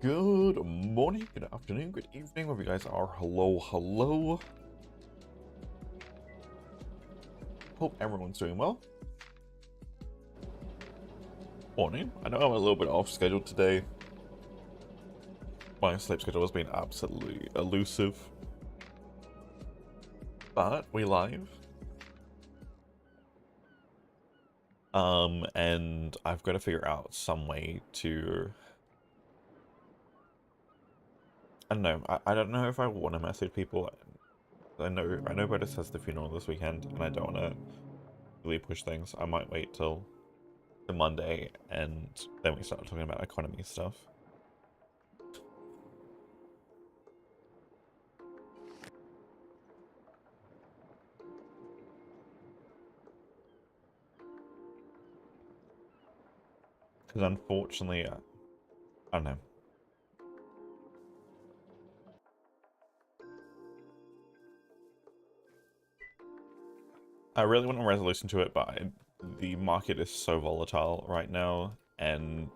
Good morning, good afternoon, good evening, wherever you guys are. Hello, hello. Hope everyone's doing well. Morning. I know I'm a little bit off schedule today. My sleep schedule has been absolutely elusive. But we live. And I've got to figure out some way to... I don't know. I don't know if I want to message people. I know Botus has the funeral this weekend, and I don't want to really push things. I might wait till the Monday, and then we start talking about economy stuff. Because unfortunately, I don't know. I really want a resolution to it, but the market is so volatile right now, and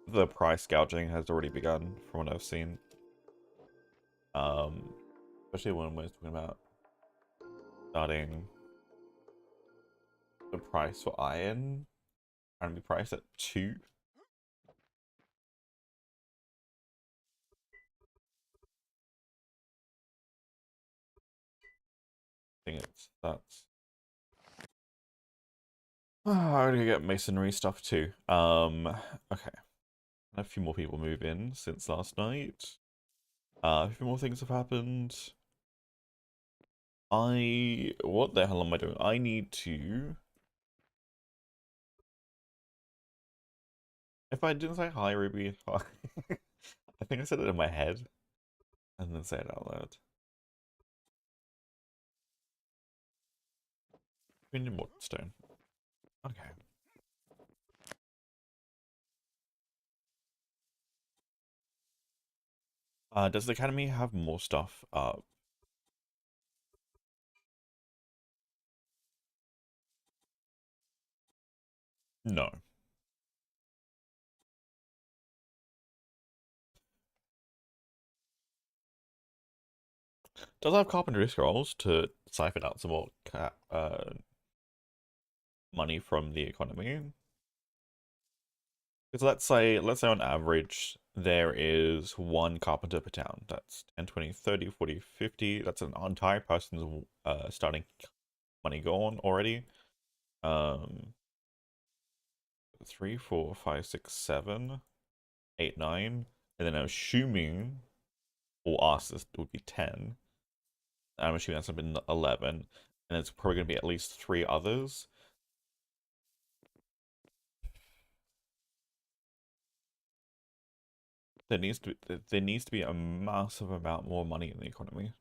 the price gouging has already begun from what I've seen. Especially when we're talking about starting the price for iron, trying to be priced at 2. I think that's. Oh, I'm gonna get masonry stuff too. Okay. A few more people move in since last night. A few more things have happened. What the hell am I doing? I need to... If I didn't say hi, Ruby, I think I said it in my head and then say it out loud. We need more stone. Okay. Does the academy have more stuff up? No. Does it have carpentry scrolls to siphon out some more money from the economy? Because let's say on average there is one carpenter per town. That's 10, 20, 30, 40, 50. That's an entire person's starting money gone already. 3, 4, 5, 6, 7, 8, 9. And then I'm assuming, or us, this would be 10. I'm assuming that's been 11. And it's probably going to be at least 3 others. There needs to be a massive amount more money in the economy.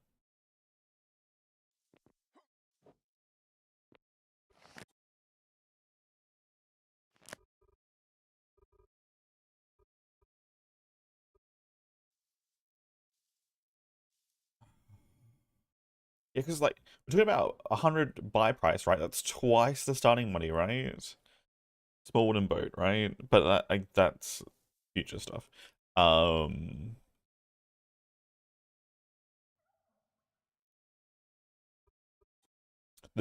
Yeah, because like we're talking about 100 buy price, right? That's twice the starting money, right? Small wooden boat, right? But that's future stuff. The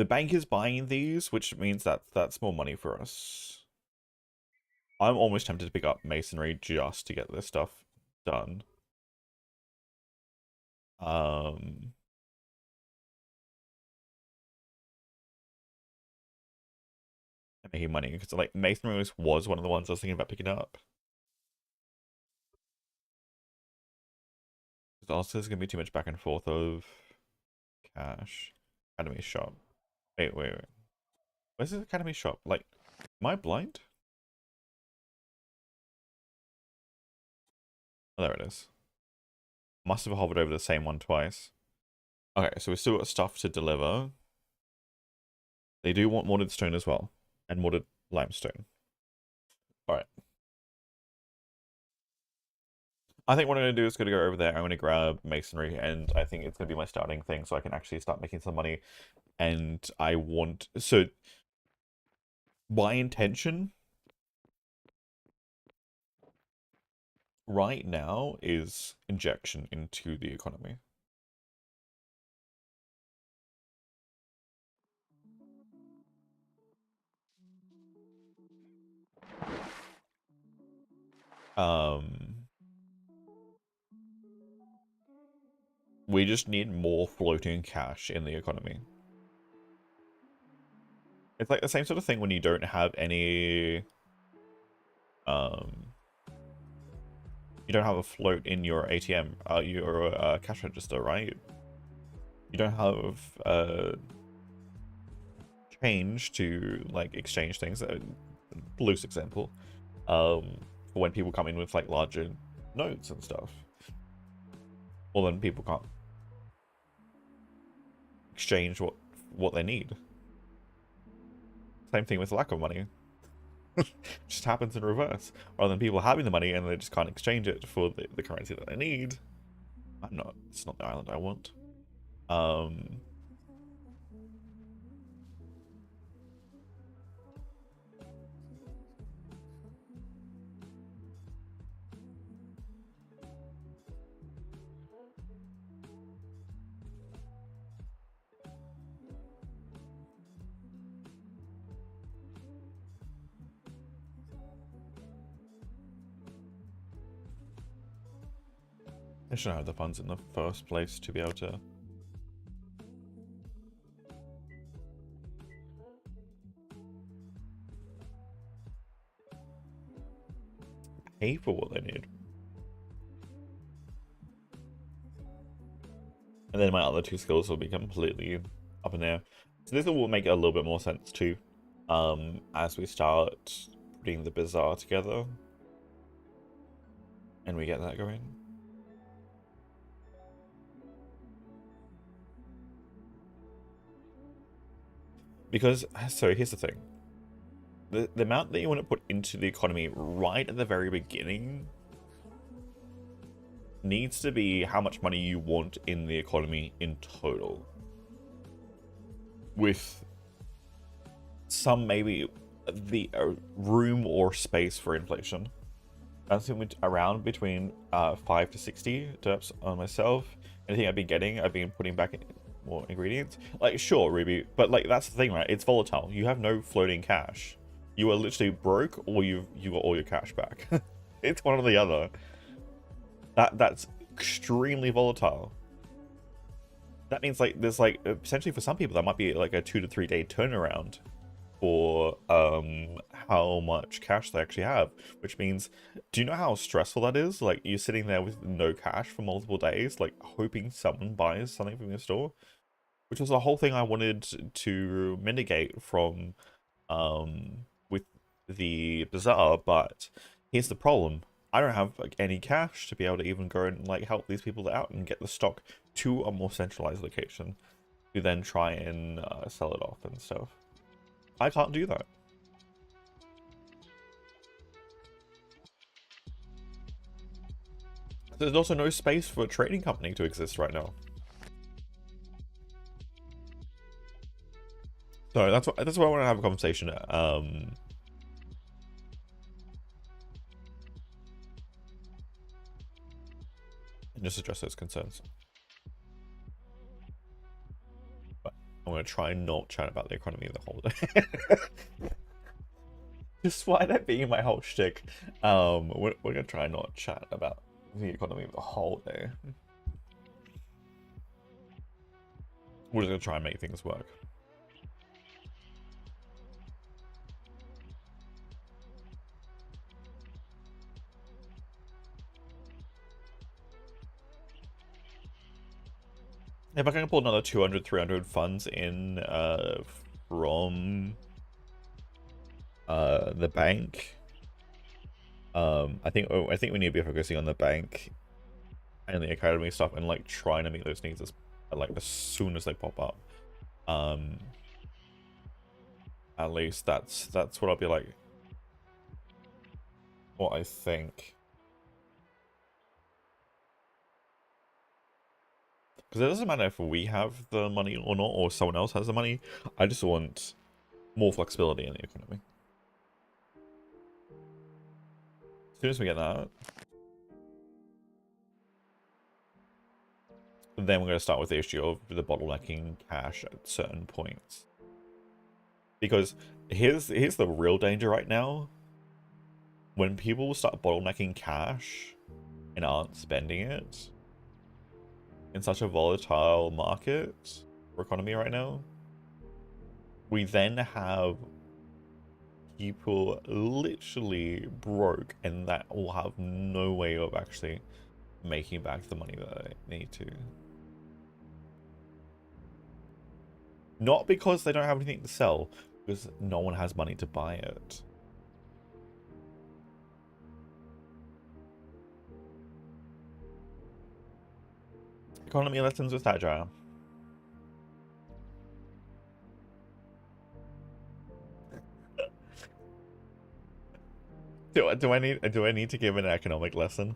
bank is buying these, which means that that's more money for us. I'm almost tempted to pick up masonry just to get this stuff done. Making money because like masonry was one of the ones I was thinking about picking up. Also, there's gonna be too much back and forth of cash. Academy shop. Wait. Where's this academy shop? Like, am I blind? Oh, there it is. Must have hovered over the same one twice. Okay, so we still got stuff to deliver. They do want mortared stone as well, and mortared limestone. Alright. I think what I'm going to do is going to go over there. I'm going to grab masonry, and I think it's going to be my starting thing, so I can actually start making some money. And I want... So, my intention right now is injection into the economy. We just need more floating cash in the economy. It's like the same sort of thing when you don't have any, you don't have a float in your ATM, your cash register, right? You don't have change to like exchange things. Loose example, for when people come in with like larger notes and stuff. Well, then people can't exchange what they need. Same thing with lack of money. Just happens in reverse. Rather than people having the money and they just can't exchange it for the currency that they need. It's not the island I want. I shouldn't have the funds in the first place to be able to pay for what they need. And then my other two skills will be completely up in there. So this will make a little bit more sense too, as we start putting the bazaar together and we get that going. Because, so here's the thing. The amount that you want to put into the economy right at the very beginning needs to be how much money you want in the economy in total. With some maybe the room or space for inflation. That's around between 5 to 60 derps on myself. Anything I've been putting back in more ingredients. Like, sure, Ruby, but like that's the thing, right? It's volatile. You have no floating cash. You are literally broke, or you got all your cash back. It's one or the other. That's extremely volatile. That means like there's like essentially for some people that might be like a 2 to 3 day turnaround for how much cash they actually have, which means, do you know how stressful that is? Like you're sitting there with no cash for multiple days, like hoping someone buys something from your store, which was the whole thing I wanted to mitigate from with the bazaar. But here's the problem: I don't have like any cash to be able to even go and like help these people out and get the stock to a more centralized location to then try and sell it off and stuff. I can't do that. There's also no space for a trading company to exist right now. So that's why I want to have a conversation. And just address those concerns. But I'm gonna try and not chat about the economy the whole day. Despite that being my whole shtick, we're gonna try and not chat about the economy the whole day. We're just gonna try and make things work. If I can pull another 200, 300 funds in from the bank, I think we need to be focusing on the bank and the academy stuff and like trying to meet those needs as soon as they pop up. At least that's what I'll be like. What I think. Because it doesn't matter if we have the money or not, or someone else has the money. I just want more flexibility in the economy. As soon as we get that, then we're going to start with the issue of the bottlenecking cash at certain points. Because here's the real danger right now. When people start bottlenecking cash and aren't spending it in such a volatile market or economy right now, we then have people literally broke and that will have no way of actually making back the money that they need to. Not because they don't have anything to sell, because no one has money to buy it. Economy lessons with Agile. Do I need to give an economic lesson?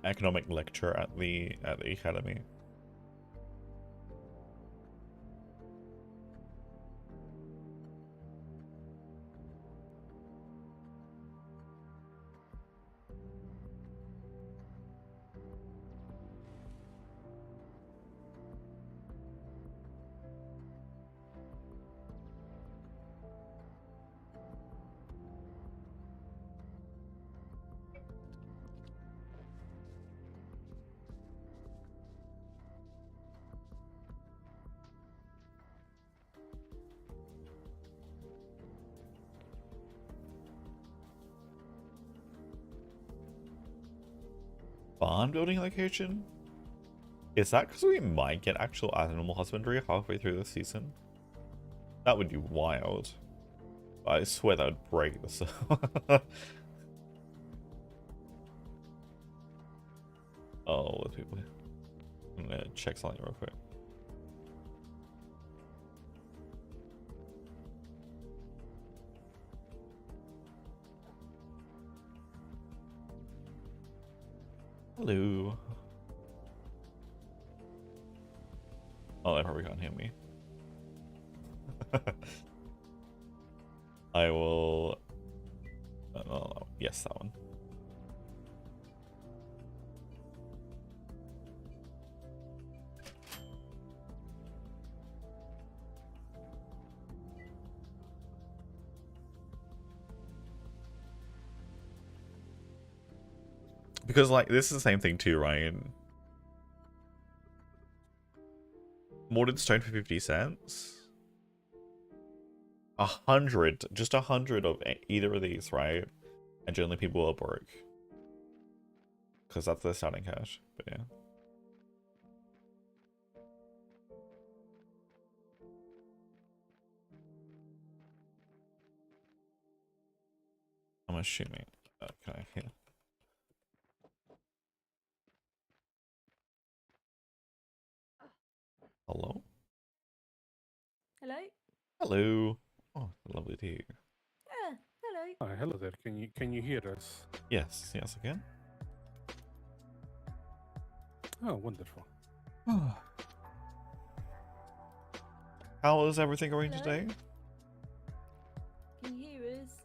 Economic lecture at the academy. Barn building location? Is that because we might get actual animal husbandry halfway through the season? That would be wild. I swear that would break this. Oh, the people. I'm gonna check something real quick. Hello. Oh, they probably can't hear me. I will... Oh, yes, that one. Because, like, this is the same thing too, right? Mortared stone for 50 cents? 100, just 100 of either of these, right? And generally people are broke. Because that's their starting cash, but yeah. I'm assuming. Okay, yeah. Hello? Hello? Hello. Oh, lovely to hear you. Yeah, hello. Hello there. Can you hear us? Yes, yes, I can. Oh, wonderful. How is everything going Hello? today? Can you hear us?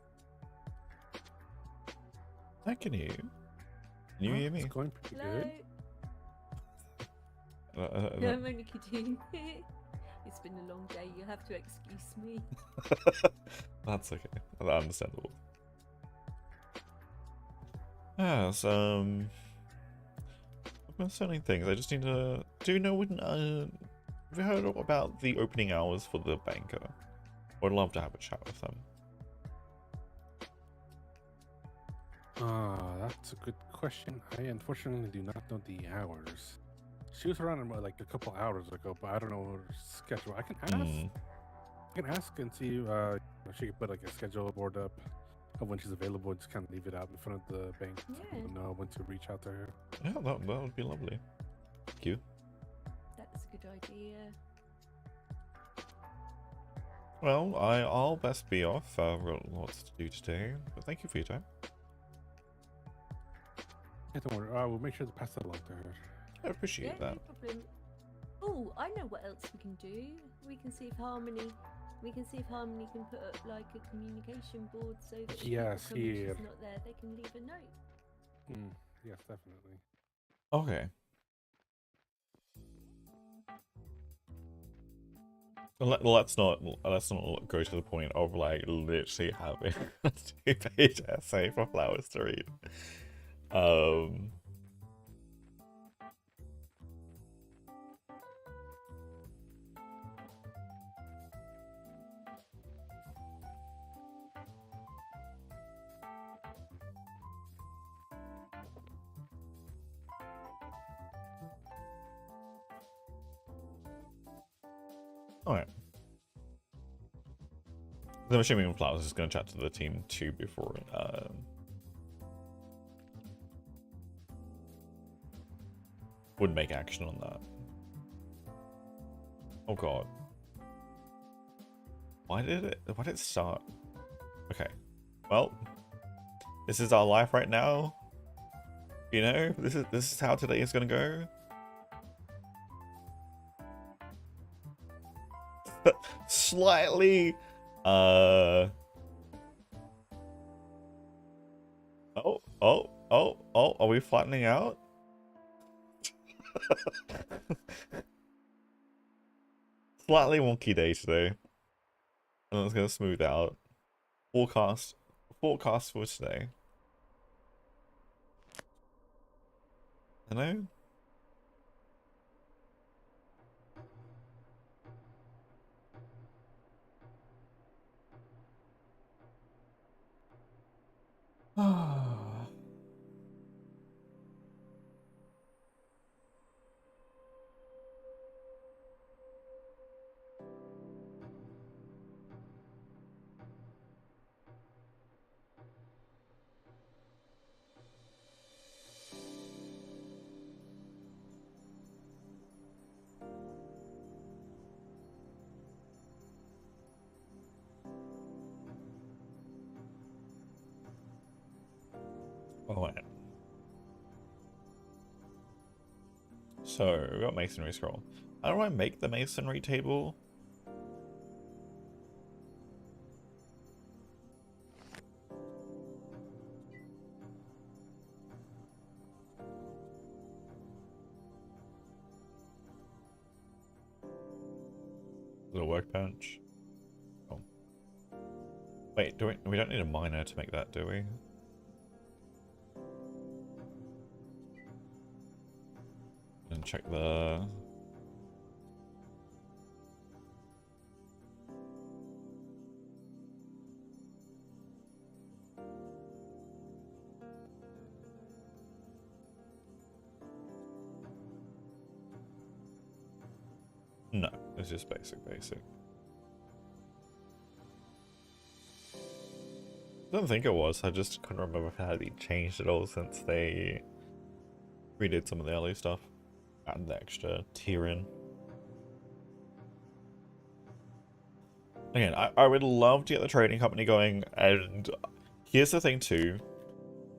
I can hear you. Can you hear me? It's going pretty Hello? good. No, I'm only kidding. It's been a long day. You'll have to excuse me. That's okay. That's understandable. Yes, concerning things, I just need to... Do you know when... have you heard about the opening hours for the banker? I'd love to have a chat with them. That's a good question. I unfortunately do not know the hours. She was around like a couple hours ago, but I don't know her schedule. I can ask. I can ask and see if she can put like a schedule board up of when she's available and just kind of leave it out in front of the bank so people know when to reach out to her. Yeah, that would be lovely. Thank you. That's a good idea. Well, I'll best be off. I've got lots to do today, but thank you for your time. Yeah, don't worry. We'll make sure to pass that along to her. I appreciate that. No problem. Oh, I know what else we can do. We can see if Harmony. We can see if Harmony can put up like a communication board so that if Yes, people come and here. she's not there, they can leave a note. Yes, definitely. Okay. Let's not go to the point of like literally having a 2-page essay for Flowers to read. Alright. I'm assuming Flowers is going to chat to the team too before would make action on that. Oh god. Why did it start? Okay. Well, this is our life right now. You know, this is how today is gonna go. Slightly are we flattening out? Slightly wonky day today. And it's gonna smooth out. Forecast for today. Hello? Alright. So, we got masonry scroll. How do I make the masonry table? Little workbench. Oh. Wait, we don't need a miner to make that, do we? And check the... No, it's just basic. I don't think it was, I just couldn't remember if it had been changed at all since they redid some of the early stuff. Add the extra tier in. Again, I would love to get the trading company going, and here's the thing too.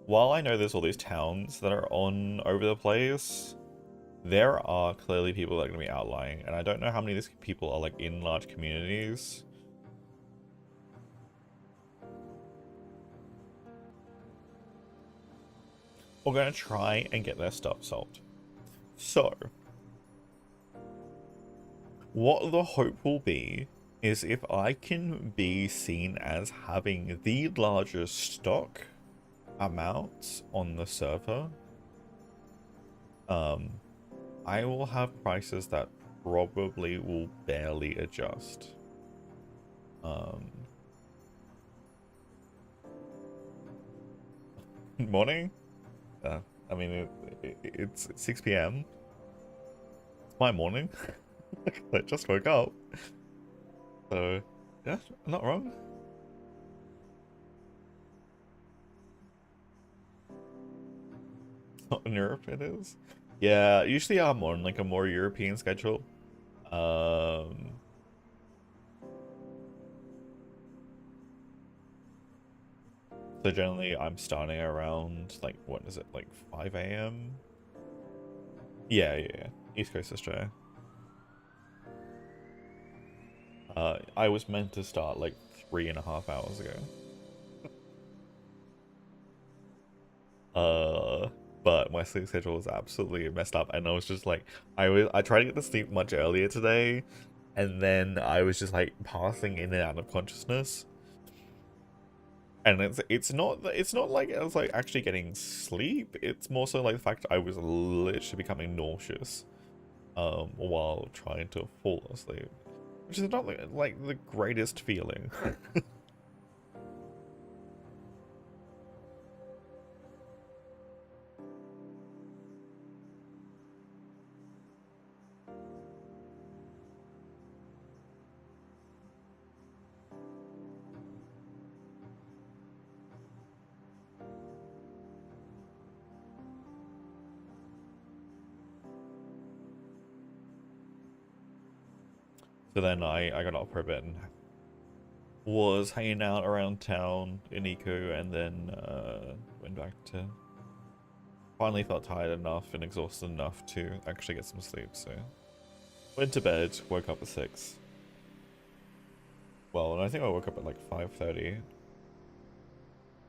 While I know there's all these towns that are on over the place, there are clearly people that are going to be outlying, and I don't know how many of these people are like in large communities. We're going to try and get their stuff solved. So, what the hope will be is if I can be seen as having the largest stock amounts on the server, I will have prices that probably will barely adjust. Morning? I mean, it's 6 PM. It's my morning. I just woke up. So, yeah, I'm not wrong. Not in Europe, it is. Yeah, usually I'm on like a more European schedule. So generally I'm starting around like, what is it, like 5 AM? Yeah, East Coast Australia. I was meant to start like 3.5 hours ago. But my sleep schedule was absolutely messed up, and I was just like, I tried to get to sleep much earlier today, and then I was just like passing in and out of consciousness. And it's not like I was like actually getting sleep. It's more so like the fact I was literally becoming nauseous, while trying to fall asleep, which is not like the greatest feeling. So then I got up for a bit and was hanging out around town in Eco, and then went back to. Finally felt tired enough and exhausted enough to actually get some sleep, so went to bed, woke up at 6. Well, and I think I woke up at like 5:30.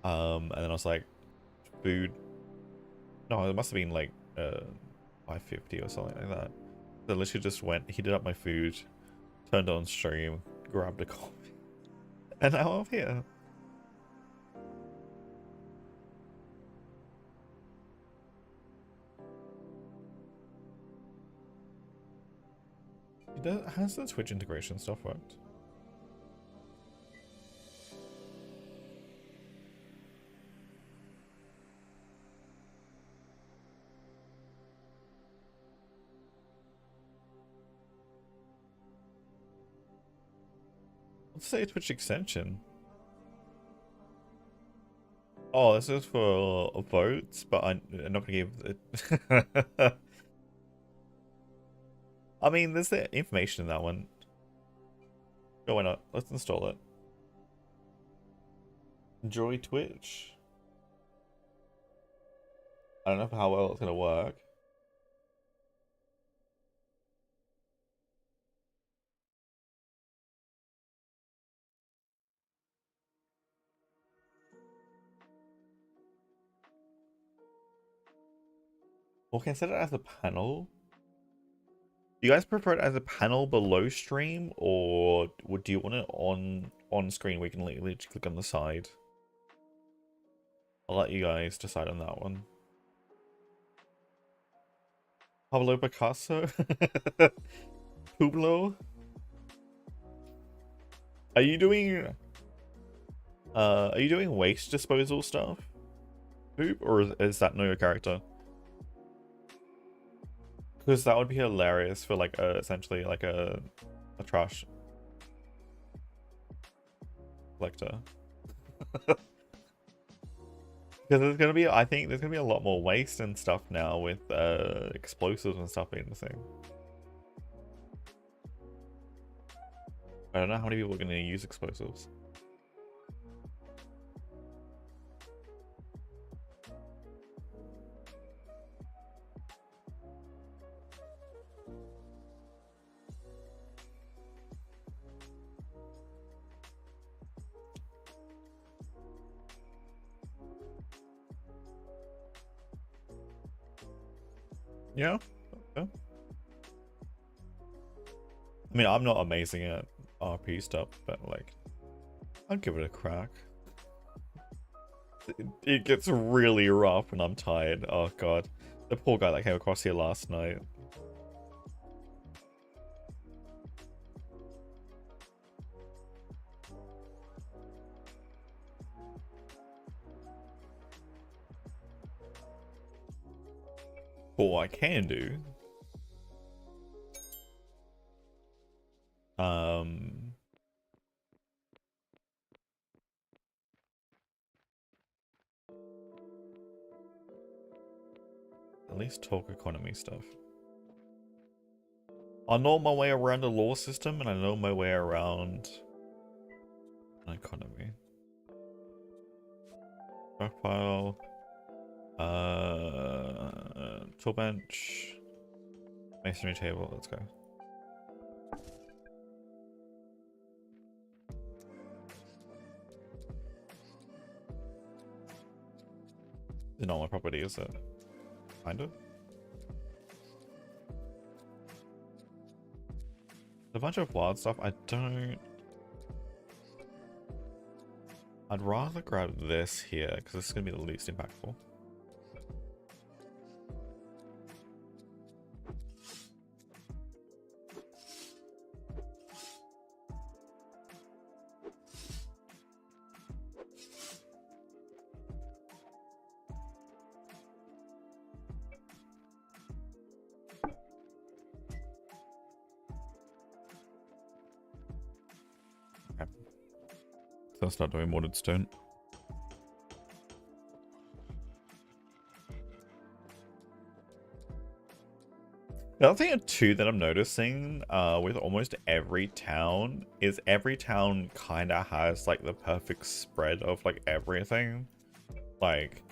And then I was like, food. No, it must have been like 5:50 or something like that. So I literally just went, heated up my food, turned on stream, grabbed a coffee, and now I'm here. Has the Twitch integration stuff worked? Let's say Twitch extension. Oh, this is for votes, but I'm not gonna give it. I mean, there's the information in that one. Oh, why not? Let's install it. Enjoy Twitch. I don't know how well it's gonna work. We'll consider it as a panel. Do you guys prefer it as a panel below stream, or do you want it on screen where you can literally just click on the side? I'll let you guys decide on that one. Pablo Picasso? Publo? Are you doing waste disposal stuff? Poop, or is that not your character? Because that would be hilarious for like essentially like a trash collector. Because there's gonna be, I think there's gonna be a lot more waste and stuff now with explosives and stuff being the thing. I don't know how many people are gonna use explosives. Yeah. Yeah. I mean, I'm not amazing at RP stuff, but like, I'd give it a crack. It gets really rough when I'm tired. Oh god, the poor guy that came across here last night. What I can do. At least talk economy stuff. I know my way around the law system, and I know my way around an economy. Stockpile. Tool bench. Masonry table, let's go. It's not my property, is it? Kind of. A bunch of wild stuff. I'd rather grab this here because this is gonna be the least impactful. Okay. So I'll start doing mortared stone. The other thing too that I'm noticing with almost every town is every town kind of has like the perfect spread of like everything. Like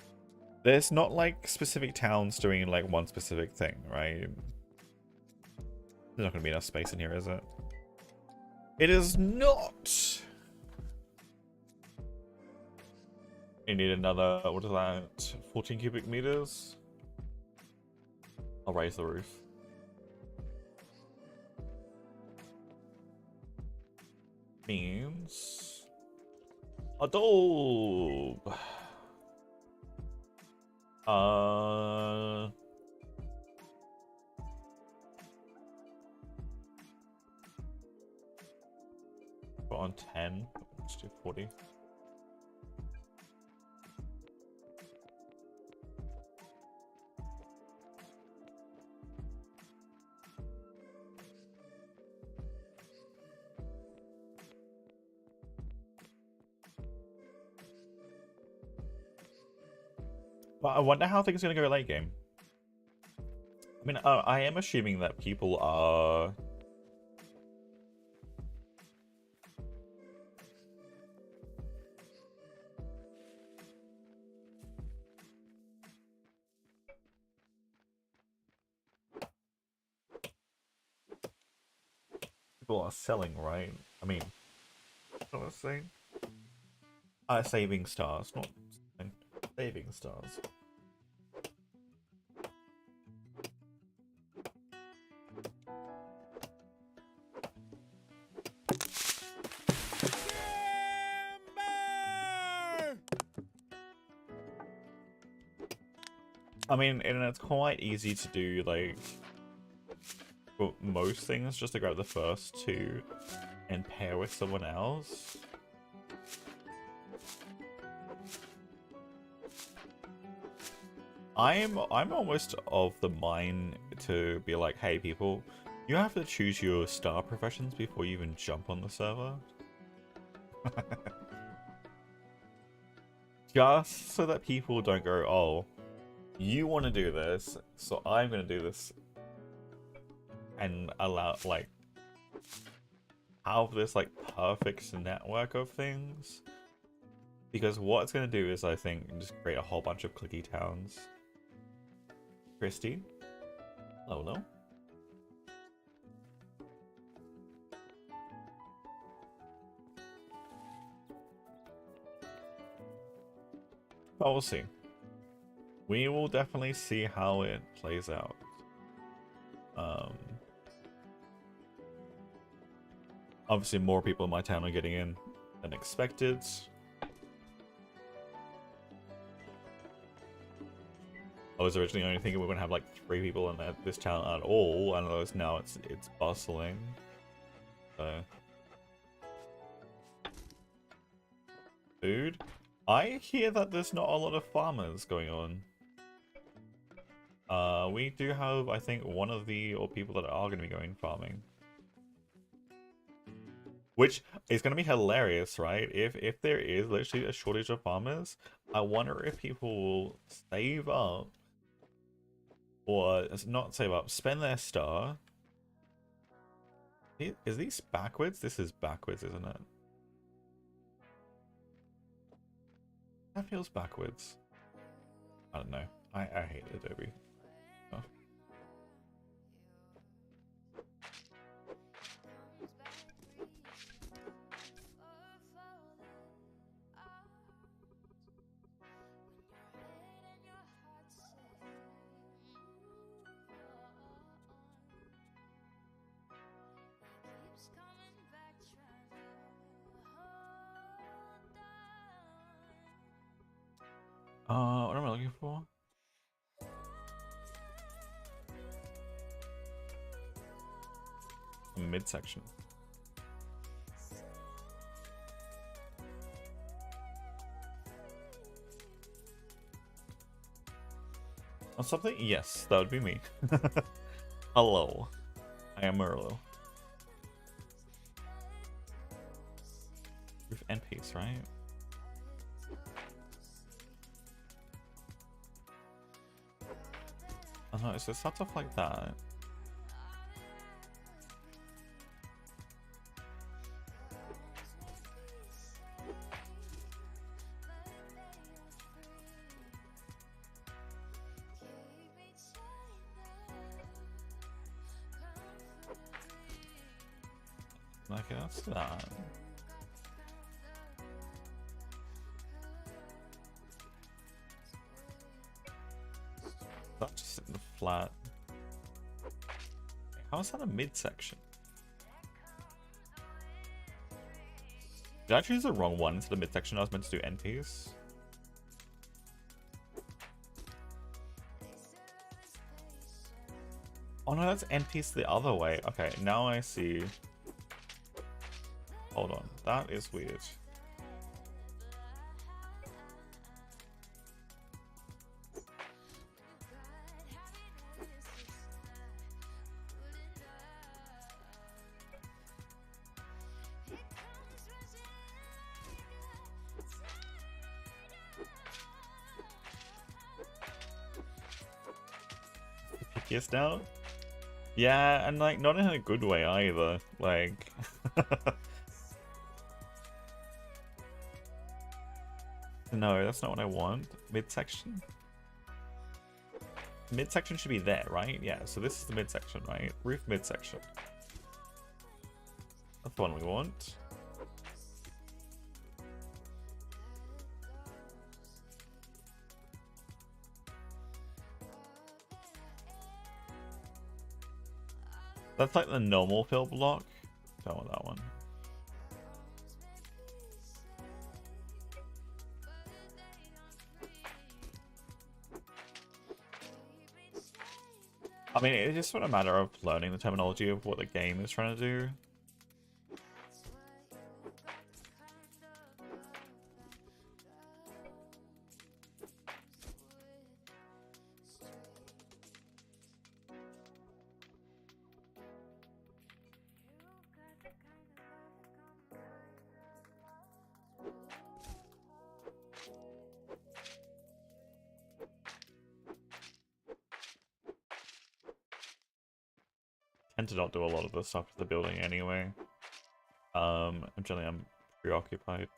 there's not like specific towns doing like one specific thing, right? There's not gonna be enough space in here, is it? It is not. You need another, what is that? 14 cubic meters? I'll raise the roof. Means adobe. Put on 10. Let's do 40. But I wonder how things are going to go late game. I mean, I am assuming that people are... People are selling, right? I mean, what was I saying? Saving stars, not saving stars. I mean, and it's quite easy to do, like, for most things, just to grab the first two and pair with someone else. I'm almost of the mind to be like, hey people, you have to choose your star professions before you even jump on the server. Just so that people don't go, oh, you want to do this, so I'm going to do this. And allow, like, have this, like, perfect network of things. Because what it's going to do is, I think, just create a whole bunch of clicky towns. Christy? Hello. But we'll see. We will definitely see how it plays out. Obviously more people in my town are getting in than expected. I was originally only thinking we were gonna have like 3 people in this town at all, and now it's bustling. So, dude, I hear that there's not a lot of farmers going on. We do have, I think, one of the people that are gonna be going farming, which is gonna be hilarious, right? If there is literally a shortage of farmers, I wonder if people will save up. Or not save up, spend their star. Is these backwards? This is backwards, isn't it? That feels backwards. I don't know. I hate Adobe. Oh. What am I looking for? Midsection. Or something? Yes, that would be me. Hello. I am Merlo. Roof and pace, right? Oh no, so it starts off like that. Okay, let's do that. That's just sitting flat. How is that a midsection? Did I choose the wrong one instead of midsection? I was meant to do end piece. Oh no, that's end piece the other way. Okay, now I see. Hold on, that is weird. Pickiest now? Yeah, and like not in a good way either. Like no, that's not what I want. Midsection? Midsection should be there, right? Yeah, so this is the midsection, right? Roof midsection. That's the one we want. That's like the normal fill block. Don't want that one. I mean, it's just sort of a matter of learning the terminology of what the game is trying to do. Tend to not do a lot of the stuff to the building anyway. Generally I'm preoccupied.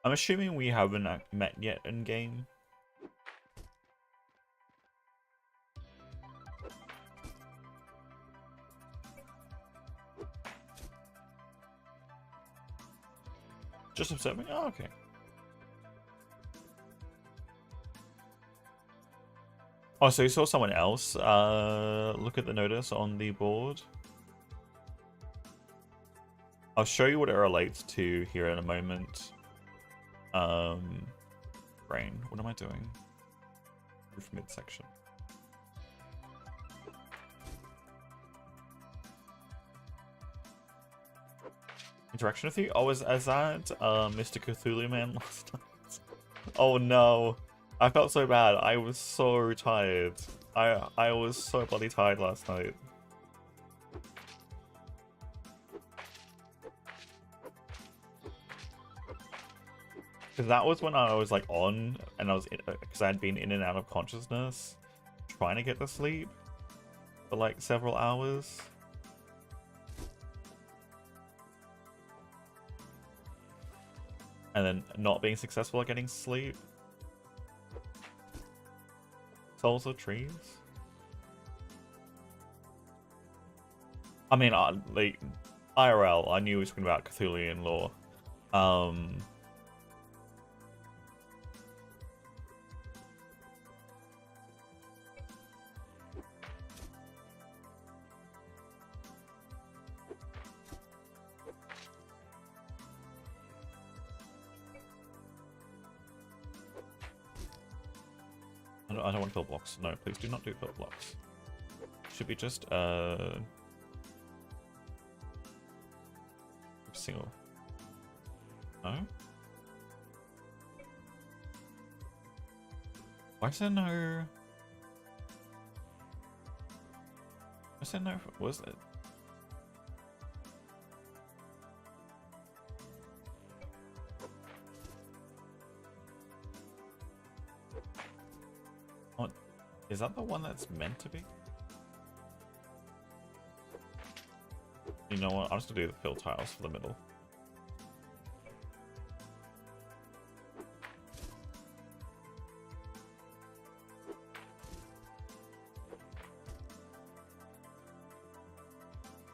I'm assuming we haven't met yet in game. Just observing? Oh, okay. Oh, so you saw someone else look at the notice on the board? I'll show you what it relates to here in a moment. Brain, what am I doing? Roof midsection. Interaction with you? Oh, is that Mr. Cthulhu Man last night? Oh no. I felt so bad. I was so tired. I was so bloody tired last night. Because that was when I was like on, and I was because I had been in and out of consciousness, trying to get to sleep for like several hours. And then not being successful at getting sleep. Souls of trees. I mean, like, IRL, I knew he was talking about Cthulhian lore. I don't want fill blocks. No, please do not do fill blocks. Should be just single. No? Why is there no? Was there no? Was it? What? Is that the one that's meant to be? You know what? I'm just gonna do the fill tiles for the middle.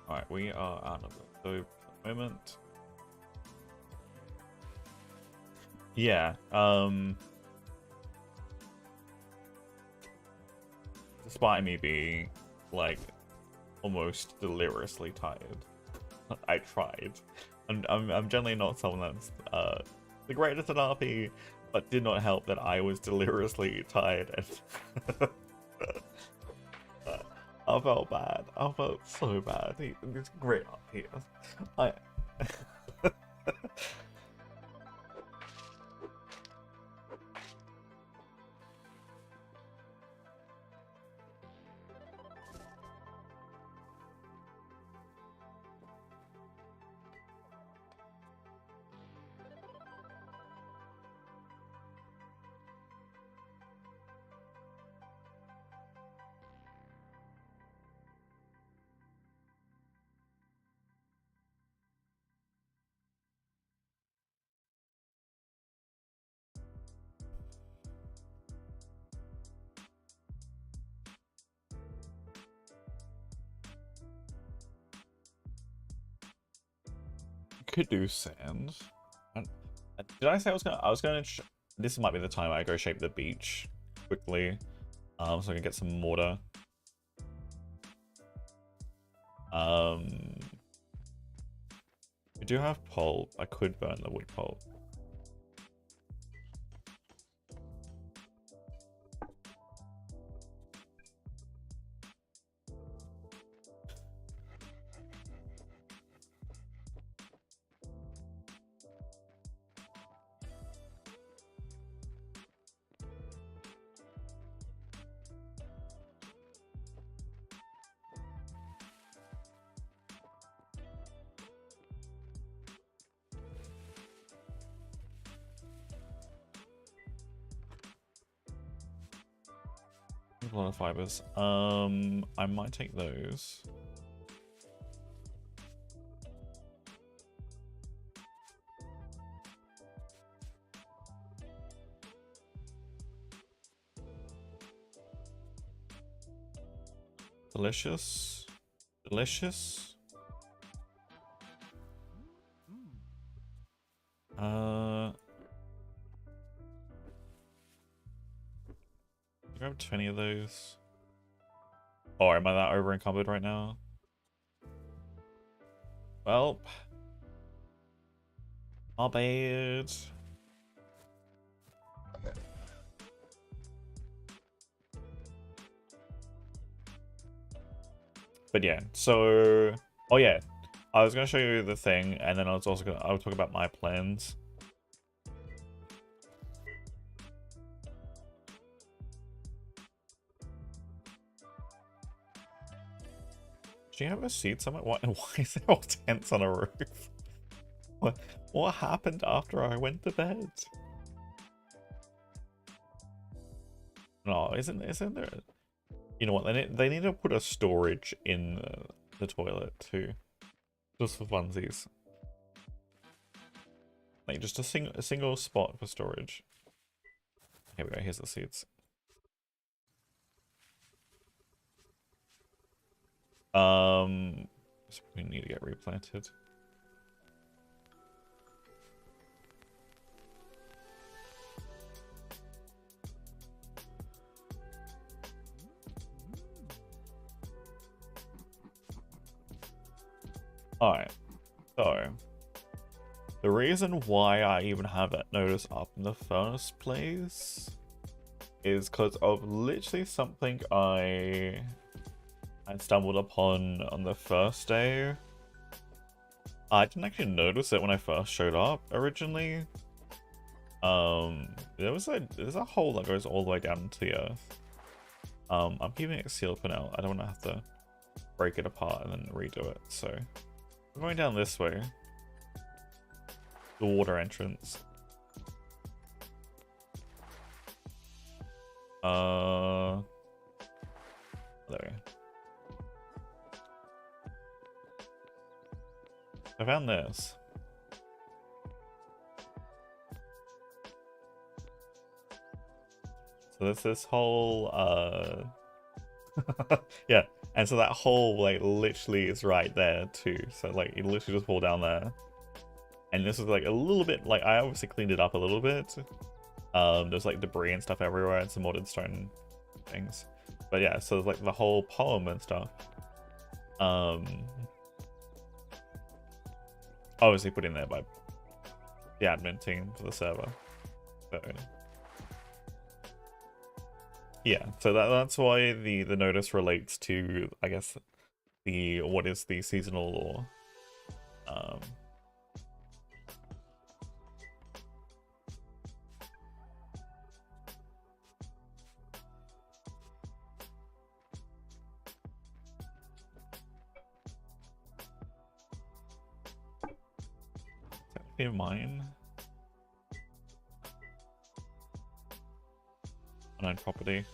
Alright, we are out of it. So, for the moment. Yeah, despite me being, like, almost deliriously tired, I tried. I'm generally not someone that's the greatest at RP, but did not help that I was deliriously tired and I felt bad. I felt so bad. It's great up here. I could do sand. Did I say I was gonna this might be the time I go shape the beach quickly, so I can get some mortar. We do have pulp. I could burn the wood pulp. A lot of fibers. I might take those. Delicious. Delicious. Do I have 20 of those? Or am I that over encumbered right now? Well, my bad. But yeah, so oh yeah, I was gonna show you the thing, and then I'll talk about my plans. Do you have a seat somewhere? Why is there all tents on a roof? What happened after I went to bed? No, isn't there? You know what? They need to put a storage in the toilet too, just for funsies. Like just a single spot for storage. Here we go. Here's the seats. So we need to get replanted. Alright, so the reason why I even have that notice up in the first place is because of literally something I stumbled upon on the first day. I didn't actually notice it when I first showed up originally. There's a hole that goes all the way down into the earth. I'm keeping it sealed for now. I don't want to have to break it apart and then redo it. So I'm going down this way. The water entrance. There we go. I found this. So there's this whole yeah, and so that hole like literally is right there too. So like you literally just fall down there. And this is like a little bit like I obviously cleaned it up a little bit. There's like debris and stuff everywhere and some modded stone things. But yeah, so like the whole poem and stuff. Obviously put in there by the admin team for the server. So yeah, so that's why the notice relates to, I guess, what is the seasonal law. Mine. Unowned property.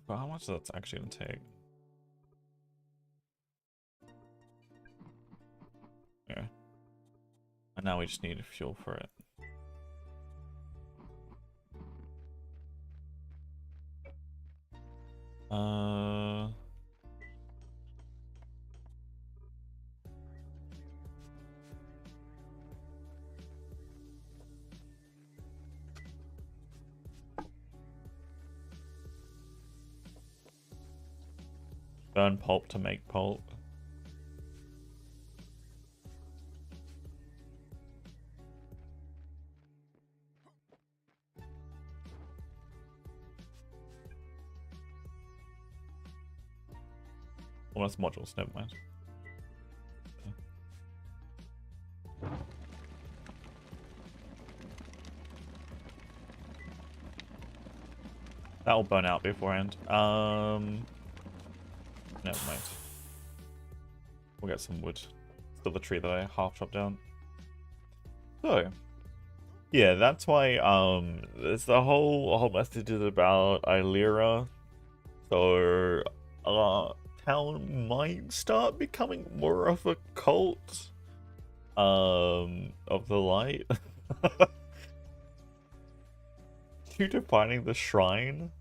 But how much that's actually going to take? Yeah. And now we just need fuel for it. Burn pulp to make pulp. Well, that's modules, never mind. That'll burn out beforehand. Never mind. We'll get some wood. Still the tree that I half chopped down. So yeah, that's why there's the whole message is about Illyria. So town might start becoming more of a cult of the light. Due to finding the shrine.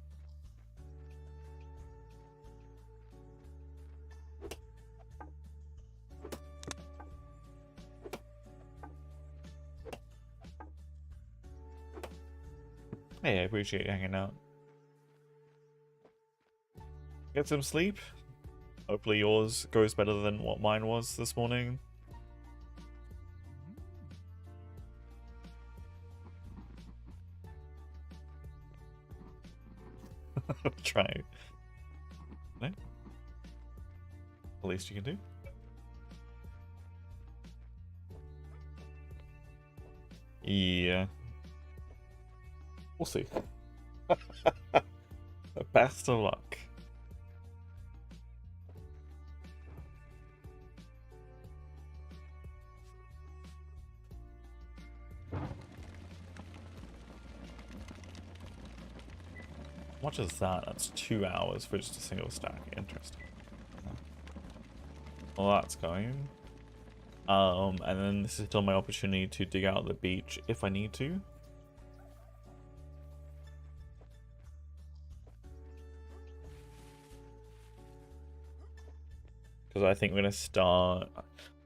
Hey, I appreciate you hanging out. Get some sleep. Hopefully yours goes better than what mine was this morning. Try. No? The least you can do. Yeah. We'll see. Best of luck. How much is that? That's 2 hours for just a single stack. Interesting. Well, that's going. And then this is still my opportunity to dig out the beach if I need to. Because I think we're gonna start.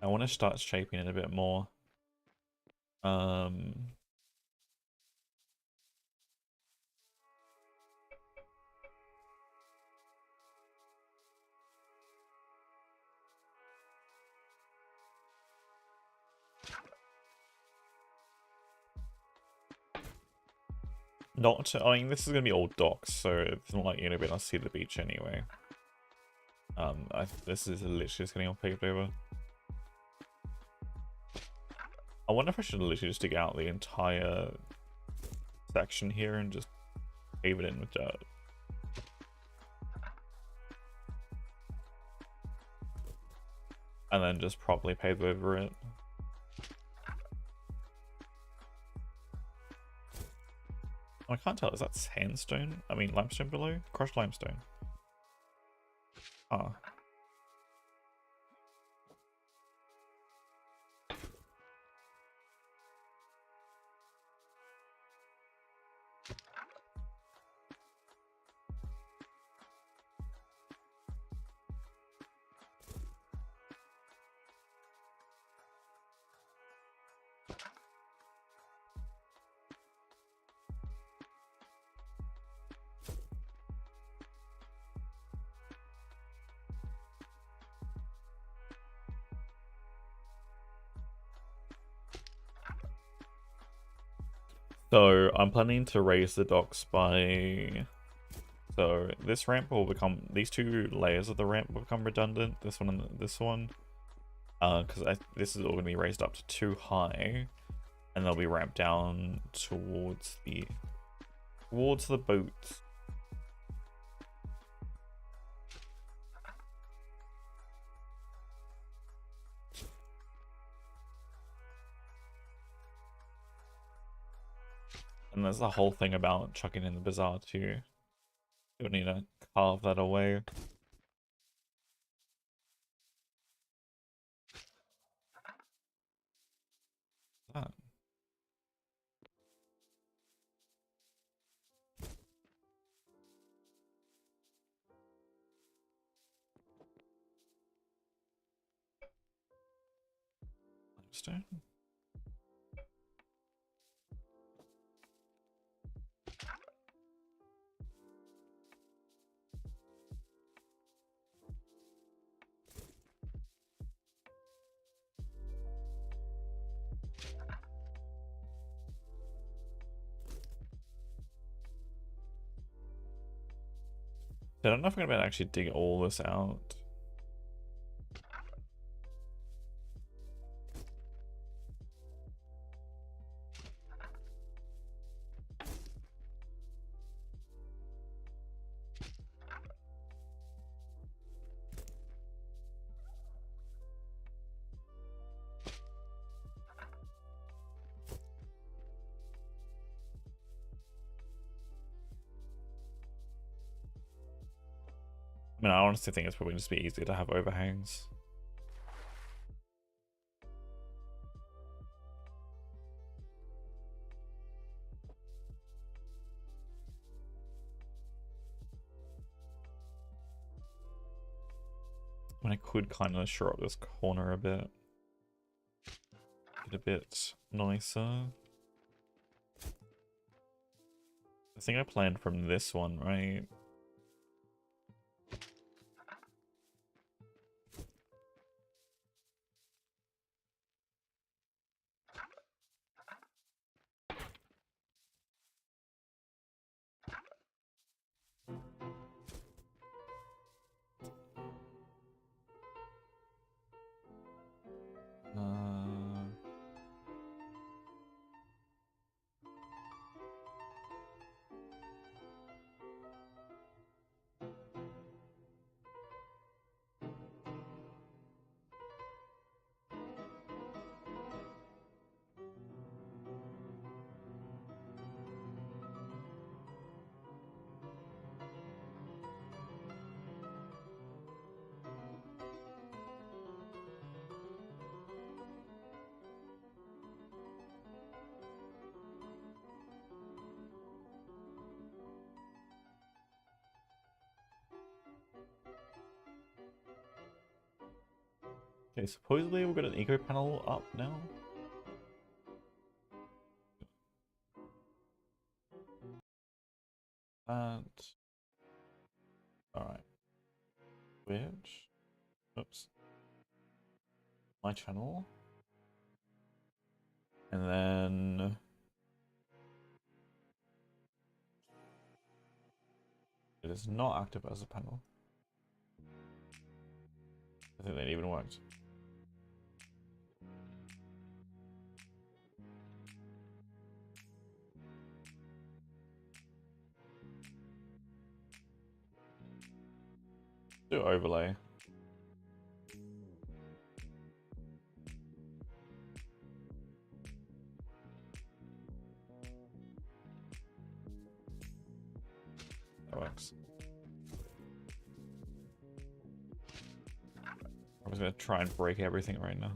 I want to start shaping it a bit more. Not. I mean, this is gonna be old docks, so it's not like you're gonna be able to see the beach anyway. This is literally just getting all paved over. I wonder if I should literally just dig out the entire section here and just pave it in with dirt. And then just properly pave over it. I can't tell, is that sandstone? I mean limestone below? Crushed limestone. Ah. So I'm planning to raise the docks by... So this ramp will become... These two layers of the ramp will become redundant. This one and this one. Because this is all going to be raised up to too high. And they'll be ramped down towards the... Towards the boats. And there's the whole thing about chucking in the bazaar too. You'll need to carve that away. That. Limestone? I don't know if I'm gonna actually dig all this out. I mean, I honestly think it's probably just be easier to have overhangs. I mean, I could kind of shore up this corner a bit. Get a bit nicer. I think I planned from this one, right? Okay, supposedly we've got an eco panel up now. And alright. Switch. Oops. My channel. And then it is not active as a panel. I think that even worked. Do overlay. That works. I'm just gonna try and break everything right now.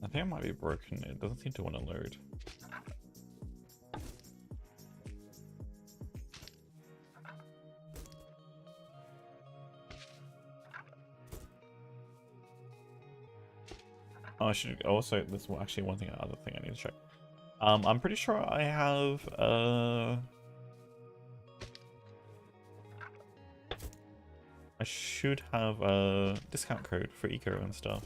I think it might be broken. It doesn't seem to want to load. Oh, I should also. This is actually one thing, other thing I need to check. I'm pretty sure I have I should have a discount code for eco and stuff.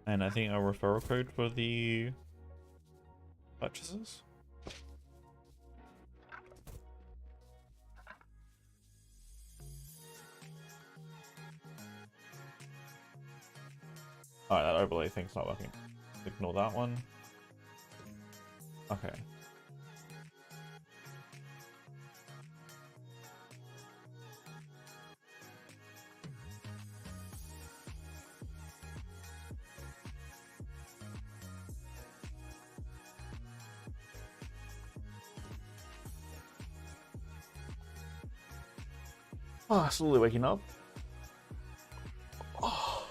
And I think a referral code for the purchases. Alright, that overlay thing's not working. Ignore that one. Okay. Oh, slowly waking up. Oh.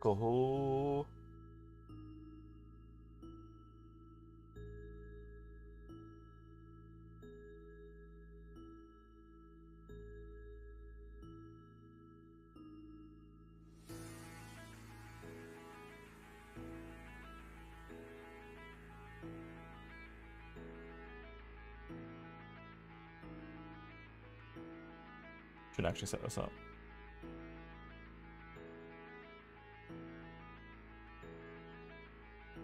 Go. Should actually set this up.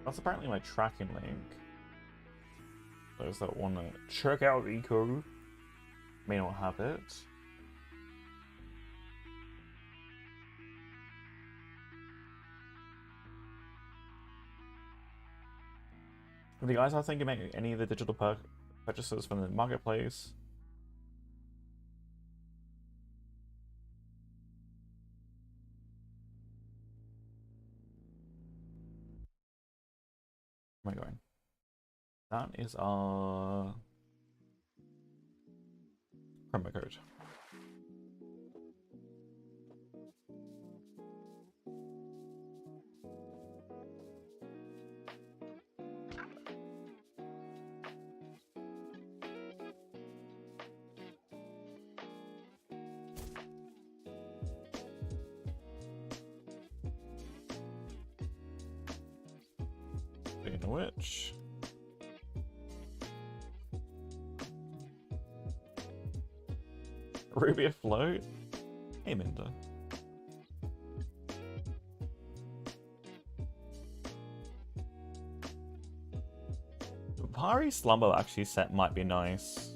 That's apparently my tracking link. Those that want to check out Eco may not have it. If you guys are thinking about any of the digital purchases from the marketplace, where am I going? That is our promo code. Speaking of which, Ruby afloat? Hey, Minda. Pari Slumber actually set might be nice.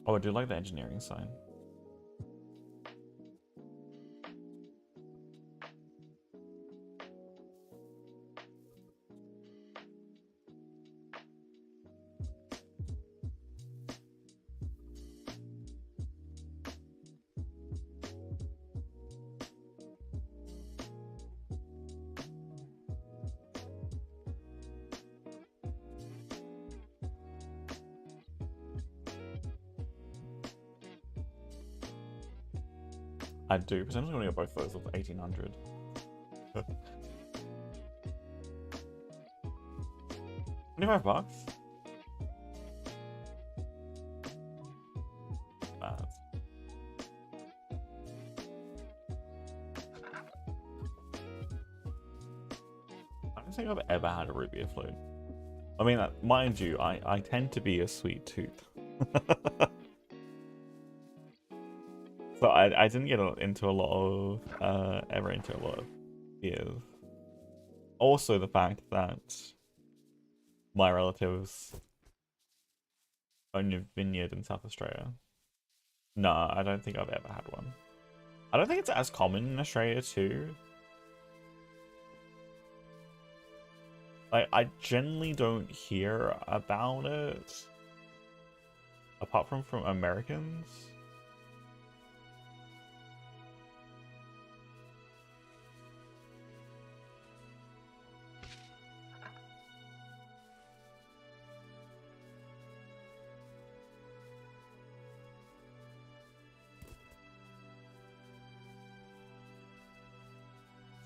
Oh, I do like the engineering sign. I do, but I'm going to get both of those with 1800. 25 bucks? Bad. I don't think I've ever had a Ruby afloat. I mean, mind you, I tend to be a sweet tooth. So I didn't get into a lot of, ever into a lot of beers. Also the fact that my relatives own a vineyard in South Australia. Nah, I don't think I've ever had one. I don't think it's as common in Australia too. Like, I generally don't hear about it. Apart from Americans.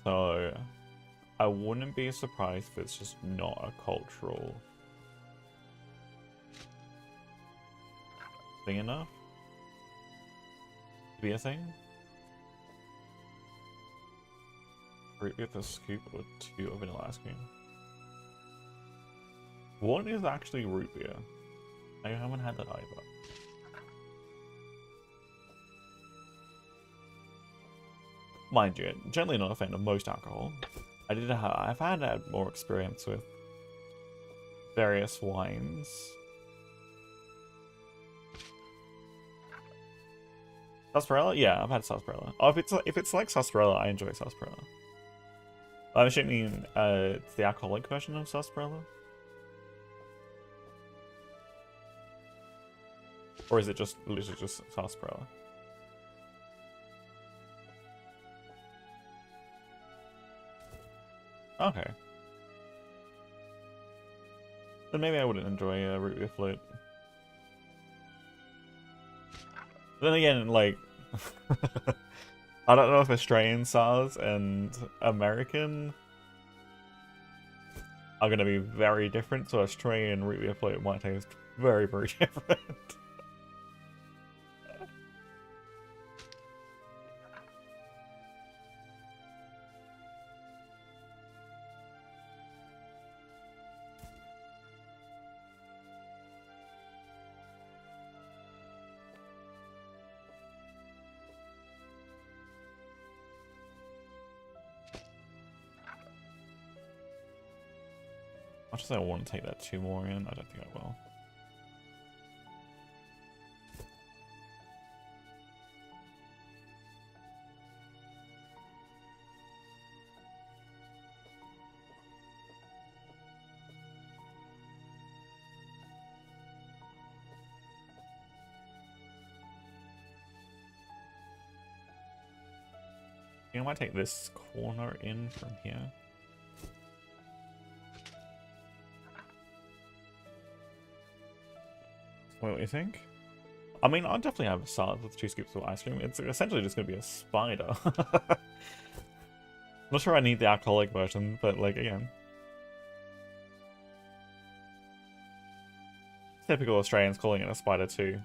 So, I wouldn't be surprised if it's just not a cultural thing enough to be a thing. Root beer with a scoop or 2 of vanilla ice cream. What is actually root beer? I haven't had that either. Mind you, generally not a fan of most alcohol. I've had more experience with various wines. Sarsaparilla? Yeah, I've had sarsaparilla. Oh, if it's like sarsaparilla, I enjoy sarsaparilla. I'm assuming it's the alcoholic version of sarsaparilla? Or is it just literally just sarsaparilla? Okay. Then maybe I wouldn't enjoy a root beer float. Then again, like, I don't know if Australian SARS and American are going to be very different, so Australian root beer float might taste very, very different. Much as I want to take that 2 more in, I don't think I will. You know, I might take this corner in from here. What do you think? I mean, I'll definitely have a salad with 2 scoops of ice cream. It's essentially just going to be a spider. Not sure I need the alcoholic version, but like, again. Typical Australians calling it a spider too.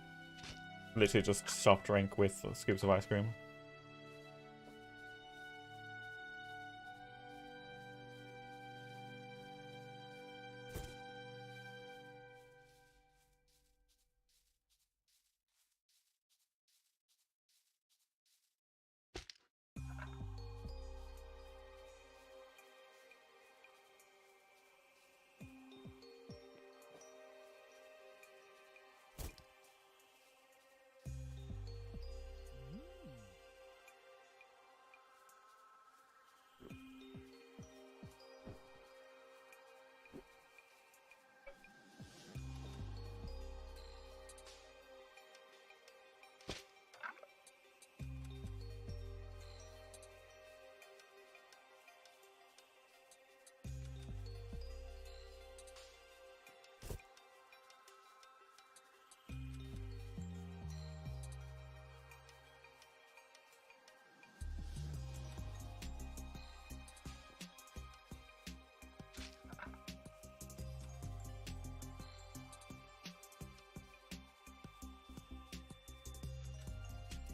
Literally just soft drink with scoops of ice cream.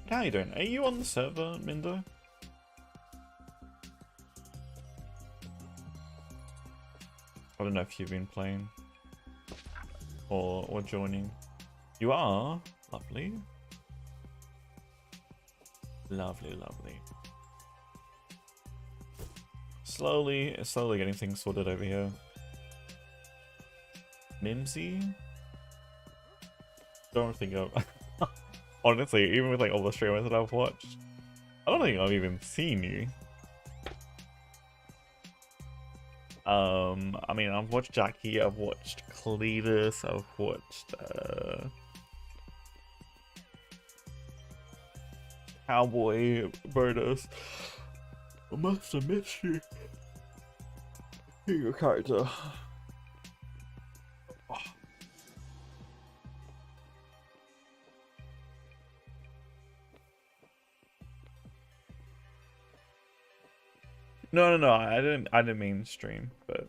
How are you doing? Are you on the server, Mindo? I don't know if you've been playing or joining. You are? Lovely. Lovely, lovely. Slowly getting things sorted over here. Mimsy? Don't think of... Honestly, even with like all the streamers that I've watched, I don't think I've even seen you. I mean, I've watched Jackie, I've watched Cletus, I've watched Cowboy Birdos. I must have missed you. Your character. No, I didn't mean stream, but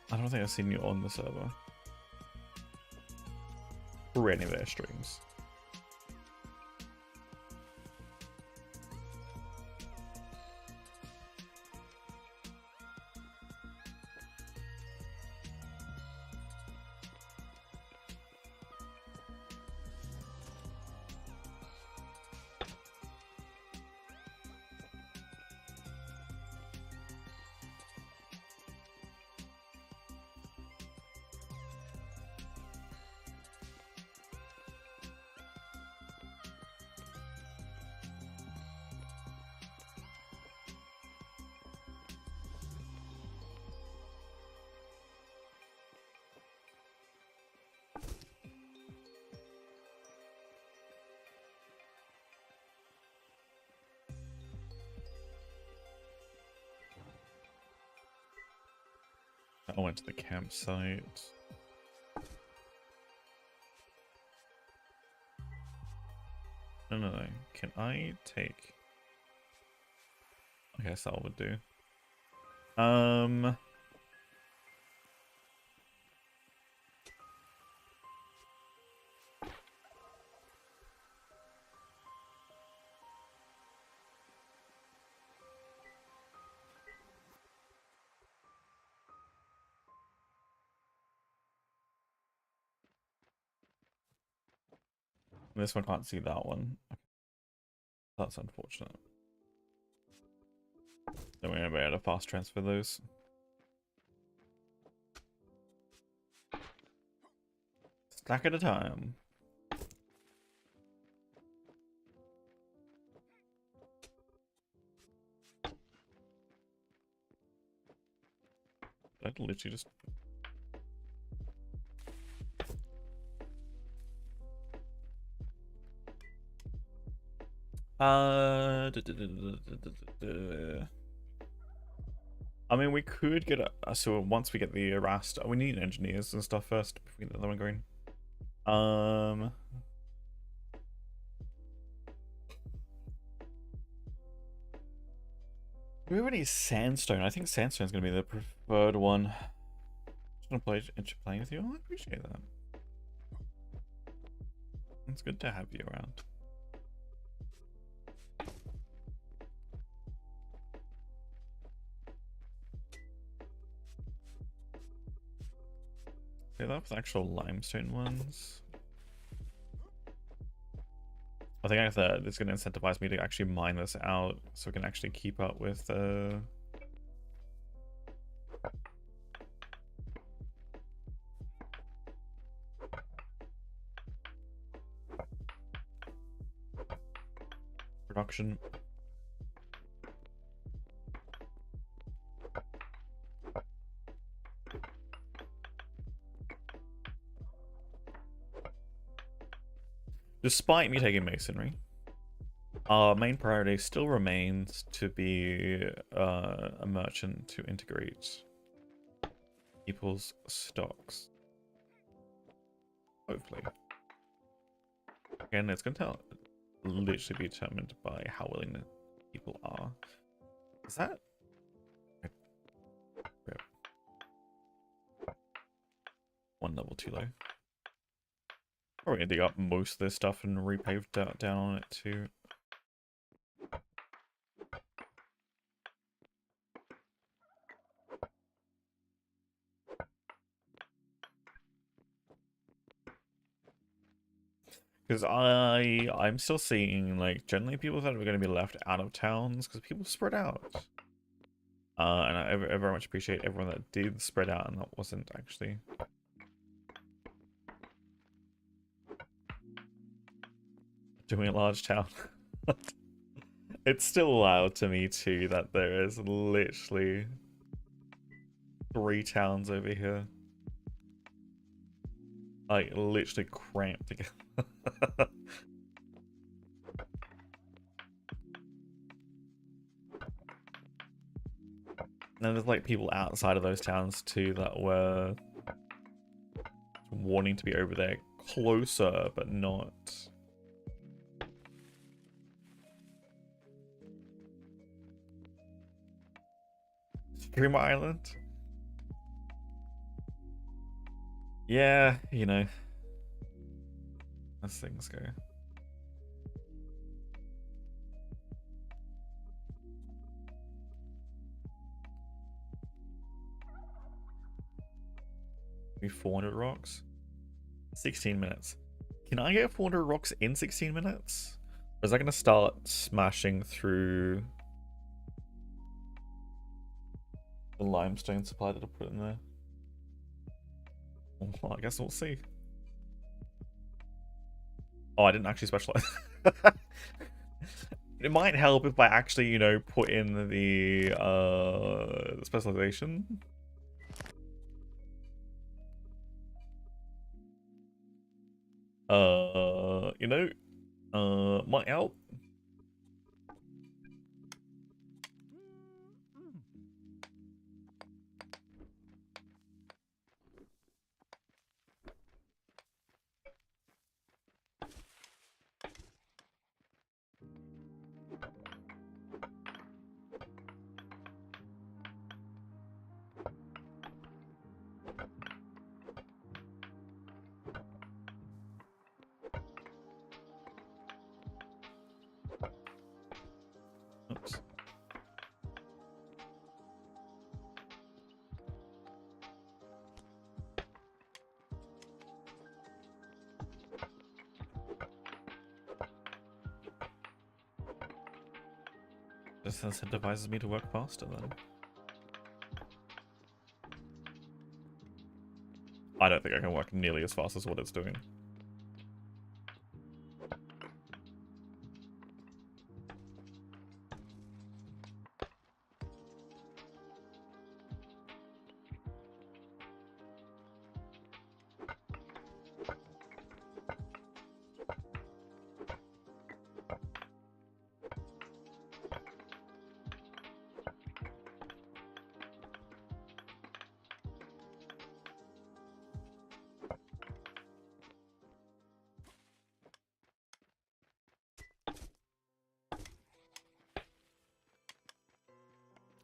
I don't think I've seen you on the server or any of their streams. I went to the campsite. No. Can I take... I guess that would do. This one can't see that one. Okay. That's unfortunate. Then we're gonna be able to fast transfer those. Stack at a time. I literally just... I mean, we could get a... So once we get the Rast, we need engineers and stuff first before we get the other one going. Do we have any sandstone? I think sandstone's gonna be the preferred one. Just gonna play playing with you. I appreciate that. It's good to have you around. Okay, that was actual limestone ones. I think it's going to incentivize me to actually mine this out so we can actually keep up with production. Despite me taking masonry, our main priority still remains to be a merchant to integrate people's stocks. Hopefully. Again, it's going to literally be determined by how willing the people are. Is that? One level too low. Probably gonna dig up most of this stuff and repave down on it too. Because I'm still seeing like generally people that are going to be left out of towns because people spread out. And I very much appreciate everyone that did spread out and that wasn't actually. Doing a large town. It's still wild to me too that there is literally 3 towns over here. Like literally cramped together. And there's like people outside of those towns too that were wanting to be over there closer but not. Dream Island? Yeah, you know. As things go. Maybe 400 rocks? 16 minutes. Can I get 400 rocks in 16 minutes? Or is that going to start smashing through the limestone supply that I put in there? Well, I guess we'll see. Oh, I didn't actually specialize. It might help if I actually, you know, put in the specialization. You know, might help. This incentivizes me to work faster then. I don't think I can work nearly as fast as what it's doing.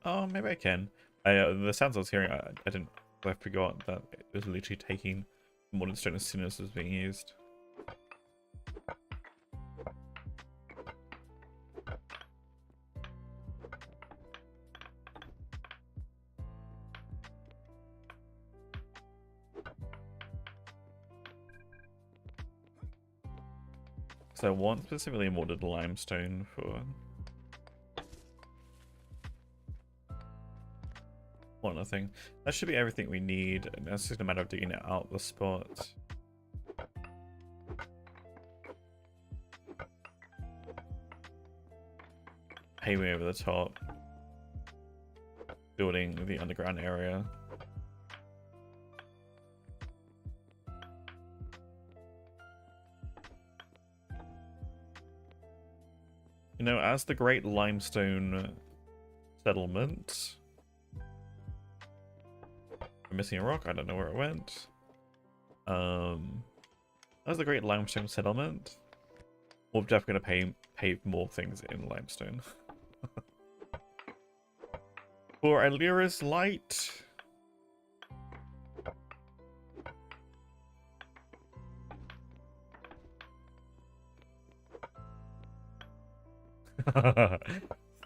Oh, maybe I can. The sounds I was hearing, I didn't. I forgot that it was literally taking modern stone as soon as it was being used. So I want specifically modded limestone for one other thing. That should be everything we need. And it's just a matter of digging it out the spot. Paving over the top. Building the underground area. You know, as the Great Limestone Settlement... I'm missing a rock, I don't know where it went. As the Great Limestone Settlement, we're definitely going to pave more things in limestone. For Alira's Light...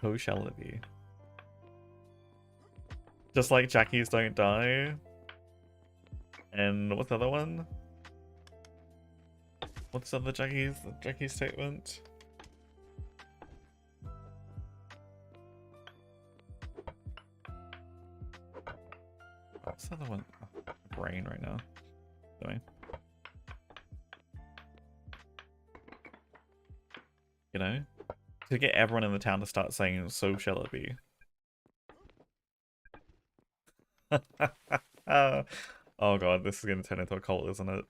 So shall it be. Just like Jackies don't die. And what's the other one? What's the other Jackie statement? What's the other one? Oh, brain right now. Anyway. You know? To get everyone in the town to start saying, so shall it be. Oh god, this is going to turn into a cult, isn't it?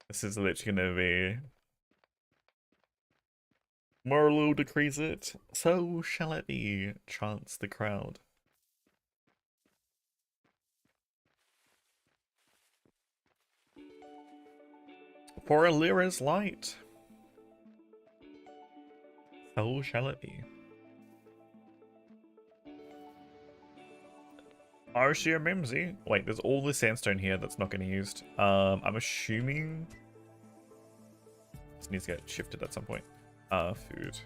This is literally going to be... Marlowe decrees it, so shall it be, chants the crowd. For Alira's Light. So shall it be. Arshia Mimsy. Wait, there's all the sandstone here that's not getting used. I'm assuming this needs to get shifted at some point. Food.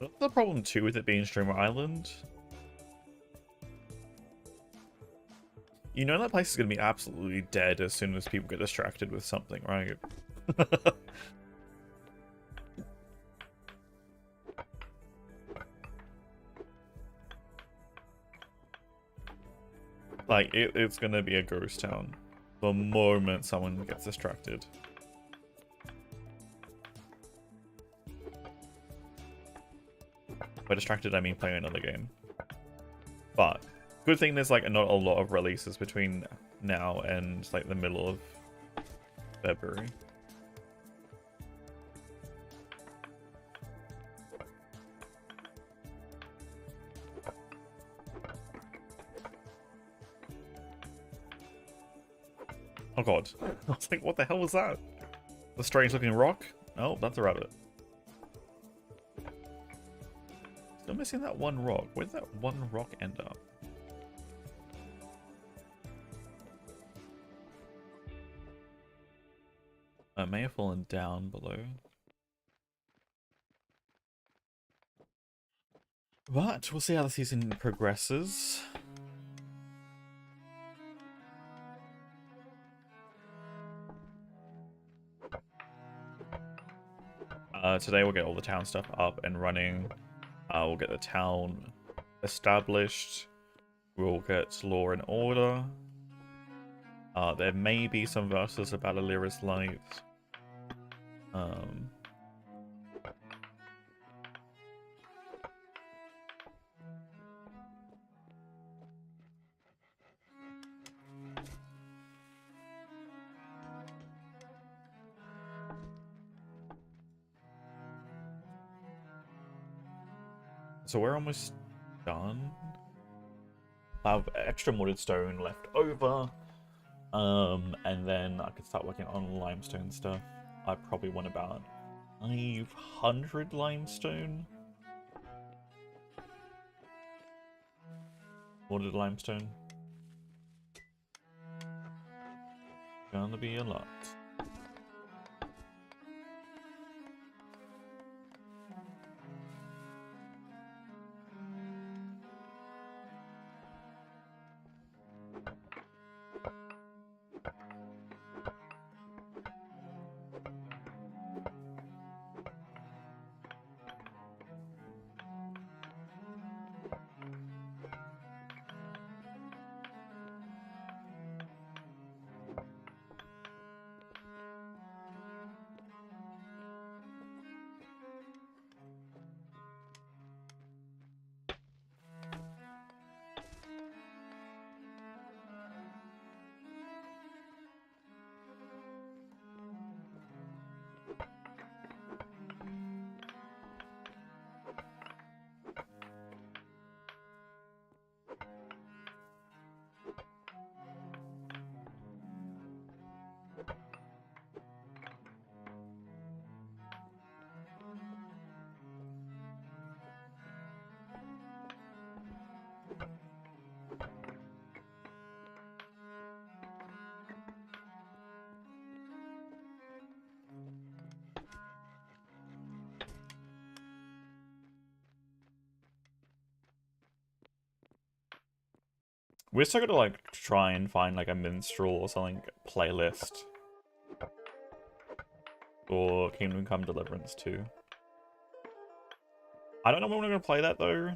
That's the problem too with it being Streamer Island. You know that place is going to be absolutely dead as soon as people get distracted with something, right? Like, it's going to be a ghost town the moment someone gets distracted. By distracted, I mean playing another game. But good thing there's like not a lot of releases between now and like the middle of February. Oh god. I was like, what the hell was that? The strange looking rock? Oh, that's a rabbit. Still missing that one rock. Where did that one rock end up? It may have fallen down below. But we'll see how the season progresses. Today we'll get all the town stuff up and running. We'll get the town established. We'll get law and order. There may be some verses about Alira's Light. So we're almost done. I have extra mortared stone left over. And then I could start working on limestone stuff. I probably want about 500 limestone. Mortared limestone. Gonna be a lot. We're still gonna like try and find like a minstrel or something playlist for Kingdom Come Deliverance 2. I don't know when we're gonna play that though.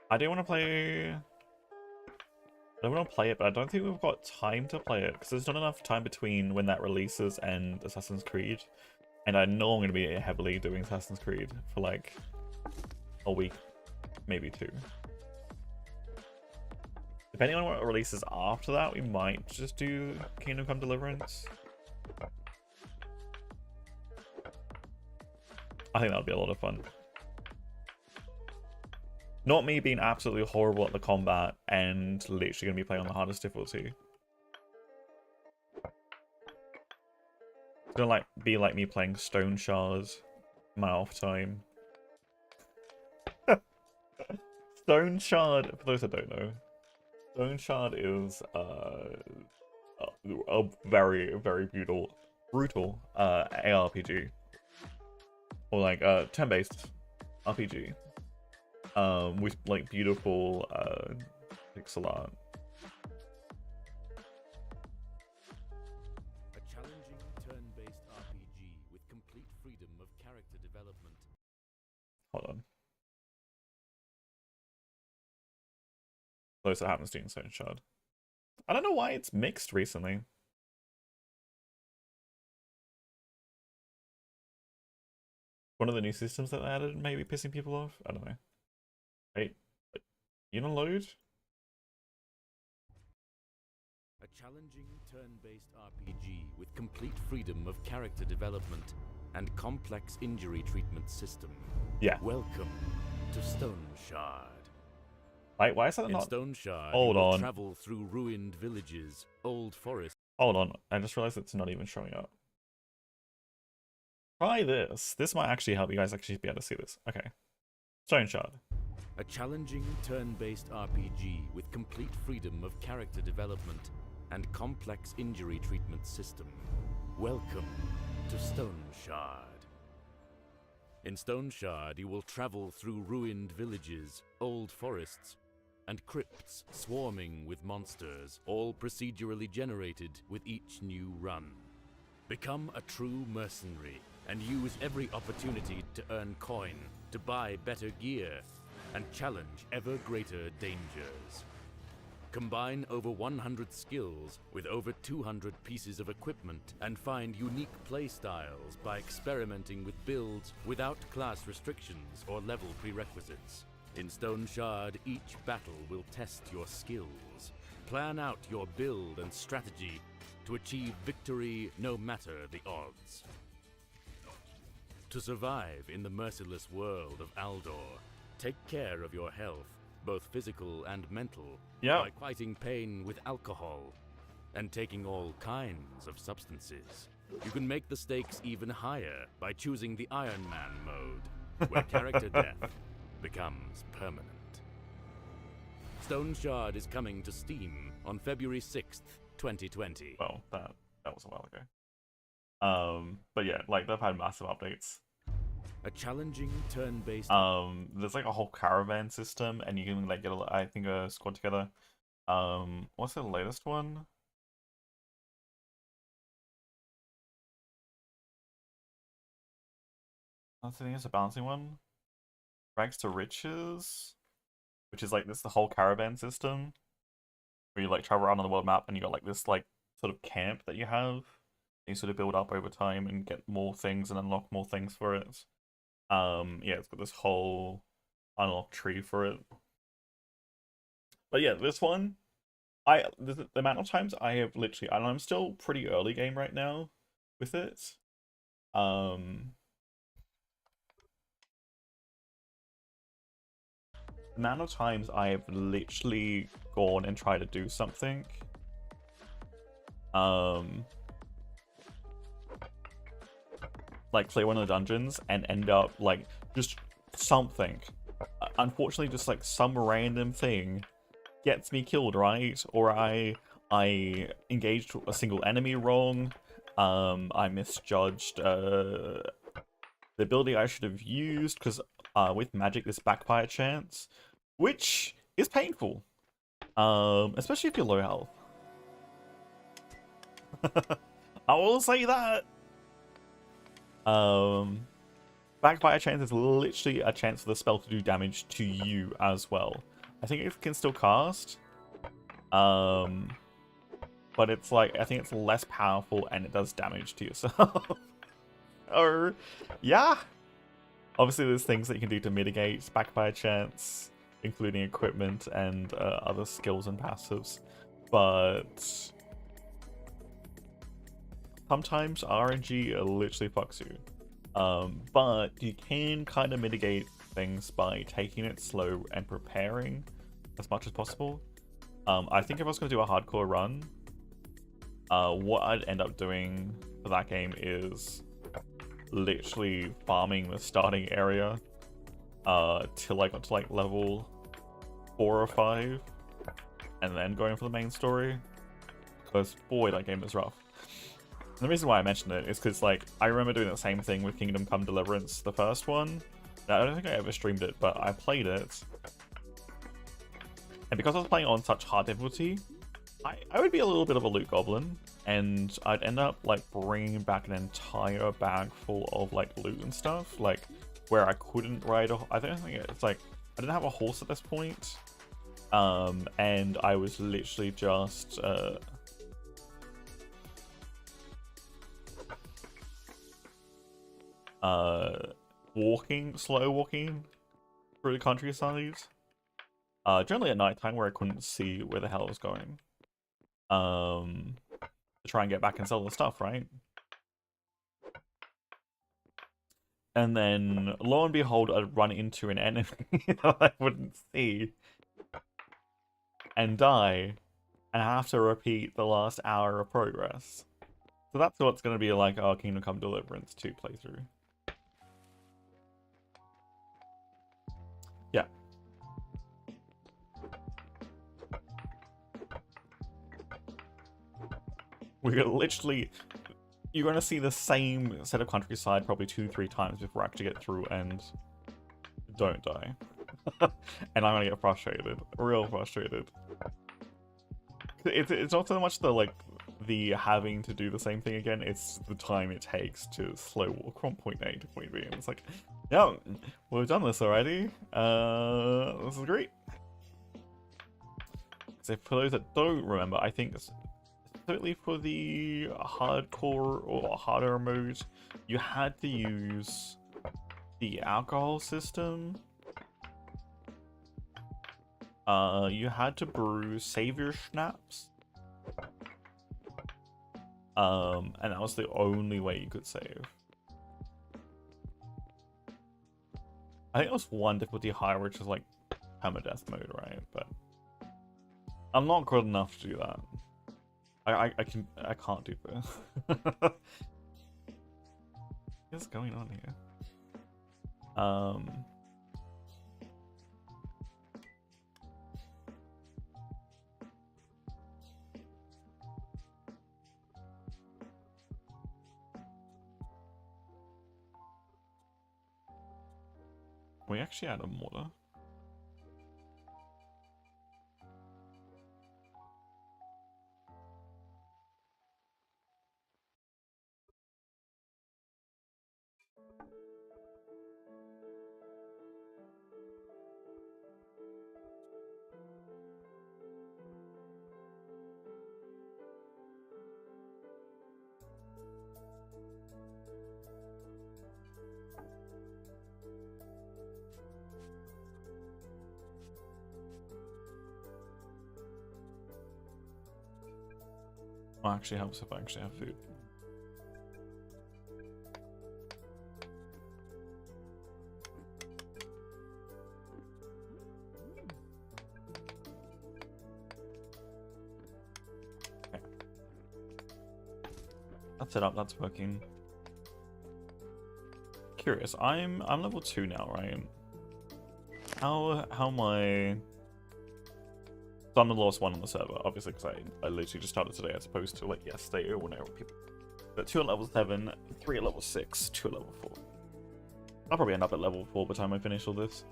I do want to play. I don't want to play it, but I don't think we've got time to play it because there's not enough time between when that releases and Assassin's Creed. And I know I'm gonna be heavily doing Assassin's Creed for like a week, maybe 2. Depending on what releases after that, we might just do Kingdom Come Deliverance. I think that would be a lot of fun. Not me being absolutely horrible at the combat and literally going to be playing on the hardest difficulty. It's going to be like me playing Stone Shards in my off time. Stone Shard, for those that don't know, Stone Shard is a very, very brutal ARPG. Or like turn-based RPG. With like beautiful pixel art. A challenging turn-based RPG with complete freedom of character development. Hold on. Close that happens to Stone Shard. I don't know why it's mixed recently. One of the new systems that they added maybe pissing people off? I don't know. Wait, you don't load? A challenging turn-based RPG with complete freedom of character development and complex injury treatment system. Yeah. Welcome to Stone Shard. Wait, why is that In not? Stone Shard, Hold you will on. travel through ruined villages, old forests. Hold on, I just realized it's not even showing up. Try this. This might actually help you guys actually be able to see this. Okay. Stone Shard. A challenging turn-based RPG with complete freedom of character development and complex injury treatment system. Welcome to Stone Shard. In Stone Shard, you will travel through ruined villages, old forests, and crypts swarming with monsters, all procedurally generated with each new run. Become a true mercenary and use every opportunity to earn coin, to buy better gear, and challenge ever greater dangers. Combine over 100 skills with over 200 pieces of equipment and find unique playstyles by experimenting with builds without class restrictions or level prerequisites. In Stone Shard, each battle will test your skills. Plan out your build and strategy to achieve victory no matter the odds. To survive in the merciless world of Aldor, take care of your health, both physical and mental, by fighting pain with alcohol and taking all kinds of substances. You can make the stakes even higher by choosing the Iron Man mode, where character death becomes permanent. Stone Shard is coming to Steam on February 6th, 2020. Well, that was a while ago. But yeah, like they've had massive updates. A challenging turn-based. There's like a whole caravan system, and you can like get I think a squad together. What's the latest one? I think it's a balancing one. Rags to Riches, which is like this the whole caravan system, where you like travel around on the world map, and you got like this like sort of camp that you have. You sort of build up over time and get more things and unlock more things for it. Yeah, it's got this whole unlock tree for it. But yeah, this one, the amount of times I have literally, and I'm still pretty early game right now with it. The amount of times I have literally gone and tried to do something. Like clear one of the dungeons and end up like just something. Unfortunately, just like some random thing gets me killed, right? Or I engaged a single enemy wrong. I misjudged the ability I should have used because with magic this backfire chance, which is painful. Especially if you're low health. I will say that. Backfire chance is literally a chance for the spell to do damage to you as well. I think it can still cast. But it's like, I think it's less powerful and it does damage to yourself. Or, yeah. Obviously there's things that you can do to mitigate backfire chance, including equipment and other skills and passives. But sometimes RNG literally fucks you. But you can kind of mitigate things by taking it slow and preparing as much as possible. I think if I was going to do a hardcore run, what I'd end up doing for that game is literally farming the starting area till I got to like level 4 or 5 and then going for the main story, because boy, that game is rough. And the reason why I mentioned it is because like I remember doing the same thing with Kingdom Come Deliverance, the first one. Now, I don't think I ever streamed it, but I played it, and because I was playing on such hard difficulty, I would be a little bit of a loot goblin, and I'd end up like bringing back an entire bag full of like loot and stuff, like where I couldn't ride I don't think it's like I didn't have a horse at this point, and I was literally just slow walking through the countryside, generally at nighttime where I couldn't see where the hell I was going, to try and get back and sell the stuff, right? And then, lo and behold, I'd run into an enemy that I wouldn't see and die, and have to repeat the last hour of progress. So that's what's going to be like our Kingdom Come Deliverance 2 playthrough. Yeah. We're gonna literally... You're going to see the same set of countryside probably 2-3 times before I actually get through and don't die. And I'm going to get frustrated. Real frustrated. It's not so much the having to do the same thing again, it's the time it takes to slow walk from point A to point B. And it's like, yeah, we've done this already. This is great. So for those that don't remember, I think specifically for the hardcore or harder mode, you had to use the alcohol system. You had to brew savior schnapps. And that was the only way you could save. I think it was one difficulty higher, which is like permadeath mode, right? But I'm not good enough to do that. I can't do this. What's going on here? We actually had a mortar. Well, actually helps if I actually have food. Okay. That's it up, that's working. Curious, I'm level 2 now, right? How am I... So I'm the lowest one on the server, obviously, because I literally just started today as opposed to like yesterday or whenever people. But 2 at level 7, 3 at level 6, 2 at level 4. I'll probably end up at level 4 by the time I finish all this.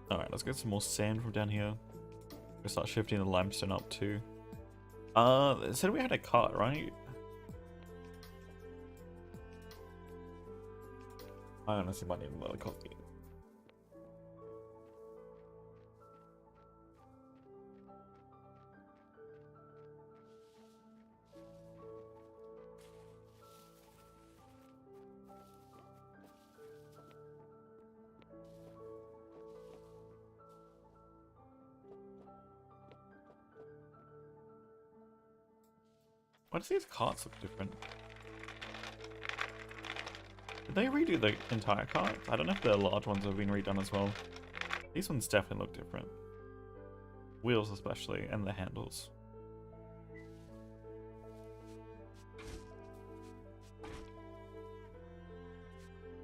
Alright, let's get some more sand from down here. We'll start shifting the limestone up too. It said we had a cart, right? I honestly might need another coffee. Why does these carts look different? Did they redo the entire cart? I don't know if the large ones have been redone as well. These ones definitely look different. Wheels especially, and the handles.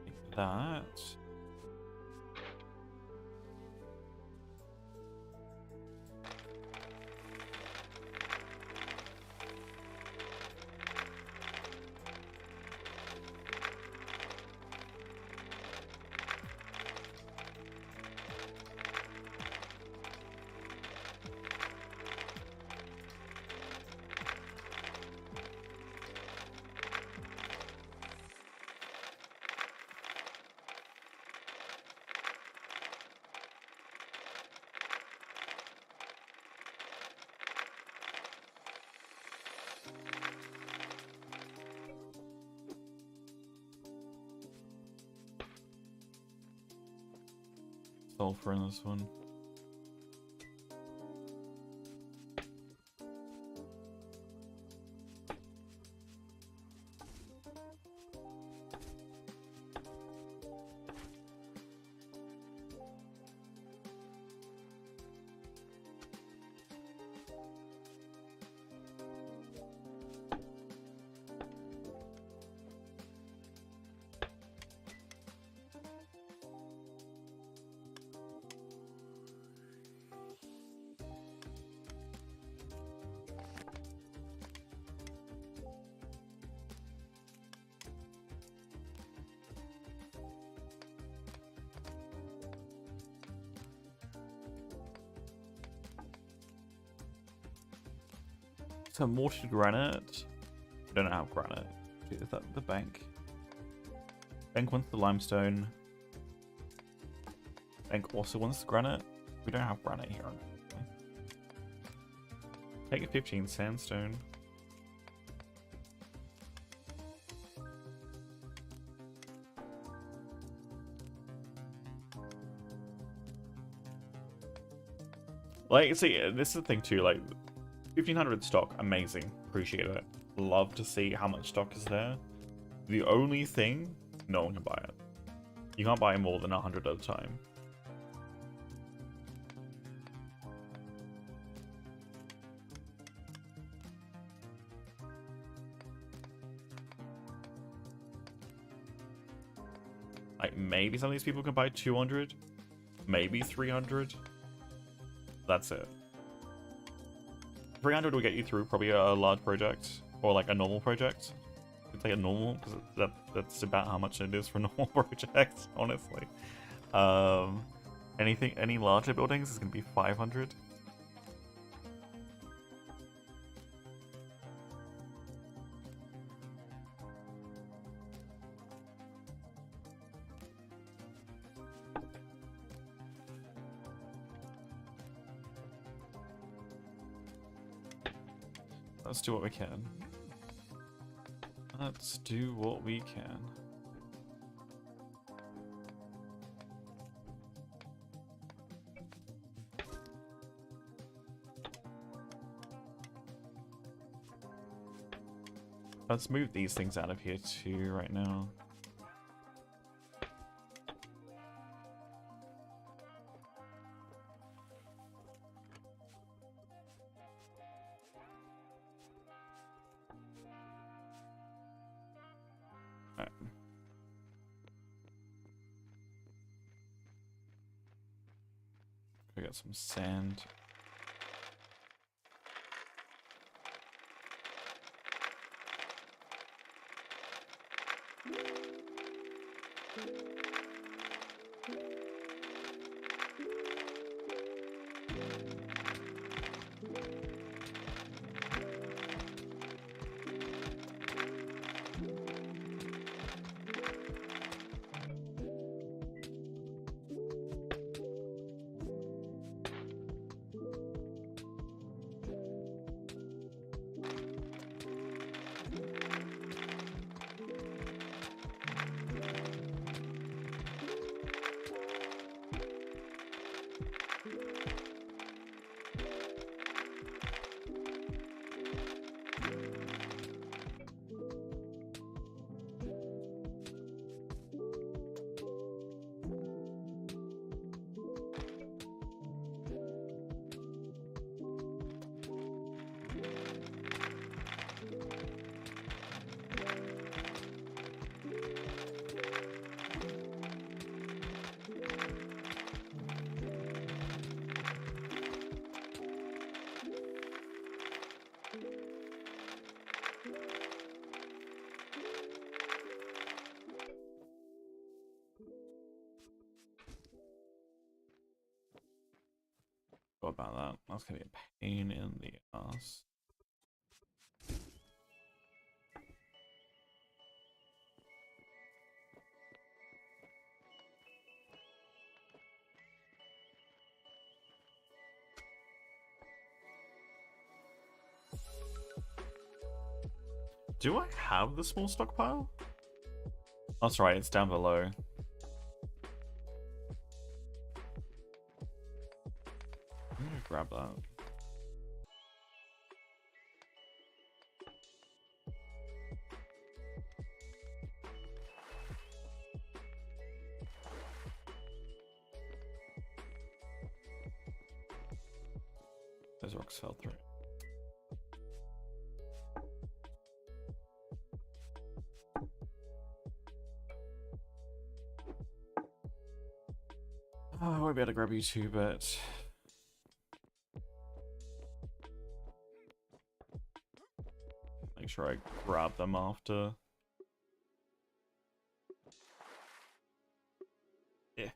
Like that. Sulfur in this one. So mortared granite. We don't have granite. Is that the bank? Bank wants the limestone. Bank also wants the granite. We don't have granite here. Take a 15 sandstone. Like, see, this is the thing too, like, 1500 stock, amazing, appreciate it. Love to see how much stock is there. The only thing, no one can buy it. You can't buy more than 100 at a time. Like, maybe some of these people can buy 200, maybe 300. That's it. 300 will get you through probably a large project or like a normal project. It's like a normal because that's about how much it is for normal projects, honestly. Any larger buildings is gonna be 500. Let's do what we can. Let's do what we can. Let's move these things out of here too right now. Alright. We got some sand. What about that? That's gonna be a pain in the ass. Do I have the small stockpile? That's right, it's down below. I'm gonna grab that. Those rocks fell through. Oh, I won't be able to grab you too, but make sure I grab them after. Yeah.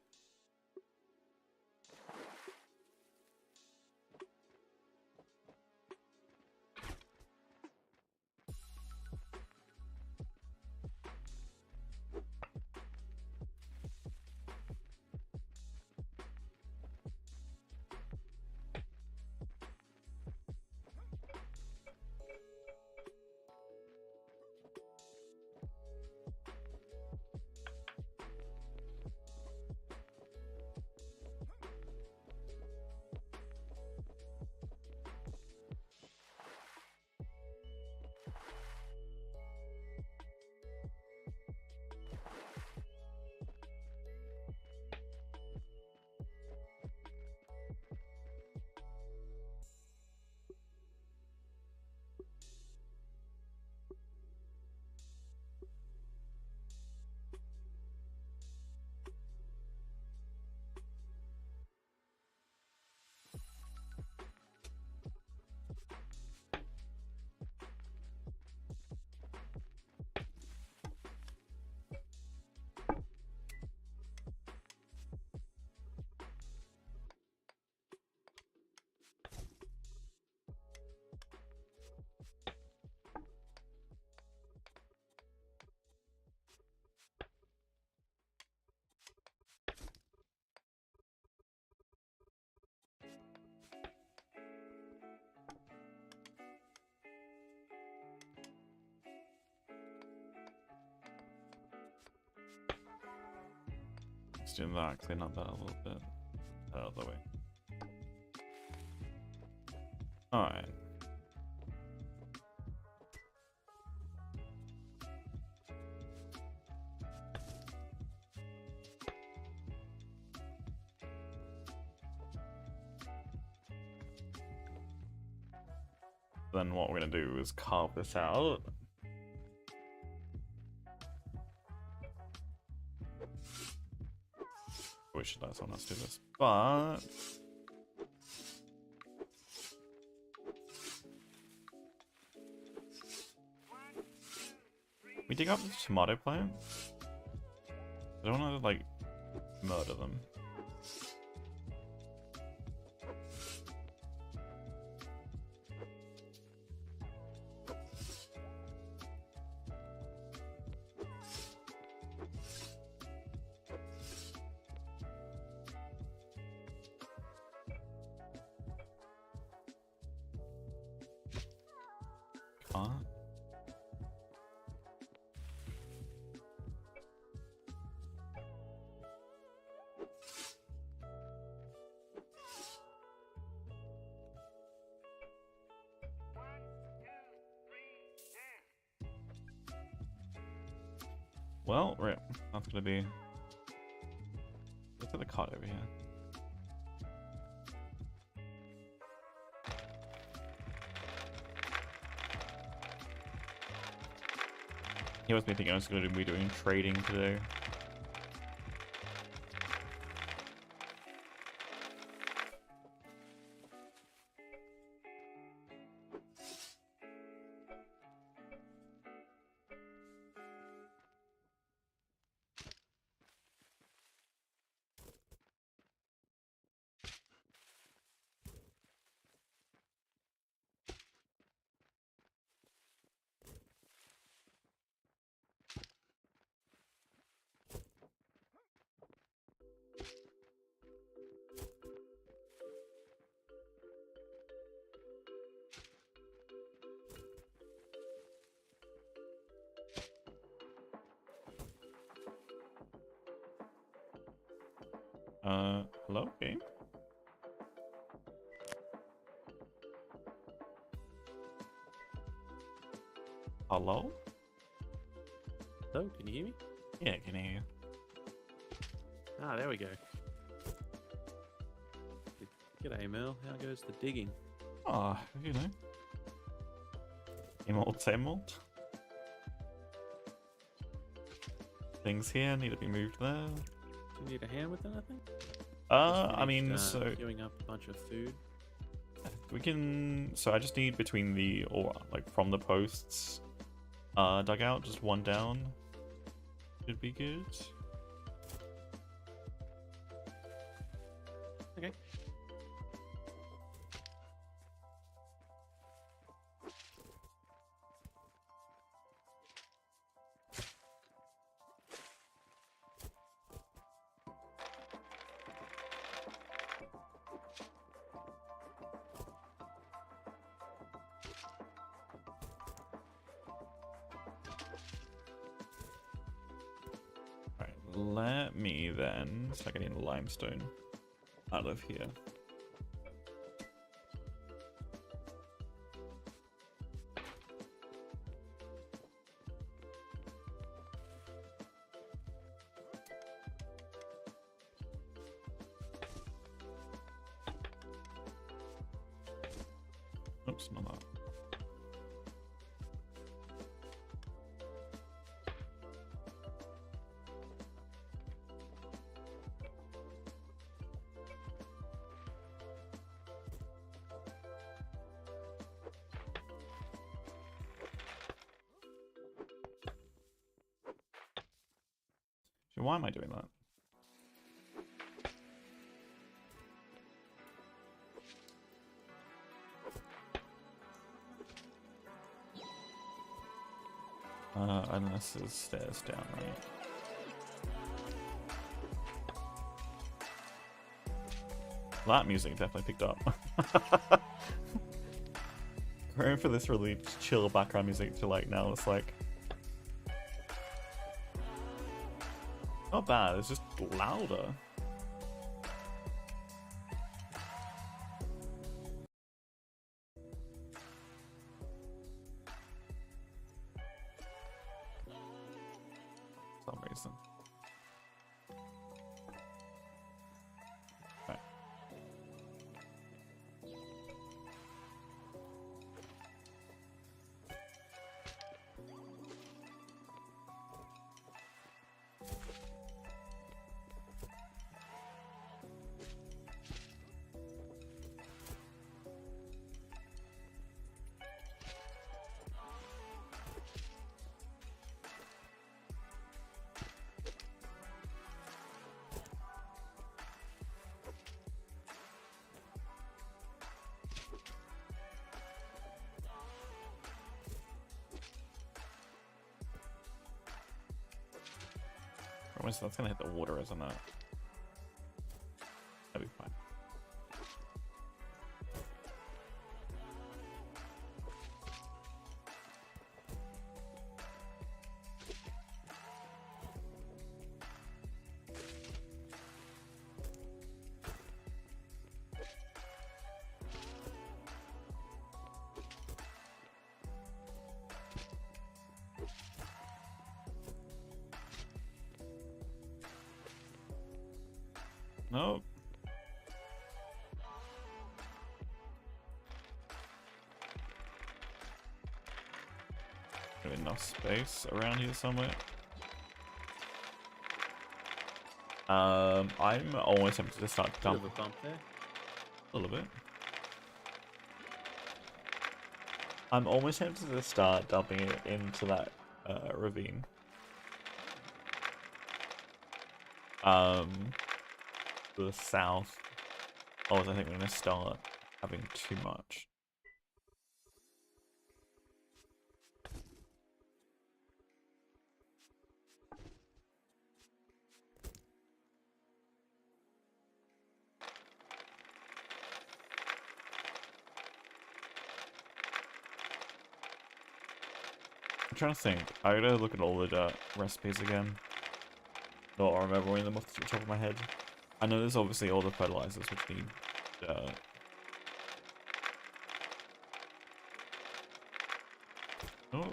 Let's do that, clean up that a little bit. Out of the way. Alright. Then what we're going to do is carve this out. We should let someone else do this, but we dig up the tomato plants. I don't want to like murder them. Can't. Well, right, that's gonna be. Look at the card over here. He was me thinking I was going to be doing trading today. Hello, game? Hello? Hello, can you hear me? Yeah, can I hear you? Ah, there we go. G'day, Mel. How goes the digging? Ah, you know. Same old, same old. Things here need to be moved there. Do you need a hand with anything? I mean, so queuing up a bunch of food. we can. So I just need between the or like from the posts, dugout, just one down. Should be good. Okay. Let me then start getting limestone out of here. Oops, not that. Why am I doing that? Unless there's stairs down, right? That music definitely picked up. Going for this really chill background music to like now it's like. Oh, bad. It's just louder. For some reason. Right. Promise that's gonna hit the water, isn't it? That'll be fine. Nope. Got enough space around here somewhere. I'm almost tempted to start Bit dumping of a bump there. a little bit. I'm almost tempted to start dumping it into that ravine. To the south. I think we're gonna start having too much. I'm trying to think. I gotta look at all the recipes again. Not remembering them off the top of my head. I know there's obviously all the fertilizers which need dirt. Oh.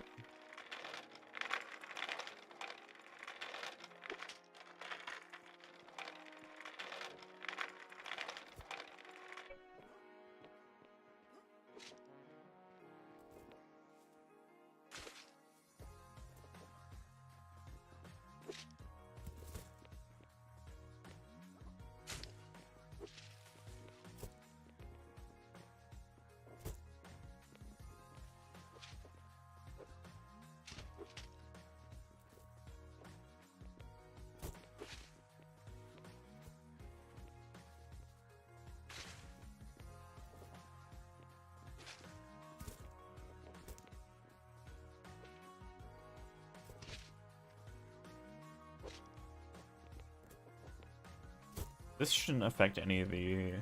This shouldn't affect any of the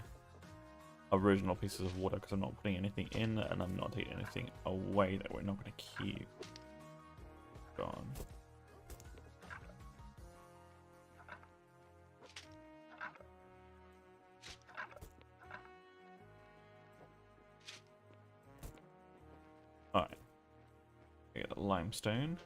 original pieces of water because I'm not putting anything in and I'm not taking anything away that we're not going to keep. Gone. Alright. We get a limestone.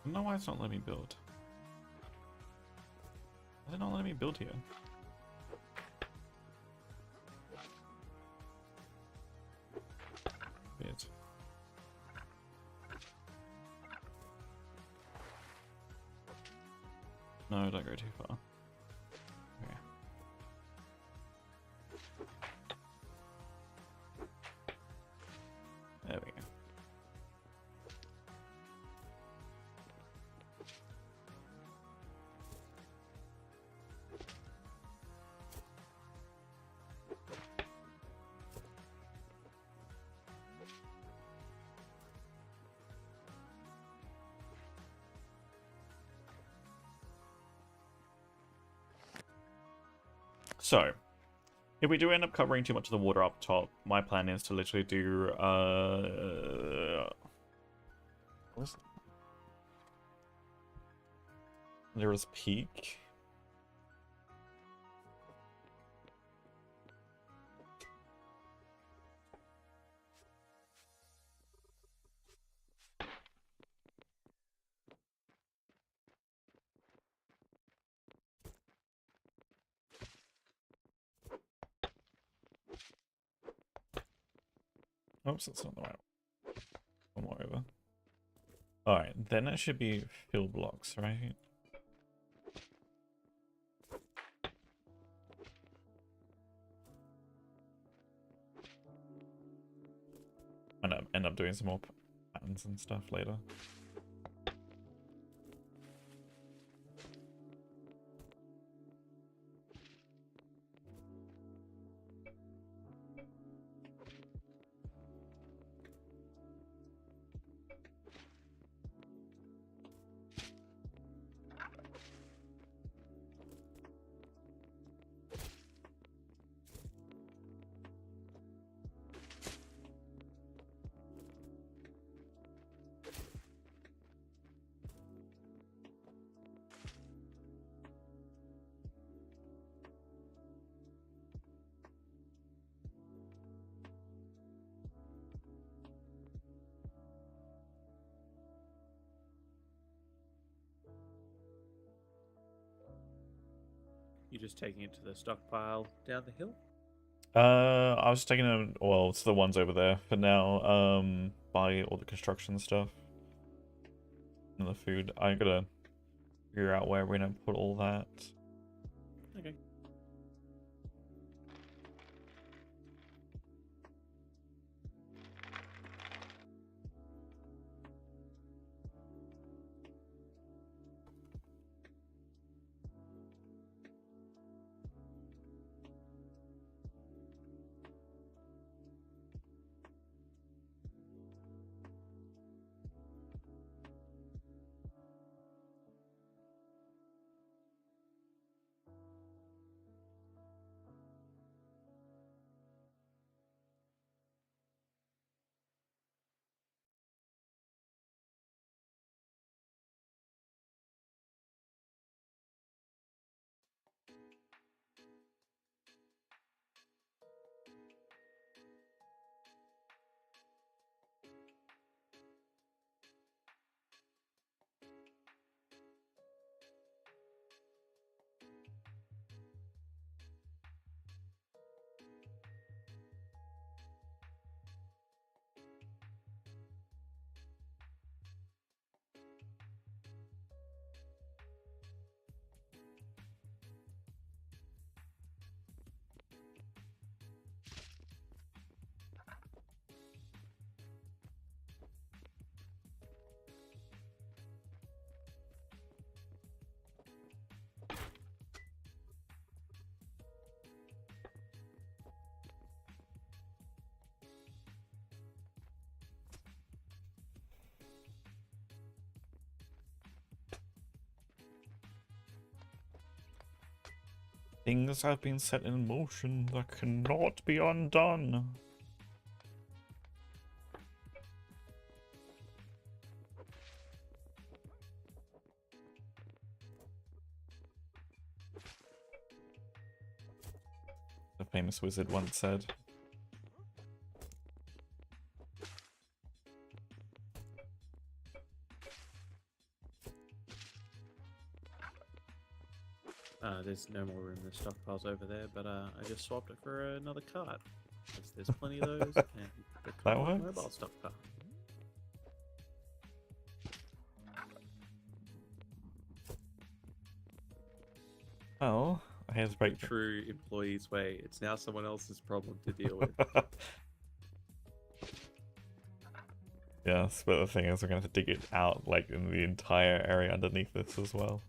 I don't know why it's not letting me build. Why is it not letting me build here? Weird. No, don't go too far. Okay. There we go. So, if we do end up covering too much of the water up top, my plan is to literally do what's there was peak. Oops, that's not the right one. One more over. Alright, then it should be fill blocks, right? And end up doing some more patterns and stuff later. You just taking it to the stockpile down the hill? I was taking them. Well, it's the ones over there for now. Buy all the construction stuff and the food. I gotta figure out where we're gonna put all that. Okay. Things have been set in motion that cannot be undone. The famous wizard once said. There's no more room in the stockpiles over there, but I just swapped it for another cart. 'Cause there's plenty of those, and the That cart works? mobile stockpile. Well, I have to break. True employee's way. It's now someone else's problem to deal with. Yes, but the thing is, we're gonna have to dig it out, like, in the entire area underneath this as well.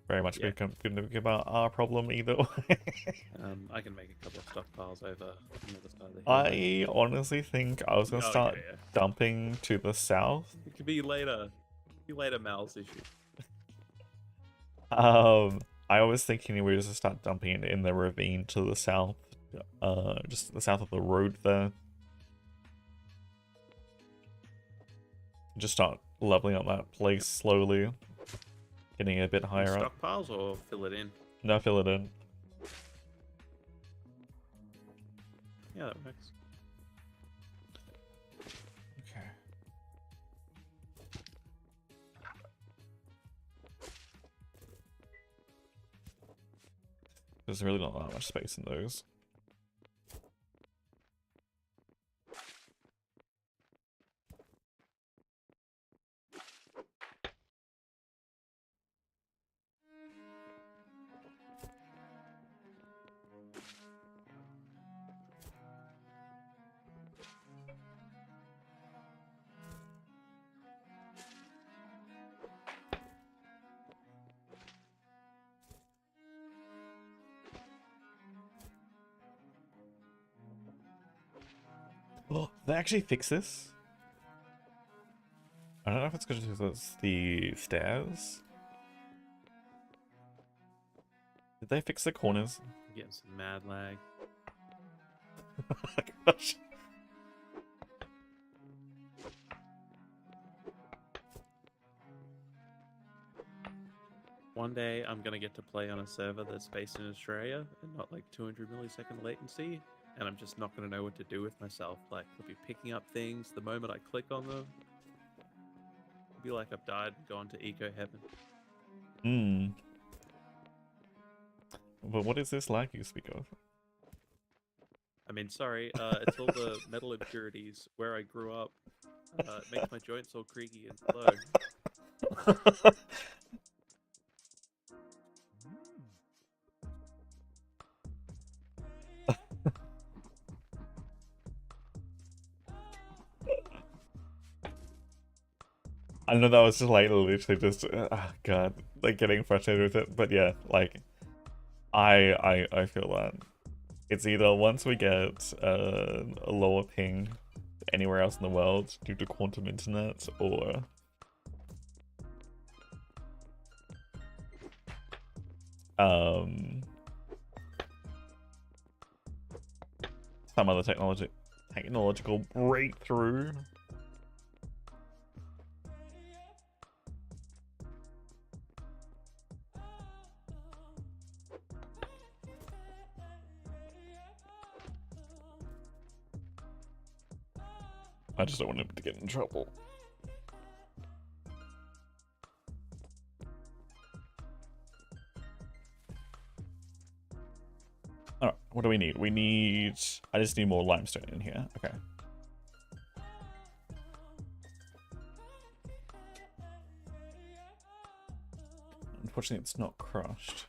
Very much Yeah. gonna be about our problem either way. I can make a couple of stockpiles over on the other side of the hill. I honestly think I was gonna Oh, start yeah. dumping to the south. It could be later. Mal's issue. I was thinking we were just start dumping it in the ravine to the south, just the south of the road there. Just start leveling up that place slowly, getting a bit higher up. Stockpiles or fill it in? No, fill it in. Yeah, that works. Okay. There's really not that much space in those. Oh, did they actually fix this? I don't know if it's because it's the stairs. Did they fix the corners? I'm getting some mad lag. Gosh. One day I'm gonna get to play on a server that's based in Australia and not like 200 millisecond latency, and I'm just not gonna know what to do with myself. Like, I'll be picking up things the moment I click on them. It'll be like I've died and gone to eco heaven. Hmm. But what is this lag you speak of? I mean, sorry, it's all the metal impurities where I grew up. It makes my joints all creaky and slow. I know that was just like literally just God, like getting frustrated with it. But yeah, like I feel that it's either once we get a lower ping anywhere else in the world due to quantum internet, or some other technological breakthrough. I just don't want him to get in trouble. Alright, what do we need? We need... I just need more limestone in here. Okay. Unfortunately, it's not crushed.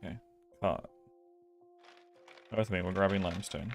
Okay, cut. With me, we're grabbing limestone.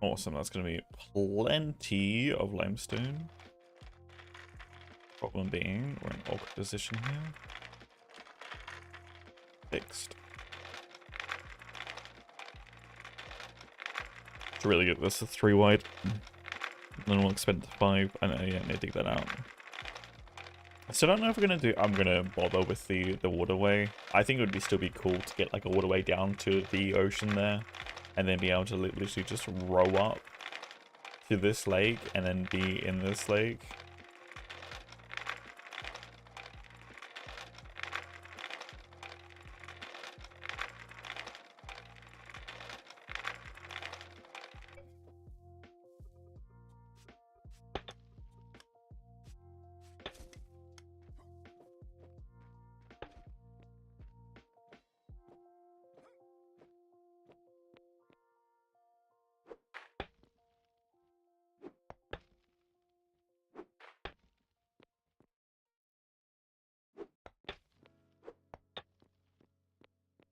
Awesome, that's going to be plenty of limestone. Problem being, we're in awkward position here. Fixed. To really get this a 3 wide. Then we'll expand to 5. I know, yeah, I need to dig that out. So I don't know if I'm gonna bother with the waterway. I think it would still be cool to get like a waterway down to the ocean there, and then be able to literally just row up to this lake and then be in this lake.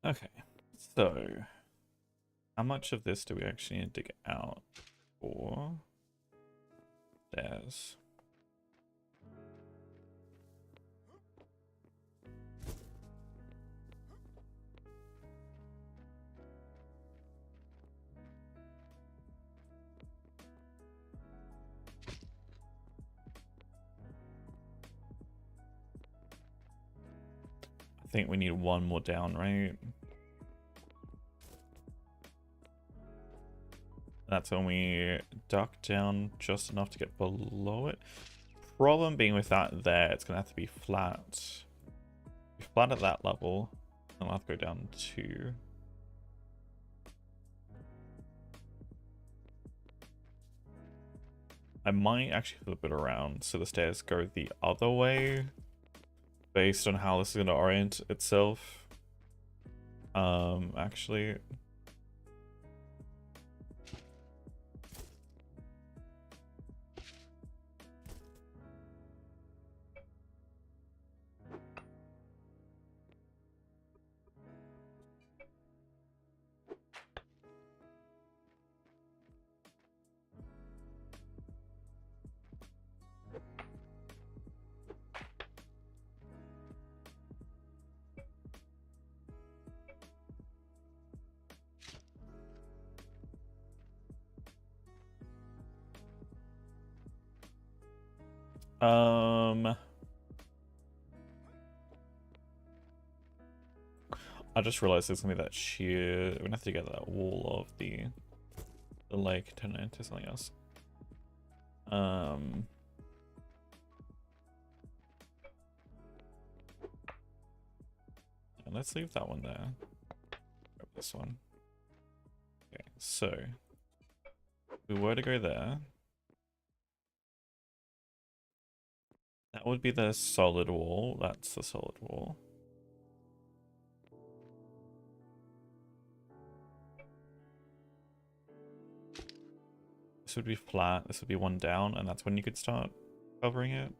Okay, so how much of this do we actually need to get out for? There's. I think we need one more down, right? That's when we duck down just enough to get below it. Problem being with that there, it's gonna have to be flat. Be flat at that level. I'll have to go down 2. I might actually flip it around so the stairs go the other way based on how this is gonna orient itself. Actually. I just realized there's gonna be that sheer. We're gonna have to get that wall of the lake turn it into something else. And let's leave that one there. Grab this one. Okay, so if we were to go there. That would be the solid wall. That's the solid wall. This would be flat. This would be one down, and that's when you could start covering it.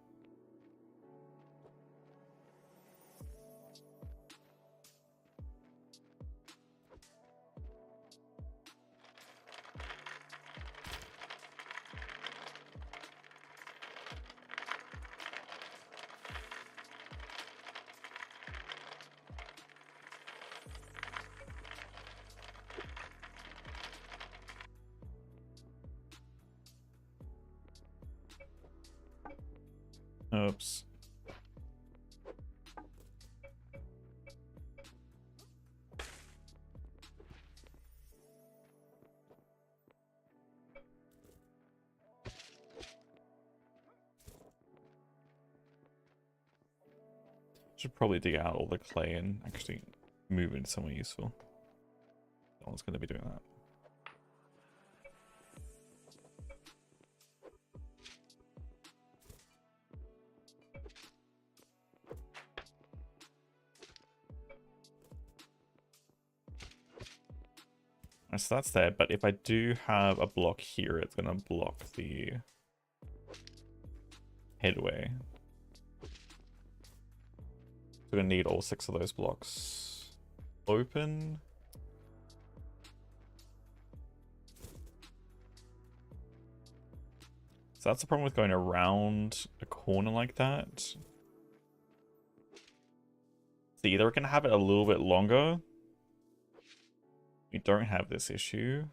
Oops. Should probably dig out all the clay and actually move it somewhere useful. No one's going to be doing that. So that's there, but if I do have a block here, it's going to block the headway. So we're going to need all 6 of those blocks open. So that's the problem with going around a corner like that. So either we're going to have it a little bit longer. We don't have this issue.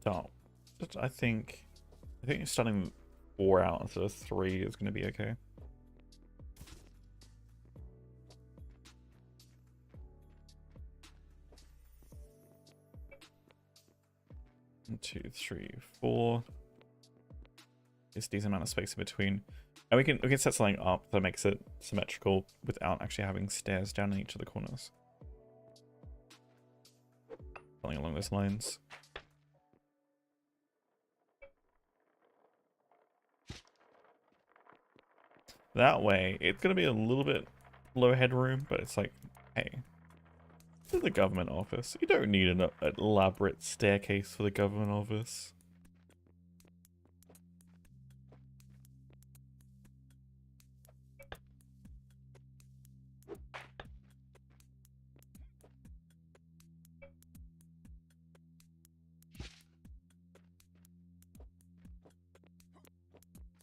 start. I think starting 4 out instead of 3 is going to be okay. One, 2, 3, 4. It's a decent amount of space in between. And we can set something up that makes it symmetrical without actually having stairs down in each of the corners. Something along those lines. That way, it's going to be a little bit low headroom, but it's like, hey, this is the government office. You don't need an elaborate staircase for the government office.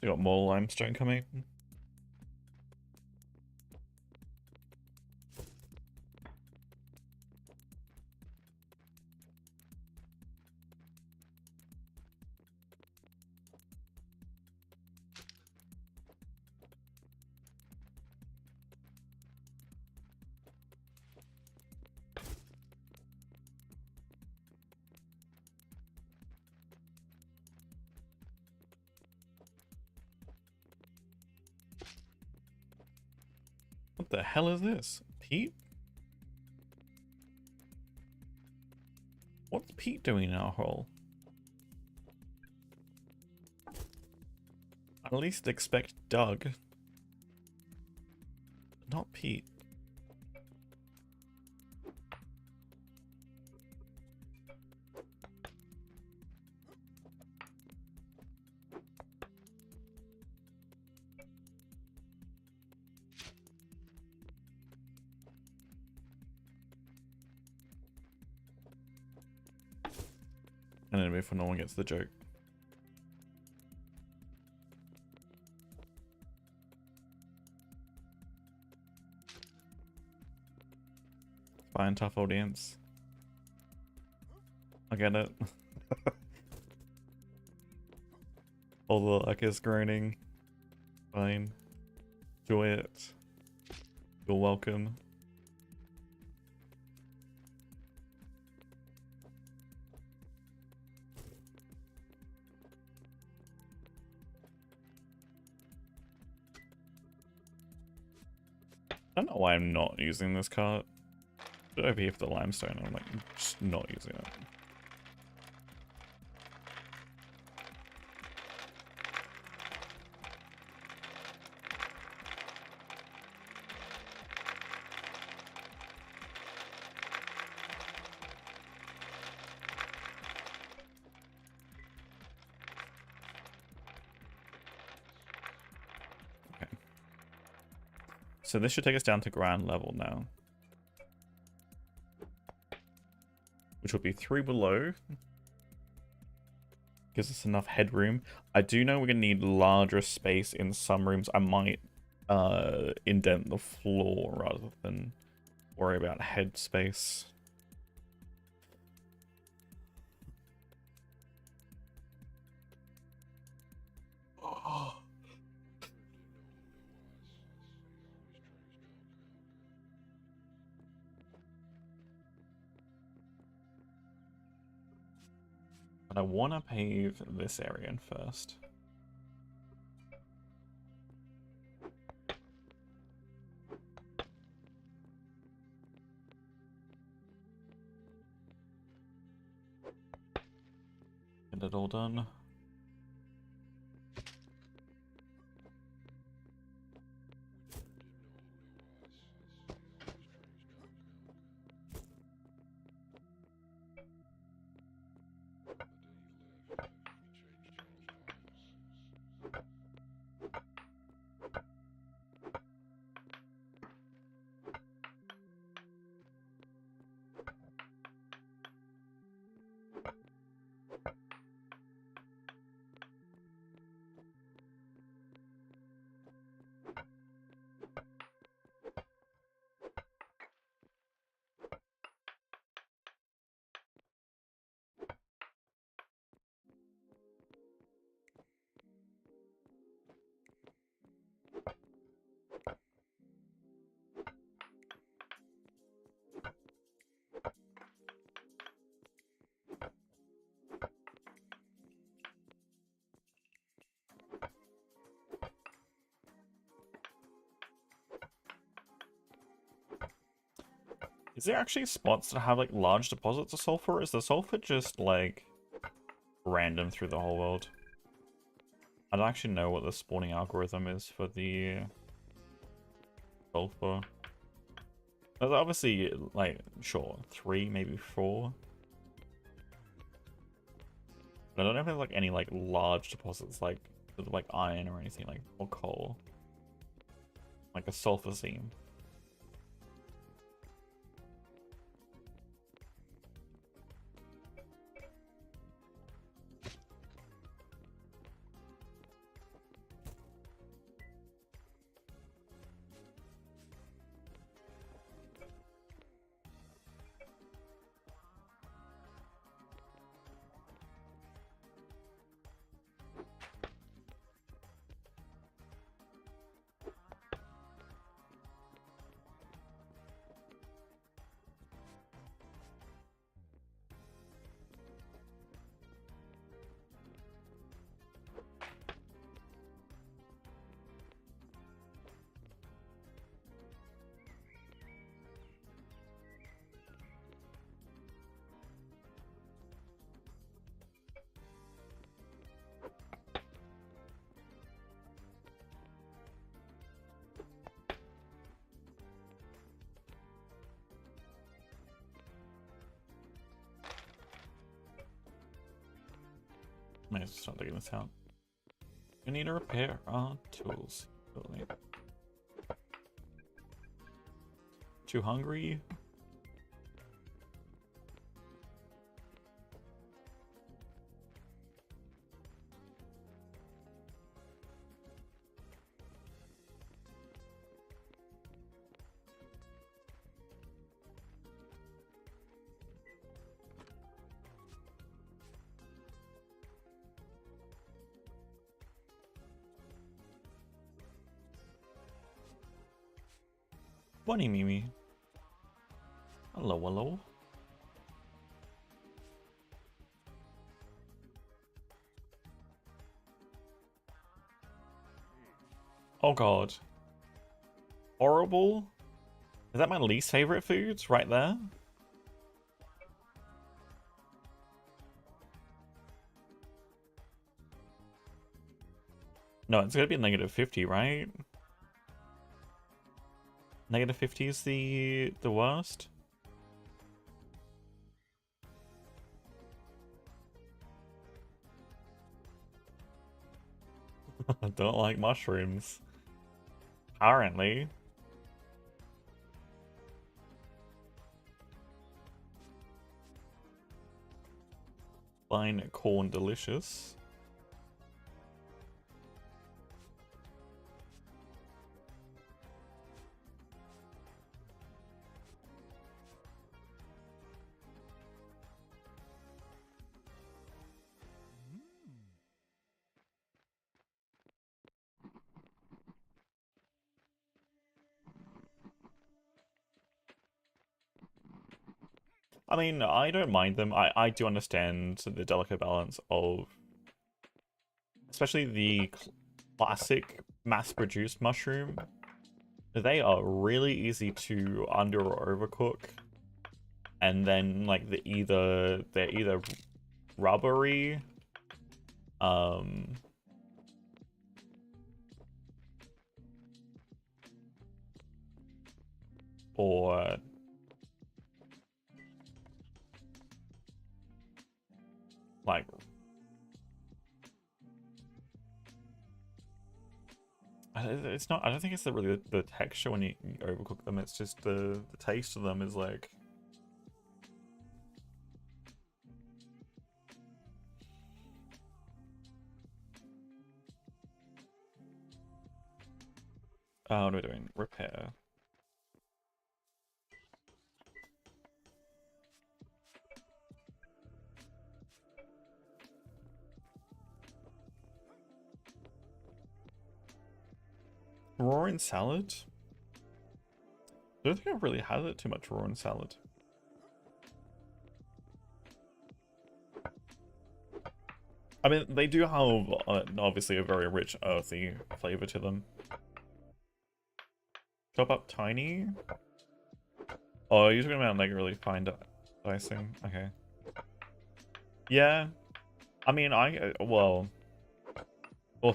You got more limestone coming. What the hell is this? Pete? What's Pete doing in our hole? At least expect Doug. Not Pete. And then before no one gets the joke. Fine, tough audience. I get it. All the luck is groaning. Fine. Enjoy it. You're welcome. I don't know why I'm not using this cart. But over here for the limestone, I'm like just not using it. So this should take us down to ground level now. Which will be 3 below. Gives us enough headroom. I do know we're going to need larger space in some rooms. I might indent the floor rather than worry about head space. But I want to pave this area in first. Get it all done. Is there actually spots that have like large deposits of sulfur? Or is the sulfur just like random through the whole world? I don't actually know what the spawning algorithm is for the sulfur. There's obviously like, sure, 3, maybe 4. But I don't know if there's like any like large deposits like iron or anything like, or coal. Like a sulfur seam. Might as well start digging this out. We need to repair our tools. Totally. Too hungry? Bunny Mimi. Hello, hello. Oh god. Horrible? Is that my least favorite foods right there? No, it's gonna be -50, right? -50 is the worst. I don't like mushrooms. Apparently. Fine corn delicious. I mean, I don't mind them. I do understand the delicate balance of, especially the classic mass-produced mushroom. They are really easy to under or overcook, and then like they're either rubbery, or like it's not. I don't think it's really the texture when you overcook them. It's just the taste of them is like. Oh, what are we doing? Repair. Roaring salad? I don't think I've really had it too much roaring salad. I mean, they do have obviously a very rich earthy flavor to them. Chop up tiny? Oh, you're talking about like really fine dicing. Okay. Yeah. I mean, well,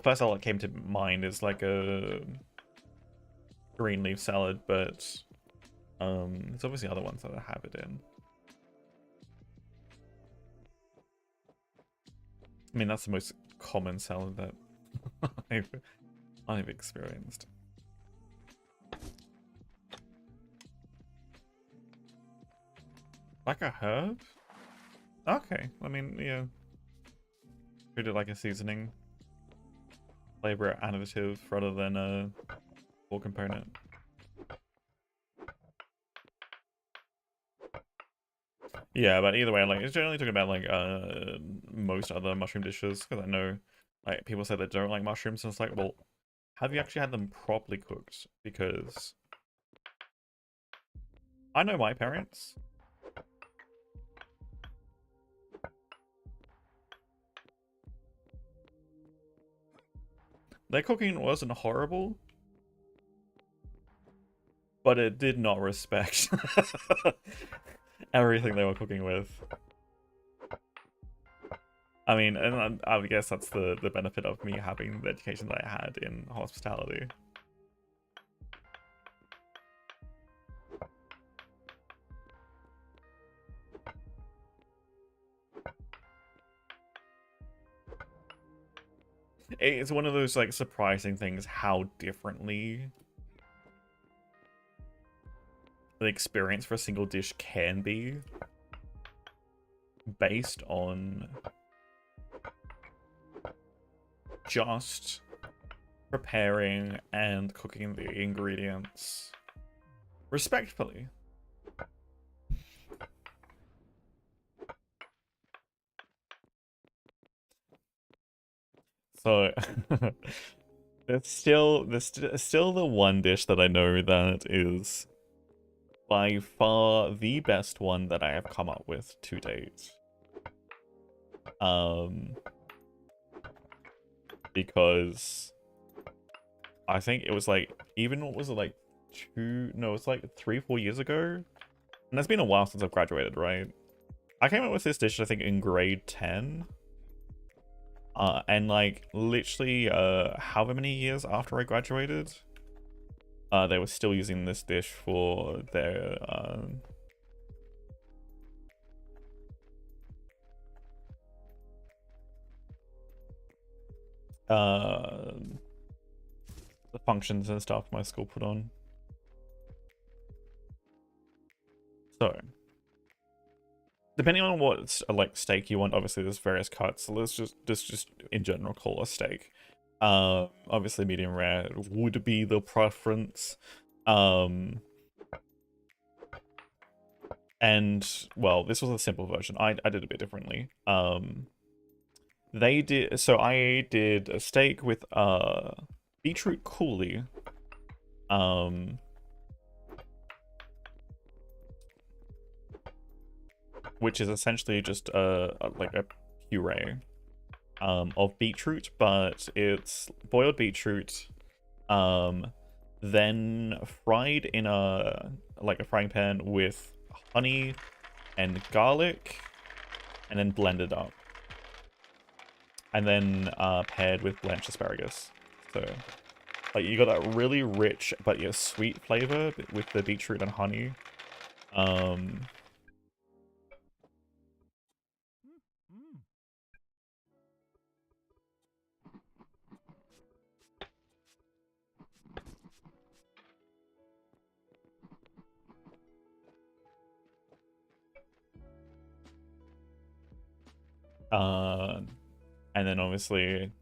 first all that came to mind is like a green leaf salad, but there's obviously other ones that I have it in. I mean, that's the most common salad that I've experienced. Like a herb? Okay, I mean, yeah. Treat it like a seasoning. Flavor additive rather than a core component. Yeah, but either way, like, it's generally talking about, like, most other mushroom dishes, because I know, like, people say they don't like mushrooms, and it's like, well, have you actually had them properly cooked? Because I know my parents. Their cooking wasn't horrible, but it did not respect everything they were cooking with. I mean, and I guess that's the benefit of me having the education that I had in hospitality. It's one of those like surprising things how differently the experience for a single dish can be based on just preparing and cooking the ingredients respectfully. So there's still the one dish that I know that is by far the best one that I have come up with to date. Because I think it was like, even what was it, like it's like 3-4 years ago, and it's been a while since I've graduated, right? I came up with this dish I think in grade 10, and like literally however many years after I graduated, they were still using this dish for their the functions and stuff my school put on. So depending on what like steak you want, obviously there's various cuts. So let's just in general call a steak. Obviously medium rare would be the preference. And well, this was a simple version. I did a bit differently. I did a steak with beetroot coulis. Which is essentially just like a puree of beetroot, but it's boiled beetroot, then fried in a frying pan with honey and garlic, and then blended up, and then paired with blanched asparagus. So like you got that really rich but yet sweet flavor with the beetroot and honey. And then obviously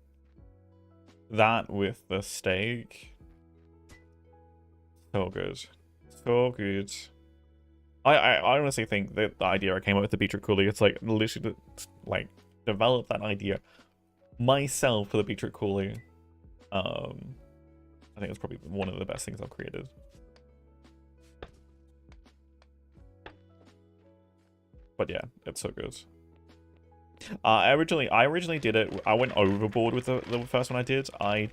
that with the steak, so good, so good. I honestly think that the idea I came up with the beetroot coulis, it's like literally like develop that idea myself for the beetroot coulis. I think it's probably one of the best things I've created. But yeah, it's so good. I originally did it. I went overboard with the first one I did. I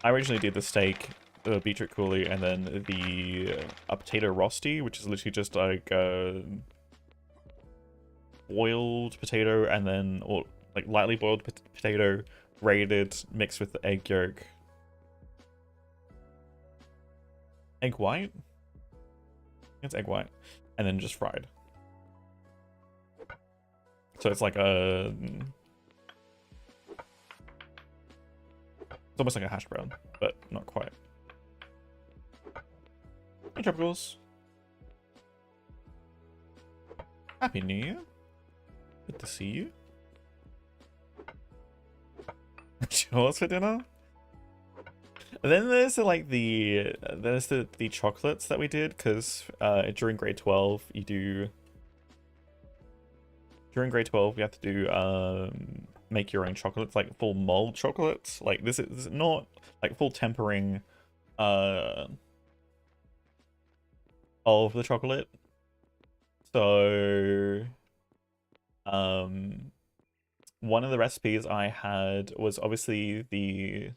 originally did the steak beetroot coulis, and then the potato rosti, which is literally just like boiled potato, and then or like lightly boiled potato, grated, mixed with the egg yolk, egg white. It's egg white, and then just fried. So it's like a, it's almost like a hash brown, but not quite. Hey, Tropicals. Happy New Year. Good to see you. What's for dinner? And then there's like the chocolates that we did, because during grade 12 you do. During grade 12 you have to do make your own chocolates, like full mold chocolates. Like this is not like full tempering of the chocolate. So one of the recipes I had was obviously the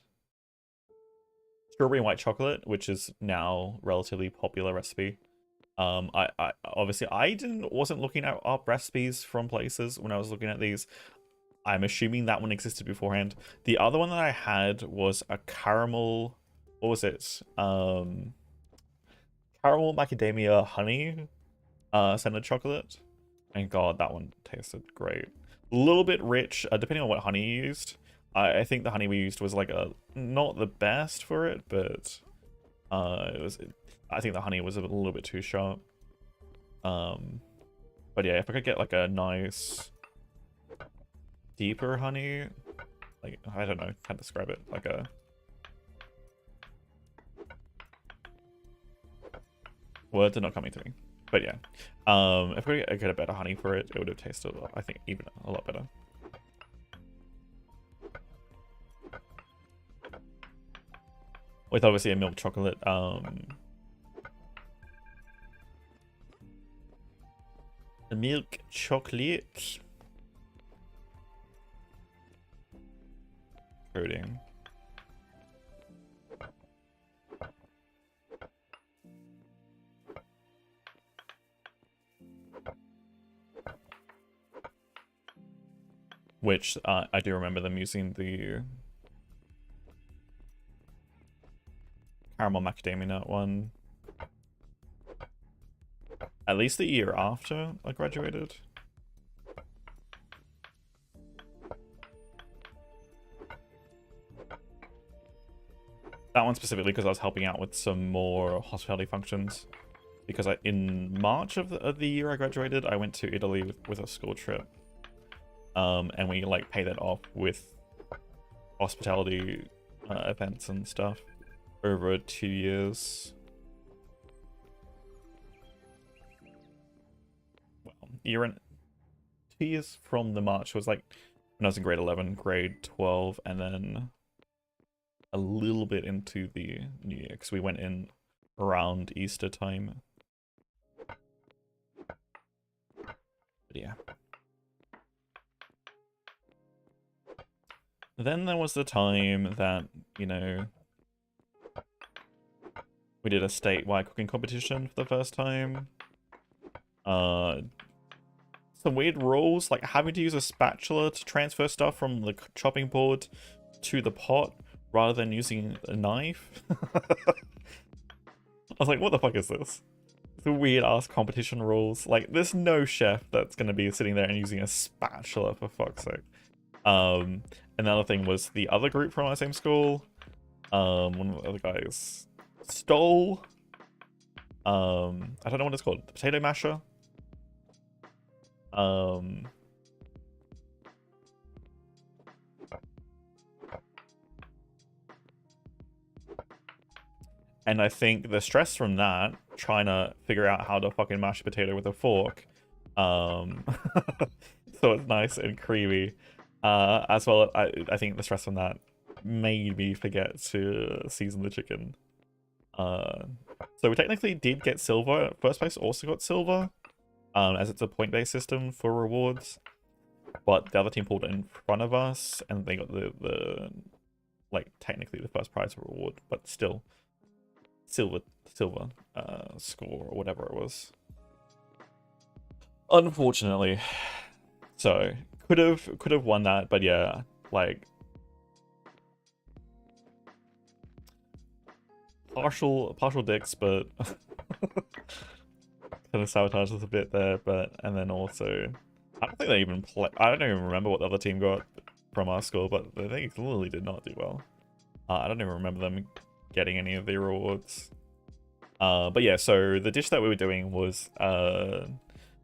strawberry and white chocolate, which is now relatively popular recipe. I obviously wasn't looking at up recipes from places when I was looking at these. I'm assuming that one existed beforehand. The other one that I had was a caramel, what was it? Caramel macadamia honey scented chocolate. And god, that one tasted great. A little bit rich, depending on what honey you used. I think the honey we used was like not the best for it, but I think the honey was a little bit too sharp. But yeah, if I could get like a nice deeper honey, like I don't know how to describe it, like a words are not coming to me. But yeah, if I could get a better honey for it, it would have tasted, I think, even a lot better. With obviously a milk chocolate, the milk chocolate coating. Which I do remember them using the caramel macadamia nut one. At least the year after I graduated. That one specifically because I was helping out with some more hospitality functions. Because in March of the year I graduated, I went to Italy with a school trip. And we like paid that off with hospitality events and stuff over 2 years. Well, 2 years from the March was like when I was in grade 11, grade 12, and then a little bit into the new year because we went in around Easter time. But yeah. Then there was the time that, you know, we did a statewide cooking competition for the first time. Some weird rules, like having to use a spatula to transfer stuff from the chopping board to the pot rather than using a knife. I was like, what the fuck is this? The weird ass competition rules. Like, there's no chef that's gonna be sitting there and using a spatula, for fuck's sake. Another thing was the other group from our same school. One of the other guys stole. I don't know what it's called. The potato masher. And I think the stress from that, trying to figure out how to fucking mash a potato with a fork, so it's nice and creamy. As well, I think the stress from that made me forget to season the chicken. So we technically did get silver. First place also got silver, as it's a point-based system for rewards. But the other team pulled it in front of us, and they got the like technically the first prize reward, but still. silver score or whatever it was. Unfortunately. So could have won that, but yeah, like partial dicks, but kind of sabotaged us a bit there. But and then also, I don't think they even play. I don't even remember what the other team got from our score, but they clearly did not do well. I don't even remember them getting any of their rewards. But yeah, so the dish that we were doing was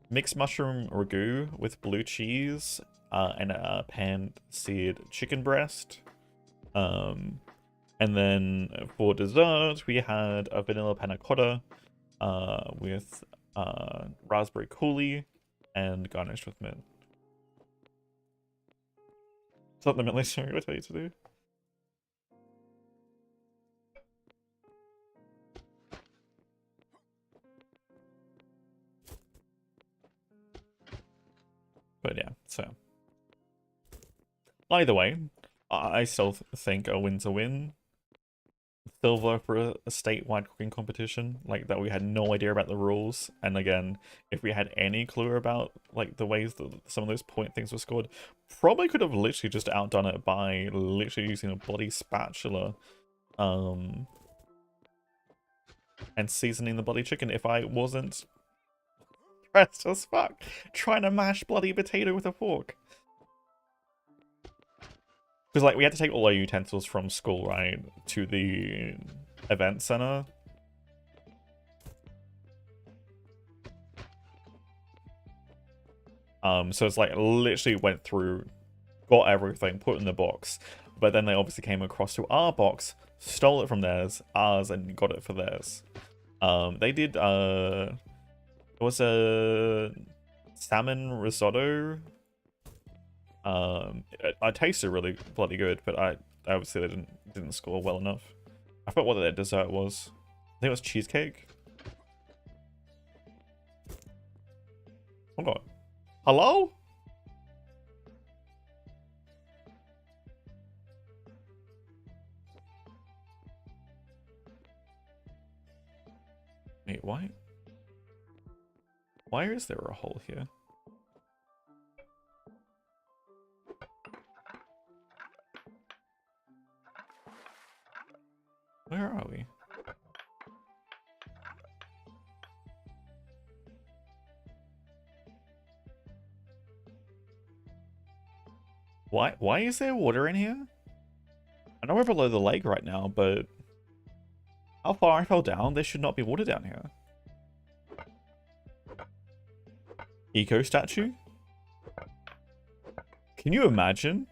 mixed mushroom ragu with blue cheese and a pan-seared chicken breast. And then for dessert, we had a vanilla panna cotta with raspberry coulis and garnished with mint. Something the Millie would tell you to do. But yeah, so either way, I still think a win's a win. Silver for a statewide cooking competition, like that we had no idea about the rules. And again, if we had any clue about like the ways that some of those point things were scored, probably could have literally just outdone it by literally using a bloody spatula and seasoning the bloody chicken if I wasn't pressed as fuck trying to mash bloody potato with a fork. Because, like, we had to take all our utensils from school, right, to the event center. So it's, like, literally went through, got everything, put in the box. But then they obviously came across to our box, stole it from ours, and got it for theirs. They did, it was a salmon risotto. I tasted really bloody good, but I obviously they didn't score well enough. I forgot what their dessert was. I think it was cheesecake. Hold on. Hello? Wait, why? Why is there a hole here? Where are we? Why is there water in here? I know we're below the lake right now, but how far I fell down, there should not be water down here. Eco statue? Can you imagine?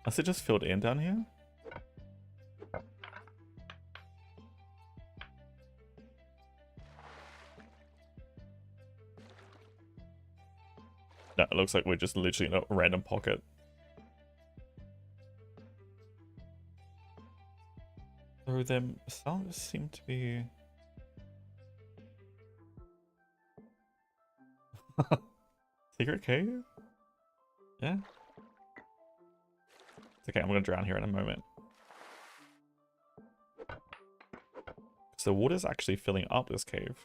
Has it just filled in down here? No, it looks like we're just literally in a random pocket. So them sounds seem to be secret cave? Yeah. It's okay, I'm gonna drown here in a moment. So the water's actually filling up this cave.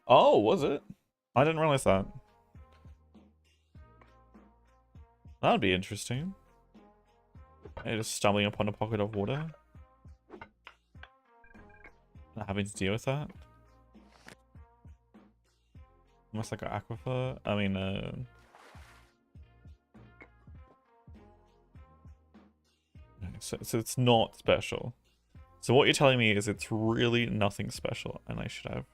Oh, was it? I didn't realize that. That would be interesting. Hey, just stumbling upon a pocket of water. Not having to deal with that. Almost like an aquifer. I mean, so it's not special. So what you're telling me is it's really nothing special, and I should have.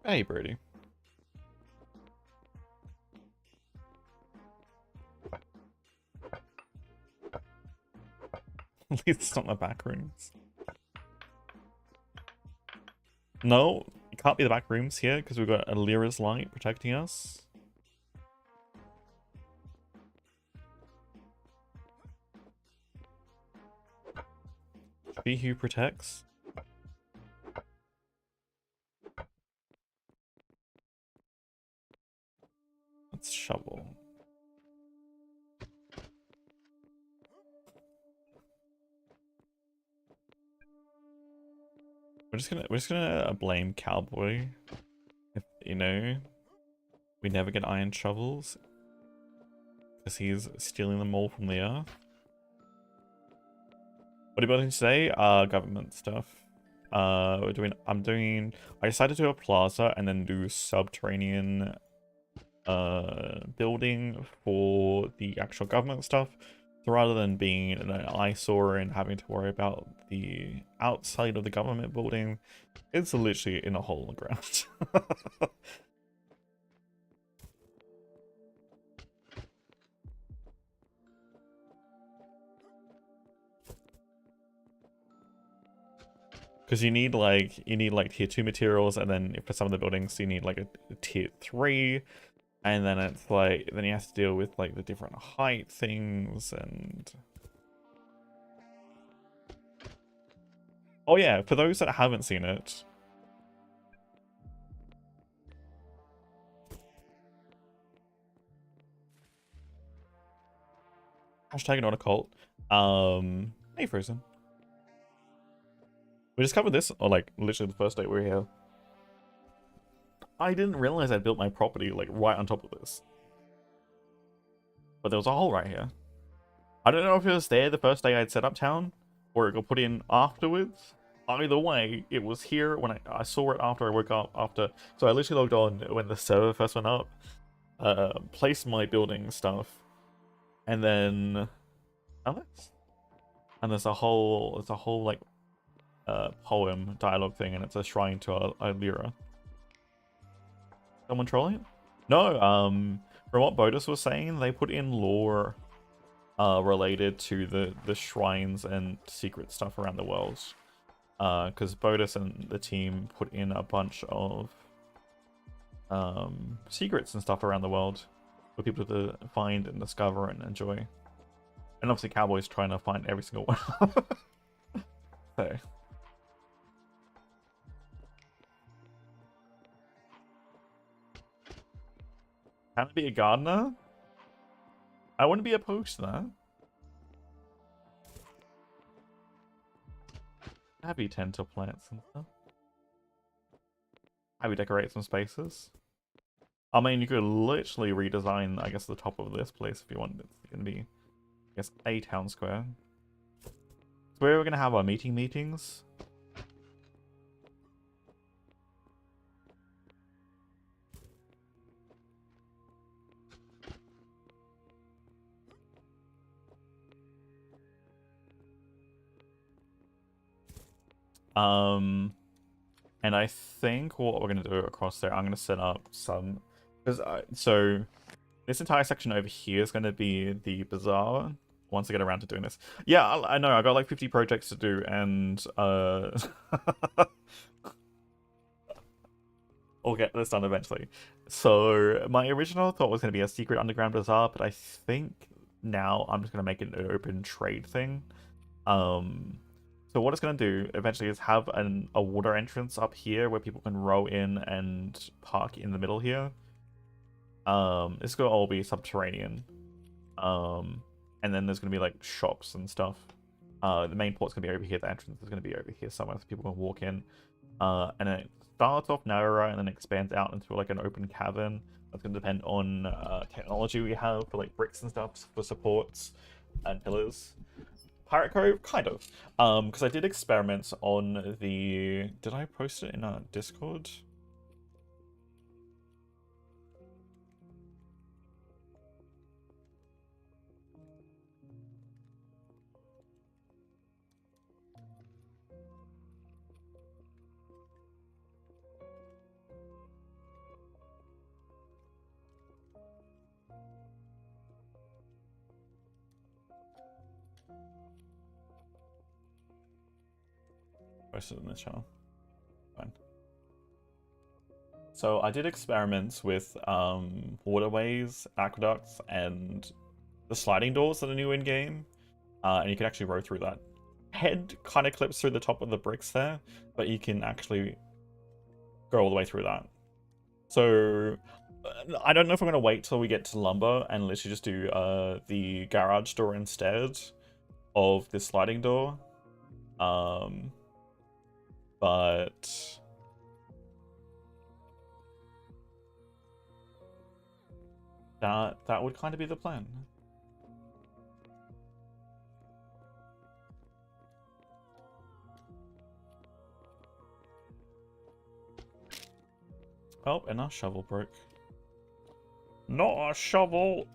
Hey, Brady. At least it's not the back rooms. No, it can't be the back rooms here because we've got Alira's light protecting us. Be who protects. Let's shovel. We're just gonna blame Cowboy if, you know, we never get iron shovels because he's stealing them all from the earth. What are you building today? Government stuff. I decided to do a plaza and then do subterranean building for the actual government stuff. So rather than being an eyesore and having to worry about the outside of the government building, it's literally in a hole in the ground. Because you need like tier 2 materials, and then for some of the buildings you need like a tier 3, and then it's like then you have to deal with like the different height things. And oh yeah, for those that haven't seen it, hashtag not a cult. Hey Frozen. We just covered this, or like literally the first day we were here. I didn't realize I built my property like right on top of this. But there was a hole right here. I don't know if it was there the first day I'd set up town, or it got put in afterwards. Either way, it was here when I saw it after I woke up after. So I literally logged on when the server first went up, placed my building stuff, and then and there's a whole like poem dialogue thing, and it's a shrine to Alira. Someone trolling it? No, from what Bodus was saying, they put in lore related to the shrines and secret stuff around the world. Because Bodus and the team put in a bunch of secrets and stuff around the world for people to find and discover and enjoy. And obviously Cowboy's trying to find every single one. So can I be a gardener? I wouldn't be opposed to that. Happy tend to plants and stuff. Happy decorate some spaces. I mean, you could literally redesign, I guess, the top of this place if you wanted. It's going to be, I guess, a town square. It's where we're going to have our meetings. And I think what we're going to do across there, I'm going to set up some, because so this entire section over here is going to be the bazaar once I get around to doing this. Yeah, I know, I got like 50 projects to do, and I'll get this done eventually. So my original thought was going to be a secret underground bazaar, but I think now I'm just going to make it an open trade thing. So what it's going to do eventually is have a water entrance up here where people can row in and park in the middle here. It's going to all be subterranean. And then there's going to be like shops and stuff. The main port's going to be over here. The entrance is going to be over here somewhere so people can walk in. And it starts off narrower and then expands out into like an open cavern. That's going to depend on technology we have for like bricks and stuff for supports and pillars. Pirate Cove, kind of, because I did experiments on the. Did I post it in our Discord? posted in this channel. Fine. So I did experiments with waterways, aqueducts, and the sliding doors that are new in game, and you can actually row through that. Head kind of clips through the top of the bricks there, but you can actually go all the way through that. So I don't know if I'm going to wait till we get to lumber and literally just do the garage door instead of this sliding door. But that would kind of be the plan. Oh, and our shovel broke. Not a shovel!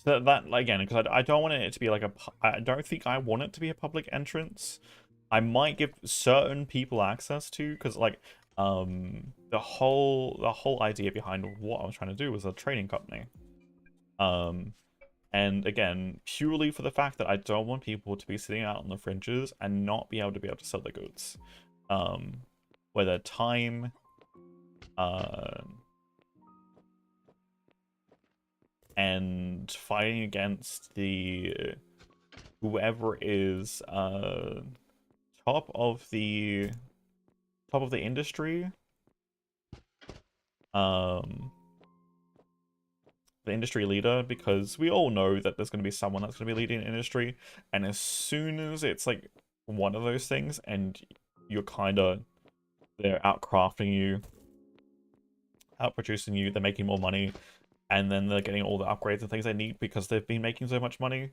So that, again, because I don't want it to be like I don't think I want it to be a public entrance. I might give certain people access to, because like, the whole idea behind what I was trying to do was a trading company. And again, purely for the fact that I don't want people to be sitting out on the fringes and not be able to sell their goods. Whether time, and fighting against the whoever is top of the industry, the industry leader, because we all know that there's going to be someone that's going to be leading an industry, and as soon as it's like one of those things and you're kind of, they're outcrafting you, outproducing you, they're making more money, and then they're getting all the upgrades and things they need because they've been making so much money.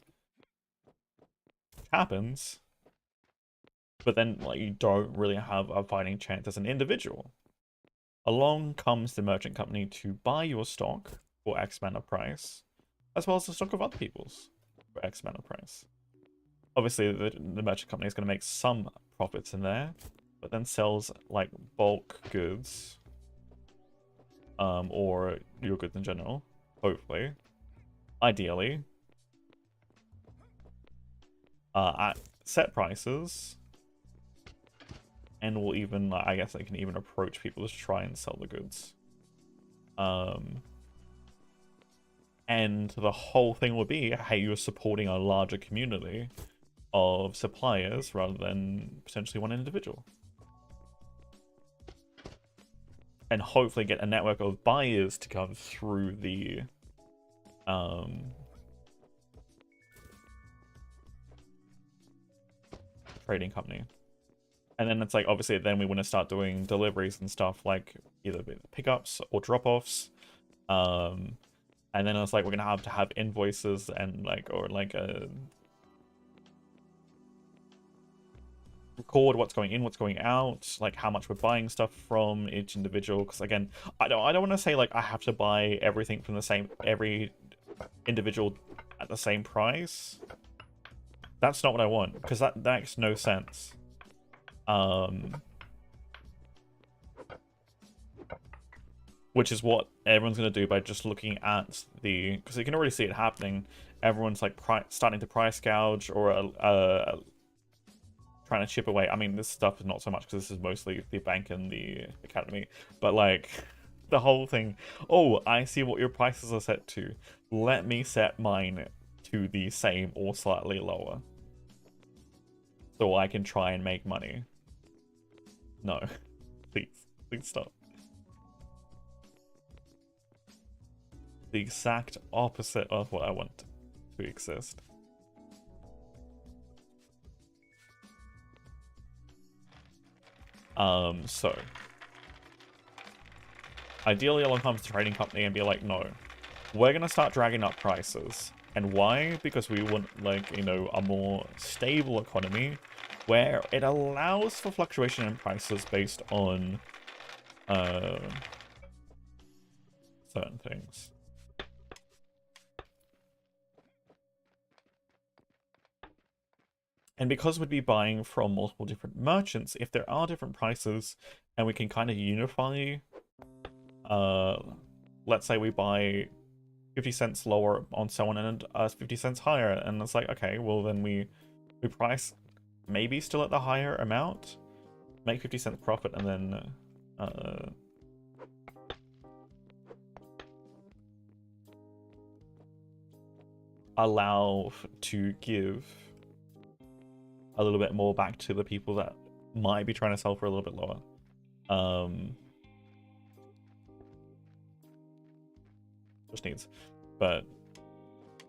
Happens. But then like you don't really have a fighting chance as an individual. Along comes the merchant company to buy your stock for X amount of price, as well as the stock of other people's for X amount of price. Obviously, the merchant company is going to make some profits in there, but then sells like bulk goods, or your goods in general, hopefully, ideally, at set prices, and will even, I guess, they can even approach people to try and sell the goods. And the whole thing will be, hey, you're supporting a larger community of suppliers rather than potentially one individual. And hopefully get a network of buyers to come through the trading company. And then it's like, obviously, then we want to start doing deliveries and stuff, like either pickups or drop-offs. And then it's like, we're going to have invoices and like, or like a record what's going in, what's going out, like how much we're buying stuff from each individual. Because again, I don't want to say like I have to buy everything from every individual at the same price. That's not what I want, because that makes no sense. Which is what everyone's going to do by just looking at the... Because you can already see it happening. Everyone's like starting to price gouge or trying to chip away. I mean, this stuff is not so much because this is mostly the bank and the academy. But like, the whole thing... Oh, I see what your prices are set to. Let me set mine to the same or slightly lower, so I can try and make money. No. Please stop. The exact opposite of what I want to exist. So ideally along comes the trading company and be like, no, we're gonna start dragging up prices. And why? Because we want, like, you know, a more stable economy where it allows for fluctuation in prices based on certain things. And because we'd be buying from multiple different merchants, if there are different prices and we can kind of unify, let's say we buy 50 cents lower on someone and 50 cents higher, and it's like, okay, well then we price maybe still at the higher amount, make 50 cents profit, and then allow to give a little bit more back to the people that might be trying to sell for a little bit lower. Just needs. But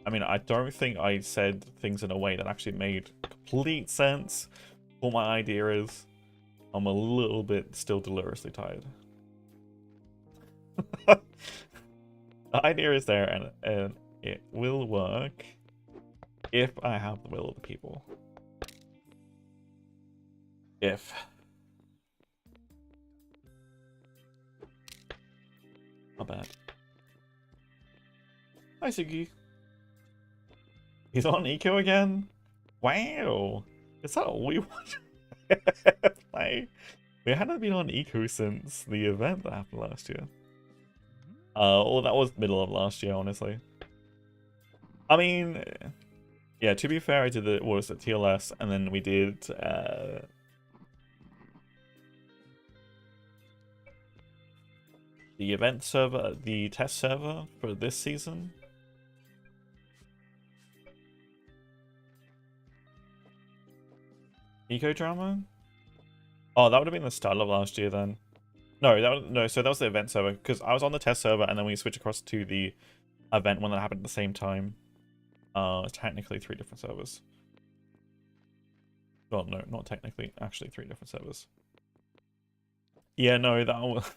I mean, I don't think I said things in a way that actually made complete sense. What my idea is, I'm a little bit still deliriously tired. The idea is there, and it will work if I have the will of the people. If. Not bad. Hi, Sugi. He's on Eco again? Wow. Is that all we want to play? We hadn't been on Eco since the event that happened last year. Well, that was middle of last year, honestly. I mean, yeah, to be fair, I did it, what was it, TLS, and then we did, the event server, the test server for this season. Eco drama? Oh, that would have been the start of last year then. No, so that was the event server, because I was on the test server and then we switched across to the event one that happened at the same time. Technically 3 different servers. Well, no, not technically, actually 3 different servers. Yeah, no, that was...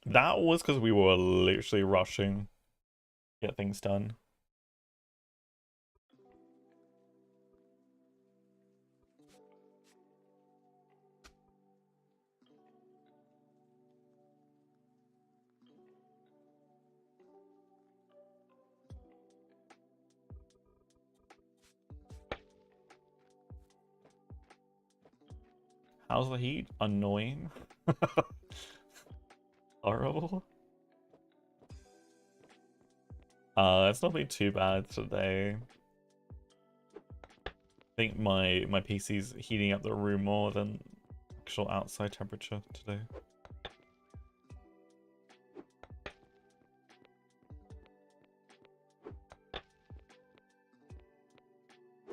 That was because we were literally rushing to get things done. How's the heat? Annoying. Horrible. It's not been too bad today. I think my PC's heating up the room more than actual outside temperature today.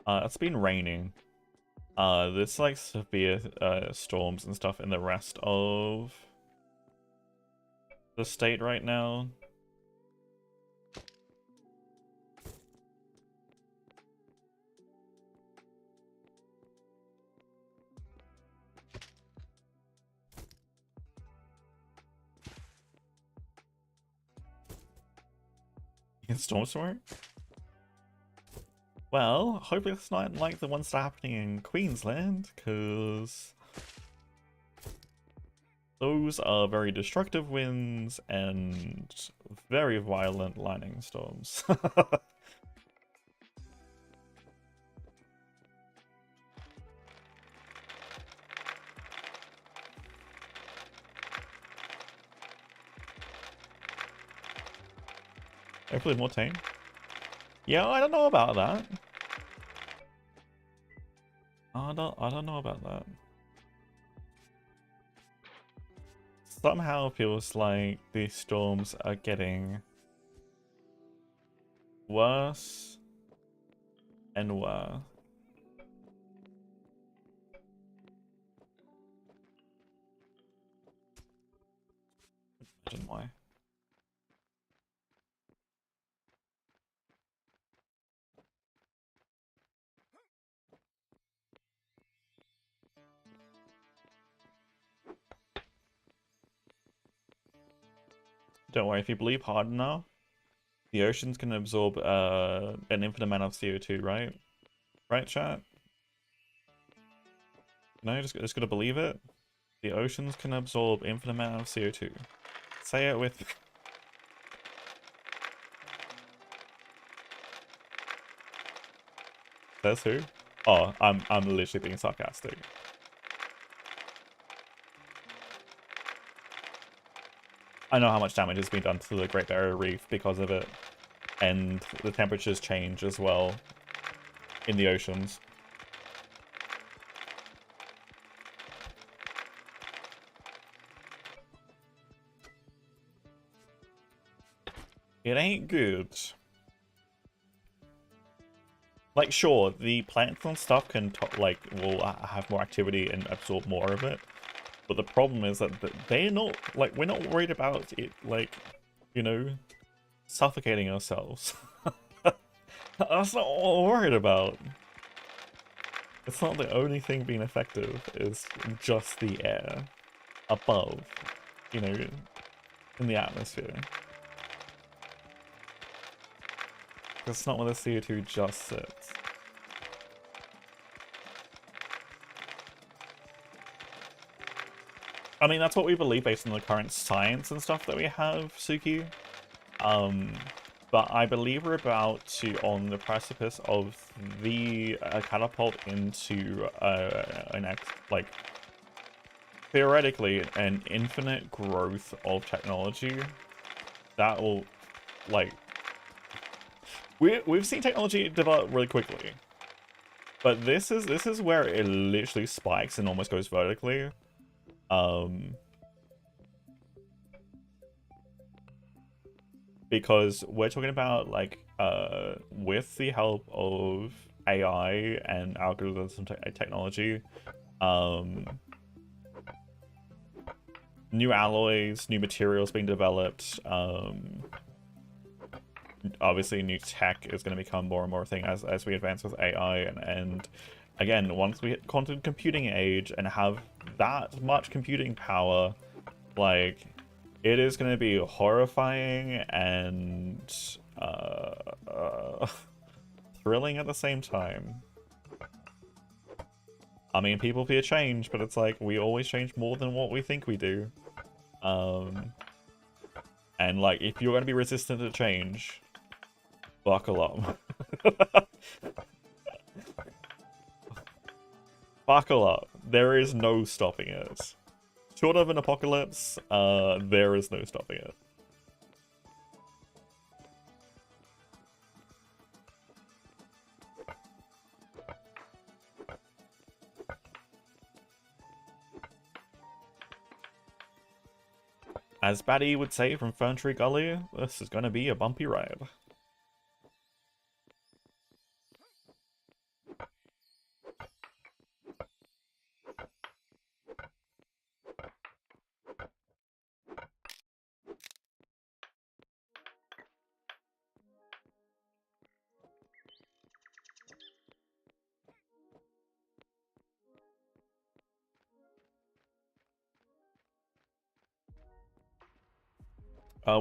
It's been raining. There's like severe storms and stuff in the rest of the state right now. In Storm? Well, hopefully it's not like the ones that are happening in Queensland, because those are very destructive winds and very violent lightning storms. Hopefully more tame. Yeah, I don't know about that. I don't know about that. Somehow feels like these storms are getting worse and worse. Imagine why. Don't worry, if you believe hard enough, the oceans can absorb an infinite amount of CO2, right? Right, chat? No, just gotta believe it. The oceans can absorb infinite amount of CO2. Say it with... Says who? Oh, I'm literally being sarcastic. I know how much damage has been done to the Great Barrier Reef because of it, and the temperatures change as well in the oceans. It ain't good. Like, sure, the plants and stuff can, will have more activity and absorb more of it. But the problem is that they're not, like, we're not worried about it, like, you know, suffocating ourselves. That's not what we're worried about. It's not the only thing being effective, it's just the air above, you know, in the atmosphere. That's not where the CO2 just sits. I mean, that's what we believe based on the current science and stuff that we have, Suki. But I believe we're about to on the precipice of the catapult into theoretically an infinite growth of technology that will, like, we've seen technology develop really quickly, but this is where it literally spikes and almost goes vertically. Because we're talking about, like, with the help of AI and algorithms and technology, new alloys, new materials being developed, obviously new tech is going to become more and more a thing as we advance with AI, and again, once we hit quantum computing age and have that much computing power, like, it is going to be horrifying and thrilling at the same time. I mean, people fear change, but it's like, we always change more than what we think we do. And, like, if you're going to be resistant to change, buckle up. Buckle up. There is no stopping it. Short of an apocalypse, there is no stopping it. As Batty would say from Ferntree Gully, this is gonna be a bumpy ride.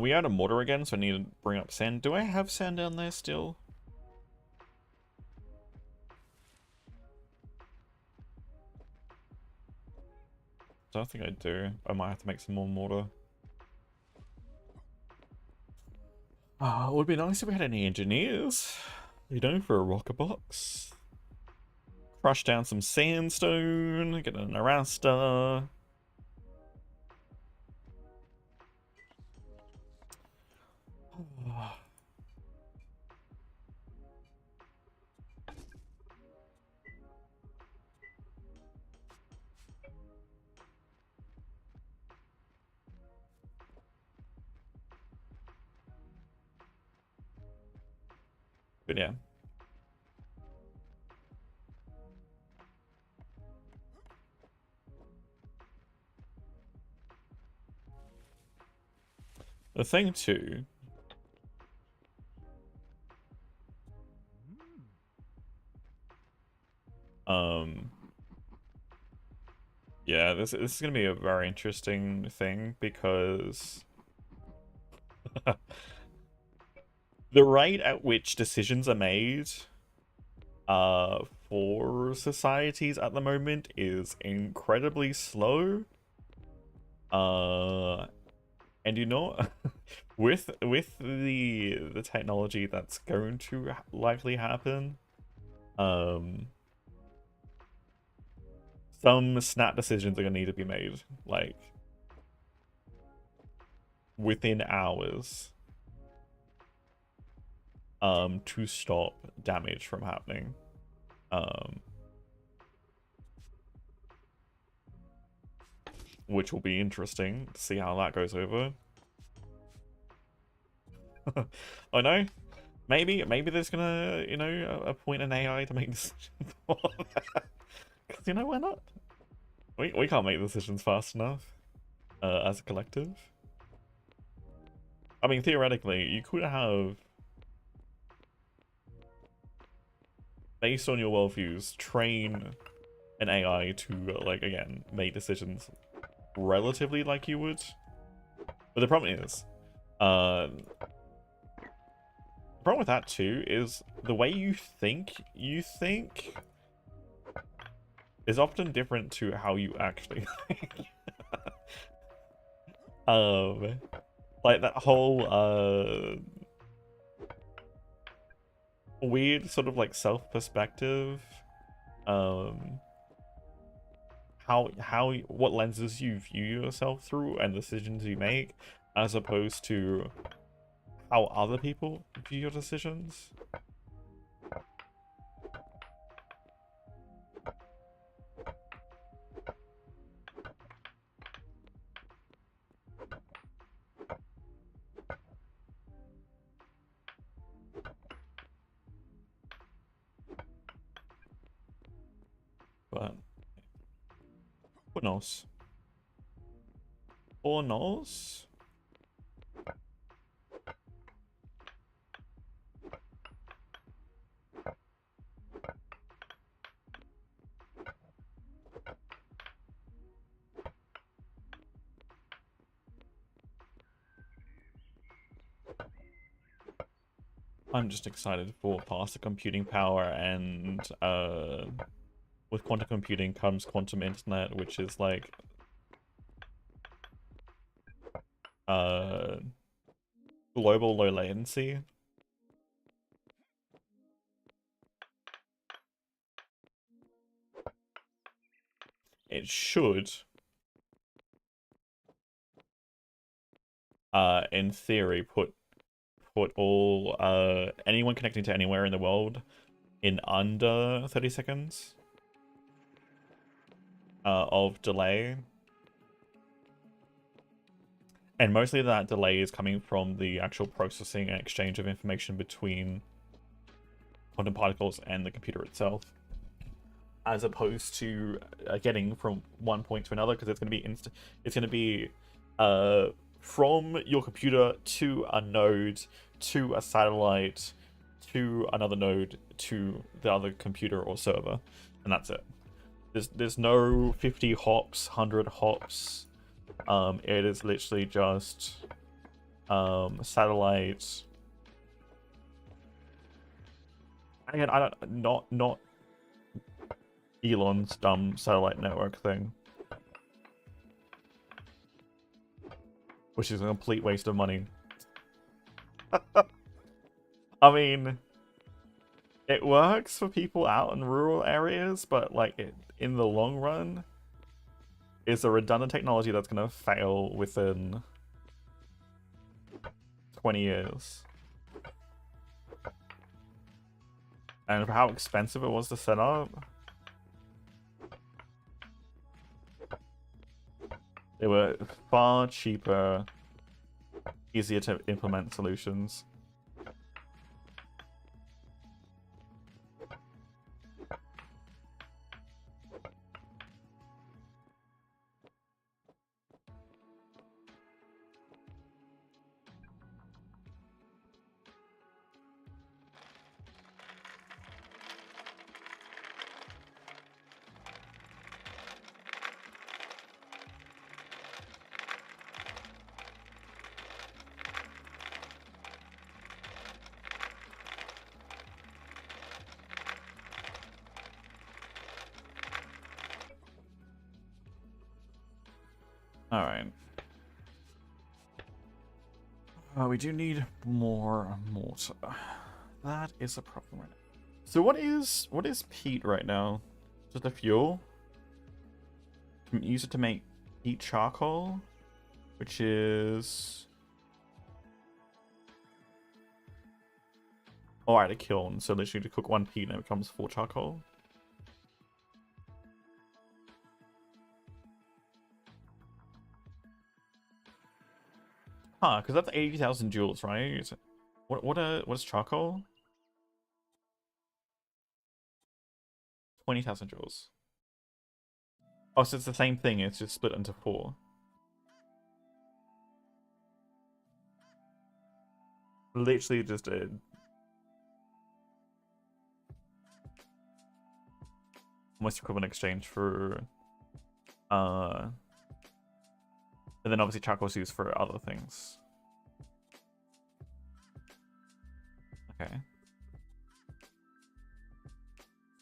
We out of mortar again, so I need to bring up sand. Do I have sand down there still? I don't think I do. I might have to make some more mortar. It would be nice if we had any engineers. You know, for a rocker box. Crush down some sandstone, get an arasta. But yeah. The thing too. Yeah, this is gonna be a very interesting thing because the rate at which decisions are made for societies at the moment is incredibly slow. And you know, with the technology that's going to likely happen, some snap decisions are gonna need to be made. Like, within hours to stop damage from happening. Which will be interesting to see how that goes over. I know. Maybe there's gonna, you know, appoint an AI to make decisions. Because, you know, why not? We can't make decisions fast enough as a collective. I mean, theoretically, you could have, based on your worldviews, train an AI to, like, again, make decisions relatively like you would. But the problem is, the problem with that too is the way you think is often different to how you actually think. Like that whole weird sort of like self-perspective, what lenses you view yourself through and decisions you make, as opposed to how other people view your decisions. But who knows? Who knows? I'm just excited for faster computing power, and with quantum computing comes quantum internet, which is like global low latency. It should in theory put all anyone connecting to anywhere in the world in under 30 seconds of delay. And mostly that delay is coming from the actual processing and exchange of information between quantum particles and the computer itself, as opposed to getting from one point to another, because it's going to be it's going to be from your computer to a node, to a satellite, to another node, to the other computer or server, and that's it. There's no 50 hops, 100 hops. It is literally just satellite. Again, I don't not Elon's dumb satellite network thing, which is a complete waste of money. I mean, it works for people out in rural areas, but like in the long run, is a redundant technology that's going to fail within 20 years. And for how expensive it was to set up, they were far cheaper, easier to implement solutions. Alright. We do need more mortar. That is a problem right now. So what is peat right now? Just a fuel? Can use it to make peat charcoal, which is Alright, a kiln. So literally to cook 1 peat and it becomes 4 charcoal. Huh, because that's 80,000 joules, right? What's charcoal? 20,000 joules. Oh, so it's the same thing, it's just split into 4. Literally just a... almost equivalent exchange for... And then obviously charcoal is used for other things. Okay.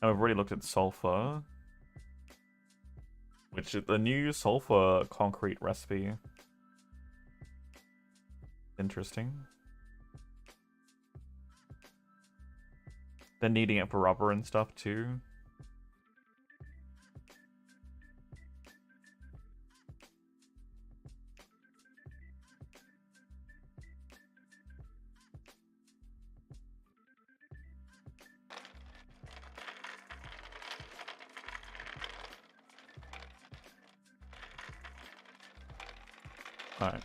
Now we've already looked at sulfur. Which is the new sulfur concrete recipe. Interesting. They're needing it for rubber and stuff too. Alright.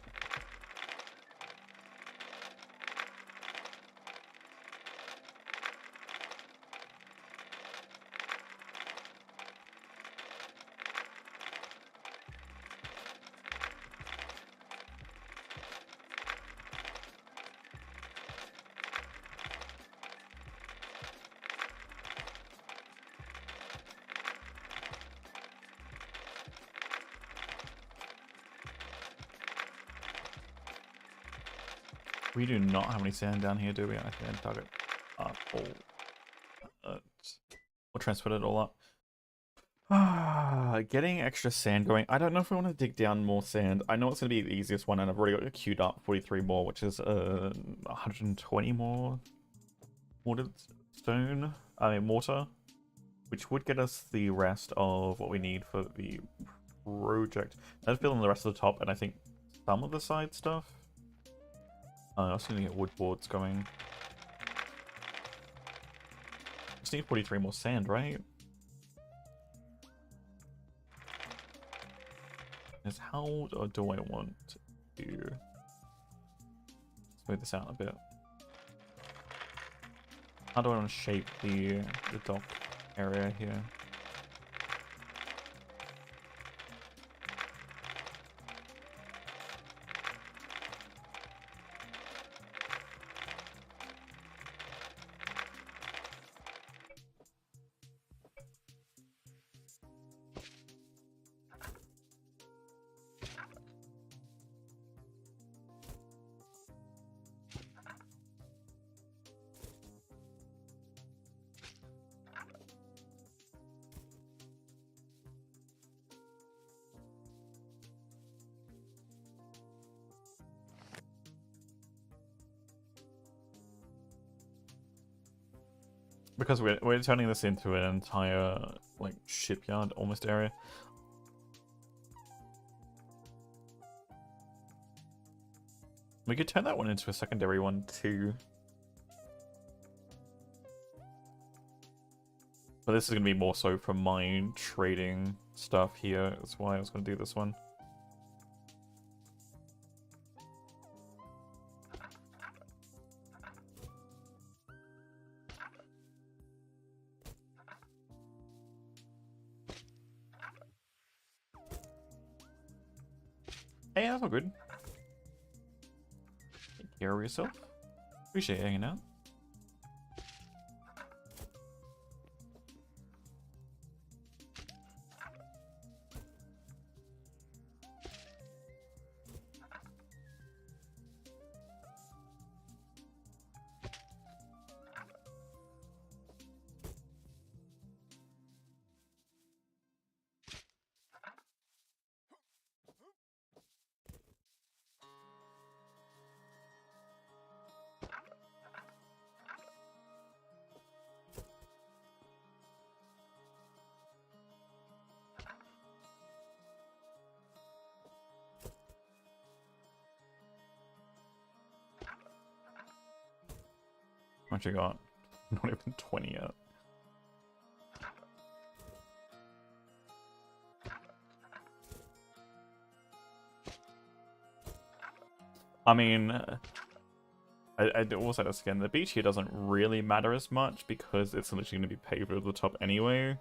We do not have any sand down here, do we? I can target all. We'll transport it all up. Getting extra sand going. I don't know if I want to dig down more sand. I know it's going to be the easiest one, and I've already got it queued up 43 more, which is 120 more mortar, which would get us the rest of what we need for the project. Let's build on the rest of the top, and I think some of the side stuff. I also need to get wood boards going. Just need 43 more sand, right? Is how do I want to smooth this out a bit? How do I want to shape the dock area here? Because we're turning this into an entire like shipyard almost area. We could turn that one into a secondary one too. But this is gonna be more so for my trading stuff here. That's why I was gonna do this one. Hey, that's all good. Take care of yourself. Appreciate you hanging out. What you got? Not even 20 yet. I mean, I will say this again, the beach here doesn't really matter as much because it's literally going to be paved over the top anyway.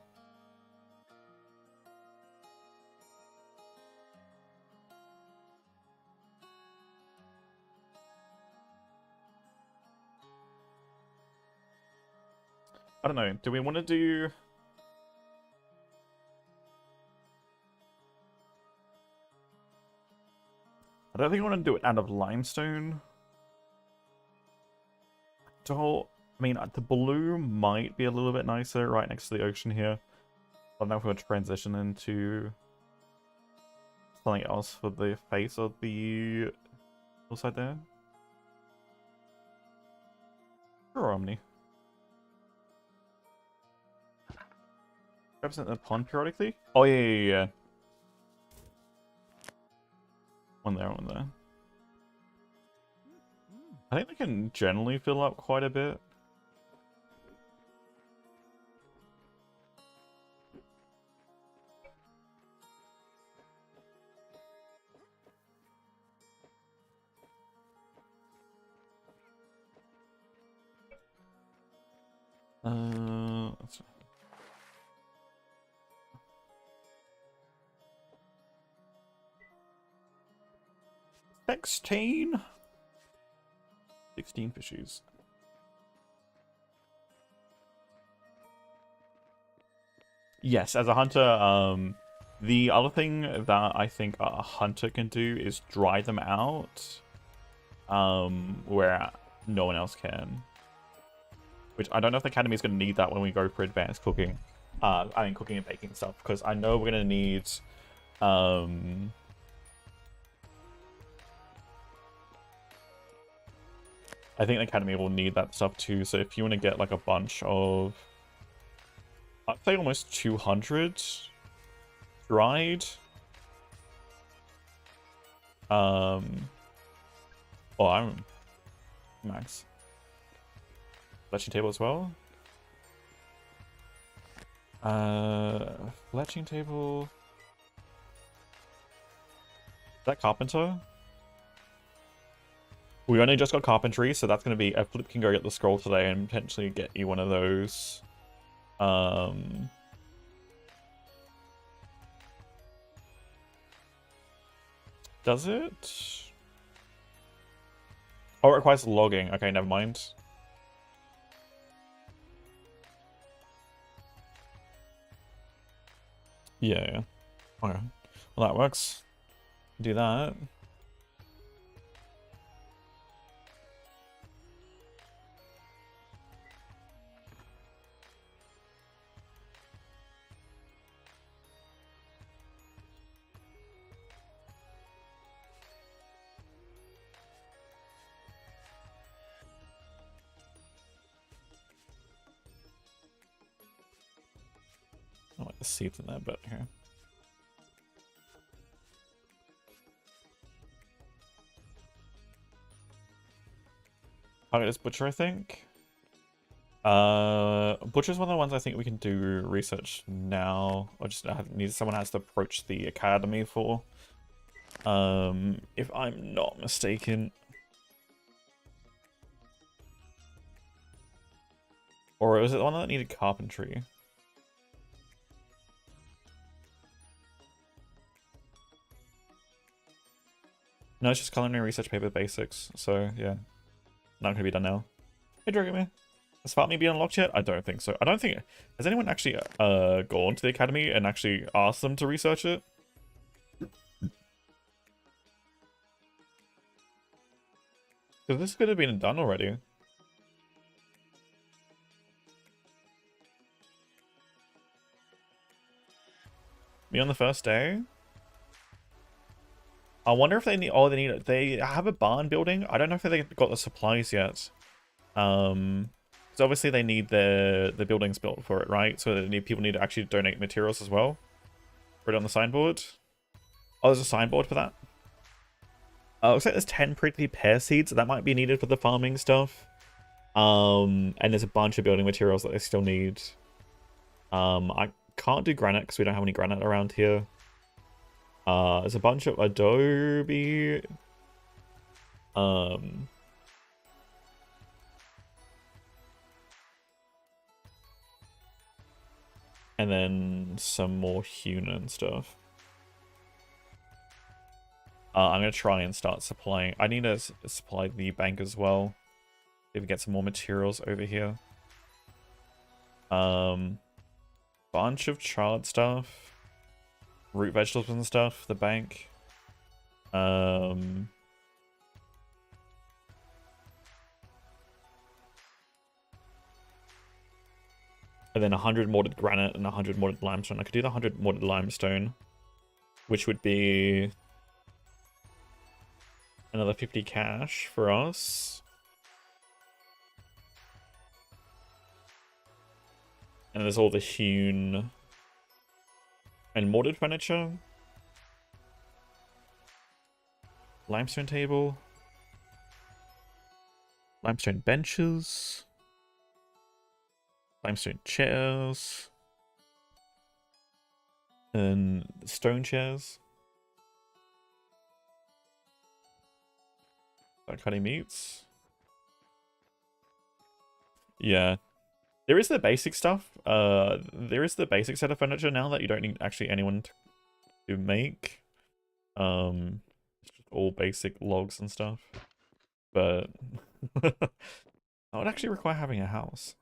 I don't know, do we want to do... I don't think I want to do it out of limestone. I mean, the blue might be a little bit nicer right next to the ocean here. I don't know if we're going to transition into something else for the face of the hillside there. Sure, Omni. Represent the pond periodically? Oh, yeah. One there, one there. I think they can generally fill up quite a bit. Let's see. 16 fishies. Yes, as a hunter, the other thing that I think a hunter can do is dry them out, where no one else can. Which I don't know if the academy is going to need that when we go for advanced cooking. I mean, cooking and baking stuff, because I know we're going to need, I think the academy will need that stuff too, so if you want to get like a bunch of, I'd say almost 200 dried. Oh, I'm max. Fletching table as well. Fletching table. Is that carpenter? We only just got carpentry, so that's going to be... Flip can go get the scroll today and potentially get you one of those. Does it? Oh, it requires logging. Okay, never mind. Yeah. Okay. Well, that works. Do that. I like the seeds in that bit here. Target is Butcher, I think. Butcher's one of the ones I think we can do research now. Or just need someone has to approach the academy for. If I'm not mistaken. Or was it the one that needed carpentry? No, it's just culinary research paper basics. So yeah, not gonna be done now. Hey, Dragomir. Has Fartme been unlocked yet? I don't think so. I don't think... Has anyone actually gone to the academy and actually asked them to research it? Because this could have been done already. Me on the first day? I wonder if they need... Oh, they have a barn building. I don't know if they got the supplies yet. So obviously they need the buildings built for it, right? So people need to actually donate materials as well. Put it on the signboard. Oh, there's a signboard for that. Looks like there's 10 prickly pear seeds. So that might be needed for the farming stuff. And there's a bunch of building materials that they still need. I can't do granite because we don't have any granite around here. There's a bunch of adobe. And then some more hewn and stuff. I'm gonna try and start supplying. I need to supply the bank as well. See if we get some more materials over here. Bunch of charred stuff, root vegetables and stuff. The bank. And then 100 mortared granite and 100 mortared limestone. I could do the 100 mortared limestone, which would be another 50 cash for us. And there's all the hewn and mortared furniture. Limestone table. Limestone benches. Limestone chairs. And stone chairs. Cutting meats. Yeah. There is the basic stuff. There is the basic set of furniture now that you don't need actually anyone to make. It's just all basic logs and stuff. But that would actually require having a house.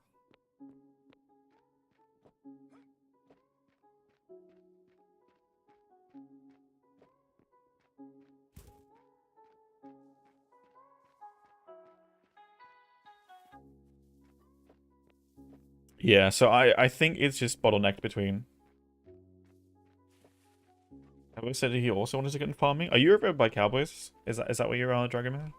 Yeah, so I think it's just bottlenecked between. Have I said he also wanted to get in farming? Are you over by Cowboys? Is that what you're on, Dragon Man?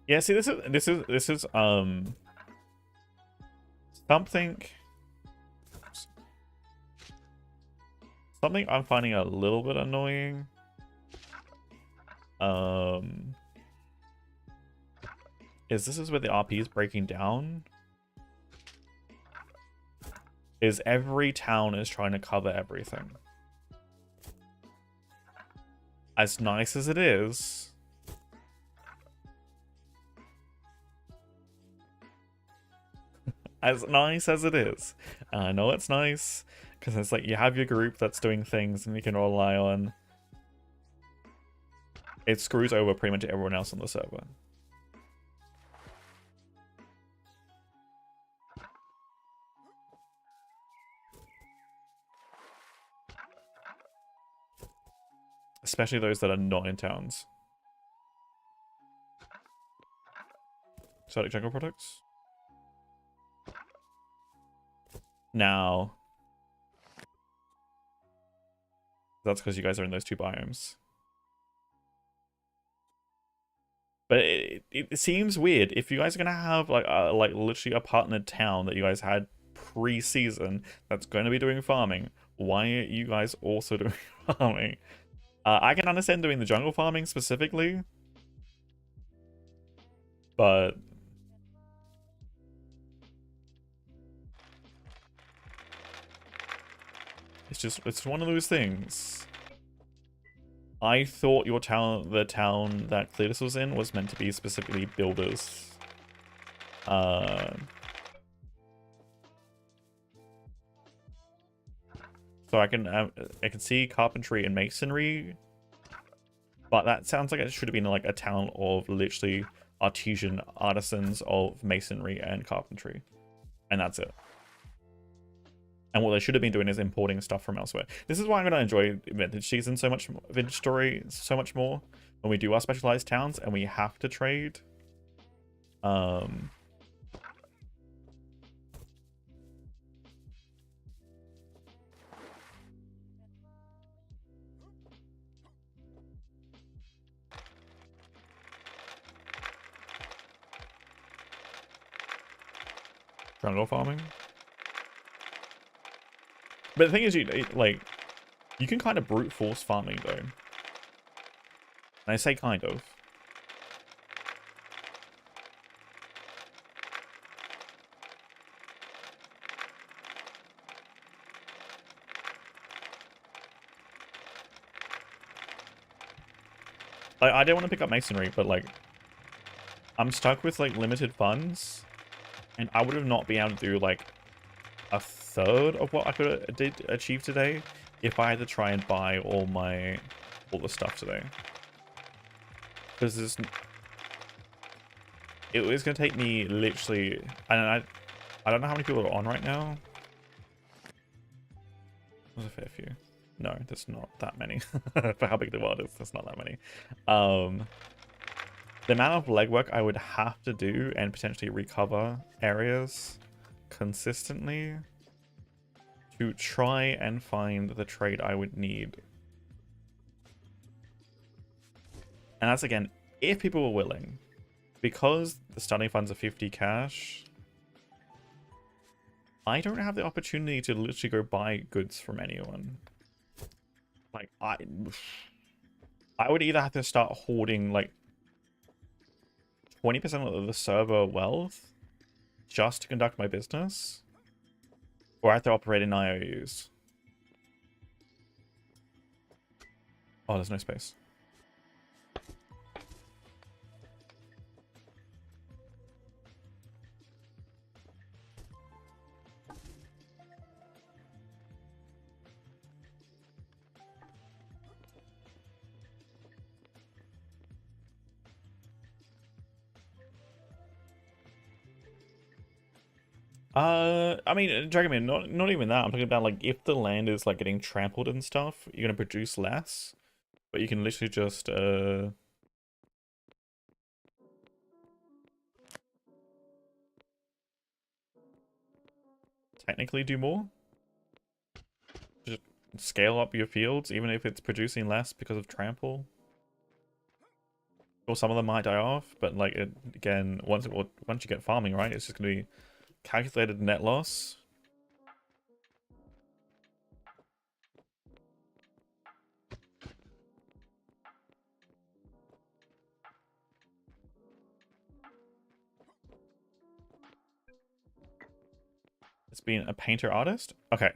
Yeah, see, this is something I'm finding a little bit annoying. This is where the RP is breaking down. Is every town is trying to cover everything. As nice as it is, as nice as it is, and I know it's nice because it's like you have your group that's doing things and you can rely on. It screws over pretty much everyone else on the server. Especially those that are not in towns. Exotic jungle products. Now, that's because you guys are in those two biomes. But it seems weird if you guys are gonna have like literally a partnered town that you guys had pre-season that's going to be doing farming. Why aren't you guys also doing farming? I can understand doing the jungle farming specifically, but it's one of those things. I thought your town, the town that Cletus was in, was meant to be specifically builders. So I can see carpentry and masonry, but that sounds like it should have been like a town of literally artisan artisans of masonry and carpentry, and that's it. And what they should have been doing is importing stuff from elsewhere. This is why I'm going to enjoy Vintage Season so much, Vintage Story so much more, when we do our specialized towns and we have to trade. jungle farming. But the thing is, like, you can kind of brute force farming though. And I say kind of. Like, I don't want to pick up masonry, but like, I'm stuck with like limited funds, and I would have not been able to do like a third of what I could did achieve today if I had to try and buy all the stuff today. Because it was gonna take me literally, I don't know how many people are on right now. There's a fair few. No, there's not that many. For how big the world is, there's not that many. The amount of legwork I would have to do and potentially recover areas consistently to try and find the trade I would need. And that's, again, if people were willing. Because the starting funds are 50 cash, I don't have the opportunity to literally go buy goods from anyone. Like, I would either have to start hoarding, like, 20% of the server wealth just to conduct my business, or I have to operate in IOUs. Oh, there's no space. I mean, Dragonman, not even that. I'm talking about, like, if the land is, like, getting trampled and stuff, you're gonna produce less, but you can literally just, technically do more. Just scale up your fields, even if it's producing less because of trample. Or some of them might die off, but, like, again, once you get farming, right, it's just gonna be calculated net loss. It's being a painter artist? Okay.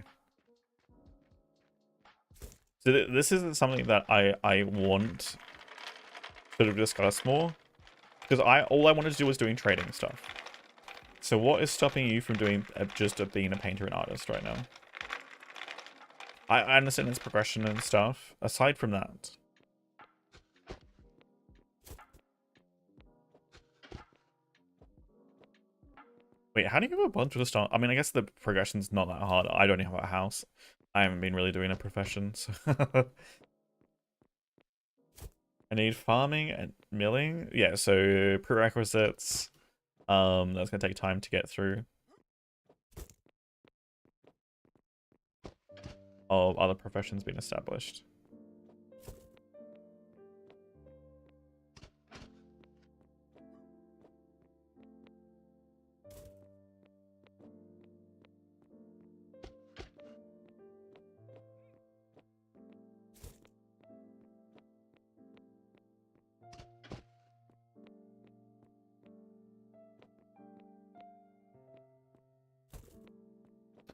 So this isn't something that I want to discuss more. Because all I wanted to do was doing trading stuff. So what is stopping you from doing just being a painter and artist right now? I understand its progression and stuff. Aside from that. Wait, how do you have a bunch of stuff? I mean, I guess the progression's not that hard. I don't even have a house. I haven't been really doing a profession, so... I need farming and milling. Yeah, so prerequisites. That's gonna take time to get through. Of other professions being established.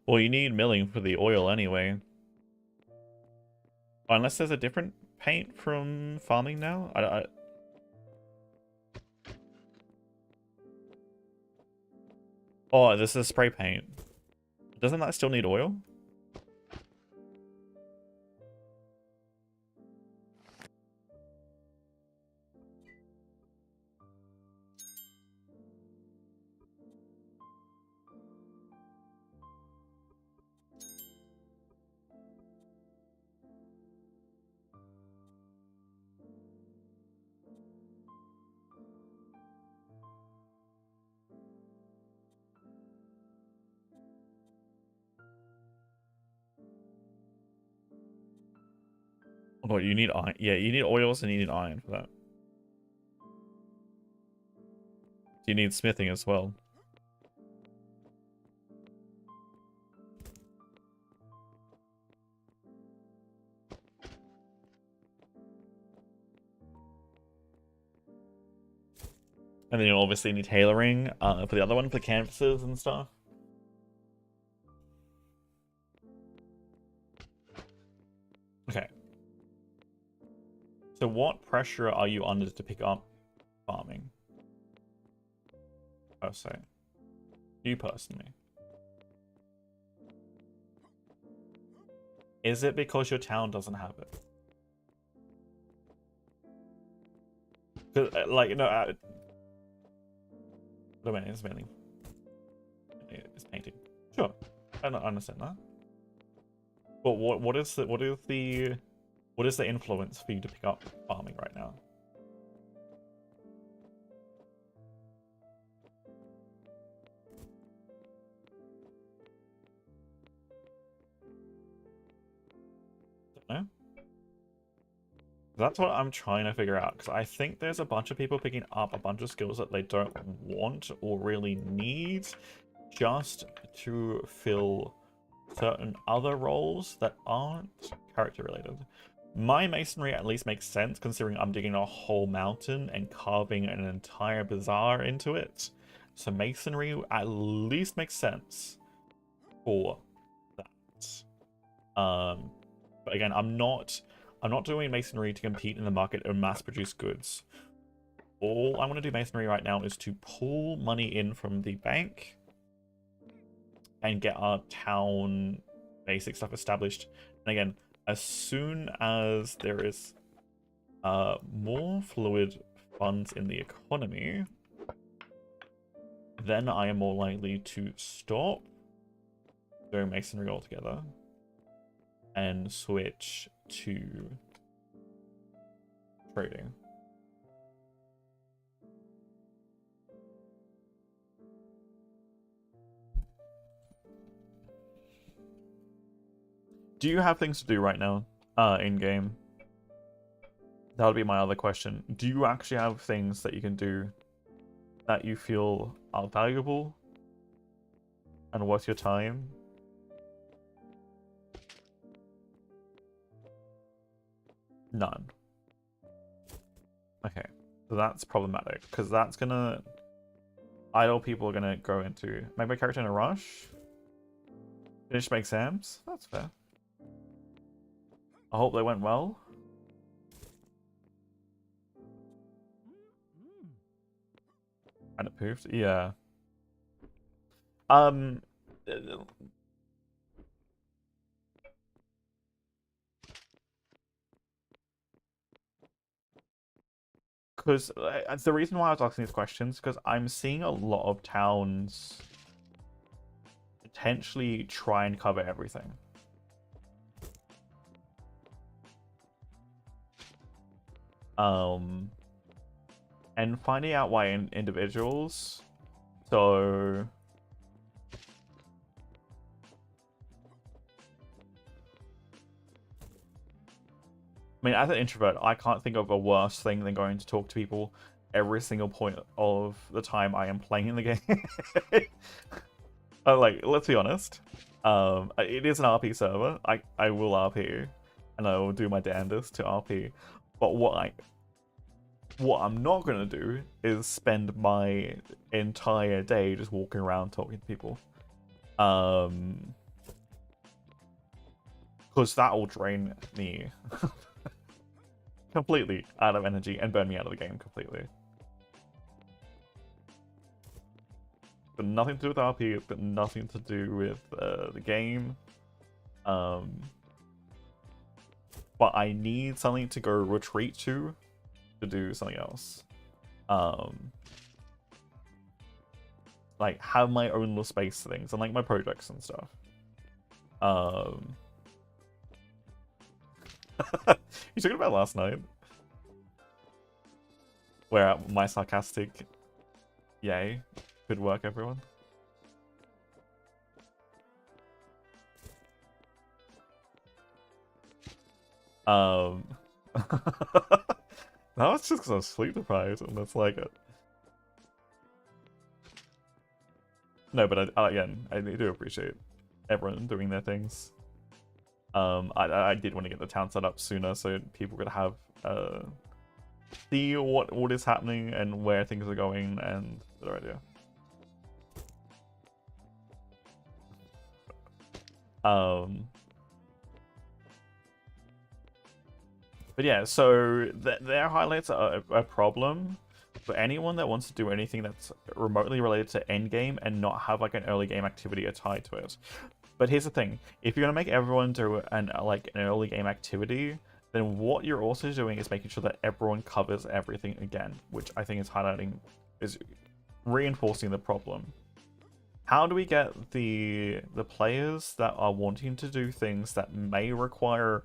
Well, you need milling for the oil anyway. Unless there's a different paint from farming now? Oh, this is spray paint. Doesn't that still need oil? Oh, you need iron. Yeah, you need oils and you need iron for that. You need smithing as well. And then you'll obviously need tailoring for the other one, for canvases and stuff. Okay. So what pressure are you under to pick up farming? Per se. You personally. Is it because your town doesn't have it? 'Cause, like, no, it's mainly it's painting. Sure, I understand that. But what is the influence for you to pick up farming right now? Don't know. That's what I'm trying to figure out, because I think there's a bunch of people picking up a bunch of skills that they don't want or really need just to fill certain other roles that aren't character related. My masonry at least makes sense, considering I'm digging a whole mountain and carving an entire bazaar into it. So masonry at least makes sense for that. But again, I'm not doing masonry to compete in the market or mass produce goods. All I want to do masonry right now is to pull money in from the bank and get our town basic stuff established. And again, as soon as there is more fluid funds in the economy, then I am more likely to stop doing masonry altogether and switch to trading. Do you have things to do right now in game? That would be my other question. Do you actually have things that you can do that you feel are valuable and worth your time? None. Okay, so that's problematic, because that's gonna... Idle people are gonna go into... Make my character in a rush? Finish my exams? That's fair. I hope they went well. And it poofed? Yeah. Because the reason why I was asking these questions, because I'm seeing a lot of towns potentially try and cover everything. And finding out why individuals, so I mean, as an introvert, I can't think of a worse thing than going to talk to people every single point of the time I am playing in the game. Like, let's be honest. It is an RP server. I will RP, and I will do my damnedest to RP. But what I'm not gonna do is spend my entire day just walking around talking to people. Because that will drain me completely out of energy and burn me out of the game completely. But nothing to do with RP, but nothing to do with the game. But I need something to go retreat to do something else. Like, have my own little space things and like my projects and stuff. You talking about last night? Where my sarcastic yay could work, everyone? That was just because I was sleep deprived, and that's like it. No, but again, I do appreciate everyone doing their things. I did want to get the town set up sooner so people could have see what is happening and where things are going, and the idea. But yeah, so their highlights are a problem for anyone that wants to do anything that's remotely related to endgame and not have like an early game activity tied to it. But here's the thing: if you're gonna make everyone do an early game activity, then what you're also doing is making sure that everyone covers everything again, which I think is reinforcing the problem. How do we get the players that are wanting to do things that may require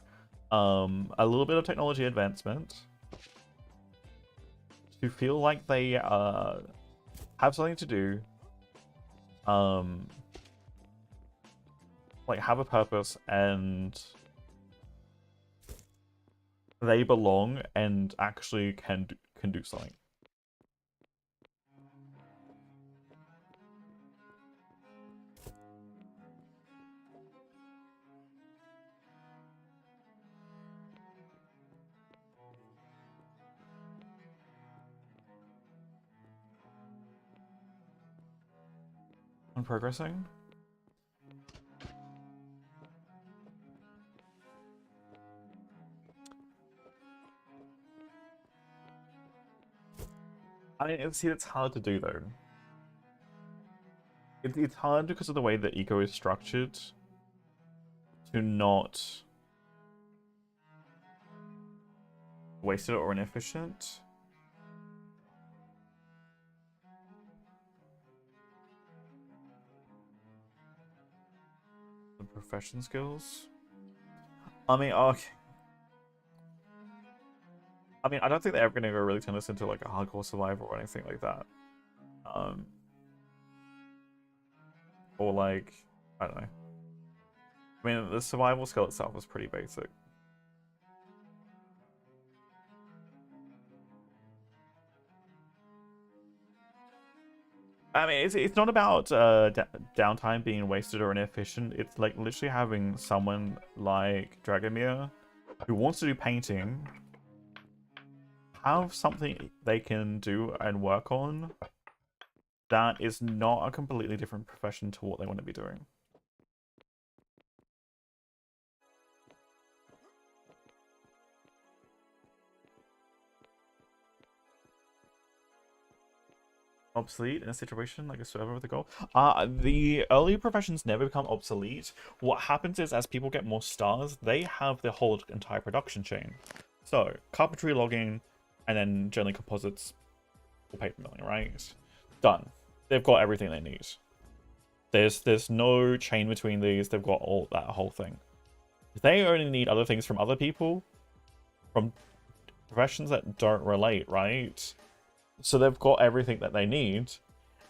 a little bit of technology advancement to feel like they have something to do, like have a purpose and they belong and actually can do something? I'm progressing. I mean, see, it's hard to do though. It's hard because of the way the eco is structured to not wasted or inefficient. The profession skills. I mean, okay. I mean, I don't think they're ever gonna really turn this into like a hardcore survival or anything like that. Or like, I don't know. I mean, the survival skill itself is pretty basic. I mean, it's not about downtime being wasted or inefficient. It's like literally having someone like Dragomir who wants to do painting have something they can do and work on that is not a completely different profession to what they want to be doing. Obsolete in a situation like a server with a goal. The early professions never become obsolete. What happens is as people get more stars, they have the whole entire production chain. So carpentry, logging, and then generally composites or paper milling, right? Done. They've got everything they need. There's no chain between these. They've got all that whole thing. They only need other things from other people, from professions that don't relate, right? So they've got everything that they need,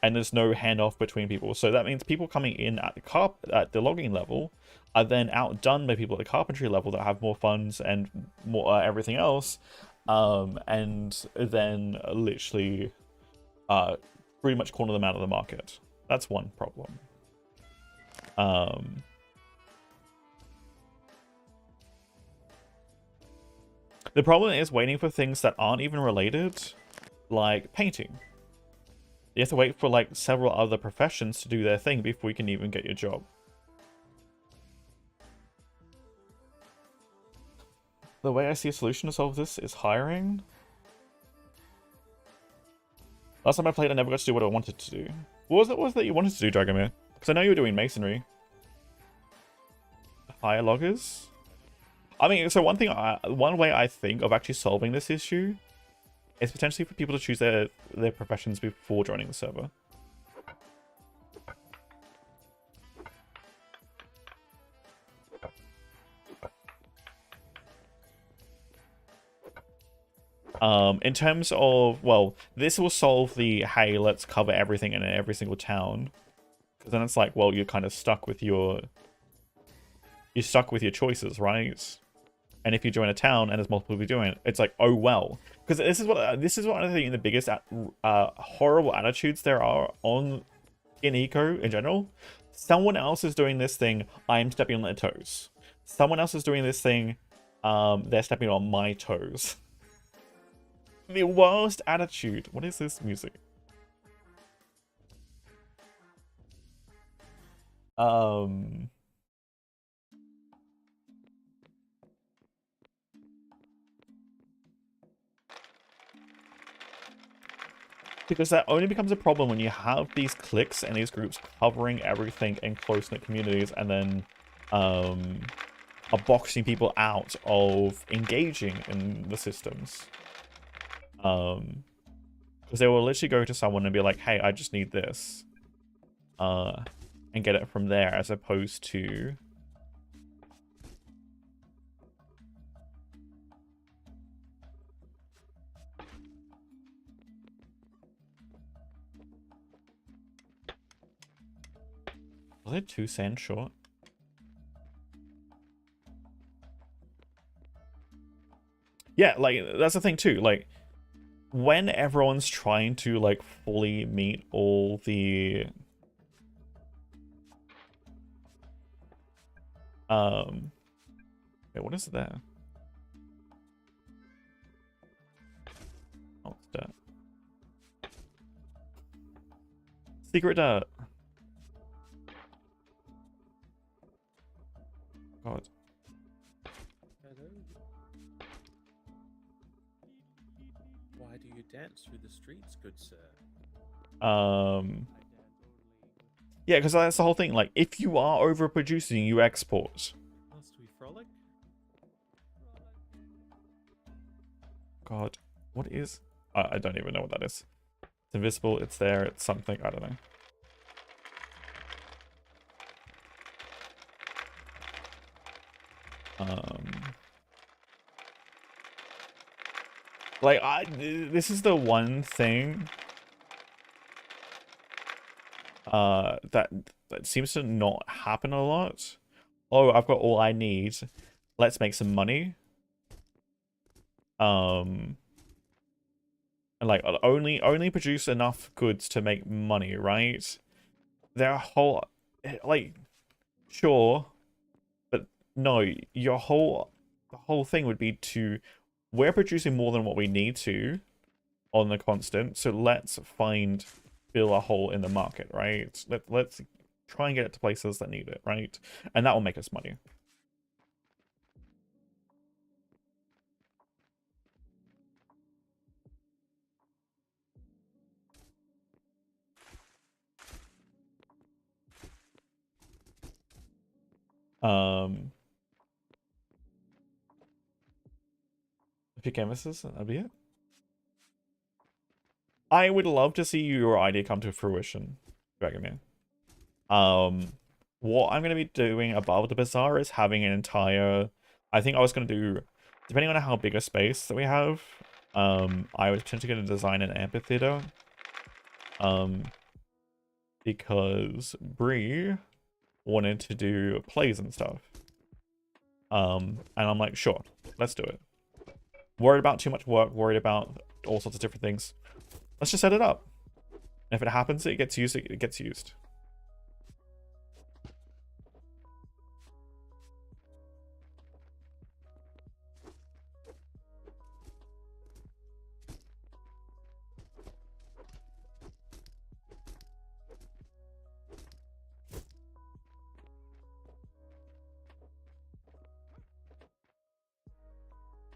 and there's no handoff between people. So that means people coming in at the logging level are then outdone by people at the carpentry level that have more funds and more everything else, and then literally pretty much corner them out of the market. That's one problem. The problem is waiting for things that aren't even related, like painting. You have to wait for like several other professions to do their thing before you can even get your job. The way I see a solution to solve this is hiring. Last time I played, I never got to do what I wanted to do. What was it that you wanted to do, Dragomir? Because I know you were doing masonry. Hire loggers? I mean, so one way I think of actually solving this issue is potentially for people to choose their professions before joining the server. In terms of, well, this will solve the, hey, let's cover everything in every single town. Because then it's like, well, you're kind of stuck with your choices, right? And if you join a town and there's multiple people doing it, it's like, oh well. Because this is what I think the biggest horrible attitudes there are in eco in general. Someone else is doing this thing, I'm stepping on their toes. Someone else is doing this thing, they're stepping on my toes. The worst attitude. What is this music? Because that only becomes a problem when you have these cliques and these groups covering everything in close-knit communities and then are boxing people out of engaging in the systems. Because they will literally go to someone and be like, hey, I just need this. And get it from there as opposed to... Was it 2 cents short? Yeah, like, that's the thing too. Like, when everyone's trying to, like, fully meet all the... Wait, what is there? Oh, it's dirt. Secret dirt. God. Hello. Why do you dance through the streets, good sir? Yeah, because that's the whole thing. Like, if you are overproducing, you export. Must we frolic? God, what is... I don't even know what that is. It's invisible, it's there, it's something, I don't know. Like, this is the one thing that seems to not happen a lot. Oh, I've got all I need. Let's make some money. And like only produce enough goods to make money, right? Their whole, like, sure, but no, the whole thing would be to, we're producing more than what we need to on the constant, so let's fill a hole in the market, right? Let's try and get it to places that need it, right? And that will make us money. Pick canvases, that'd be it. I would love to see your idea come to fruition, Dragonman. What I'm gonna be doing above the bazaar is having an entire... I think I was gonna do, depending on how big a space that we have, I was potentially gonna design an amphitheater. Because Bree wanted to do plays and stuff. And I'm like, sure, let's do it. Worried about too much work, worried about all sorts of different things. Let's just set it up. And if it happens, it gets used, it gets used.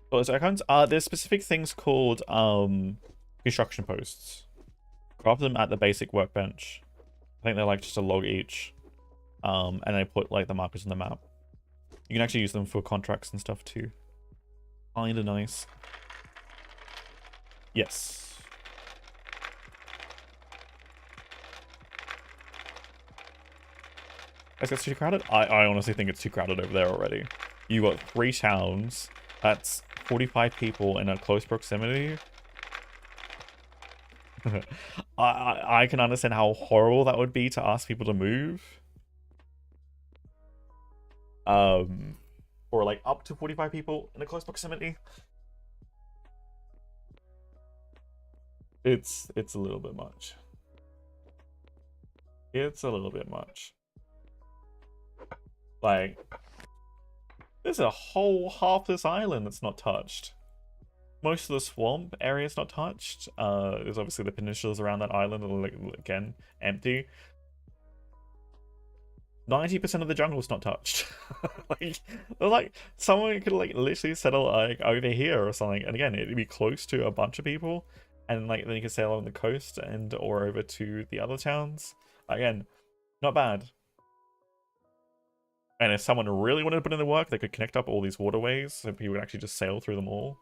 Those icons, there's specific things called construction posts. Craft them at the basic workbench. I think they're like just a log each. And they put like the markers on the map. You can actually use them for contracts and stuff too. Kinda nice. Yes. Is it too crowded? I honestly think it's too crowded over there already. You got 3 towns. That's 45 people in a close proximity. I can understand how horrible that would be to ask people to move. Or like up to 45 people in a close proximity. It's a little bit much. It's a little bit much. Like, there's a whole half this island that's not touched. most of the swamp area is not touched. There's obviously the peninsulas around that island that are, again, empty. 90% of the jungle is not touched. like someone could like literally settle like over here or something, and again, it'd be close to a bunch of people, and like then you could sail along the coast and or over to the other towns. Again, not bad. And if someone really wanted to put in the work, they could connect up all these waterways so people would actually just sail through them all.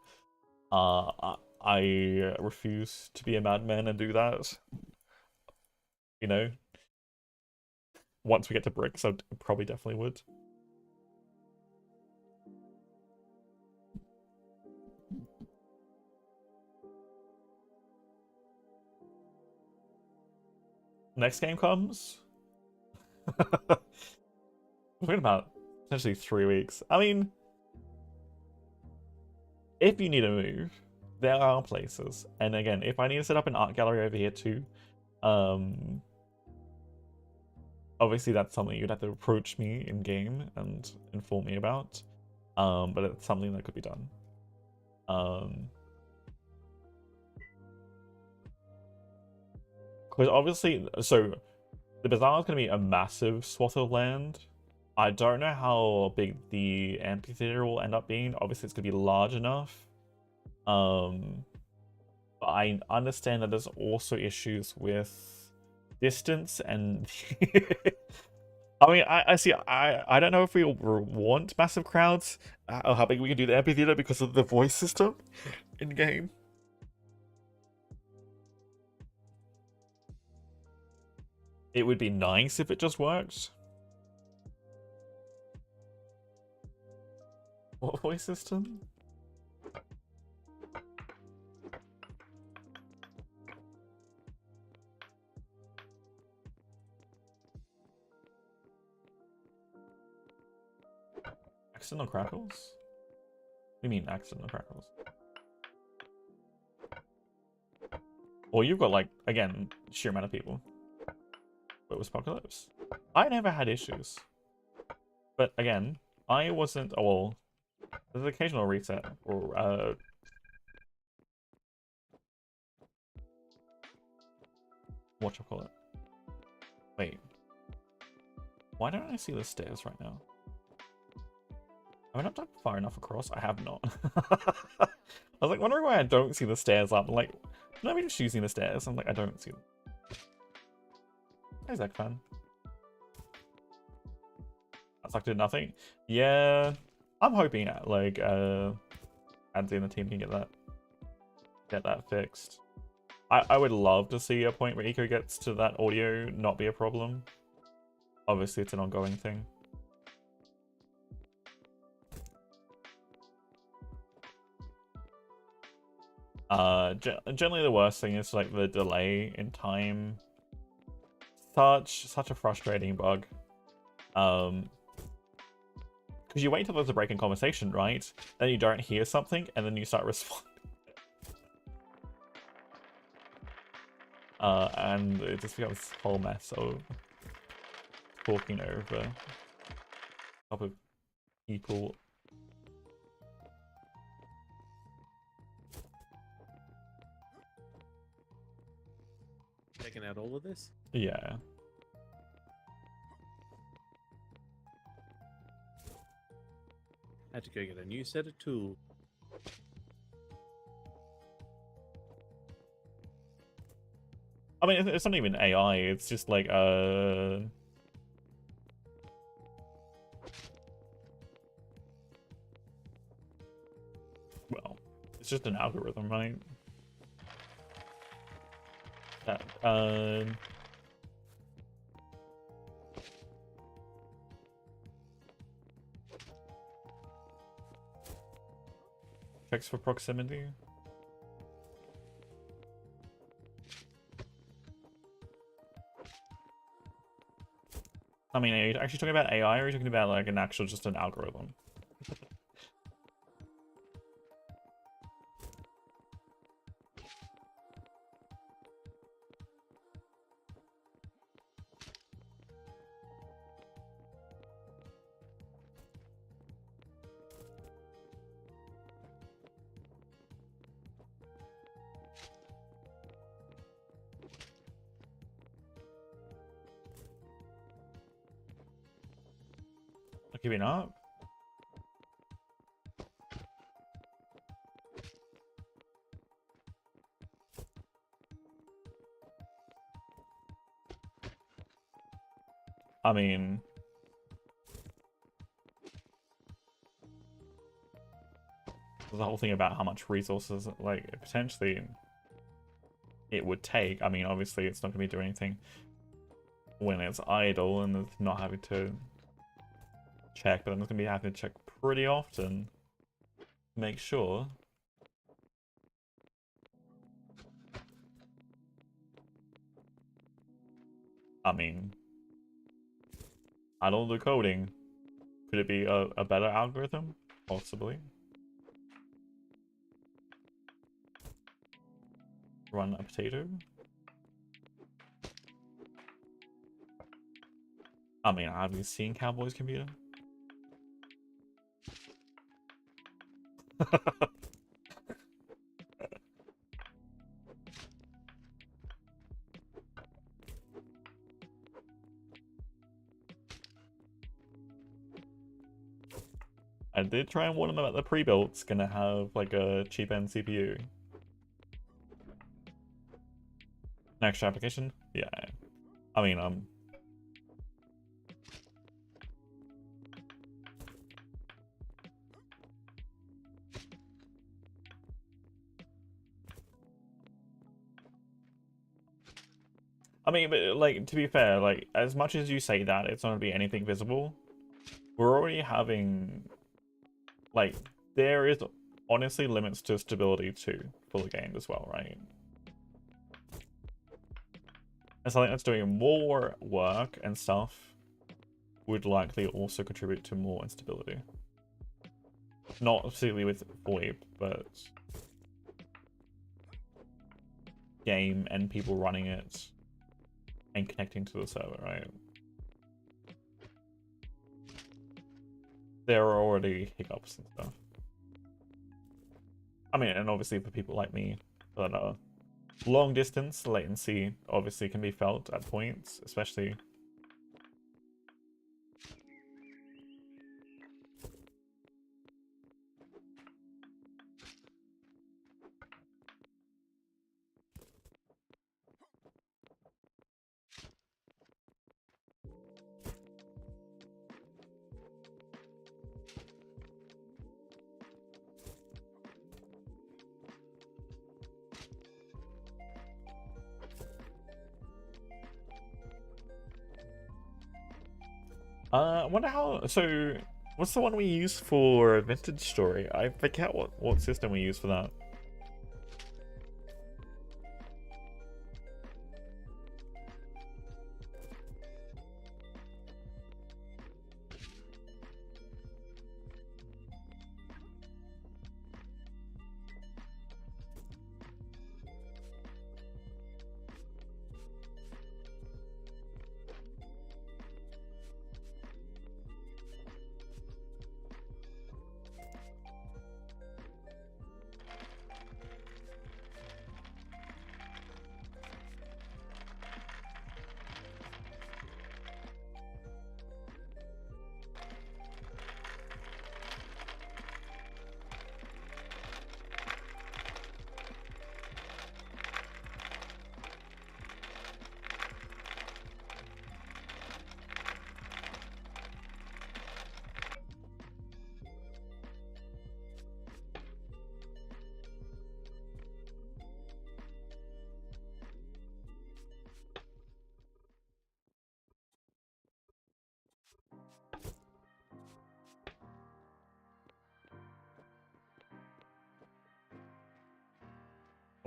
I refuse to be a madman and do that. You know, once we get to bricks, I probably definitely would. Next game comes. We're talking about essentially 3 weeks. I mean, if you need to move, there are places. And again, if I need to set up an art gallery over here too, obviously that's something you'd have to approach me in game and inform me about. But it's something that could be done. Because obviously, so the bazaar is going to be a massive swath of land. I don't know how big the amphitheater will end up being. Obviously, it's going to be large enough. But I understand that there's also issues with distance and... I mean, I see. I don't know if we want massive crowds or how big we can do the amphitheater because of the voice system in game. It would be nice if it just worked. What voice system? Accidental crackles? What do you mean accidental crackles? Well, you've got like, again, sheer amount of people. But it was Apocalypse. I never had issues. But again, I wasn't, oh well, there's an occasional reset or what you call it. Wait. Why don't I see the stairs right now? Have I not done far enough across? I have not. I was like wondering why I don't see the stairs up. I'm like, let me just using the stairs. I'm like, I don't see them. Hi, Zach fan. That's like did nothing. Yeah, I'm hoping like Andy and the team can get that fixed. I would love to see a point where Eco gets to that audio not be a problem. Obviously, it's an ongoing thing. Generally the worst thing is like the delay in time. Such a frustrating bug. Because you wait till there's a break in conversation, right? Then you don't hear something, and then you start responding. And it just becomes this whole mess of talking over top of people. Taking out all of this? Yeah. Had to go get a new set of tools. I mean, it's not even AI, it's just like, well, it's just an algorithm, right? That, checks for proximity. I mean, are you actually talking about AI, or are you talking about like an actual, just an algorithm? Giving up? I mean, the whole thing about how much resources, like, potentially it would take. I mean, obviously it's not going to be doing anything when it's idle and it's not having to check, but I'm just going to be having to check pretty often to make sure. I mean, I don't do coding. Could it be a better algorithm? Possibly. Run a potato? I mean, have you seen Cowboy's computer? I did try and warn him about the pre-built's gonna have like a cheap end CPU. Next application? Yeah. I mean, but like, to be fair, like, as much as you say that it's not gonna be anything visible, we're already having, like, there is honestly limits to stability too for the game as well, right? And something that's doing more work and stuff would likely also contribute to more instability. Not particularly with VoIP, but game and people running it and connecting to the server, right? There are already hiccups and stuff. I mean, and obviously for people like me that are long distance, latency obviously can be felt at points, especially. I wonder how. So, what's the one we use for Vintage Story? I forget what system we use for that.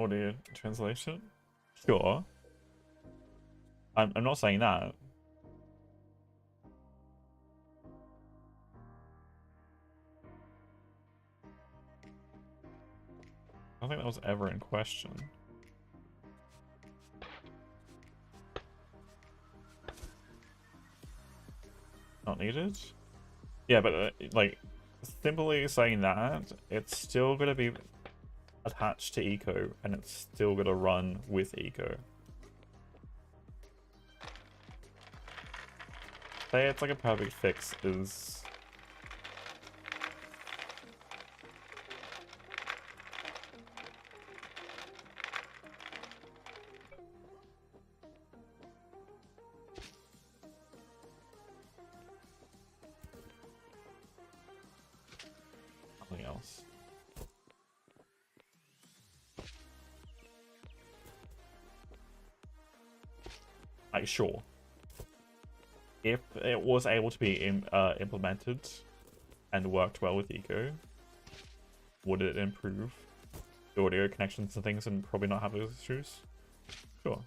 Audio translation? Sure. I'm not saying that. I don't think that was ever in question. Not needed? Yeah, but like, simply saying that, it's still gonna be attached to eco, and it's still gonna run with eco. Say it's like a perfect fix is something else. Like, sure. If it was able to be implemented and worked well with Eco, would it improve the audio connections and things and probably not have those issues? Sure.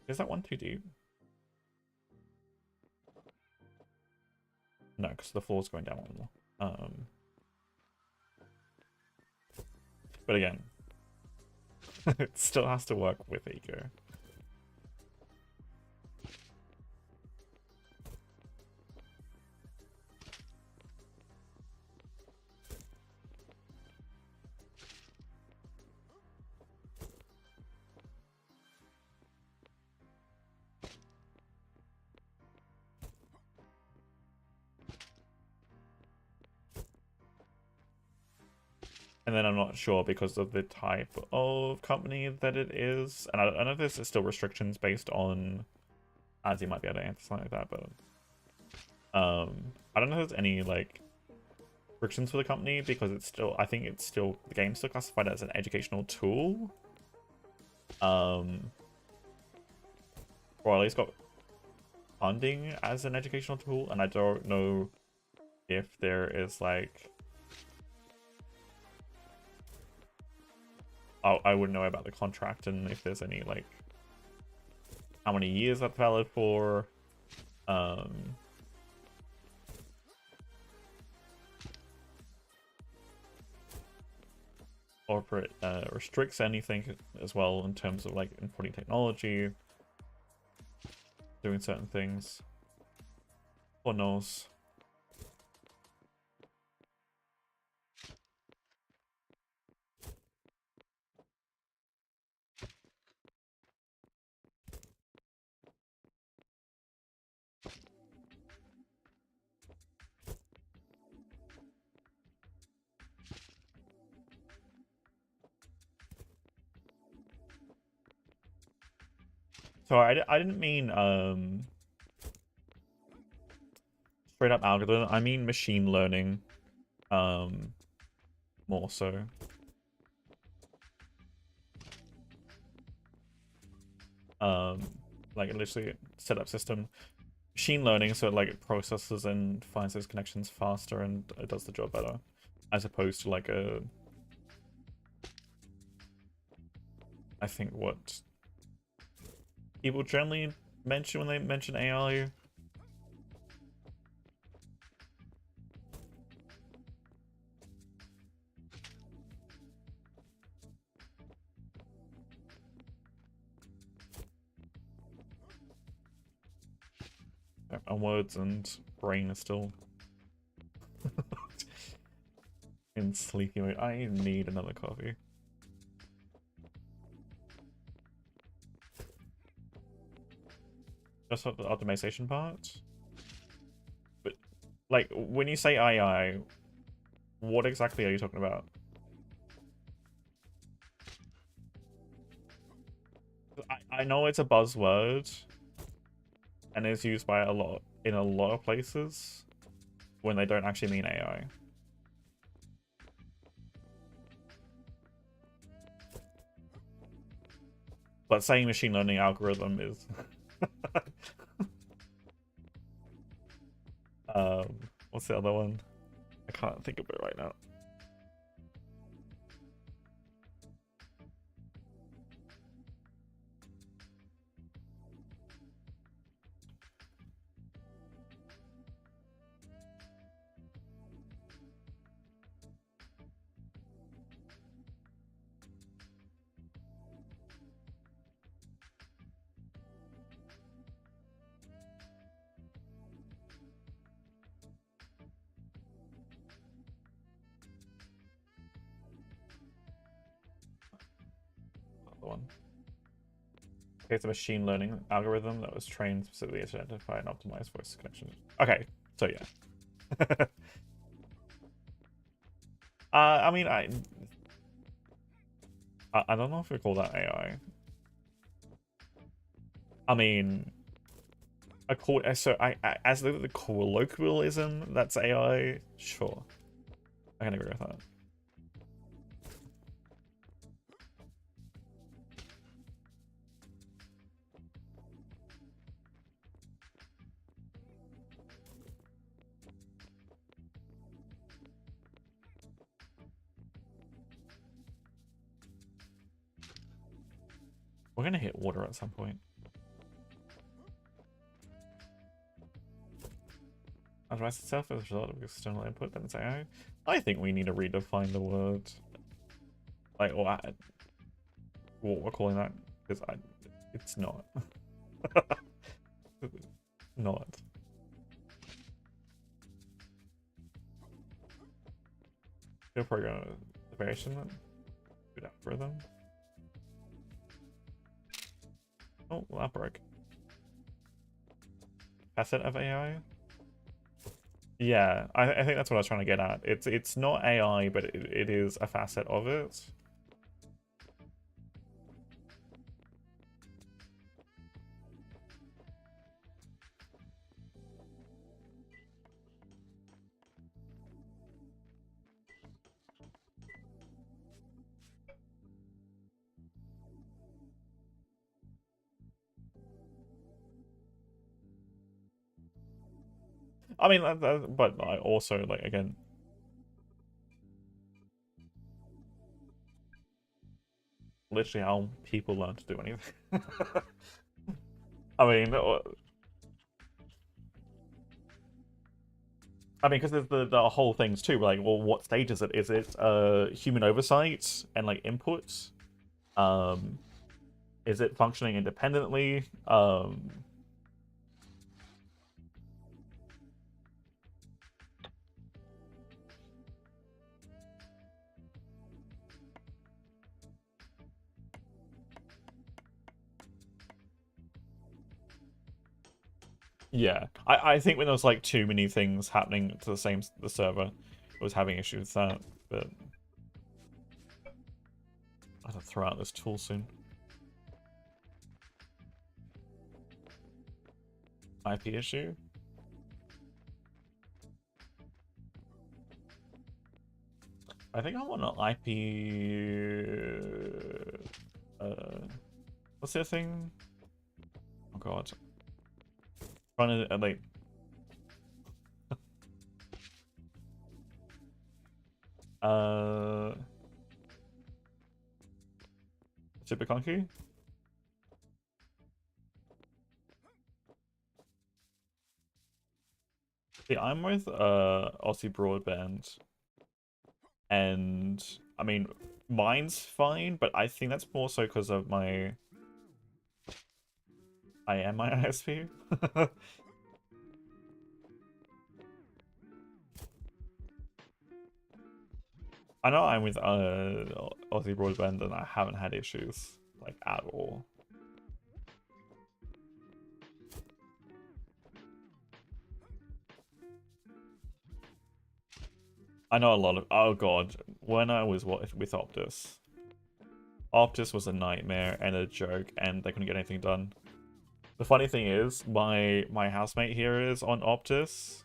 Is that one too deep? No, because the floor's going down one more. But again, it still has to work with Eco. And then I'm not sure because of the type of company that it is. And I don't know if there's still restrictions based on, as you might be able to answer something like that, but I don't know if there's any like restrictions for the company because it's still, I think it's still, the game's still classified as an educational tool. Or at least got funding as an educational tool, and I don't know if there is like, I wouldn't know about the contract and if there's any like how many years that's valid for, or if it restricts anything as well in terms of like importing technology, doing certain things. Who knows? So I didn't mean straight up algorithm. I mean machine learning, more so. Like literally set up system machine learning, so it like processes and finds those connections faster and it does the job better, as opposed to like a, I think what people generally mention when they mention AI. And words and brain is still in sleepy mode. I need another coffee. Just for the optimization part. But like when you say AI, what exactly are you talking about? I know it's a buzzword and is used by a lot in a lot of places when they don't actually mean AI. But saying machine learning algorithm is what's the other one? I can't think of it right now. One. Okay, it's a machine learning algorithm that was trained specifically to identify and optimize voice connections. Okay, so yeah. I mean, I don't know if we call that AI. I mean, so as the colloquialism, that's AI, sure. I can agree with that. We're gonna hit water at some point. Advice itself as a result of external input, then it's AI. I think we need to redefine the word. Like, or what we're calling that, because it's not. Not. Go program the variation then. Do that for them. Oh, well, that broke. Facet of AI? Yeah, I think that's what I was trying to get at. It's not AI, but it is a facet of it. I mean, but I also, like, again, literally how people learn to do anything. I mean, because there's the whole things too. Like, well, what stage is it? Is it human oversight and like inputs? Is it functioning independently? Yeah, I think when there was like too many things happening to the server, it was having issues with that. But I have to throw out this tool soon. IP issue. I think I'm on an IP. What's the other thing? Oh god. Trying to like. Super clunky. See, I'm with Aussie Broadband, and I mean mine's fine, but I think that's more so because of my. I am my ISP. I know I'm with Aussie Broadband and I haven't had issues like at all. I know a lot of. Oh god, when I was with Optus, Optus was a nightmare and a joke, and they couldn't get anything done. The funny thing is, my housemate here is on Optus.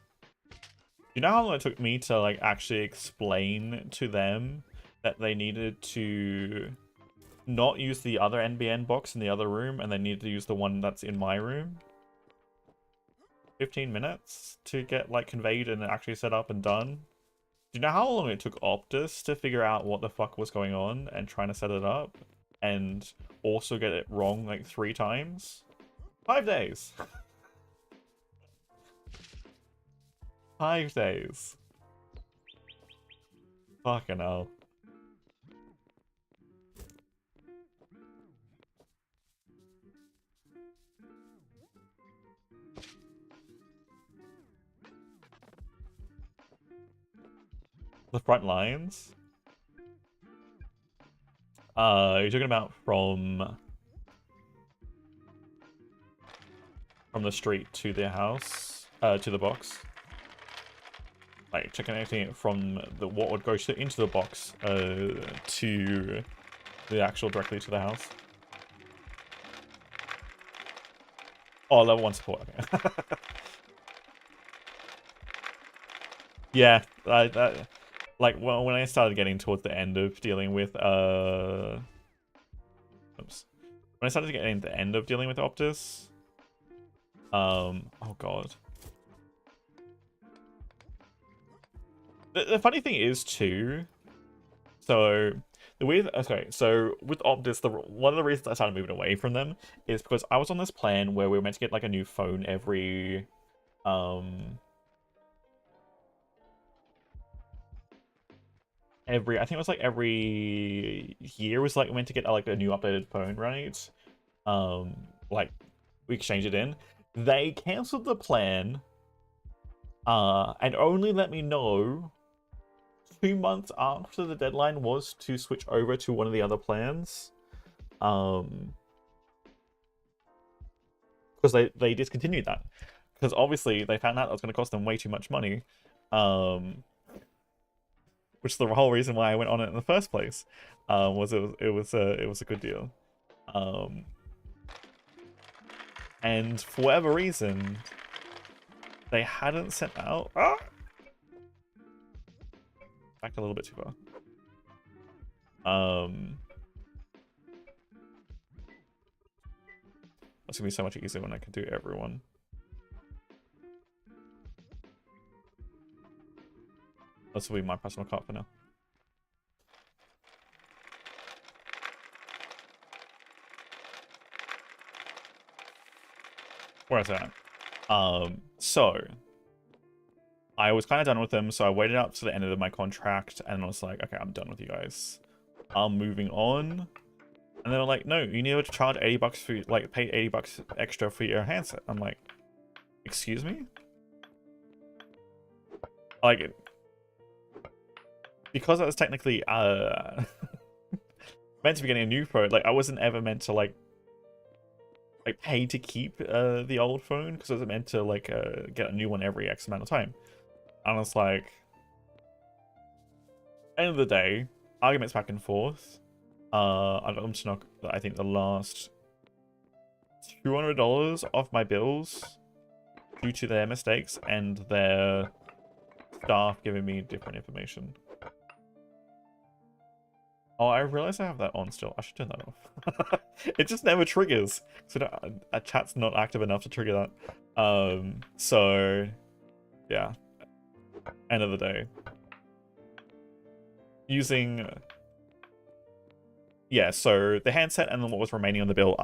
You know how long it took me to like actually explain to them that they needed to not use the other NBN box in the other room and they needed to use the one that's in my room? 15 minutes to get like conveyed and actually set up and done. Do you know how long it took Optus to figure out what the fuck was going on and trying to set it up and also get it wrong like 3 times? 5 days. 5 days. Fucking hell. The front lines? You're talking about from the street to the house, to the box. Like checking anything from what would go into the box, to the actual directly to the house. Oh, level 1 support. Okay. Yeah, like well, when I started getting towards the end of dealing with oops, when I started getting to the end of dealing with Optus, oh god. The funny thing is too, so the weird, okay, so with Optus, one of the reasons I started moving away from them is because I was on this plan where we were meant to get like a new phone every I think it was like every year was like meant to get like a new updated phone, right? Like we exchange it in. They cancelled the plan, and only let me know 2 months after the deadline was to switch over to one of the other plans. Because they discontinued that. Because obviously they found out that was going to cost them way too much money. Which is the whole reason why I went on it in the first place. Was it was a good deal. And for whatever reason, they hadn't sent out. Back a little bit too far. That's gonna be so much easier when I can do everyone. This will be my personal card for now. Where is that? So I was kind of done with them, so I waited up to the end of my contract, and I was like, okay, I'm done with you guys. I'm moving on. And they were like, no, you need to charge $80 for, like, pay $80 extra for your handset. I'm like, excuse me? Like, because I was technically meant to be getting a new phone, like, I wasn't ever meant to, like pay to keep the old phone, because I was meant to, like, get a new one every X amount of time. And I was like, end of the day, arguments back and forth. I'm just not, I think the last $200 off my bills due to their mistakes and their staff giving me different information. Oh, I realize I have that on still. I should turn that off. It just never triggers. So a chat's not active enough to trigger that. So yeah. End of the day. Using yeah, so the handset and then what was remaining on the bill,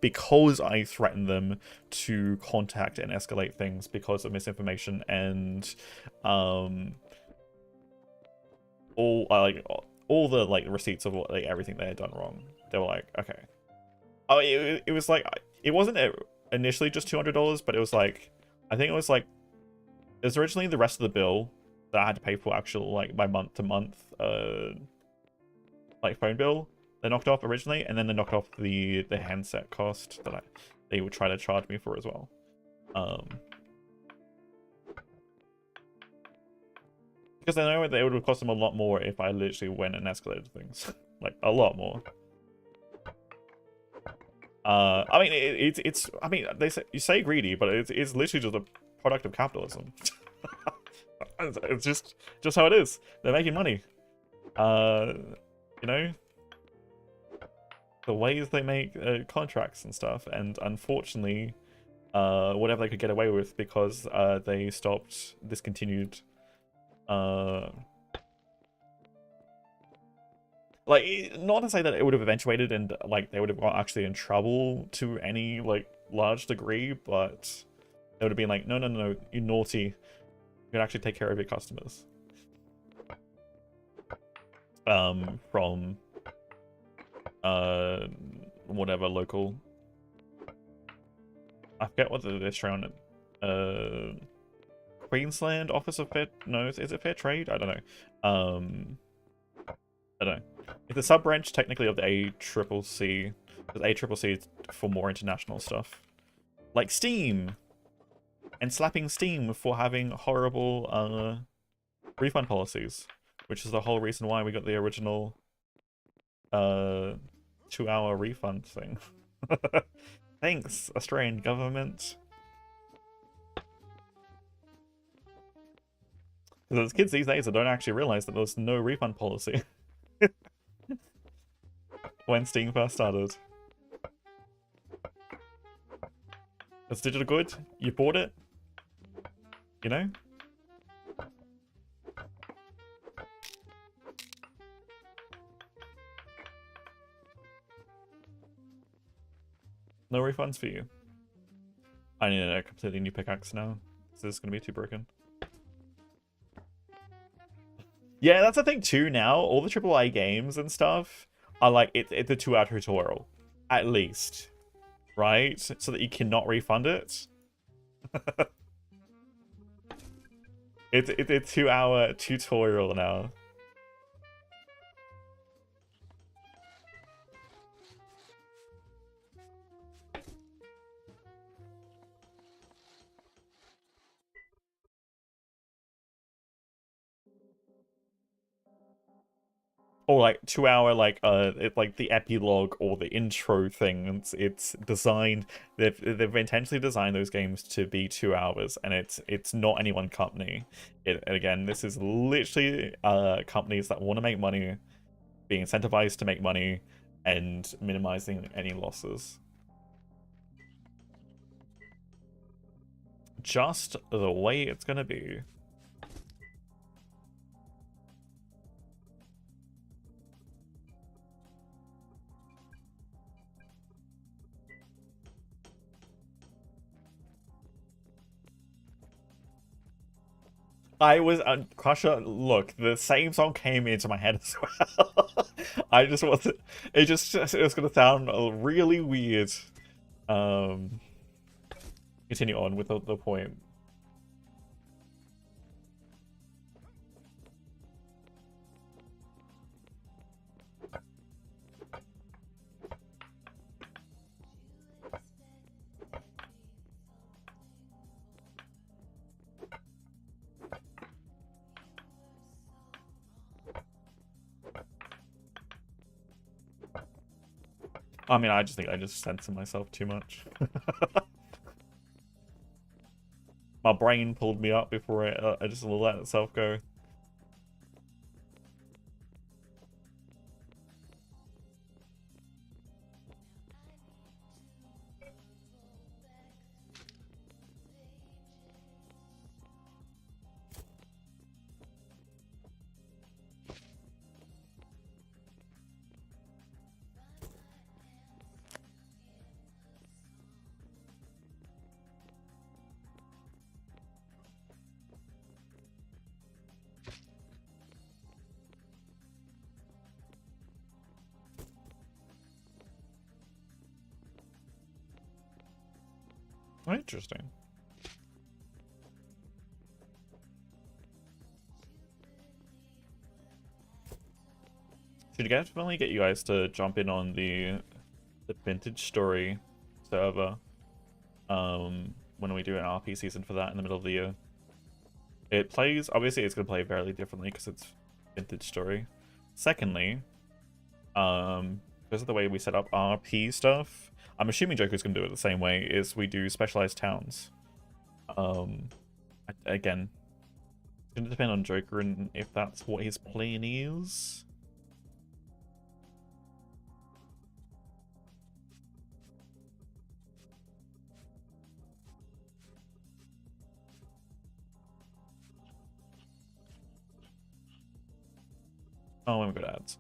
because I threatened them to contact and escalate things because of misinformation and all the like receipts of what, like, everything they had done wrong. They were like, okay. Oh, it was like, it wasn't initially just $200, but it was like, I think it was like, it was originally the rest of the bill that I had to pay for actual, like, my month-to-month like phone bill they knocked off originally, and then they knocked off the handset cost that they would try to charge me for as well. Because I know that it would have cost them a lot more if I literally went and escalated things. Like, a lot more. I mean, it's I mean, you say greedy, but it's literally just a product of capitalism. It's just how it is. They're making money. You know, the ways they make contracts and stuff, and unfortunately, whatever they could get away with because they discontinued. Like, not to say that it would have eventuated and like they would have got actually in trouble to any like large degree, but it would have been like, no, you naughty, you can actually take care of your customers. From whatever local, I forget what the Australian Queensland Office of Fair, no, is it Fair Trade? I don't know. I don't know. It's a sub-branch technically of the ACCC, because ACCC is for more international stuff, like Steam, and slapping Steam for having horrible refund policies, which is the whole reason why we got the original 2-hour refund thing. Thanks, Australian government. There's kids these days that don't actually realize that there's no refund policy when Steam first started. It's digital good. You bought it. You know. No refunds for you. I need a completely new pickaxe now. This is gonna be too broken. Yeah, that's the thing too now. All the AAA games and stuff are like, it's a 2-hour tutorial. At least. Right? So that you cannot refund it. It's a 2-hour tutorial now. Or like 2-hour like like the epilogue or the intro thing. It's designed, they've intentionally designed those games to be 2 hours, and it's not any one company. Again, this is literally companies that want to make money, being incentivized to make money, and minimizing any losses. Just the way it's gonna be. I was Crusher. Look, the same song came into my head as well. I just wasn't. It was gonna sound really weird. Continue on with the point. I mean, I just think I just censor myself too much. My brain pulled me up before I just let itself go. Interesting. Should definitely get you guys to jump in on the vintage story server. When we do an RP season for that in the middle of the year. It plays, obviously it's gonna play very differently because it's vintage story. Secondly, because of the way we set up RP stuff, I'm assuming Joker's gonna do it the same way, is we do specialized towns. Again, it's gonna depend on Joker and if that's what his plan is. Oh, and we've got ads.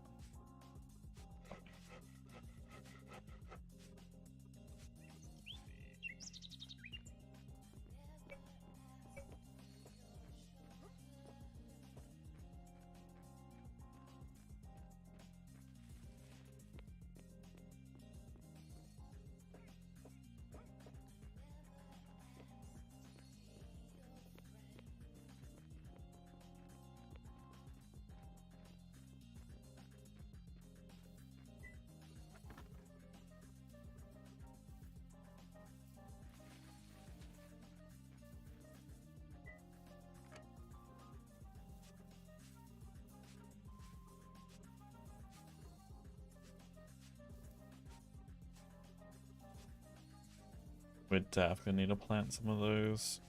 We're definitely need to plant some of those.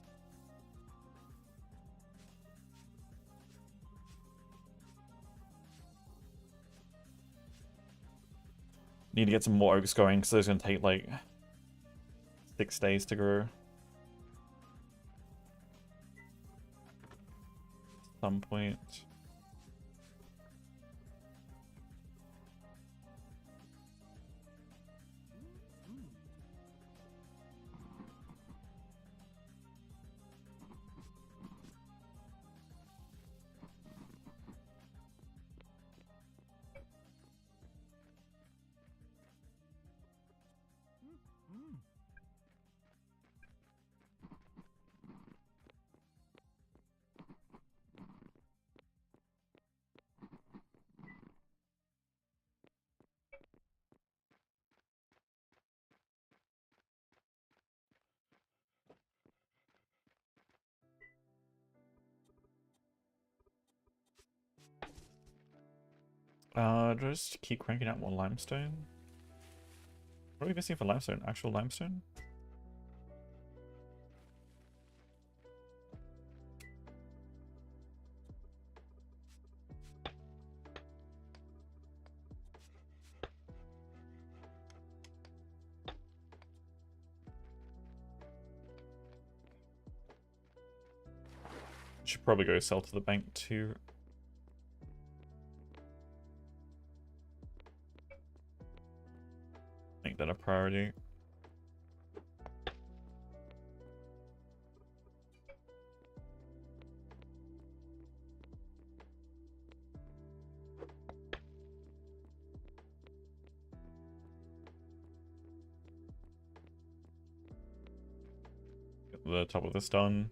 Need to get some more oaks going because it's gonna take like 6 days to grow. At some point. Just keep cranking out more limestone. What are we missing for limestone? Actual limestone? Should probably go sell to the bank too. Make that a priority. Get the top of this done.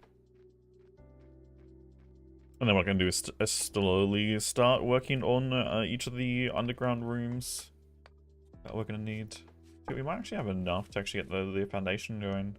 And then what we're going to do is slowly start working on each of the underground rooms that we're going to need. We might actually have enough to actually get the foundation going.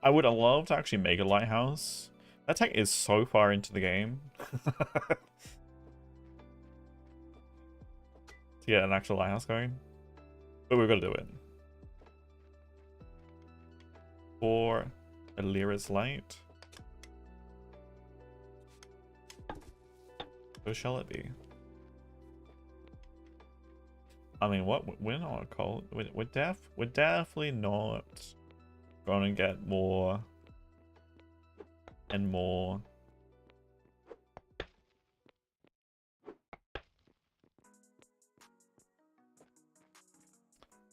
I would love to actually make a lighthouse. That tech is so far into the game. To get an actual lighthouse going. But we've got to do it. For Alira's light. Who shall it be? I mean, what? We're not cold. We're definitely not going to get more and more.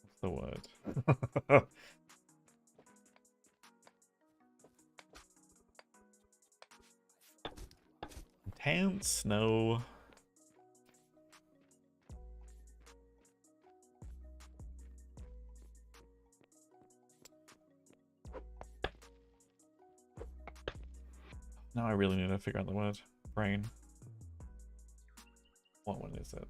What's the word? Intense? No. Now I really need to figure out the word. Brain. What one is it?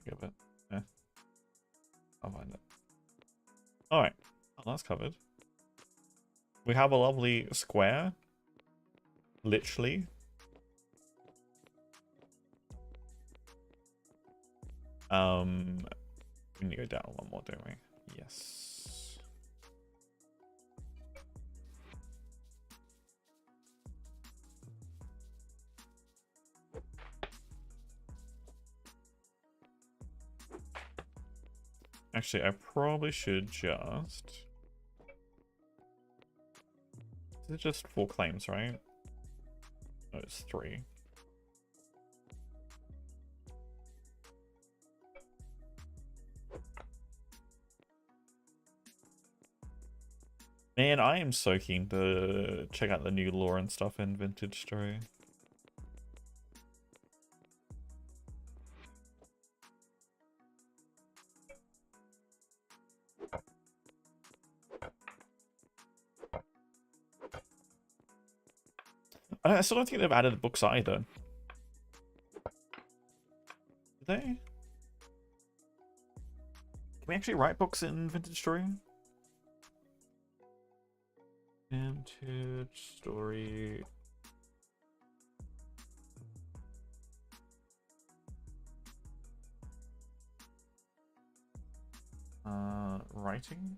Give it. Yeah. I'll find it. Alright. Oh, that's covered. We have a lovely square. Literally. We need to go down one more, don't we? Yes. Actually, I probably should just... Is it just 4 claims, right? No, it's 3. Man, I am so keen to check out the new lore and stuff in Vintage Story. I still don't think they've added the books either. Did they? Can we actually write books in Vintage Story? Vintage Story. Writing?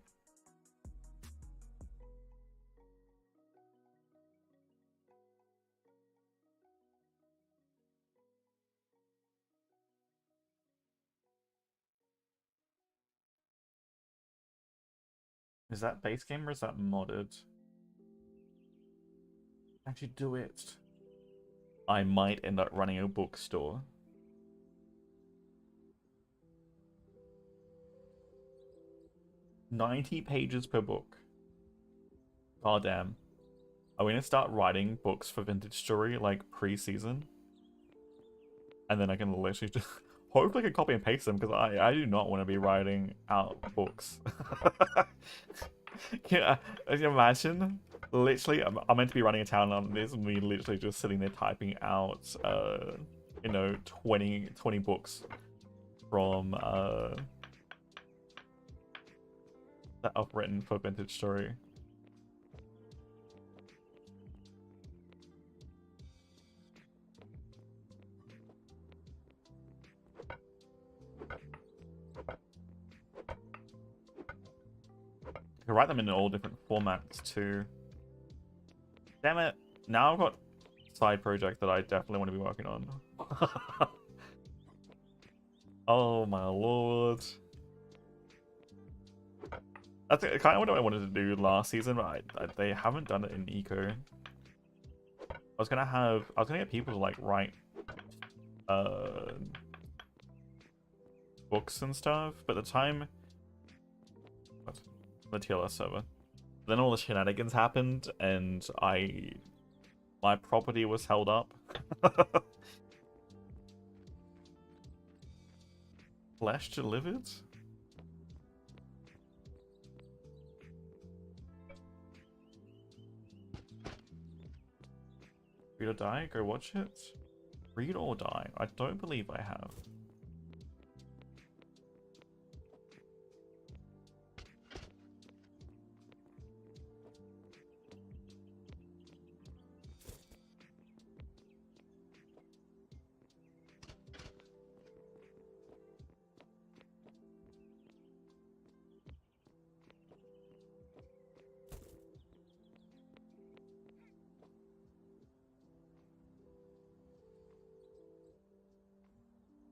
Is that base game or is that modded? Actually do it. I might end up running a bookstore. $90 pages per book. God damn. Are we gonna start writing books for Vintage Story like pre-season? And then I can literally just hopefully I can copy and paste them because I do not want to be writing out books. Can you imagine? Literally, I'm meant to be running a town on this and me literally just sitting there typing out, you know, 20 books from, that I've written for Vintage Story. I can write them in all different formats too. Damn it. Now I've got a side project that I definitely want to be working on. Oh my lord. That's kind of what I wanted to do last season, but they haven't done it in Eco. I was gonna get people to like write books and stuff, but at the time the TLS server. Then all the shenanigans happened, and my property was held up. Flesh delivered? Read or die? Go watch it? Read or die? I don't believe I have.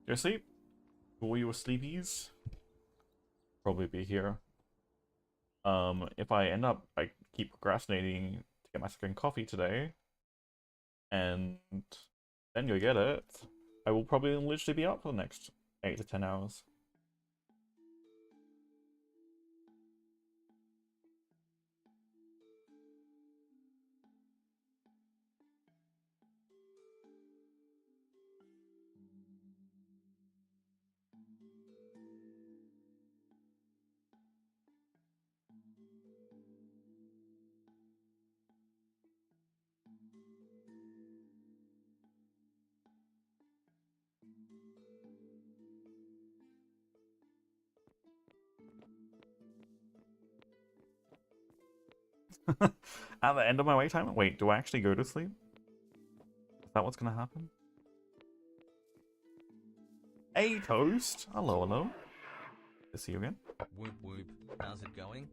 Go sleep? All your sleepies? Probably be here. If I end up, I keep procrastinating to get my second coffee today, and then go get it, I will probably literally be up for the next 8 to 10 hours. At the end of my wait time? Wait, do I actually go to sleep? Is that what's gonna happen? Hey, Toast! Hello, hello. Good to see you again. Whoop whoop. How's it going?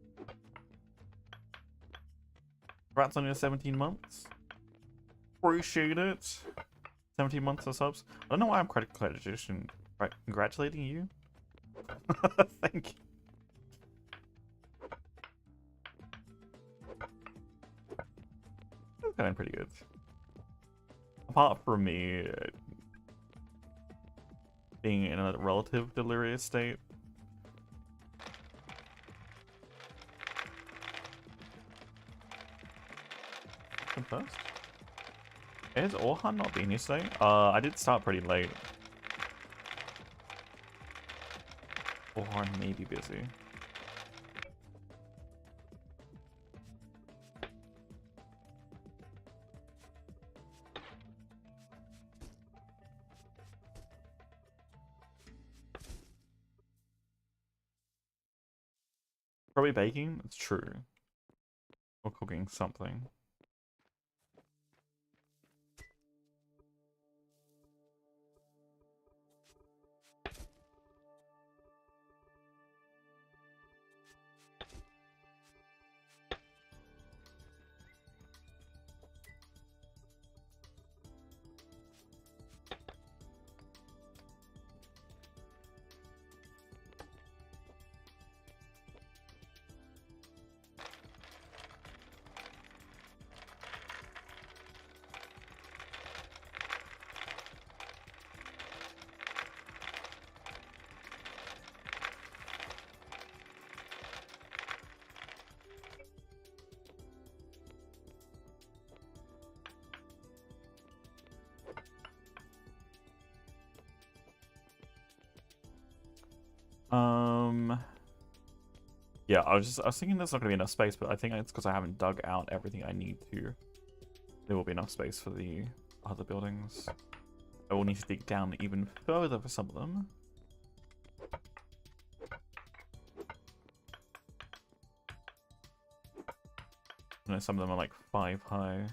Congrats on your 17 months. Appreciate it. 17 months of subs. I don't know why I'm congratulating you. Thank you. That's going pretty good. Apart from me being in a relative delirious state. first. Is Orhan not being yesterday? I did start pretty late. Orhan may be busy. Probably baking? It's true. Or cooking something. Yeah, I was thinking there's not gonna be enough space, but I think it's because I haven't dug out everything I need to. There will be enough space for the other buildings. I will need to dig down even further for some of them. I know some of them are like 5 high.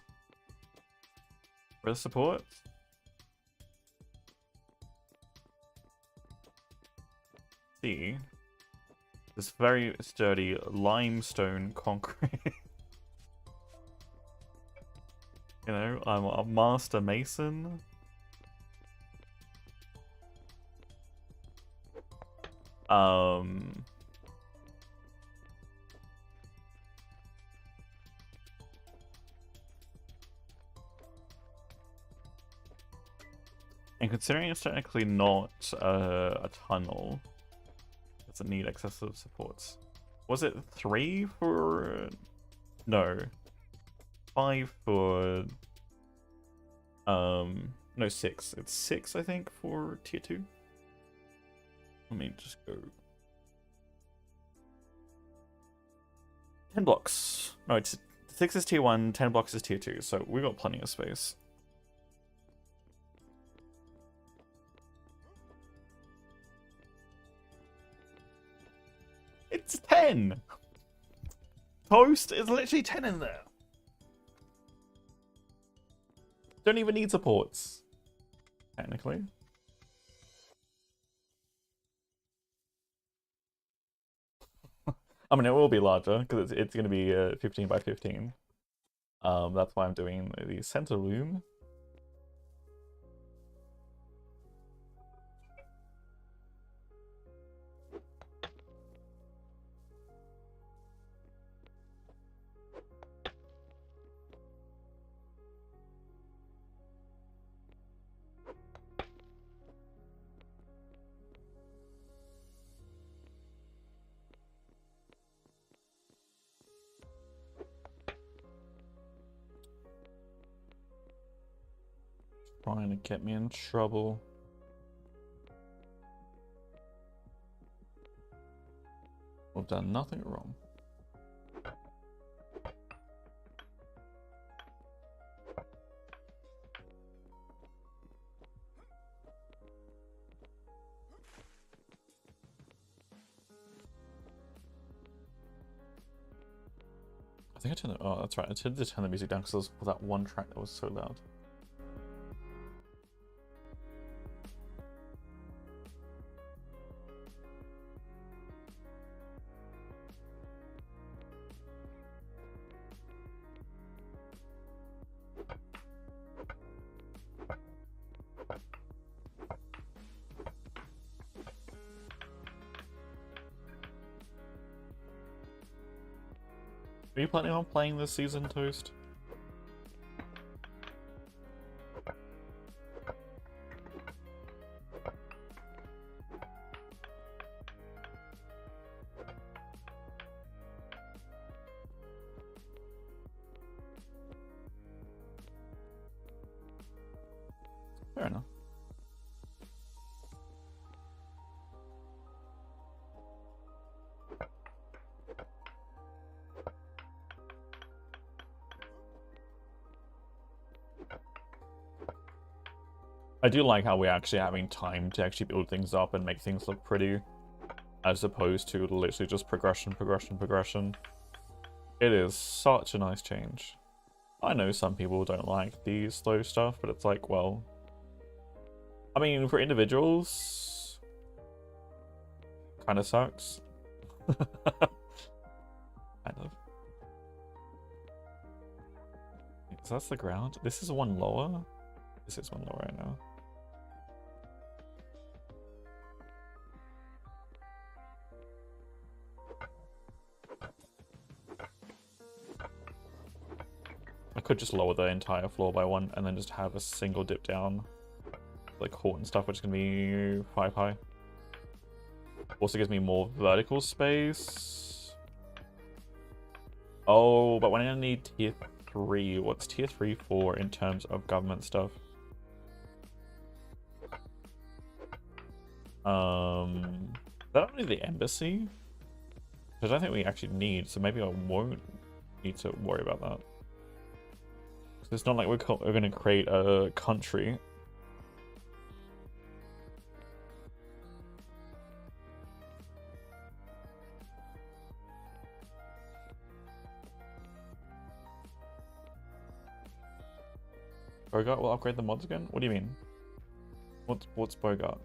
Where are the supports? See. This very sturdy limestone concrete. You know, I'm a master mason. And considering it's technically not a tunnel, doesn't need excessive supports. Was it 3 for... No. 5 for... No, 6. It's 6, I think, for tier 2. Let me just go... 10 blocks. No, 6 is tier 1, 10 blocks is tier 2, so we got plenty of space. It's 10! Toast is literally 10 in there. Don't even need supports. Technically. I mean, it will be larger, because it's going to be 15 by 15. That's why I'm doing the center room. Trying to get me in trouble. We've done nothing wrong. I think I turned the... Oh, that's right. I did turn the music down because there was that one track that was so loud. Are you planning on playing this season, Toast? Fair enough. I do like how we're actually having time to actually build things up and make things look pretty, as opposed to literally just progression, progression, progression. It is such a nice change. I know some people don't like the slow stuff, but it's like, well, I mean, for individuals, kind of sucks. Kind of. So that's the ground. This is one lower. This is one lower right now. I could just lower the entire floor by one and then just have a single dip down, like court and stuff, which is gonna be 5 high. Also gives me more vertical space. Oh, but when I need tier 3, what's tier 3 for in terms of government stuff? Is that only the embassy? Which I don't think we actually need, so maybe I won't need to worry about that. It's not like we're going to create a country. Bogart will upgrade the mods again? What do you mean? What's Bogart?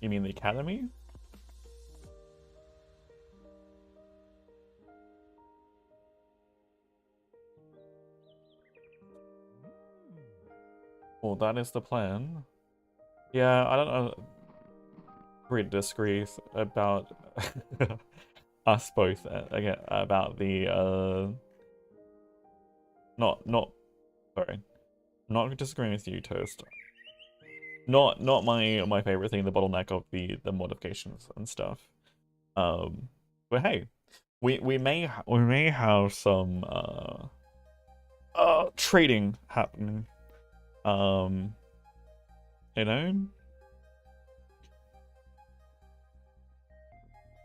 You mean the academy? Well, that is the plan. Yeah, I don't know. Agree to disagree about us both again about the sorry. Not disagreeing with you, Toast. Not my favorite thing, the bottleneck of the modifications and stuff. But hey, we may have some trading happening. You know?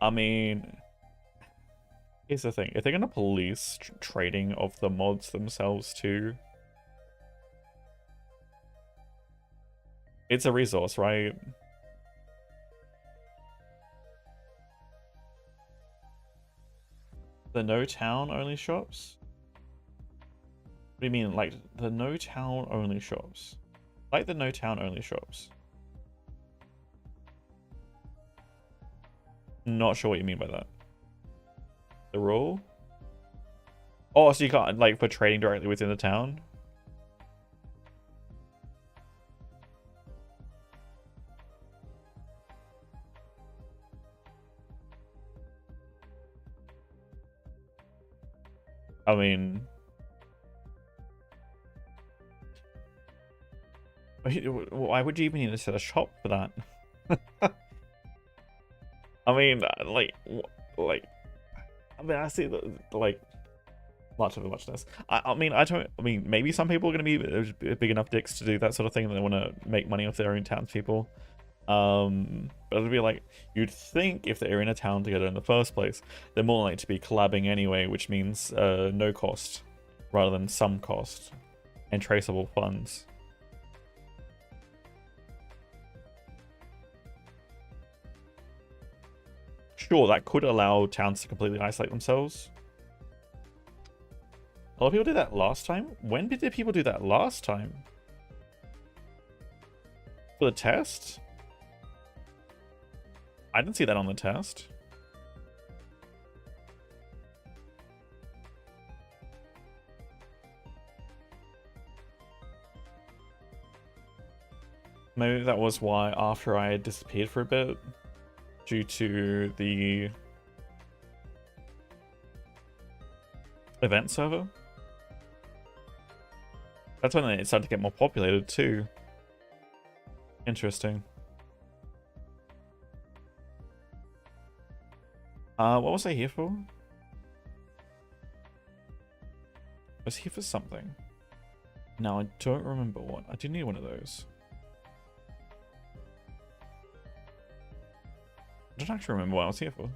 I mean, here's the thing. If they're gonna police trading of the mods themselves too, it's a resource, right? The no town only shops? What do you mean, like the no town only shops? Like the no town only shops? Not sure what you mean by that. The rule? Oh, so you can't, like, for trading directly within the town? I mean, why would you even need to set a shop for that? I mean, I mean, I see like much of a muchness. I mean, maybe some people are going to be big enough dicks to do that sort of thing, and they want to make money off their own townspeople. But it'd be like, you'd think if they're in a town together in the first place, they're more likely to be collabing anyway, which means no cost rather than some cost and traceable funds. Sure, that could allow towns to completely isolate themselves. A lot of people did that last time. When did people do that last time? For the test? I didn't see that on the test. Maybe that was why after I had disappeared for a bit, due to the event server. That's when it started to get more populated too. Interesting. What was I here for? I was here for something. Now I don't remember what. I do need one of those. I don't actually remember what I was here for.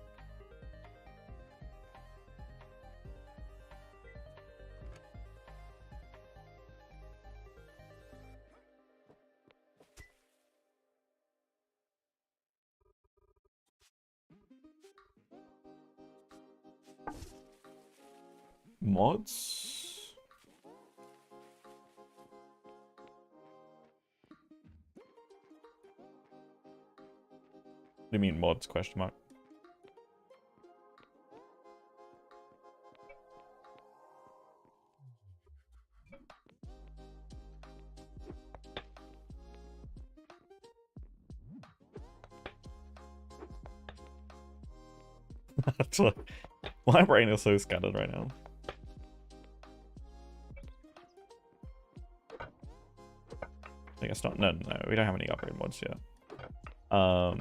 Mods? What do you mean mods, question mark? That's what, my brain is so scattered right now. I guess not. No, we don't have any upgrade mods yet. Were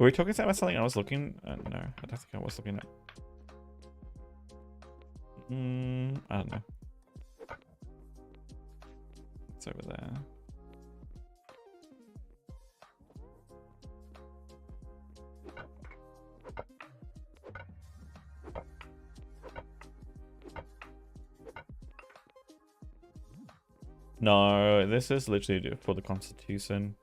we talking about something I was looking at? No, I don't think I was looking at. I don't know. It's over there. No, this is literally for the Constitution.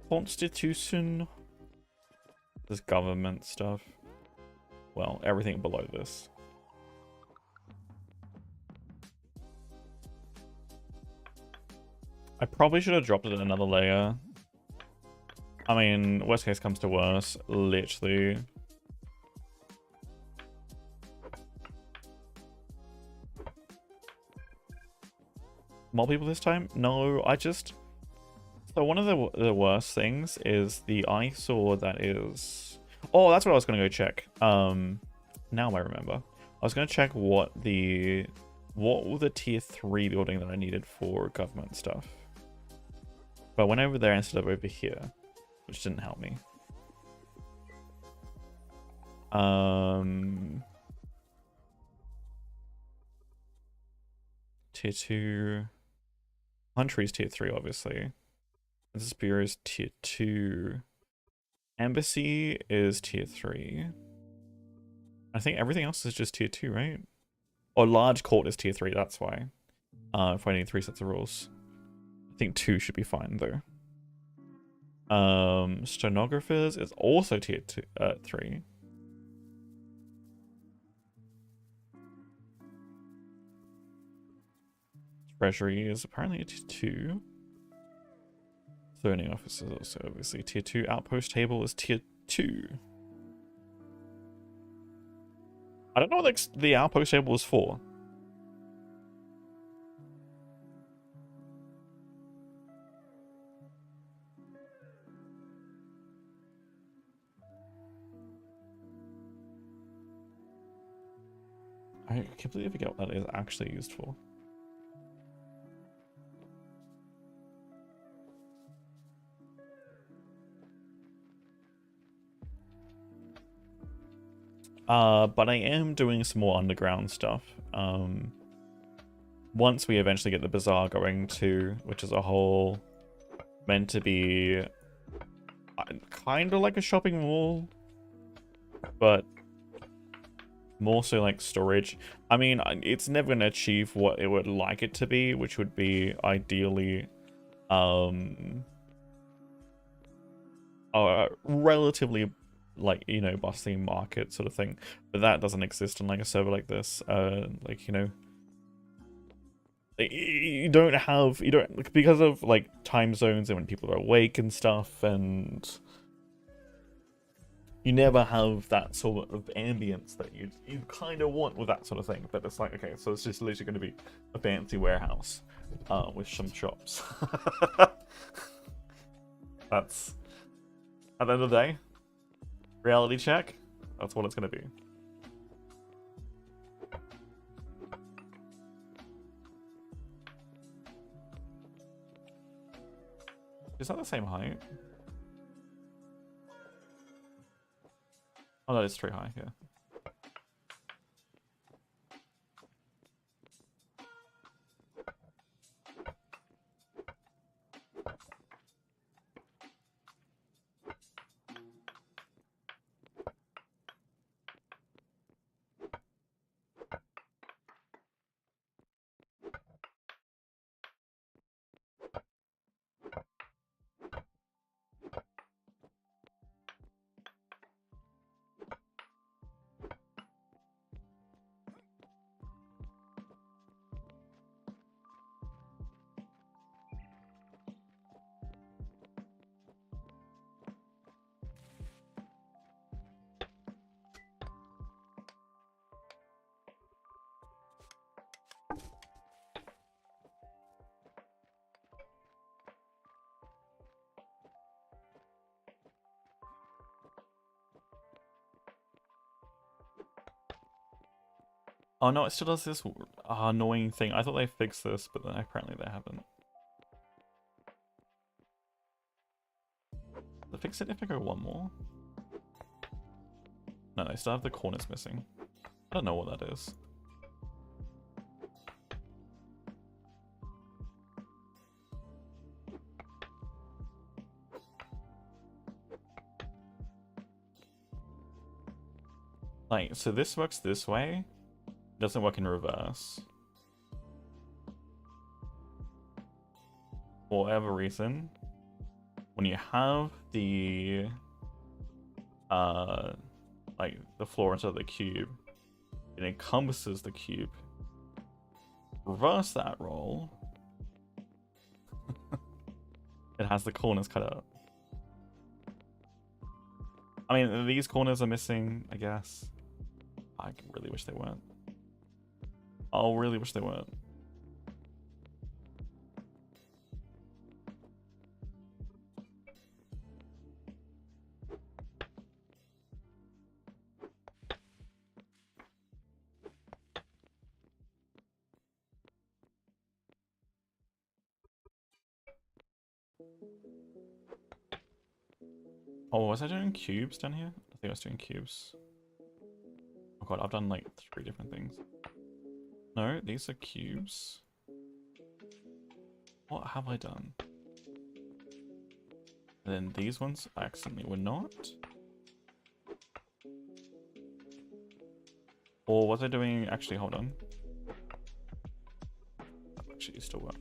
Constitution. This government stuff. Well, everything below this. I probably should have dropped it another layer. I mean, worst case comes to worst, literally. More people this time? No, I just... So one of the worst things is the eyesore that is... Oh, that's what I was going to go check. Now I remember. I was going to check what the tier 3 building that I needed for government stuff. But I went over there instead of over here, which didn't help me. Tier 2. Country's tier 3, obviously. This bureau is tier 2. Embassy is tier 3. I think everything else is just tier 2, right? Or large court is tier 3, that's why. If I need 3 sets of rules. I think 2 should be fine, though. Stenographers is also tier 3. Treasury is apparently a tier 2. Zoning office is also obviously tier 2. Outpost table is tier 2. I don't know what the outpost table is for. I completely forget what that is actually used for. But I am doing some more underground stuff. Once we eventually get the bazaar going too, which is a whole meant to be kind of like a shopping mall, but more so like storage. I mean, it's never going to achieve what it would like it to be, which would be ideally relatively, like, you know, bustling market sort of thing, but that doesn't exist on like a server like this. Like, you know, you don't because of like time zones and when people are awake and stuff, and you never have that sort of ambience that you kind of want with that sort of thing. But it's like, okay, so it's just literally going to be a fancy warehouse with some shops. That's, at the end of the day, reality check, that's what it's going to be. Is that the same height? Oh, that is tree high, yeah. Oh no, it still does this annoying thing. I thought they fixed this, but then apparently they haven't. They fix it if I go one more? No, they still have the corners missing. I don't know what that is. Like, so this works this way. It doesn't work in reverse. For whatever reason, when you have the like the floor instead of the cube, it encompasses the cube. Reverse that roll. It has the corners cut out. I mean, these corners are missing, I guess. I really wish they weren't. I really wish they weren't. Oh, was I doing cubes down here? I think I was doing cubes. Oh god, I've done like 3 different things. No, these are cubes. What have I done? And then these ones accidentally were not. Or was I doing... Actually, hold on. Actually, it still work.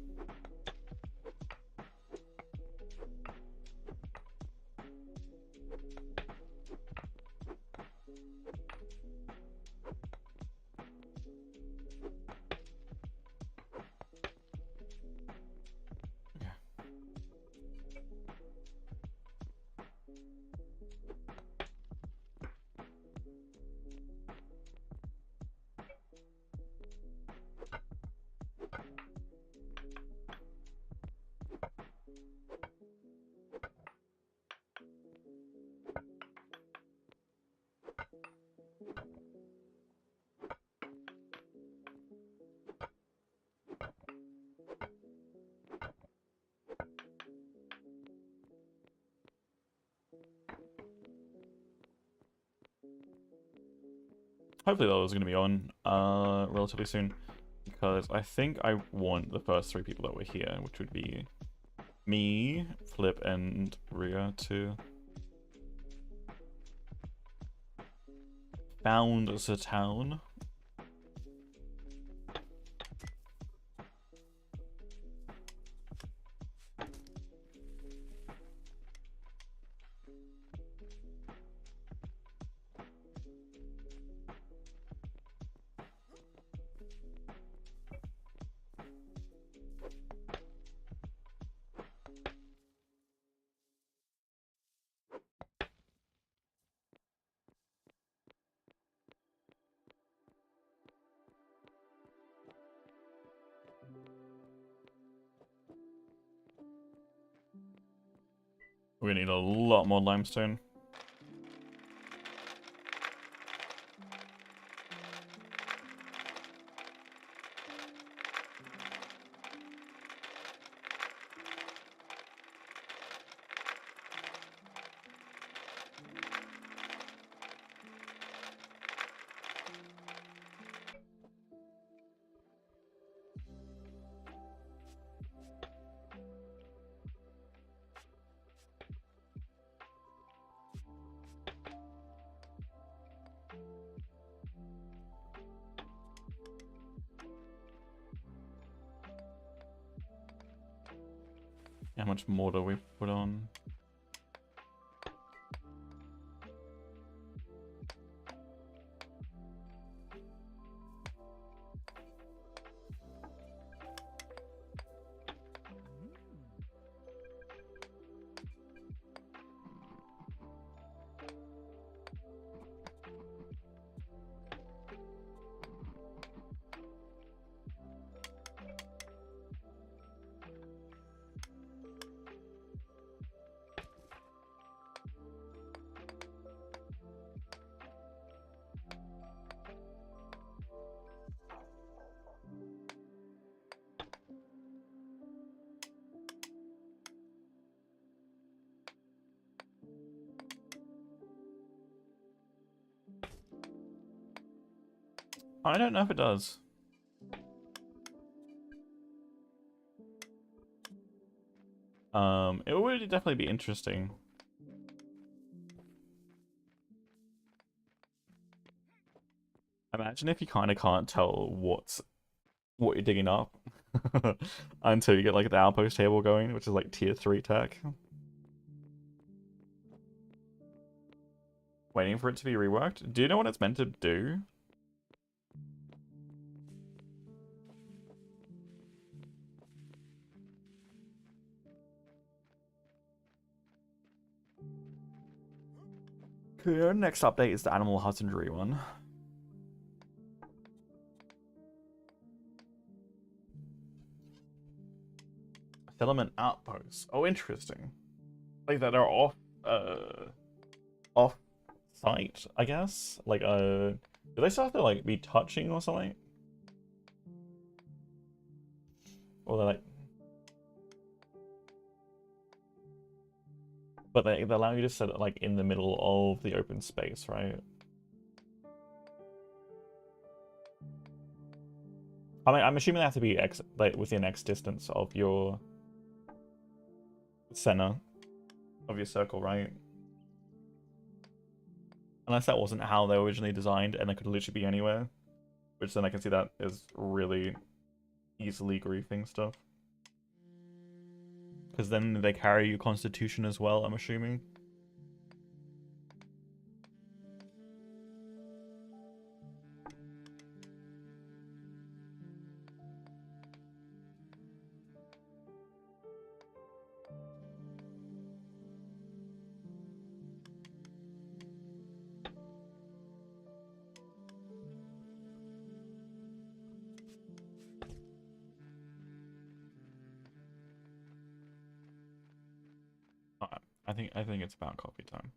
Hopefully that was going to be on relatively soon, because I think I want the first 3 people that were here, which would be me, Flip, and Ria to found the town. We're gonna need a lot more limestone. How much mortar we put on? I don't know if it does. It would definitely be interesting. Imagine if you kind of can't tell what you're digging up until you get like the outpost table going, which is like tier 3 tech. Waiting for it to be reworked. Do you know what it's meant to do? The next update is the animal husbandry one. Settlement outposts. Oh, interesting. Like that are off site, I guess. Like do they still have to like be touching or something? Or they're like, but they allow you to set it like in the middle of the open space, right? I mean, I'm assuming they have to be like within X distance of your center of your circle, right? Unless that wasn't how they were originally designed and they could literally be anywhere. Which then I can see that is really easily griefing stuff. Because then they carry your constitution as well, I'm assuming. I think it's about coffee time.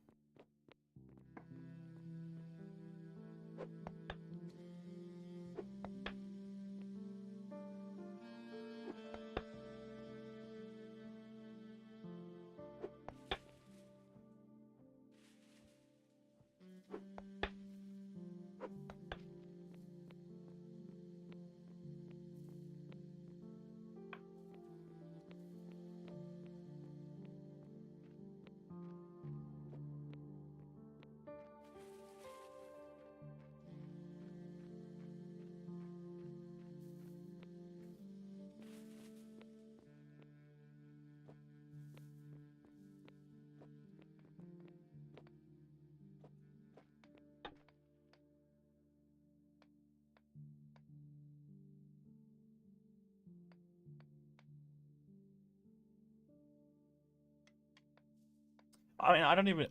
I mean, I don't even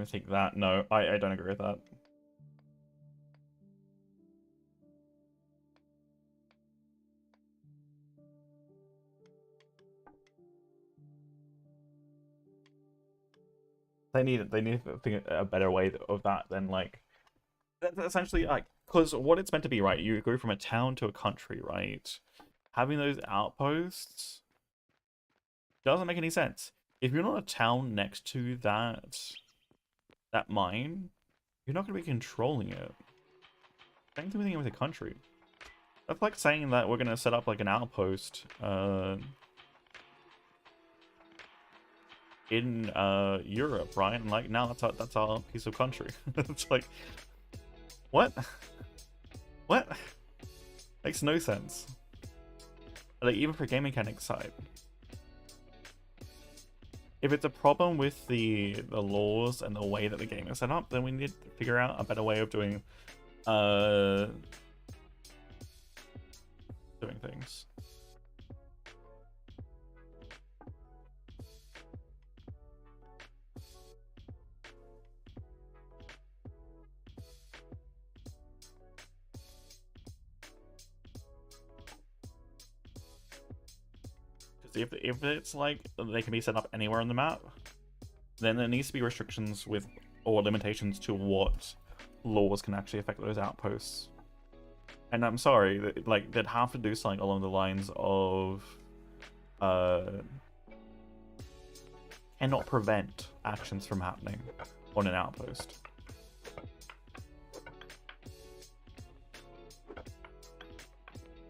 think that. No, I don't agree with that. They need to think a better way of that than like that's essentially like, because what it's meant to be, right? You go from a town to a country, right? Having those outposts doesn't make any sense. If you're not a town next to that mine, you're not going to be controlling it. Same thing with a country. That's like saying that we're going to set up like an outpost in Europe, right? And like now that's our piece of country. It's like, what? What? Makes no sense. Like even for game mechanics side. If it's a problem with the laws and the way that the game is set up, then we need to figure out a better way of doing things. If it's like they can be set up anywhere on the map, then there needs to be restrictions with or limitations to what laws can actually affect those outposts. And I'm sorry, like they'd have to do something along the lines of cannot prevent actions from happening on an outpost.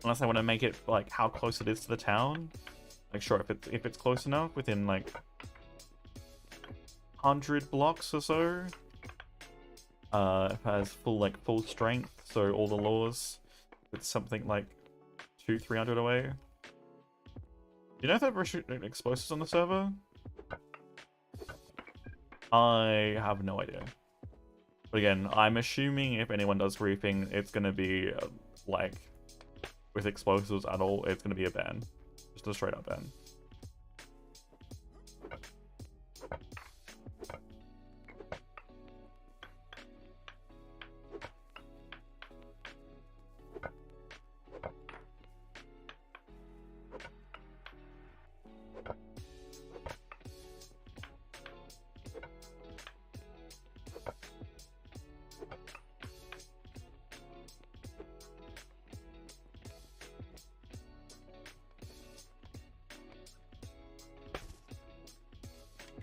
unless I want to make it like how close it is to the town. Like sure, if it's close enough, within like 100 blocks or so. It has full strength, so all the laws. It's something like 200-300 away. Do you know if they're shooting explosives on the server? I have no idea. But again, I'm assuming if anyone does briefing, it's gonna be like with explosives at all, it's gonna be a ban, just a straight up ban.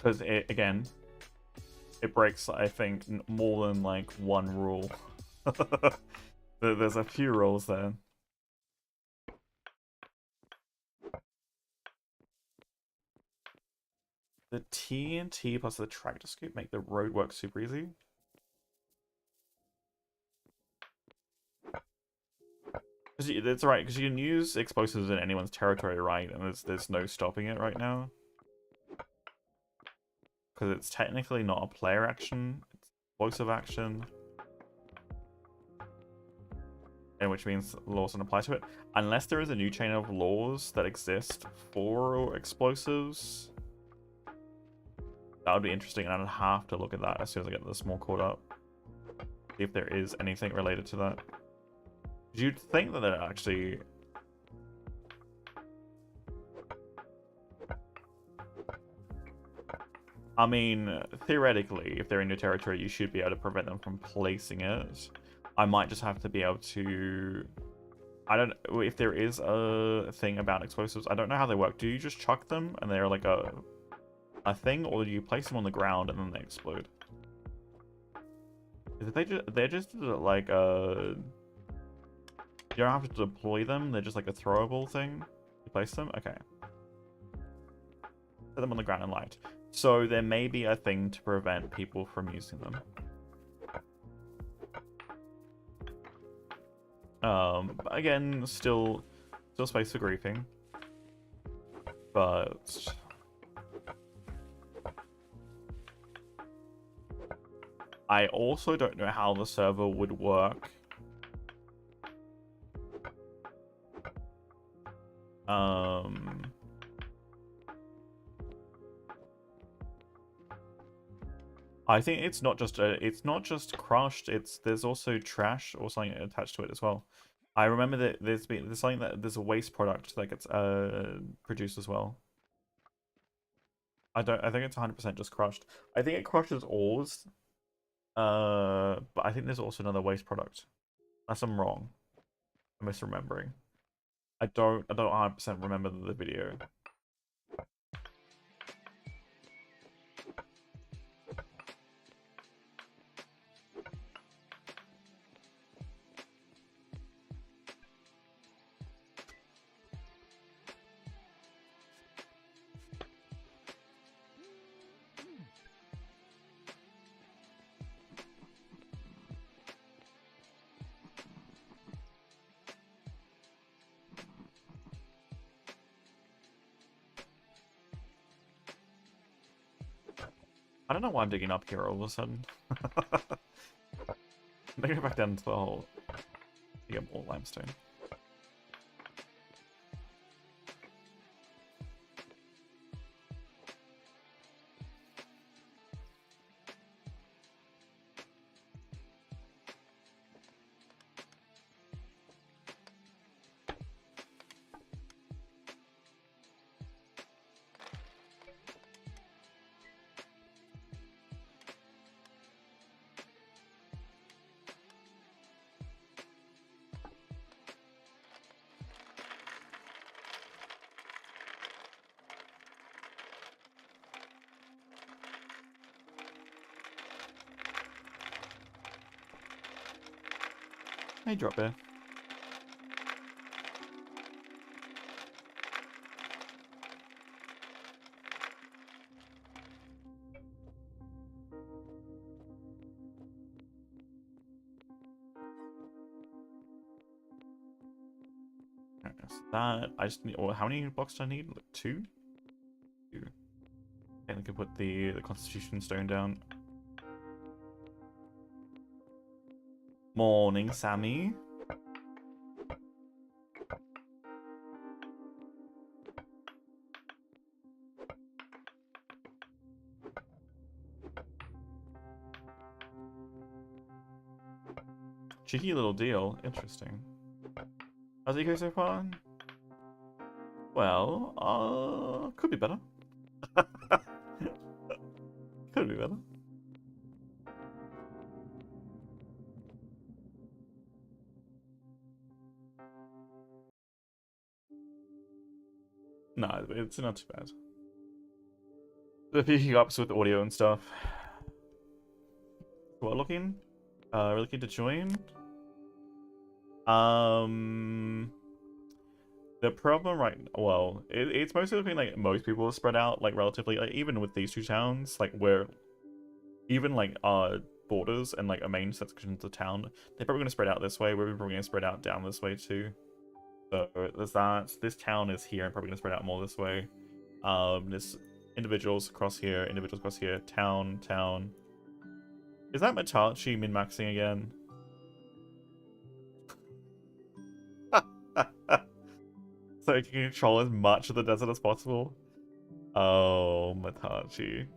Because again, it breaks, I think, more than like one rule. There's a few rules there. The TNT plus the tractor scoop make the road work super easy. That's right, because you can use explosives in anyone's territory, right? And there's no stopping it right now. Because it's technically not a player action, it's explosive action. And which means laws don't apply to it. Unless there is a new chain of laws that exist for explosives. That would be interesting, and I'd have to look at that as soon as I get the small caught up. See if there is anything related to that. You'd think that it actually... I mean, theoretically, if they're in your territory, you should be able to prevent them from placing it. I might just have to be able to... I don't know if there is a thing about explosives. I don't know how they work. Do you just chuck them and they're like a thing, or do you place them on the ground and then they explode? They're just like a... You don't have to deploy them. They're just like a throwable thing. You place them. Okay. Put them on the ground and light. So there may be a thing to prevent people from using them. But again, still space for griefing. But I also don't know how the server would work. I think it's not just crushed. There's also trash or something attached to it as well. I remember that there's a waste product that gets produced as well. I think it's 100% just crushed. I think it crushes ores. But I think there's also another waste product. Unless I'm wrong. I'm misremembering. I don't 100% remember the video. I don't know why I'm digging up here all of a sudden. I'm gonna go back down to the hole to get more limestone. Hey, drop bear. Alright, so that I just need. Well, how many blocks do I need? Like 2. 2. And I can put the Constitution Stone down. Morning, Sammy. Cheeky little deal. Interesting. How's it go so far? Well, could be better. Could be better. No, it's not too bad. The picking ups with audio and stuff. What looking? We're looking to join. The problem well, it's mostly looking like most people are spread out, like relatively, like even with these 2 towns, like where even like borders and like a main section of the town, they're probably gonna spread out this way. We're probably gonna spread out down this way too. So there's that. This town is here, and probably gonna spread out more this way. There's individuals across here, town. Is that Matachi min-maxing again? So you can control as much of the desert as possible. Oh, Matachi.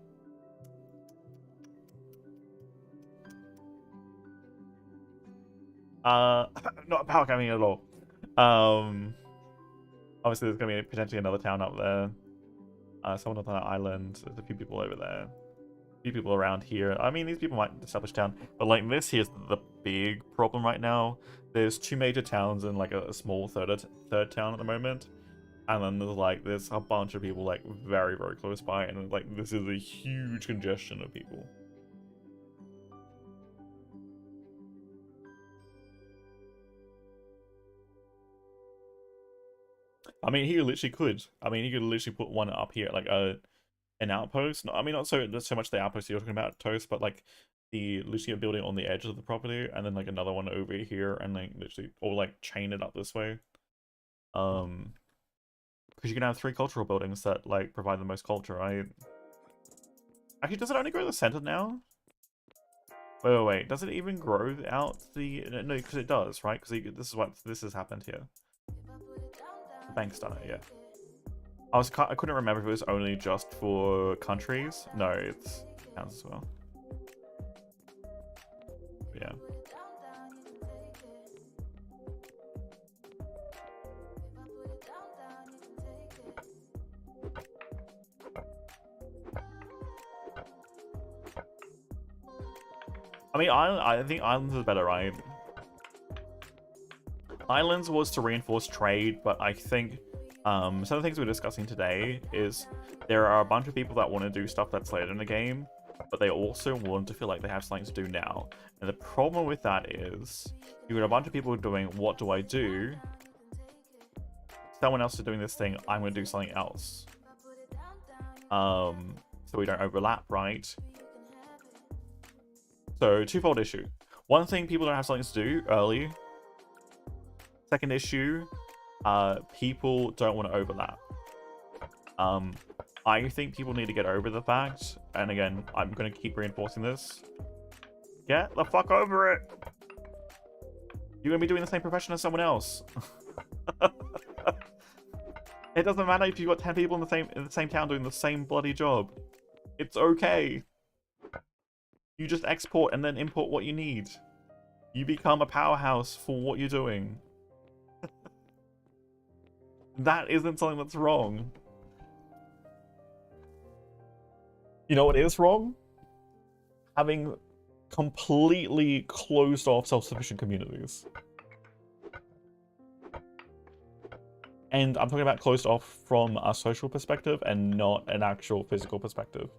Not power coming at all. Obviously there's gonna be potentially another town up there. Someone on that island. There's a few people over there. A few people around here. I mean, these people might establish town, but like this here's the big problem right now. There's 2 major towns and like a small third town at the moment, and then there's a bunch of people like very close by, and like this is a huge congestion of people. I mean, he literally could. I mean, he could literally put one up here, like an outpost. No, I mean, not so much the outpost you're talking about, Toast, but like the literally a building on the edge of the property, and then like another one over here, and like literally, or like chain it up this way. Because you can have 3 cultural buildings that like provide the most culture, right? Actually, does it only grow the center now? Wait. Does it even grow out the? No, because it does, right? Because this has happened here. The bank's done it, yeah. I couldn't remember if it was only just for countries. No, it counts as well. But yeah. I mean, I think islands is better, right? Islands was to reinforce trade, but I think some of the things we're discussing today is there are a bunch of people that want to do stuff that's later in the game, but they also want to feel like they have something to do now. And the problem with that is you've got a bunch of people doing, what do I do? Someone else is doing this thing, I'm going to do something else. So we don't overlap, right? So, twofold issue. One thing, people don't have something to do early. Second issue, people don't want to overlap. I think people need to get over the fact, and again, I'm going to keep reinforcing this. Get the fuck over it! You're going to be doing the same profession as someone else. It doesn't matter if you've got 10 people in the same town doing the same bloody job. It's okay. You just export and then import what you need. You become a powerhouse for what you're doing. That isn't something that's wrong. You know what is wrong? Having completely closed off self-sufficient communities. And I'm talking about closed off from a social perspective and not an actual physical perspective.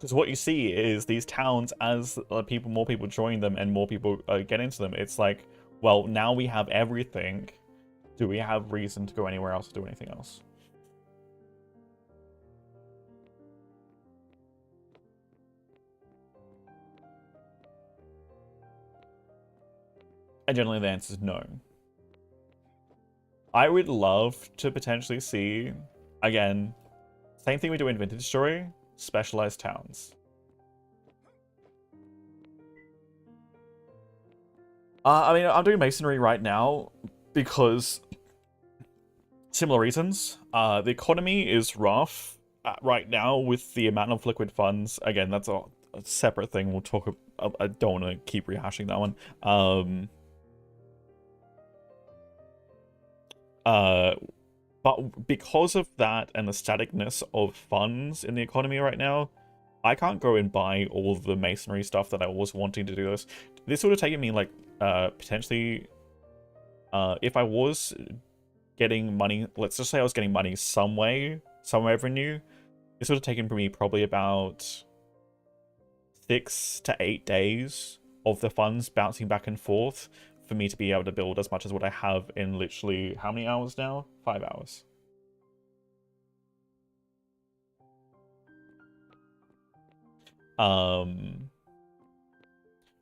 Because what you see is these towns, as more people join them and more people get into them, it's like, well, now we have everything. Do we have reason to go anywhere else or do anything else? And generally the answer is no. I would love to potentially see, again, same thing we do in Vintage Story, specialized towns. I mean, I'm doing Masonry right now because similar reasons. The economy is rough right now with the amount of liquid funds. Again, that's a separate thing. We'll talk about, I don't want to keep rehashing that one. But because of that and the staticness of funds in the economy right now, I can't go and buy all of the masonry stuff that I was wanting to do this. This would have taken me like potentially if I was getting money, let's just say I was getting money some way, some revenue, this would have taken for me probably about 6 to 8 days of the funds bouncing back and forth for me to be able to build as much as what I have in literally how many hours now? 5 hours.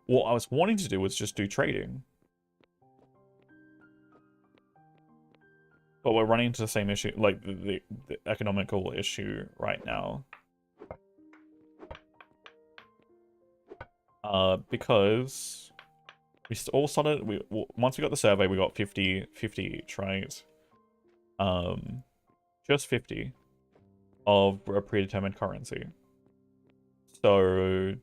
What I was wanting to do was just do trading. But we're running into the same issue, like the economical issue right now. Because we all started, once we got the survey, we got 50 each, right? Just 50 of a predetermined currency. So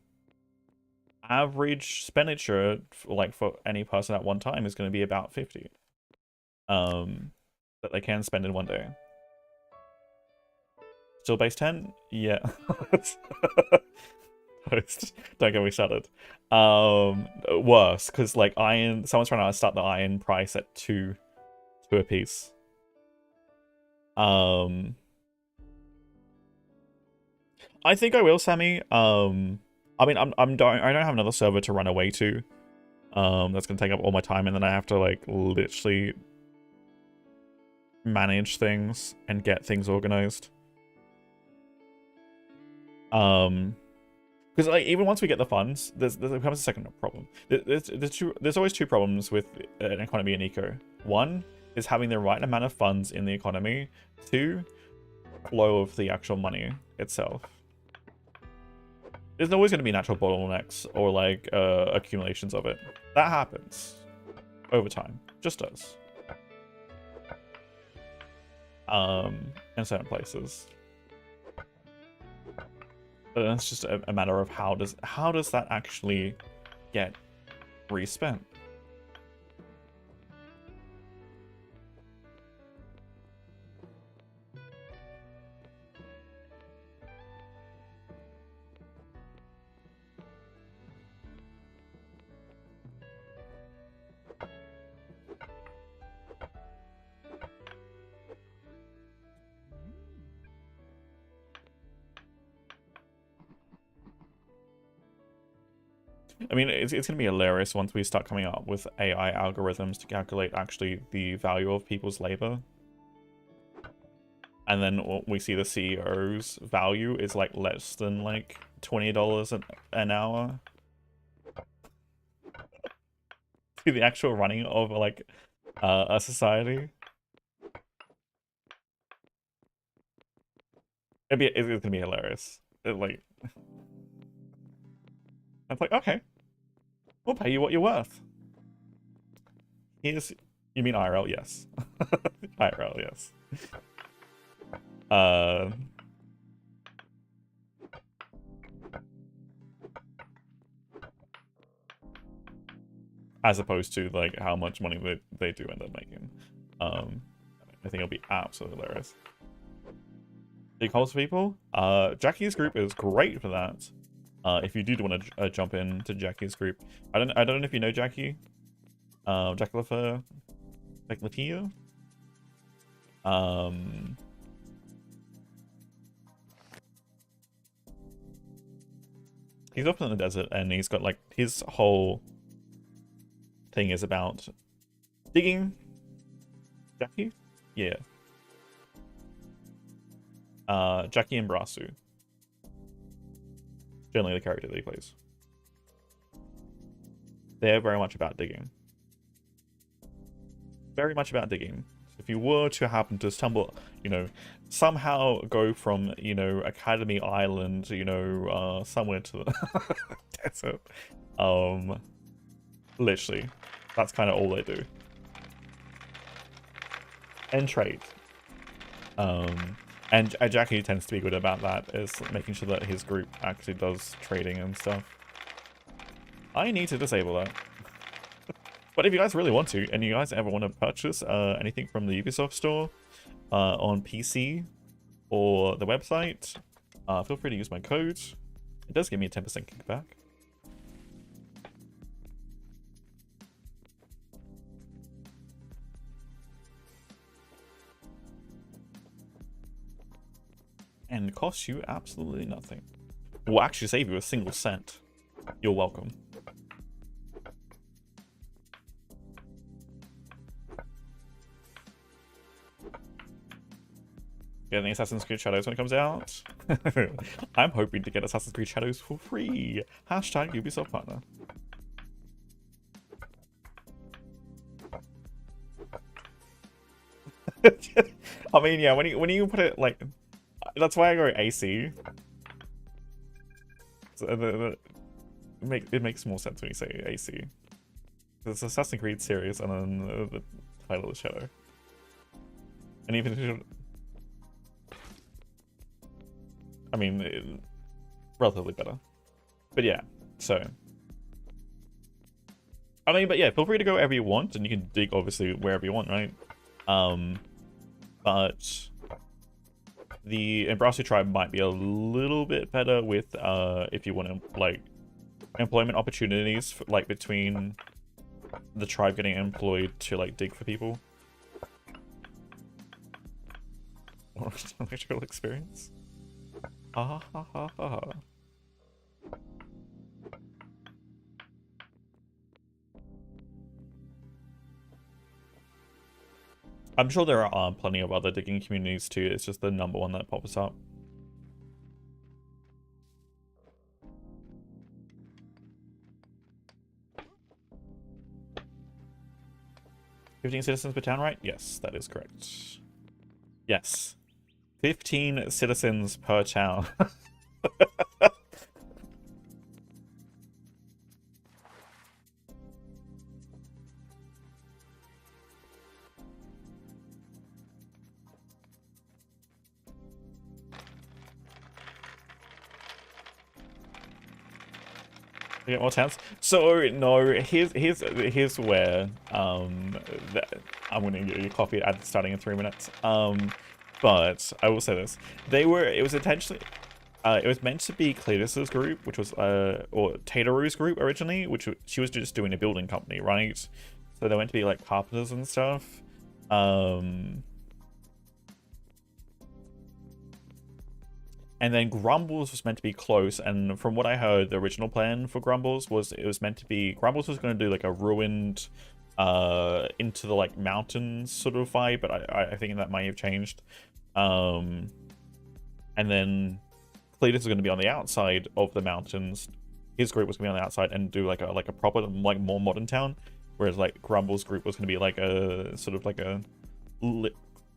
average expenditure, like for any person at one time, is going to be about 50. That they can spend in one day. Still base 10? Yeah. Don't get me started. Worse, because like iron, someone's trying to start the iron price at 2 a piece. I think I will, Sammy. I mean, I don't have another server to run away to. That's gonna take up all my time, and then I have to like literally manage things and get things organized. Because like even once we get the funds, there becomes a second problem. There's always two problems with an economy in eco. One is having the right amount of funds in the economy. Two, flow of the actual money itself. There's always going to be natural bottlenecks or like accumulations of it. That happens over time. Just does. In certain places. But then it's just a matter of how does that actually get respent? I mean, it's going to be hilarious once we start coming up with AI algorithms to calculate actually the value of people's labor. And then we see the CEO's value is like less than like $20 an hour. To the actual running of like a society. It's going to be hilarious. It's like, okay, we'll pay you what you're worth. You mean IRL? Yes. IRL, yes. As opposed to like how much money they do end up making. I think it'll be absolutely hilarious. Big calls for people. Jackie's group is great for that. If you do want to jump into Jackie's group, I don't know if you know Jackie. Jackie Lafer, like Latia. He's up in the desert, and he's got like his whole thing is about digging. Jackie? Yeah. Jackie and Brasu. Generally the character that he plays. They're very much about digging. Very much about digging. If you were to happen to stumble, you know, somehow go from, you know, Academy Island, you know, somewhere to the desert, literally, that's kind of all they do. And trade. And Jackie tends to be good about that, is making sure that his group actually does trading and stuff. I need to disable that. But if you guys really want to, and you guys ever want to purchase anything from the Ubisoft store on PC or the website, feel free to use my code. It does give me a 10% kickback. And costs you absolutely nothing. Will actually save you a single cent. You're welcome. Getting Assassin's Creed Shadows when it comes out. I'm hoping to get Assassin's Creed Shadows for free. Hashtag Ubisoft partner. I mean, yeah, when you put it like, that's why I go AC. So it makes more sense when you say AC. It's Assassin's Creed series, and then the title is Shadow. And even if you, I mean, relatively better. But yeah, so. I mean, but yeah, feel free to go wherever you want, and you can dig, obviously, wherever you want, right? But the Embrasu tribe might be a little bit better with, if you want to, like, employment opportunities, for, like, between the tribe getting employed to, like, dig for people. Or electrical experience. Ha ha ha ha ha. I'm sure there are plenty of other digging communities too. It's just the number one that pops up. "15 citizens per town, right?" Yes, that is correct. Yes. 15 citizens per town. To get more towns. So no, here's where I'm gonna get you a copy at starting in 3 minutes. But I will say this: it was intentionally, it was meant to be Cletus's group, which was or Tataru's group originally, which she was just doing a building company, right? So they went to be like carpenters and stuff. And then Grumbles was meant to be close, and from what I heard, the original plan for Grumbles was it was meant to be Grumbles was going to do like a ruined, into the like mountains sort of vibe, but I think that might have changed. And then Cletus was going to be on the outside of the mountains. His group was going to be on the outside and do like a proper like more modern town, whereas like Grumbles' group was going to be like a sort of like a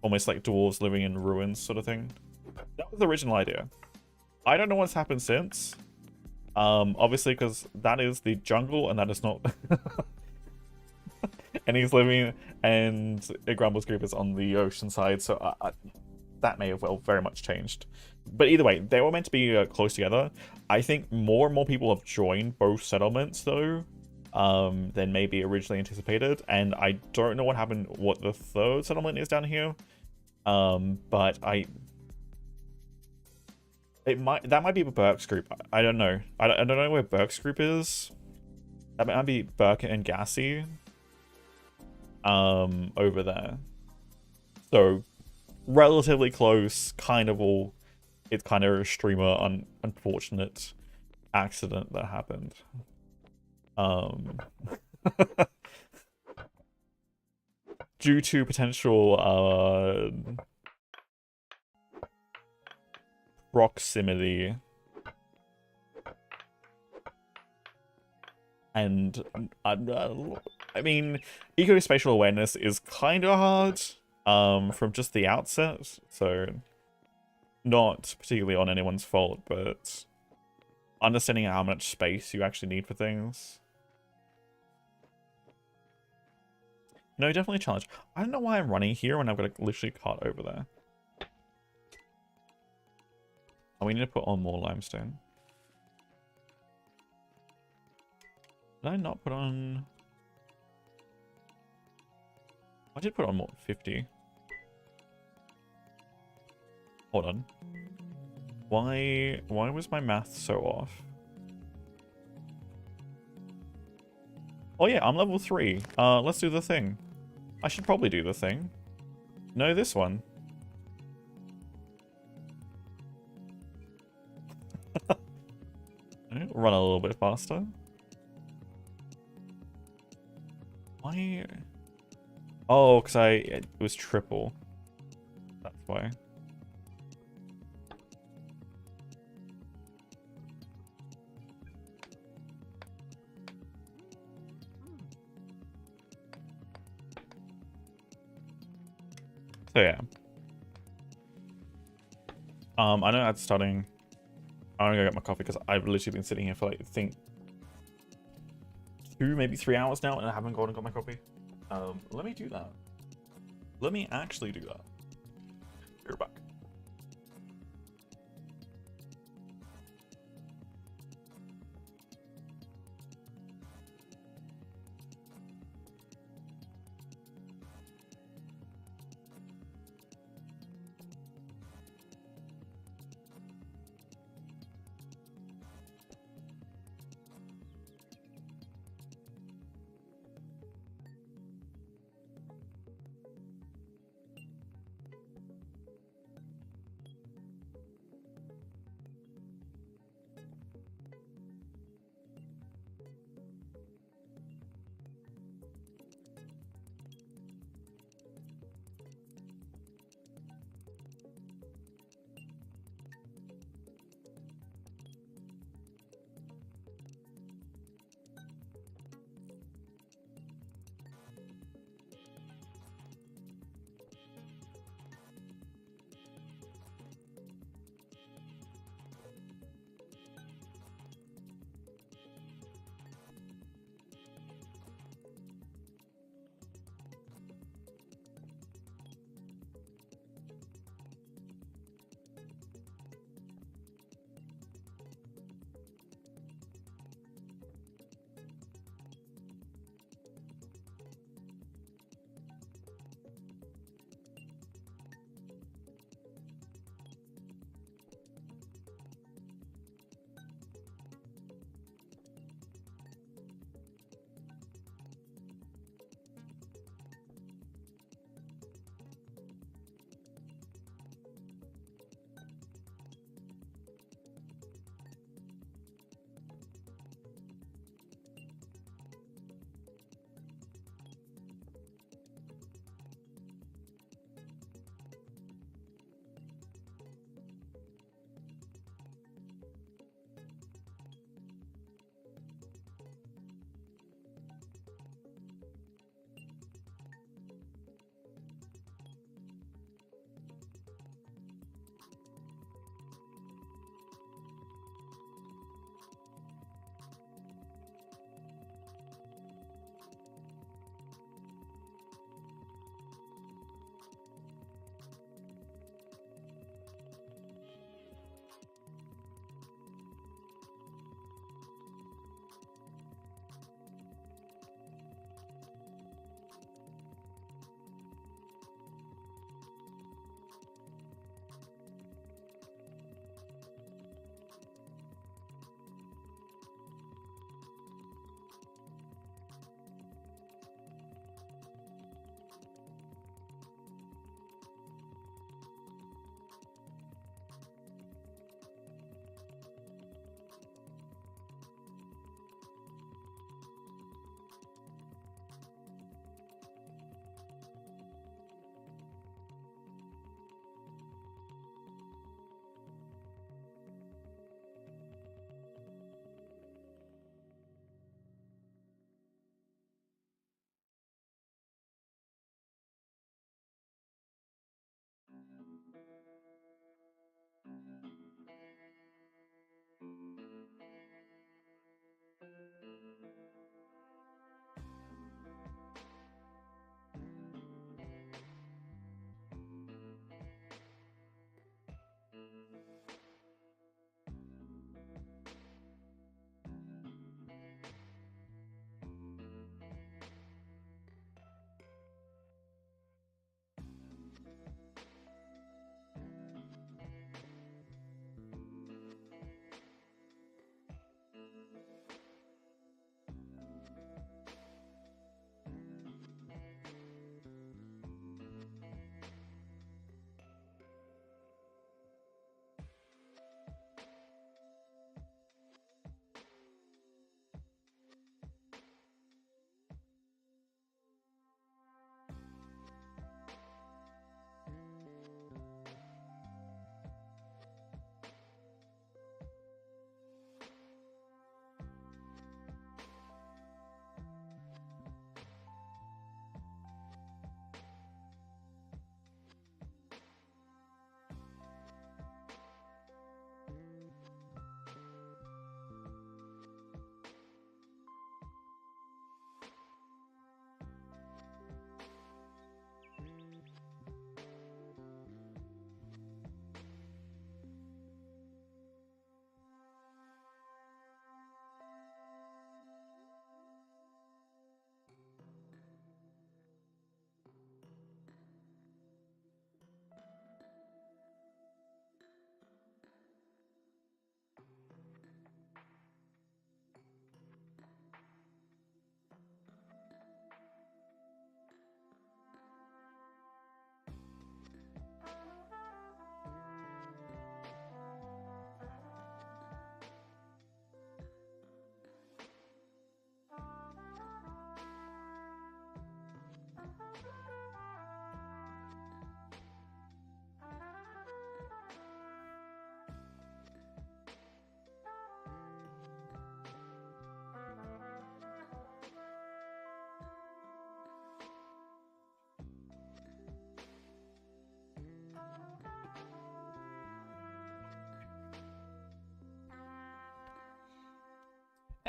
almost like dwarves living in ruins sort of thing. That was the original idea. I don't know what's happened since. Obviously, because that is the jungle, and that is not. And he's living, and Grumble's group is on the ocean side, so that may have well very much changed. But either way, they were meant to be close together. I think more and more people have joined both settlements, though, than maybe originally anticipated. And I don't know what the third settlement is down here. But that might be Burke's group. I don't know. I don't know where Burke's group is. That might be Burke and Gassy. Over there. So relatively close, kind of all. It's kind of a streamer unfortunate. accident that happened. Due to potential proximity and I mean, ecospatial awareness is kind of hard from just the outset, so not particularly on anyone's fault, but understanding how much space you actually need for things. No, definitely a challenge. I don't know why I'm running here when I've got to literally cut over there. Oh, we need to put on more limestone. Did I not put on... I did put on more, 50. Hold on. Why was my math so off? Oh yeah, I'm level 3. Let's do the thing. I should probably do the thing. No, this one. Run a little bit faster. Why? Oh, because it was triple. That's why. So yeah. I know that's starting. I'm gonna go get my coffee because I've literally been sitting here for like, I think 2, maybe 3 hours now, and I haven't gone and got my coffee. Let me do that. Let me actually do that. You're back.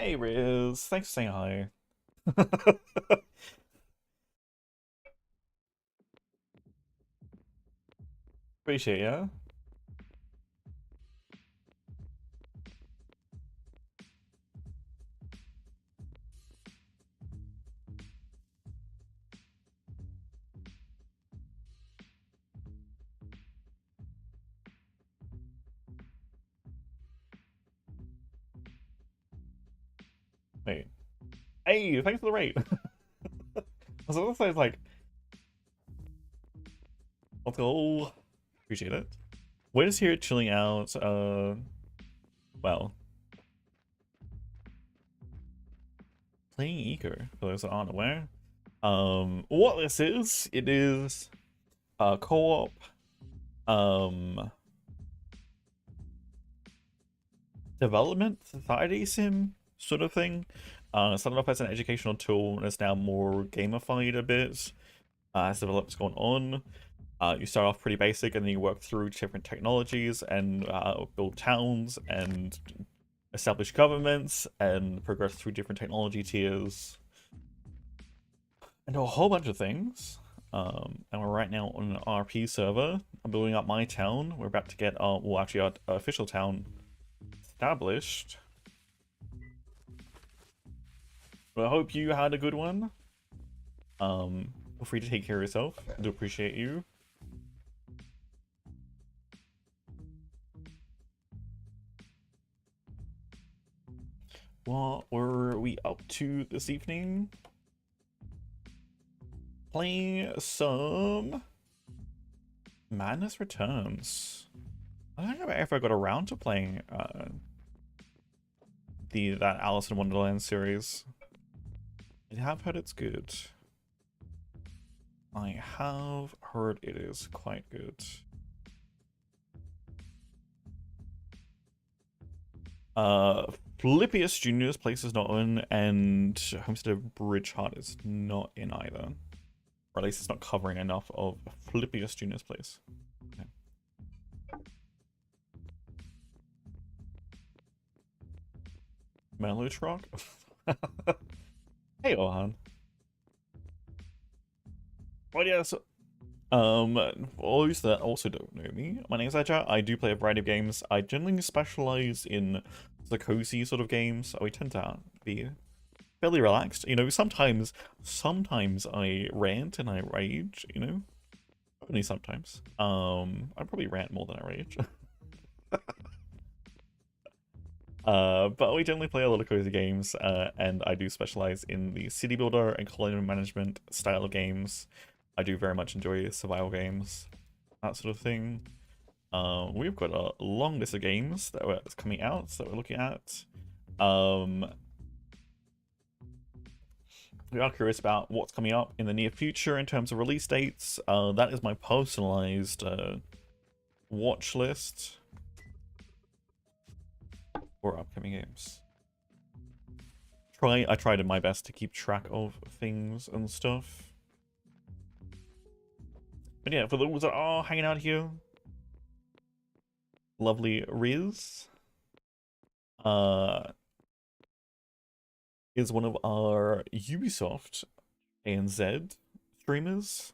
Hey Riz, thanks for saying hi. Appreciate ya. Wait. Hey, thanks for the rate. I was gonna say, like, let's go. Appreciate it. We're just here chilling out. Well, playing Eco, for those that aren't aware. What this is, it is a co-op, development society sim sort of thing. It started off as an educational tool and it's now more gamified a bit as development's gone on. You start off pretty basic and then you work through different technologies and build towns and establish governments and progress through different technology tiers and a whole bunch of things. And we're right now on an RP server. I'm building up my town. We're about to get our, well, actually our official town established. But I hope you had a good one. Feel free to take care of yourself. I do appreciate you. What were we up to this evening? Playing some Madness Returns. I don't think I've ever got around to playing that Alice in Wonderland series. I have heard it's good. I have heard it is quite good. Flippiest Junior's place is not in, and Homestead of Bridge Heart is not in either. Or at least it's not covering enough of Flippiest Junior's place. Okay. Melotrock? Hey, Ohan. Well, yeah, so, for those that also don't know me, my name is Aja. I do play a variety of games. I generally specialize in the cozy sort of games. We tend to be fairly relaxed. You know, sometimes I rant and I rage, you know? Only sometimes. I probably rant more than I rage. But we generally play a lot of cozy games, and I do specialize in the city builder and colonial management style of games. I do very much enjoy survival games, that sort of thing. We've got a long list of games that are coming out that we're looking at. We are curious about what's coming up in the near future in terms of release dates. That is my personalized watch list for upcoming games. I tried my best to keep track of things and stuff. But yeah, for those that are hanging out here, lovely Riz is one of our Ubisoft ANZ streamers.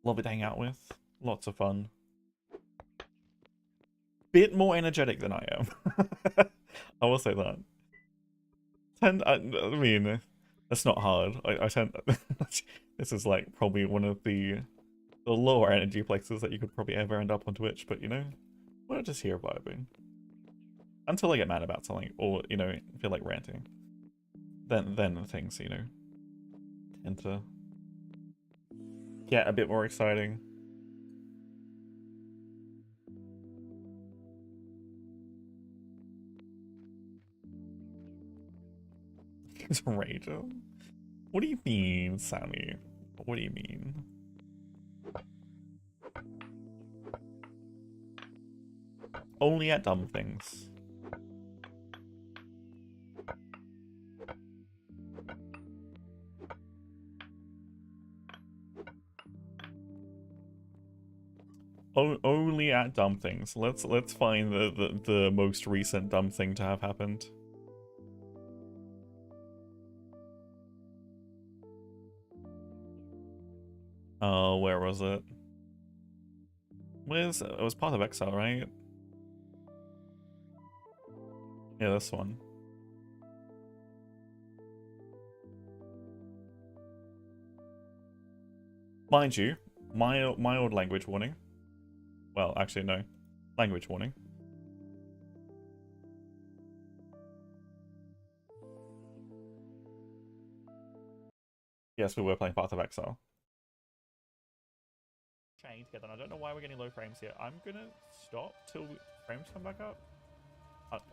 Lovely to hang out with. Lots of fun. Bit more energetic than I am. I will say that. I mean, that's not hard. I tend. This is like probably one of the lower energy places that you could probably ever end up on Twitch, but you know, we're just here vibing. Until I get mad about something, or you know, feel like ranting. Then things, you know, tend to get a bit more exciting. Rachel? What do you mean, Sammy? What do you mean? Only at dumb things. Only at dumb things. Let's find the most recent dumb thing to have happened. Oh, where was it? It was part of Excel, right? Yeah, this one. Mind you, mild language warning. Well, actually, no. Language warning. Yes, we were playing Path of Exile. Chain together, and I don't know why we're getting low frames here. I'm gonna stop till frames come back up.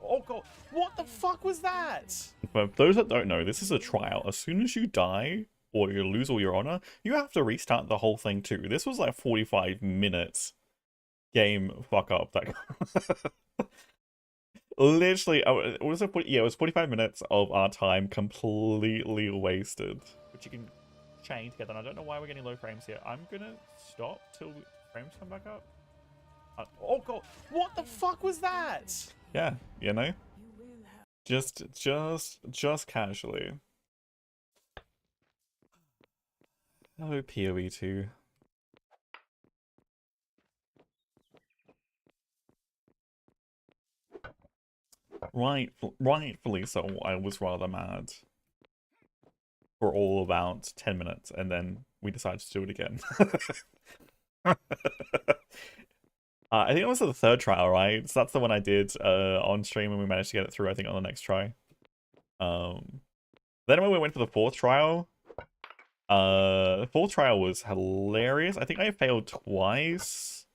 Oh god, what the fuck was that? For those that don't know, this is a trial. As soon as you die, or you lose all your honor, you have to restart the whole thing too. This was like 45 minutes game fuck up. That literally, it was it was 45 minutes of our time completely wasted. Which you can chain together, and I don't know why we're getting low frames here. I'm gonna stop till frames come back up. Oh god, what the fuck was that? Yeah, you know, just casually. Oh, PoE 2. Rightfully so. I was rather mad for all about 10 minutes, and then we decided to do it again. I think it was the third trial, right? So that's the one I did on stream, and we managed to get it through, I think, on the next try. Then when we went for the fourth trial, the fourth trial was hilarious. I think I failed twice.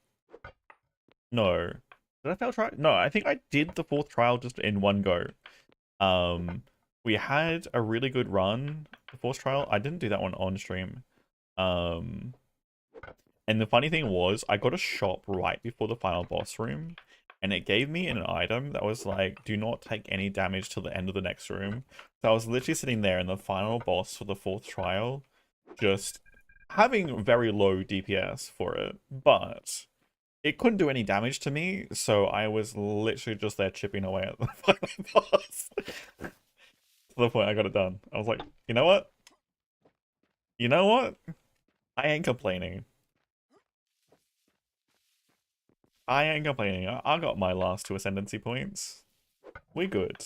No. Did I fail try? No, I think I did the fourth trial just in one go. We had a really good run, the fourth trial. I didn't do that one on stream. And the funny thing was, I got a shop right before the final boss room, and it gave me an item that was like, do not take any damage till the end of the next room. So I was literally sitting there in the final boss for the fourth trial, just having very low DPS for it, but it couldn't do any damage to me, so I was literally just there chipping away at the final boss. To the point I got it done. I was like, you know what? You know what? I ain't complaining. I ain't complaining. I got my last 2 ascendancy points. We good.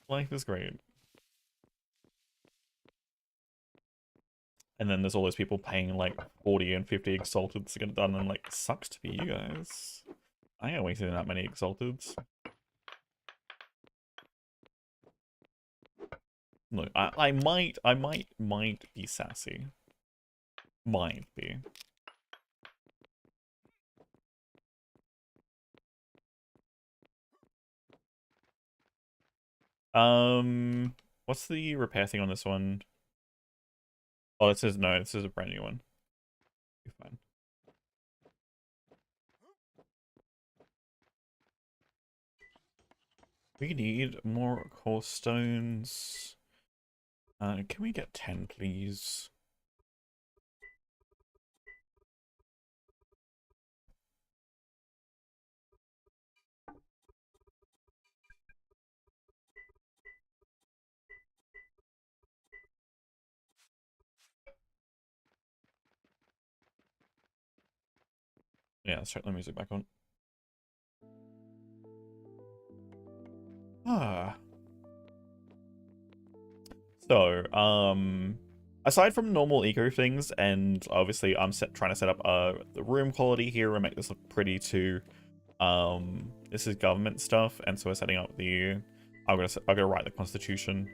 Life is great. And then there's all those people paying like 40 and 50 exalteds to get it done, and like, sucks to be you guys. I ain't wasting that many exalteds. Look, I might be sassy. Might be. What's the repair thing on this one? Oh, it says no, this is a brand new one. You're fine. We need more core stones. Can we get 10, please? Yeah, let's turn the music back on. So, aside from normal eco things, and obviously I'm trying to set up the room quality here and make this look pretty too. This is government stuff, and so we're setting up the. I'm gonna write the constitution.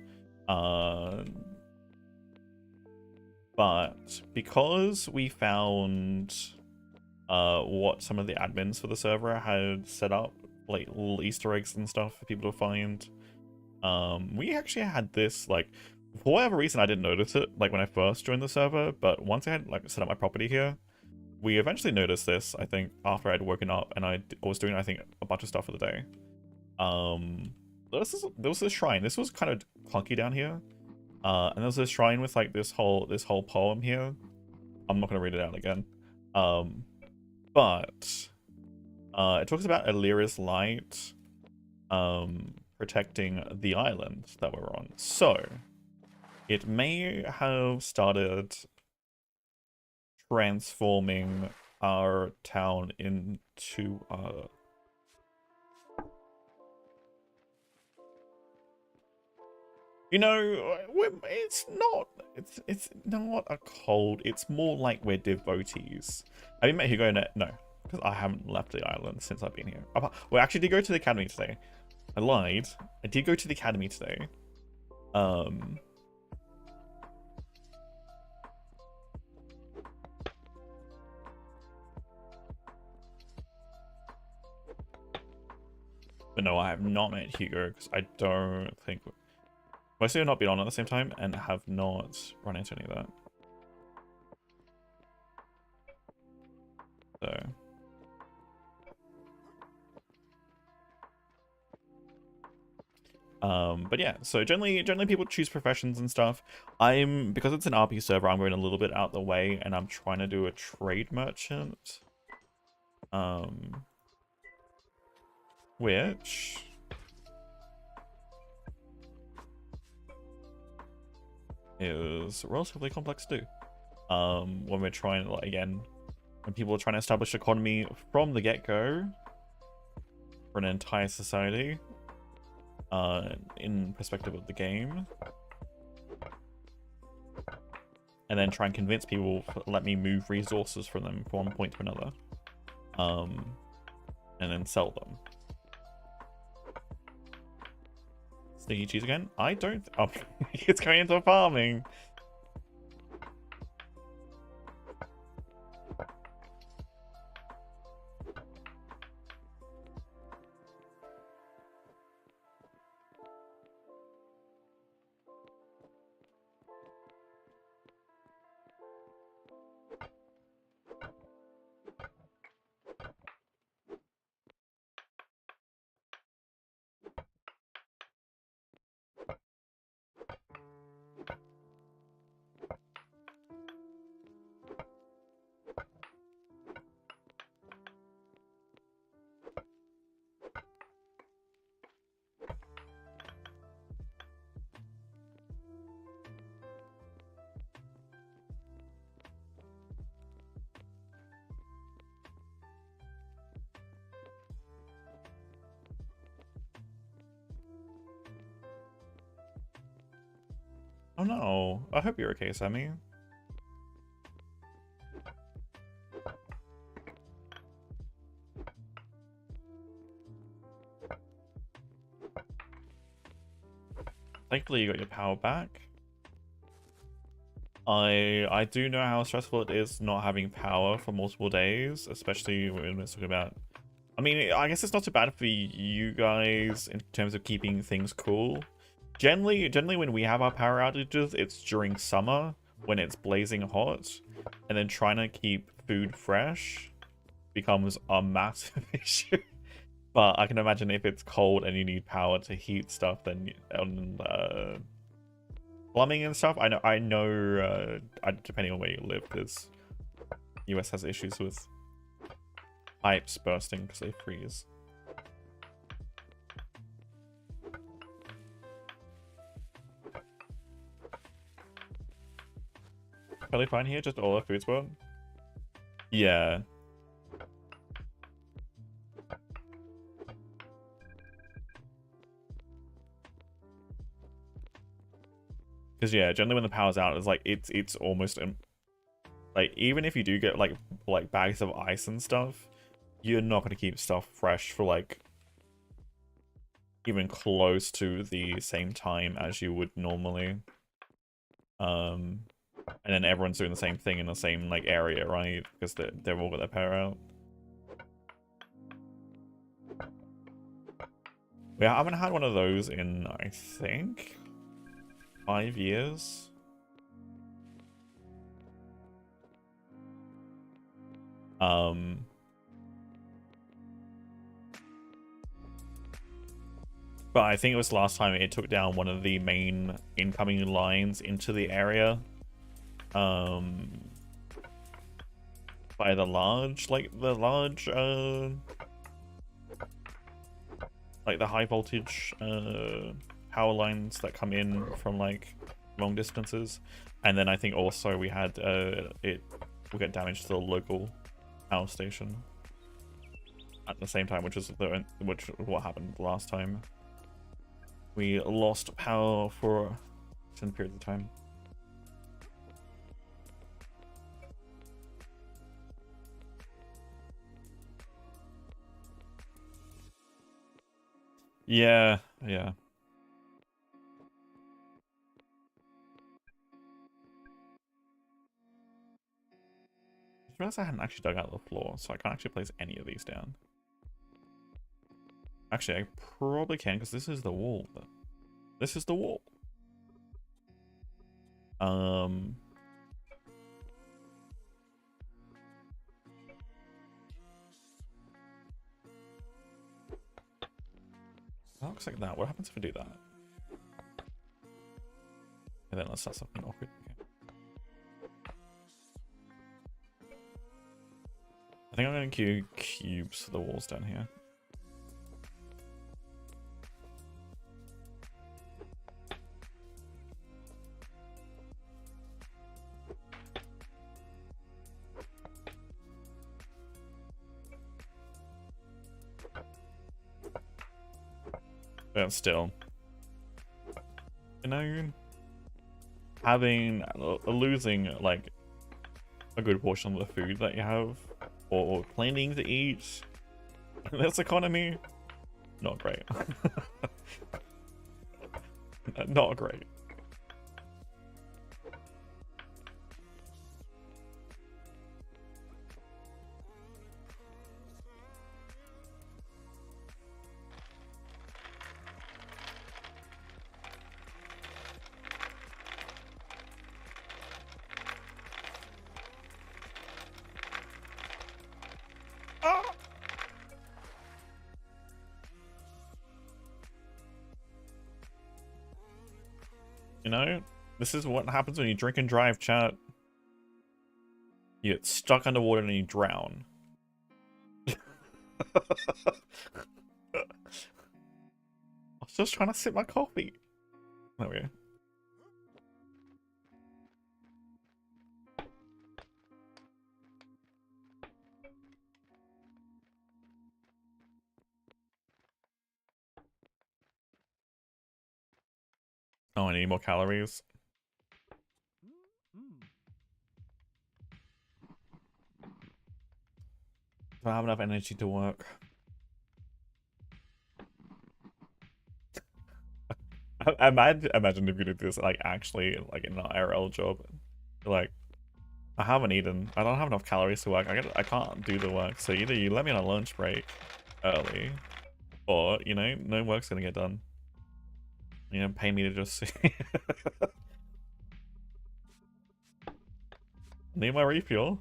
But because we found what some of the admins for the server had set up, like little Easter eggs and stuff for people to find, we actually had this, like, for whatever reason I didn't notice it like when I first joined the server, but once I had like set up my property here, we eventually noticed this, I think, after I'd woken up and I was doing, I think, a bunch of stuff for the day. There was this shrine. This was kind of clunky down here, and there was this shrine with like this whole poem here. I'm not gonna read it out again. But it talks about Illyria's light protecting the island that we're on. So it may have started transforming our town into you know, it's not a cold. It's more like we're devotees. Have you met Hugo? No, because I haven't left the island since I've been here. Well, actually, I did go to the academy today. I lied. I did go to the academy today. But no, I have not met Hugo because I don't think. Mostly I've not been on at the same time and have not run into any of that. So. But yeah, so generally people choose professions and stuff. Because it's an RP server, I'm going a little bit out the way and I'm trying to do a trade merchant. Which is relatively complex to do. When we're trying, like, again, when people are trying to establish economy from the get-go for an entire society, in perspective of the game, and then try and convince people to let me move resources from them from one point to another, and then sell them. Sneaky cheese again? I don't. Oh, it's going into farming. Oh no, I hope you're okay, Sammy. Thankfully you got your power back. I do know how stressful it is not having power for multiple days, especially when we're talking about... I mean, I guess it's not too bad for you guys in terms of keeping things cool. Generally when we have our power outages, it's during summer when it's blazing hot, and then trying to keep food fresh becomes a massive issue. But I can imagine if it's cold and you need power to heat stuff, then plumbing and stuff. I know. Depending on where you live, because US has issues with pipes bursting because they freeze. Fairly fine here, just all our food spot. Yeah. Because yeah, generally when the power's out, it's like it's almost like, even if you do get like bags of ice and stuff, you're not gonna keep stuff fresh for like even close to the same time as you would normally. And then everyone's doing the same thing in the same like area, right? Because they've all got their power out. We haven't had one of those in, I think, 5 years. But I think it was the last time it took down one of the main incoming lines into the area. by the large, like the high voltage power lines that come in from like long distances, and then I think also we had we got damage to the local power station at the same time, which is what happened last time. We lost power for extended periods of time. Yeah, yeah. I realized I hadn't actually dug out the floor, so I can't actually place any of these down. Actually, I probably can, because this is the wall. This is the wall. That looks like that. What happens if I do that? And then let's start something awkward. Okay. I think I'm going to queue cubes for the walls down here. But still, you know, losing like a good portion of the food that you have, or planning to eat, this economy, not great. Not great. You know, this is what happens when you drink and drive, chat. You get stuck underwater and you drown. I was just trying to sip my coffee. There we go. Oh, I need more calories. I don't have enough energy to work. Imagine if you did this like actually like in an IRL job. Like, I haven't eaten. I don't have enough calories to work. I can't do the work. So either you let me on a lunch break early, or you know, no work's gonna get done. You know, pay me to just see. Need my refuel.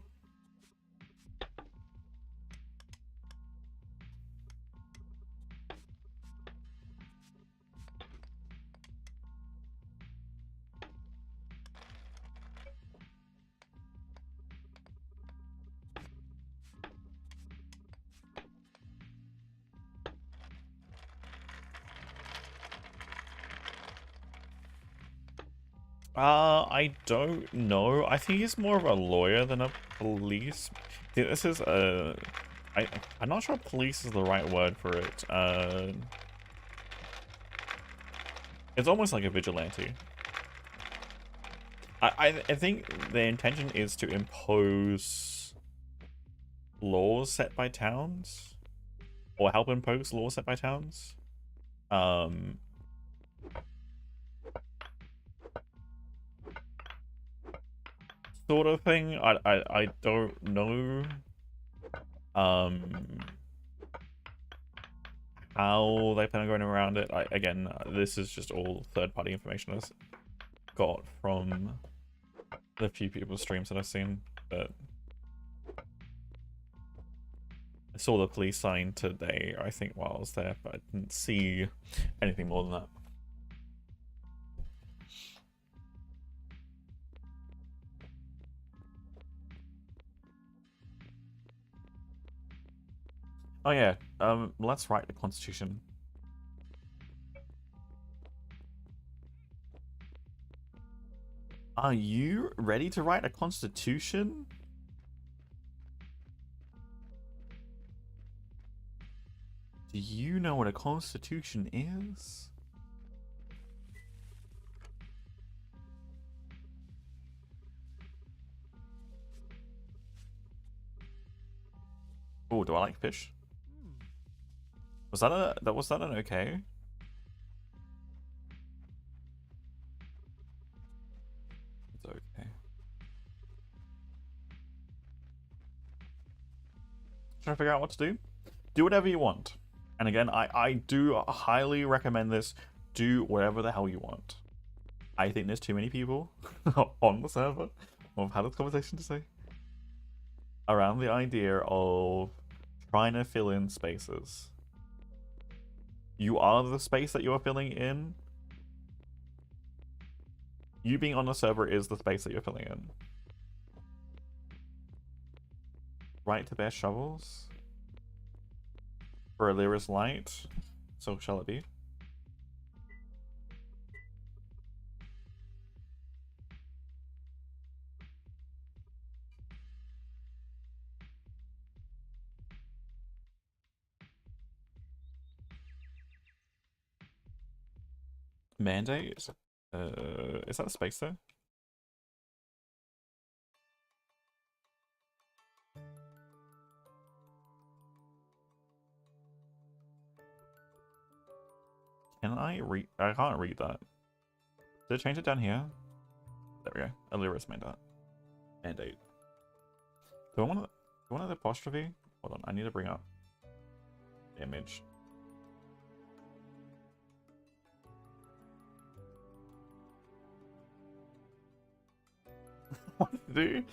I don't know. I think he's more of a lawyer than a police. This is I'm not sure police is the right word for it. It's almost like a vigilante. I think the intention is to impose laws set by towns, or help impose laws set by towns. Sort of thing. I don't know how they plan on going around it. Again, this is just all third-party information I've got from the few people's streams that I've seen, but I saw the police sign today, I think, while I was there, but I didn't see anything more than that. Oh yeah, let's write the Constitution. Are you ready to write a Constitution? Do you know what a Constitution is? Oh, do I like fish? Was that an okay? It's okay. Trying to figure out what to do. Do whatever you want. And again, I do highly recommend this. Do whatever the hell you want. I think there's too many people on the server. I've had this conversation to say around the idea of trying to fill in spaces. You are the space that you are filling in. You being on the server is the space that you're filling in. Right to bear shovels? For Alira's light? So shall it be? Mandate? Is that a space there? Can I read? I can't read that. Did it change it down here? There we go. Alira's mandate. Mandate. Do I want the apostrophe? Hold on, I need to bring up the image. What to do?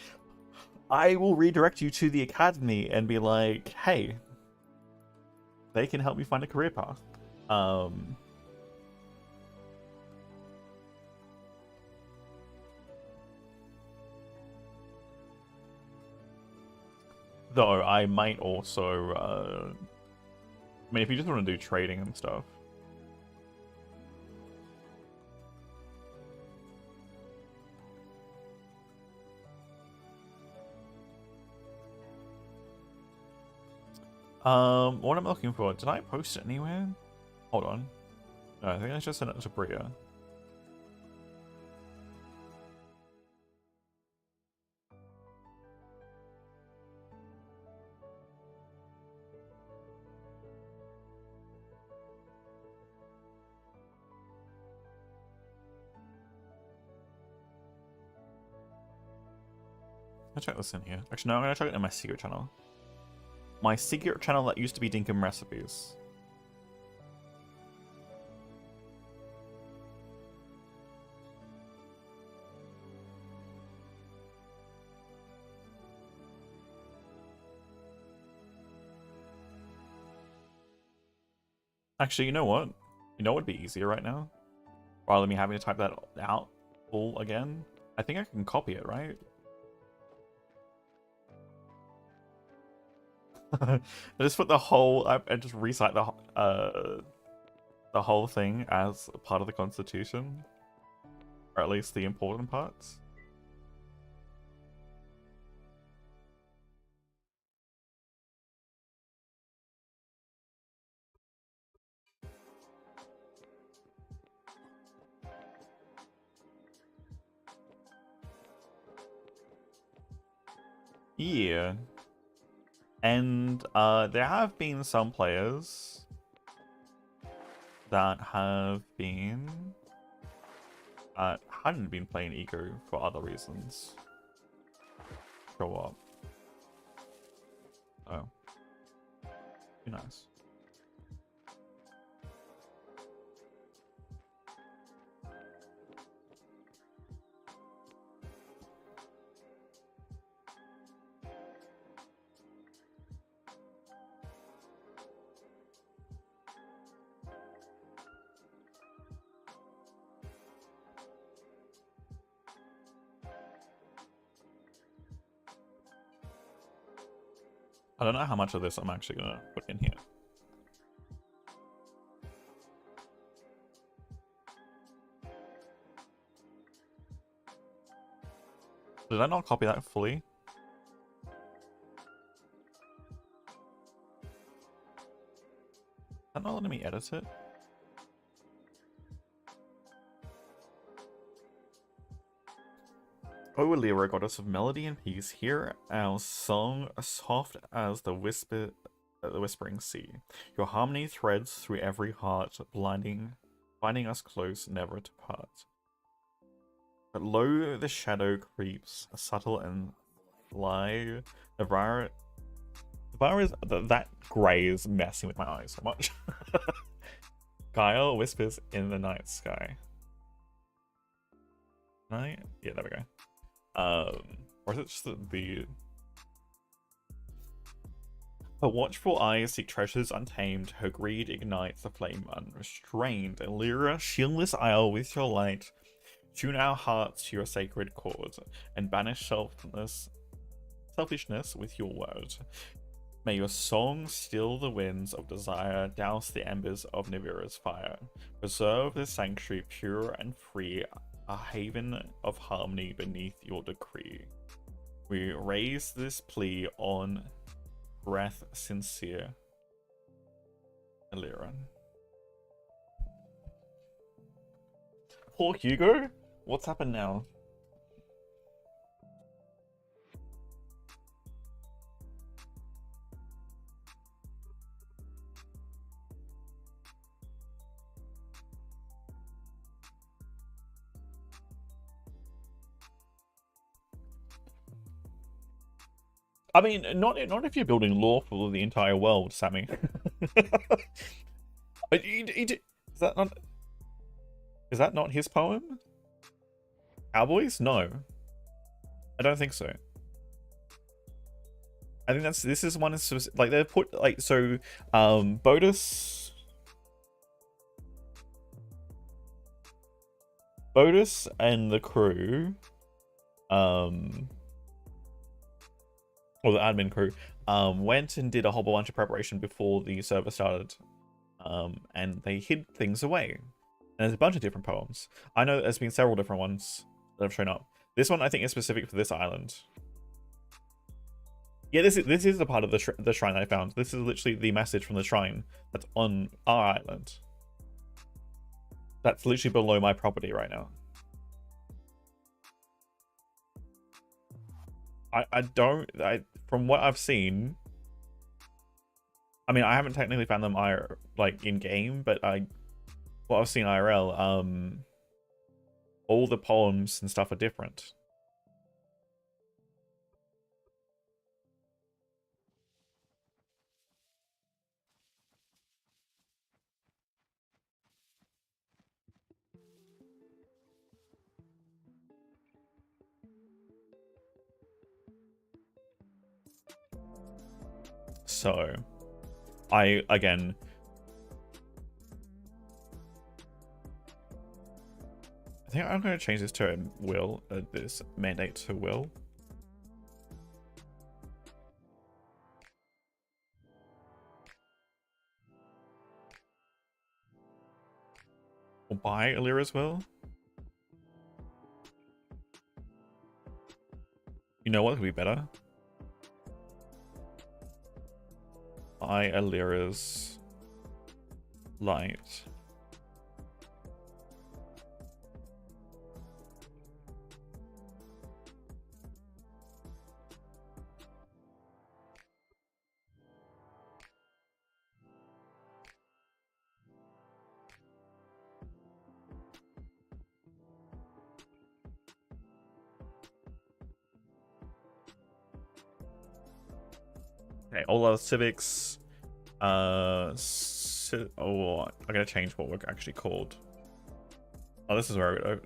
I will redirect you to the academy and be like, hey, they can help me find a career path. Though I might also, I mean, if you just want to do trading and stuff. What am I looking for? Did I post it anywhere? Hold on. No, I think I just sent it to Bria. I'll check this in here. Actually, no, I'm gonna check it in my secret channel. My secret channel that used to be Dinkum Recipes. Actually, you know what? You know what would be easier right now? Rather than me having to type that out all again? I think I can copy it, right? I just put the whole, I just recite the whole thing as part of the Constitution, or at least the important parts. Yeah. And there have been some players that have been hadn't been playing Eco for other reasons. Show up. Oh. Be nice. I don't know how much of this I'm actually gonna put in here. Did I not copy that fully? Is that not letting me edit it? O Alira, goddess of melody and peace, hear our song soft as the whispering sea. Your harmony threads through every heart, binding us close, never to part. But lo, the shadow creeps, subtle and sly. The bar is that grey is messing with my eyes so much. Guile whispers in the night sky. Night? Yeah, there we go. Or is it just the her watchful eyes seek treasures untamed, her greed ignites the flame unrestrained. Alira, shield this isle with your light, tune our hearts to your sacred chord, and banish selfishness with your word. May your song still the winds of desire, douse the embers of Nivira's fire. Preserve this sanctuary pure and free, a haven of harmony beneath your decree. We raise this plea on breath sincere. Alira. Poor Hugo? What's happened now? I mean, not if you're building lore for the entire world, Sammy. Is that not his poem? Cowboys? No, I don't think so. I think this is one is like they put like so. Bodus and the crew, or the admin crew, went and did a whole bunch of preparation before the server started, and they hid things away. And there's a bunch of different poems. I know there's been several different ones that have shown up. This one I think is specific for this island. Yeah, this is the part of the shrine that I found. This is literally the message from the shrine that's on our island. That's literally below my property right now. From what I've seen, I mean, I haven't technically found them like in game, but what I've seen IRL, all the poems and stuff are different. So, I think I'm going to change this to will, this mandate to will. Or buy Alira's will. You know what could be better? Buy Alira's light. Okay, all other civics. I gotta change what we're actually called. Oh, this is where I gotta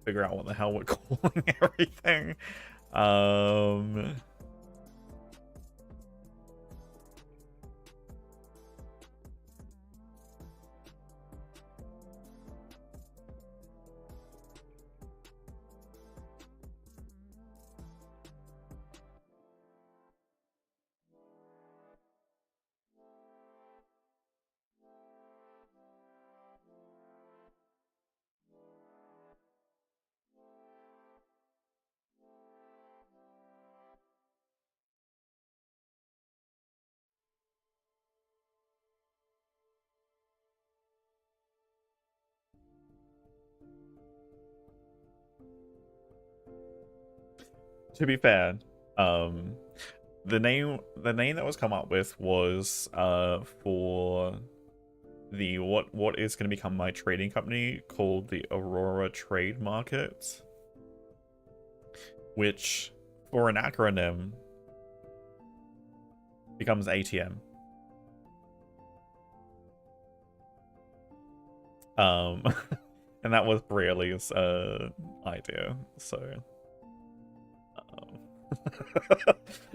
figure out what the hell we're calling everything. to be fair, the name that was come up with was for the what is going to become my trading company called the Aurora Trade Market, which for an acronym becomes ATM. And that was Braley's idea, so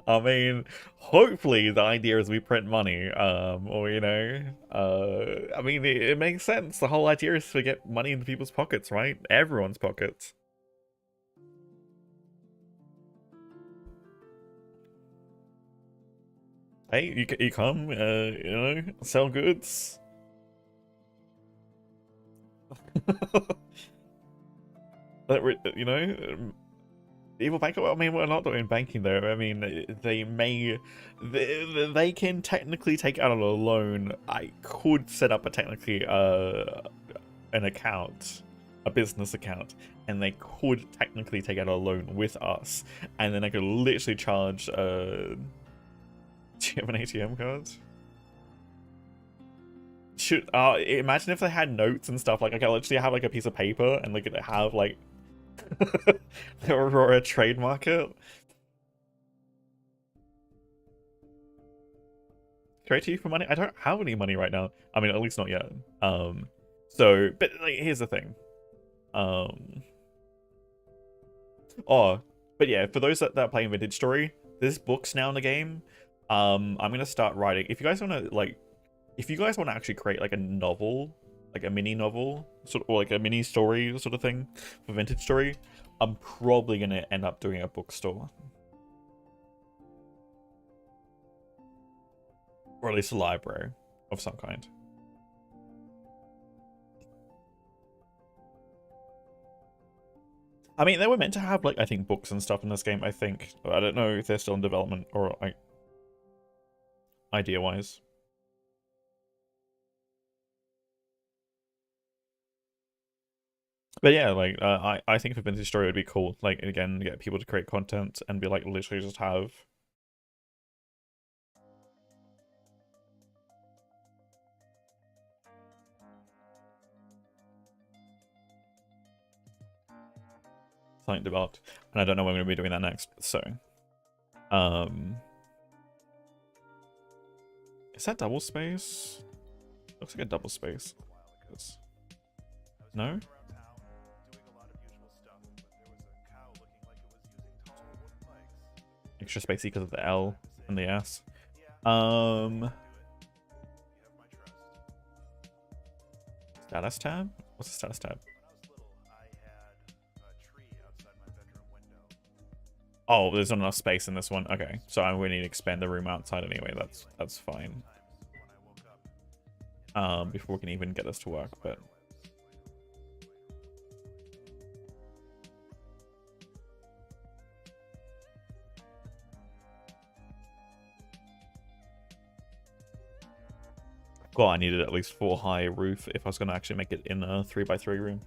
I mean, hopefully the idea is we print money, or you know, I mean, it makes sense. The whole idea is to get money into people's pockets, right? Everyone's pockets. Hey, you come, you know, sell goods. You know, evil banker. I mean, we're not doing banking though. I mean, they can technically take out a loan. I could set up technically an account, a business account, and they could technically take out a loan with us, and then I could literally charge. Do you have an ATM card? Should imagine if they had notes and stuff. Like I could literally have like a piece of paper and like have like the Aurora Trade Market. Trade to you for money? I don't have any money right now. I mean, at least not yet. So, but like, here's the thing. Oh, but yeah, for those that are playing Vintage Story, there's books now in the game. I'm gonna start writing. If you guys wanna like, if you guys want to actually create like a novel, like a mini novel, sort of, or like a mini story sort of thing for Vintage Story, I'm probably gonna end up doing a bookstore, or at least a library of some kind. I mean, they were meant to have like I think books and stuff in this game. I think I don't know if they're still in development or like idea-wise. But yeah, like I think for Vintage Story would be cool. Like again, get people to create content and be like literally just have something developed. And I don't know when I'm gonna be doing that next. So, is that double space? Looks like a double space. No. Extra spacey because of the L and the S. Status tab? What's the status tab? Oh, there's not enough space in this one. Okay, so I'm going to need to expand the room outside anyway. That's fine. Before we can even get this to work, but. Well, I needed at least 4 high roof if I was going to actually make it in a 3x3 room.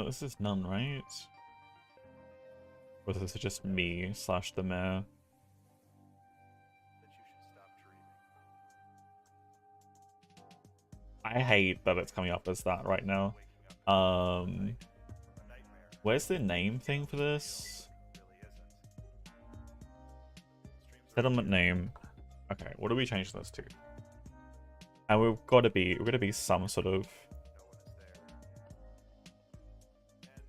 This is none, right? Or this is just me / the mayor? I hate that it's coming up as that right now. Where's the name thing for this? Settlement name. Okay, what do we change this to? And we've got to be some sort of. No one is there. And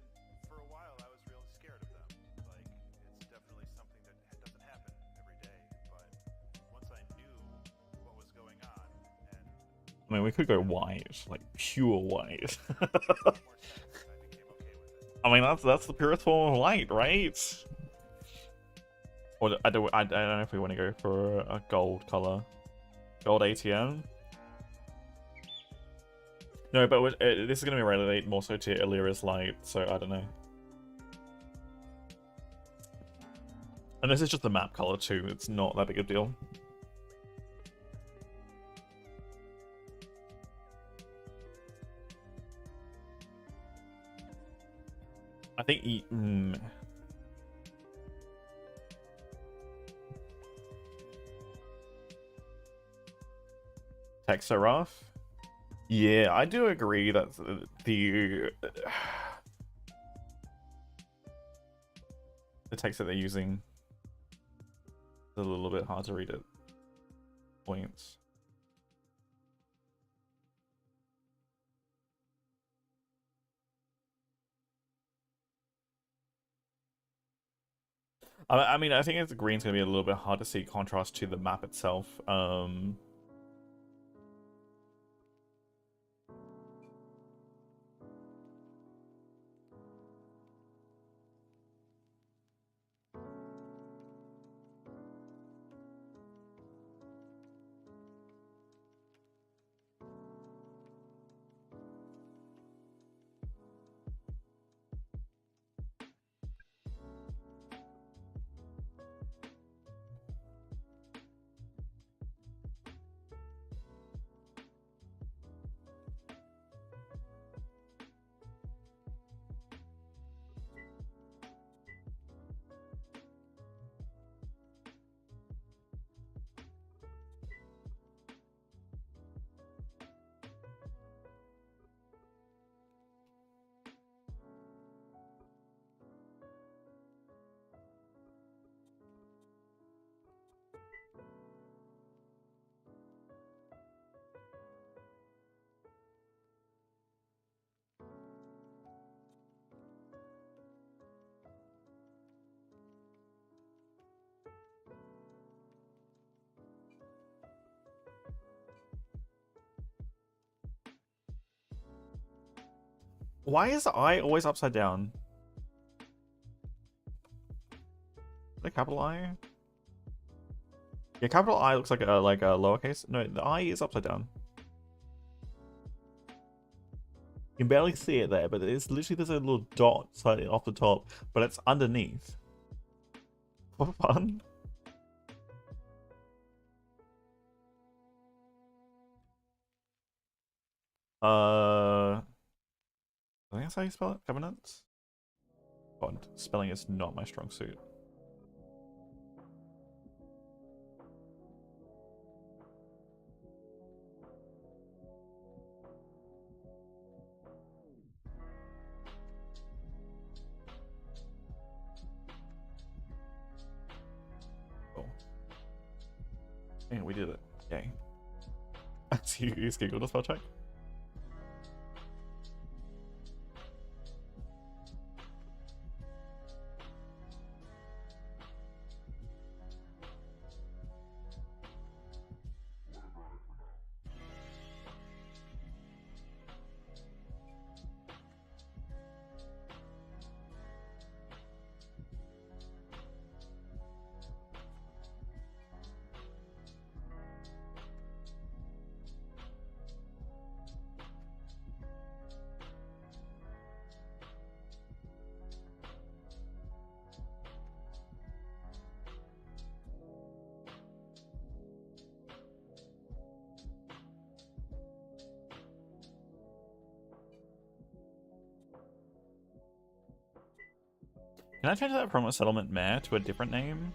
for a while, I was really scared of them. Like, it's definitely something that doesn't happen every day. But once I knew what was going on, and I mean, we could go white, like pure white. more sense, I became okay with it. I mean, that's the purest form of light, right? Or I don't know if we want to go for a gold color, gold ATM. No, but this is going to be related more so to Illyria's light, so I don't know. And this is just the map color too. It's not that big a deal. I think Text are rough. Yeah, I do agree that the text that they're using is a little bit hard to read at points. I mean, I think it's green's gonna be a little bit hard to see contrast to the map itself. Why is the I always upside down? The capital I? Yeah, capital I looks like a lowercase. No, the I is upside down. You can barely see it there, but it's literally there's a little dot slightly off the top, but it's underneath. For fun. I think that's how you spell it. Covenants. God, spelling is not my strong suit. Oh. Yeah, we did it. Yay. You giggled a spell check? Can I change that from a settlement mayor to a different name?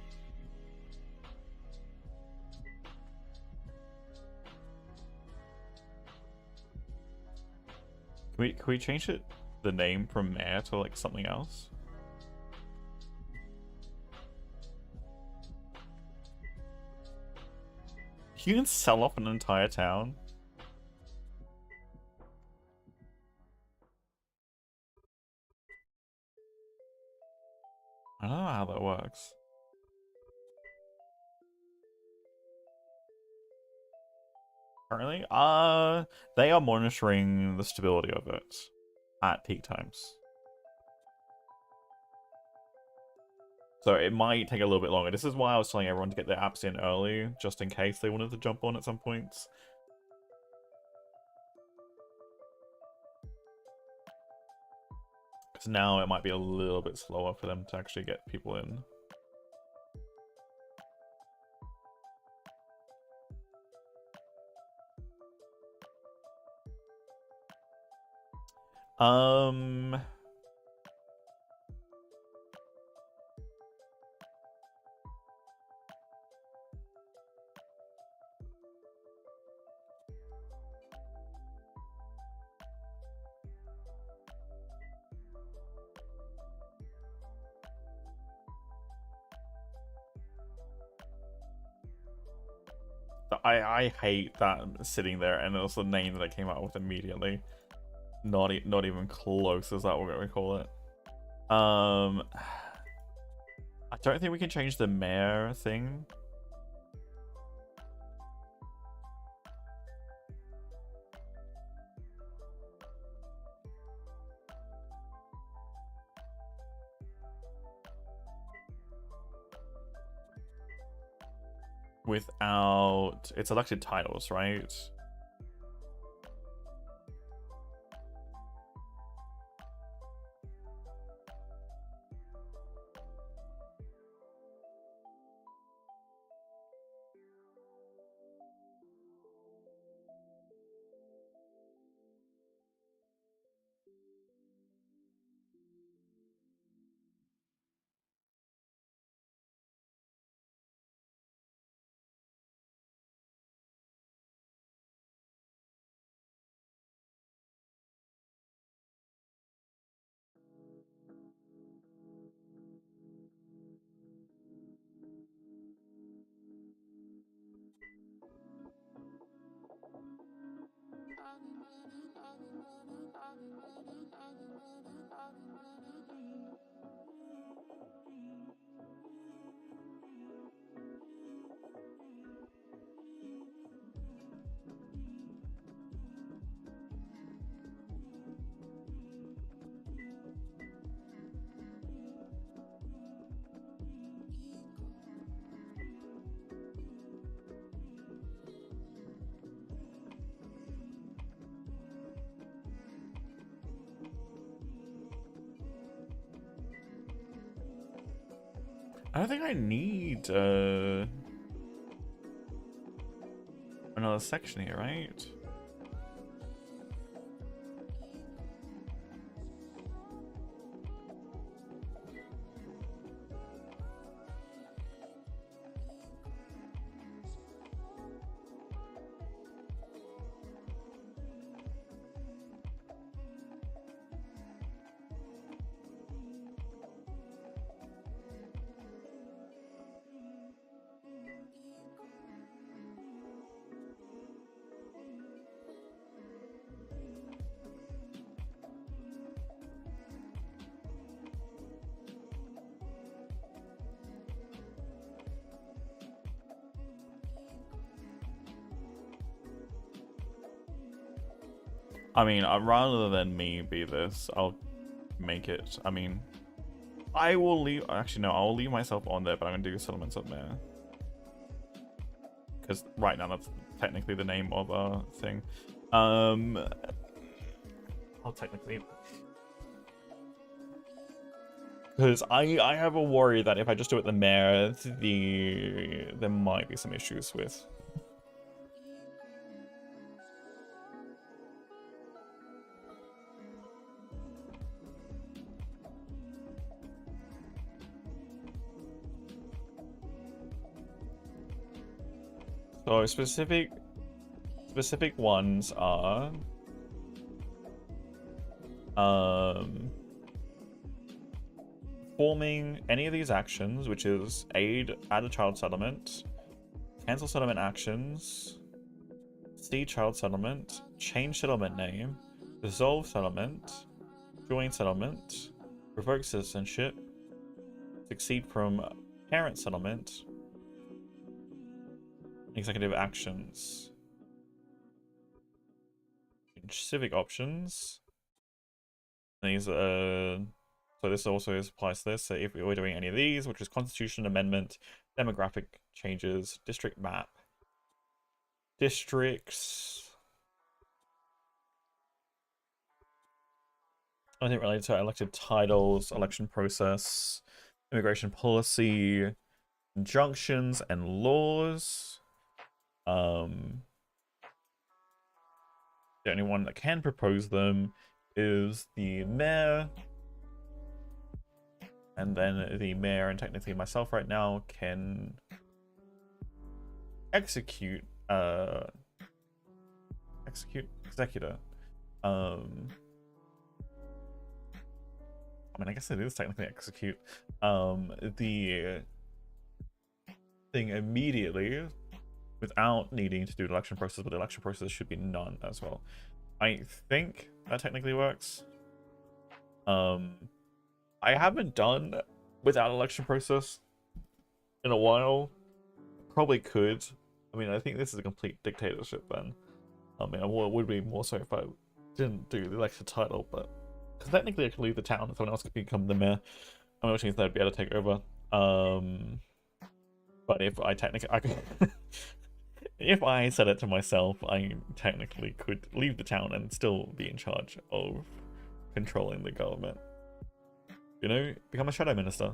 Can we change it, the name from mayor to like something else? You can sell off an entire town. I don't know how that works. Currently, they are monitoring the stability of it at peak times. So it might take a little bit longer. This is why I was telling everyone to get their apps in early, just in case they wanted to jump on at some points. Because now it might be a little bit slower for them to actually get people in. Um, I hate that sitting there, and also the name that I came out with immediately. Not even close. Is that what we call it? I don't think we can change the mayor thing. Without it's elected titles, right? I don't think I need another section here, right? I mean, rather than me be this, I'll make it. I mean, I will leave. Actually, no, I'll leave myself on there, but I'm gonna do settlements up there because right now that's technically the name of a thing. I'll technically, because I have a worry that if I just do it the mayor, there might be some issues with. So specific ones are forming any of these actions, which is add a child settlement, cancel settlement actions, see child settlement, change settlement name, dissolve settlement, join settlement, revoke citizenship, Succeed from parent settlement. Executive actions. Civic options. These so this also applies to this. So if we're doing any of these, which is constitution amendment, demographic changes, district map, districts. I think related to elected titles, election process, immigration policy, injunctions and laws. The only one that can propose them is the mayor. And then the mayor and technically myself right now can executor. I mean, I guess it is technically execute the thing immediately without needing to do the election process, but the election process should be none as well. I think that technically works. I haven't done without election process in a while. Probably could. I mean, I think this is a complete dictatorship then. I mean, it would be more so if I didn't do the election title, but because technically I could leave the town and someone else could become the mayor. I mean, which means they'd be able to take over. But if I technically, if I said it to myself, I technically could leave the town and still be in charge of controlling the government. You know, become a shadow minister.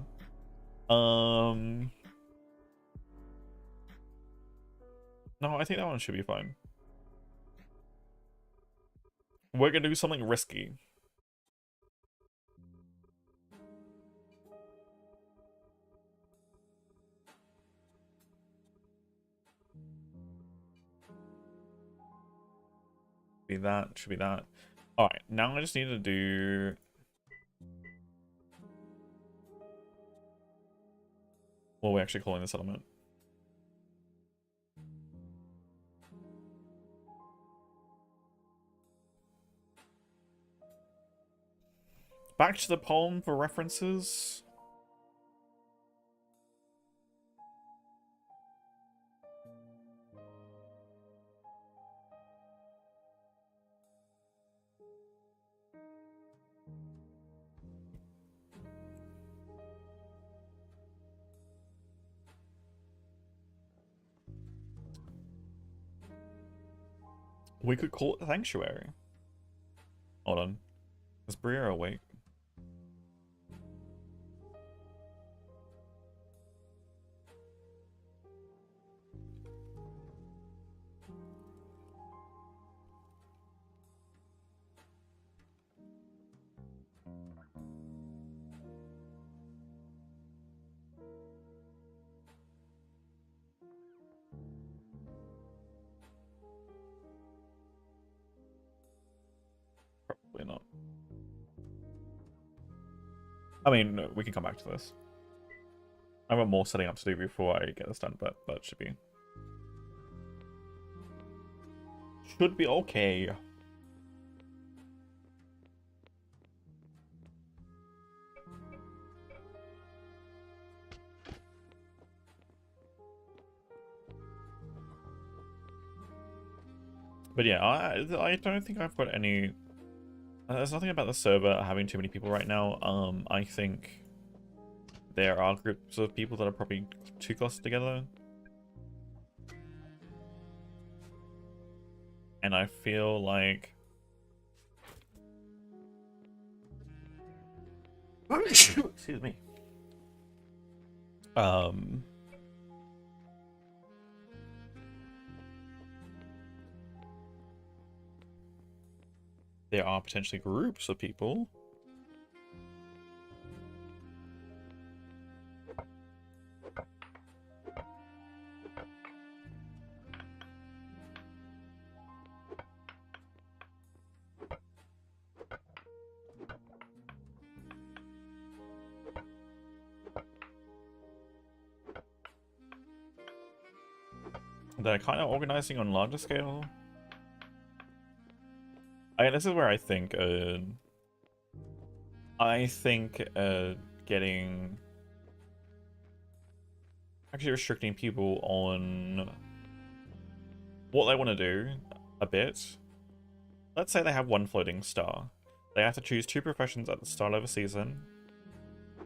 No, I think that one should be fine. We're gonna do something risky. Be that, should be that. Alright, now I just need to do... what are we actually calling the settlement? Back to the poem for references. We could call it Sanctuary. Hold on. Is Briere awake? Probably not. I mean, no, we can come back to this. I have more setting up to do before I get this done, but that should be okay. But yeah, I don't think I've got any... There's nothing about the server having too many people right now. I think there are groups of people that are probably too close together. And I feel like... Excuse me. There are potentially groups of people. They're kind of organizing on larger scale. This is where I think getting actually restricting people on what they want to do a bit. Let's say they have one floating star. They have to choose 2 professions at the start of a season,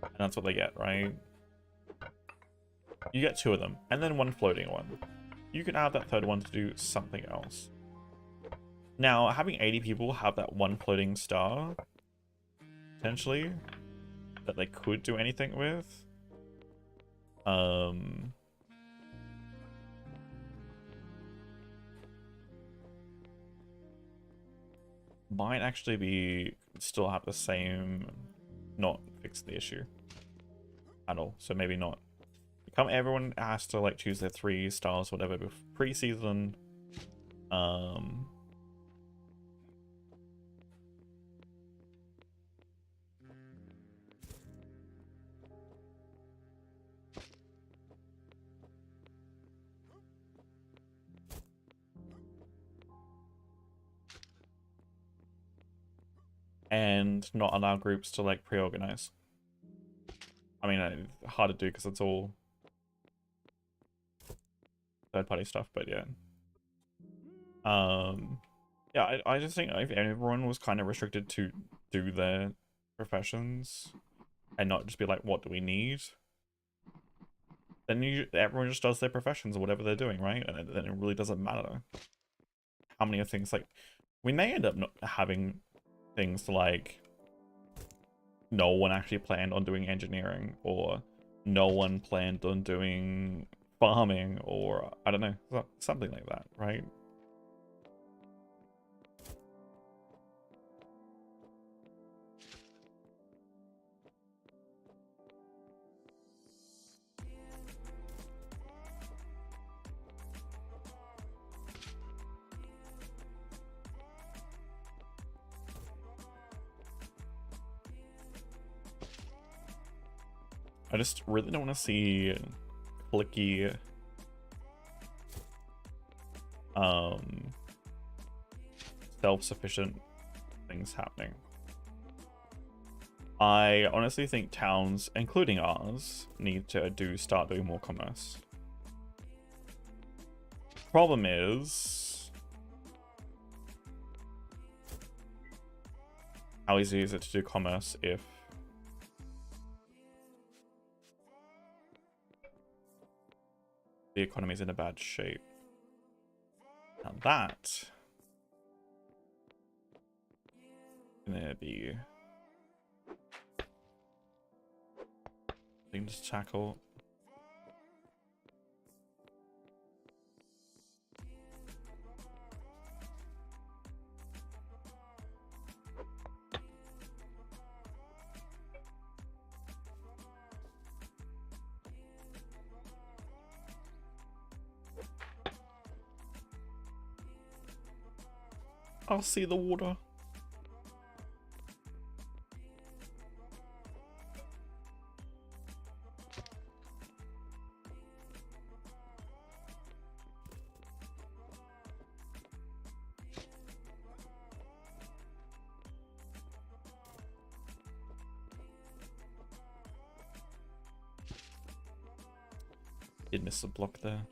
and that's what they get, right? You get 2 of them, and then 1 floating one. You can add that 3rd one to do something else. Now, having 80 people have that 1 floating star, potentially, that they could do anything with, might actually be still have the same, not fix the issue at all. So maybe not. Everyone has to like choose their 3 stars, whatever, pre-season. And not allow groups to like pre-organize. I mean, it's hard to do because it's all third-party stuff, but yeah. Yeah, I just think if everyone was kind of restricted to do their professions and not just be like, what do we need? Then everyone just does their professions or whatever they're doing, right? And then it really doesn't matter how many of things, like, we may end up not having things like no one actually planned on doing engineering, or no one planned on doing farming, or I don't know, something like that, right? I just really don't want to see clicky self-sufficient things happening. I honestly think towns, including ours, need to start doing more commerce. Problem is, how easy is it to do commerce if the economy's in a bad shape? Now that gonna be thing to tackle. I'll see the water. Did miss a block there.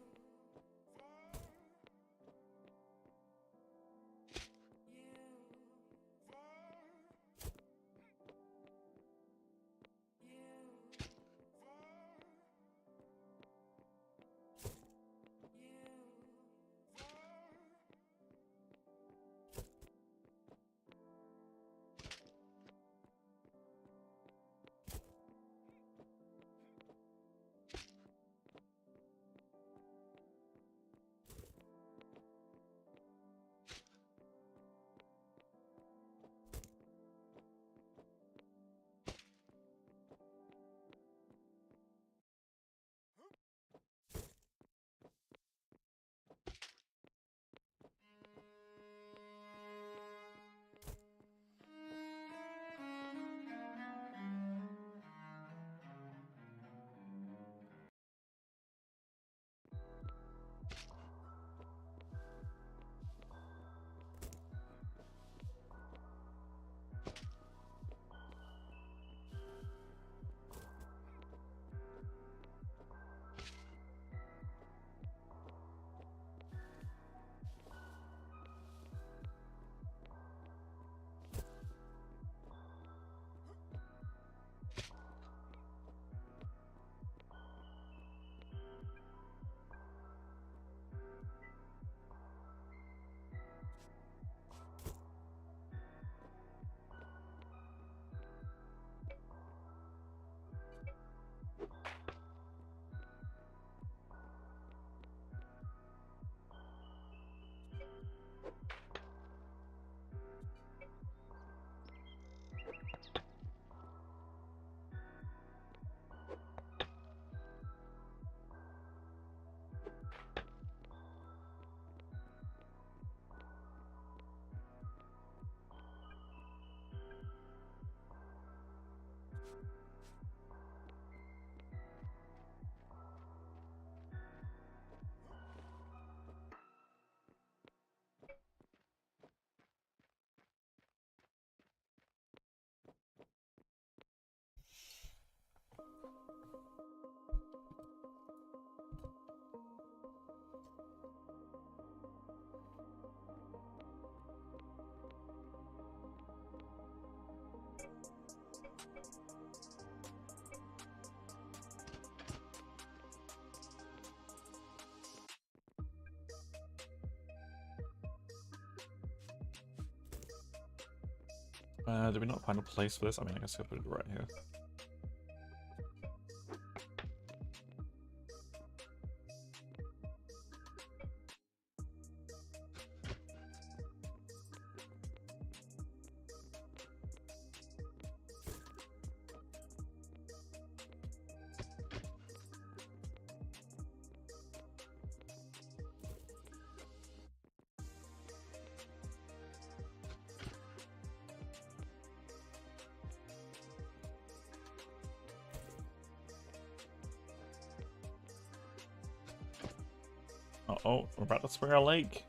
Did we not find a place for this? I mean, I guess I'll put it right here. Uh-oh, we're about to spring a lake.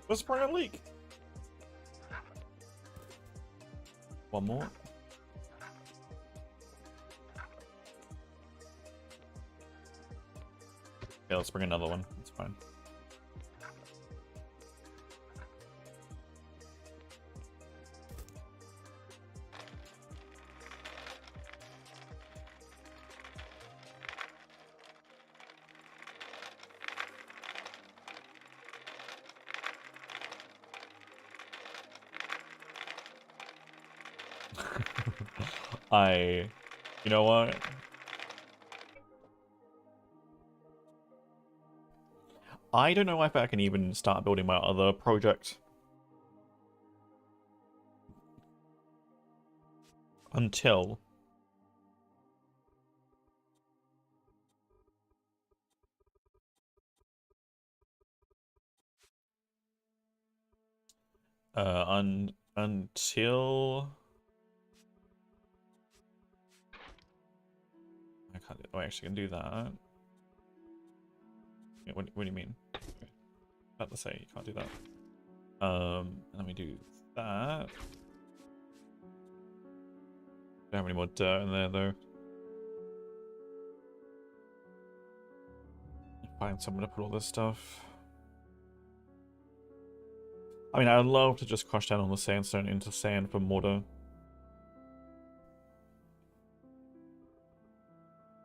Let's spring a leak. One more. Yeah, let's bring another one. It's fine. You know what? I don't know if I can even start building my other project until until I can't. Oh, I actually can do that. Wait, what do you mean? Okay. About to say you can't do that. Let me do that. Don't have any more dirt in there though. Find somewhere to put all this stuff. I mean, I'd love to just crush down all the sandstone into sand for mortar.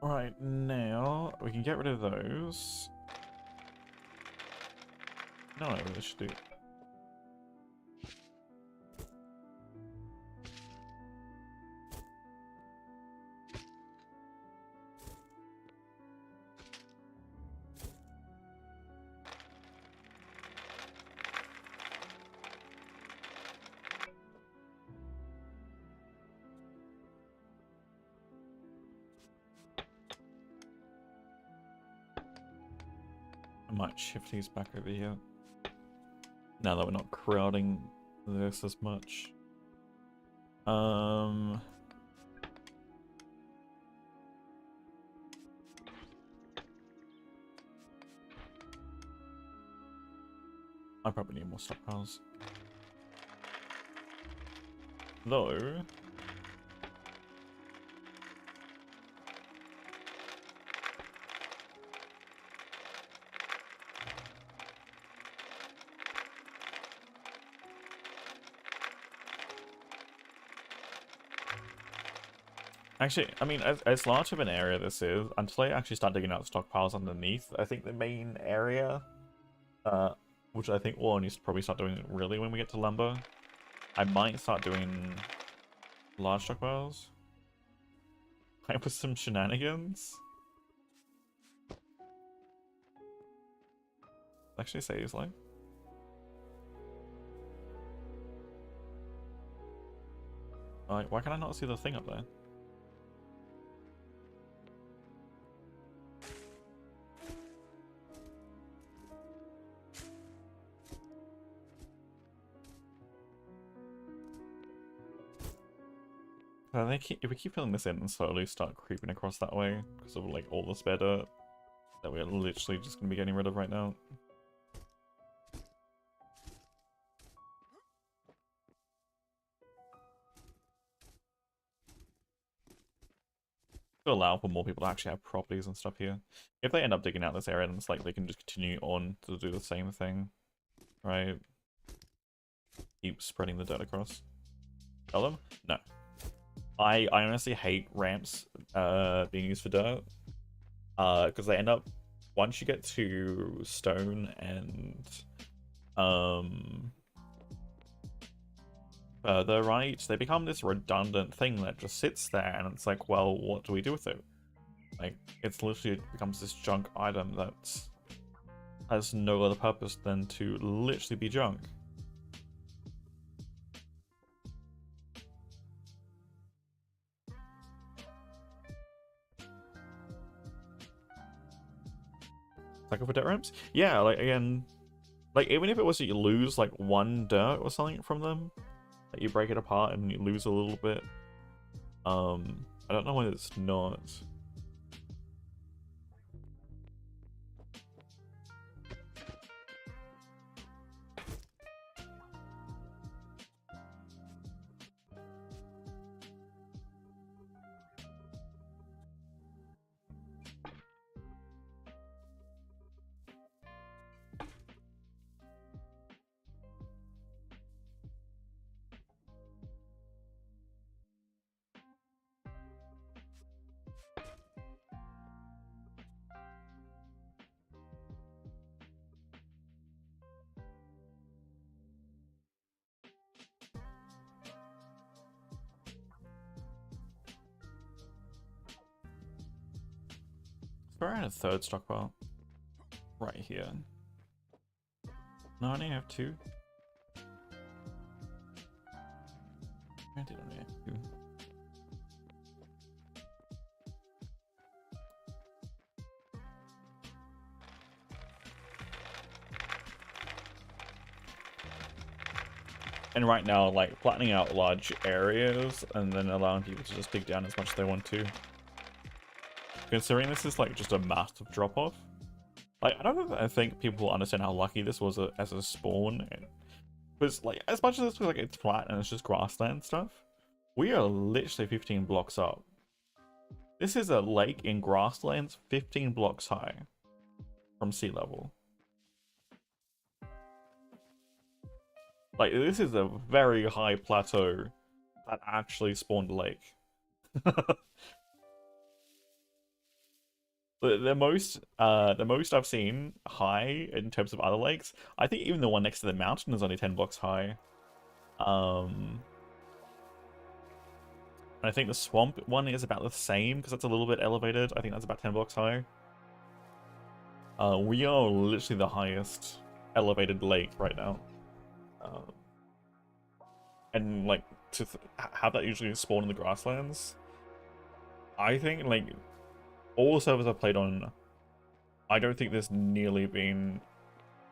Alright, now we can get rid of those. No, I really should do. I might shift these back over here. Now that we're not crowding this as much. I probably need more stockpiles. Though actually, I mean, as large of an area this is, until I actually start digging out stockpiles underneath, I think the main area, which I think we'll only probably start doing really when we get to lumber, I might start doing large stockpiles. Like with some shenanigans. Actually saves like. Like, why can I not see the thing up there? If we keep filling this in and slowly start creeping across that way, because of like all the spare dirt that we're literally just gonna be getting rid of right now. To allow for more people to actually have properties and stuff here. If they end up digging out this area, then it's like they can just continue on to do the same thing, right? Keep spreading the dirt across. Tell them? No. I honestly hate ramps being used for dirt. Because they end up, once you get to stone and further right, they become this redundant thing that just sits there, and it's like, well, what do we do with it? Like, it's literally, it becomes this junk item that has no other purpose than to literally be junk. Cycle for dirt ramps? Yeah, like, again, like, even if it was that you lose, like, one dirt or something from them, like, you break it apart and you lose a little bit, I don't know why it's not. Where I had a third stockpile. Right here. No, I only have two. I did only have two. And right now, like, flattening out large areas and then allowing people to just dig down as much as they want to. Considering this is, like, just a massive drop-off. Like, I think people understand how lucky this was as a spawn. Because, like, as much as this feels like it's flat and it's just grassland stuff, we are literally 15 blocks up. This is a lake in grasslands 15 blocks high from sea level. Like, this is a very high plateau that actually spawned a lake. The most I've seen high in terms of other lakes, I think even the one next to the mountain is only 10 blocks high. And I think the swamp one is about the same because that's a little bit elevated. I think that's about 10 blocks high. We are literally the highest elevated lake right now. And like to have that usually spawn in the grasslands, I think like all servers I've played on, I don't think there's nearly been,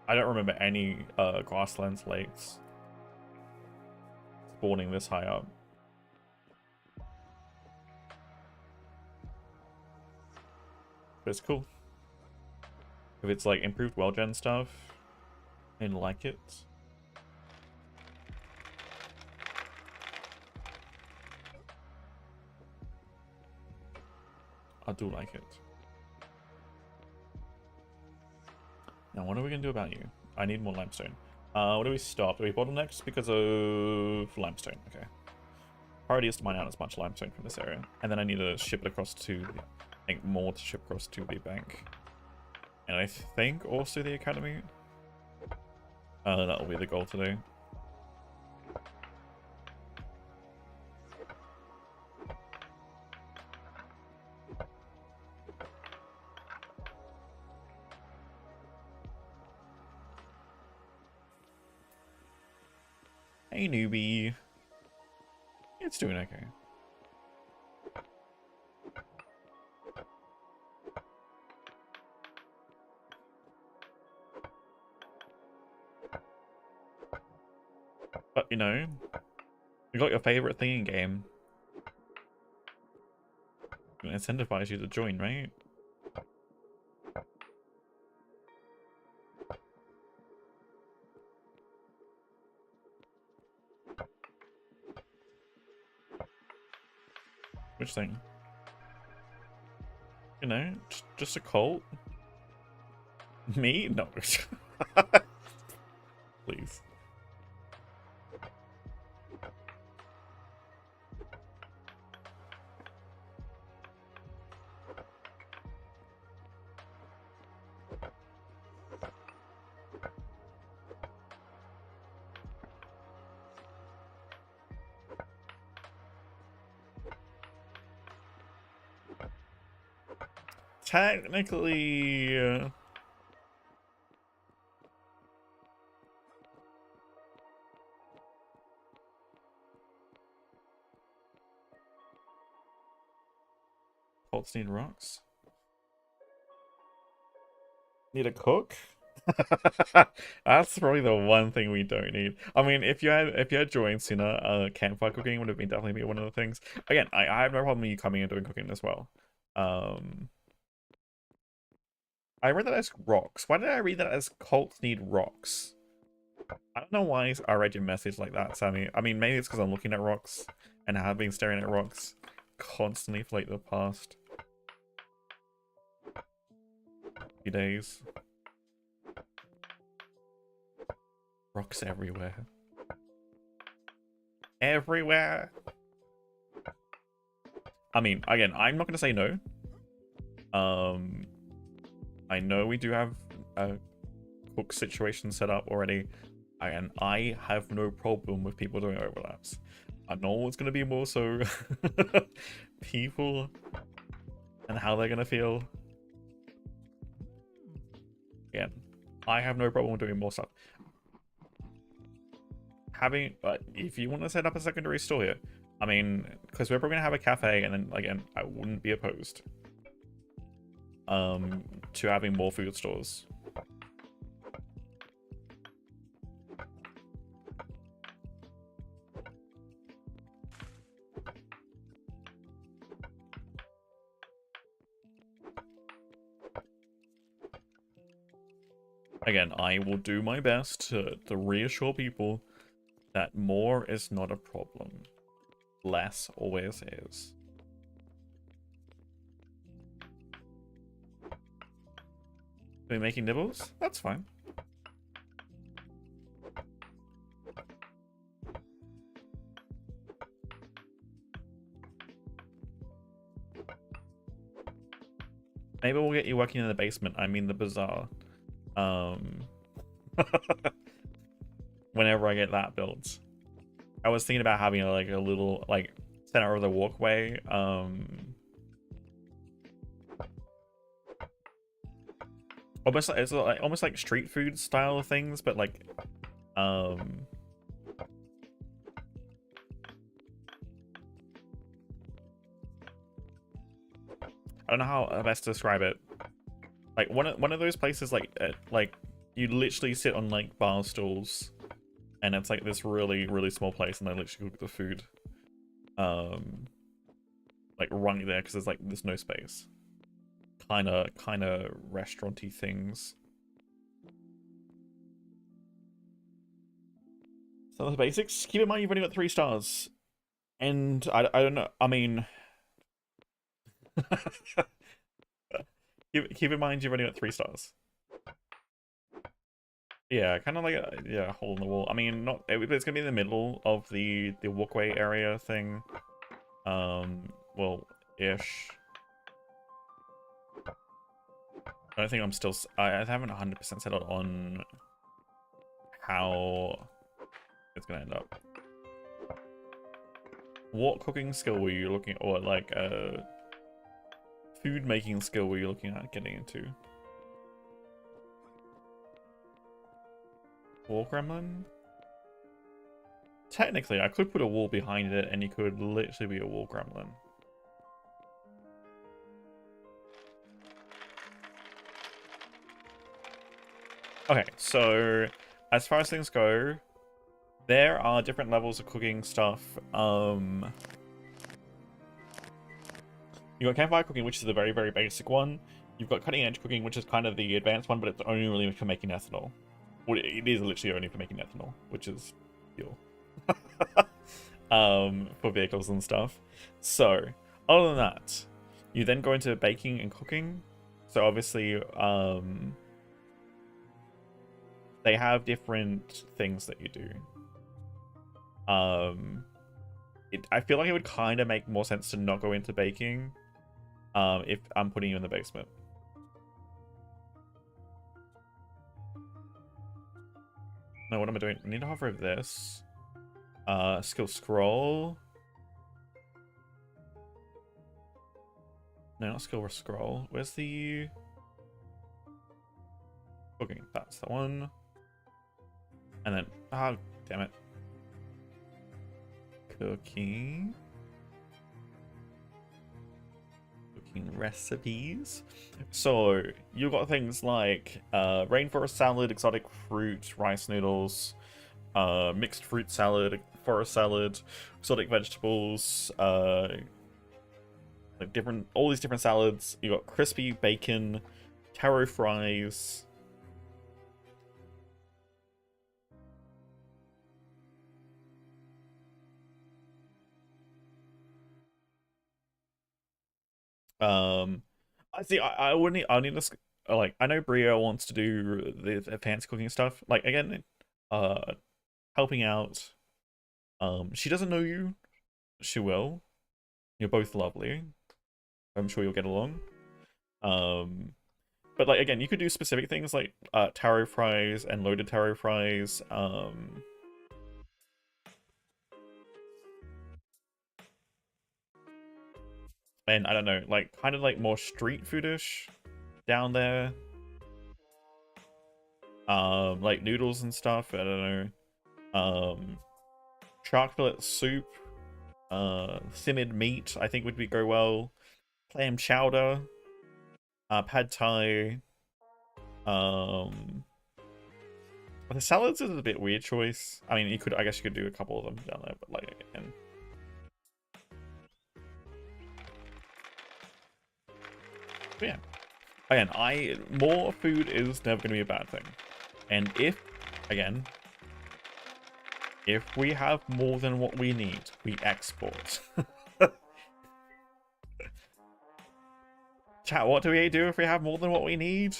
I don't remember any grasslands lakes spawning this high up. But it's cool. If it's like improved well gen stuff, I like it. I do like it. Now, what are we going to do about you? I need more limestone. What do we stop? Do we bottlenecks because of limestone? Okay. Priority is to mine out as much limestone from this area. And then I need to ship it across to, I think, more to ship across to the bank. And I think also the academy. That'll be the goal today. Hey, newbie. It's doing okay. But, you know, you got your favorite thing in game. gonna incentivize you to join, right? Which thing? You know, just a cult? Me? No. Please. Technically, cults need rocks. Need a cook? That's probably the one thing we don't need. I mean, if you had joined sooner, campfire cooking would have been definitely one of the things. Again, I have no problem with you coming and doing cooking as well. I read that as rocks. Why did I read that as cults need rocks? I don't know why I read your message like that, Sammy. I mean, maybe it's because I'm looking at rocks and I have been staring at rocks constantly for like the past few days. Rocks everywhere. Everywhere. I mean, again, I'm not going to say no. I know we do have a cook situation set up already, and I have no problem with people doing overlaps. I know it's going to be more so people and how they're going to feel. Again, I have no problem doing more stuff. If you want to set up a secondary store here, I mean, because we're probably going to have a cafe, and then, again, I wouldn't be opposed to having more food stores. Again, I will do my best to reassure people that more is not a problem. Less always is. Are we making nibbles? That's fine. Maybe we'll get you working in the basement. I mean the bazaar. Whenever I get that built. I was thinking about having like a little like center of the walkway. Almost like it's like, almost like street food style things, but like I don't know how best to describe it. Like one of those places like you literally sit on like bar stools, and it's like this really small place, and they literally cook the food, like right there because there's no space. Kind of restauranty things. So the basics. Keep in mind you've only got 3 stars, and I don't know. I mean, keep in mind you've only got 3 stars. Yeah, kind of like a hole in the wall. I mean, it's gonna be in the middle of the walkway area thing. Well, ish. I don't think I'm still. I haven't 100% settled on how it's gonna end up. What cooking skill were you looking, or like food making skill were you looking at getting into? Wall gremlin? Technically, I could put a wall behind it, and you could literally be a wall gremlin. Okay, so as far as things go, there are different levels of cooking stuff. You got campfire cooking, which is the very, very basic one. You've got cutting edge cooking, which is kind of the advanced one, but it's only really for making ethanol. Well, it is literally only for making ethanol, which is fuel. For vehicles and stuff. So, other than that, you then go into baking and cooking. So obviously, they have different things that you do. I feel like it would kind of make more sense to not go into baking, if I'm putting you in the basement. No, what am I doing? I need to hover over this. Skill scroll. No, not skill scroll. Where's the cooking? That's the one. And then, ah, damn it. Cooking. Cooking recipes. So, you've got things like rainforest salad, exotic fruit, rice noodles, mixed fruit salad, forest salad, exotic vegetables, like all these different salads. You got crispy bacon, taro fries. I see. I would need. I need to like. I know Bria wants to do the fancy cooking stuff. Like again, helping out. She doesn't know you. She will. You're both lovely. I'm sure you'll get along. But like again, you could do specific things like taro fries and loaded taro fries. And I don't know, like kind of like more street foodish down there. Like noodles and stuff. I don't know. Shark fillet soup. Simmered meat, I think would go well. Clam chowder. Pad thai. The salads is a bit weird choice. I mean, I guess you could do a couple of them down there, but like again. But yeah. Again, more food is never going to be a bad thing. And if we have more than what we need, we export. Chat, what do we do if we have more than what we need?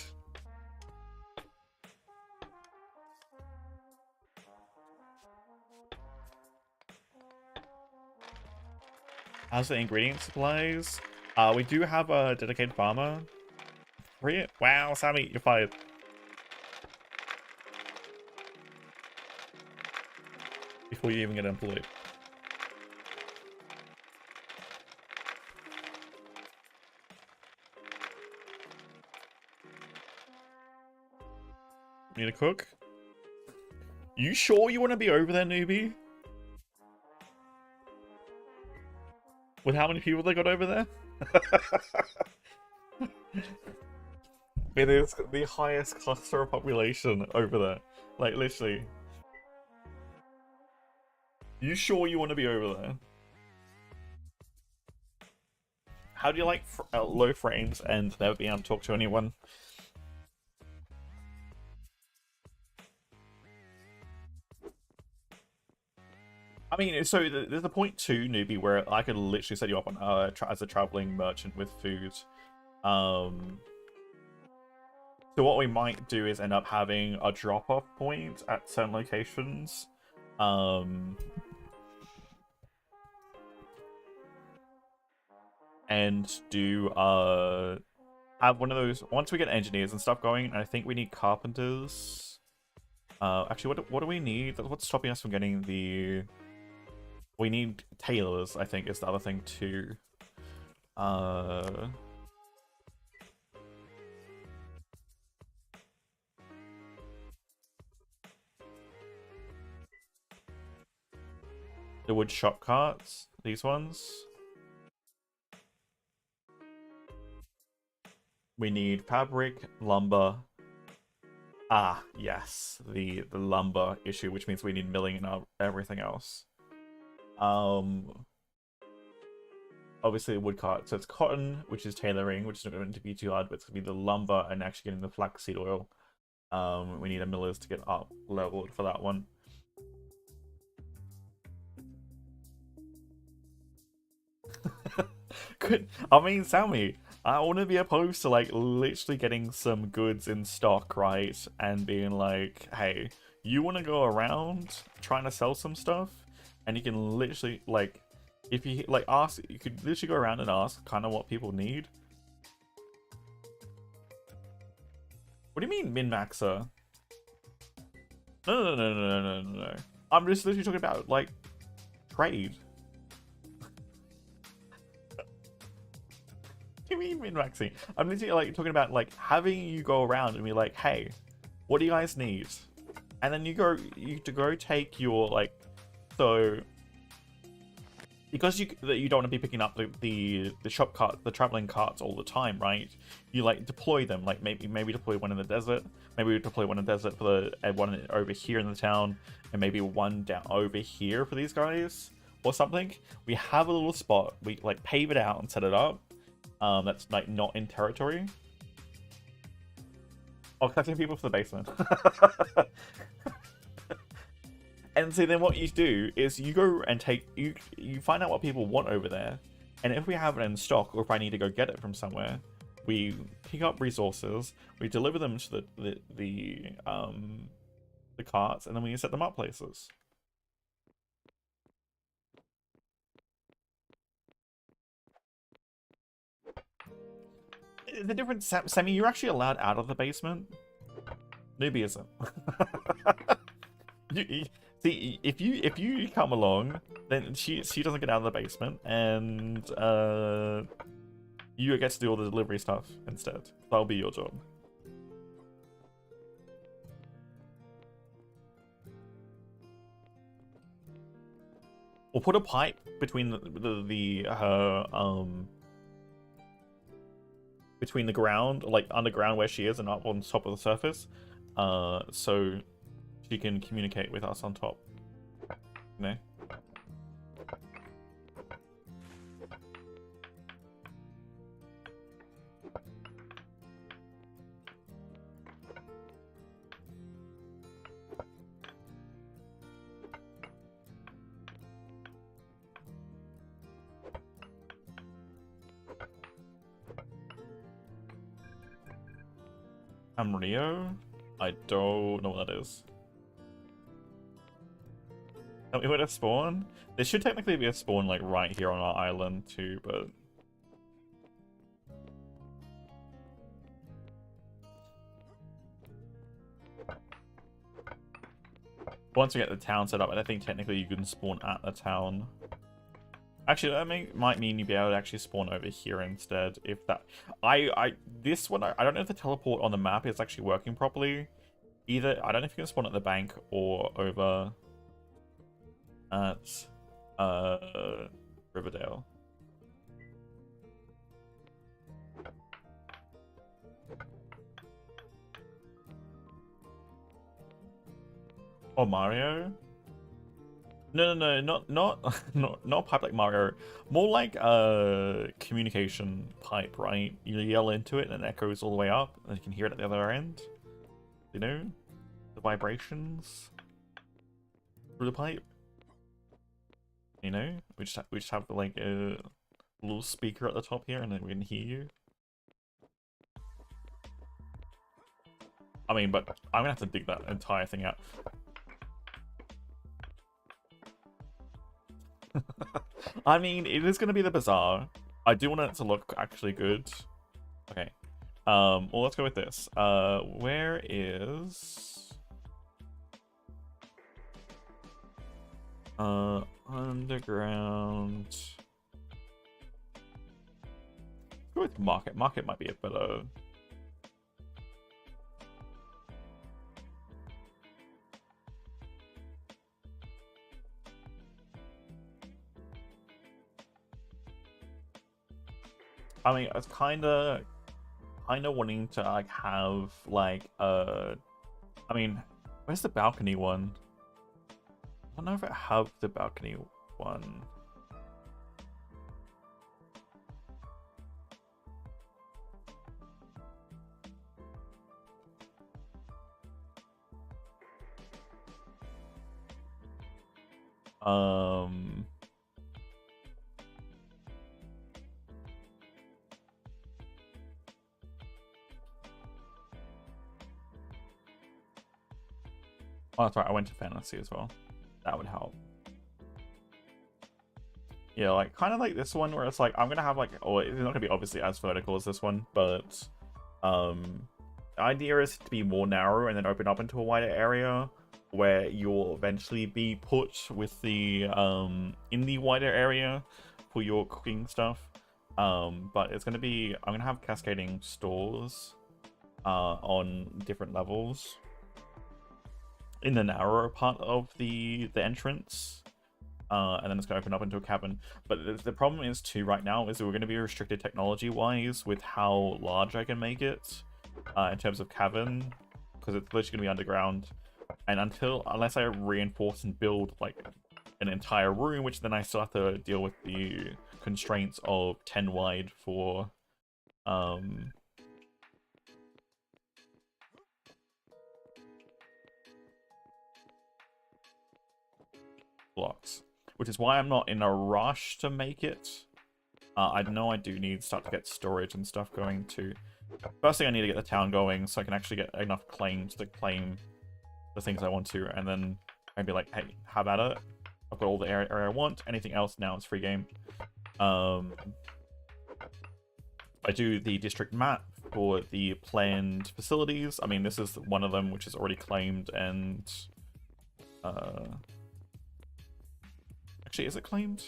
How's the ingredient supplies? We do have a dedicated farmer. Wow, Sammy, you're fired. Before you even get employed. Need a cook? You sure you want to be over there, newbie? With how many people they got over there? It is the highest cluster of population over there. Like, literally. You sure you want to be over there? How do you like low frames and never being able to talk to anyone? I mean, so there's a point too, newbie, where I could literally set you up on as a traveling merchant with food. So what we might do is end up having a drop-off point at certain locations. And do have one of those once we get engineers and stuff going. And I think we need carpenters. Actually, what do we need? What's stopping us from getting the? We need tailors, I think, is the other thing too. The wood shop carts, these ones. We need fabric, lumber. Ah, yes, the lumber issue, which means we need milling and everything else. obviously wood cart. So it's cotton, which is tailoring, which is not going to be too hard, but it's going to be the lumber and actually getting the flaxseed oil. We need a millers to get up leveled for that one. Good. I mean, Sammy, I want to be opposed to like literally getting some goods in stock, right? And being like, hey, you want to go around trying to sell some stuff, and you can literally like, if you like ask, you could literally go around and ask kind of what people need. What do you mean min-maxer? No. I'm just literally talking about like trade. What do you mean min-maxing? I'm literally like talking about like having you go around and be like, hey, what do you guys need? And then you go take your like, so because you don't want to be picking up the shop cart, the traveling carts all the time, right? You like deploy them, like maybe deploy one in the desert, maybe deploy one in the desert for the one over here in the town, and maybe one down over here for these guys or something. We have a little spot, we like pave it out and set it up. That's like not in territory. Oh, collecting people for the basement. And so then what you do is you go and you find out what people want over there, and if we have it in stock or if I need to go get it from somewhere, we pick up resources, we deliver them to the carts, and then we set them up places. The difference, Sammy, you're actually allowed out of the basement. Newbie isn't. See, if you come along, then she doesn't get out of the basement, and you get to do all the delivery stuff instead. That'll be your job. Or put a pipe between between the ground, like underground where she is, and up on top of the surface, so she can communicate with us on top. You know? Rio? I don't know what that is. Tell me where to spawn? There should technically be a spawn like right here on our island too, but once we get the town set up, I think technically you can spawn at the town. Actually, that might mean you'd be able to actually spawn over here instead. If that, this one, I don't know if the teleport on the map is actually working properly. Either I don't know if you can spawn at the bank or over at Riverdale. Or Mario? No, not pipe like Mario. More like a communication pipe, right? You yell into it and it echoes all the way up, and you can hear it at the other end. You know, the vibrations through the pipe. You know, we just have like a little speaker at the top here, and then we can hear you. I mean, but I'm gonna have to dig that entire thing out. I mean, it is gonna be the bazaar. I do want it to look actually good. Okay. Well, let's go with this. Where is underground? Let's go with market. Market might be a better. I mean, I was kind of wanting to like have like I mean, where's the balcony one? I don't know if I have the balcony one. Um. Oh, that's right. I went to fantasy as well. That would help. Yeah, like kind of like this one where it's like I'm gonna have like, oh, it's not gonna be obviously as vertical as this one, but the idea is to be more narrow and then open up into a wider area where you'll eventually be put with the in the wider area for your cooking stuff. But it's gonna be, I'm gonna have cascading stores on different levels in the narrower part of the entrance, and then it's going to open up into a cabin. But the problem is too right now is that we're going to be restricted technology wise with how large I can make it in terms of cabin, because it's literally going to be underground, and unless I reinforce and build like an entire room, which then I still have to deal with the constraints of 10 wide for blocks, which is why I'm not in a rush to make it. I know I do need to start to get storage and stuff going too. First thing, I need to get the town going so I can actually get enough claims to claim the things I want to, and then I'd be like, hey, have at it. I've got all the area I want. Anything else now is free game. I do the district map for the planned facilities. I mean, this is one of them which is already claimed, and actually, is it claimed?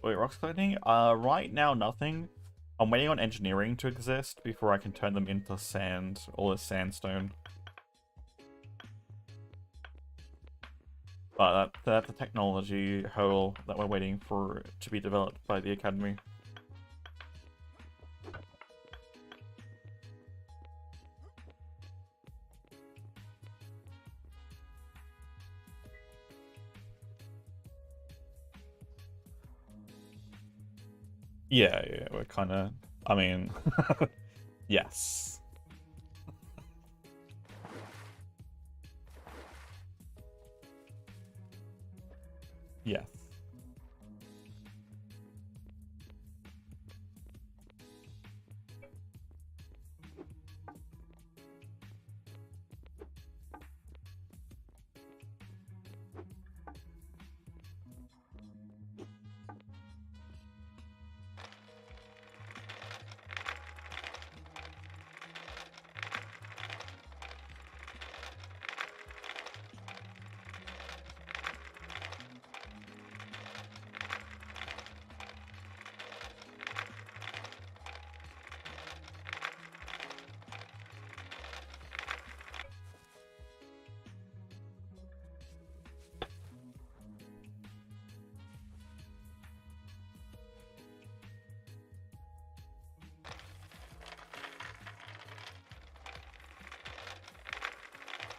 Wait, rocks collecting? Right now, nothing. I'm waiting on engineering to exist before I can turn them into sand, or sandstone. But that's a technology hole that we're waiting for to be developed by the academy. Yeah, we're kind of, I mean, yes. Yes.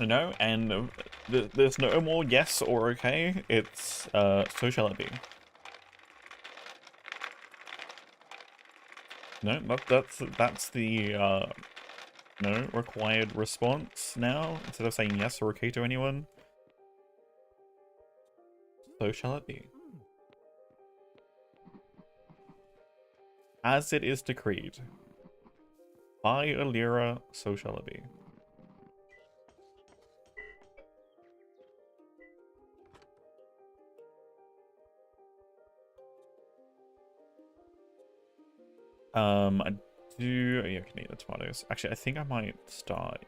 No, and there's no more yes or okay. It's so shall it be. No, that's the no required response now. Instead of saying yes or okay to anyone, so shall it be. As it is decreed by Alira, so shall it be. I do. Yeah, I can eat the tomatoes. Actually, I think I might start.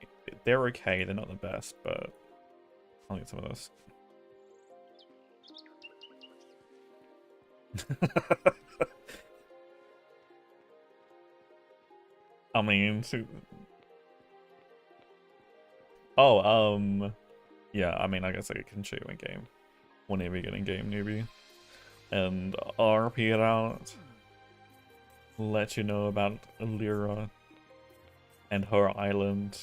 They're okay. They're not the best, but I'll get some of this. I mean, oh, yeah. I mean, I guess I can show you in game. whenever you get in game, newbie, and RP it out. Let you know about Lyra and her island.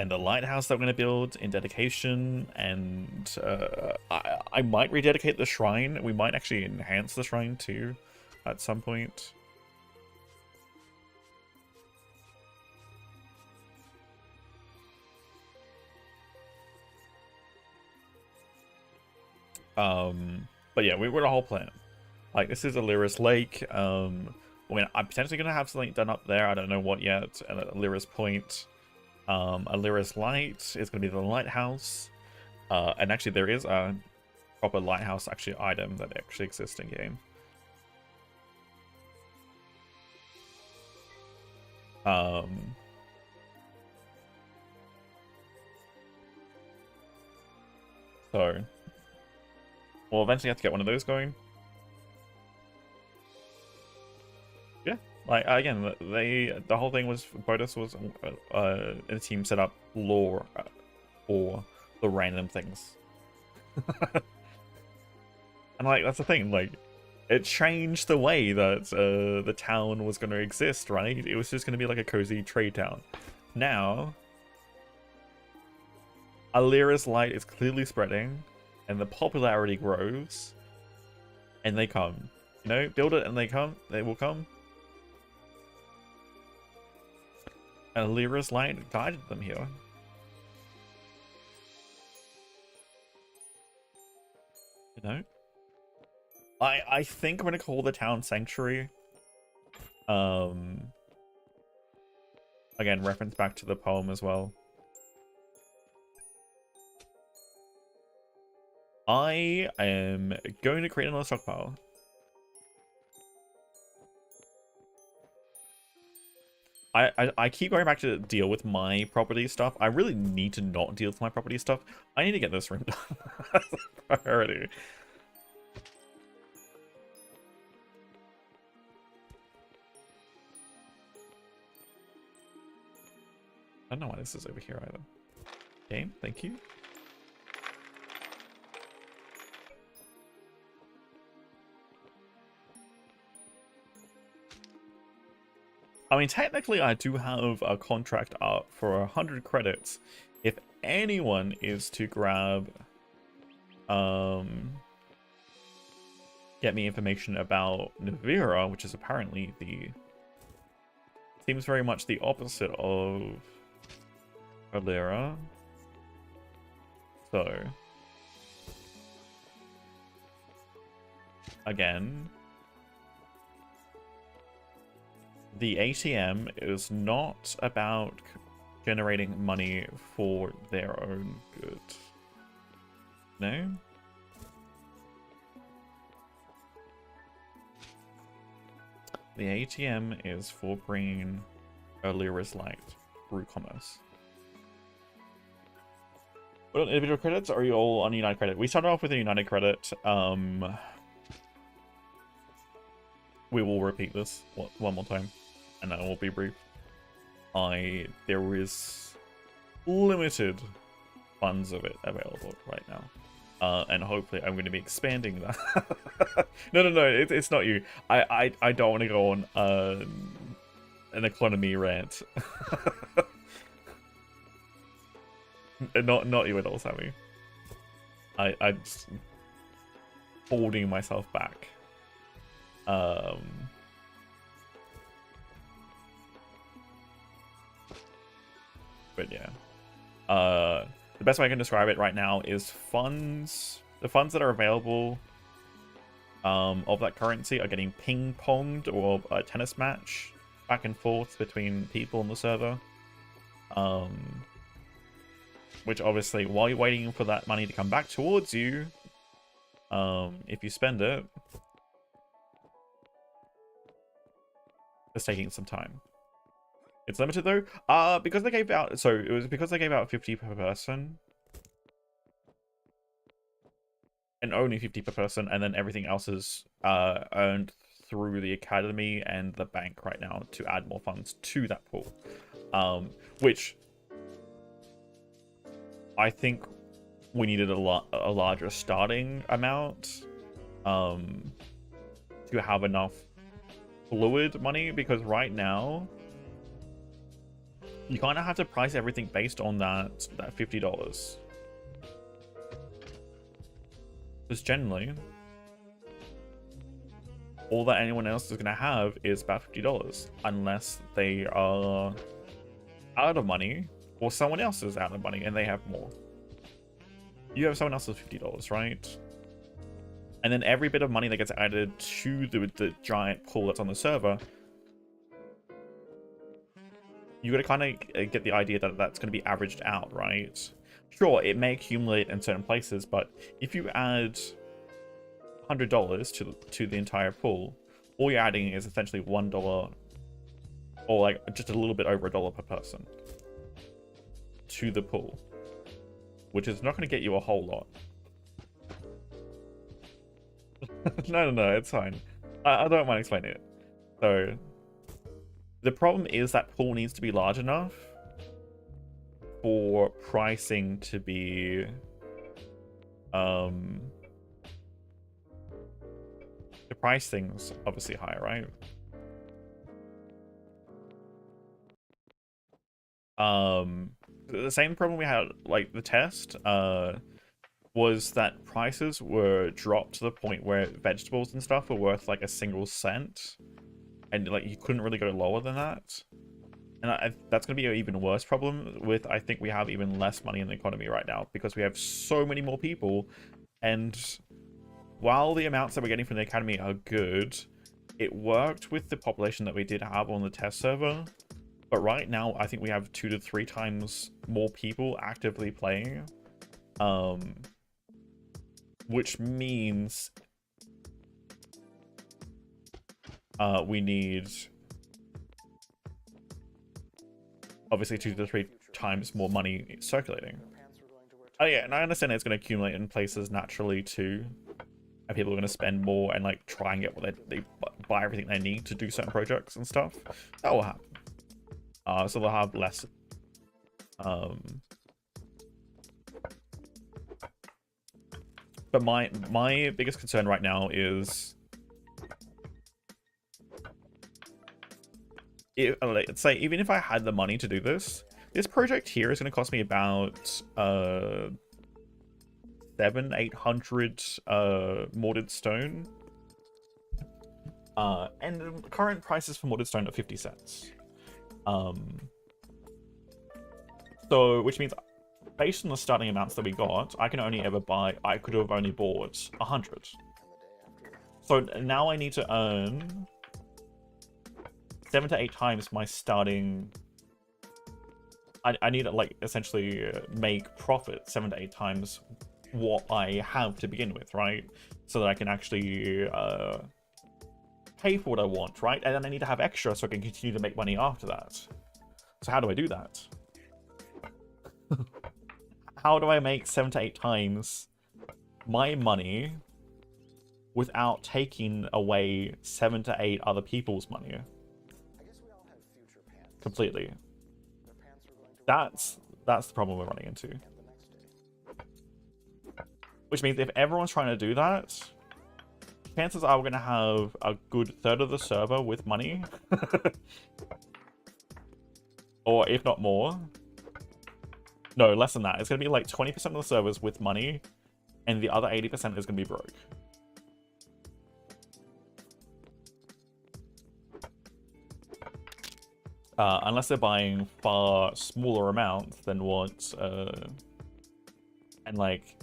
And the lighthouse that we're going to build in dedication, and I might rededicate the shrine. We might actually enhance the shrine too at some point. But yeah, we're a whole plan. Like, this is Lyra's Lake. I mean, I'm potentially going to have something done up there. I don't know what yet. At Lyra's Point. Lyra's Light is going to be the lighthouse. And actually, there is a proper lighthouse actually item that actually exists in game. So we'll eventually have to get one of those going. Yeah, like again, the whole thing was Bodus was a team set up lore for the random things. And like that's the thing, like it changed the way that the town was going to exist, right? It was just going to be like a cozy trade town. Now, Lyra's Light is clearly spreading, and the popularity grows, and they come. You know, build it and they come. They will come. And Lyra's Light guided them here. You know? I think I'm gonna call the town Sanctuary. Again, reference back to the poem as well. I am going to create another stockpile. I keep going back to deal with my property stuff. I really need to not deal with my property stuff. I need to get this room done. That's a priority. I don't know why this is over here either. Game, thank you. I mean, technically, I do have a contract up for 100 credits. If anyone is to grab, get me information about Navira, which is apparently seems very much the opposite of Lyra. So, again, the ATM is not about generating money for their own good. No? The ATM is for bringing Lyra's Light through commerce. What on individual credits? Or are you all on United Credit? We started off with a United Credit. We will repeat this one more time, and then we'll be brief. There is limited funds of it available right now, and hopefully I'm going to be expanding that. No, it's not you. I don't want to go on an economy rant. Not you at all, Sammy. I'm just holding myself back. But yeah. The best way I can describe it right now is funds. The funds that are available of that currency are getting ping-ponged, or a tennis match back and forth between people on the server. Which obviously, while you're waiting for that money to come back towards you, if you spend it, it's taking some time. It's limited though, because they gave out, so it was because they gave out 50 per person. And only 50 per person, and then everything else is earned through the academy and the bank right now to add more funds to that pool. Which I think we needed a larger starting amount to have enough fluid money, because right now you kind of have to price everything based on that $50. Because generally, all that anyone else is going to have is about $50, unless they are out of money, or someone else is out of money and they have more. You have someone else's $50, right? And then every bit of money that gets added to the giant pool that's on the server, you got to kind of get the idea that that's going to be averaged out, right? Sure, it may accumulate in certain places, but if you add $100 to the entire pool, all you're adding is essentially $1, or like just a little bit over $1 per person to the pool, which is not going to get you a whole lot. No, it's fine. I don't mind explaining it. So the problem is that pool needs to be large enough for pricing to be the pricing's obviously higher, right? The same problem we had, like the test, was that prices were dropped to the point where vegetables and stuff were worth like a single cent, and like you couldn't really go lower than that. And that's going to be an even worse problem with, I think we have even less money in the economy right now because we have so many more people. And while the amounts that we're getting from the academy are good, it worked with the population that we did have on the test server. But right now, I think we have 2 to 3 times more people actively playing. Which means we need obviously 2 to 3 times more money circulating. Oh yeah, and I understand it's going to accumulate in places naturally too, and people are going to spend more and like try and get what they buy everything they need to do certain projects and stuff. That will happen. So they'll have less. But my biggest concern right now is, let's say even if I had the money to do this project here is going to cost me about 700-800 mortared stone, and the current prices for mortared stone are 50 cents. So which means based on the starting amounts that we got, I could have only bought 100. So now I need to earn 7 to 8 times my starting. I need to like essentially make profit 7 to 8 times what I have to begin with, right? So that I can actually pay for what I want, right? And then I need to have extra so I can continue to make money after that. So how do I do that? How do I make 7 to 8 times my money without taking away 7 to 8 other people's money? Completely. That's the problem we're running into. Which means if everyone's trying to do that, chances are we're going to have a good third of the server with money. Or if not more. No, less than that. It's going to be like 20% of the servers with money, and the other 80% is going to be broke. Unless they're buying far smaller amounts than what, and like,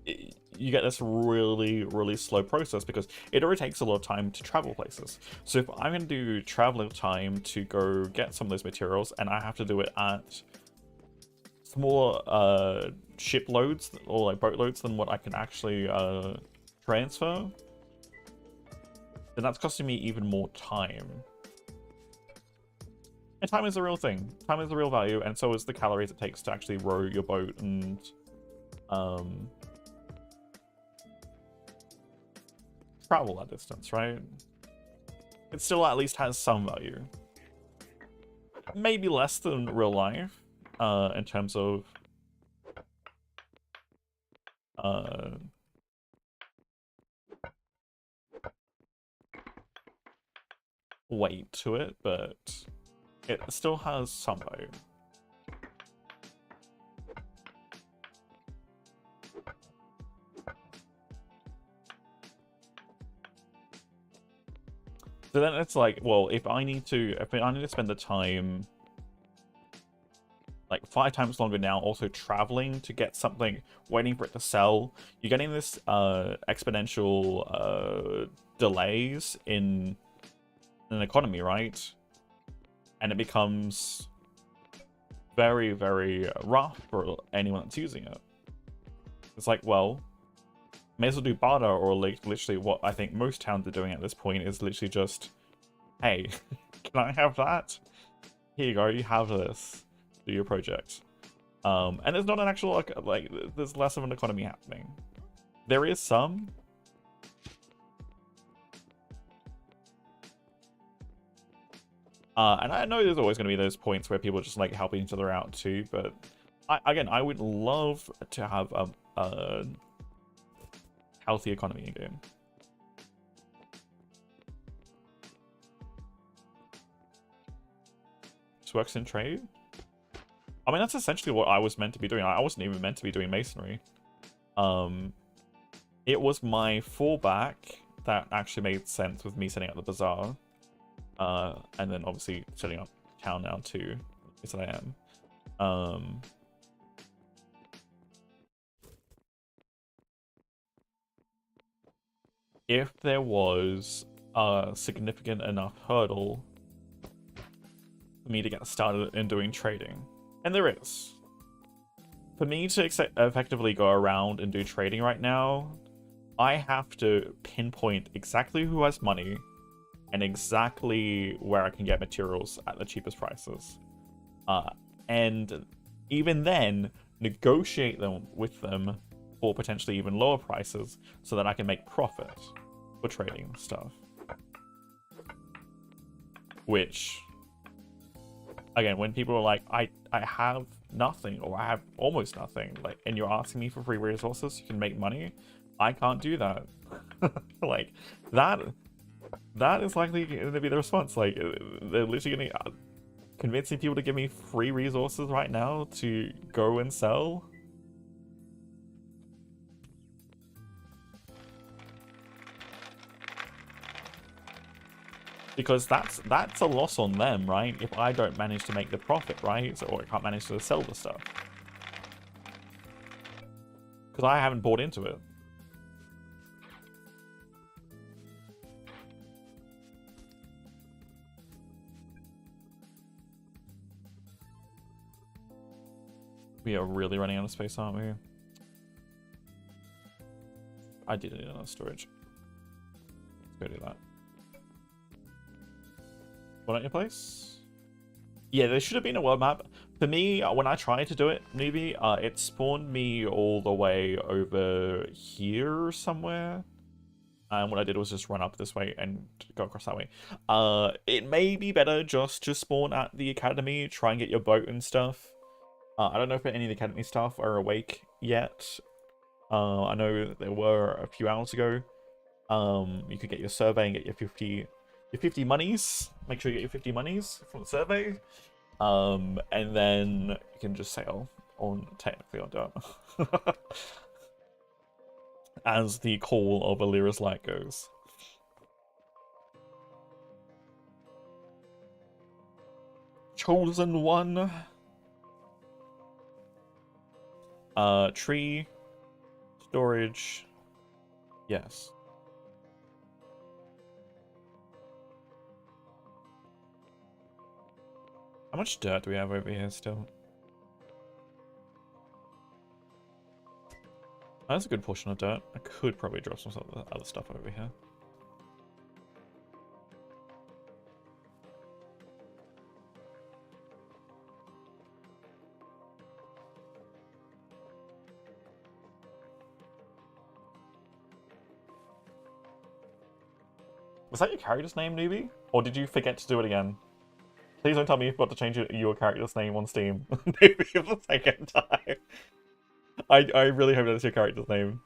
you get this really, really slow process because it already takes a lot of time to travel places. So if I'm going to do traveling time to go get some of those materials, and I have to do it at smaller ship loads or like boat loads than what I can actually transfer, then that's costing me even more time. And time is a real thing. Time is a real value, and so is the calories it takes to actually row your boat and travel that distance, right? It still at least has some value. Maybe less than real life, in terms of weight to it, but it still has some value. So then it's like, well, if I need to spend the time like 5 times longer now, also traveling to get something, waiting for it to sell, you're getting this exponential delays in an economy, right? And it becomes very, very rough for anyone that's using it. It's like, well, may as well do barter, or like literally what I think most towns are doing at this point is literally just, hey, can I have that? Here you go, you have this. Do your project. And there's not an actual, like, there's less of an economy happening. There is some. And I know there's always going to be those points where people just like helping each other out too, but I would love to have a healthy economy in game. This works in trade. I mean, that's essentially what I was meant to be doing. I wasn't even meant to be doing masonry. It was my fallback that actually made sense with me setting up the bazaar. And then obviously setting up town now too, is that I am. If there was a significant enough hurdle for me to get started in doing trading, and there is. For me to effectively go around and do trading right now, I have to pinpoint exactly who has money and exactly where I can get materials at the cheapest prices. And even then, negotiate them with them for potentially even lower prices so that I can make profit for trading stuff. Which, again, when people are like, I have nothing, or I have almost nothing, like, and you're asking me for free resources, you can make money, I can't do that. Like, that is likely going to be the response. Like, they're literally going to convincing people to give me free resources right now to go and sell. Because that's a loss on them, right? If I don't manage to make the profit, right? So, or I can't manage to sell the stuff. Because I haven't bought into it. We are really running out of space, aren't we? I did it in our storage. Let's go do that. What at your place? Yeah, there should have been a world map. For me, when I tried to do it, maybe, it spawned me all the way over here somewhere. And what I did was just run up this way and go across that way. It may be better just to spawn at the academy, try and get your boat and stuff. I don't know if any of the academy staff are awake yet. I know there were a few hours ago. You could get your survey and get your 50 monies. Make sure you get your 50 monies from the survey. And then you can just sail on, technically on dirt. As the call of Alira's light goes. Chosen one. Tree. Storage. Yes. How much dirt do we have over here still? That's a good portion of dirt. I could probably drop some other stuff over here. Was that your character's name, newbie? Or did you forget to do it again? Please don't tell me you've got to change your character's name on Steam. Maybe for the second time. I really hope that's your character's name.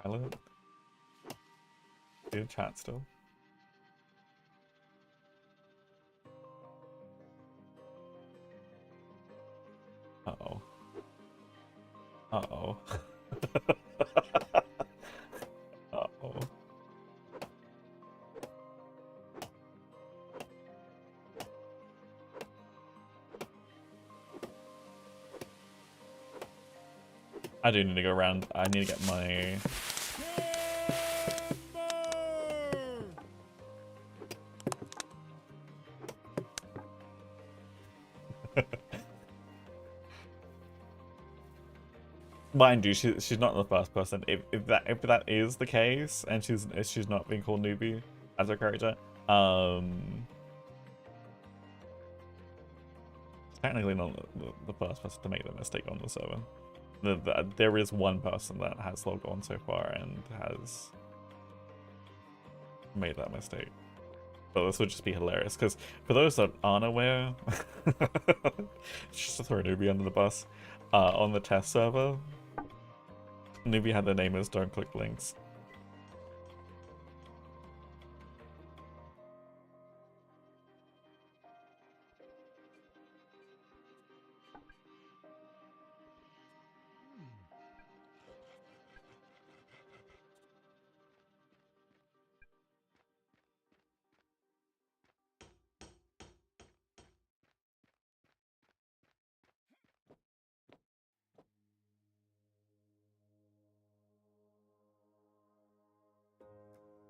Silent. In chat still. Uh-oh. Uh-oh. Uh-oh. I do need to go around. I need to get my... Mind you, she's not the first person. If that is the case, and she's not being called newbie as a character, technically not the first person to make that mistake on the server. There is one person that has logged on so far and has made that mistake. But this would just be hilarious, because for those that aren't aware, just to throw a newbie under the bus, on the test server, newbie had their name as don't click links.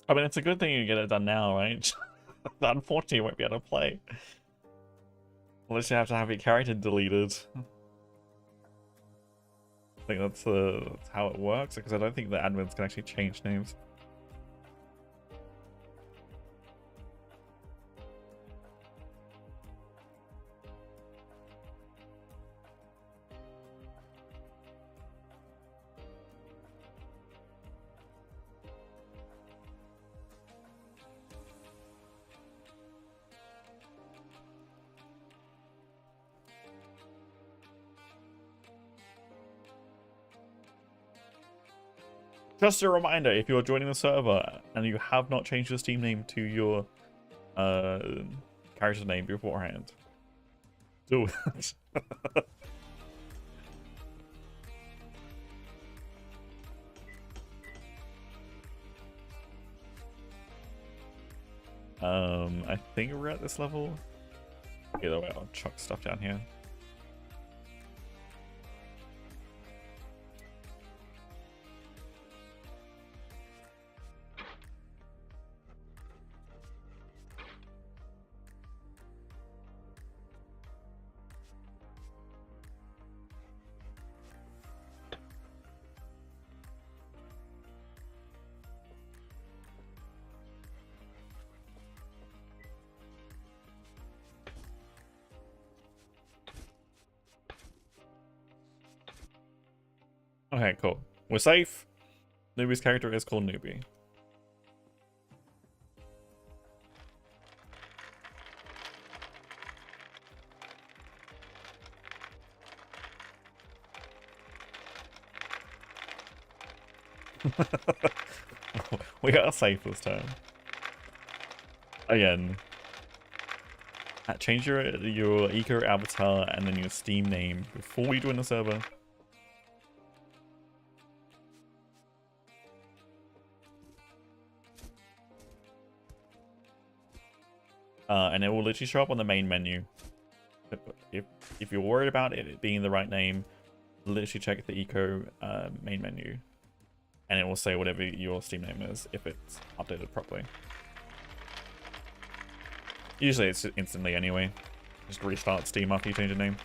I mean, it's a good thing you get it done now, right? Unfortunately, you won't be able to play. Unless you have to have your character deleted. I think that's how it works, because I don't think the admins can actually change names. Just a reminder, if you're joining the server and you have not changed your Steam name to your character name beforehand, do it. I think we're at this level. Either way, I'll chuck stuff down here. Okay, cool. We're safe. Newbie's character is called Newbie. We are safe this time. Again, change your eco avatar and then your Steam name before you join the server. And it will literally show up on the main menu. If you're worried about it being the right name, literally check the eco main menu. And it will say whatever your Steam name is if it's updated properly. Usually it's instantly anyway. Just restart Steam after you change your name.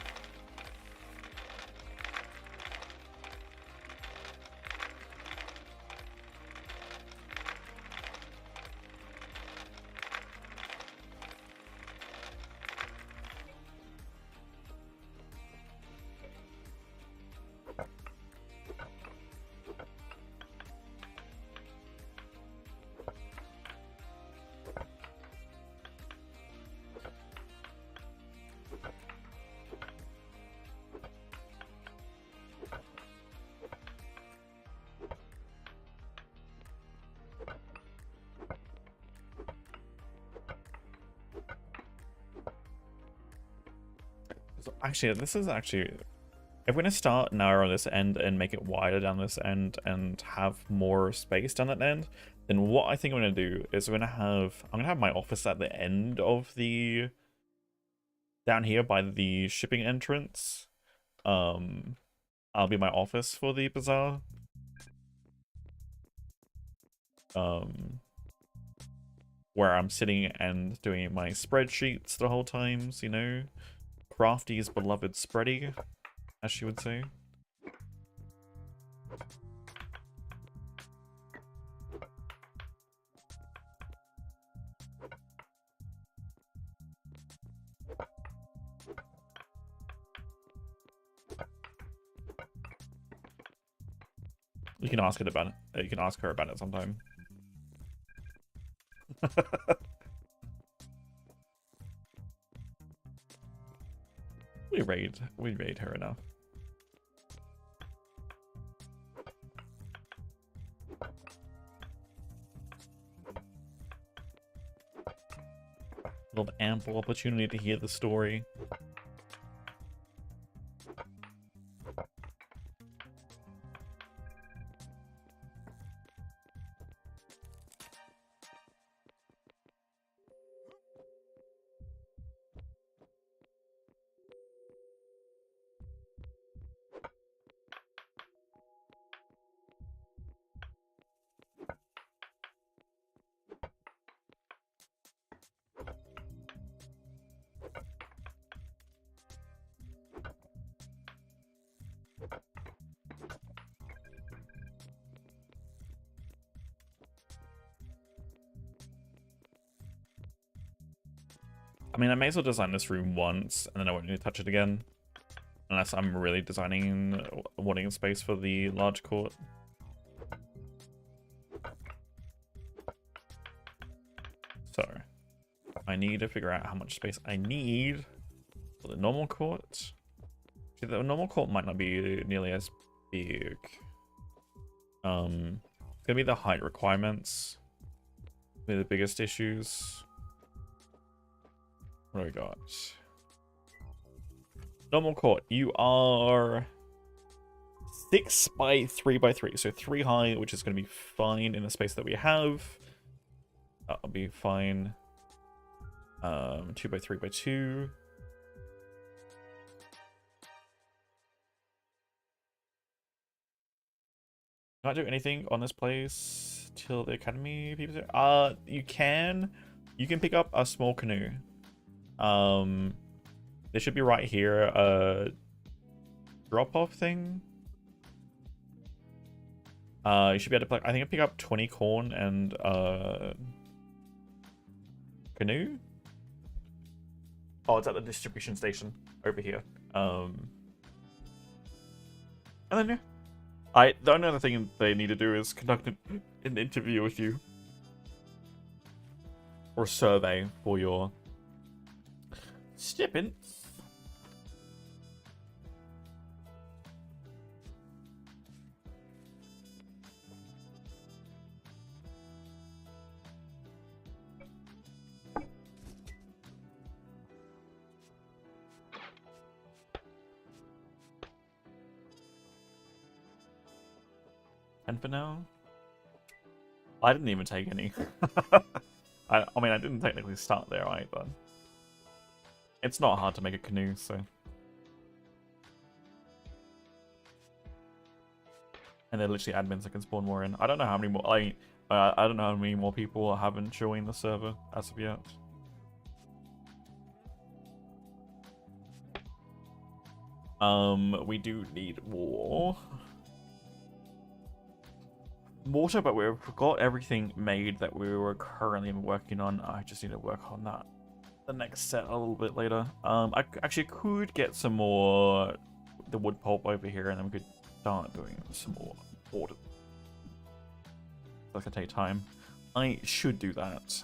So actually, this is actually... If we're going to start narrow on this end and make it wider down this end and have more space down that end, then what I think I'm going to do is I'm going to have my office at the end of the... Down here by the shipping entrance. I'll be my office for the bazaar. Where I'm sitting and doing my spreadsheets the whole times, you know? Crafty's beloved spready, as she would say. You can ask it about it. You can ask her about it sometime. We raid her enough. We'll have ample opportunity to hear the story. I mean, I may as well design this room once, and then I won't need to touch it again. Unless I'm really designing, wanting space for the large court. So, I need to figure out how much space I need for the normal court. See, the normal court might not be nearly as big. It's gonna be the height requirements. Be the biggest issues. What do we got? Normal court. You are 6 by 3 by 3. So 3 high, which is going to be fine in the space that we have. That'll be fine. 2 by 3 by 2. Not do anything on this place till the academy people. You can pick up a small canoe. There should be right here a drop-off thing. You should be able to I think I pick up 20 corn and canoe. Oh, it's at the distribution station over here. And then yeah. The only other thing they need to do is conduct an interview with you. Or a survey for your stipends. And for now, I didn't even take any. I mean, I didn't technically start there either. It's not hard to make a canoe, so. And they're literally admins that can spawn more in. I don't know how many more. I don't know how many more people haven't joined the server as of yet. We do need more water, but we've got everything made that we were currently working on. I just need to work on that the next set a little bit later. I actually could get some more the wood pulp over here, and then we could start doing some more water. That's gonna take time. I should do that.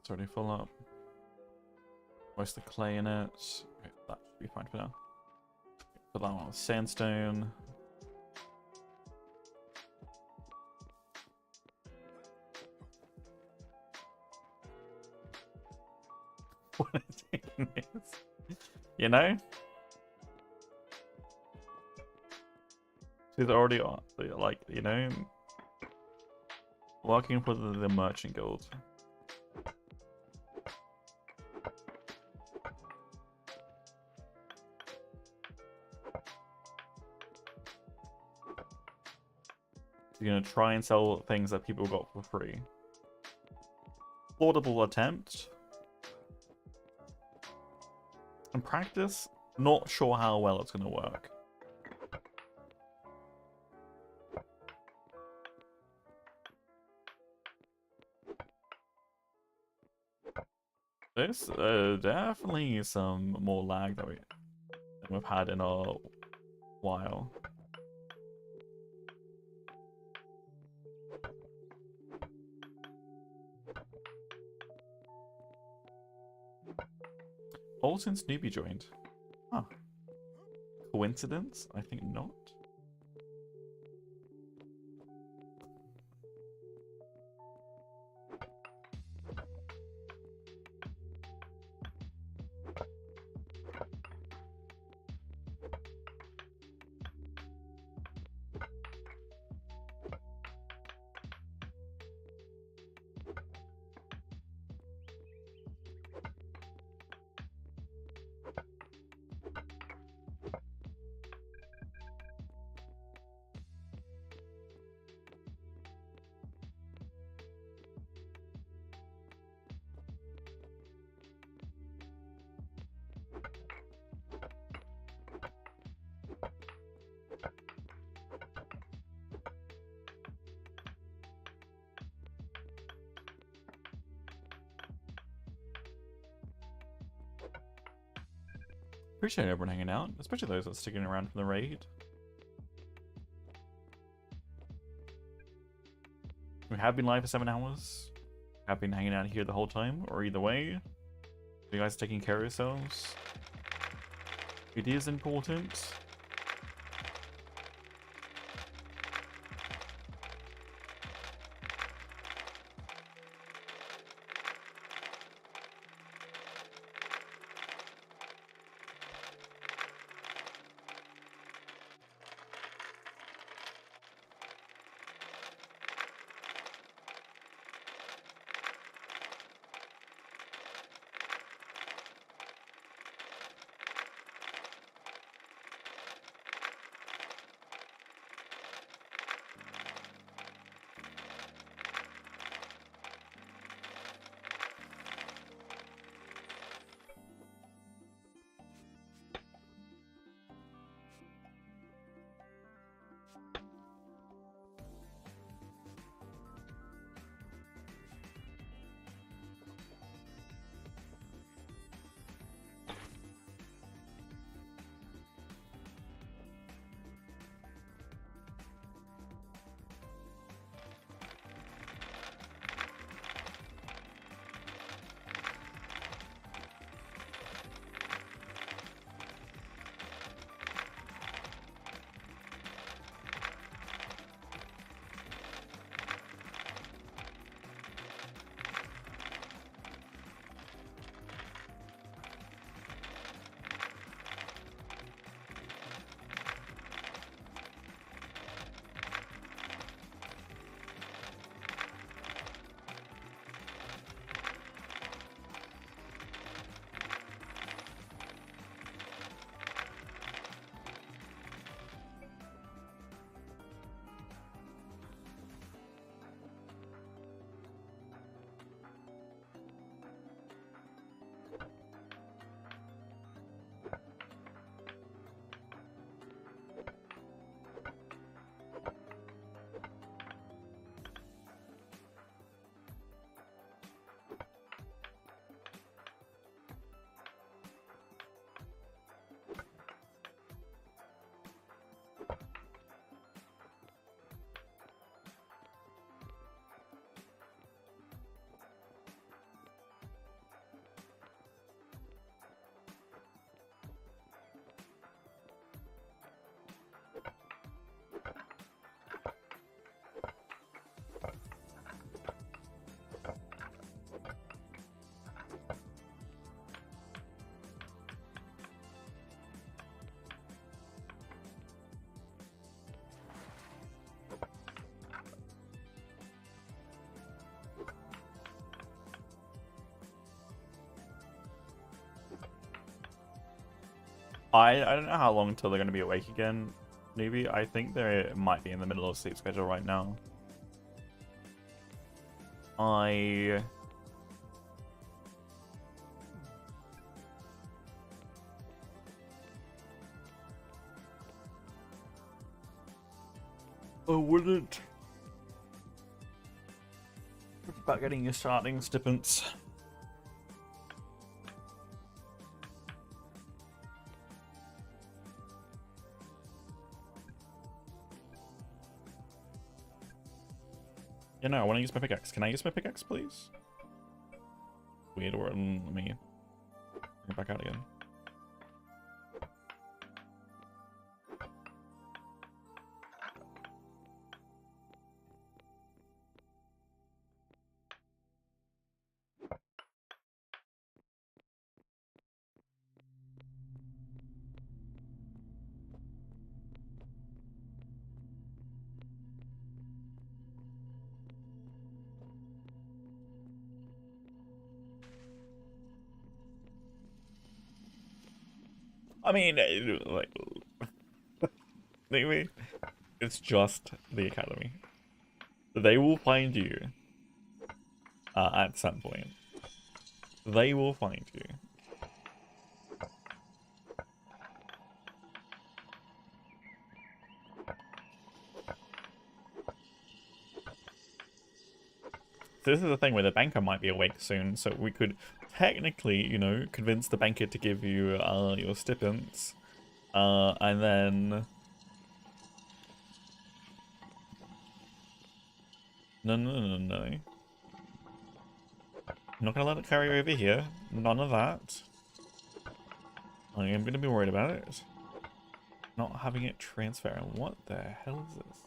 That's already full up. Most of the clay in it. Okay, that should be fine for now. Put that one with sandstone. What is this? You know? She's already on, like, you know, working for the merchant guild. You're gonna try and sell things that people got for free. Laudable attempt. In practice, not sure how well it's gonna work. There's definitely some more lag that we've had in a while. All since Newbie joined. Huh. Coincidence? I think not. Appreciate everyone hanging out, especially those that are sticking around for the raid. We have been live for 7 hours. Have been hanging out here the whole time, or either way. You guys taking care of yourselves. It is important. I don't know how long until they're going to be awake again. Maybe I think they might be in the middle of sleep schedule right now. I wouldn't about getting your starting stipends. Yeah, no, I want to use my pickaxe. Can I use my pickaxe, please? Weird, or let me bring it back out again. I mean, like, maybe it's just the academy. They will find you at some point. They will find you. So this is the thing where the banker might be awake soon, so we could technically, you know, convince the banker to give you your stipends, and then no. I'm not gonna let it carry over here. None of that. I am gonna be worried about it. Not having it transfer. And what the hell is this?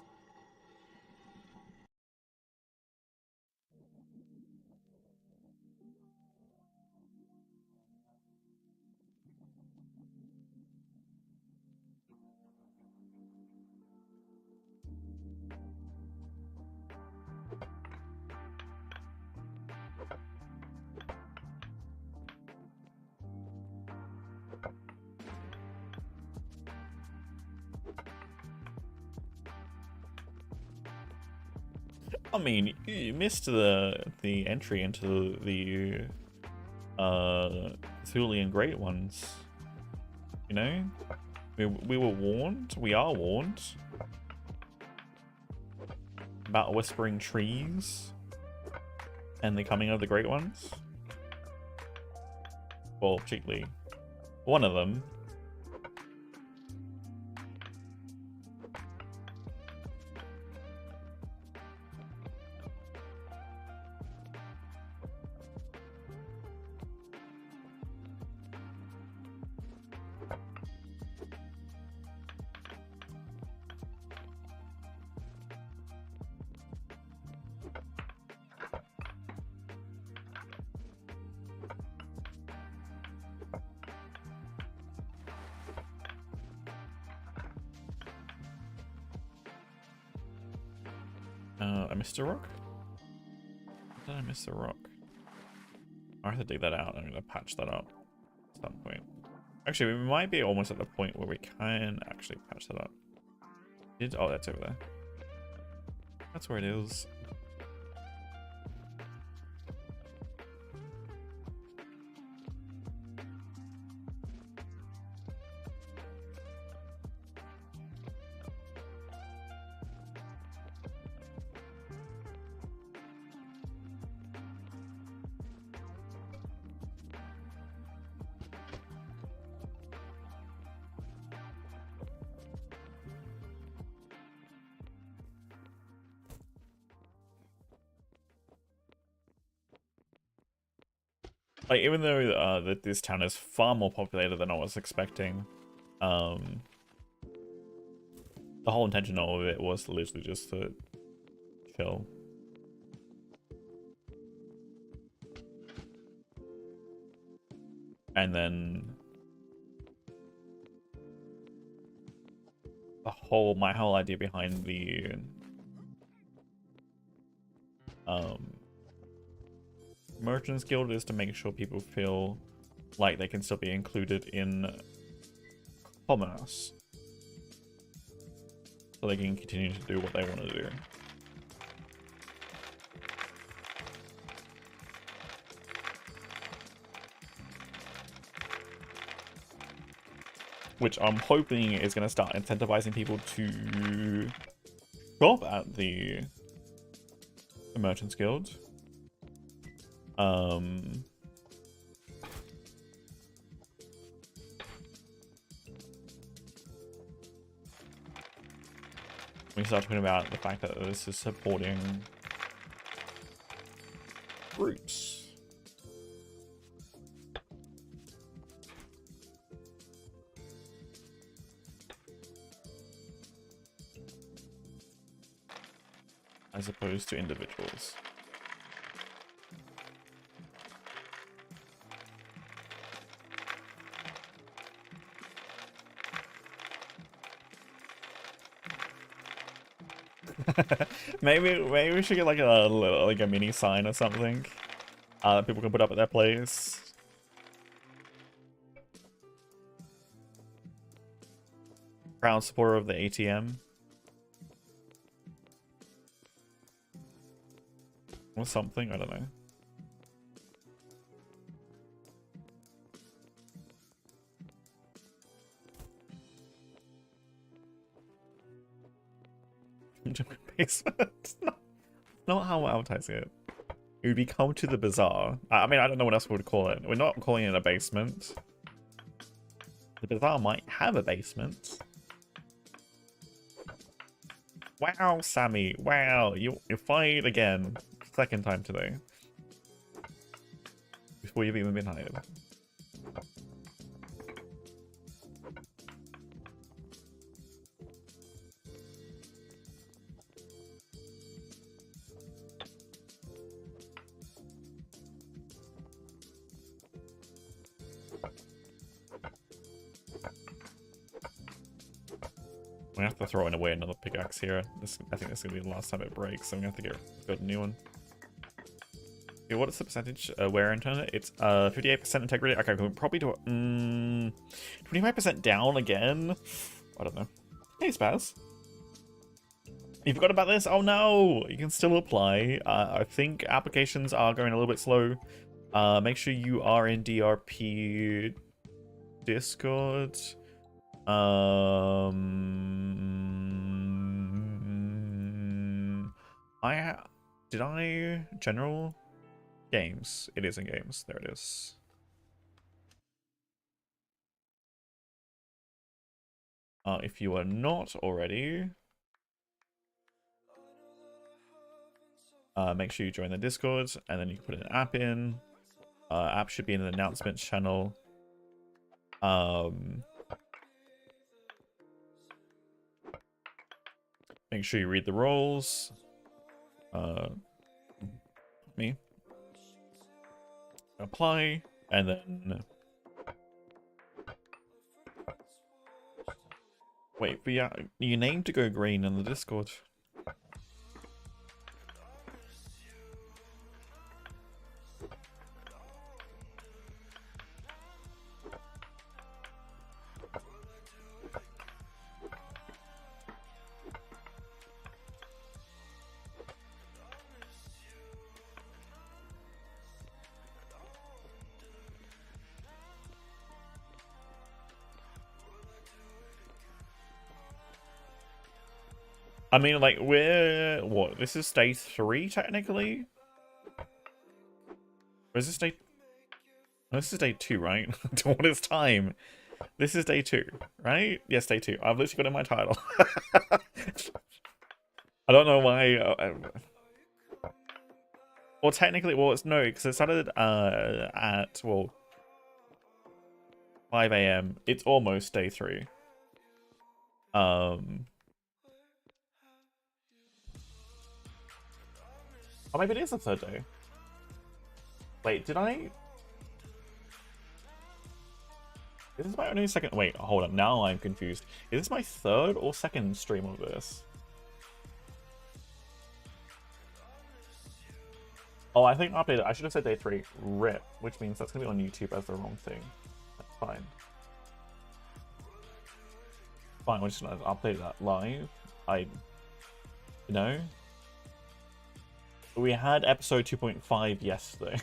I mean, you missed the entry into the Thulian Great Ones. You know? We were warned. We are warned. About whispering trees. And the coming of the Great Ones. Well, particularly one of them. I missed a rock? Did I miss a rock? I have to dig that out. I'm gonna patch that up at some point. Actually, we might be almost at the point where we can actually patch that up. Oh, that's over there. That's where it is. Like, even though that this town is far more populated than I was expecting, the whole intention of it was literally just to chill. And then my whole idea behind the Merchants Guild is to make sure people feel like they can still be included in commerce. So they can continue to do what they want to do. Which I'm hoping is going to start incentivizing people to shop at the Merchants Guild. We start talking about the fact that this is supporting groups. As opposed to individuals. maybe we should get like a mini sign or something that people can put up at their place. Proud supporter of the ATM. Or something, I don't know. Basement. Not how we're advertising it. It would be come to the bazaar. I mean, I don't know what else we would call it. We're not calling it a basement. The bazaar might have a basement. Wow, Sammy. Wow, you fired again. Second time today. Before you've even been hired. We have to throw away another pickaxe here. I think this is gonna be the last time it breaks, so I'm gonna have to build a new one. Okay, what is the percentage wear and turn? It's 58% integrity. Okay, we can probably do it. 25% down again. I don't know. Hey, Spaz. You forgot about this? Oh no! You can still apply. I think applications are going a little bit slow. Make sure you are in DRP Discord. Did I general games? It is in games. There it is. If you are not already, make sure you join the Discord, and then you can put an app in. App should be in the announcements channel. Make sure you read the roles. Me. Apply, and then... Wait, but yeah, your name to go green in the Discord. I mean, like, we're... What? This is day 3, technically? Or is this day... No, this is day 2, right? What is time? This is day 2, right? Yes, day 2. I've literally got it in my title. I don't know why... Well, technically... Well, it's no, because it started at, well... 5 AM. It's almost day 3. Oh, maybe it is the 3rd day. Wait, did I... Is this my only second... Wait, hold on. Now I'm confused. Is this my 3rd or 2nd stream of this? Oh, I think I updated. I should have said day 3. RIP. Which means that's going to be on YouTube as the wrong thing. That's fine. Fine, we're just gonna update that live. You know, we had episode 2.5 yesterday.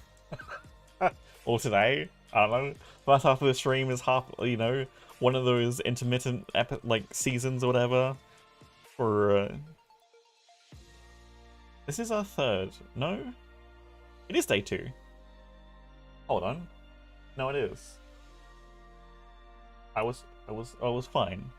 Or today. I don't know. First half of the stream is half, you know, one of those intermittent seasons or whatever. For this is our third. No, it is day 2. Hold on. No, it is. I was fine.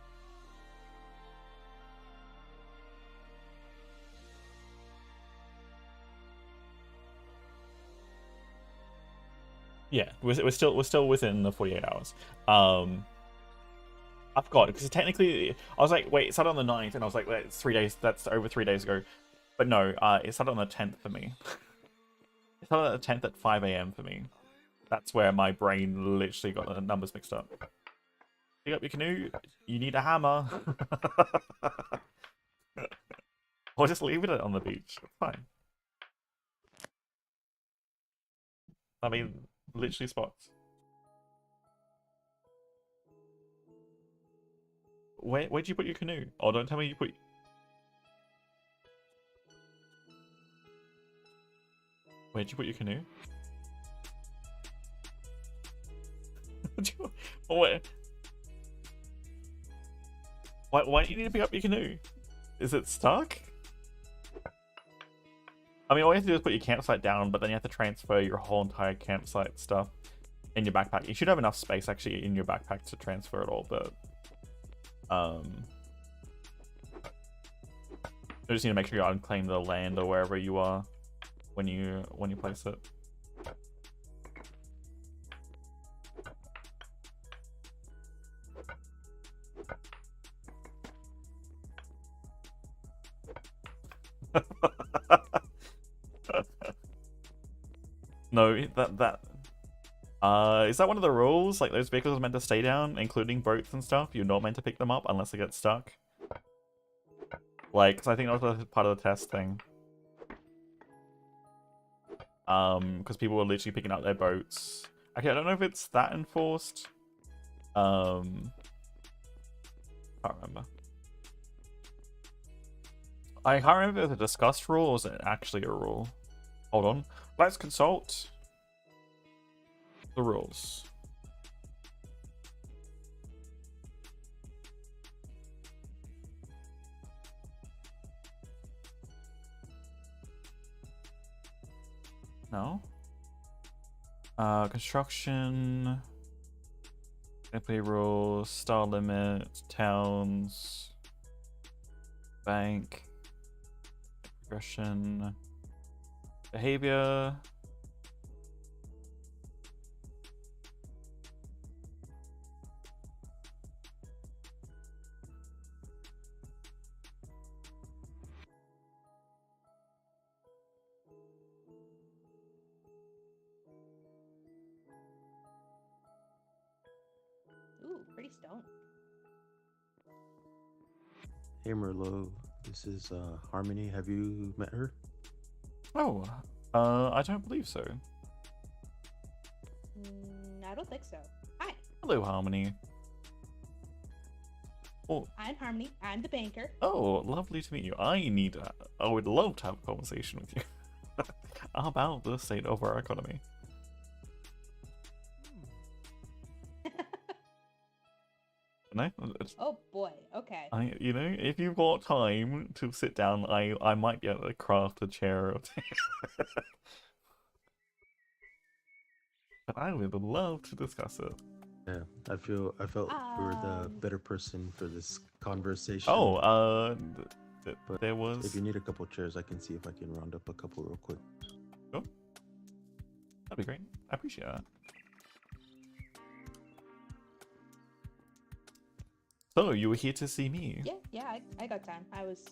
Yeah, we're still within the 48 hours. I forgot because technically I was like, wait, it started on the 9th, and I was like, wait, it's 3 days. That's over 3 days ago. But no, it started on the 10th for me. It started on the 10th at 5 a.m. for me. That's where my brain literally got the numbers mixed up. Pick up your canoe. You need a hammer. Or just leave it on the beach. It's fine. I mean, literally spots. Where'd you put your canoe? Oh, don't tell me you put... Where'd you put your canoe? Why do you need to pick up your canoe? Is it stuck? I mean, all you have to do is put your campsite down, but then you have to transfer your whole entire campsite stuff in your backpack. You should have enough space actually in your backpack to transfer it all, but you just need to make sure you unclaim the land or wherever you are when you place it. No, is that one of the rules? Like, those vehicles are meant to stay down, including boats and stuff? You're not meant to pick them up unless they get stuck? Like, because I think that was part of the test thing. Because people were literally picking up their boats. Okay, I don't know if it's that enforced. Can't remember. I can't remember if it's a discussed rule or is it actually a rule. Hold on. Let's consult the rules. No. Construction. Gameplay rules. Star limit. Towns. Bank. Progression. Behavior. Ooh, pretty stone. Hey Merlot, this is Harmony. Have you met her? Oh, I don't believe so. I don't think so. Hi, Hello, Harmony. Oh, I'm Harmony. I'm the banker. oh, lovely to meet you. I would love to have a conversation with you. How about the state of our economy? No, Oh boy. Okay. you know, if you've got time to sit down, I might be able to craft a chair or two. But I would love to discuss it. Yeah, I felt you were the better person for this conversation. Oh, But there was. if you need a couple chairs, I can see if I can round up a couple real quick. Sure. That'd be great. I appreciate that. So you were here to see me? Yeah. I got time. I was.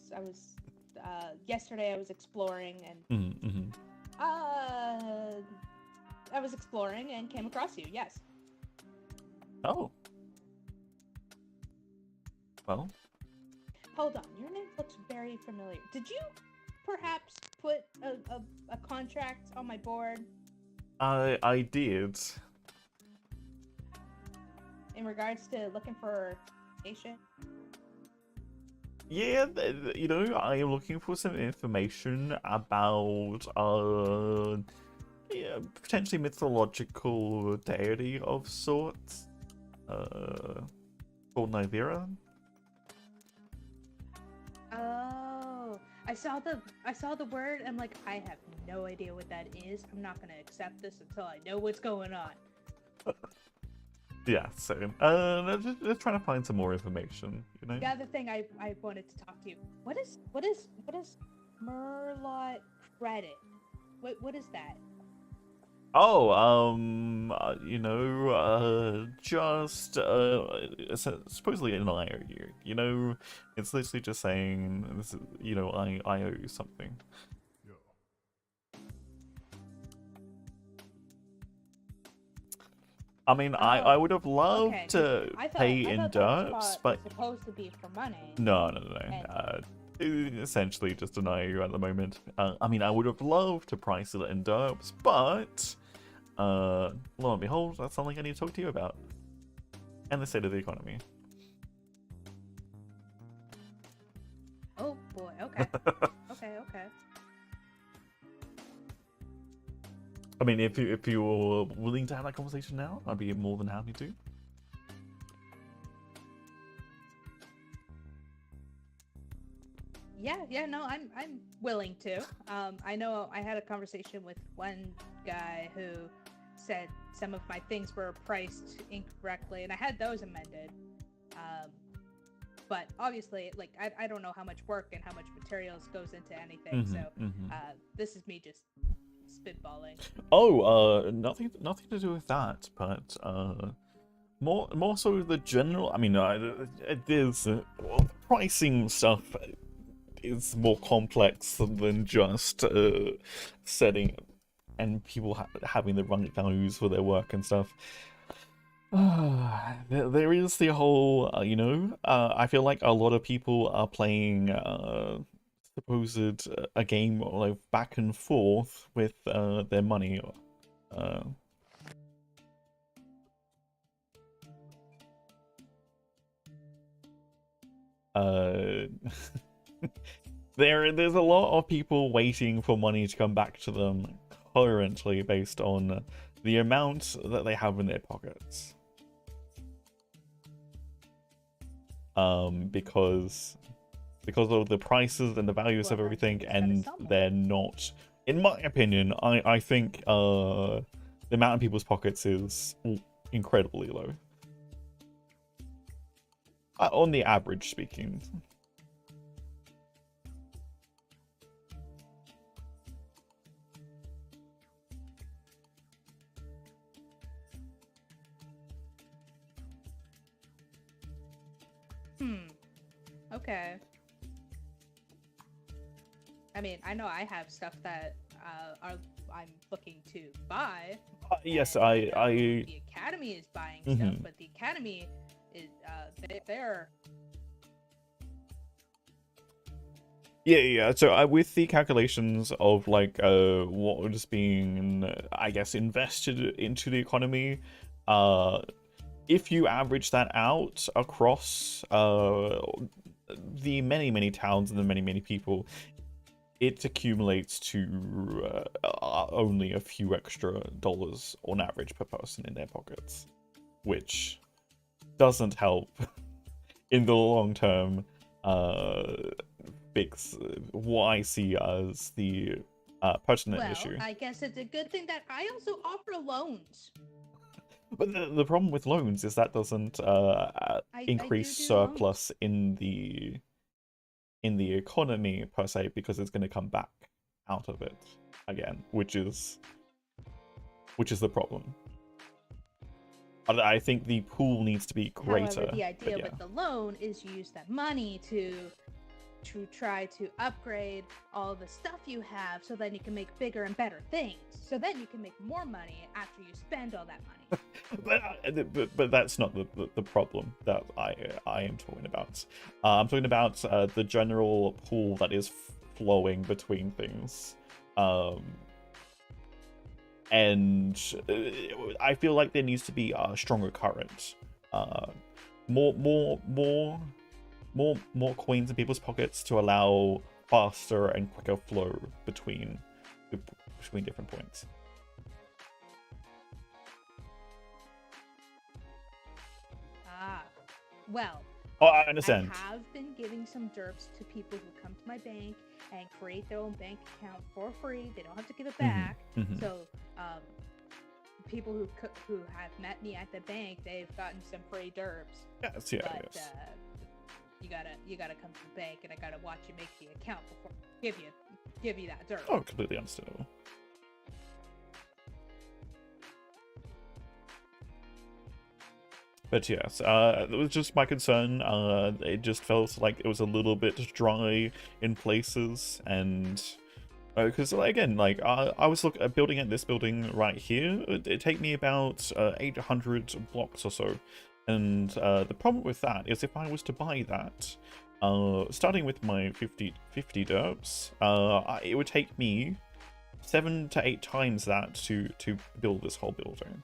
Yesterday I was exploring and. Mm-hmm. I was exploring and came across you. Yes. Oh. Well. Hold on. Your name looks very familiar. Did you perhaps put a contract on my board I did. in regards to looking for a station? Yeah, you know, I am looking for some information about yeah, potentially mythological deity of sorts. Called Nivera. Oh, I saw the word. I'm like, I have no idea what that is. I'm not gonna accept this until I know what's going on. Yeah, so just trying to find some more information, you know. The other thing I wanted to talk to you. What is Murloc credit? What is that? Oh, you know, just supposedly an IOU. You know, it's literally just saying this is, you know, I owe you something. I mean, I would have loved Okay, to pay in that derps, was but supposed to be for money. no. Essentially just an IOU at the moment. I mean, I would have loved to price it in derps, but lo and behold, that's something I need to talk to you about. And the state of the economy. Oh boy. Okay. okay. I mean, if you were willing to have that conversation now, I'd be more than happy to. Yeah, no, I'm willing to. I know I had a conversation with one guy who said some of my things were priced incorrectly, and I had those amended. But obviously, like, I don't know how much work and how much materials goes into anything, so this is me just spitballing. Oh, nothing to do with that, but more so the general. I mean, there's pricing stuff is more complex than just setting and people having the right values for their work and stuff. There is the whole, you know, I feel like a lot of people are playing supposed a game like back and forth with their money. There's a lot of people waiting for money to come back to them currently based on the amount that they have in their pockets. Because of the prices and the values of everything, and they're not, in my opinion, I think the amount in people's pockets is incredibly low. On the average speaking. Okay. I mean, I know I have stuff that I'm looking to buy. Yes, and, the Academy is buying stuff, but the Academy is they're. Yeah. So with the calculations of like what was being, I guess, invested into the economy, if you average that out across the many towns and the many people, it accumulates to only a few extra dollars on average per person in their pockets, which doesn't help in the long term fix what I see as the pertinent issue. I guess it's a good thing that I also offer loans. But the problem with loans is that doesn't increase surplus in the economy per se, because it's going to come back out of it again, which is the problem. I think the pool needs to be greater. However, the idea with the loan is you use that money to try to upgrade all the stuff you have, so then you can make bigger and better things. So then you can make more money after you spend all that money. but that's not the problem that I am talking about. I'm talking about the general pool that is flowing between things. And I feel like there needs to be a stronger current. More more coins in people's pockets to allow faster and quicker flow between different points. Ah, well. Oh, I understand. I have been giving some derps to people who come to my bank and create their own bank account for free. They don't have to give it back. So, people who have met me at the bank, they've gotten some free derps. Yes, yeah, But, yes. you gotta come to the bank, and I gotta watch you make the account before I give you that derp. Oh, completely understandable. But yes, it was just my concern. It just felt like it was a little bit dry in places, and because again, like I was building at this building right here. It'd take me about 800 blocks or so, and the problem with that is if I was to buy that, starting with my 50 derps, it would take me 7 to 8 times that to build this whole building.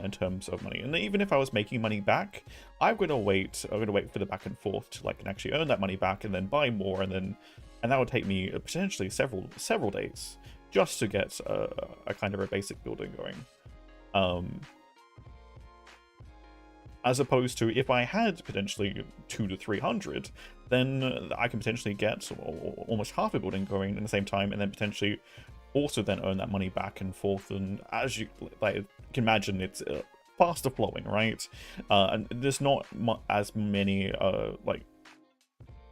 In terms of money, and even if I was making money back, I'm gonna wait for the back and forth till I can actually earn that money back and then buy more, and that would take me potentially several days just to get a kind of a basic building going. As opposed to if I had potentially 200 to 300, then I can potentially get almost half a building going in the same time, and then potentially also then earn that money back and forth. And as you can imagine, it's faster flowing, right? And there's not as many like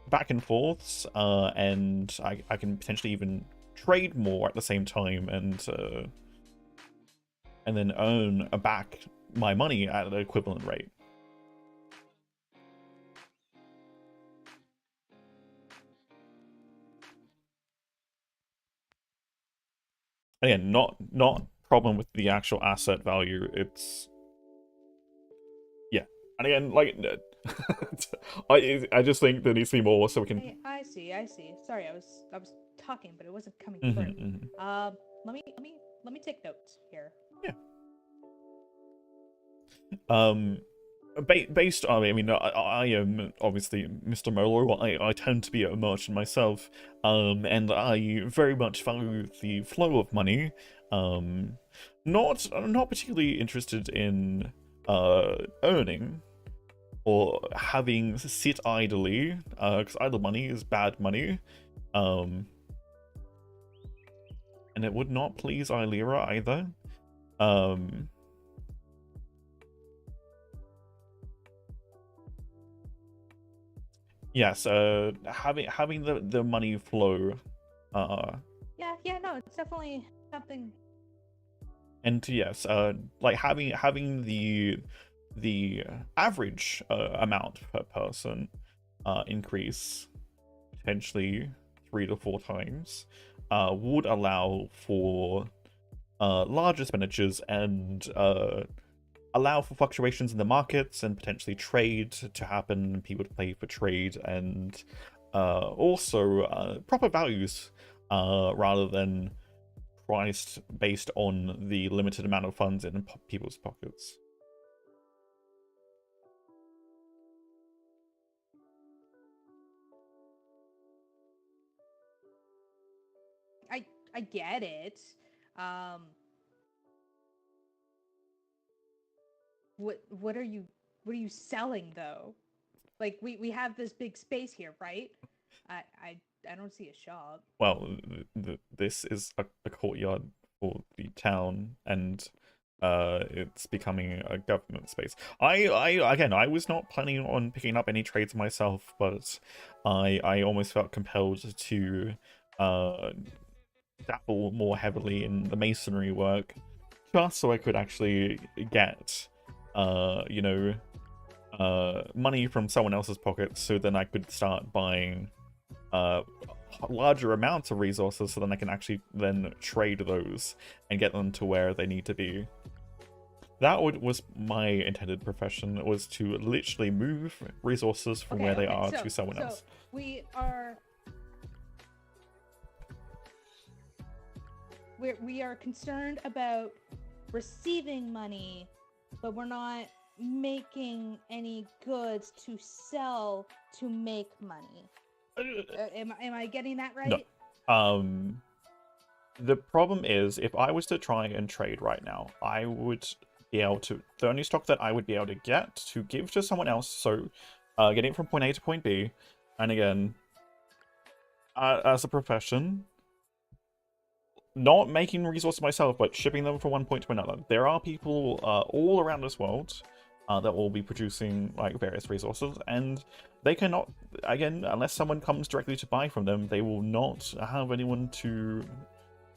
back and forths, and I can potentially even trade more at the same time, and then earn back my money at an equivalent rate. Again, not problem with the actual asset value. It's and again, like I just think there needs to be more so we can. I see. Sorry, I was talking, but it wasn't coming through. Let me take notes here. Yeah. Based on, I mean, I am obviously Mr. Molo. I tend to be a merchant myself, and I very much value the flow of money. Not particularly interested in earning or having sit idly, because idle money is bad money. And it would not please Ilera either. Yes, having the money flow. Yeah, no, it's definitely something. And yes, like having the average amount per person increase potentially 3 to 4 times would allow for large expenditures and allow for fluctuations in the markets and potentially trade to happen, people to pay for trade, and also proper values rather than priced based on the limited amount of funds in people's pockets. I get it. What are you selling though? Like we have this big space here, right? I don't see a shop. Well, this is a courtyard for the town, and it's becoming a government space. I was not planning on picking up any trades myself, but I almost felt compelled to dabble more heavily in the masonry work, just so I could actually get money from someone else's pockets, so then I could start buying larger amounts of resources, so then I can actually then trade those and get them to where they need to be. That was my intended profession, was to literally move resources from where they are to someone else. We are concerned about receiving money, but we're not making any goods to sell to make money. Am I getting that right? No. The problem is, if I was to try and trade right now, I would be able to... The only stock that I would be able to get to give to someone else, so getting it from point A to point B, and again, as a profession, not making resources myself, but shipping them from one point to another. There are people all around this world that will be producing like various resources, and they cannot, again, unless someone comes directly to buy from them, they will not have anyone to...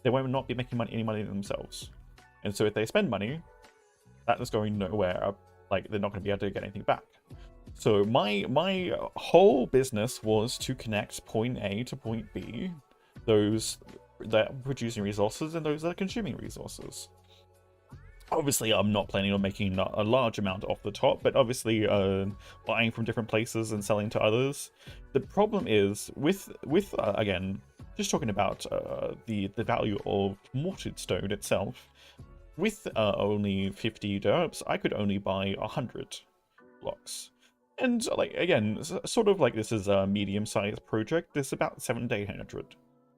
They won't not be making any money themselves. And so if they spend money, that is going nowhere. Like, they're not going to be able to get anything back. So my whole business was to connect point A to point B, those that are producing resources and those that are consuming resources. Obviously, I'm not planning on making a large amount off the top, but obviously buying from different places and selling to others. The problem is with again, just talking about the value of mortared stone itself. With only 50 DRPs, I could only buy 100 blocks. And like again, sort of like this is a medium-sized project. It's about 700 to 800,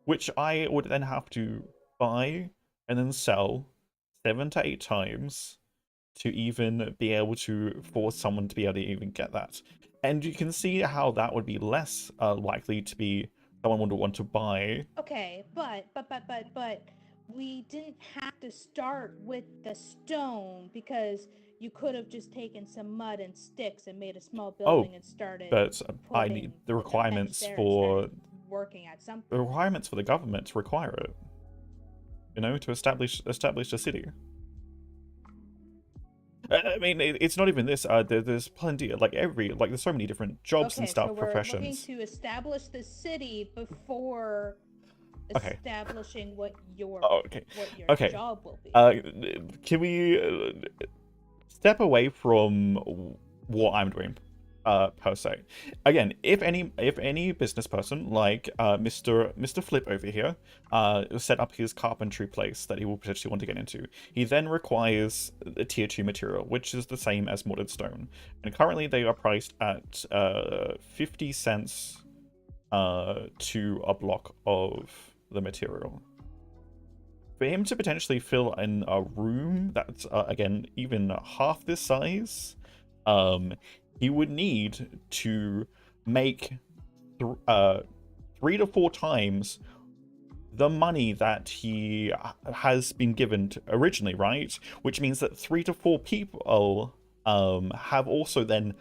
which I would then have to buy and then sell 7 to 8 times to even be able to force someone to be able to even get that. And you can see how that would be less likely to be someone would want to buy. Okay, but we didn't have to start with the stone, because you could have just taken some mud and sticks and made a small building and started. But I putting need the a bench requirements there and for started working at something. the requirements for the government to require it. You know, to establish a city. I mean, it's not even this. There's plenty, there's so many different jobs and stuff, so we're professions. looking to establish the city before establishing what your job will be. Can we step away from what I'm doing, per se? Again, if any business person like Mr. Flip over here set up his carpentry place that he will potentially want to get into, he then requires a tier 2 material, which is the same as mortared stone, and currently they are priced at 50 cents to a block of the material. For him to potentially fill in a room that's again even half this size, he would need to make 3 to 4 times the money that he has been given originally, right? Which means that 3 to 4 people have also then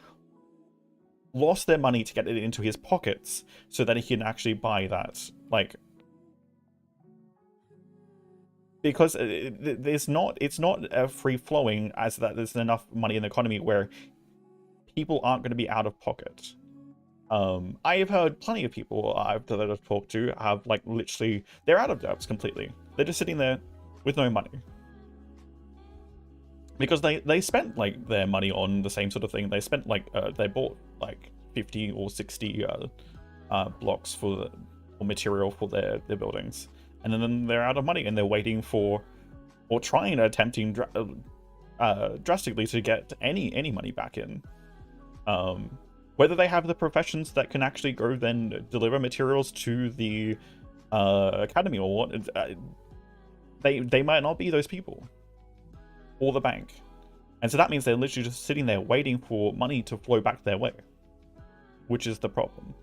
lost their money to get it into his pockets so that he can actually buy that. Like, because it's not free flowing, as that there's enough money in the economy where people aren't going to be out of pocket. I have heard plenty of people that I've talked to have like literally they're out of debts completely. They're just sitting there with no money because they spent like their money on the same sort of thing. They spent like they bought like 50 or 60 blocks for material for their buildings. And then they're out of money and they're waiting for, or attempting drastically to get any money back in. Whether they have the professions that can actually go then deliver materials to the academy or what, they might not be those people. Or the bank. And so that means they're literally just sitting there waiting for money to flow back their way. Which is the problem.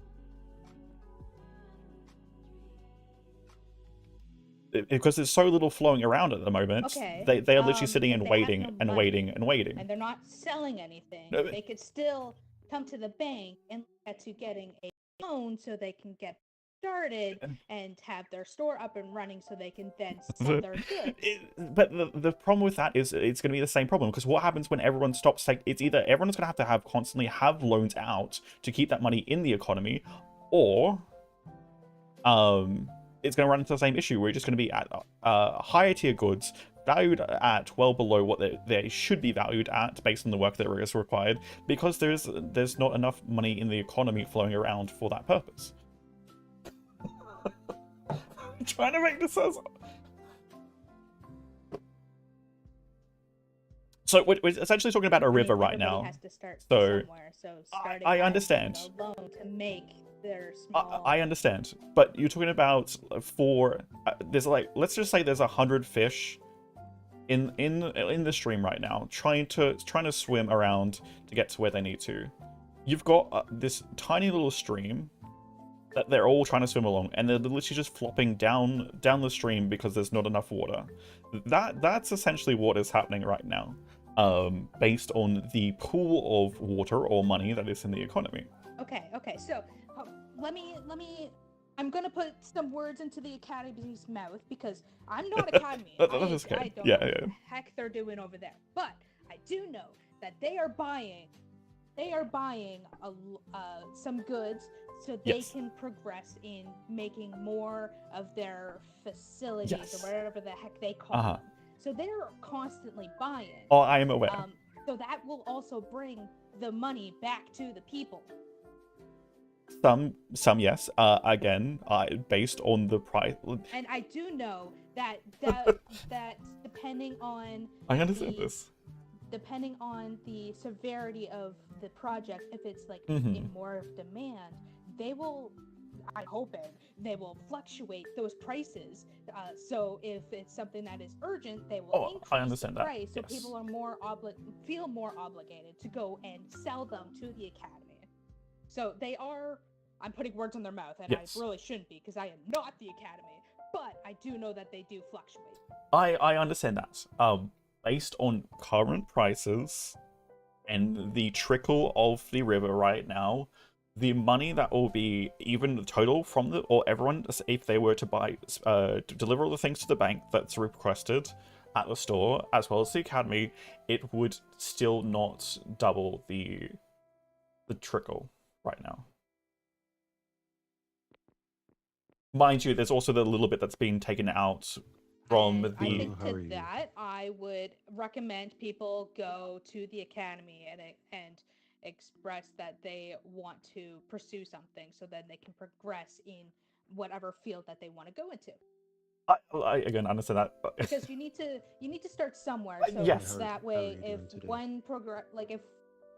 Because there's so little flowing around at the moment, they are literally sitting and waiting and waiting and waiting. And they're not selling anything. No, they could still come to the bank and get to getting a loan so they can get started and have their store up and running so they can then sell their goods. But the problem with that is it's going to be the same problem, because what happens when everyone stops? Like, it's either everyone's going to have constantly have loans out to keep that money in the economy, or it's going to run into the same issue where you're just going to be at higher tier goods valued at well below what they should be valued at based on the work that is required, because there's not enough money in the economy flowing around for that purpose. I'm trying to make this sense. So we're essentially talking about a I mean, river right everybody now. has to start So somewhere. So starting I at understand. getting a loan to make their small. I understand, but you're talking about there's like, let's just say there's 100 fish in the stream right now, trying to swim around to get to where they need to. You've got this tiny little stream that they're all trying to swim along, and they're literally just flopping down the stream because there's not enough water. That's essentially what is happening right now, based on the pool of water or money that is in the economy. Okay. So let me. I'm gonna put some words into the Academy's mouth because I'm not Academy. That is okay. I don't Yeah, know yeah. what the heck they're doing over there, but I do know that they are buying some goods so they Yes. can progress in making more of their facilities Yes. or whatever the heck they call Uh-huh. them. So they're constantly buying. Oh, I am aware. So that will also bring the money back to the people. Some yes. Again, based on the price. And I do know that depending on I understand the- this. depending on the severity of the project, if it's like Mhm. in more of demand, they will. I hope they will fluctuate those prices. So if it's something that is urgent, they will Oh, increase I understand the that, price, so yes. people are feel more obligated to go and sell them to the Academy. So they are. I'm putting words in their mouth, and Yes. I really shouldn't be because I am not the Academy. But I do know that they do fluctuate. I understand that. Based on current prices and the trickle of the river right now, the money that will be even the total from everyone, if they were to buy, to deliver all the things to the bank that's requested at the store, as well as the Academy, it would still not double the trickle right now. Mind you, there's also the little bit that's been taken out from And the. I think How are to you? that, I would recommend people go to the Academy and express that they want to pursue something, so then they can progress in whatever field that they want to go into. I again understand that. But Because you need to start somewhere, so Yes. that How are way, you if doing today? one progress, like if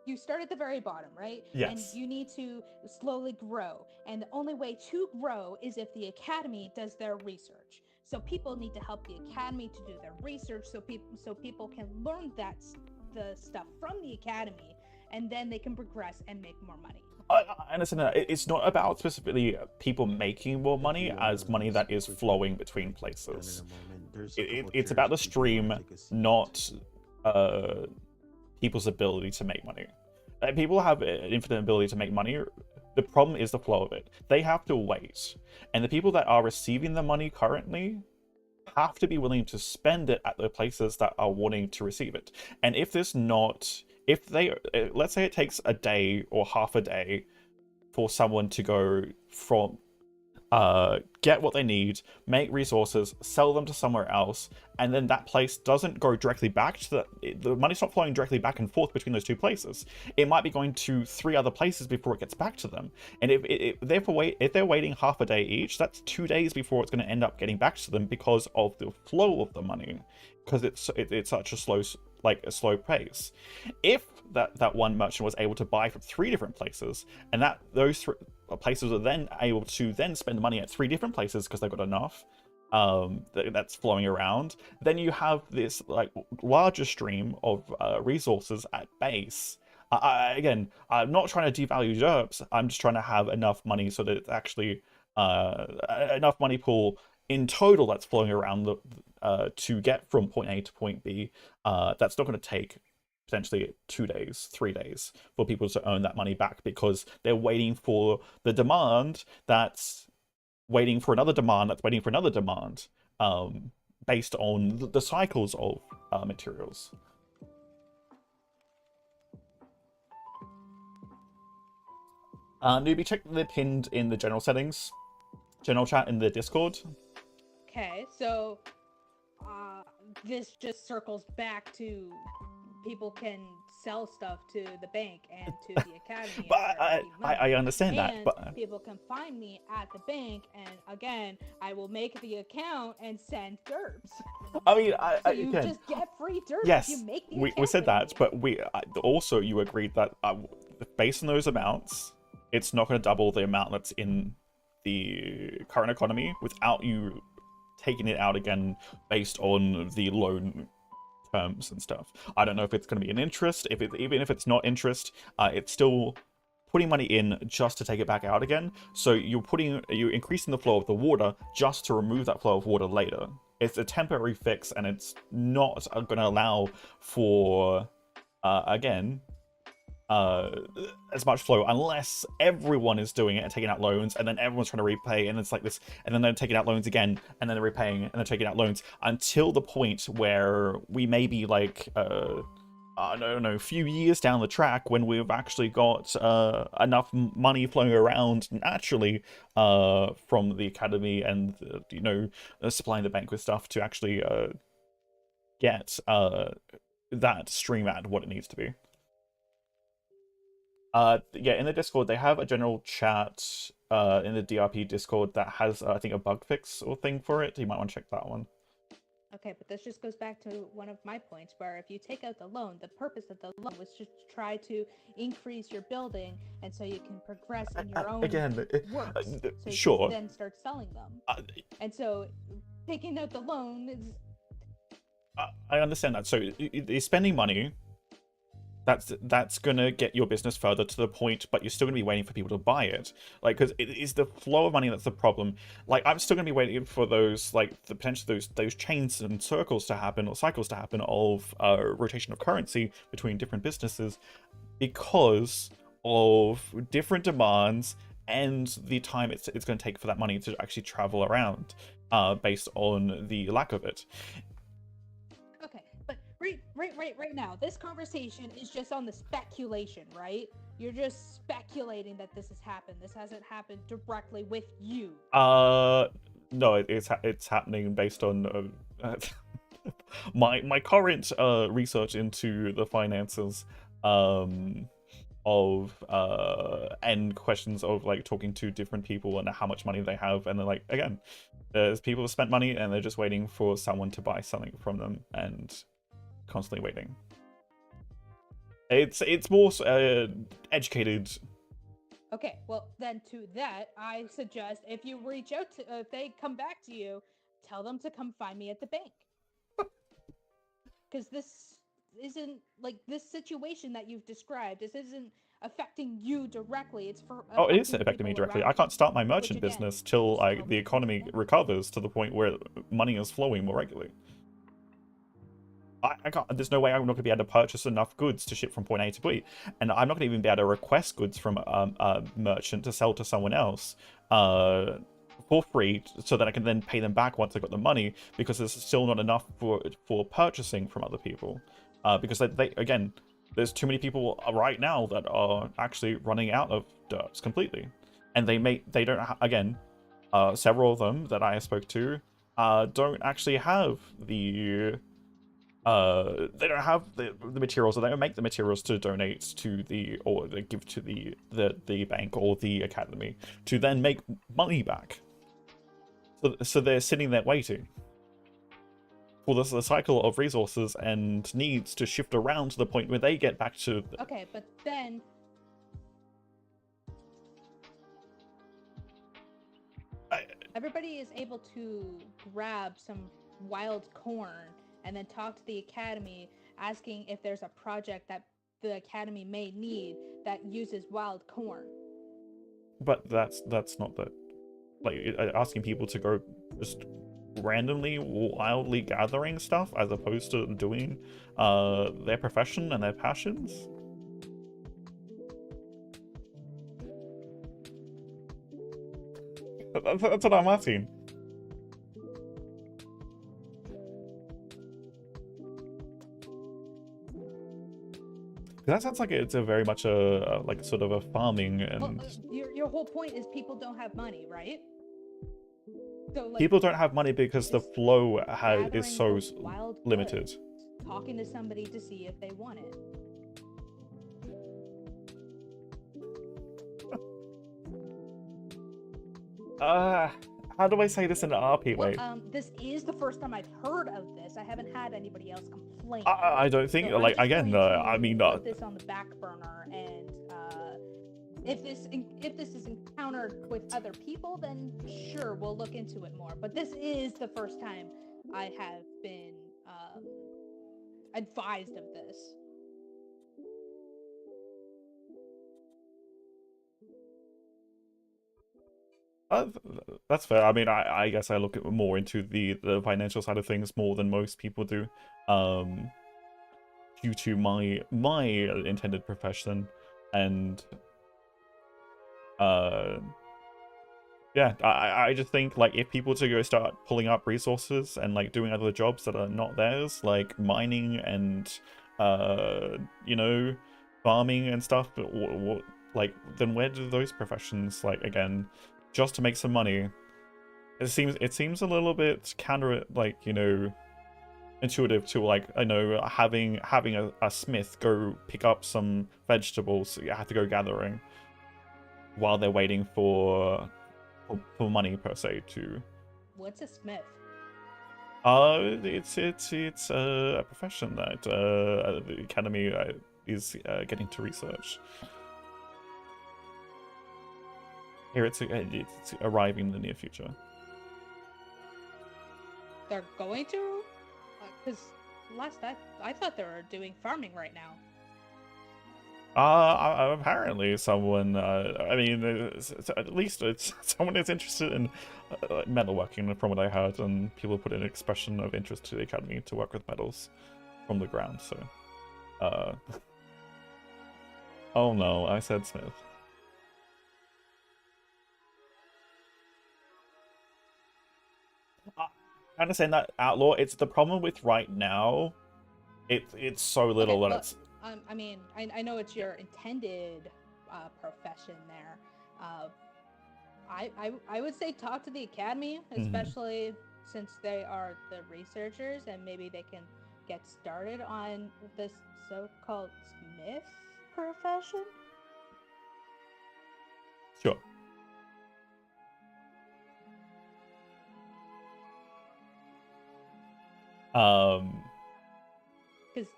you start at the very bottom, right? Yes. And you need to slowly grow, and the only way to grow is if the Academy does their research. So people need to help the Academy to do their research, so people can learn the stuff from the Academy, and then they can progress and make more money. I understand that. It's not about specifically people making more money as money that is flowing between places. It's about the stream, not people's ability to make money. People have an infinite ability to make money. The problem is the flow of it. They have to wait. And the people that are receiving the money currently have to be willing to spend it at the places that are wanting to receive it. And if let's say it takes a day or half a day for someone to go from get what they need, make resources, sell them to somewhere else, and then that place doesn't go directly back to the money's not flowing directly back and forth between those two places. It might be going to 3 other places before it gets back to them. And if they're waiting half a day each, that's 2 days before it's going to end up getting back to them because of the flow of the money, because it's such a slow pace. If that one merchant was able to buy from 3 different places, and that those 3 places are then able to then spend the money at 3 different places because they've got enough that's flowing around, then you have this like larger stream of resources at base. Again, I'm not trying to devalue derps. I'm just trying to have enough money so that it's actually enough money pool in total that's flowing around to get from point A to point B. That's not going to take potentially 2 days, 3 days for people to earn that money back, because they're waiting for the demand that's waiting for another demand that's waiting for another demand, based on the cycles of materials. Newbie, check the pinned in the general settings, general chat in the Discord. Okay, so this just circles back to people can sell stuff to the bank and to the academy. But and start making money. I understand that, And but people can find me at the bank, and again, I will make the account and send derps. I mean, So you again, just get free derps yes, if you make the we account said with that, me. but we also you agreed that based on those amounts, it's not going to double the amount that's in the current economy without you taking it out again based on the loan terms and stuff. I don't know if it's going to be an interest. Even if it's not interest, it's still putting money in just to take it back out again. So you're increasing the flow of the water just to remove that flow of water later. It's a temporary fix, and it's not going to allow for again as much flow unless everyone is doing it and taking out loans, and then everyone's trying to repay, and it's like this, and then they're taking out loans again, and then they're repaying, and they're taking out loans until the point where we may be like I don't know, a few years down the track when we've actually got enough money flowing around naturally from the academy and supplying the bank with stuff to actually get that stream at what it needs to be. Yeah, in the Discord, they have a general chat in the DRP Discord that has, I think, a bug fix or thing for it. You might want to check that one. Okay, but this just goes back to one of my points, where if you take out the loan, the purpose of the loan was just to try to increase your building, and so you can progress in your own works. So you sure. can then start selling them. And so taking out the loan is... I understand that. So you're spending money. That's gonna get your business further to the point, but you're still gonna be waiting for people to buy it. Like, because it is the flow of money that's the problem. Like, I'm still gonna be waiting for those, like, the potential those chains and circles to happen, or cycles to happen, of rotation of currency between different businesses, because of different demands and the time it's going to take for that money to actually travel around, based on the lack of it. Okay, but right now, this conversation is just on the speculation, right? You're just speculating that this has happened. This hasn't happened directly with you. No, it's happening based on my current research into the finances of and questions of, like, talking to different people and how much money they have, and they're like, again, there's people who spent money and they're just waiting for someone to buy something from them, and constantly waiting. It's more educated. Okay, well then to that, I suggest if you reach out to, if they come back to you, tell them to come find me at the bank. Because this isn't, like, this situation that you've described, this isn't affecting you directly. It's for Oh, it is affecting me directly. I can't start my merchant business till the economy recovers to the point where money is flowing more regularly. I can't. There's no way I'm not going to be able to purchase enough goods to ship from point A to B, and I'm not going to even be able to request goods from a merchant to sell to someone else for free, so that I can then pay them back once I got the money, because there's still not enough for purchasing from other people, because they again, there's too many people right now that are actually running out of derps completely, and they don't again, several of them that I spoke to don't actually have the they don't have the materials, or they don't make the materials to donate to or they give to the bank or the academy to then make money back. So they're sitting there waiting for the cycle of resources and needs to shift around to the point where they get back to... Okay, but then... Everybody is able to grab some wild corn and then talk to the academy, asking if there's a project that the academy may need that uses wild corn. But that's not the... Like, asking people to go just randomly, wildly gathering stuff, as opposed to doing their profession and their passions? That's what I'm asking. That sounds like it's a very much a like sort of a farming and... Well, your whole point is people don't have money, right? So, like, people don't have money because the flow is so limited. talking to somebody to see if they want it. How do I say this in an RP way? This is the first time I've heard of this. I haven't had anybody else complain. I don't think, So I'm like, just again, going to I mean, put this on the back burner, and if this is encountered with other people, then sure, we'll look into it more. But this is the first time I have been advised of this. that's fair. I mean, I guess I look at more into the financial side of things more than most people do, due to my intended profession, and yeah, I just think, like, if people to go start pulling up resources and like doing other jobs that are not theirs, like mining and you know, farming and stuff, like, then where do those professions, like, again, just to make some money? It seems a little bit counter, like, you know, intuitive to, like, I know, having a smith go pick up some vegetables, so you have to go gathering while they're waiting for money per se to. What's a smith? It's a profession that the academy is getting to research. Here it's arriving in the near future. They're going to? Because last I thought they were doing farming right now. Apparently someone, I mean, at least it's someone is interested in metalworking, from what I heard, and people put in an expression of interest to the academy to work with metals from the ground, so, oh no, I said Smith. I understand that, Outlaw. It's the problem with right now, it's so little that it's... I mean, I know it's your intended profession there. I would say talk to the academy, especially since they are the researchers, and maybe they can get started on this so-called smith profession. Sure.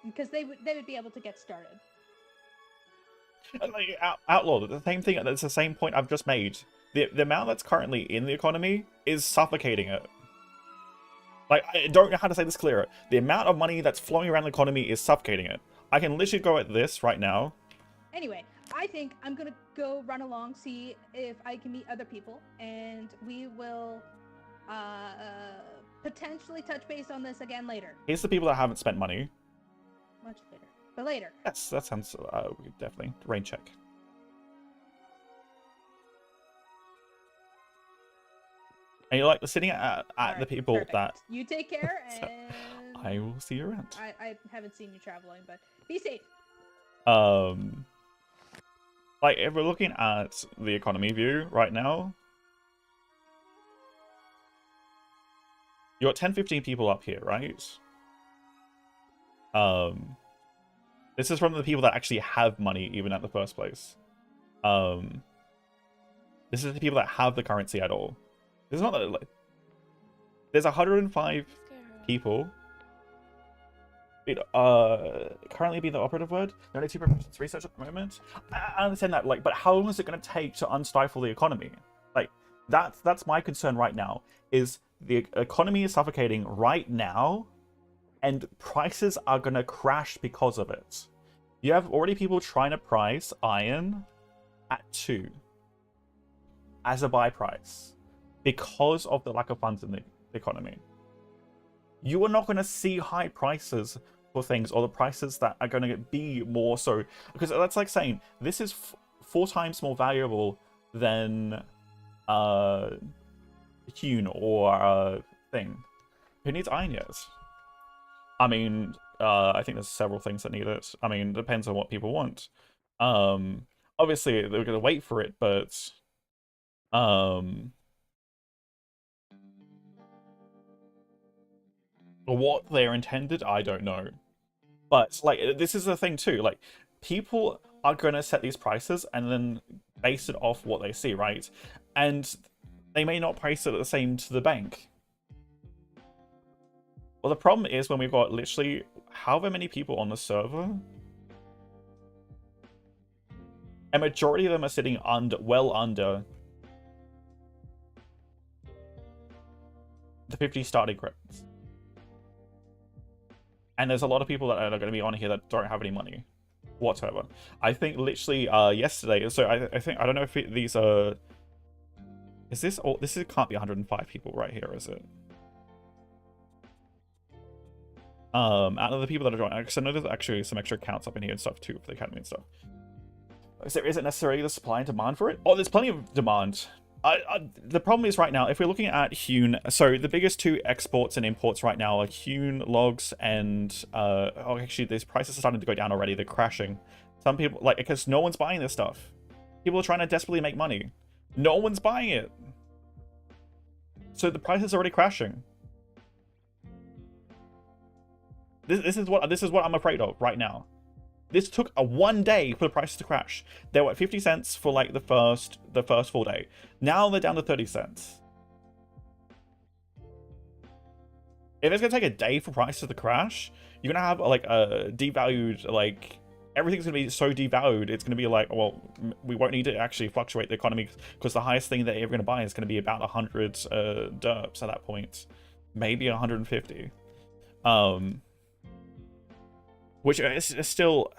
Because they would be able to get started. Like, Outlaw, the same thing. That's the same point I've just made. The amount that's currently in the economy is suffocating it. Like, I don't know how to say this clearer. The amount of money that's flowing around the economy is suffocating it. I can literally go at this right now. Anyway, I think I'm gonna go run along, see if I can meet other people, and we will potentially touch base on this again later. Here's the people that haven't spent money. Much later. But later. Yes, that sounds definitely. Rain check. And you're like sitting at Right, the people perfect. that... You take care, So, and I will see you around. I haven't seen you traveling, but be safe. Like, if we're looking at the economy view right now, you got 10-15 people up here, right? This is from the people that actually have money even at the first place. This is the people that have the currency at all. There's not that, like, there's 105 people. It currently be the operative word. The only two professions research at the moment. I understand that, like, but how long is it going to take to unstifle the economy? Like, that's my concern right now. Is the economy is suffocating right now, and prices are going to crash because of it. You have already people trying to price iron at 2 as a buy price because of the lack of funds in the economy. You are not going to see high prices for things, or the prices that are going to be more so, because that's like saying this is 4 times more valuable than hewn or thing. Who needs iron yet? I mean, I think there's several things that need it. I mean, it depends on what people want. Obviously they're gonna wait for it, but what they're intended, I don't know. But like this is the thing too. Like people are gonna set these prices and then base it off what they see, right? And they may not price it the same to the bank. Well, the problem is when we've got literally however many people on the server, a majority of them are sitting well under the 50 starting credits. And there's a lot of people that are going to be on here that don't have any money whatsoever. I think literally yesterday, so I think, I don't know if these are, is this all, this can't be 105 people right here, is it? Out of the people that are joining, because I know there's actually some extra accounts up in here and stuff too for the academy and stuff. So is it necessarily the supply and demand for it? Oh, there's plenty of demand. The problem is right now, if we're looking at hewn, so the biggest two exports and imports right now are hewn logs and, oh, actually, these prices are starting to go down already. They're crashing. Some people, like, because no one's buying this stuff. People are trying to desperately make money. No one's buying it. So the price is already crashing. This is what I'm afraid of right now. This took a 1 day for the prices to crash. They were at 50 cents for like the first full day. Now they're down to 30 cents. If it's gonna take a day for prices to crash, you're gonna have like a devalued, like everything's gonna be so devalued. It's gonna be like, well, we won't need to actually fluctuate the economy because the highest thing that you're gonna buy is gonna be about 100 derps at that point, maybe 150. Which is still...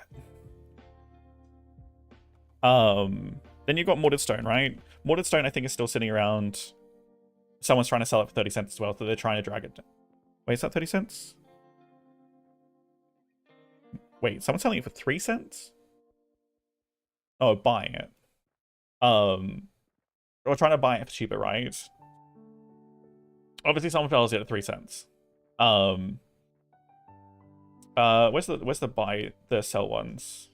Then you've got Mortared Stone, right? Mortared Stone, I think, is still sitting around... Someone's trying to sell it for 30 cents as well, so they're trying to drag it down. Wait, is that 30 cents? Wait, someone's selling it for 3 cents? Oh, buying it. Or trying to buy it for cheaper, right? Obviously, someone sells it at 3 cents. Where's the buy, the sell ones?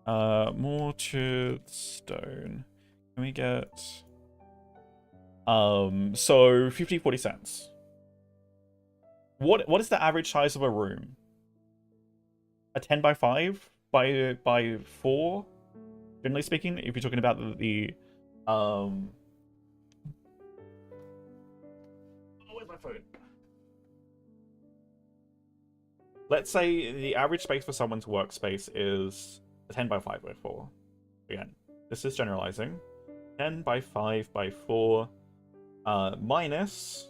Mortared Stone. Can we get... so 40 cents. What is the average size of a room? A 10 by 5? By 4? Generally speaking, if you're talking about the oh, where's my phone? Let's say the average space for someone's workspace is a 10 by 5 by 4. Again, this is generalizing. 10 by 5 by 4 minus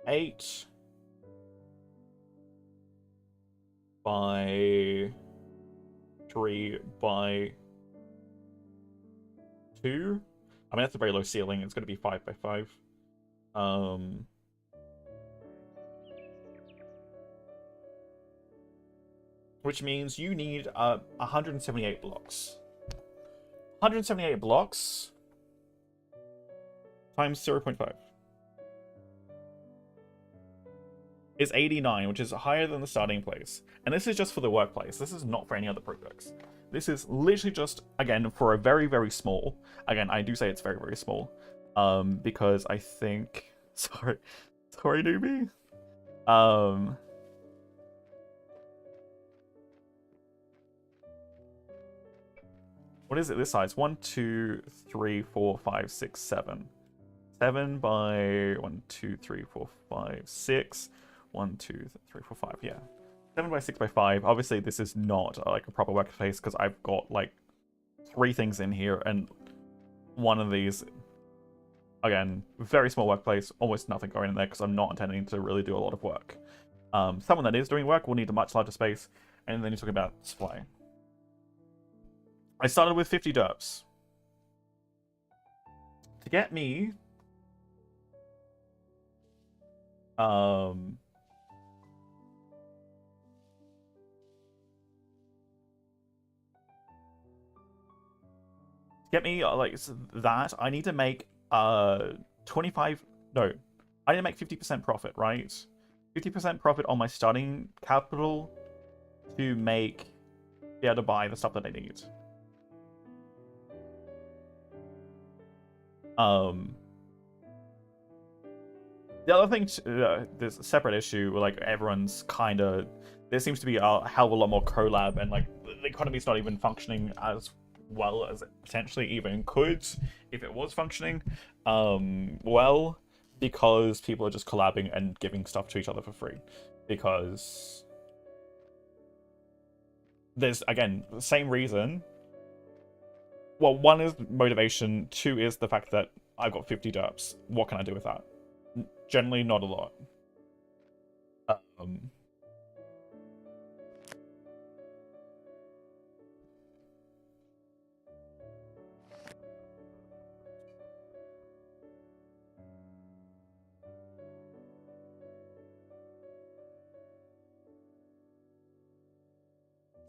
8 by 3 by 2. I mean, that's a very low ceiling. It's going to be 5 by 5. Which means you need 178 blocks. 178 blocks times 0.5 is 89, which is higher than the starting place. And this is just for the workplace. This is not for any other projects. This is literally just, again, for a very, very small... Again, I do say it's very, very small. Because I think... Sorry, newbie. What is it this size? 1, 2, 3, 4, 5, 6, 7. 7 by 1, 2, 3, 4, 5, 6. 1, 2, 3, 4, 5. Yeah. 7 by 6 by 5. Obviously, this is not like a proper workspace because I've got like 3 things in here and one of these, again, very small workplace, almost nothing going in there because I'm not intending to really do a lot of work. Someone that is doing work will need a much larger space, and then you're talking about supply. I started with 50 derps. To get me... like that, I need to make 25... No. I need to make 50% profit, right? 50% profit on my starting capital to be able to buy the stuff that I need. The other thing, there's a separate issue where like everyone's kind of, there seems to be a hell of a lot more collab, and like the economy's not even functioning as well as it potentially even could if it was functioning well, because people are just collabing and giving stuff to each other for free. Because there's, again, the same reason. Well, one is motivation, two is the fact that I've got 50 derps. What can I do with that? Generally not a lot.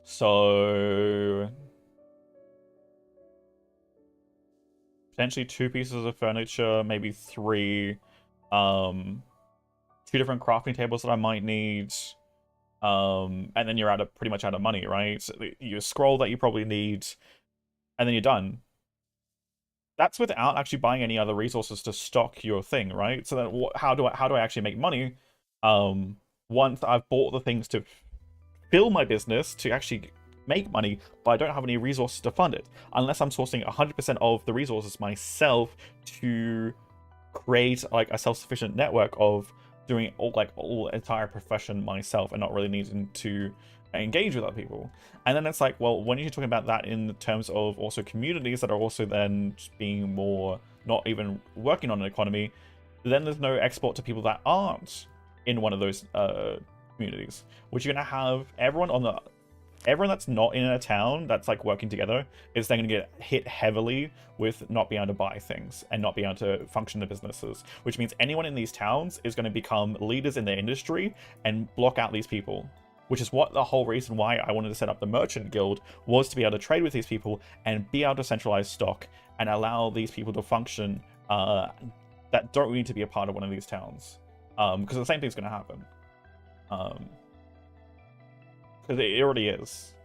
So potentially 2 pieces of furniture, maybe 3. 2 different crafting tables that I might need. And then you're pretty much out of money, right? So you scroll that you probably need, and then you're done. That's without actually buying any other resources to stock your thing, right? So then how do I actually make money? Once I've bought the things to fill my business to actually make money, but I don't have any resources to fund it, unless I'm sourcing 100% of the resources myself to create like a self-sufficient network of doing all entire profession myself and not really needing to engage with other people. And then it's like, well, when you're talking about that in terms of also communities that are also then just being more not even working on an economy, then there's no export to people that aren't in one of those communities, which you're gonna have everyone that's not in a town that's like working together is then going to get hit heavily with not being able to buy things and not being able to function the businesses, which means anyone in these towns is going to become leaders in their industry and block out these people, which is what the whole reason why I wanted to set up the merchant guild was, to be able to trade with these people and be able to centralize stock and allow these people to function that don't need to be a part of one of these towns, because the same thing's going to happen. Because it already is.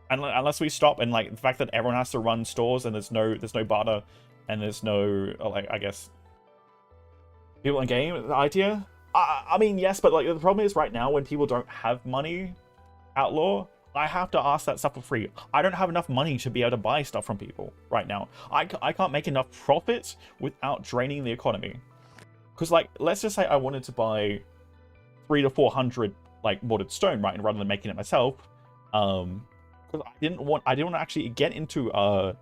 And unless we stop, and like the fact that everyone has to run stores and there's no barter and there's no, like, I guess, people in game, the idea. I mean, yes, but like the problem is right now when people don't have money, Outlaw, I have to ask that stuff for free. I don't have enough money to be able to buy stuff from people right now. I can't make enough profit without draining the economy. Because like, let's just say I wanted to buy 300 to 400 like mortared stone, right, and rather than making it myself, because I didn't want to actually get into I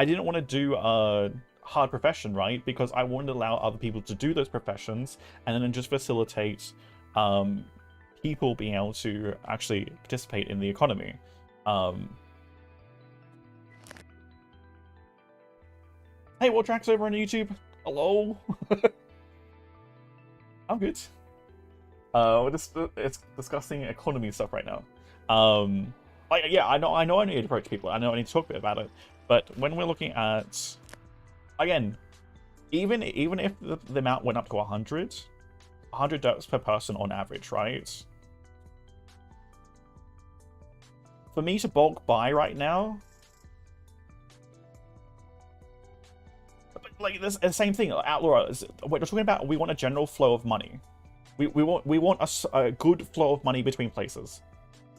didn't want to do a hard profession, right, because I wanted to allow other people to do those professions and then just facilitate people being able to actually participate in the economy. Hey, what tracks over on YouTube? Hello. I'm good. It's discussing economy stuff right now. Like, yeah, I know I need to approach people. I know I need to talk a bit about it. But when we're looking at, again, even if the amount went up to 100 derps per person on average, right? For me to bulk buy right now, like the same thing. Outlaw, we're talking about, we want a general flow of money. We want a good flow of money between places.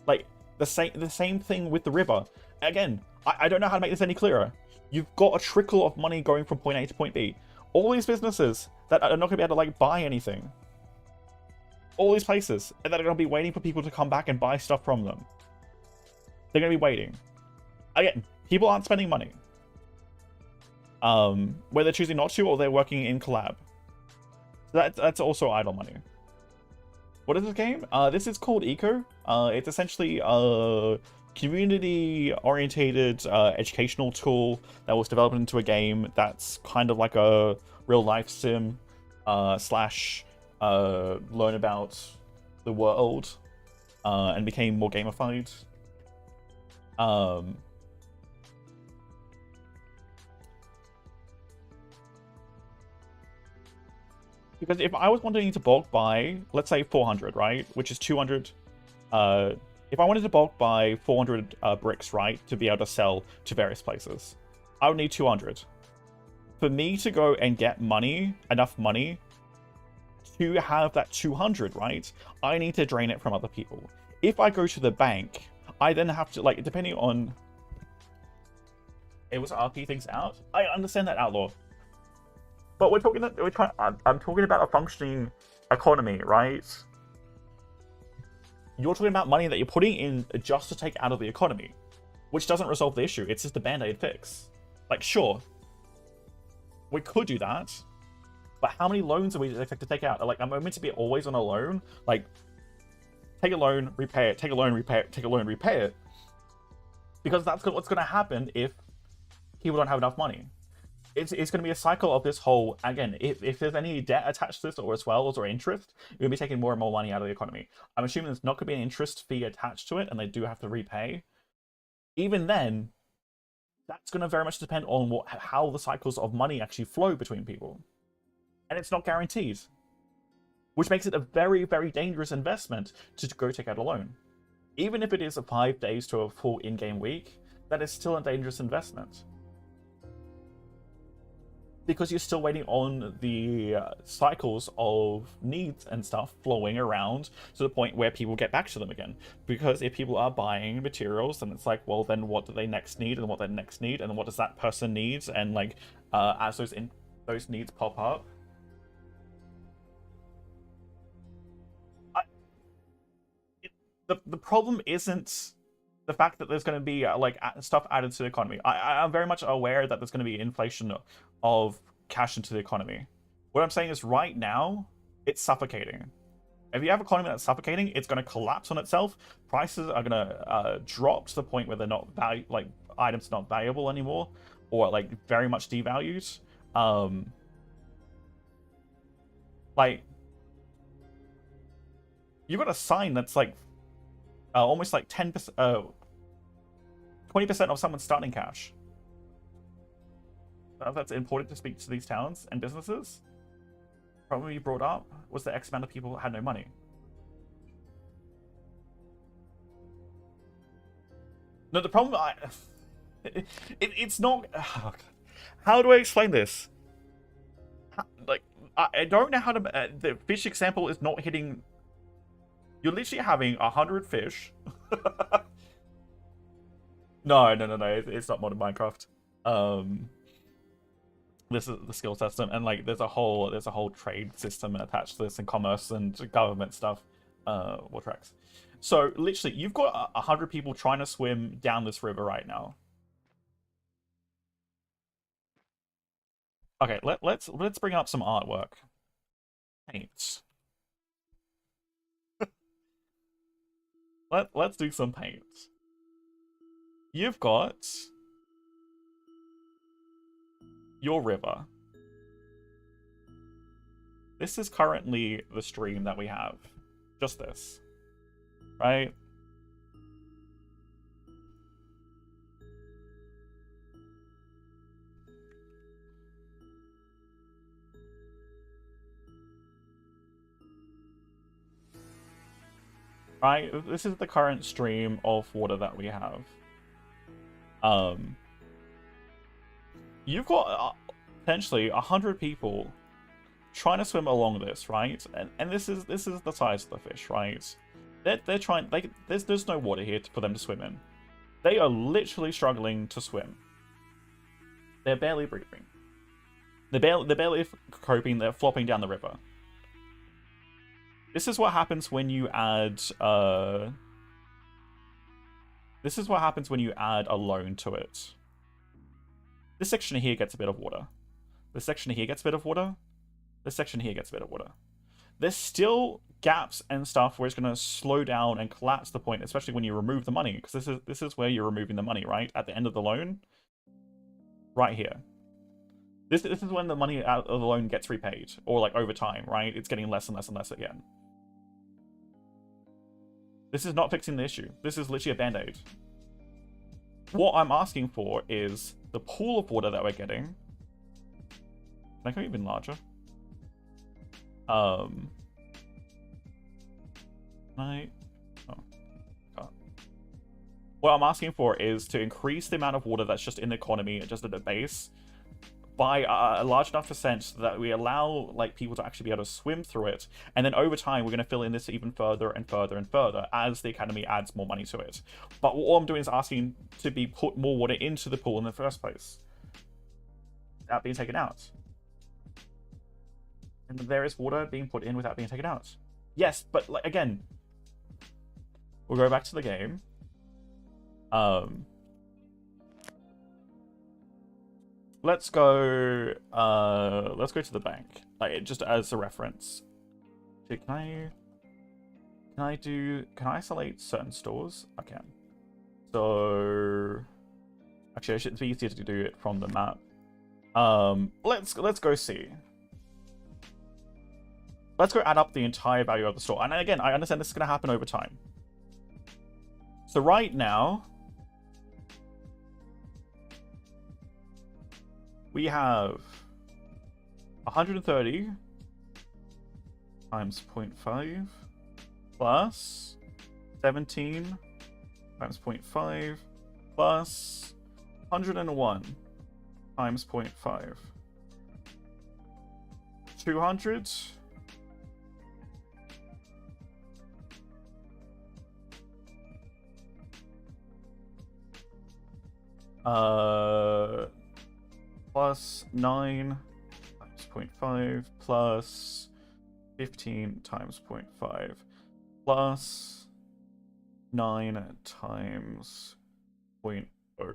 Like the same thing with the river. Again, I don't know how to make this any clearer. You've got a trickle of money going from point A to point B. All these businesses that are not going to be able to like buy anything. All these places that are going to be waiting for people to come back and buy stuff from them. They're going to be waiting. Again, people aren't spending money. Whether they're choosing not to or they're working in collab. That's also idle money. What is this game? This is called Eco. It's essentially a community-orientated educational tool that was developed into a game that's kind of like a real-life sim slash learn about the world and became more gamified. Because if I was wanting to bulk buy, let's say 400, right? Which is 200. If I wanted to bulk buy 400 bricks, right? To be able to sell to various places, I would need 200. For me to go and get money, enough money, to have that 200, right, I need to drain it from other people. If I go to the bank, I then have to, like, depending on... It was RP things out. I understand that, Outlaw. But I'm talking about a functioning economy, right? You're talking about money that you're putting in just to take out of the economy, which doesn't resolve the issue. It's just a band-aid fix. Like, sure, we could do that, but how many loans are we expected to take out? Like, am I meant to be always on a loan? Like, take a loan, repay it, take a loan, repay it, take a loan, repay it. Because that's what's going to happen if people don't have enough money. It's going to be a cycle of this whole, again, if there's any debt attached to this, or as well as or interest, you're going to be taking more and more money out of the economy. I'm assuming there's not going to be an interest fee attached to it, and they do have to repay. Even then, that's going to very much depend on how the cycles of money actually flow between people. And it's not guaranteed. Which makes it a very, very dangerous investment to go take out a loan. Even if it is a 5 days to a full in-game week, that is still a dangerous investment. Because you're still waiting on the cycles of needs and stuff flowing around to the point where people get back to them again. Because if people are buying materials, then it's like, well, then what do they next need, and what they next need, and what does that person needs, and like as those needs pop up. The problem isn't the fact that there's going to be like stuff added to the economy. I'm very much aware that there's going to be inflation of cash into the economy. What I'm saying is right now, it's suffocating. If you have an economy that's suffocating, it's going to collapse on itself. Prices are going to drop to the point where they're not items not valuable anymore, or like very much devalued. Like, you've got a sign that's like almost like 10%, 20% of someone's starting cash. That's important to speak to these towns and businesses. Problem you brought up was that X amount of people had no money. No, the problem it's not. Oh, how do I explain this? Like, I don't know how to. The fish example is not hitting. You're literally having 100 fish. No, it's not modern Minecraft. This is the skill system, and like there's a whole trade system attached to this, and commerce and government stuff. War tracks. So literally, you've got 100 people trying to swim down this river right now. Okay, let's bring up some artwork. Paints. Let's do some paints. You've got your river. This is currently the stream that we have. Just this. Right? Right? This is the current stream of water that we have. You've got potentially 100 people trying to swim along this, right? And this is the size of the fish, right? They're trying. There's no water here for them to swim in. They are literally struggling to swim. They're barely breathing. They're barely coping. They're flopping down the river. This is what happens when you add. This is what happens when you add a loan to it. This section here gets a bit of water. This section here gets a bit of water. This section here gets a bit of water. There's still gaps and stuff where it's going to slow down and collapse the point, especially when you remove the money, because this is where you're removing the money, right? At the end of the loan. Right here. This is when the money out of the loan gets repaid, or like over time, right? It's getting less and less and less again. This is not fixing the issue. This is literally a band-aid. What I'm asking for is the pool of water that we're getting. Can I go even larger? Oh. What I'm asking for is to increase the amount of water that's just in the economy, just at the base, by a large enough percent that we allow like people to actually be able to swim through it, and then over time we're going to fill in this even further and further and further as the academy adds more money to it. But all I'm doing is asking to be put more water into the pool in the first place, without being taken out. And there is water being put in without being taken out. Yes, but like, again, we'll go back to the game. Let's go to the bank, like just as a reference. Can I isolate certain stores? I can. So actually it's easier to do it from the map. Let's go see. Let's go add up the entire value of the store. And again, I understand this is going to happen over time. So right now, we have 130 times 0.5 plus 17 times 0.5 plus 101 times 0.5. 200 plus 9 times 0.5 plus 15 times 0.5 plus 9 times 0.02. So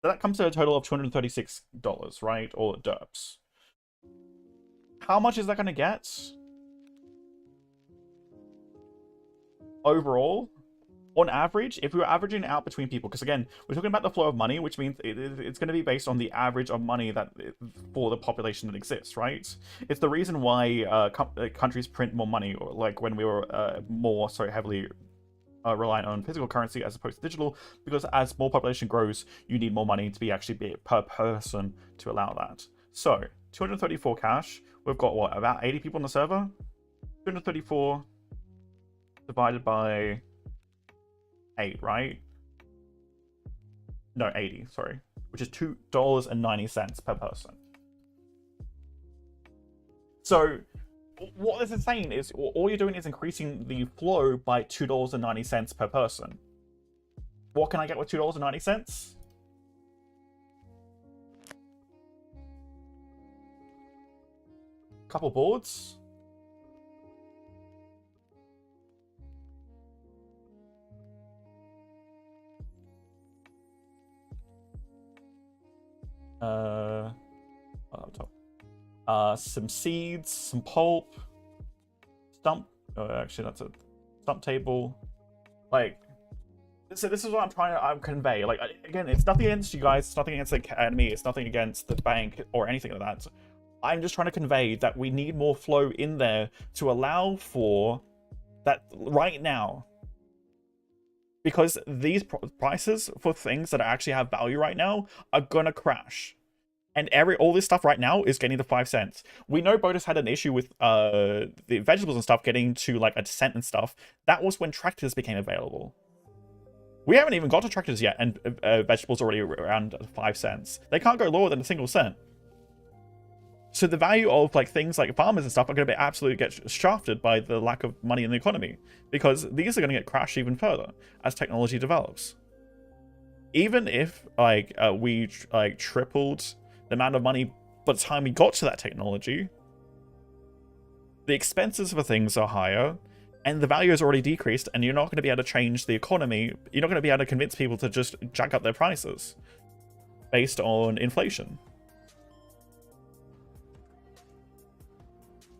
that comes to a total of $236, right? Or derps. How much is that going to get? Overall, on average, if we were averaging out between people, because again, we're talking about the flow of money, which means it's going to be based on the average of money that for the population that exists, right? It's the reason why countries print more money, or like when we were more so heavily reliant on physical currency as opposed to digital, because as more population grows, you need more money to be actually per person to allow that. So 234 cash. We've got what, about 80 people on the server? 234 divided by 8, right? No, 80, sorry. Which is $2.90 per person. So what this is saying is all you're doing is increasing the flow by $2.90 per person. What can I get with $2.90? Couple boards. Up top. Some seeds, some pulp, stump. Oh, actually, that's a stump table. Like, so this is what I'm trying to convey. Like, again, it's nothing against you guys. It's nothing against the academy. It's nothing against the bank or anything like that. I'm just trying to convey that we need more flow in there to allow for that right now. Because these prices for things that actually have value right now are gonna crash. And all this stuff right now is getting to 5 cents. We know Botus had an issue with the vegetables and stuff getting to like a cent and stuff. That was when tractors became available. We haven't even got to tractors yet, and vegetables already around 5 cents. They can't go lower than a single cent. So the value of like things like farmers and stuff are going to be absolutely get shafted by the lack of money in the economy, because these are going to get crashed even further as technology develops. Even if like we like tripled the amount of money by the time we got to that technology, the expenses for things are higher and the value has already decreased, and you're not going to be able to change the economy. You're not going to be able to convince people to just jack up their prices based on inflation.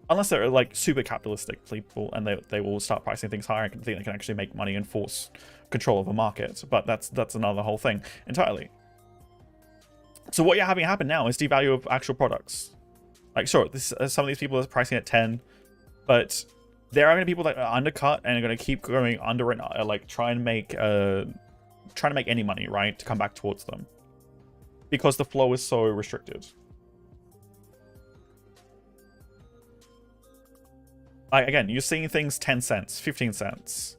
Unless they're like super capitalistic people and they will start pricing things higher and think they can actually make money and force control of a market. But that's another whole thing entirely. So what you're having happen now is devalue of actual products. Like, sure, some of these people are pricing at 10, but there are going to be people that are undercut and are going to keep going under and like trying to make any money, right, to come back towards them, because the flow is so restricted. Like, again, you're seeing things 10 cents, 15 cents.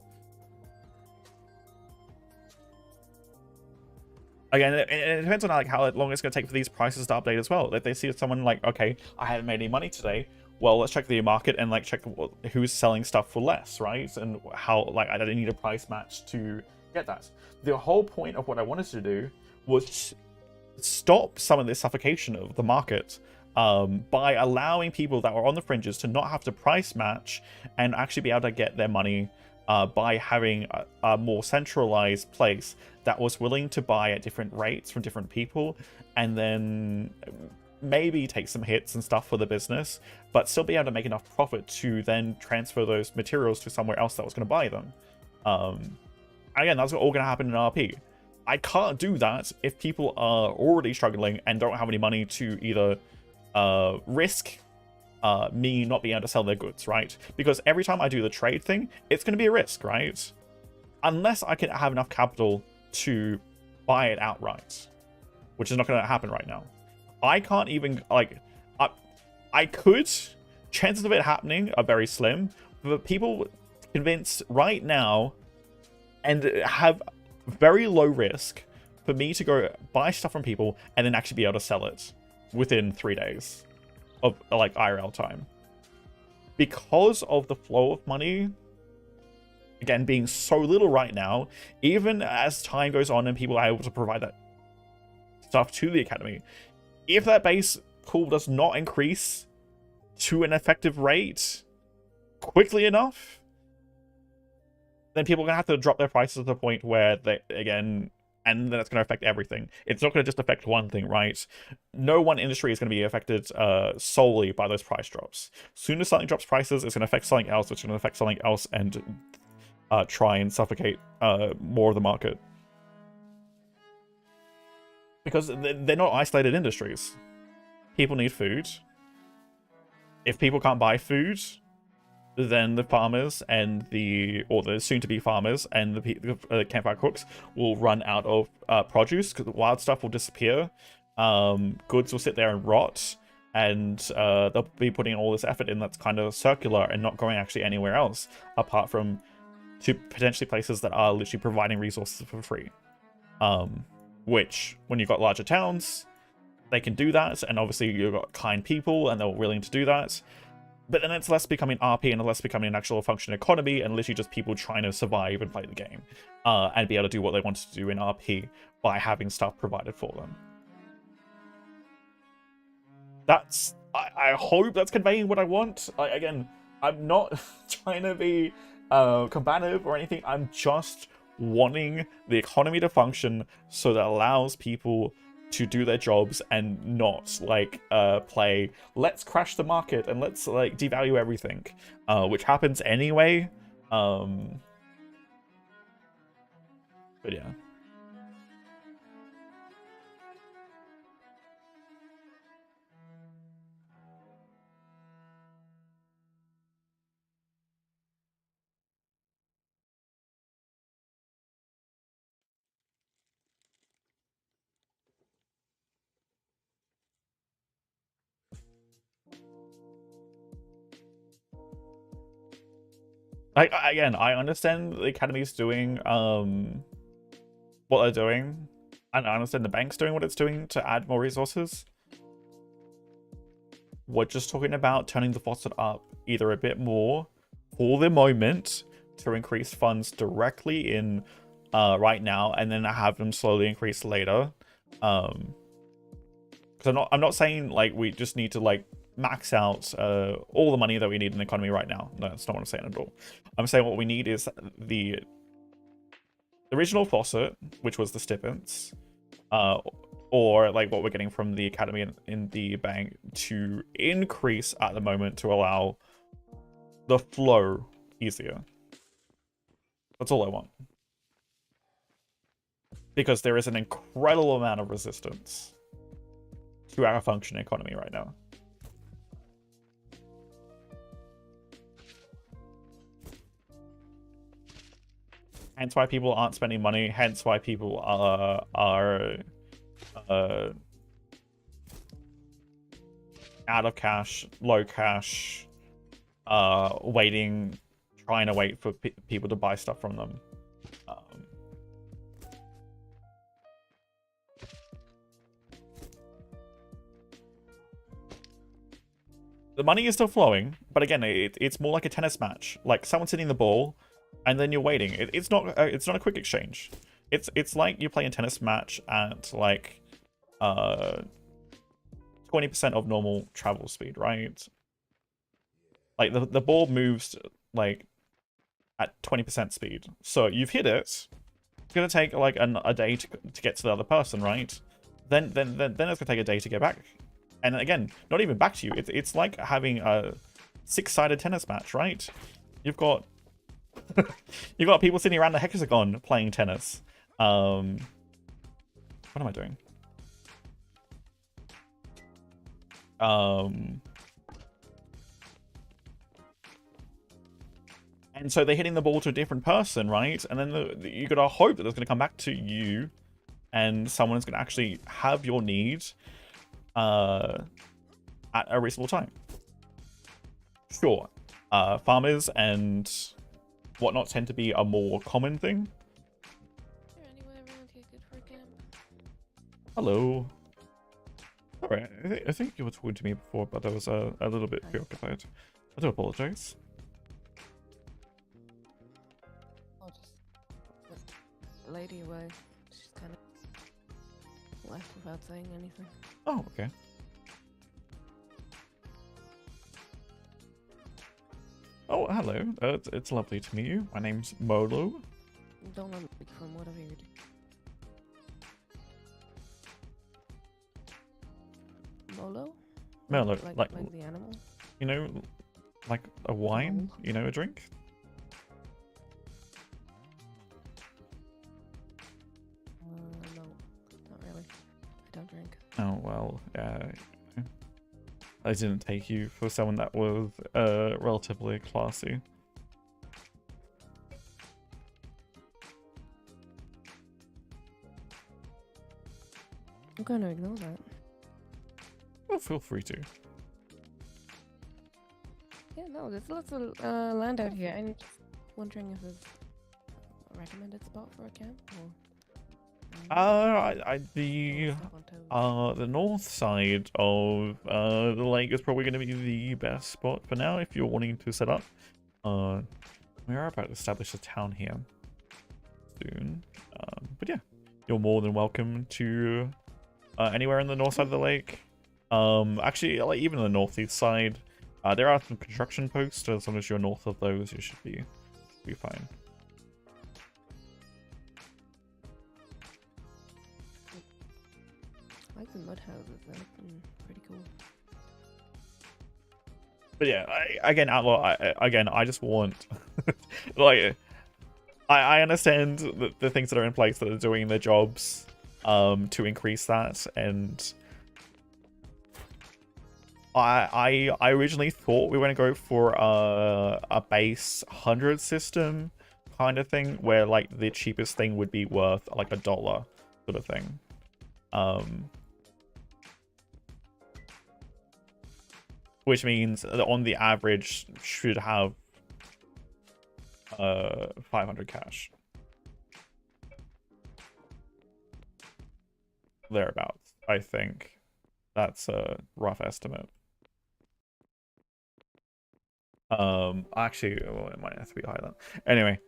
Again, it depends on like how long it's going to take for these prices to update as well. If they see someone like, okay, I haven't made any money today, well, let's check the market and like check who's selling stuff for less, right? And how like I don't need a price match to get that. The whole point of what I wanted to do was stop some of this suffocation of the market by allowing people that were on the fringes to not have to price match and actually be able to get their money by having a more centralized place that was willing to buy at different rates from different people, and then maybe take some hits and stuff for the business, but still be able to make enough profit to then transfer those materials to somewhere else that was going to buy them. Again, that's all going to happen in RP. I can't do that if people are already struggling and don't have any money to either risk me not being able to sell their goods, right? Because every time I do the trade thing, it's going to be a risk, right? Unless I can have enough capital to buy it outright, which is not going to happen right now. I can't even, like, I could. Chances of it happening are very slim, but people convinced right now and have very low risk for me to go buy stuff from people and then actually be able to sell it within 3 days of like IRL time. Because of the flow of money, again, being so little right now, even as time goes on and people are able to provide that stuff to the academy, if that base pool does not increase to an effective rate quickly enough, then people are going to have to drop their prices to the point where they, again, and then it's going to affect everything. It's not going to just affect one thing, right? No one industry is going to be affected solely by those price drops. As soon as something drops prices, it's going to affect something else, which is going to affect something else and try and suffocate more of the market. Because they're not isolated industries. People need food. If people can't buy food, then the farmers and the soon-to-be farmers and the campfire cooks will run out of produce, because the wild stuff will disappear. Goods will sit there and rot, and they'll be putting all this effort in that's kind of circular and not going actually anywhere else, apart from to potentially places that are literally providing resources for free. Which, when you've got larger towns, they can do that, and obviously you've got kind people and they're willing to do that. But then it's less becoming RP and less becoming an actual functioning economy and literally just people trying to survive and play the game. And be able to do what they want to do in RP by having stuff provided for them. That's... I hope that's conveying what I want. Again, I'm not trying to be combative or anything. I'm just wanting the economy to function so that allows people to do their jobs and not like play let's crash the market and let's like devalue everything, which happens anyway. But yeah. Again, I understand the academy's doing what they're doing, and I understand the bank's doing what it's doing to add more resources. We're just talking about turning the faucet up either a bit more for the moment to increase funds directly in right now, and then have them slowly increase later. Because I'm not saying like we just need to like max out all the money that we need in the economy right now. No, that's not what I'm saying at all. I'm saying what we need is the original faucet, which was the stipends, or like what we're getting from the academy in the bank, to increase at the moment to allow the flow easier. That's all I want. Because there is an incredible amount of resistance to our functioning economy right now. Hence why people aren't spending money, hence why people are out of cash, low cash, trying to wait for people to buy stuff from them. the money is still flowing, but again, it's more like a tennis match. Like someone's hitting the ball, and then you're waiting. It's not a quick exchange. It's like you play a tennis match at like 20% of normal travel speed, right? Like the ball moves like at 20% speed. So you've hit it. It's gonna take like a day to get to the other person, right? Then it's gonna take a day to get back. And again, not even back to you. It's like having a 6-sided tennis match, right? You've got you've got people sitting around the hexagon playing tennis. What am I doing? And so they're hitting the ball to a different person, right? And then you gotta hope that it's gonna come back to you, and someone's gonna actually have your need at a reasonable time. Sure, farmers and whatnot tend to be a more common thing. Is there anywhere around here good for a camp? Hello. Alright, I think you were talking to me before, but I was a little bit preoccupied. I do apologize. Oh, just the lady away. She's kind of left without saying anything. Oh, okay. Oh, hello. It's lovely to meet you. My name's Molo. Don't let me speak from whatever you do. Molo? Molo, like the animal? You know, like a wine, Oh. you know, a drink? No, not really. I don't drink. Oh, well, I didn't take you for someone that was relatively classy. I'm going to ignore that. Well, feel free to. Yeah, no, there's lots of land out here. I'm just wondering if there's a recommended spot for a camp, or... The north side of the lake is probably going to be the best spot for now if you're wanting to set up. We are about to establish a town here soon. But yeah, you're more than welcome to anywhere in the north side of the lake. Actually, like even on the northeast side, there are some construction posts. As long as you're north of those, you should be fine. I like the mud houses, they're pretty cool. But yeah, Outlaw. I just want like I understand the things that are in place that are doing their jobs to increase that, and I originally thought we were gonna go for a base 100 system kind of thing where like the cheapest thing would be worth like $1 sort of thing. Which means that on the average should have 500 cash. Thereabouts, I think. That's a rough estimate. Actually, well, it might have to be higher than. Anyway,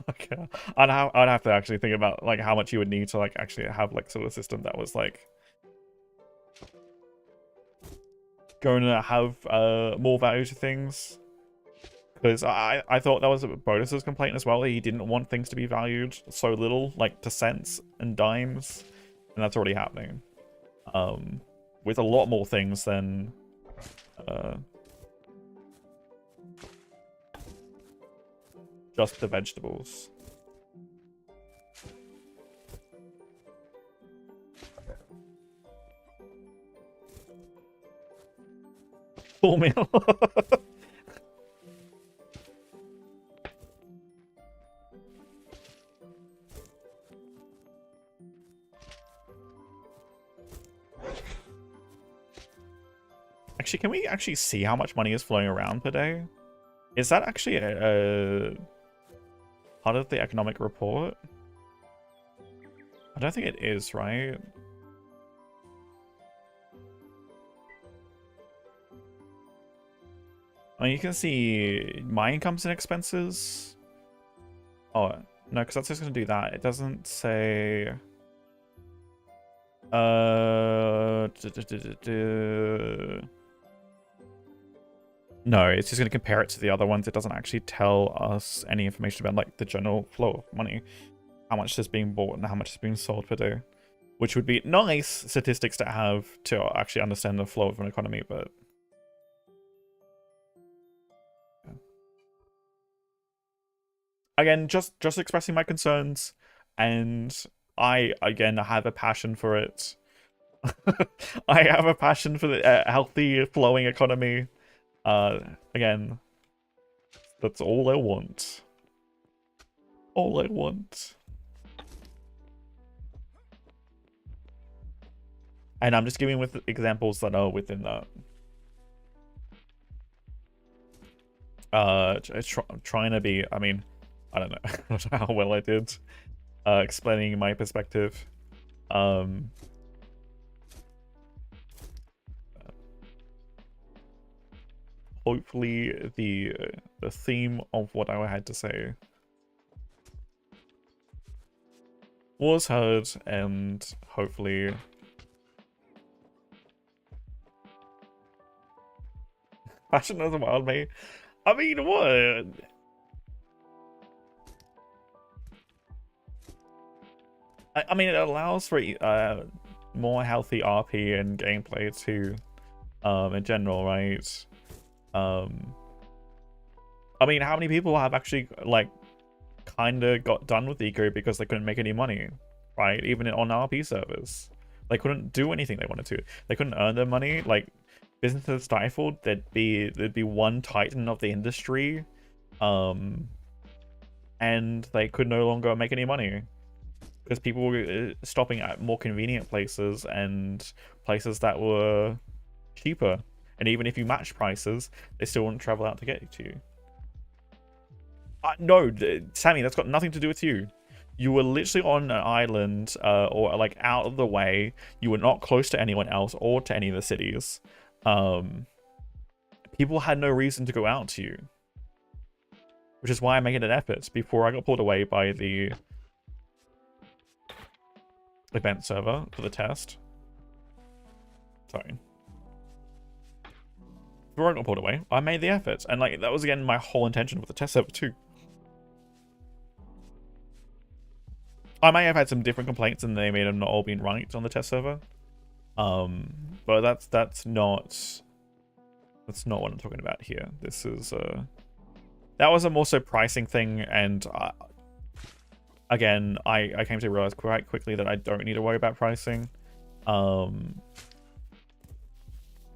okay, I'd have to actually think about like how much you would need to like actually have like sort of system that was like going to have more value to things. Because I thought that was a Bodus's complaint as well. He didn't want things to be valued so little, like to cents and dimes, and that's already happening. With a lot more things than just the vegetables. Full meal. Actually, can we actually see how much money is flowing around per day? Is that actually a part of the economic report? I don't think it is, right? I mean, you can see my incomes and expenses. Oh, no, because that's just going to do that. It doesn't say... No, it's just going to compare it to the other ones. It doesn't actually tell us any information about like the general flow of money. How much is being bought and how much is being sold per day. Which would be nice statistics to have to actually understand the flow of an economy, but... yeah. Again, just expressing my concerns, and I, again, have a passion for it. I have a passion for the healthy, flowing economy. Again, that's all I want. All I want. And I'm just giving with examples that are within that. Trying to be, I mean, I don't know, I don't know how well I did explaining my perspective. Hopefully the theme of what I had to say was heard, and hopefully passion as a wild mate. I mean, what? I mean, it allows for more healthy RP and gameplay too, in general, right? I mean, how many people have actually like kind of got done with Eco because they couldn't make any money, right? Even on RP servers, they couldn't do anything they wanted to. They couldn't earn their money. Like, businesses stifled. There'd be one titan of the industry, and they could no longer make any money because people were stopping at more convenient places and places that were cheaper. And even if you match prices, they still wouldn't travel out to get to you. No, Sammy, that's got nothing to do with you. You were literally on an island, or like out of the way. You were not close to anyone else or to any of the cities. People had no reason to go out to you, which is why I'm making an effort before I got pulled away by the event server for the test. Sorry. Before I got pulled away, I made the effort, and like that was again my whole intention with the test server too. I may have had some different complaints, and they may have not all been right on the test server. But that's not what I'm talking about here. This is that was a more so pricing thing, and again, I came to realize quite quickly that I don't need to worry about pricing.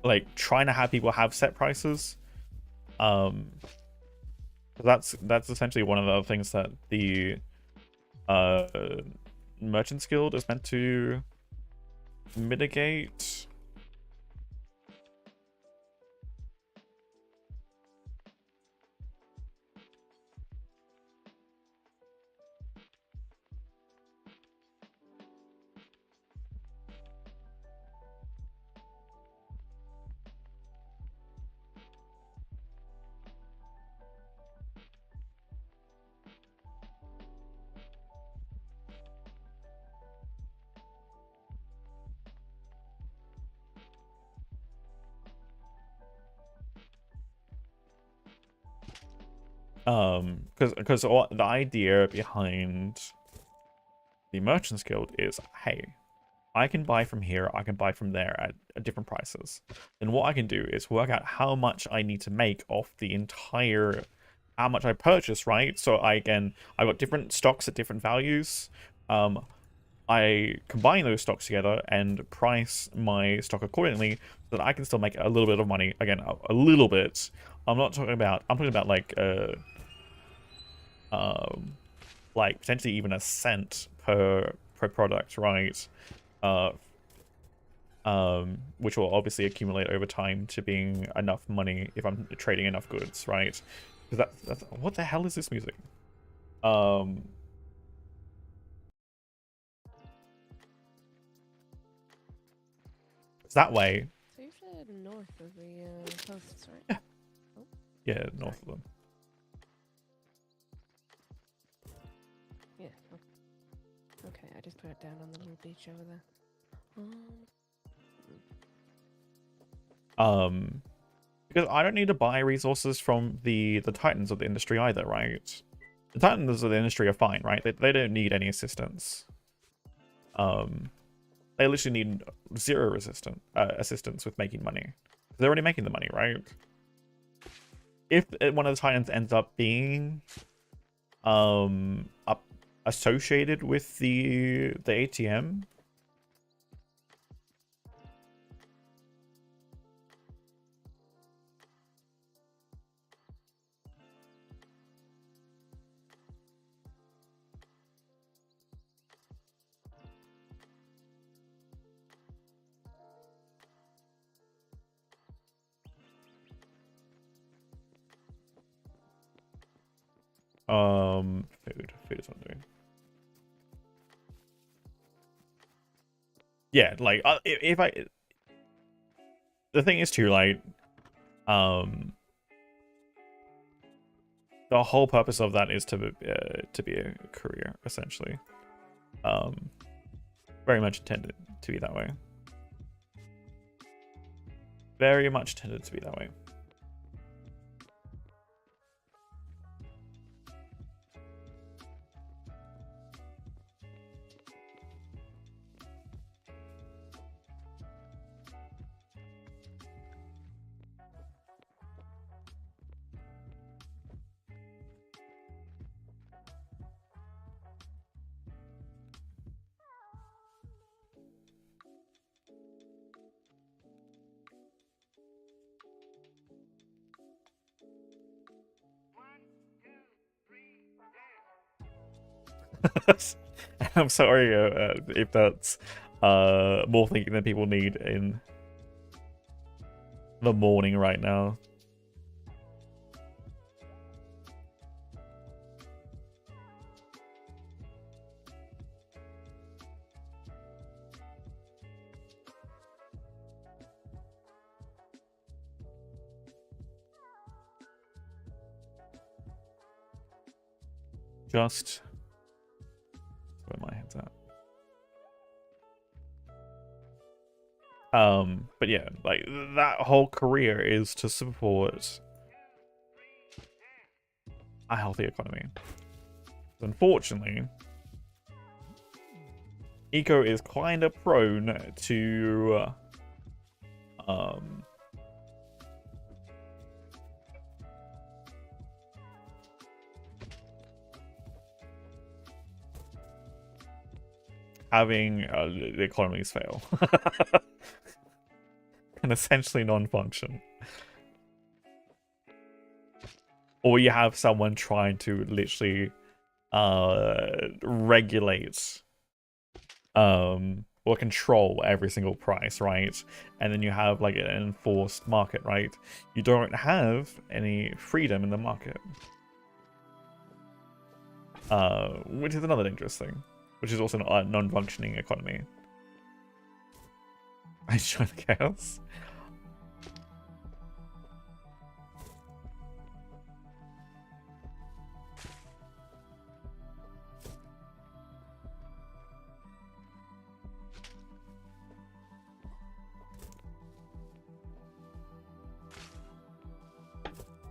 Like trying to have people have set prices. That's essentially one of the things that the Merchants Guild is meant to mitigate. Because the idea behind the Merchants Guild is, hey, I can buy from here, I can buy from there at different prices. Then what I can do is work out how much I need to make off the entire, how much I purchase, right? So I got different stocks at different values. I combine those stocks together and price my stock accordingly so that I can still make a little bit of money. Again, a little bit. I'm talking about like potentially even a cent per product, right? Which will obviously accumulate over time to being enough money if I'm trading enough goods, right? Because that's what the hell is this music? It's that way. So you said north of the coast, right? Yeah. Oh. Yeah, north of them. Yeah. Okay, I just put it down on the little beach over there. Because I don't need to buy resources from the titans of the industry either, right? The titans of the industry are fine, right? They don't need any assistance. They literally need zero assistance with making money. They're already making the money, right? If one of the titans ends up being associated with the ATM, food is what I'm doing. Yeah, like if I, the thing is too, like, the whole purpose of that is to be a career, essentially. Very much intended to be that way. Very much intended to be that way. I'm sorry if that's more thinking than people need in the morning right now. Just where my head's at. But yeah, like that whole career is to support a healthy economy. Unfortunately, eco is kind of prone to having the economies fail and essentially non-function. Or you have someone trying to literally regulate or control every single price, right? And then you have like an enforced market, right? You don't have any freedom in the market. Which is another dangerous thing. Which is also a non-functioning economy. I join the chaos.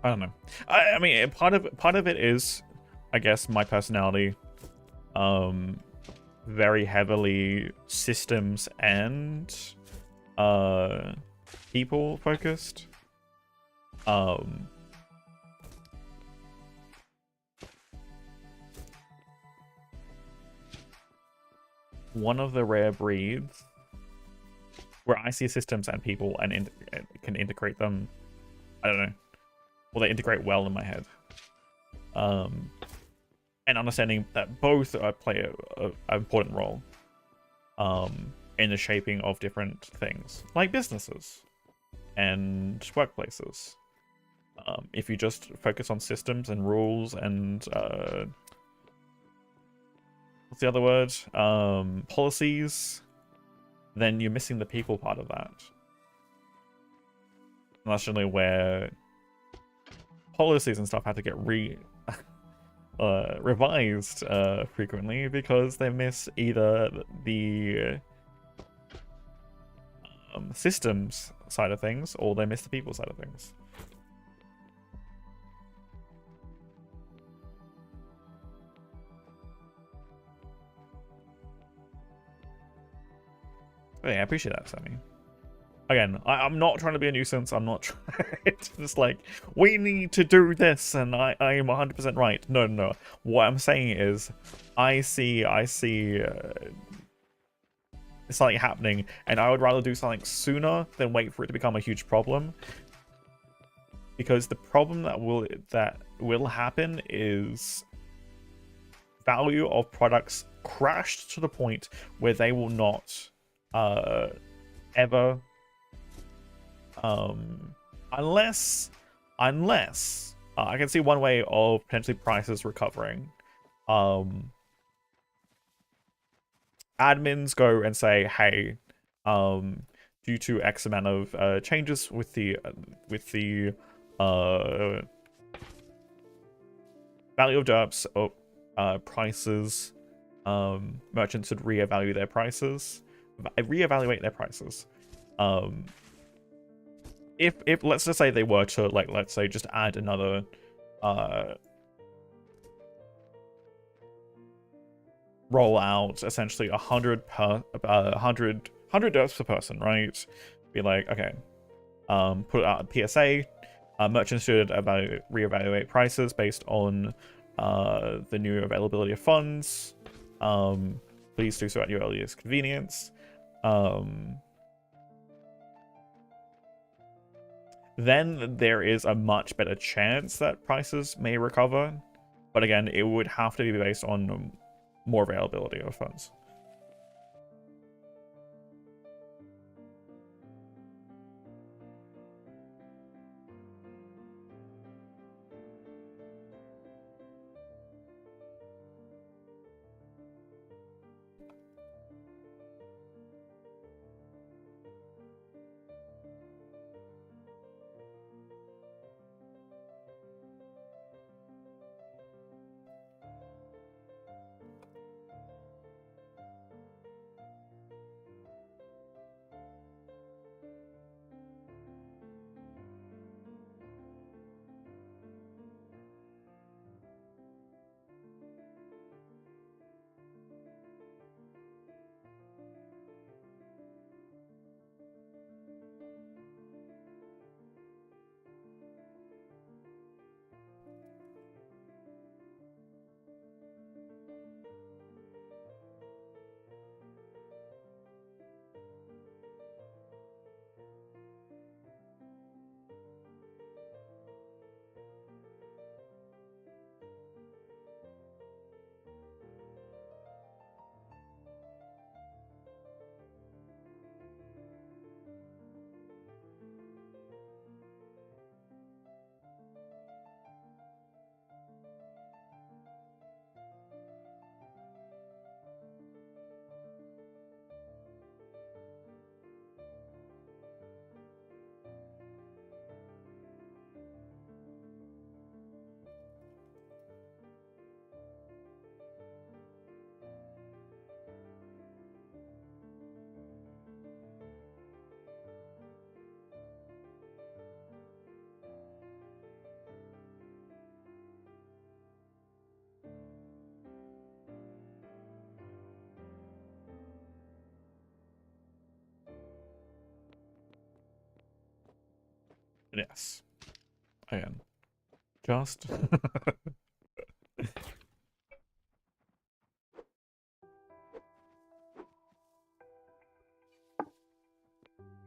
I don't know. I mean, part of it is, I guess, my personality. Very heavily systems and people focused. One of the rare breeds where I see systems and people and can integrate them. I don't know. Well, they integrate well in my head. And understanding that both play an important role in the shaping of different things, like businesses and workplaces. If you just focus on systems and rules and what's the other word? Policies, then you're missing the people part of that. And that's generally where policies and stuff had to get revised frequently because they miss either the systems side of things or they miss the people side of things. But yeah, I appreciate that, Sammy. Again, I'm not trying to be a nuisance. I'm not trying to just like, we need to do this and I am 100% right. No, no, no. What I'm saying is, I see something happening and I would rather do something sooner than wait for it to become a huge problem. Because the problem that will happen is value of products crashed to the point where they will not ever unless I can see one way of potentially prices recovering. Admins go and say, hey, due to X amount of changes with the value of derps or prices, merchants should reevaluate their prices. If let's just say they were to let's say just add another roll out essentially 100 derps per person, right? Be like, okay, put out a PSA. Merchants should reevaluate prices based on the new availability of funds. Please do so at your earliest convenience. Then there is a much better chance that prices may recover. But again, it would have to be based on more availability of funds. Yes. Again. Just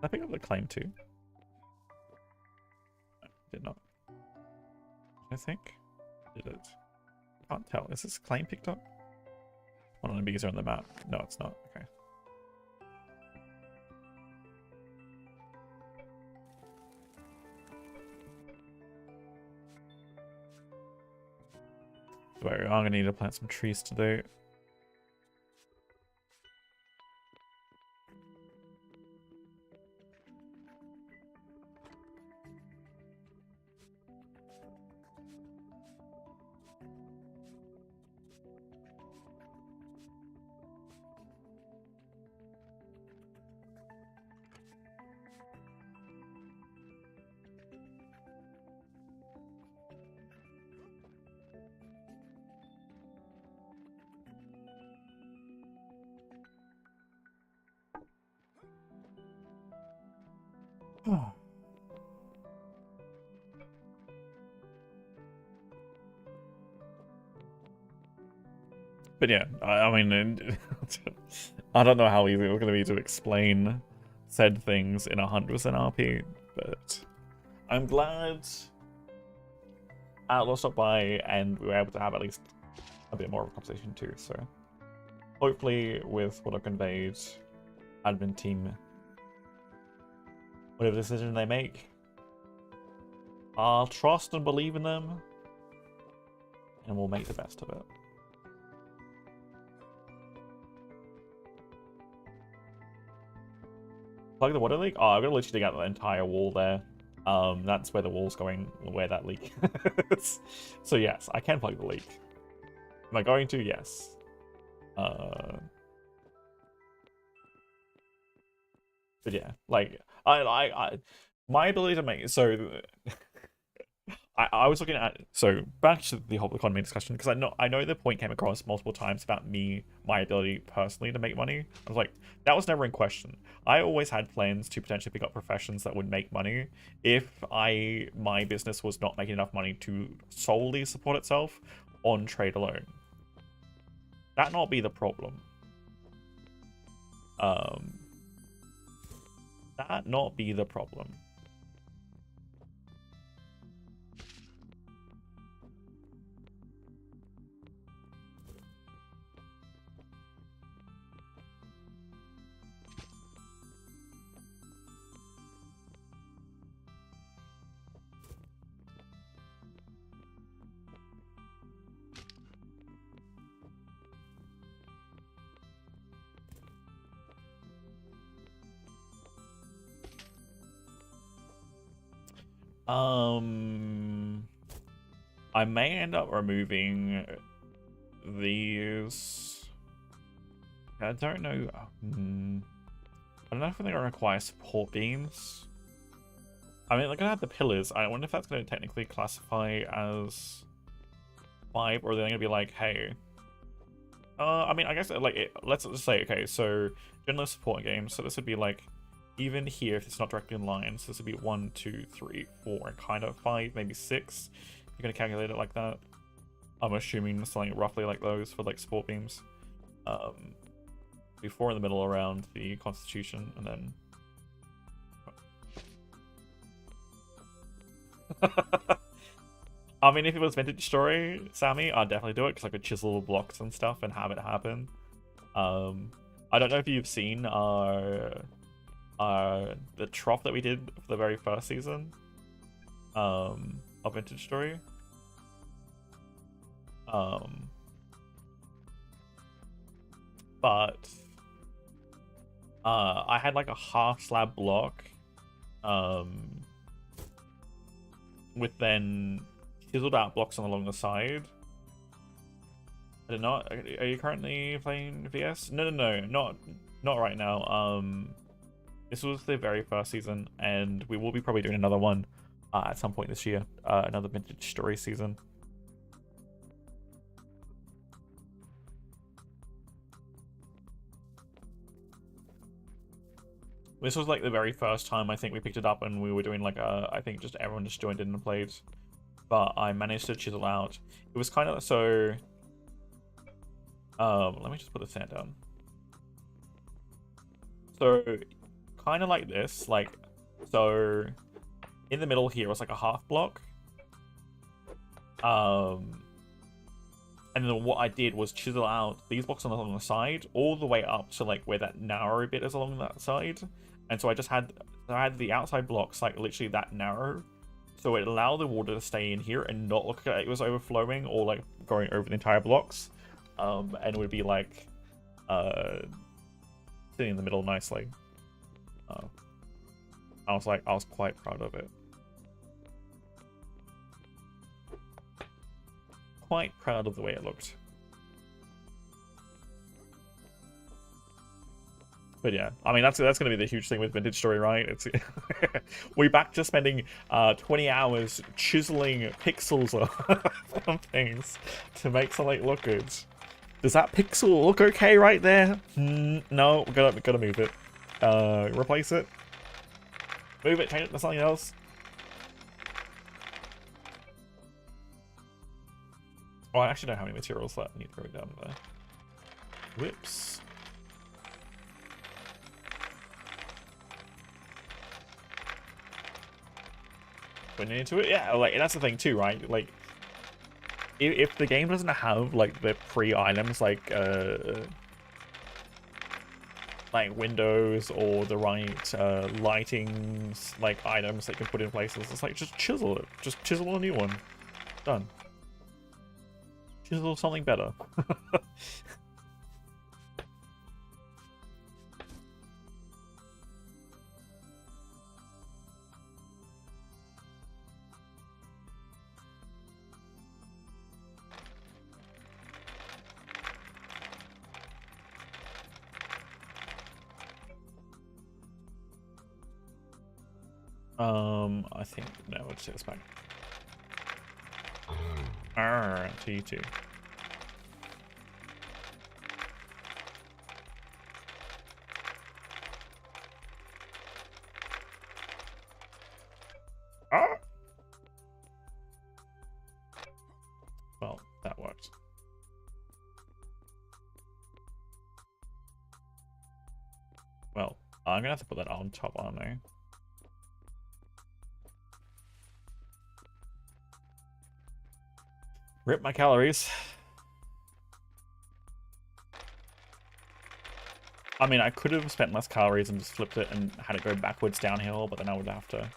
I pick up the claim too. No, did not. I think. Did it? Can't tell. Is this claim picked up? One of the biggest on the map. No, it's not. Okay. Wait, I'm gonna need to plant some trees today. But yeah, I mean, I don't know how easy it's going to be to explain said things in 100% RP, but I'm glad Outlaw stopped by and we were able to have at least a bit more of a conversation too. So hopefully, with what I conveyed, admin team, whatever decision they make, I'll trust and believe in them, and we'll make the best of it. Plug the water leak? Oh, I'm gonna literally dig out the entire wall there. That's where the wall's going, where that leak is. So yes, I can plug the leak. Am I going to? Yes. But yeah, like my ability to make I was looking at back to the whole economy discussion, because I know the point came across multiple times about my ability personally to make money. I was like, that was never in question. I always had plans to potentially pick up professions that would make money if my business was not making enough money to solely support itself on trade alone. That not be the problem. That not be the problem. I may end up removing these. I don't know. I don't know if they're gonna require support beams. I mean, they're gonna have the pillars. I wonder if that's gonna technically classify as 5, or they're gonna be like, hey. I mean, I guess like let's just say, okay, so general support games. So this would be like, even here, if it's not directly in line, so this would be 1, 2, 3, 4, and kind of 5, maybe 6. You're gonna calculate it like that. I'm assuming something roughly like those for like support beams. Be 4 in the middle around the Constitution, and then. I mean, if it was Vintage Story, Sammy, I'd definitely do it, because I could chisel blocks and stuff and have it happen. I don't know if you've seen the trough that we did for the very first season of Vintage Story. But I had like a half slab block with then chiseled out blocks along the side. I don't know. Are you currently playing VS? No, not right now. This was the very first season, and we will be probably doing another one at some point this year. Another Vintage Story season. This was like the very first time I think we picked it up, and we were doing like I think just everyone just joined in and played. But I managed to chisel out. It was kind of so. Let me just put the sand down. So, kind of like this, like, so in the middle here was like a half block. And then what I did was chisel out these blocks along the side all the way up to like where that narrow bit is along that side. And so I had the outside blocks like literally that narrow. So it allowed the water to stay in here and not look like it was overflowing or like going over the entire blocks. And it would be like sitting in the middle nicely. I was quite proud of it. Quite proud of the way it looked. But yeah, I mean that's gonna be the huge thing with Vintage Story, right? It's we're back to spending 20 hours chiseling pixels on things to make something look good. Does that pixel look okay right there? No, we gotta move it. Replace it. Move it, change it to something else. Oh, I actually don't have any materials left. I need to throw it down there. Whips. When you're into it, yeah, like that's the thing too, right? Like, if the game doesn't have like the pre-items, like windows or the right lighting like items that you can put in places, it's like just chisel it, just chisel a new one, done. Chisel something better. I think no, we'll just take this back. To you too. Well, that worked. Well, I'm gonna have to put that on top, aren't I? Rip my calories. I mean, I could have spent less calories and just flipped it and had it go backwards downhill, but then I would have to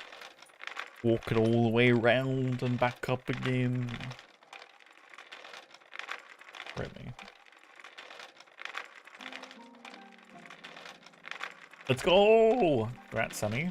walk it all the way around and back up again. Rip me. Let's go! Rat Sunny.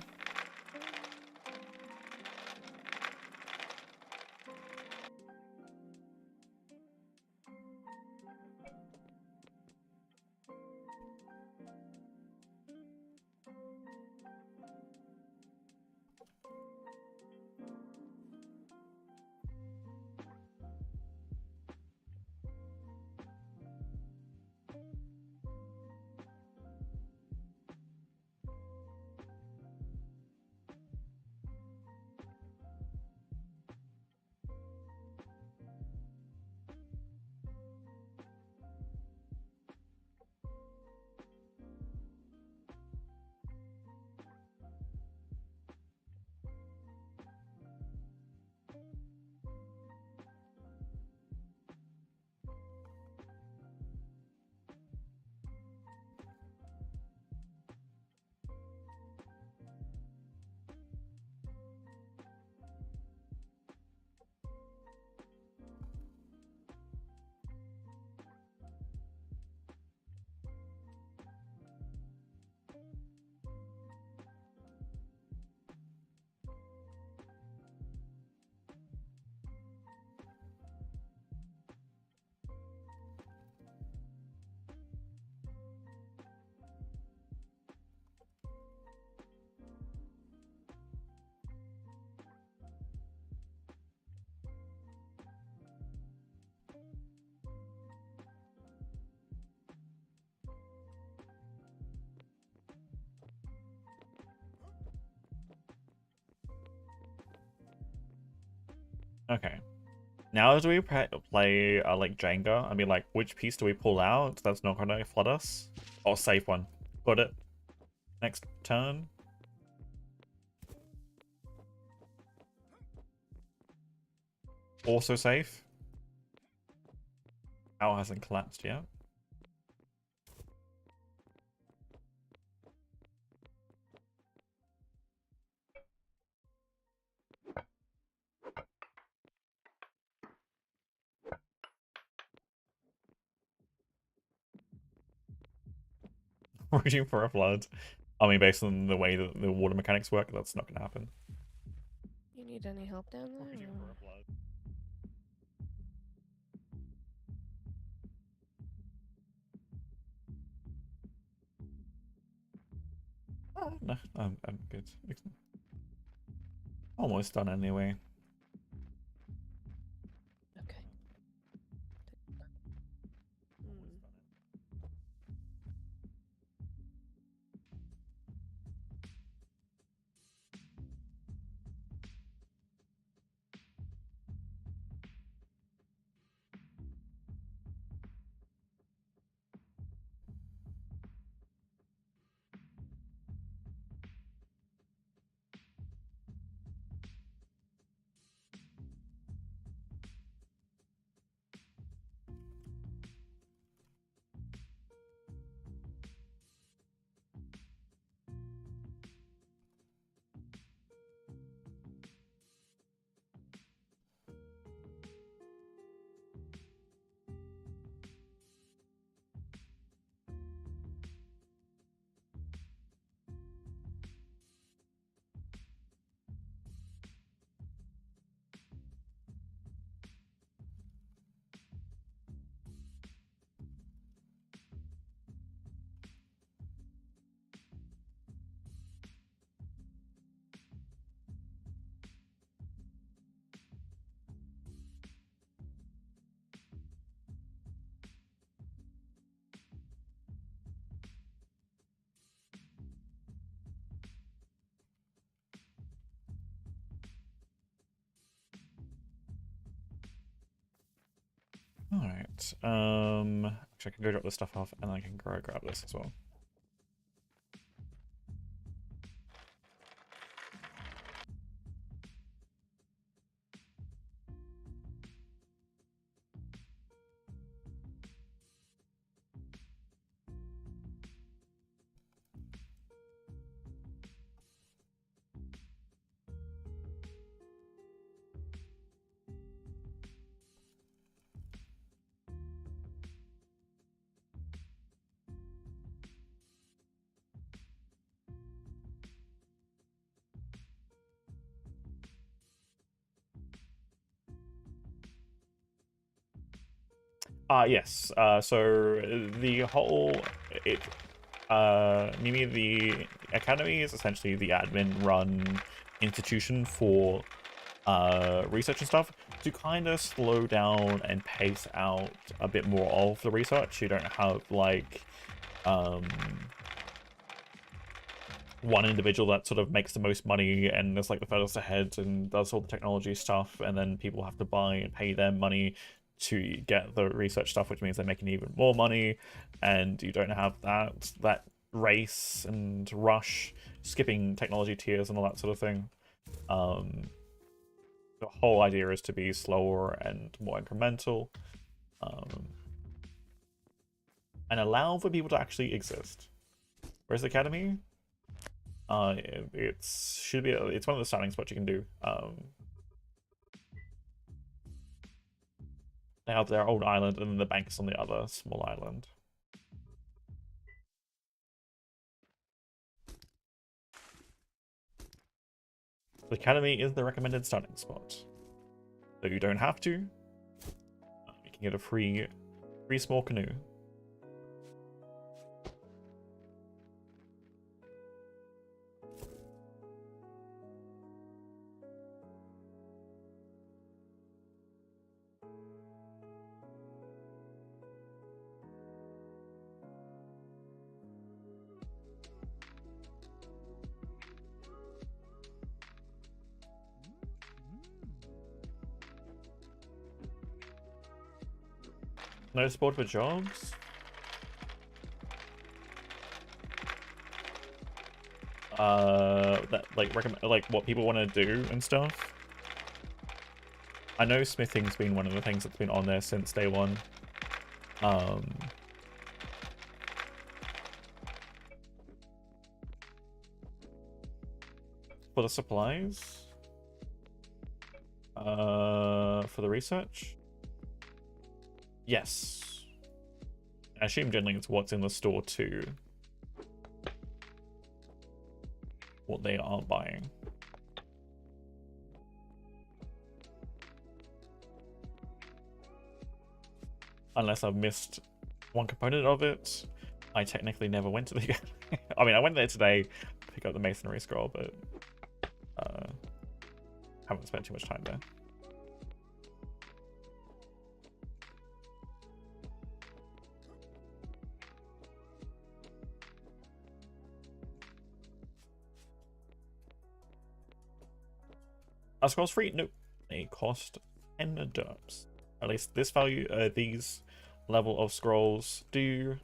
Okay. Now do we play like Jenga? I mean, like, which piece do we pull out that's not gonna flood us? Oh, safe one. Got it. Next turn. Also safe. Owl hasn't collapsed yet. Waiting for a flood. I mean, based on the way that the water mechanics work, that's not gonna happen. You need any help down there? Oh, no, I'm good. Almost done anyway. Okay. Right. Actually, I can go drop this stuff off, and I can go grab this as well. Yes. So the whole it Mimi, the academy is essentially the admin-run institution for research and stuff to kind of slow down and pace out a bit more of the research. You don't have like one individual that sort of makes the most money and is like the furthest ahead and does all the technology stuff, and then people have to buy and pay them money to get the research stuff, which means they're making even more money, and you don't have that race and rush, skipping technology tiers and all that sort of thing. The whole idea is to be slower and more incremental, and allow for people to actually exist. Where's the academy? It's one of the starting spots you can do. They have their own island, and then the bank is on the other small island. The academy is the recommended starting spot, so you don't have to. You can get a free small canoe. No support for jobs? That like recommend like what people want to do and stuff. I know smithing's been one of the things that's been on there since day one. For the supplies? For the research? Yes. I assume generally it's what's in the store too. What they are buying. Unless I've missed one component of it. I technically never went to the... I mean, I went there today to pick up the masonry scroll, but haven't spent too much time there. Are scrolls free? Nope. They cost 10 derps. At least this value, these level of scrolls do.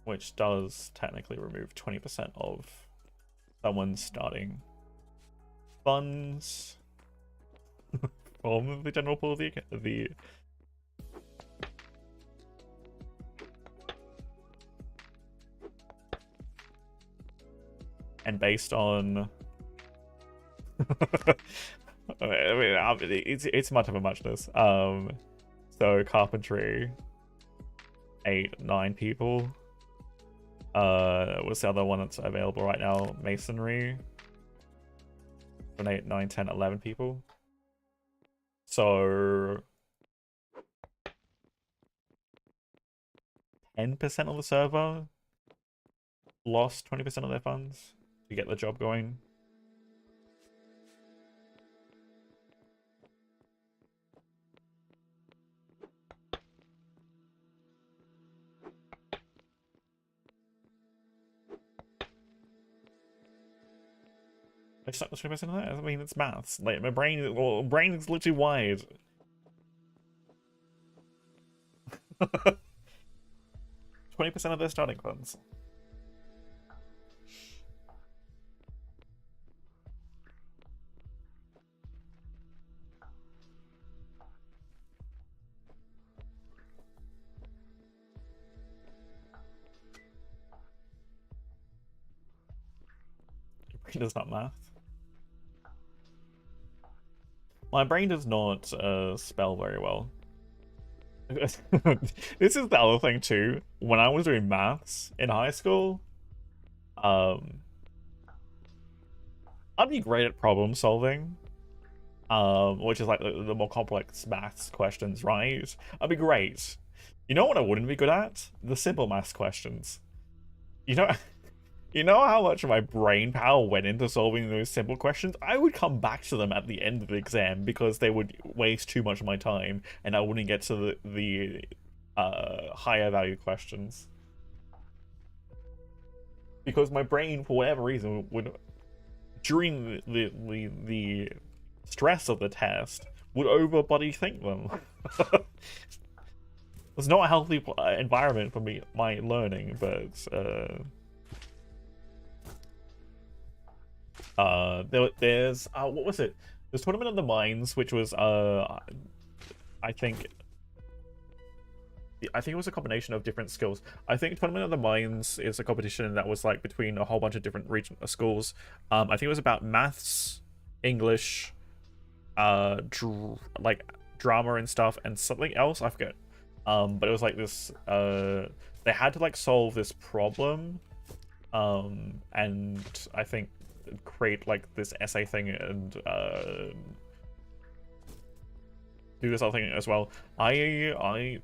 Which does technically remove 20% of someone's starting funds from the general pool of the and based on I mean, it's much of a muchness. So carpentry, 8-9 people. What's the other one that's available right now? Masonry, 8, 9, 10, 11 people. So 10% of the server lost 20% of their funds to get the job going. I stuck with 20% of that. I mean, it's maths. Like my brain is literally wired. 20% of their starting funds. Your brain does not math. My brain does not spell very well. This is the other thing too. When I was doing maths in high school, I'd be great at problem solving, which is like the more complex maths questions, right? I'd be great. You know what I wouldn't be good at? The simple maths questions. You know, you know how much of my brain power went into solving those simple questions? I would come back to them at the end of the exam because they would waste too much of my time, and I wouldn't get to the higher value questions. Because my brain, for whatever reason, would, during the stress of the test, would over bloody think them. It's not a healthy environment for my learning, but there's what was it? There's Tournament of the Minds, which was I think it was a combination of different skills. I think Tournament of the Minds is a competition that was like between a whole bunch of different region schools. I think it was about maths, English, like drama and stuff, and something else I forget. But it was like this. They had to like solve this problem, and I think create like this essay thing and do this other thing as well. I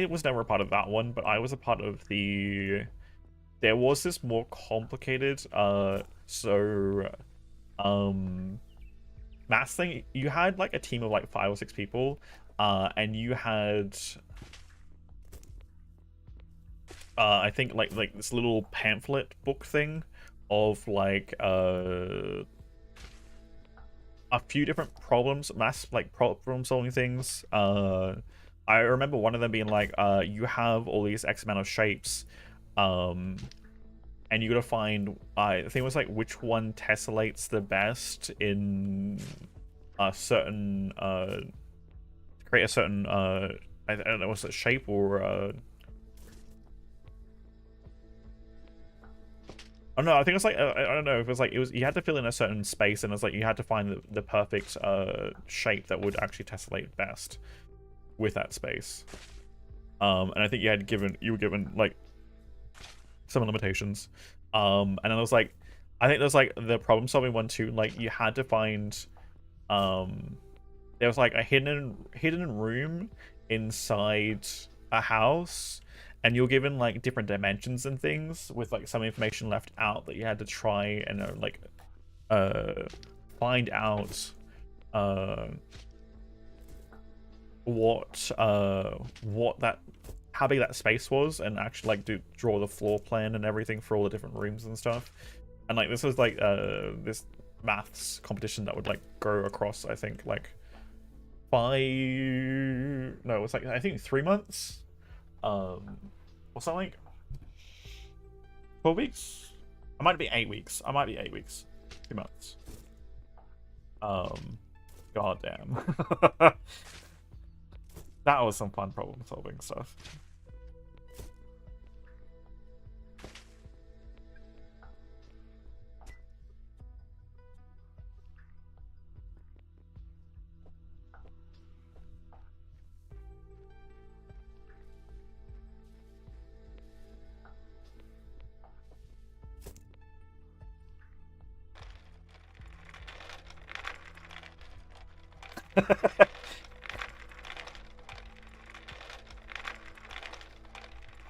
was never a part of that one, but I was a part of the. There was this more complicated maths thing. You had like a team of like 5 or 6 people, and you had I think like this little pamphlet book thing of like a few different problems, maths like problem solving things. I remember one of them being like, you have all these X amount of shapes, and you gotta find, I think it was like which one tessellates the best in a certain create a certain I don't know, was it shape or oh no, I think it was like I don't know if it was like you had to fill in a certain space, and it's like you had to find the perfect shape that would actually tessellate best with that space. And I think you were given like some limitations. And then there was like, I think there's like the problem solving one too. Like you had to find there was like a hidden room inside a house, and you're given like different dimensions and things with like some information left out that you had to try and find out how big that space was, and actually like draw the floor plan and everything for all the different rooms and stuff. And like this was like this maths competition that would like go across, I think like 3 months, or something. 4 weeks. I might be 8 weeks. 2 months. God damn. That was some fun problem solving stuff.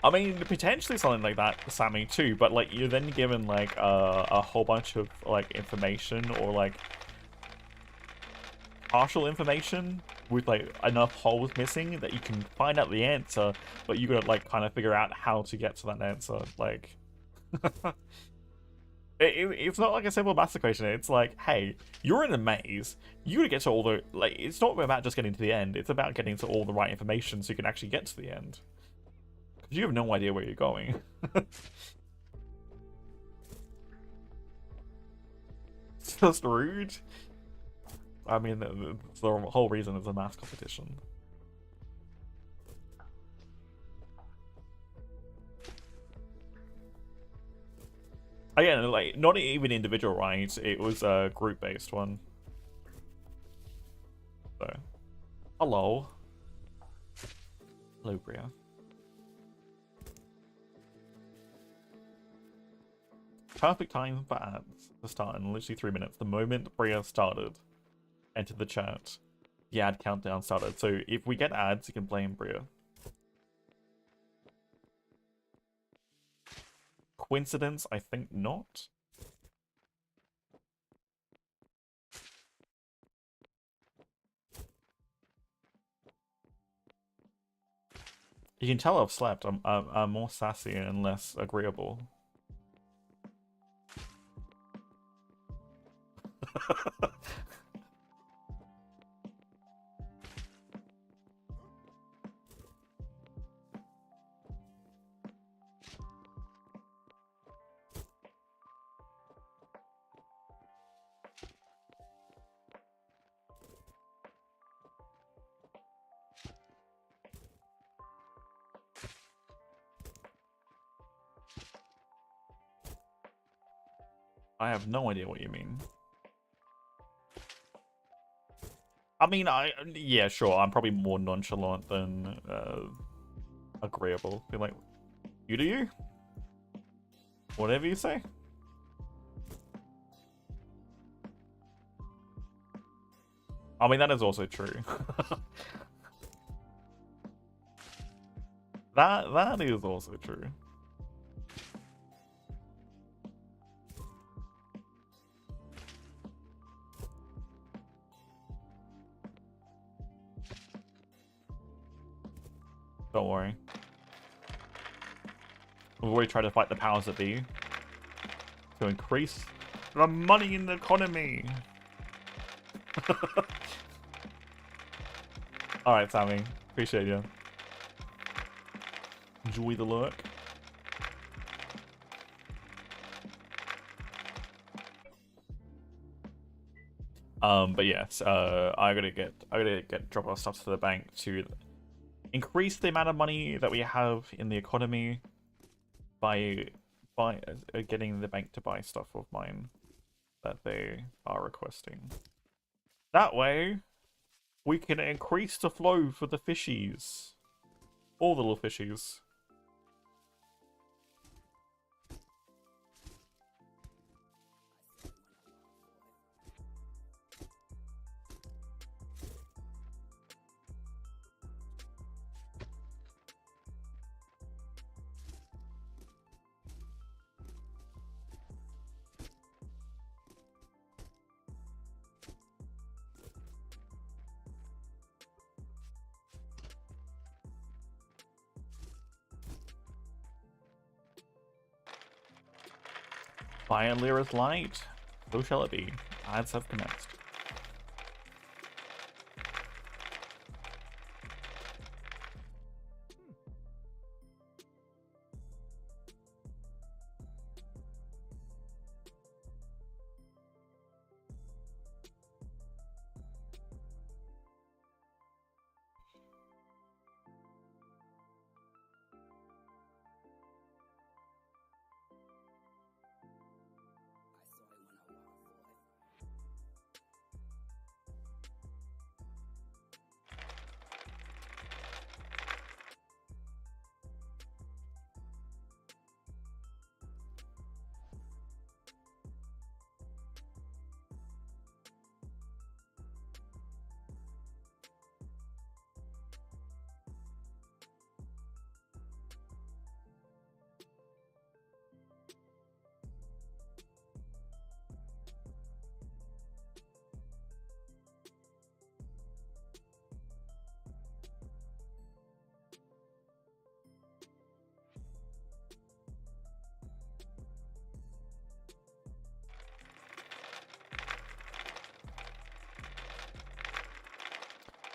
I mean, potentially something like that, Sammy, too, but like you're then given like a whole bunch of like information, or like partial information with like enough holes missing that you can find out the answer, but you gotta like kind of figure out how to get to that answer. Like It's not like a simple master equation. It's like, hey, you're in a maze. You gotta get to all the like. It's not about just getting to the end. It's about getting to all the right information so you can actually get to the end. Because you have no idea where you're going. It's just rude. I mean, the whole reason is a math competition. Again, like, not even individual, right? It was a group-based one. So, hello. Hello, Bria. Perfect time for ads to start in literally 3 minutes. The moment Bria started, enter the chat. The ad countdown started. So if we get ads, you can blame Bria. Coincidence? I think not. You can tell I've slept. I'm more sassy and less agreeable. I have no idea what you mean. I mean, yeah, sure. I'm probably more nonchalant than agreeable. Be like, you do you? Whatever you say. I mean, that is also true. that is also true. Don't worry. We've already tried to fight the powers that be to increase the money in the economy. Alright, Sammy. Appreciate you. Enjoy the lurk. But yes, I gotta get drop our stuff to the bank to increase the amount of money that we have in the economy by getting the bank to buy stuff of mine that they are requesting. That way, we can increase the flow for the fishies. All the little fishies. By a Lyra's light, so shall it be. Ads have commenced.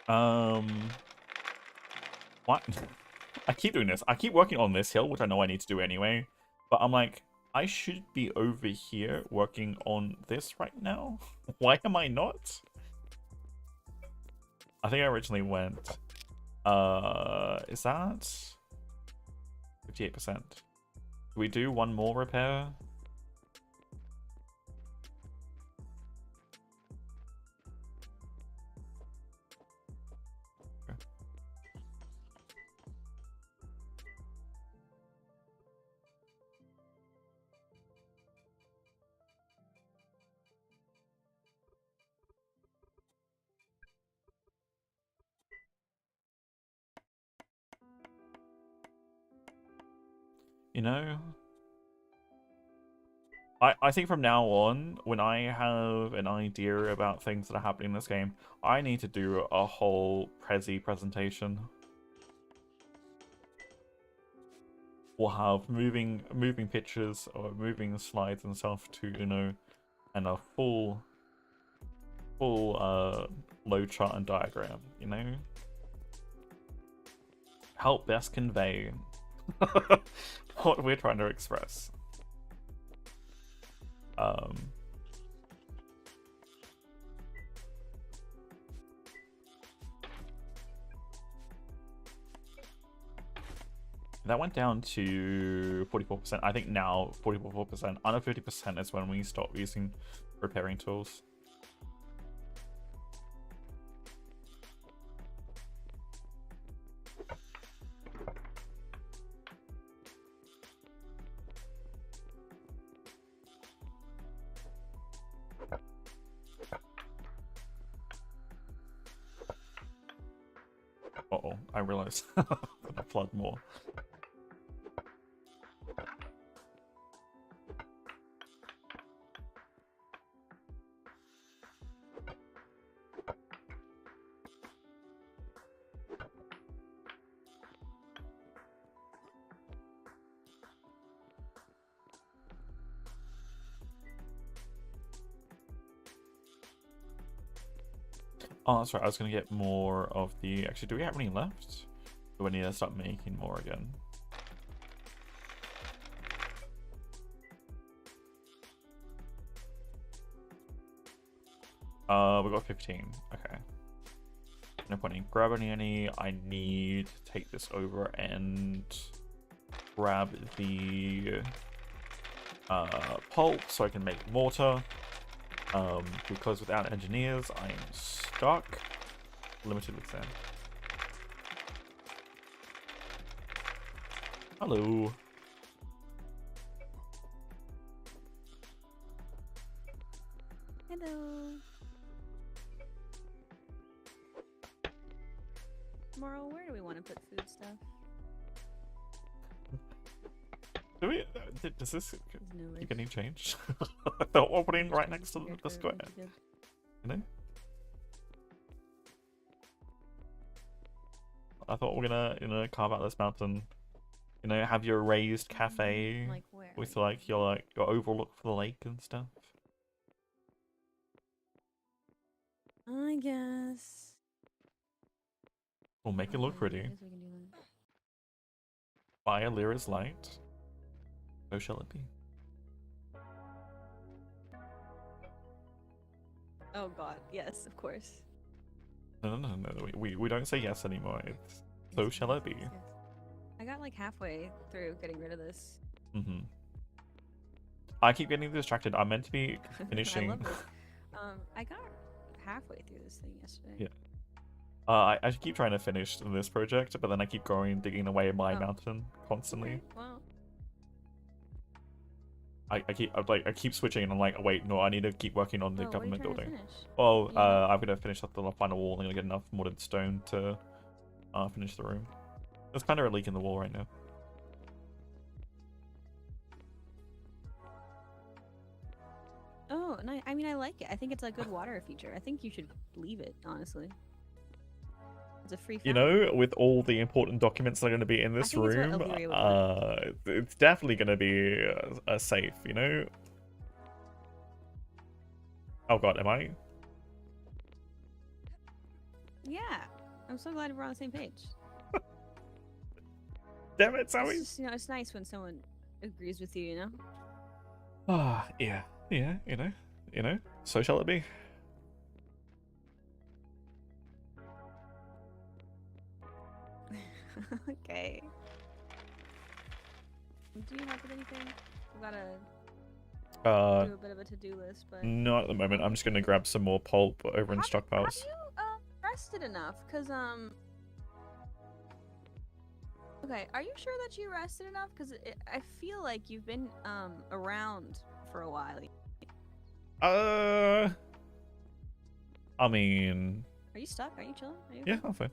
What? I keep doing this. I keep working on this hill, which I know I need to do anyway. But I'm like, I should be over here working on this right now. Why am I not? I think I originally went. Is that 58%? Do we do one more repair? You know, I think from now on, when I have an idea about things that are happening in this game, I need to do a whole Prezi presentation. We'll have moving pictures or moving slides and stuff to, you know, and a full load chart and diagram, you know? Help best convey what we're trying to express. That went down to 44%. I think now 44%. Under 50% is when we stop using repairing tools. Uh-oh, I realized I'm gonna flood more. Oh, that's right. I was going to get more of the... Actually, do we have any left? Do we need to start making more again? We got 15. Okay. No point in grabbing any. I need to take this over and grab the pulp so I can make mortar. Because without engineers, I am stuck. Limited with sand. Hello. Hello. Tomorrow, where do we want to put food stuff? Do we, does this No keep getting changed? The opening right next to the square. You know? I thought we're gonna, you know, carve out this mountain. You know, have your raised cafe Like where? with like your overlook for the lake and stuff. I guess. We'll make it look pretty. I guess we can do that. By a Lyra's light. So shall it be. Oh god, yes, of course. No. We don't say yes anymore. It's so shall it be. Yes. I got like halfway through getting rid of this. Mm-hmm. I keep getting distracted. I'm meant to be I finishing. love this. I got halfway through this thing yesterday. Yeah. I keep trying to finish this project, but then I keep going digging away my mountain constantly. Okay, well. I keep switching and I'm like, oh, wait, no, I need to keep working on the Oh, what are you government trying to building. finish? Well, Yeah. I'm gonna finish up the final wall. I'm gonna get enough mortared stone to finish the room. There's kind of a leak in the wall right now. Oh, and I mean, I like it. I think it's a good water feature. I think you should leave it, honestly. It's a free You fountain. know, with all the important documents that are going to be in this think it's what room, Illyria would want. it's definitely going to be a safe, you know? Oh god, am I? Yeah, I'm so glad we're on the same page. Damn it, It's Sammy. just, it's nice when someone agrees with you, you know? Ah, yeah, you know. So shall it be. Okay. Do you help with anything? We gotta do a bit of a to-do list, but Not at the moment. I'm just gonna grab some more pulp over in have stockpiles. you rested enough? Cause okay, are you sure that you rested enough? Cause I feel like you've been around for a while. I mean, Are you stuck? Are you chilling? Are you yeah, okay? I'm fine.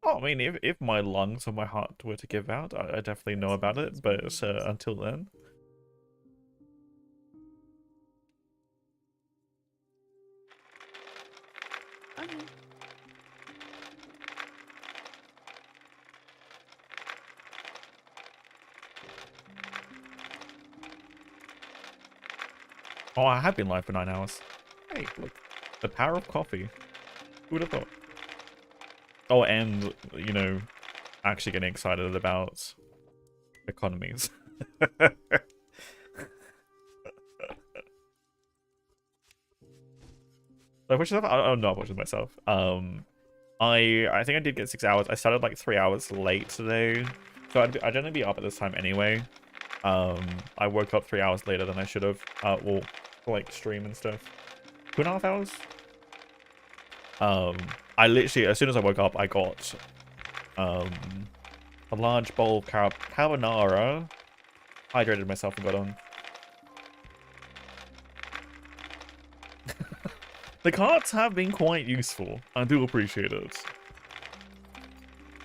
Oh, I mean, if my lungs or my heart were to give out, I definitely know about it. But until then, Okay. oh, I have been live for 9 hours. Hey, look, the power of coffee. Who would have thought? Oh, and you know, actually getting excited about economies. I push myself. I'm not pushing myself. I think I did get 6 hours. I started like 3 hours late today, so I'd only be up at this time anyway. I woke up 3 hours later than I should have. Well, for like stream and stuff. 2.5 hours. I literally, as soon as I woke up, I got a large bowl of carbonara, hydrated myself, and got on. The carts have been quite useful. I do appreciate it.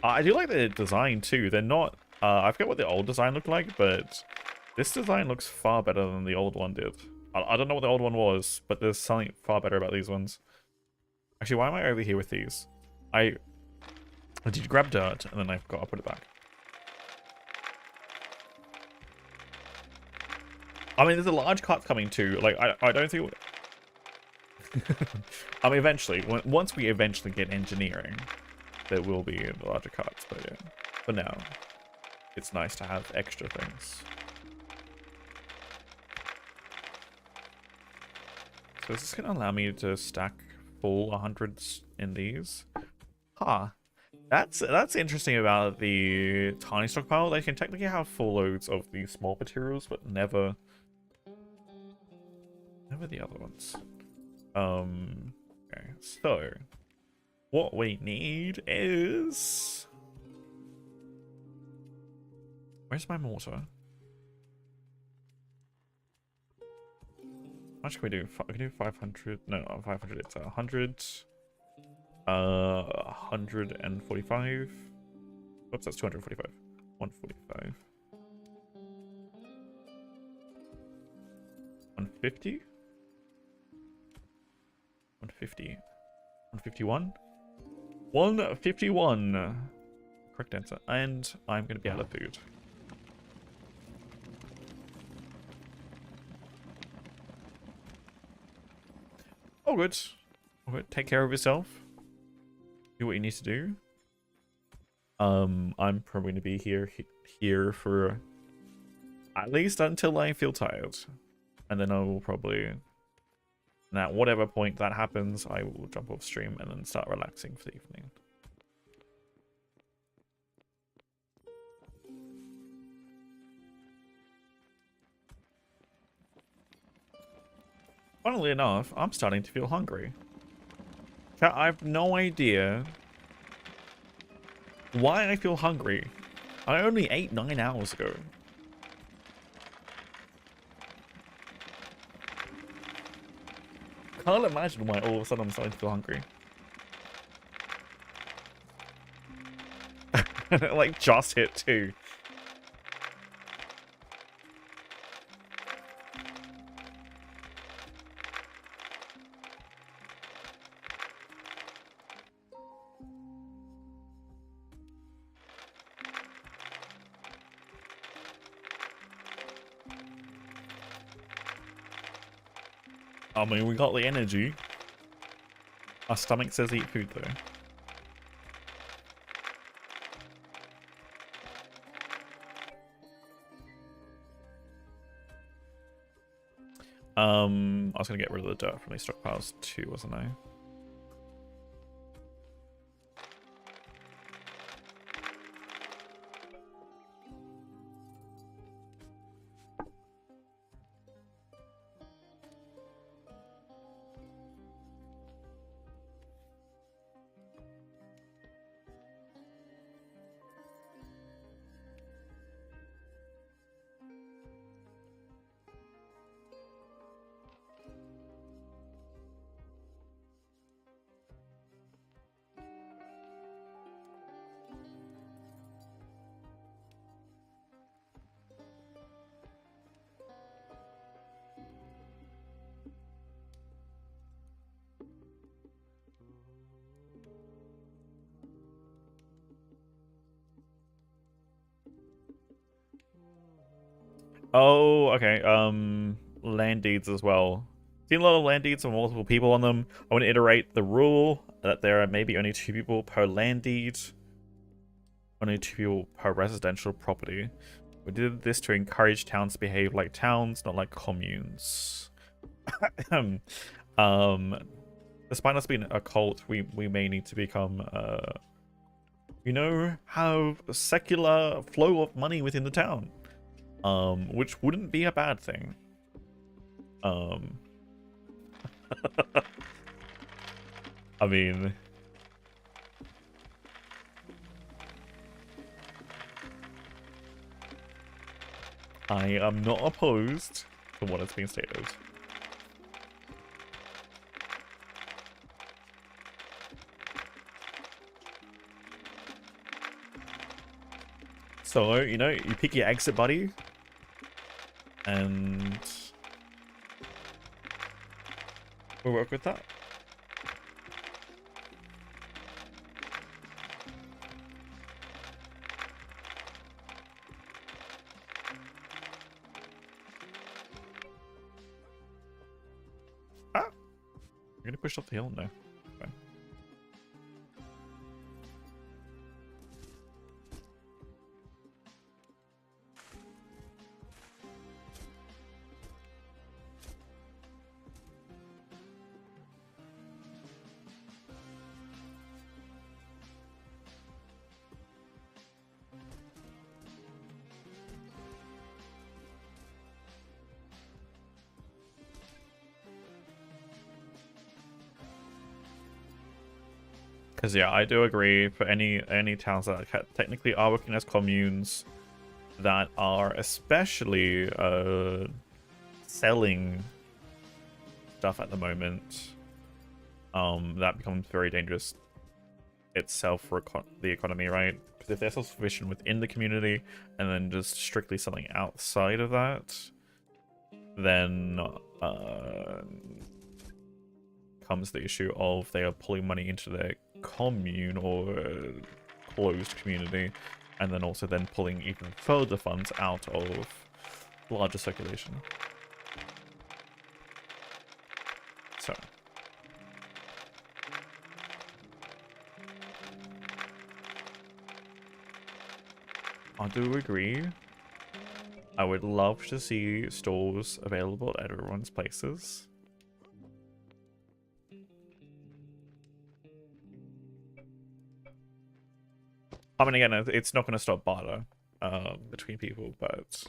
I do like the design too. They're not. I forget what the old design looked like, but this design looks far better than the old one did. I don't know what the old one was, but there's something far better about these ones. Actually, why am I over here with these? I did grab dirt, and then I forgot to put it back. I mean, there's a large cart coming too. Like, I don't think... I mean, eventually, once we eventually get engineering, there will be larger carts, but yeah. For now, it's nice to have extra things. So is this going to allow me to stack full 100s in these? Huh. That's interesting about the tiny stockpile. They can technically have full loads of the small materials, but never the other ones. Okay, so what we need is... Where's my mortar? How much can we do? We can do 500. No, not 500. It's 100. 145. Whoops, that's 245. 145. 150. 150. 151. 151. Correct answer. And I'm going to be out of food. Oh, good. Oh, good. Take care of yourself. Do what you need to do. I'm probably going to be here for at least until I feel tired. And then I will probably... And at whatever point that happens, I will jump off stream and then start relaxing for the evening. Funnily enough, I'm starting to feel hungry. I have no idea why I feel hungry. I only ate 9 hours ago. Can't imagine why all of a sudden I'm starting to feel hungry. Like, just hit 2. I mean, we got the energy. Our stomach says eat food, though. I was gonna get rid of the dirt from these stockpiles too, wasn't I? Oh, okay. Land deeds as well. Seen a lot of land deeds with multiple people on them. I want to iterate the rule that there are maybe only 2 people per land deed. Only 2 people per residential property. We did this to encourage towns to behave like towns, not like communes. Despite us being a cult, we may need to become, you know, have a secular flow of money within the town. Which wouldn't be a bad thing. I mean, I am not opposed to what is being stated. So, you know, you pick your exit buddy, and we'll work with that. Ah! You're gonna push off the hill? No. Okay. Because yeah, I do agree for any towns that technically are working as communes that are especially selling stuff at the moment, that becomes very dangerous itself for the economy, right? Because if they're self-sufficient within the community and then just strictly selling outside of that, then comes the issue of they are pulling money into their commune or closed community, and then also then pulling even further funds out of larger circulation. So I do agree. I would love to see stores available at everyone's places. I mean, again, it's not going to stop barter between people, but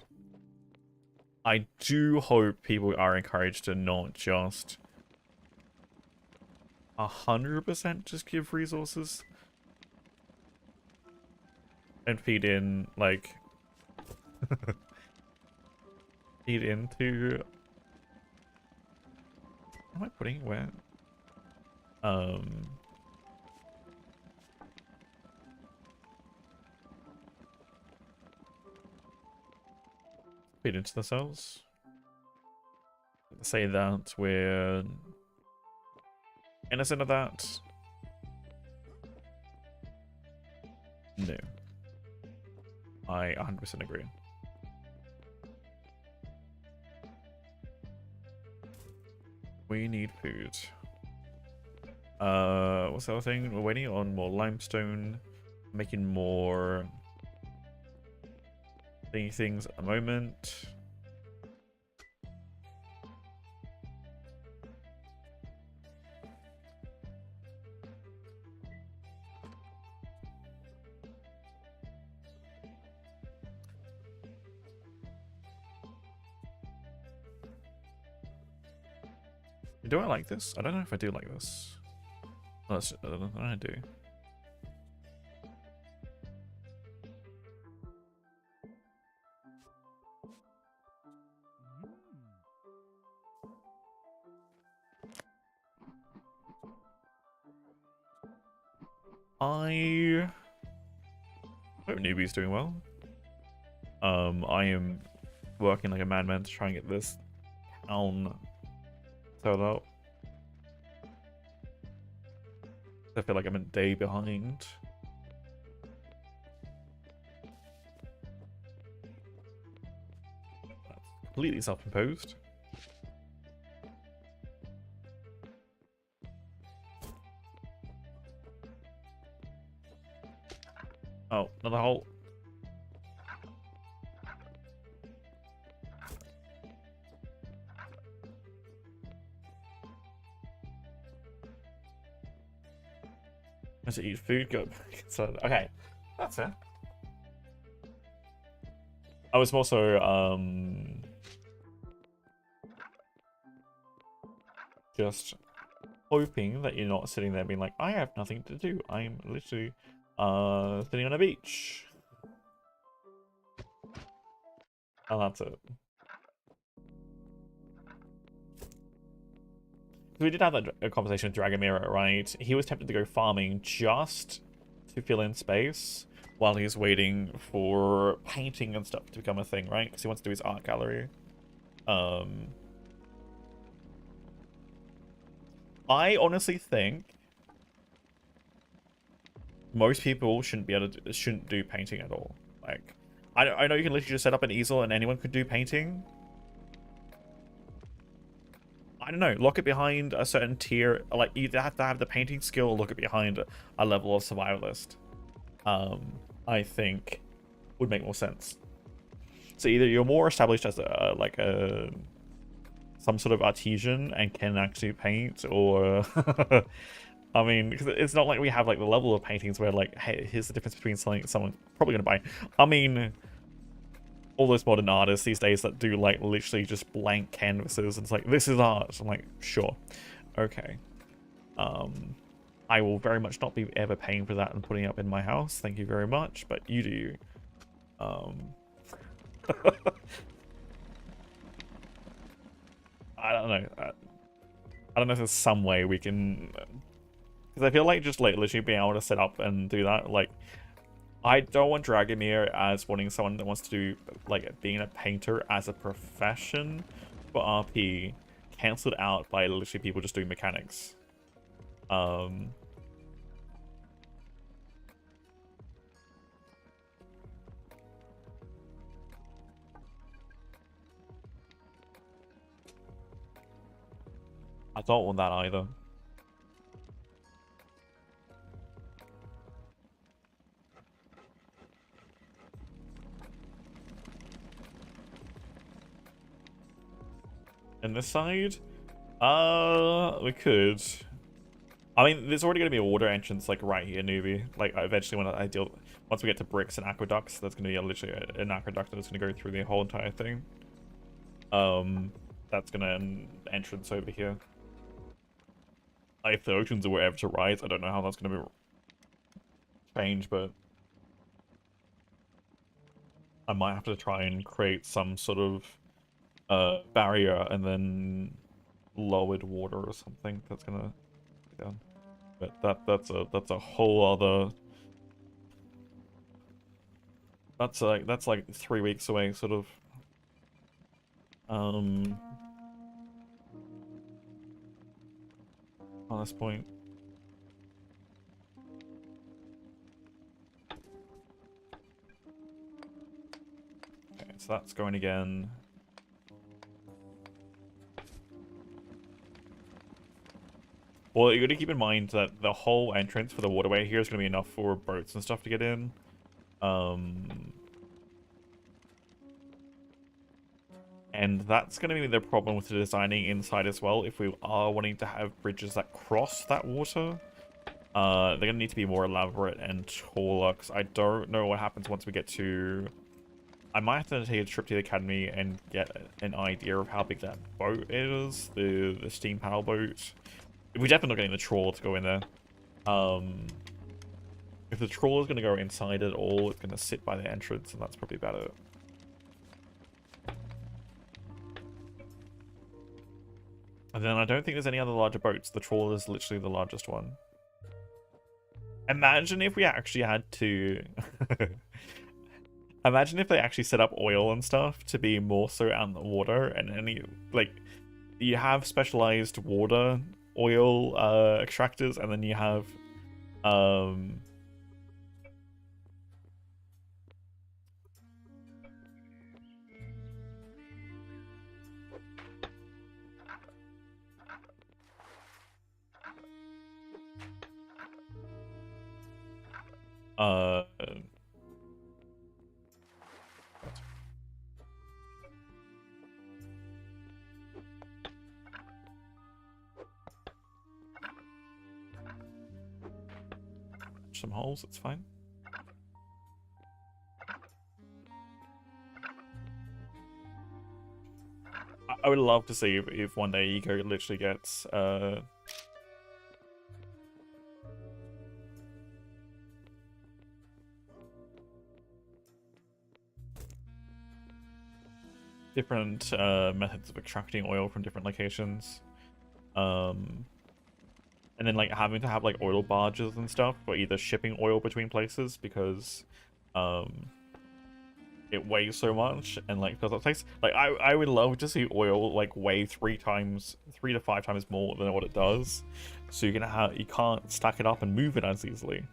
I do hope people are encouraged to not just 100% just give resources and feed in, like, feed into... What am I putting it where? Feed into the cells. Say that we're innocent of that. No. I 100% agree. We need food. What's the other thing? We're waiting on more limestone, making more things at the moment. Do I like this? I don't know if I do like this. Oh, I don't know. I do. I hope newbie's doing well. I am working like a madman to try and get this town set up. I feel like I'm a day behind. That's completely self-imposed. Oh, another hole. As I eat food, go. So okay, that's it. I was also just hoping that you're not sitting there being like, I have nothing to do. I'm literally sitting on a beach. And that's it. We did have that conversation with Dragomir, right? He was tempted to go farming just to fill in space while he's waiting for painting and stuff to become a thing, right? Because he wants to do his art gallery. I honestly think most people shouldn't be able to shouldn't do painting at all. Like, I know you can literally just set up an easel and anyone could do painting. I don't know, lock it behind a certain tier. Like, you have to have the painting skill or look it behind a level of survivalist. I think would make more sense. So either you're more established as some sort of artisan and can actually paint, or I mean, because it's not like we have like the level of paintings where like, hey, here's the difference between something someone probably gonna buy. I mean, all those modern artists these days that do like literally just blank canvases and it's like, this is art. I'm like, sure, okay. I will very much not be ever paying for that and putting it up in my house. Thank you very much, but you do you. I don't know. I don't know if there's some way we can, because I feel like just like literally being able to set up and do that, like, I don't want Dragomir as wanting someone that wants to do like being a painter as a profession for RP cancelled out by literally people just doing mechanics. I don't want that either. And this side? We could. I mean, there's already going to be a water entrance, like, right here, newbie. Like, eventually, once we get to bricks and aqueducts, there's going to be literally an aqueduct that's going to go through the whole entire thing. That's going to an entrance over here. If the oceans are wherever to rise, I don't know how that's going to be changed, but I might have to try and create some sort of barrier and then lowered water or something that's gonna be done. But that's a whole other. That's like 3 weeks away, sort of. On this point. Okay, so that's going again. Well, you got to keep in mind that the whole entrance for the waterway here is going to be enough for boats and stuff to get in. And that's going to be the problem with the designing inside as well. If we are wanting to have bridges that cross that water, they're going to need to be more elaborate and taller. Because I don't know what happens once we get to... I might have to take a trip to the academy and get an idea of how big that boat is. The steam paddle boat. We're definitely not getting the trawler to go in there. If the trawler is going to go inside at all, it's going to sit by the entrance, and that's probably about it. And then I don't think there's any other larger boats. The trawler is literally the largest one. Imagine if we actually had to... Imagine if they actually set up oil and stuff to be more so out in the water, and any, like, you have specialized water oil extractors, and then you have some holes, it's fine. I would love to see if one day Eco literally gets different methods of extracting oil from different locations. And then like having to have like oil barges and stuff for either shipping oil between places because it weighs so much and like does that taste like I would love to see oil like weigh 3 to 5 times more than what it does, so you can't stack it up and move it as easily.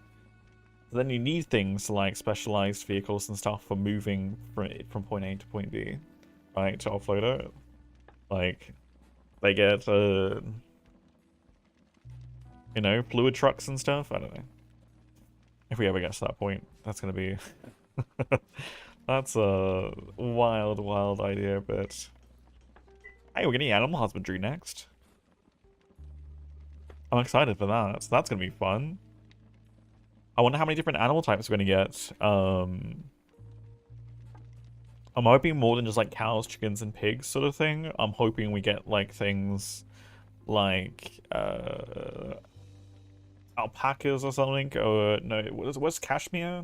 So then you need things like specialized vehicles and stuff for moving from point A to point B, right, to offload it. Like they get you know, fluid trucks and stuff. I don't know. If we ever get to that point, that's gonna be that's a wild, wild idea, but hey, we're getting animal husbandry next. I'm excited for that. So that's gonna be fun. I wonder how many different animal types we're gonna get. I'm hoping more than just like cows, chickens, and pigs sort of thing. I'm hoping we get like things like alpacas or something, or no, what's cashmere?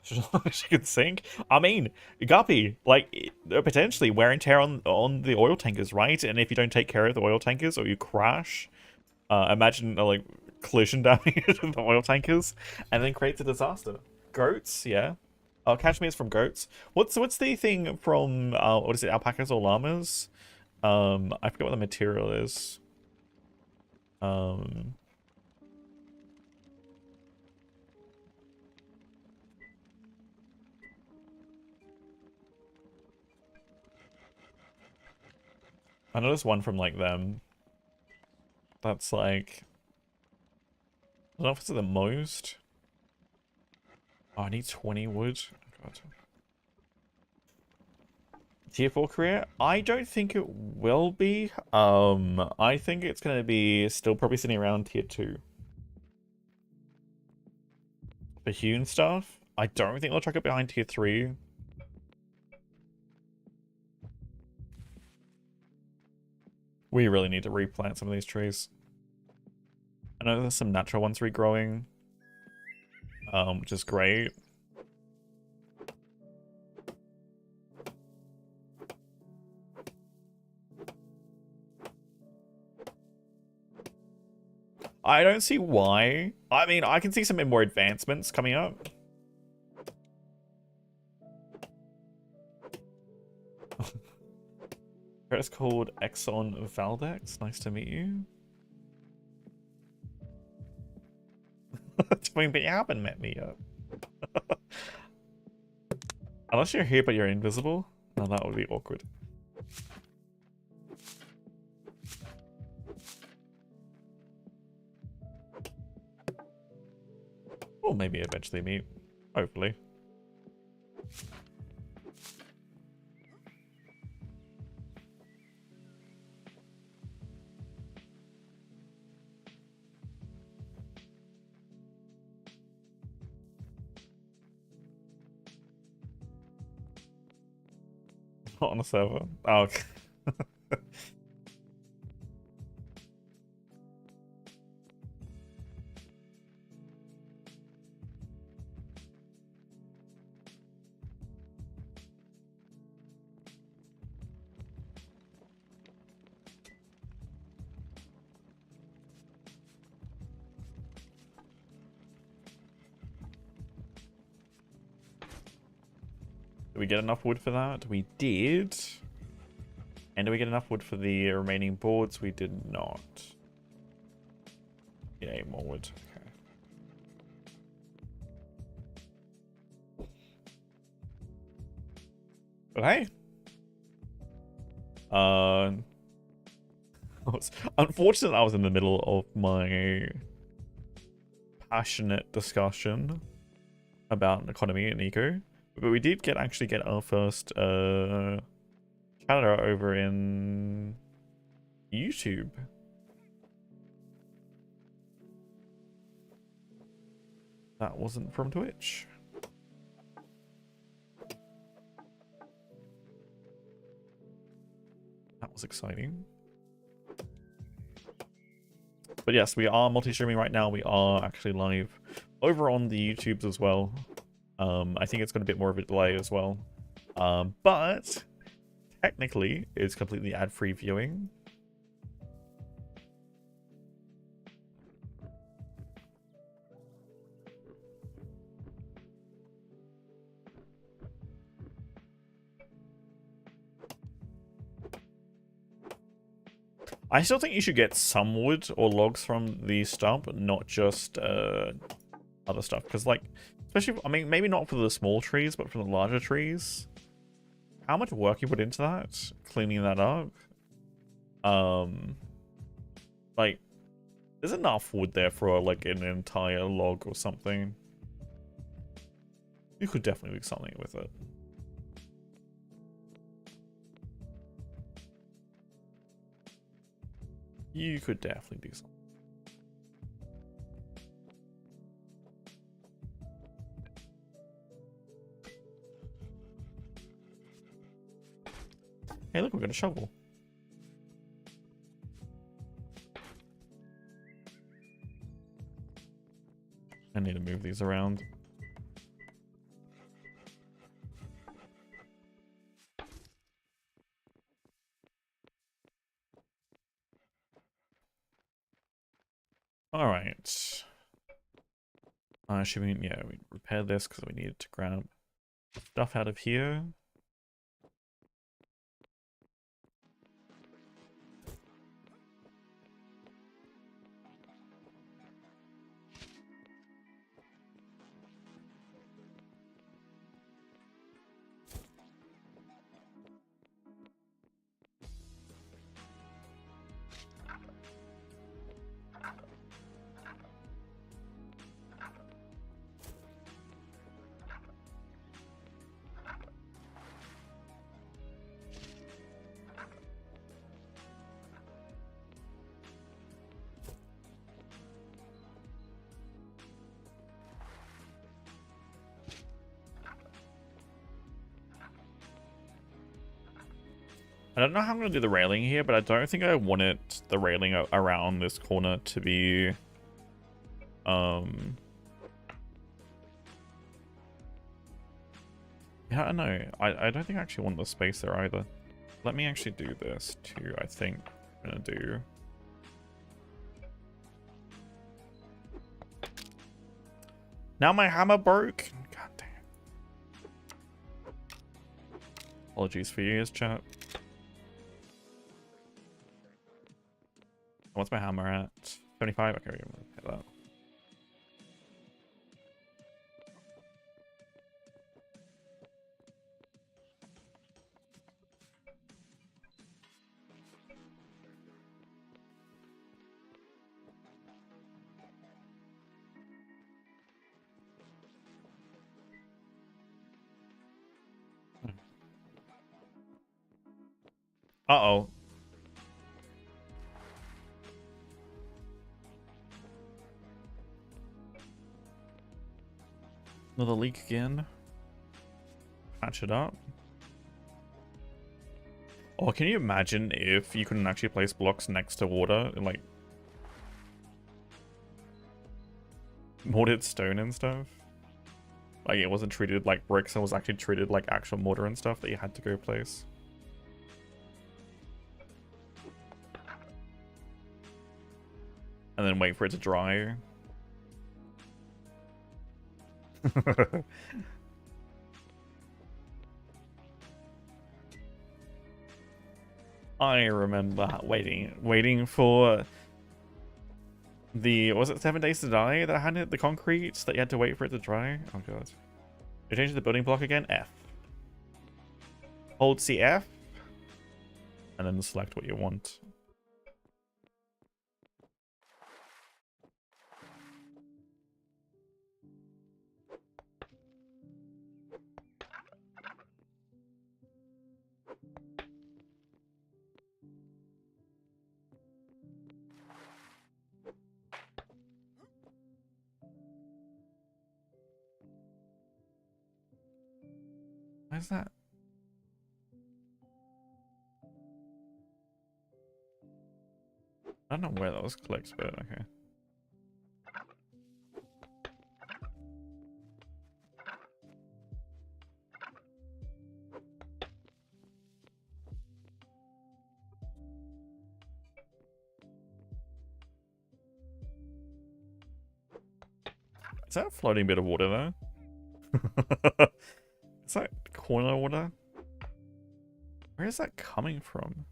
She could sink. I mean, Guppy, like potentially wear and tear on the oil tankers, right? And if you don't take care of the oil tankers or you crash, imagine like collision damage to the oil tankers, and then creates a disaster. Goats, yeah. Oh, cashmere's from goats. What's the thing from what is it? Alpacas or llamas? I forget what the material is. I know there's one from like them. That's like, I don't know if it's the most. Oh, I need 20 wood. God. Tier 4 career? I don't think it will be. I think it's gonna be still probably sitting around tier 2. For hewn stuff, I don't think they'll chuck it behind tier 3. We really need to replant some of these trees. I know there's some natural ones regrowing, which is great. I don't see why. I mean, I can see some more advancements coming up. It's called Exxon Valdex. Nice to meet you. I mean, but you haven't met me yet. Unless you're here but you're invisible. No, that would be awkward. Or maybe eventually meet. Hopefully. Not on a server. Oh, okay. Did we get enough wood for that? We did. And did we get enough wood for the remaining boards? We did not. Yeah, 8 more wood. Okay. But hey. Unfortunately, I was in the middle of my passionate discussion about economy and eco. But we did actually get our first chatter over in YouTube. That wasn't from Twitch. That was exciting. But yes, we are multi-streaming right now. We are actually live over on the YouTubes as well. I think it's got a bit more of a delay as well. But technically, it's completely ad-free viewing. I still think you should get some wood or logs from the stump, not just other stuff. Because, like, especially, I mean, maybe not for the small trees, but for the larger trees. How much work you put into that? Cleaning that up? Like, there's enough wood there for, like, an entire log or something. You could definitely do something with it. You could definitely do something. Hey, look, we got a shovel. I need to move these around. Alright. Should we, yeah, we repair this because we needed to grab stuff out of here. I don't know how I'm going to do the railing here, but I don't think I want it, the railing around this corner to be, yeah, I don't know. I don't think I actually want the space there either. Let me actually do this too, I think I'm going to do. Now my hammer broke. God damn. Apologies for you, chat. What's my hammer at? 75? Okay, we're gonna hit that. Uh-oh. Another leak again. Patch it up. Or can you imagine if you couldn't actually place blocks next to water and like mortared stone and stuff? Like it wasn't treated like bricks, it was actually treated like actual mortar and stuff that you had to go place. And then wait for it to dry. I remember waiting for the, was it 7 days to die that I had it, the concrete that you had to wait for it to dry? Oh god. You changed the building block again? F. Hold CF. And then select what you want. Where's that? I don't know where that was clicked, but okay. Is that a floating bit of water there? Is that corner water? Where is that coming from?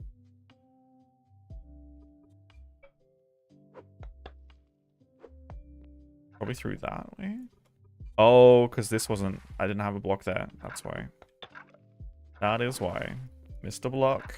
Probably through that way? Oh, because this wasn't... I didn't have a block there. That's why. That is why. Missed a block.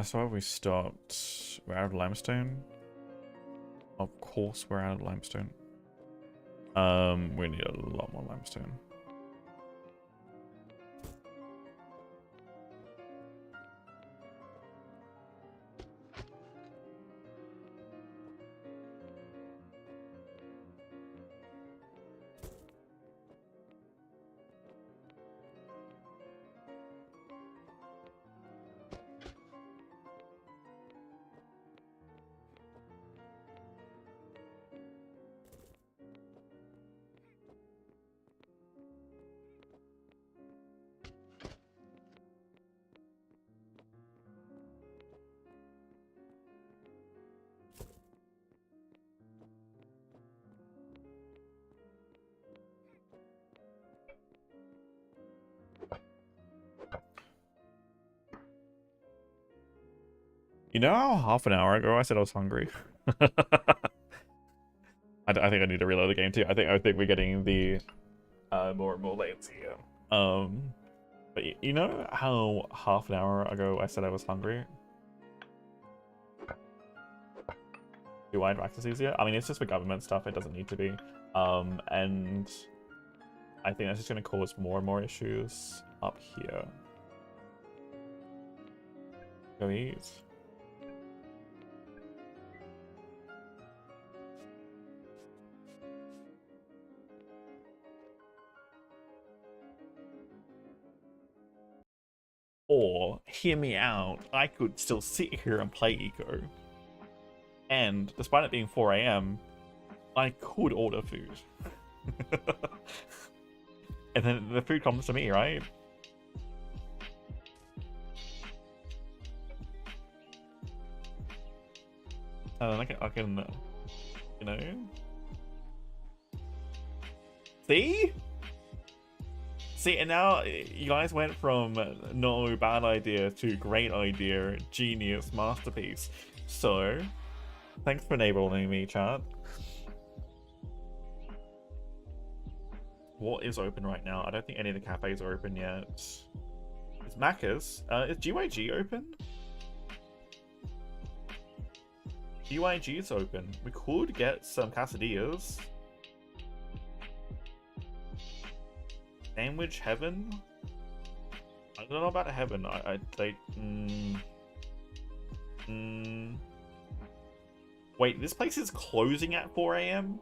So have we stopped? We're out of limestone? Of course we're out of limestone. We need a lot more limestone. You know how half an hour ago I said I was hungry? I think I need to reload the game too. I think we're getting the more and more latency. But you know how half an hour ago I said I was hungry? Do I have access easier? I mean, it's just for government stuff. It doesn't need to be. And I think that's just going to cause more and more issues up here. Go eat. Or, hear me out, I could still sit here and play Eco. And, despite it being 4 AM, I could order food. And then the food comes to me, right? And I can, you know... See? See, and now you guys went from no bad idea to great idea, genius, masterpiece. So, thanks for enabling me, chat. What is open right now? I don't think any of the cafes are open yet. It's Macca's. Is GYG open? GYG is open. We could get some quesadillas. Sandwich Heaven? I don't know about Heaven. Wait, this place is closing at 4 AM?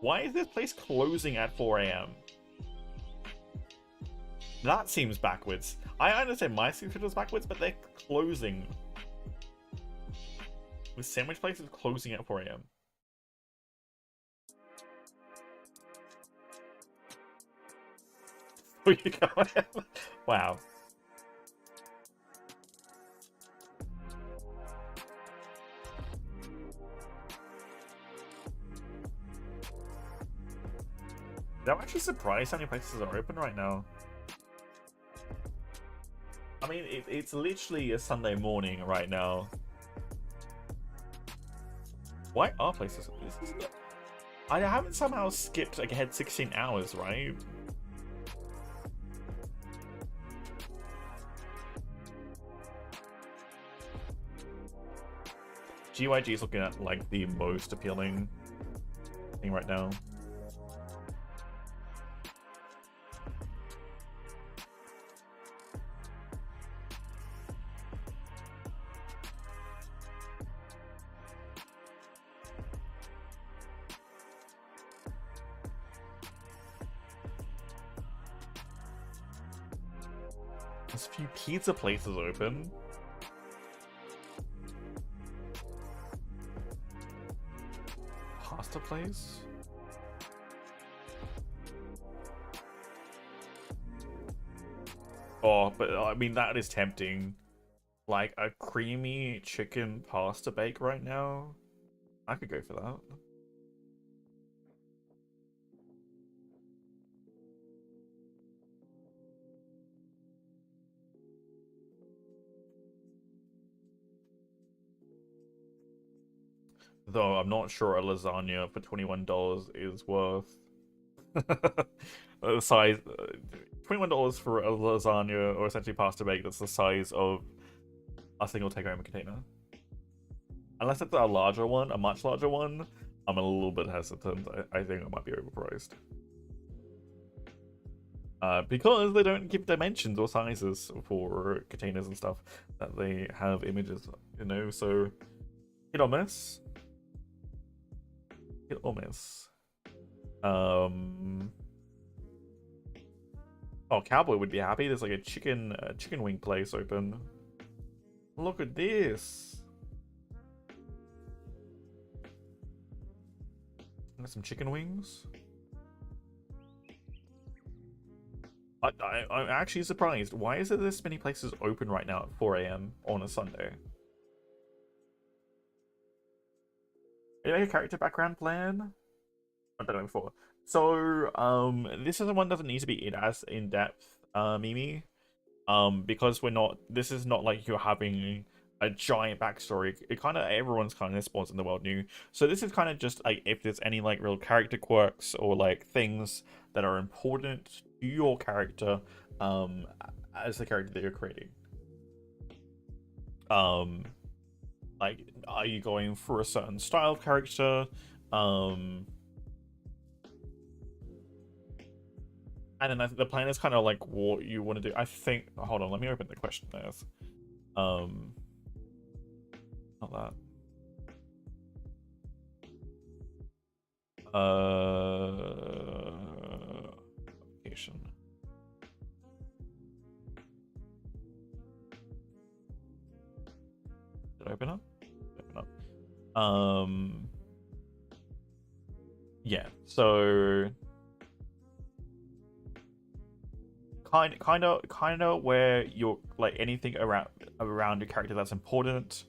Why is this place closing at 4 AM? That seems backwards. I understand my schedule is backwards, but they're closing. The sandwich place is closing at 4 AM. Where you going? Wow. I'm actually surprised how many places are open right now. I mean, it's literally a Sunday morning right now. Why are places? This isn't. I haven't somehow skipped ahead 16 hours, right? GYG is looking at like the most appealing thing right now. There's a few pizza places open. Pasta place? Oh, but I mean, that is tempting. Like a creamy chicken pasta bake right now. I could go for that. Though I'm not sure a lasagna for $21 is worth the size. $21 for a lasagna, or essentially pasta bake, that's the size of a single take-home container. Unless it's a larger one, a much larger one, I'm a little bit hesitant. I think it might be overpriced. Because they don't give dimensions or sizes for containers and stuff that they have images, you know, so hit or miss. Hit or miss. Oh, Cowboy would be happy. There's like a chicken wing place open. Look at this. Got some chicken wings. I'm actually surprised. Why is there this many places open right now at 4 AM on a Sunday? Is that a character background plan? I've done it before. So, this is one doesn't need to be as in depth, Mimi. Because we're not. This is not like you're having a giant backstory. It kind of everyone's kind of spawns in the world new. So this is kind of just like if there's any like real character quirks or like things that are important to your character, as the character that you're creating. Like, are you going for a certain style of character? And then I think the plan is kind of like what you want to do. I think. Hold on, let me open the questionnaires. Not that. Application. Did I open up? Open up. Yeah. So kind of where you're like anything around your character that's important,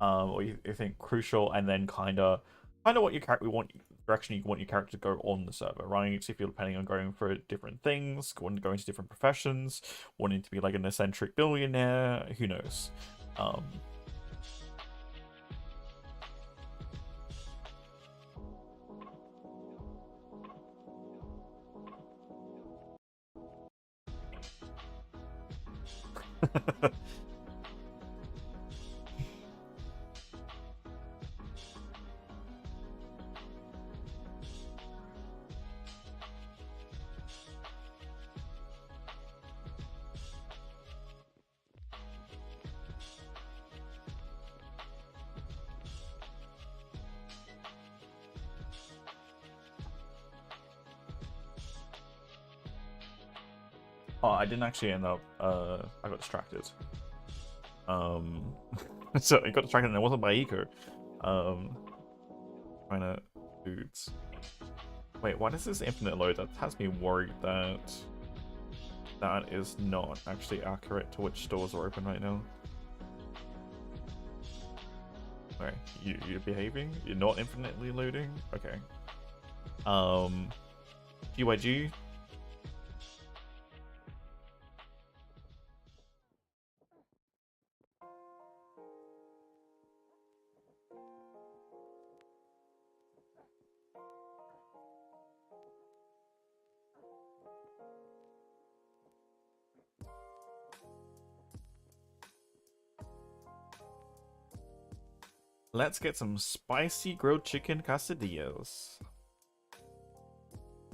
or you think crucial, and then kind of what your character direction you want your character to go on the server, right? So if you're planning on going for different things, going to different professions, wanting to be like an eccentric billionaire, who knows? Oh, I didn't actually end up. I got distracted. So I got distracted, and it wasn't by eco. Trying to foods. Wait, why does this infinite load? That has me worried that that is not actually accurate to which stores are open right now. Okay, you're behaving. You're not infinitely loading. Okay. GYG. Let's get some spicy grilled chicken quesadillas.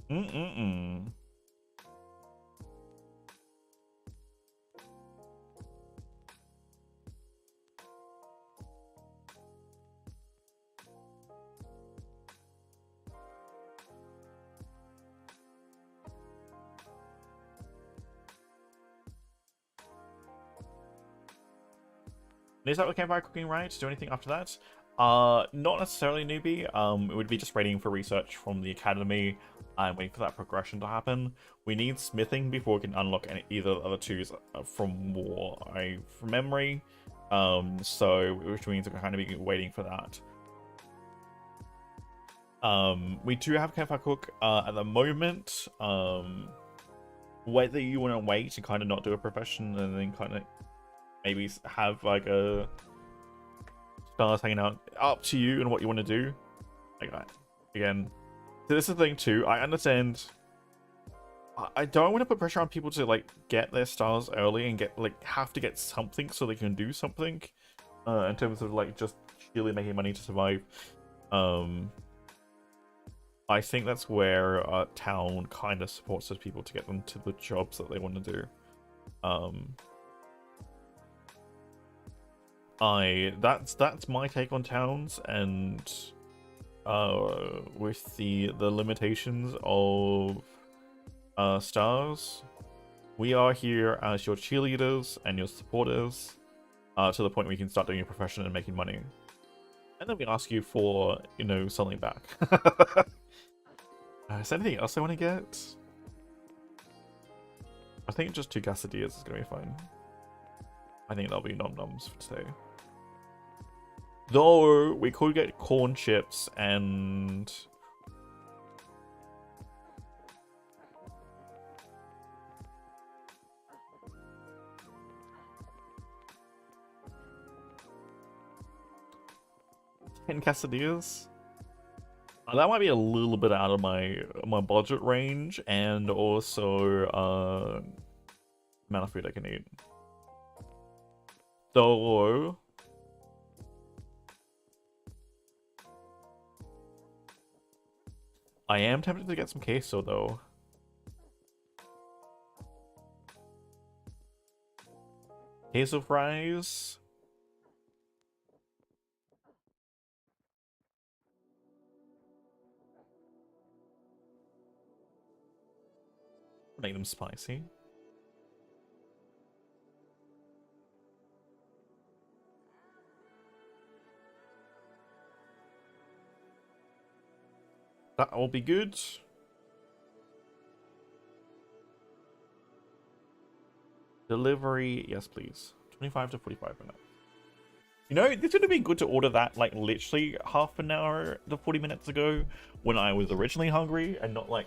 Mm-mm-mm. Is that what campfire cooking, right? Do anything after that? Not necessarily newbie. It would be just waiting for research from the academy and waiting for that progression to happen. We need smithing before we can unlock either of the other twos from from memory. So which means we're kind of be waiting for that. We do have campfire cook at the moment. Whether you want to wait and kind of not do a profession and then kind of maybe have like a stars hanging out, up to you and what you want to do. Like, again, so this is the thing too. I understand. I don't want to put pressure on people to like get their stars early and get like have to get something so they can do something. In terms of like just purely making money to survive. I think that's where town kind of supports those people to get them to the jobs that they want to do. That's my take on towns, and with the limitations of stars, we are here as your cheerleaders and your supporters to the point where you can start doing your profession and making money, and then we ask you for, you know, something back. Is there anything else I want to get? I think just 2 quesadillas is gonna be fine. I think that'll be nom-noms for today. Though, we could get corn chips and... $10 quesadillas? That might be a little bit out of my budget range, and also amount of food I can eat. Though I am tempted to get some queso though. Queso fries. Make them spicy. That will be good. Delivery, yes please. 25 to 45 minutes. You know, this would have been good to order that like literally half an hour to 40 minutes ago when I was originally hungry, and not like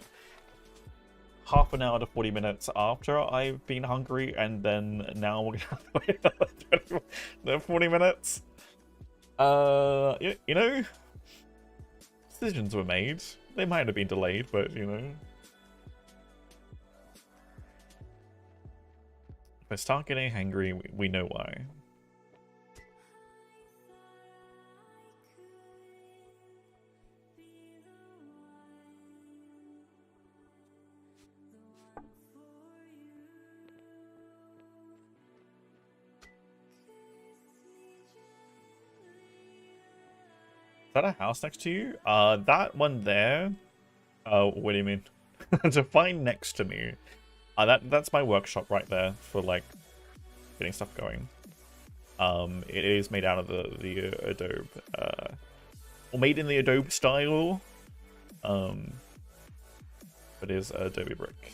half an hour to 40 minutes after I've been hungry, and then now we're gonna have to wait another 40 minutes. You know, decisions were made. They might have been delayed, but you know. If I start getting hangry, we know why. Is that a house next to you? That one there. What do you mean? To find next to me. That's my workshop right there for like getting stuff going. It is made out of the Adobe, or made in the Adobe style. But it is Adobe brick.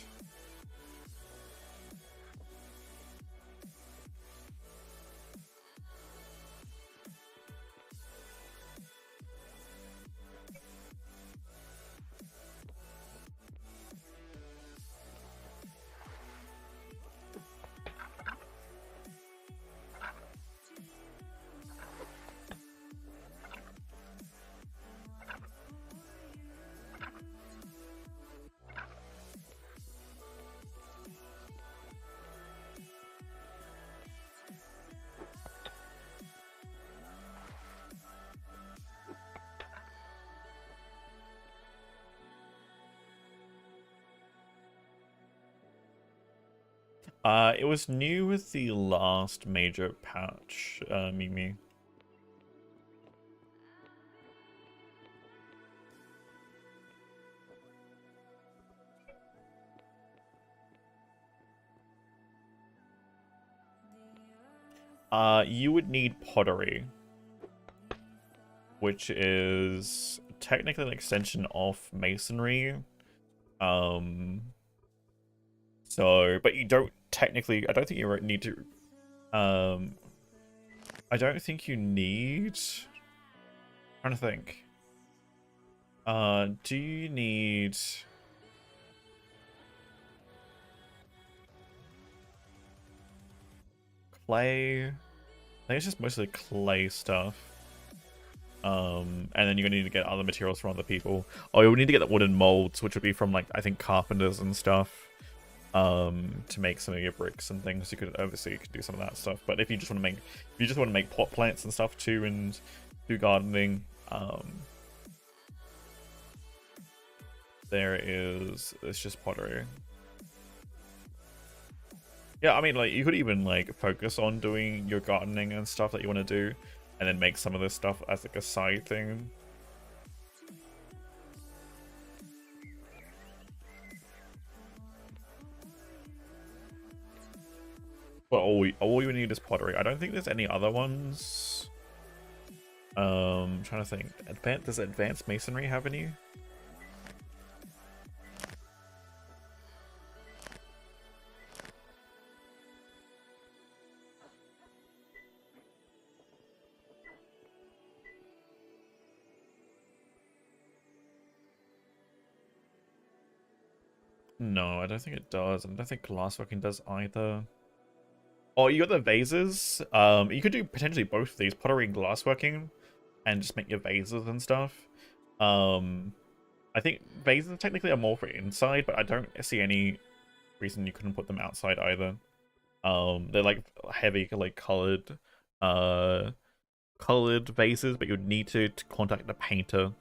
It was new with the last major patch, Mimi. You would need pottery, which is technically an extension of masonry. So, but you don't technically, I don't think you need to, I don't think you need, I'm trying to think. Do you need clay? I think it's just mostly clay stuff. And then you're gonna need to get other materials from other people. Oh, you would need to get the wooden molds, which would be from like, I think, carpenters and stuff. To make some of your bricks and things. You could obviously do some of that stuff, but if you just want to make pot plants and stuff too and do gardening, it's just pottery. Yeah, I mean, like, you could even like focus on doing your gardening and stuff that you want to do, and then make some of this stuff as like a side thing. But all you need is pottery. I don't think there's any other ones. I'm trying to think. Does advanced masonry have any? No, I don't think it does. I don't think glassworking does either. Oh, you got the vases. You could do potentially both of these, pottery and glassworking, and just make your vases and stuff. I think vases technically are more for inside, but I don't see any reason you couldn't put them outside either. They're like heavy, like colored vases, but you'd need to contact the painter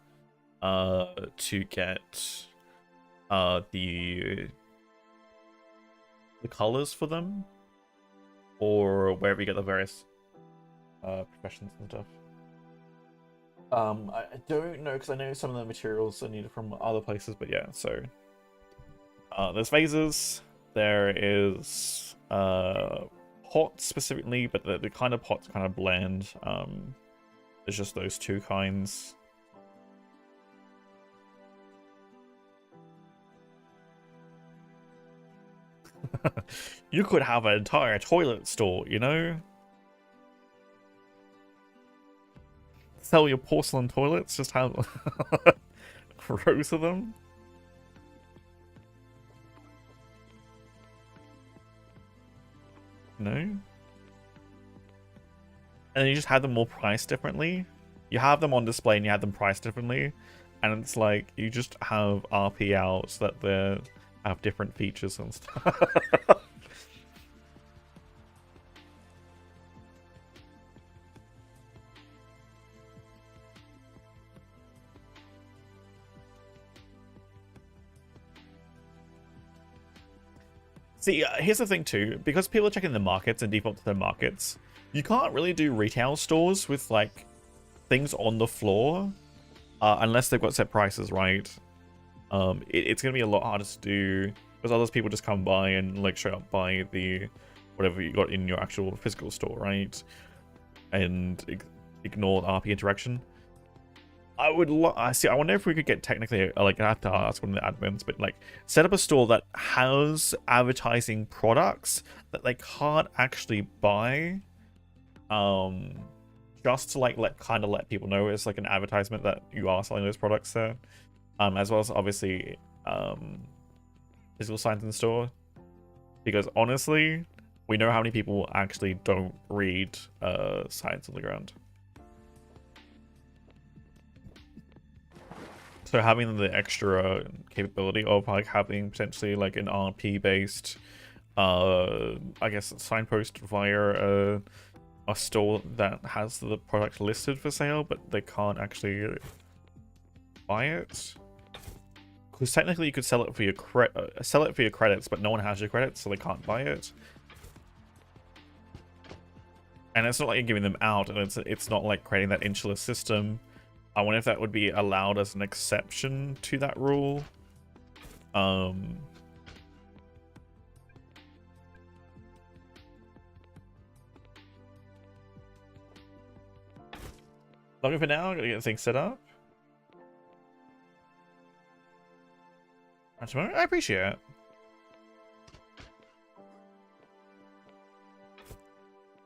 to get the colors for them, or wherever you get the various professions and stuff. I don't know, because I know some of the materials are needed from other places, but yeah, so there's vases, there is pots specifically, but the kind of pots kind of blend. There's just those two kinds. You could have an entire toilet store, you know? Sell your porcelain toilets, just have rows of them. No? And then you just have them all priced differently. You have them on display and you have them priced differently. And it's like, you just have RP out so that they have different features and stuff. See, here's the thing too, because people are checking the markets and default to their markets, you can't really do retail stores with like things on the floor unless they've got set prices, right? It's gonna be a lot harder to do because other people just come by and like show up by the whatever you got in your actual physical store, right? And ignore the RP interaction. I would see. I wonder if we could get technically, like, I have to ask one of the admins, but like, set up a store that has advertising products that they can't actually buy, just to like let people know it's like an advertisement that you are selling those products there, as well as obviously physical signs in the store, because honestly, we know how many people actually don't read signs on the ground. So having the extra capability of like having potentially like an RP based, I guess, signpost via a store that has the product listed for sale, but they can't actually buy it. Because technically you could sell it for your credits, but no one has your credits, so they can't buy it. And it's not like you're giving them out, and it's not like creating that insular system. I wonder if that would be allowed as an exception to that rule. Looking for now, I'm gonna get things set up. I appreciate it.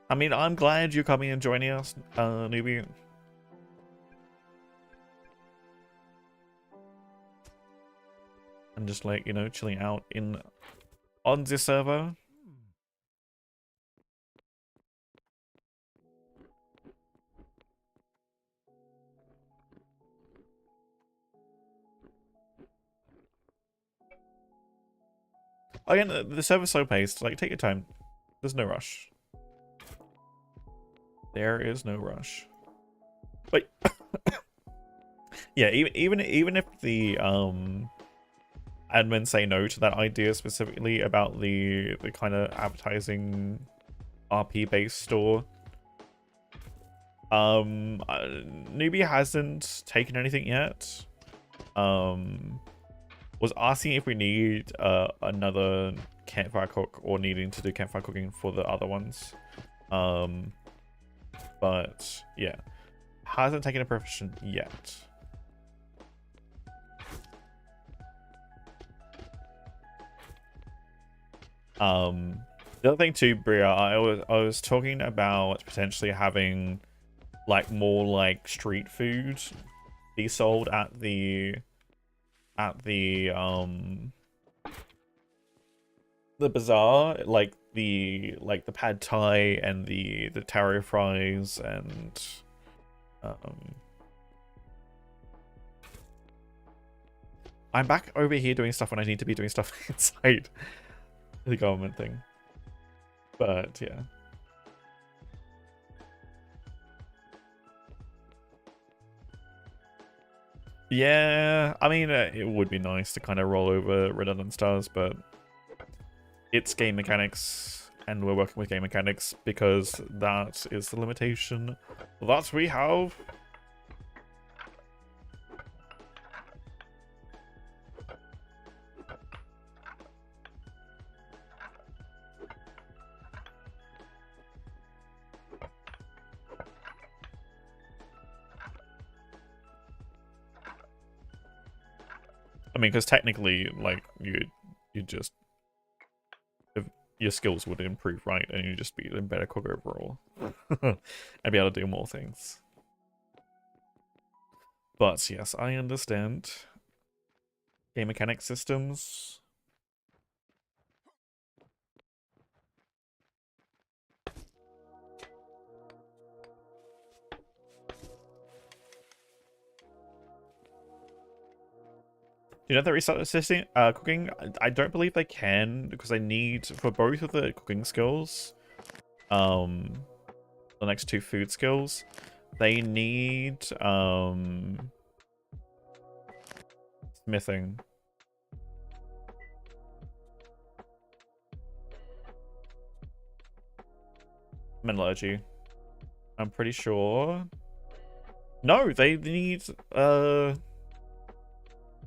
I mean, I'm glad you're coming and joining us, newbie. And just like, you know, chilling out on the server. Again, the server's slow paced. Like, take your time. There's no rush. There is no rush. But yeah, even if the admins say no to that idea specifically about the kind of advertising RP based store, newbie hasn't taken anything yet. Was asking if we need another campfire cook or needing to do campfire cooking for the other ones. But yeah, hasn't taken a profession yet. The other thing too, Bria, I was talking about potentially having like more like street food be sold at the bazaar, like the pad thai and the taro fries and I'm back over here doing stuff when I need to be doing stuff inside the government thing. But yeah. Yeah, I mean, it would be nice to kind of roll over redundant stars, but it's game mechanics, and we're working with game mechanics because that is the limitation that we have. I mean, because technically, like, you just, if your skills would improve, right? And you'd just be a better cook overall. And be able to do more things. But yes, I understand. Game mechanic systems. Do you know if they restart assisting cooking? I don't believe they can, because they need, for both of the cooking skills, the next two food skills, they need smithing. Metallurgy. I'm pretty sure. No, they need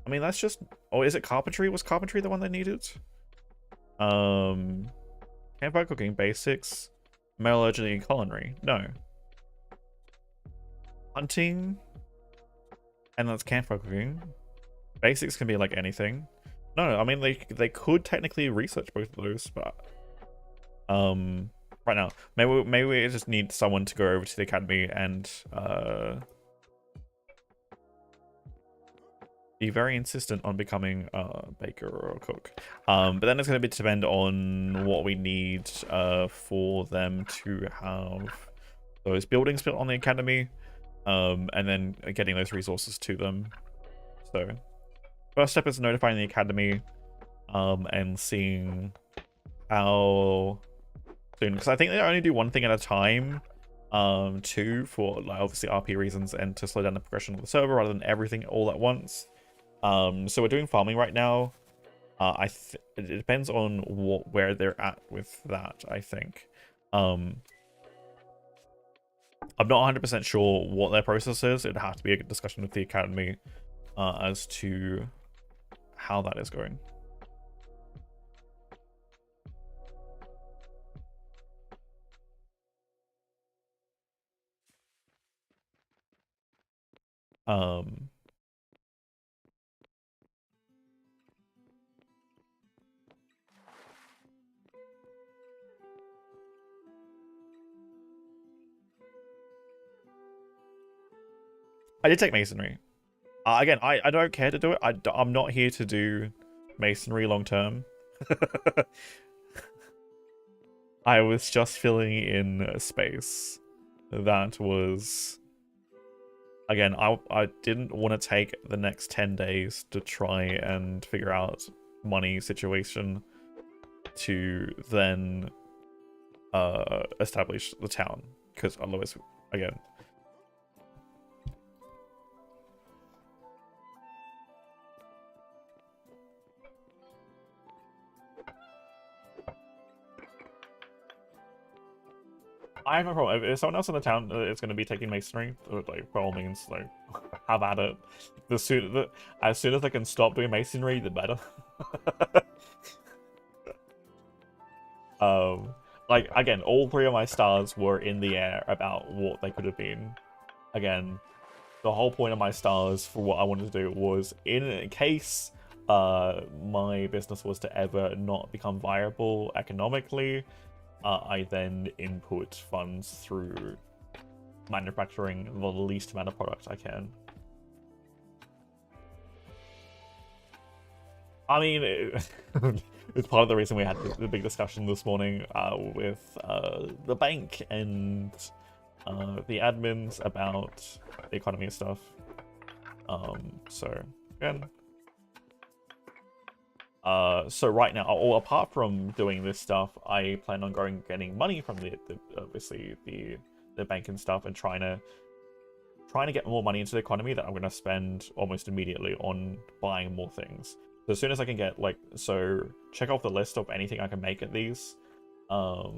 I mean, that's just... Oh, is it carpentry? Was carpentry the one they needed? Campfire cooking, basics, metallurgy, and culinary. No. Hunting, and that's campfire cooking. Basics can be like anything. No, I mean, they could technically research both of those, but right now, maybe we just need someone to go over to the academy and be very insistent on becoming a baker or a cook. But then it's going to depend on what we need for them to have those buildings built on the academy, and then getting those resources to them. So first step is notifying the academy and seeing how soon, because I think they only do one thing at a time, too, for like obviously RP reasons and to slow down the progression of the server rather than everything all at once. So we're doing farming right now. It depends on where they're at with that, I think. I'm not 100% sure what their process is. It'd have to be a discussion with the academy as to how that is going. I did take masonry. Again, I don't care to do it. I'm not here to do masonry long term. I was just filling in a space that was... Again, I didn't want to take the next 10 days to try and figure out money situation to then establish the town, because otherwise, again... I have no problem. If someone else in the town is going to be taking masonry, like, by all means, like, have at it. As soon as they can stop doing masonry, the better. Like, again, all three of my stars were in the air about what they could have been. Again, the whole point of my stars for what I wanted to do was, in case my business was to ever not become viable economically, I then input funds through manufacturing the least amount of product I can. I mean, it's part of the reason we had the big discussion this morning with the bank and the admins about the economy and stuff. So, again... so right now, apart from doing this stuff, I plan on getting money from obviously the bank and stuff, and trying trying to get more money into the economy that I'm going to spend almost immediately on buying more things. So as soon as I can get, like, so check off the list of anything I can make at these. So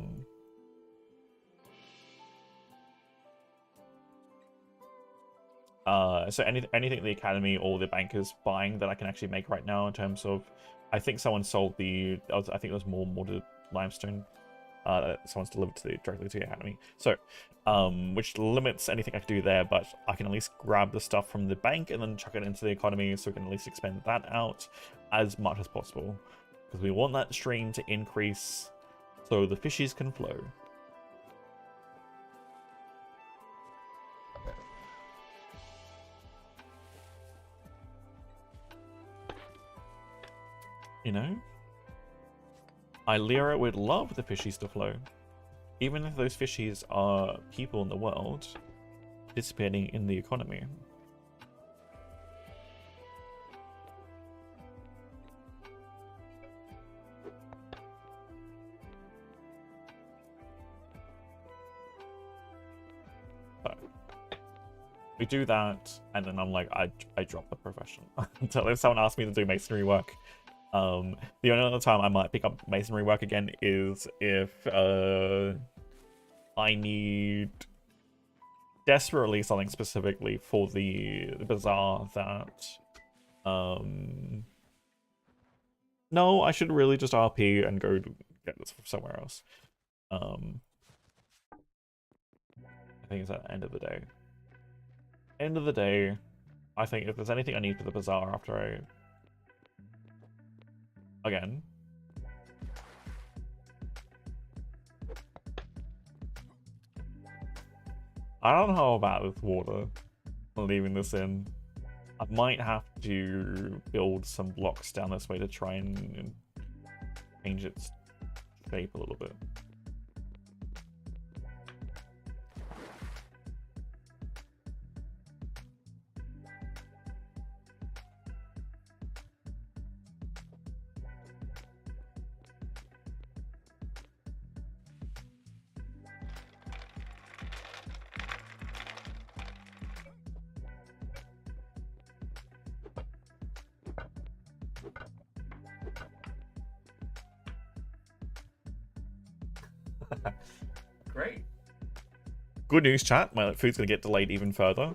anything the academy or the bankers buying that I can actually make right now in terms of, I think someone sold the, I think it was more modded limestone. Someone's delivered directly to the academy. So, which limits anything I can do there, but I can at least grab the stuff from the bank and then chuck it into the economy, so we can at least expand that out as much as possible, because we want that stream to increase so the fishies can flow. You know? Illyria would love the fishies to flow. Even if those fishies are people in the world participating in the economy. So, we do that, and then I'm like, I drop the profession. Until if someone asks me to do masonry work. The only other time I might pick up masonry work again is if I need desperately something specifically for the bazaar that no, I should really just RP and go get this from somewhere else. I think it's at the end of the day. End of the day, I think if there's anything I need for the bazaar after I again. I don't know about this water. I'm leaving this in. I might have to build some blocks down this way to try and change its shape a little bit. Great. Good news, chat. My food's gonna get delayed even further.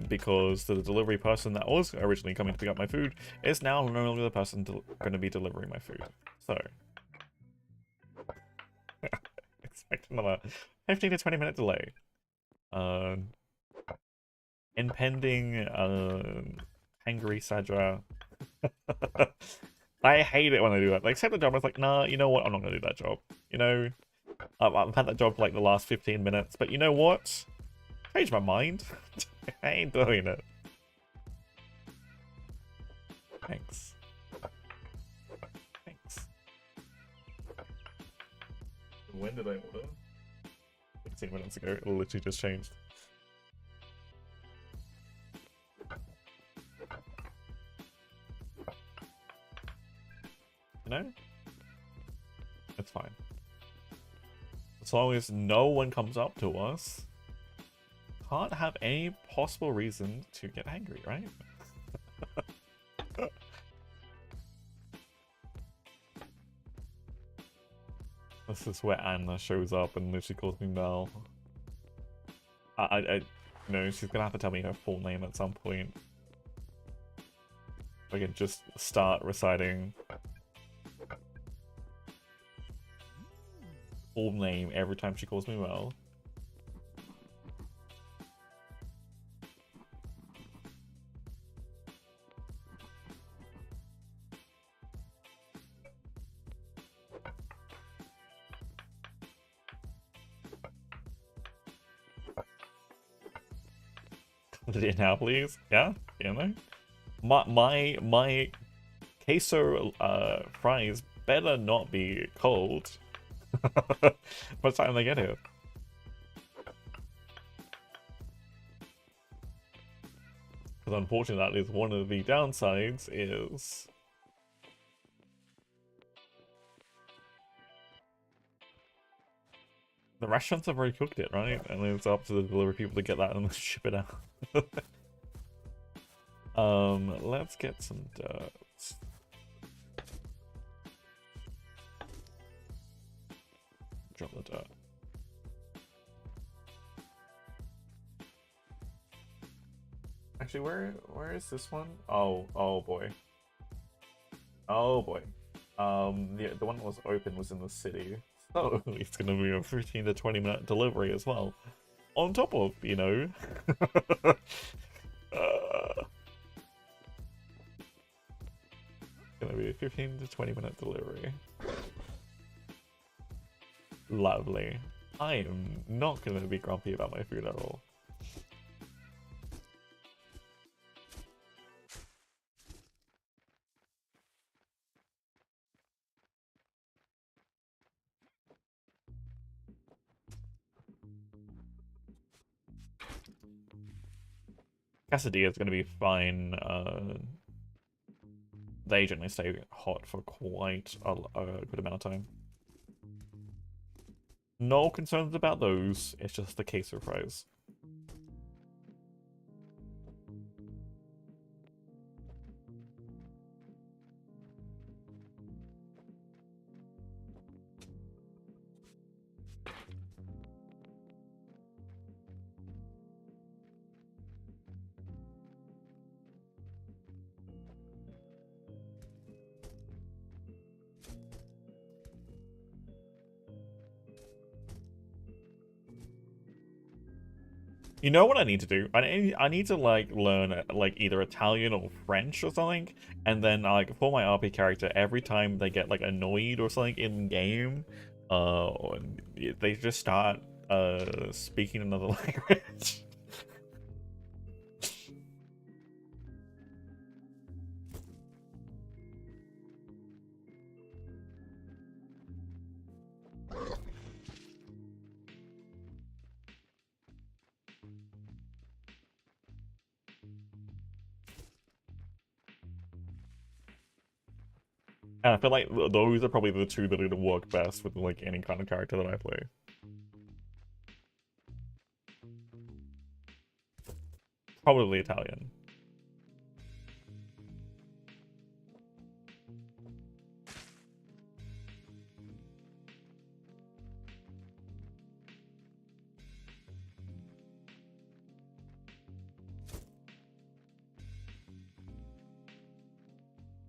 Because the delivery person that was originally coming to pick up my food is now no longer the person going to be delivering my food. So, expect another 15 to 20 minute delay. Impending hangry Sadra. I hate it when I do that. Like, accept the job. I was like, nah, you know what? I'm not gonna do that job. You know, I've had that job for like the last 15 minutes, but you know what? Changed my mind. I ain't doing it. Thanks. Thanks. When did I order? 15 minutes ago. It literally just changed. You know? It's fine. As long as no one comes up to us, can't have any possible reason to get angry, right? This is where Anna shows up and literally calls me Mel. I know she's gonna have to tell me her full name at some point. I can just start reciting full name every time she calls me Mel. Now, please. Yeah, you know. My queso fries better not be cold by the time they get here. Because unfortunately, that is one of the downsides. Is The restaurants have already cooked it, right? And it's up to the delivery people to get that and ship it out. Let's get some dirt. Drop the dirt. Actually, where is this one? Oh boy. Oh boy. The one that was open was in the city. So it's gonna be a 15 to 20 minute delivery as well. On top of, you know. Gonna be a 15 to 20 minute delivery. Lovely. I am not gonna be grumpy about my food at all. Quesadilla is gonna be fine. They generally stay hot for quite a good amount of time. No concerns about those. It's just the queso fries. You know what I need to do? I need to like learn like either Italian or French or something, and then like for my RP character, every time they get like annoyed or something in game, they just start speaking another language. And I feel like those are probably the two that are gonna work best with like any kind of character that I play. Probably Italian.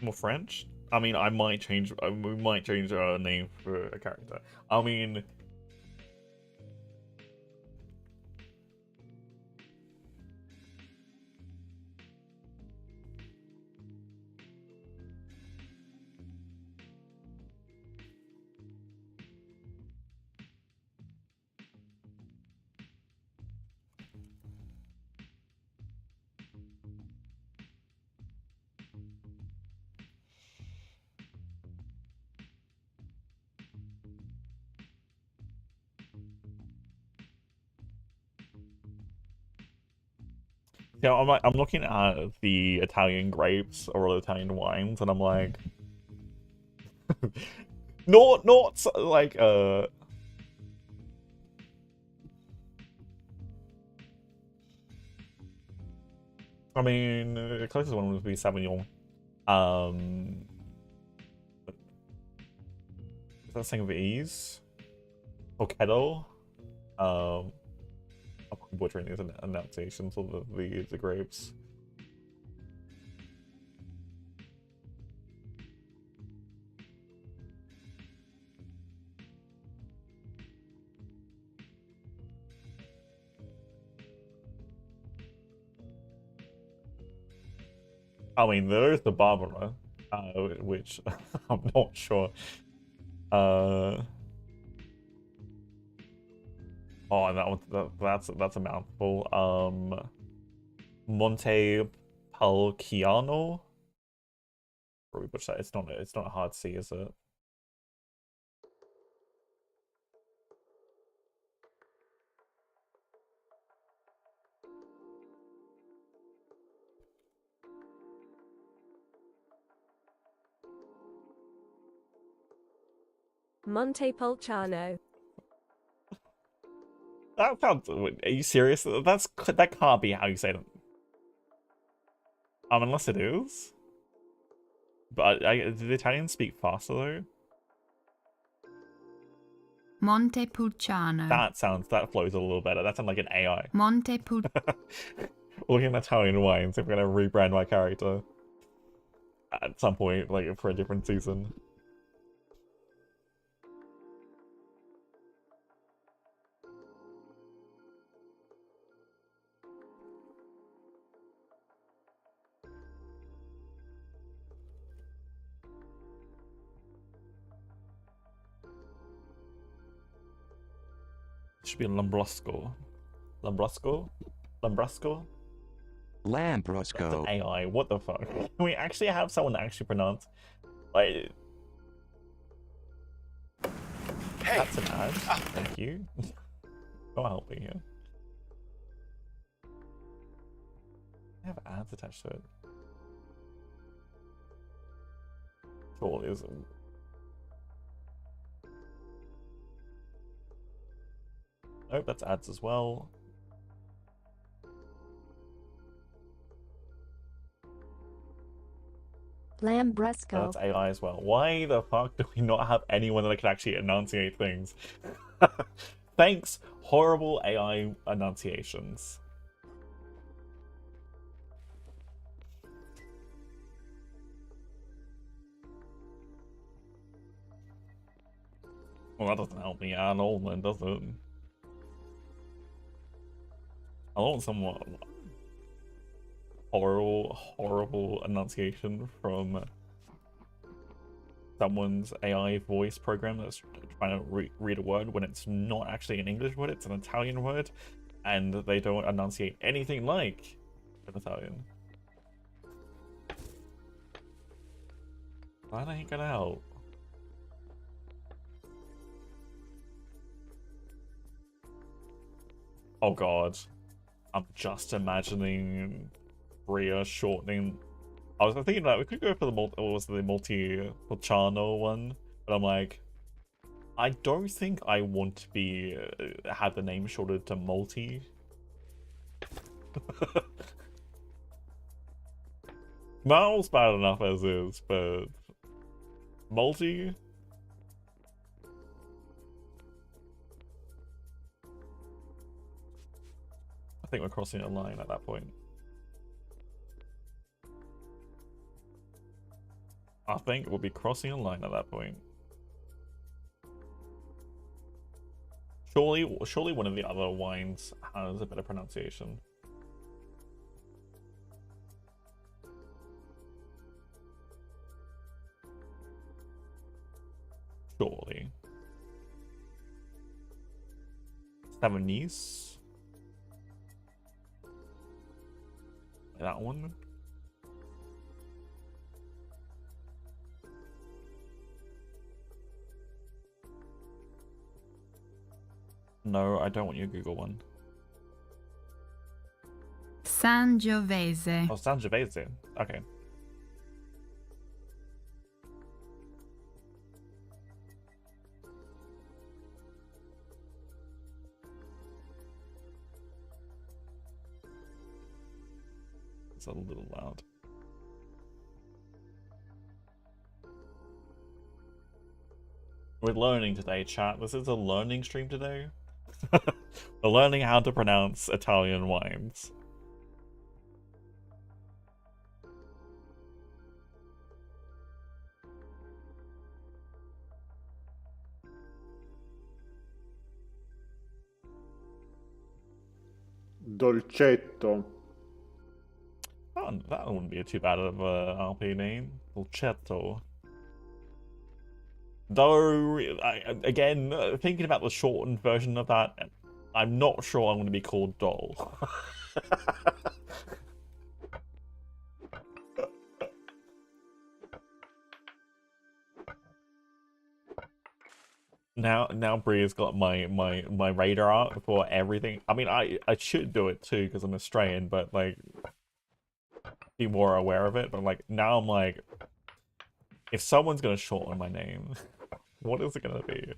More French? I mean, I might change. We might change our name for a character. I mean, yeah, I'm looking at the Italian grapes or the Italian wines, and I'm like, not like I mean, the closest one would be Sauvignon. Is that saying of ease? Or kettle? I'm butchering these announces of the grapes. I mean, there is the Barbara, which I'm not sure. Oh, and that's a mouthful. Monte Palciano. Probably butcher that. It's not a hard C, is it? Montepulciano. That sounds. Are you serious? That can't be how you say it. Unless it is. But do the Italians speak faster though? Montepulciano. That flows a little better. That sounds like an AI. Montepul. Looking at Italian wines, if we're gonna rebrand my character at some point, like for a different season. It should be Lambrusco. Lambrusco? Lambrusco? Lambrusco. That's an AI. What the fuck? Can we actually have someone actually pronounce? Like, Hey. that's an ad. Thank you. Don't help me here. I have ads attached to it. Surely isn't. Nope, that's ads as well. Lambrusco. That's AI as well. Why the fuck do we not have anyone that can actually enunciate things? Thanks, horrible AI enunciations. Well, that doesn't help me at all, then, does it? I want some horrible enunciation from someone's AI voice program that's trying to read a word when it's not actually an English word, it's an Italian word, and they don't enunciate anything like an Italian. That ain't gonna help. Oh god. I'm just imagining Bria shortening. I was thinking that we could go for the Multi-Luciano one, but I'm like, I don't think I want to be have the name shortened to Multi. Miles bad enough as is, but Multi. I think we're crossing a line at that point. I think we'll be crossing a line at that point. Surely one of the other wines has a better pronunciation. Surely. Savonese? That one? No, I don't want your Google one. Sangiovese. Oh, Sangiovese. Okay. It's a little loud. We're learning today, chat. This is a learning stream today. We're learning how to pronounce Italian wines. Dolcetto. That wouldn't be too bad of a RP name. Dolcetto. Though, again, thinking about the shortened version of that, I'm not sure I'm going to be called Dol. Now Bria's got my radar out for everything. I mean, I should do it too because I'm Australian, but like be more aware of it. But like now I'm like, if someone's gonna shorten my name, what is it gonna be?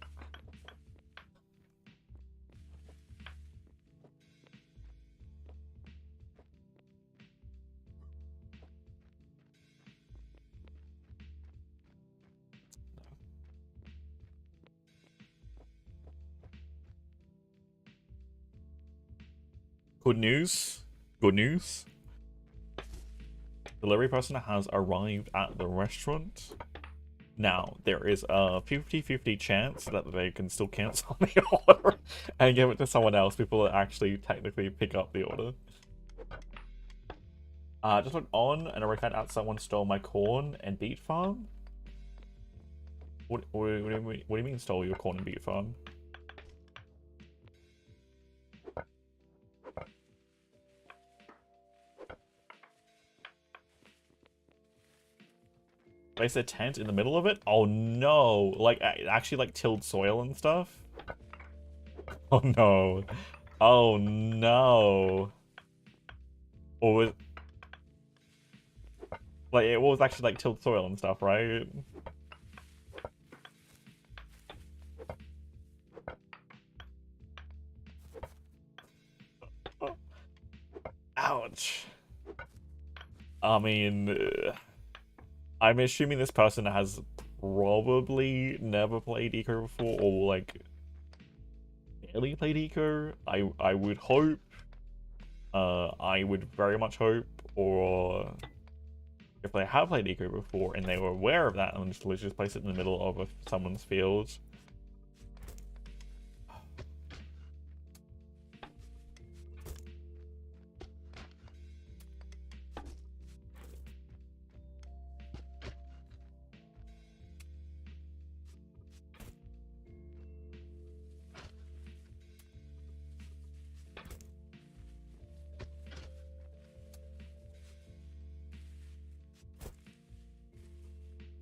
Good news. Good news. Delivery person has arrived at the restaurant. Now, there is a 50-50 chance that they can still cancel the order and give it to someone else before they actually technically pick up the order. Just went on and I worked out someone stole my corn and beet farm. What do you mean stole your corn and beet farm? Place a tent in the middle of it? Oh no! Like, actually like tilled soil and stuff? Oh no. Oh no. Or was... Like, it was actually like tilled soil and stuff, right? Ouch. I mean... I'm assuming this person has probably never played Eco before, or like barely played Eco. I would hope. I would very much hope, or if they have played Eco before and they were aware of that and just place it in the middle of someone's field.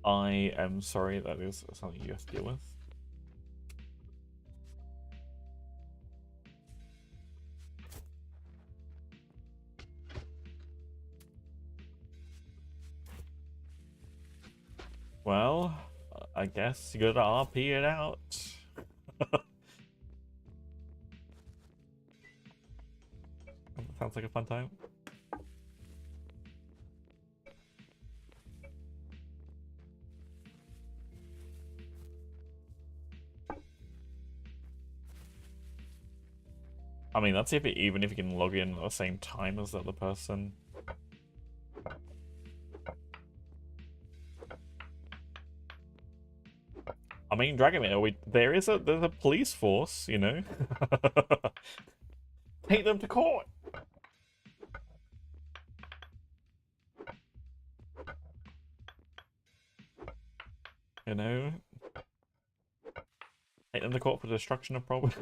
I am sorry that is something you have to deal with. Well, I guess you gotta RP it out. Sounds like a fun time. I mean, that's even if you can log in at the same time as the other person. I mean, Dragomir, there's a police force, you know. Take them to court. You know, take them to court for destruction of property.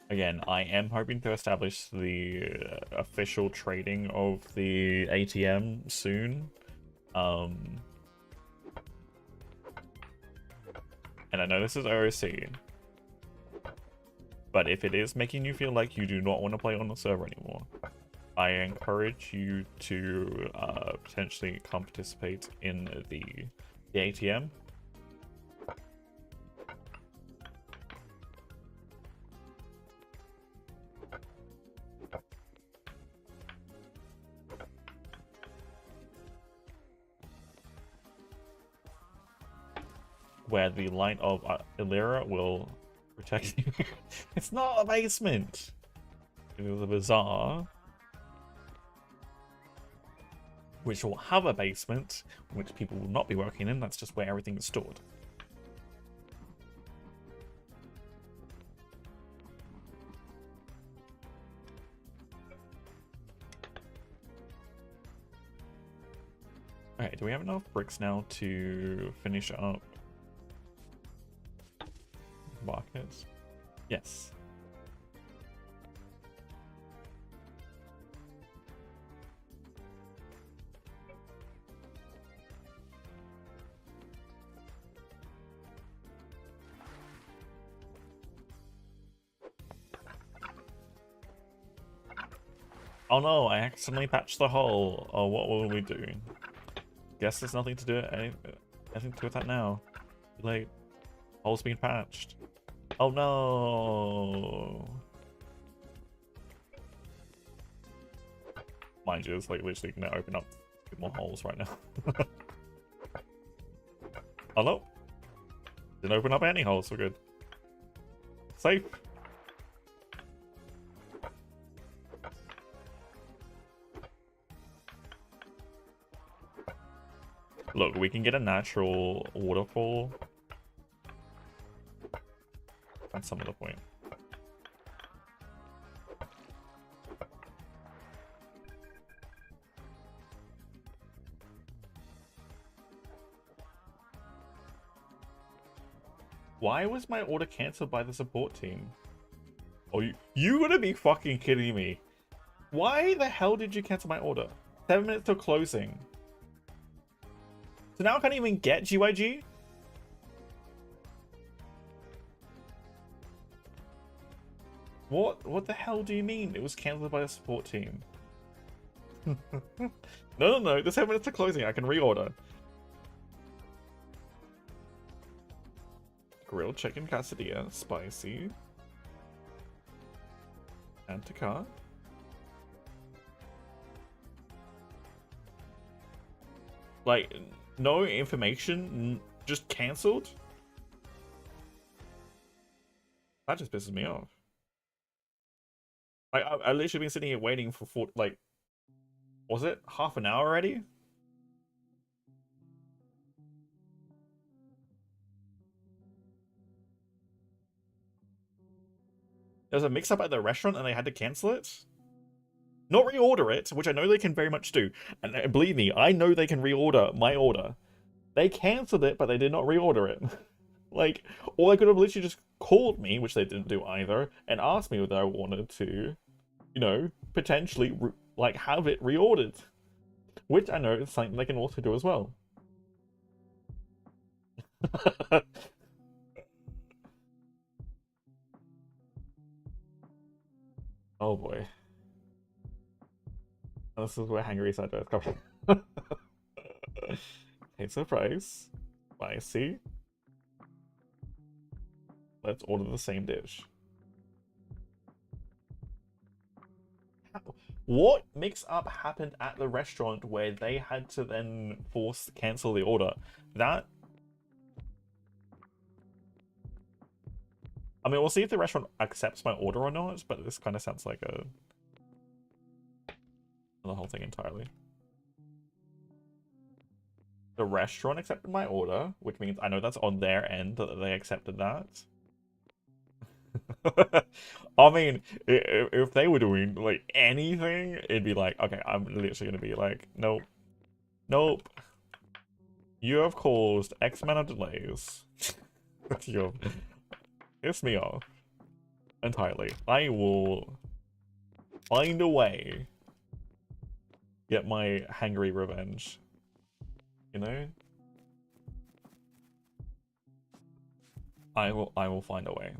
Again, I am hoping to establish the official trading of the ATM soon. And I know this is OOC, but if it is making you feel like you do not want to play on the server anymore, I encourage you to potentially come participate in the ATM. Where the light of Illyria will protect you. It's not a basement! It is a bazaar, which will have a basement, which people will not be working in. That's just where everything is stored. Alright, do we have enough bricks now to finish up markets? Yes. Oh no, I accidentally patched the hole. Oh, what will we do? Guess there's nothing to do it. Anything to do with that now. Like, hole's been patched. Oh no. Mind you, it's like literally gonna open up 2 more holes right now. Oh no. Didn't open up any holes, so good. Safe. Look, we can get a natural waterfall. That's some of the point. Why was my order cancelled by the support team? Oh, you gotta be fucking kidding me. Why the hell did you cancel my order? 7 minutes till closing. So now I can't even get GYG? What the hell do you mean? It was cancelled by the support team. No. The 7 minutes to closing. I can reorder. Grilled chicken quesadilla, spicy. Add to cart. Like, no information, just cancelled? That just pisses me off. Like, I literally been sitting here waiting for like, was it half an hour already? There was a mix-up at the restaurant and they had to cancel it? Not reorder it, which I know they can very much do. And believe me, I know they can reorder my order. They cancelled it, but they did not reorder it. Like, or they could have literally just called me, which they didn't do either, and asked me whether I wanted to, you know, potentially, like, have it reordered. Which I know is something they can also do as well. Oh boy. This is where Hungry Side does come from. Hey, surprise. Spicy. Let's order the same dish. What mix-up happened at the restaurant where they had to then cancel the order? That... I mean, we'll see if the restaurant accepts my order or not, but this kind of sounds like the whole thing entirely. The restaurant accepted my order, which means I know that's on their end that they accepted that. I mean, if they were doing like anything, it'd be like, okay, I'm literally gonna be like, nope, nope. You have caused X amount of delays. You've pissed me off entirely. I will find a way. Get my hangry revenge. You know? I will find a way.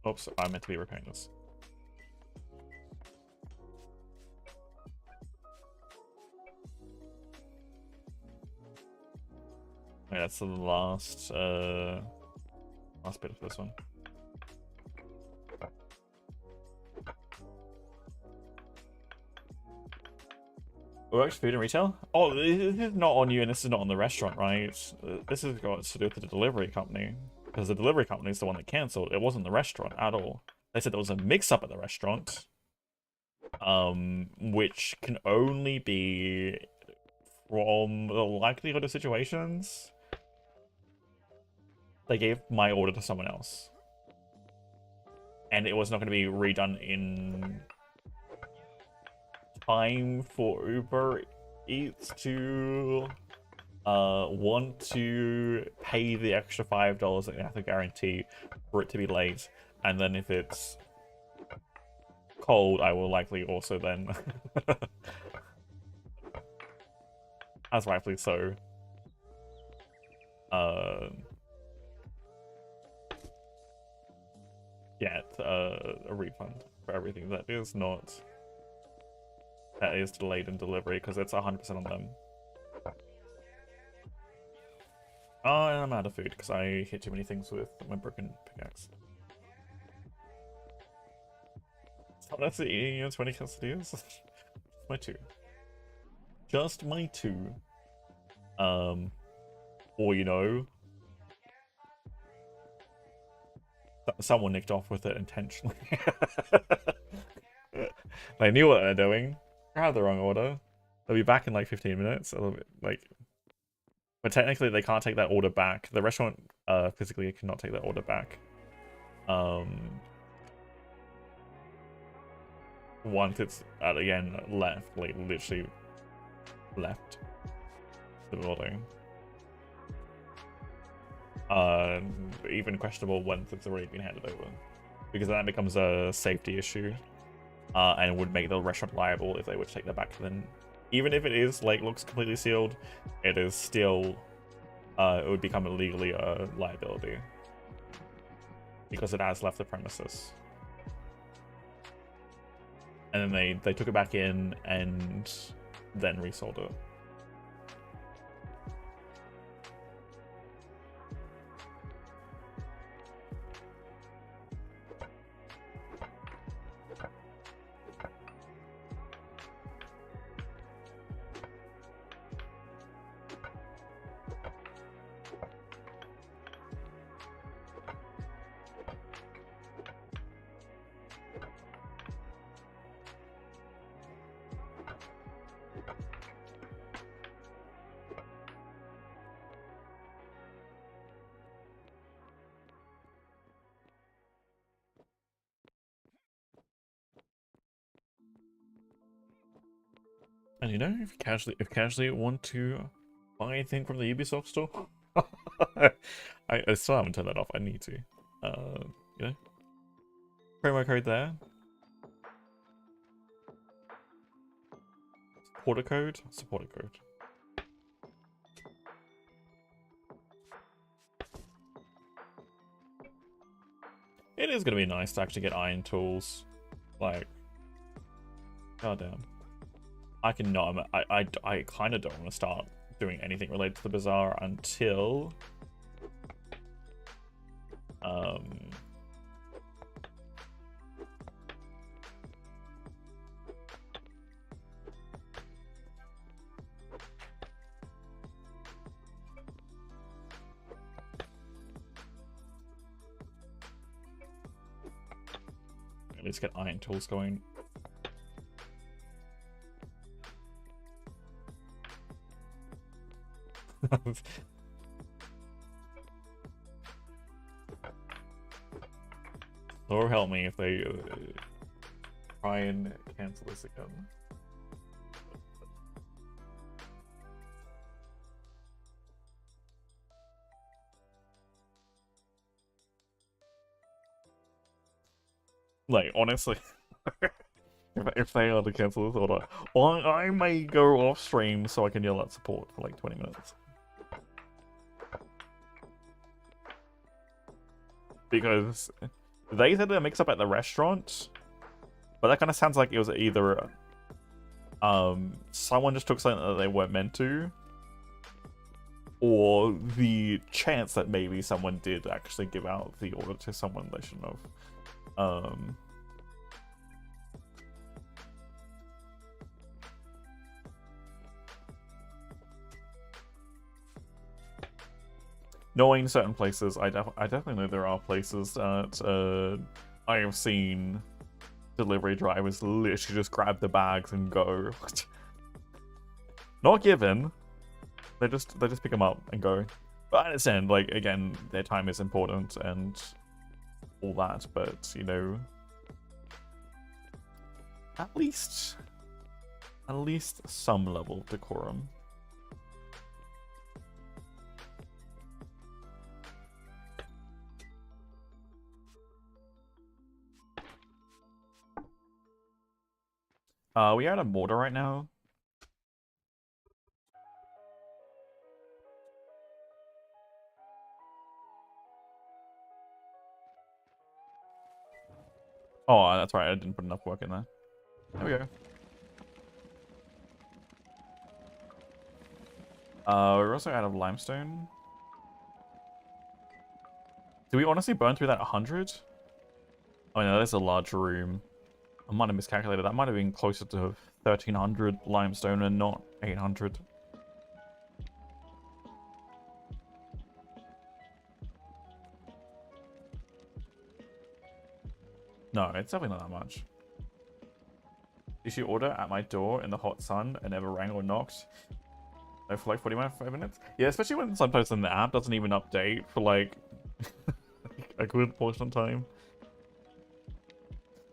Oops, I meant to be repairing this. Okay, that's the last last bit of this one. Works food and retail? Oh, this is not on you and this is not on the restaurant, right? This has got to do with the delivery company. Because the delivery company is the one that cancelled. It wasn't the restaurant at all. They said there was a mix-up at the restaurant. Which can only be from the likelihood of situations. They gave my order to someone else. And it was not going to be redone in time for Uber Eats to want to pay the extra $5 that they have to guarantee for it to be late. And then if it's cold, I will likely also then as rightfully so get a refund for everything that is delayed in delivery, because it's 100% on them. Oh, and I'm out of food because I hit too many things with my broken pickaxe. Stop that's eating your 20 quesadillas. Just my 2. Just my 2. Or you know, someone nicked off with it intentionally. They knew what they're doing. I had the wrong order. They'll be back in like 15 minutes. A little bit like, but technically they can't take that order back. The restaurant physically cannot take that order back. Once it's again left, like literally left the building. Even questionable once it's already been handed over, because that becomes a safety issue, and would make the restaurant liable if they were to take that back. Then, even if it is like looks completely sealed, it is still it would become illegally a liability because it has left the premises. And then they took it back in and then resold it. And you know, if casually want to buy anything from the Ubisoft store, I still haven't turned that off. I need to. You know, promo code there. Supporter code. Supporter code. It is gonna be nice to actually get iron tools. Like, goddamn. I cannot. I kind of don't want to start doing anything related to the bazaar until at least get iron tools going. Lord help me if they try and cancel this again. Like, honestly, if they are to cancel this order, I may go off stream so I can yell at support for like 20 minutes. Because They said a mix-up at the restaurant, but that kind of sounds like it was either someone just took something that they weren't meant to, or the chance that maybe someone did actually give out the order to someone they shouldn't have. Knowing certain places, I definitely know there are places that I have seen delivery drivers literally just grab the bags and go. Not given. They just pick them up and go. But I understand, like, again, their time is important and all that, but you know, at least some level of decorum. We are at a mortar right now. Oh, that's right. I didn't put enough work in there. There we go. We're also out of limestone. Do we honestly burn through that 100? Oh no, that's a large room. I might have miscalculated. That might have been closer to 1300 limestone and not 800. No, it's definitely not that much. Did she order at my door in the hot sun and never rang or knocked? No, for like 45 minutes? Yeah, especially when sometimes the app doesn't even update for like a good portion of time.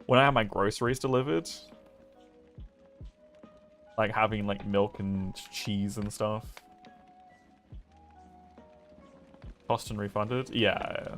When I have my groceries delivered, like having like milk and cheese and stuff, cost and refunded, yeah.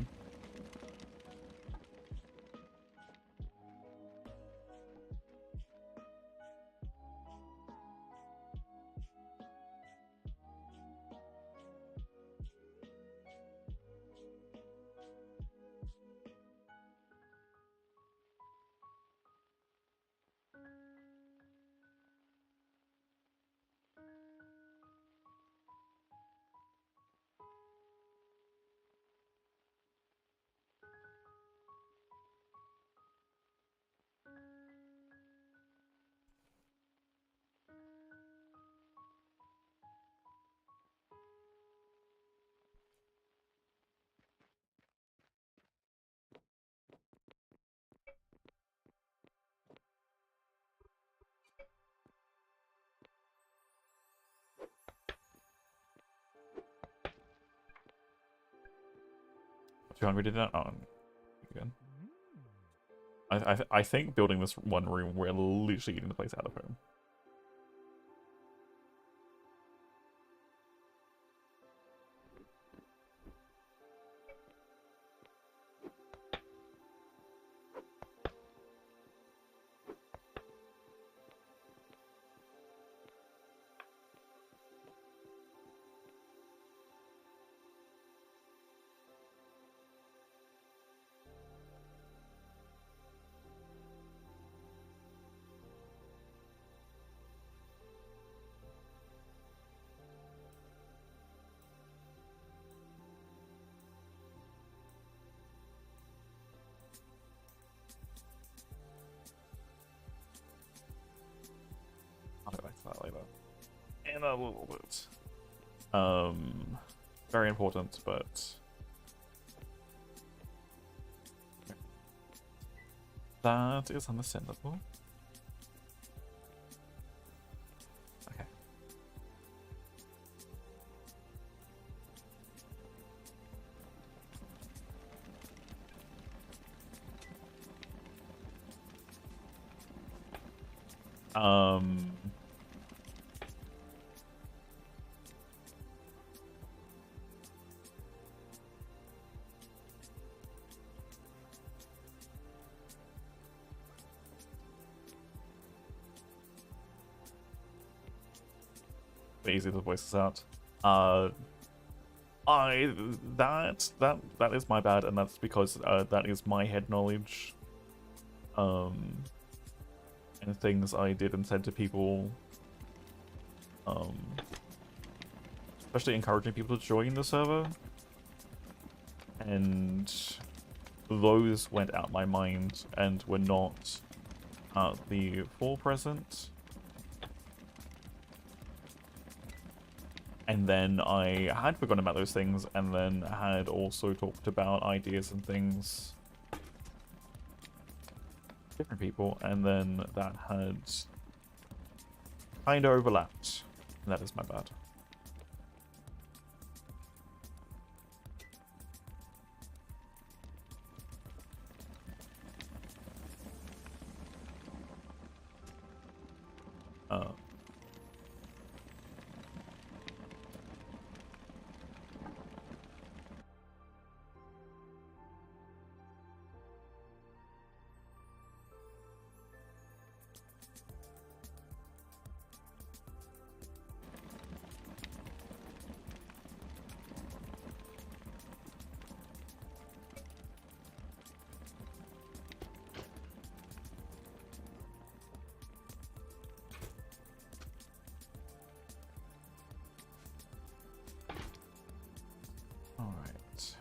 Too hungry to do that? Oh, good. I think building this one room, we're literally getting the place out of home. I'll go back to that later. In a little bit. Very important, but that is understandable. Okay. Easy to voice this out. That is my bad, and that's because that is my head knowledge. And things I did and said to people. Especially encouraging people to join the server. And those went out my mind and were not at the full present. And then I had forgotten about those things, and then had also talked about ideas and things with different people, and then that had kind of overlapped. And that is my bad. Alright.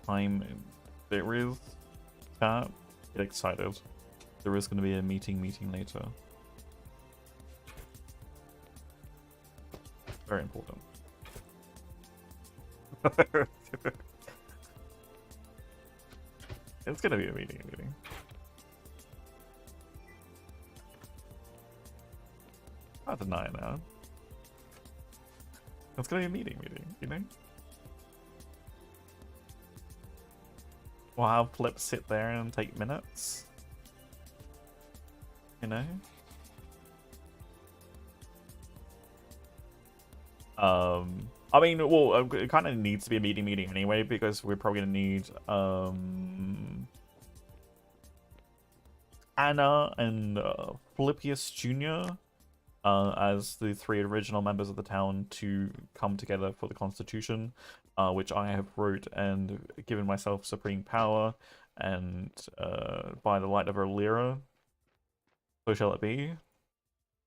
Time there is chat. Get excited. There is going to be a meeting later. Very important. It's going to be a meeting. Not deny it now. It's going to be a meeting, you know? We'll have flips sit there and take minutes. You know? I mean, well, it kind of needs to be a meeting anyway, because we're probably gonna need Anna and Philippius Jr. As the 3 original members of the town to come together for the Constitution, which I have wrote and given myself supreme power, and by the light of our lyra, so shall it be.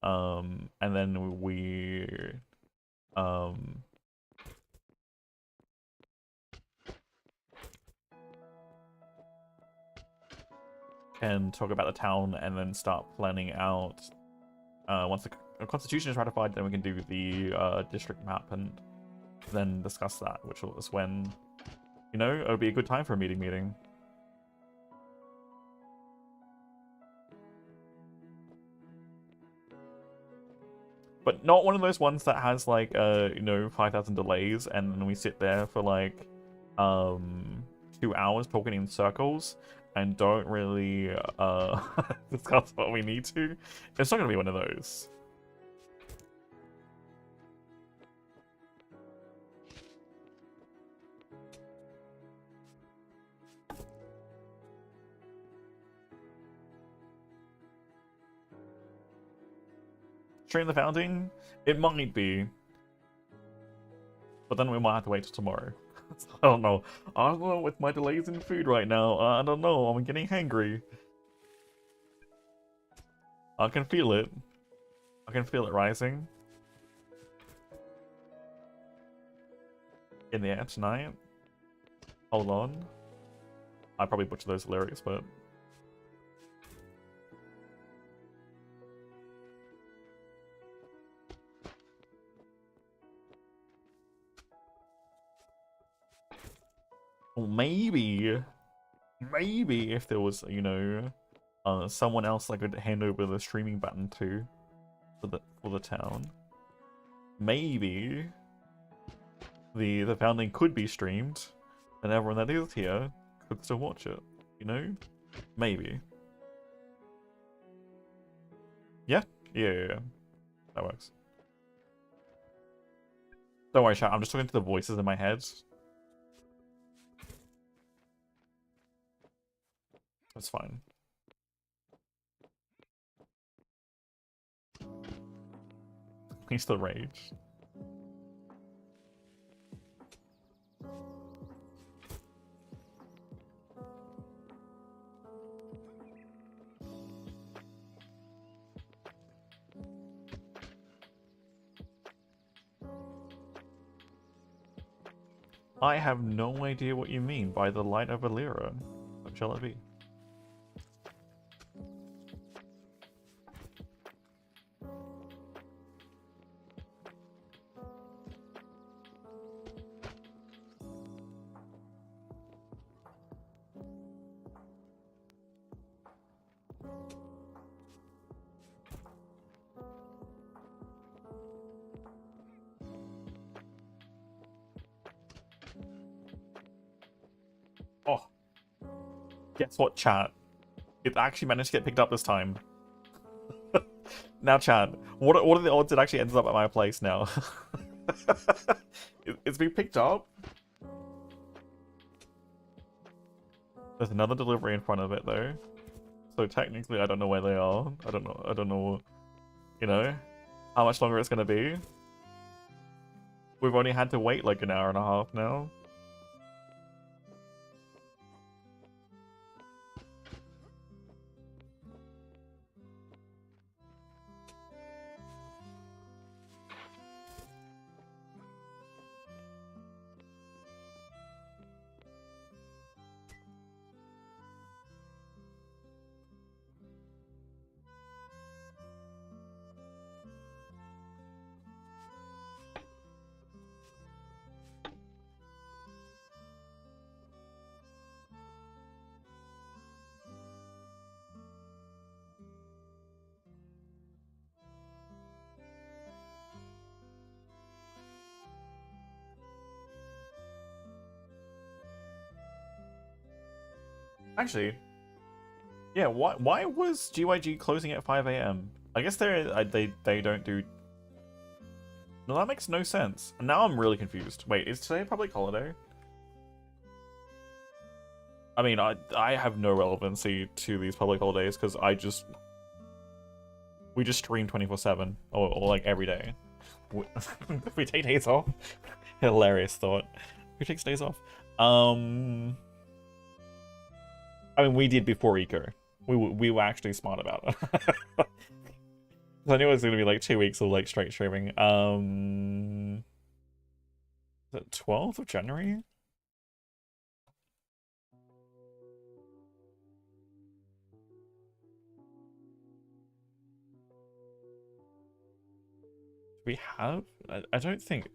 And then we can talk about the town and then start planning out. Once the Constitution is ratified, then we can do the district map and then discuss that, which is when, you know, it would be a good time for a meeting. But not one of those ones that has like, you know, 5,000 delays, and then we sit there for like 2 hours talking in circles and don't really discuss what we need to. It's not gonna be one of those. During the founding, it might be, but then we might have to wait till tomorrow. I don't know. I don't know with my delays in food right now. I don't know. I'm getting hangry. I can feel it. I can feel it rising in the air tonight. Hold on. I probably butchered those lyrics, but. Or maybe if there was, you know, someone else I could hand over the streaming button to for the town. Maybe the founding could be streamed, and everyone that is here could still watch it. You know, maybe. Yeah, yeah. That works. Don't worry, chat. I'm just talking to the voices in my head. That's fine. He's the rage. I have no idea what you mean by the light of a lira. What shall it be? Oh, guess what, chat? It actually managed to get picked up this time. Now, chat, what are the odds it actually ends up at my place now? It's been picked up. There's another delivery in front of it though, so technically I don't know where they are. I don't know, you know, how much longer it's gonna be. We've only had to wait like an hour and a half now. Actually, yeah. Why was GYG closing at 5 AM? I guess they don't do. No, that makes no sense. Now I'm really confused. Wait, is today a public holiday? I mean, I have no relevancy to these public holidays because we just stream 24/7 or like every day. We take days off. Hilarious thought. Who takes days off? I mean, we did before Eco. We were actually smart about it. I knew it was gonna be like 2 weeks of like straight streaming. Is it 12th of January? We have? I don't think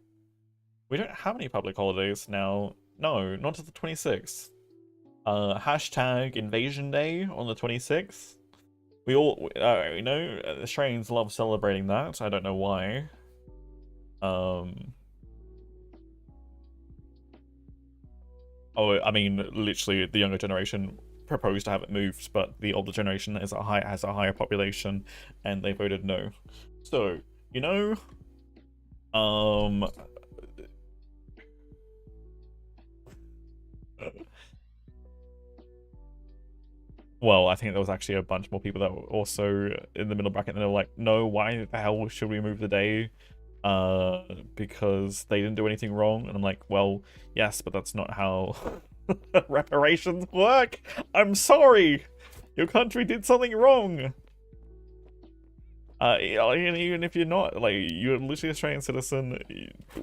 we don't have any public holidays now. No, not to the 26th. Hashtag Invasion Day on the 26th. We all, you know, Australians love celebrating that. I don't know why. Oh, I mean, literally, the younger generation proposed to have it moved, but the older generation has a higher population, and they voted no. So, you know, well, I think there was actually a bunch more people that were also in the middle bracket, and they were like, no, why the hell should we move the day? Because they didn't do anything wrong. And I'm like, well, yes, but that's not how reparations work. I'm sorry. Your country did something wrong. Even if you're not, like, you're literally an Australian citizen,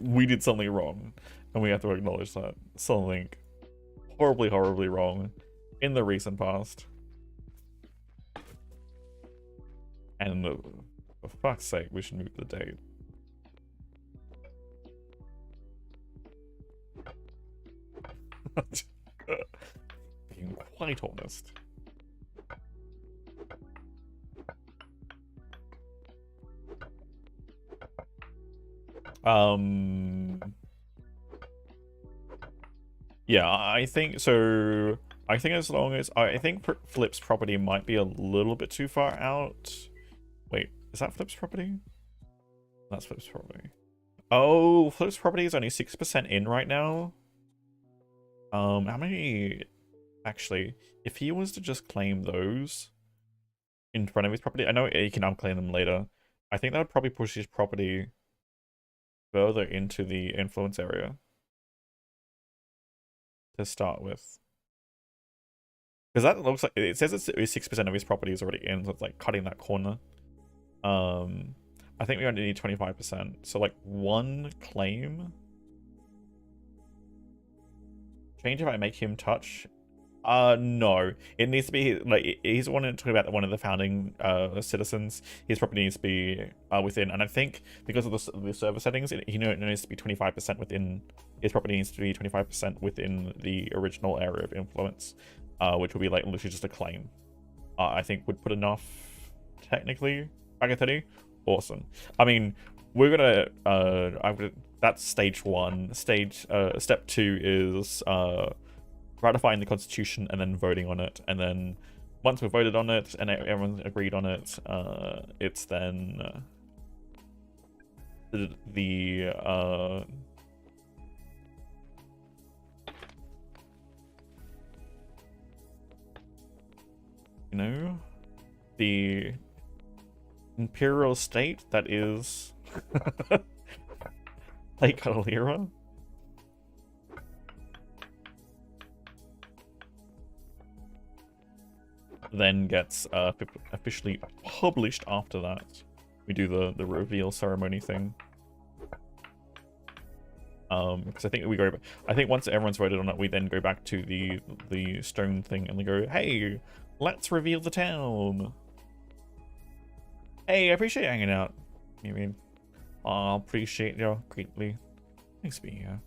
we did something wrong. And we have to acknowledge that. Something horribly, horribly wrong in the recent past. And for fuck's sake, we should move the date. being quite honest. Yeah, I think so. I think as long as I think Flip's property might be a little bit too far out. Wait, is that Flip's property? That's Flip's property. Oh, Flip's property is only 6% in right now. How many? Actually, if he was to just claim those in front of his property, I know he can unclaim them later. I think that would probably push his property further into the influence area to start with. Because that looks like it says it's 6% of his property is already in, so it's like cutting that corner. I think we only need 25%. So like one claim. Change if I make him touch. No. It needs to be like he's the one talking about one of the founding citizens. His property needs to be within, and I think because of the server settings, he needs to be 25% within. His property needs to be 25% within the original area of influence, which will be like literally just a claim. I think would put enough technically. Back at 30, awesome. I mean, we're gonna that's stage 1. Step 2 is ratifying the constitution and then voting on it, and then once we've voted on it and everyone's agreed on it, it's then the you know, the imperial state that is Lake Calera. Then gets officially published after that. We do the reveal ceremony thing. Because I think we go. I think once everyone's voted on it, we then go back to the stone thing and they go, "Hey, let's reveal the town." Hey, I appreciate you hanging out. You mean? I appreciate you greatly. Thanks for being here.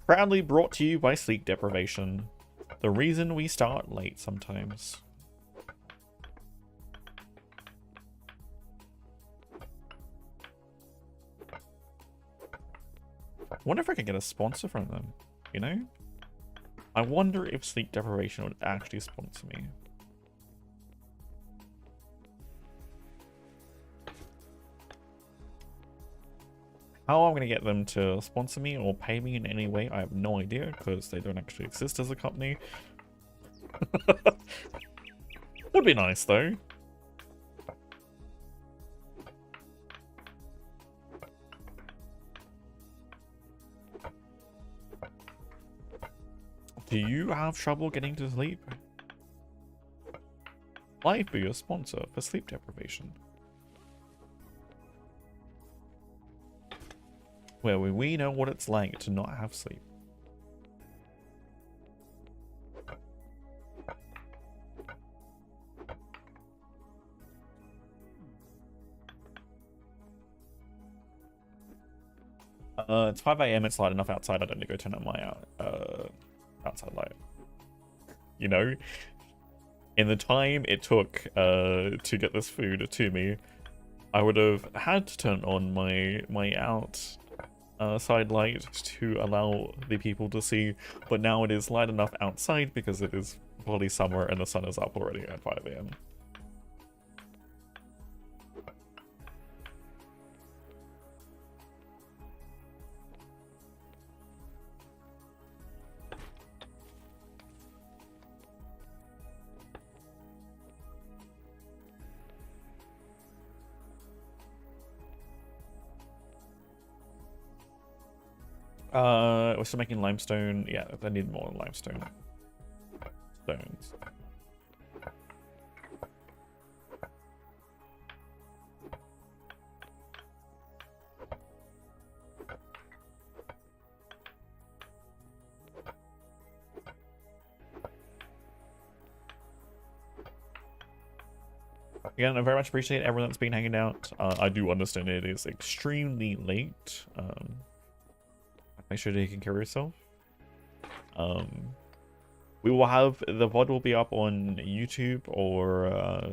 Proudly brought to you by sleep deprivation. The reason we start late sometimes. I wonder if I can get a sponsor from them, you know? I wonder if sleep deprivation would actually sponsor me. How I'm going to get them to sponsor me or pay me in any way, I have no idea, because they don't actually exist as a company. Would be nice, though. Do you have trouble getting to sleep? I'd be your sponsor for sleep deprivation. Where we know what it's like to not have sleep. It's 5 AM, it's light enough outside, I don't need to go turn on my outside light. You know? In the time it took to get this food to me, I would have had to turn on my outside light to allow the people to see, but now it is light enough outside because it is fully summer and the sun is up already at 5 AM. We're still making limestone. Yeah, I need more limestone stones. Again, I very much appreciate everyone that's been hanging out. I do understand it is extremely late. Make sure you're taking care of yourself. We will have the VOD will be up on YouTube or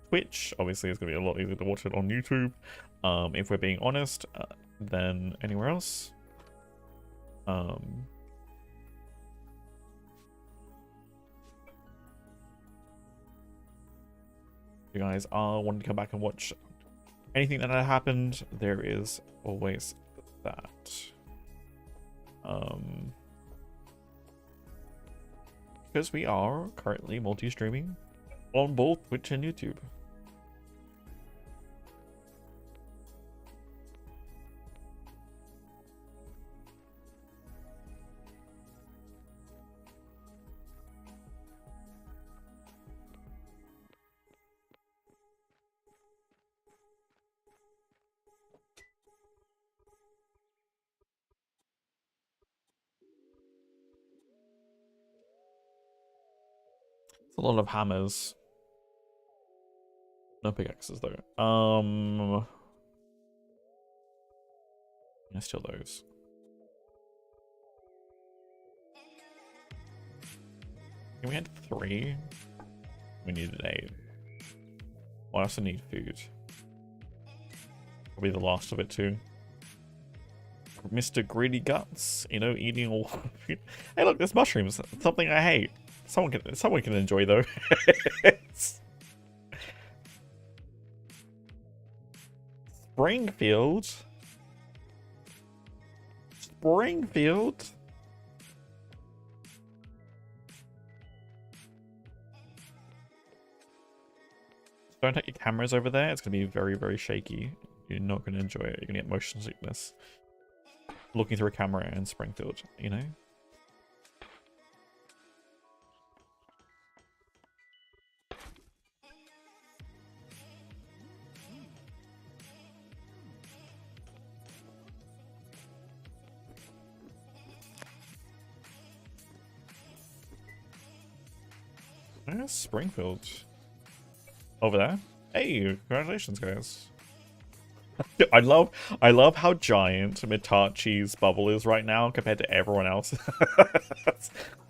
Twitch. Obviously, it's gonna be a lot easier to watch it on YouTube. If we're being honest, than anywhere else. You guys are wanting to come back and watch anything that had happened, there is always that. Because we are currently multi-streaming on both Twitch and YouTube. A lot of hammers. No pickaxes though. Yeah, still those. We had 3. We needed 8. I also need food. Probably the last of it too. Mr. Greedy Guts, you know, eating all food. Hey, look, there's mushrooms. Something I hate. Someone can enjoy though. Springfield. Don't take your cameras over there. It's gonna be very, very shaky. You're not gonna enjoy it. You're gonna get motion sickness. Looking through a camera in Springfield, you know? Where's Springfield? Over there? Hey, congratulations, guys. I love how giant Mitachi's bubble is right now compared to everyone else.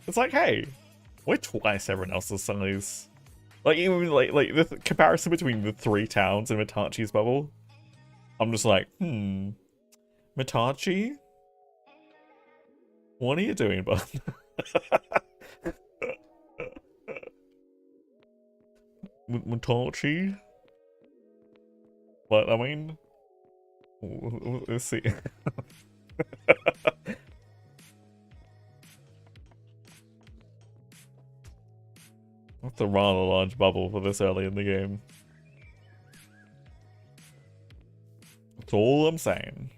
It's like, hey, we're twice everyone else's size. Like even like the comparison between the 3 towns in Mitachi's bubble. I'm just like, Mitachi? What are you doing, bud? Mitachi? What, I mean? Let's see. That's a rather large bubble for this early in the game. That's all I'm saying.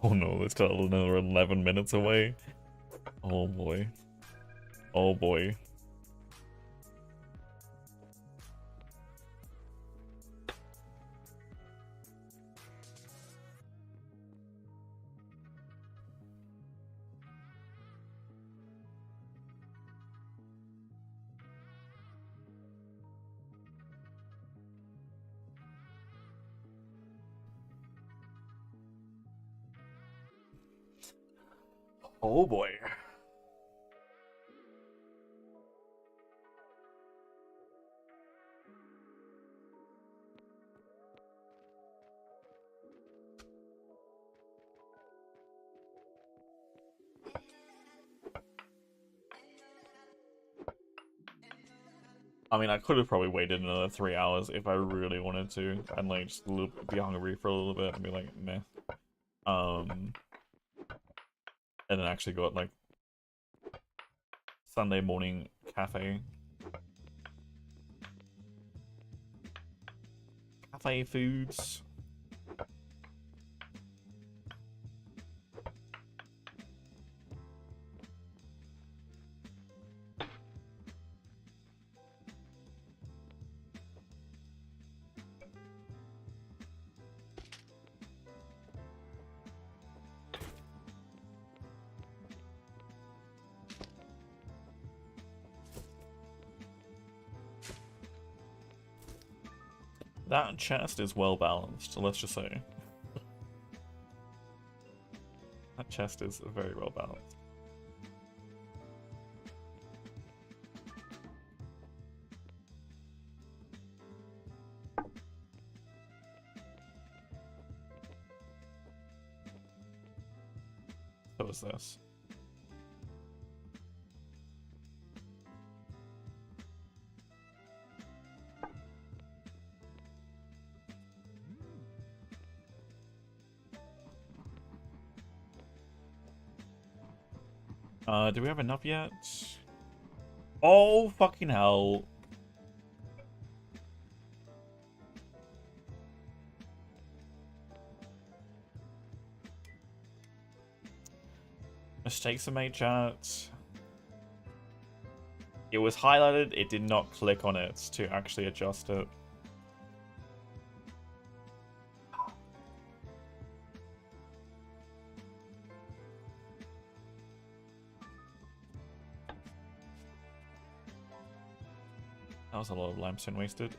Oh no, it's still another 11 minutes away. Oh boy. Oh boy. Oh boy. I mean, I could have probably waited another 3 hours if I really wanted to, and like just be hungry for a little bit and be like, meh. And then actually got like Sunday morning cafe foods. That chest is well balanced, let's just say. That chest is very well balanced. So is this. Do we have enough yet? Oh, fucking hell. Mistakes are made, chat. It was highlighted, it did not click on it to actually adjust it. That was a lot of limestone wasted.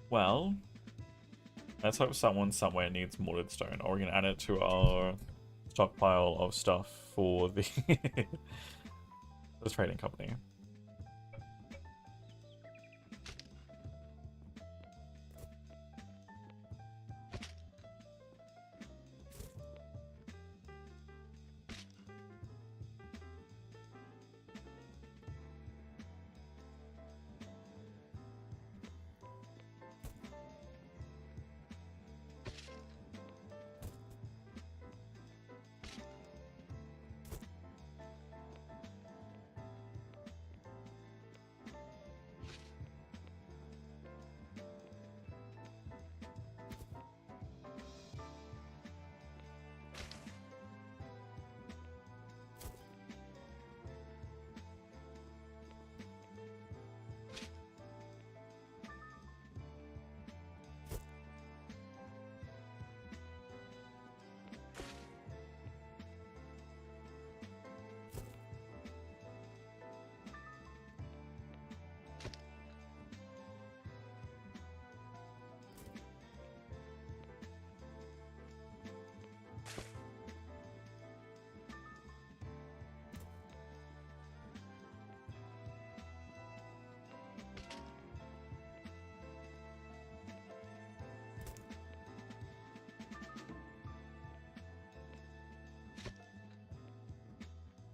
Well, let's hope someone somewhere needs mortared stone, or we can add it to our stockpile of stuff for the the trading company.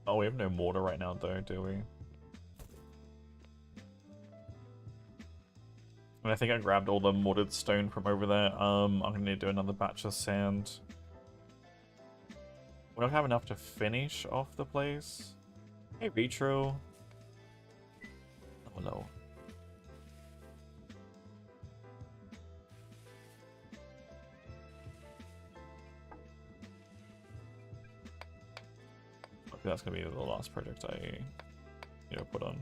Oh, we have no mortar right now though, do we? And I think I grabbed all the mortared stone from over there. I'm gonna need to do another batch of sand. We don't have enough to finish off the place. Hey, Vitro. Oh no. Okay, that's gonna be the last project I, put on.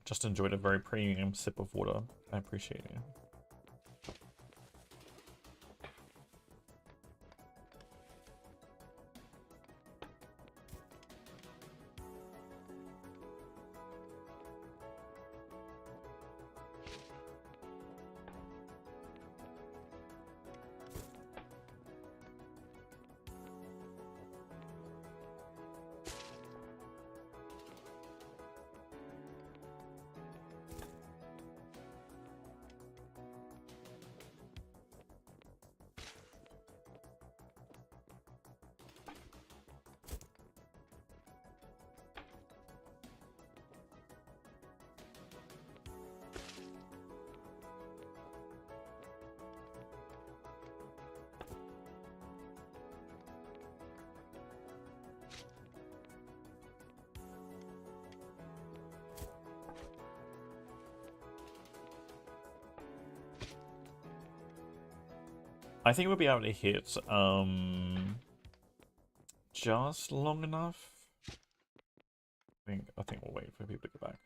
Just enjoyed a very premium sip of water. I appreciate it. I think we'll be able to hit just long enough. I think we'll wait for people to get back.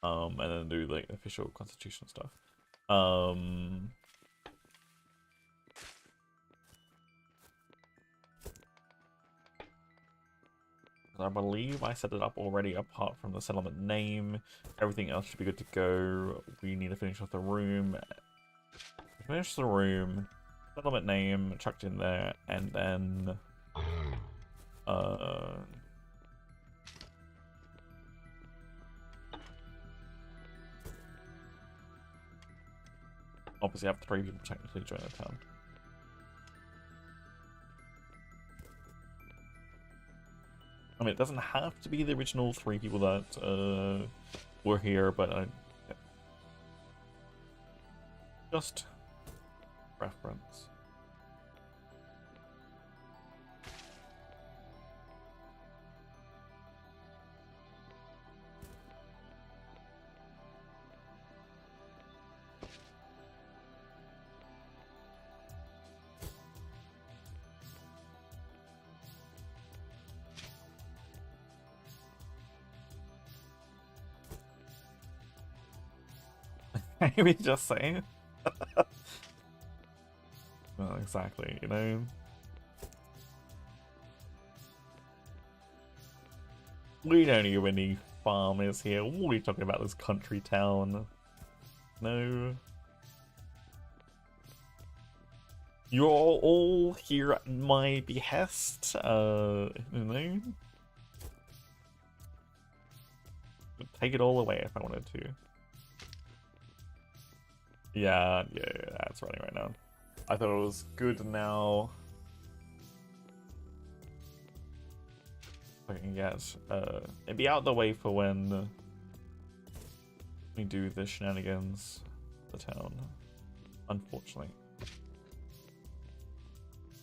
And then do like official constitution stuff. I believe I set it up already apart from the settlement name. Everything else should be good to go. We need to finish off the room. Finish the room, settlement name chucked in there, and then obviously have 3 people technically join the town. I mean, it doesn't have to be the original 3 people that were here, but yeah. Just preference. Maybe just saying. Well, exactly, you know. We don't even need farmers here. What are we talking about, this country town? No. You're all here at my behest, you know. Take it all away if I wanted to. Yeah, that's running right now. I thought it was good now. I can get it'd be out the way for when we do the shenanigans of the town. Unfortunately.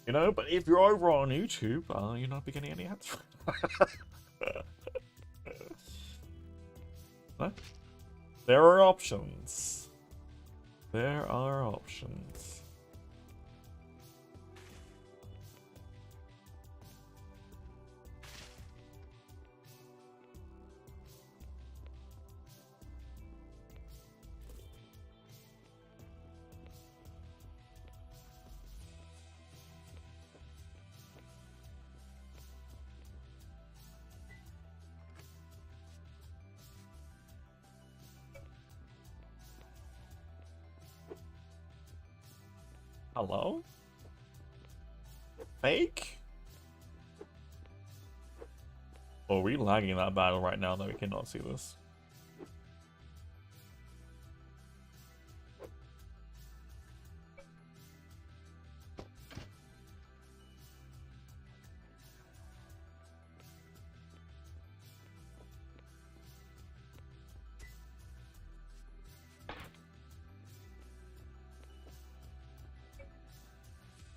You know, but if you're over on YouTube, you're not be getting any ads. No? There are options. There are options. Hello? Fake? Oh, are we lagging that battle right now that we cannot see this?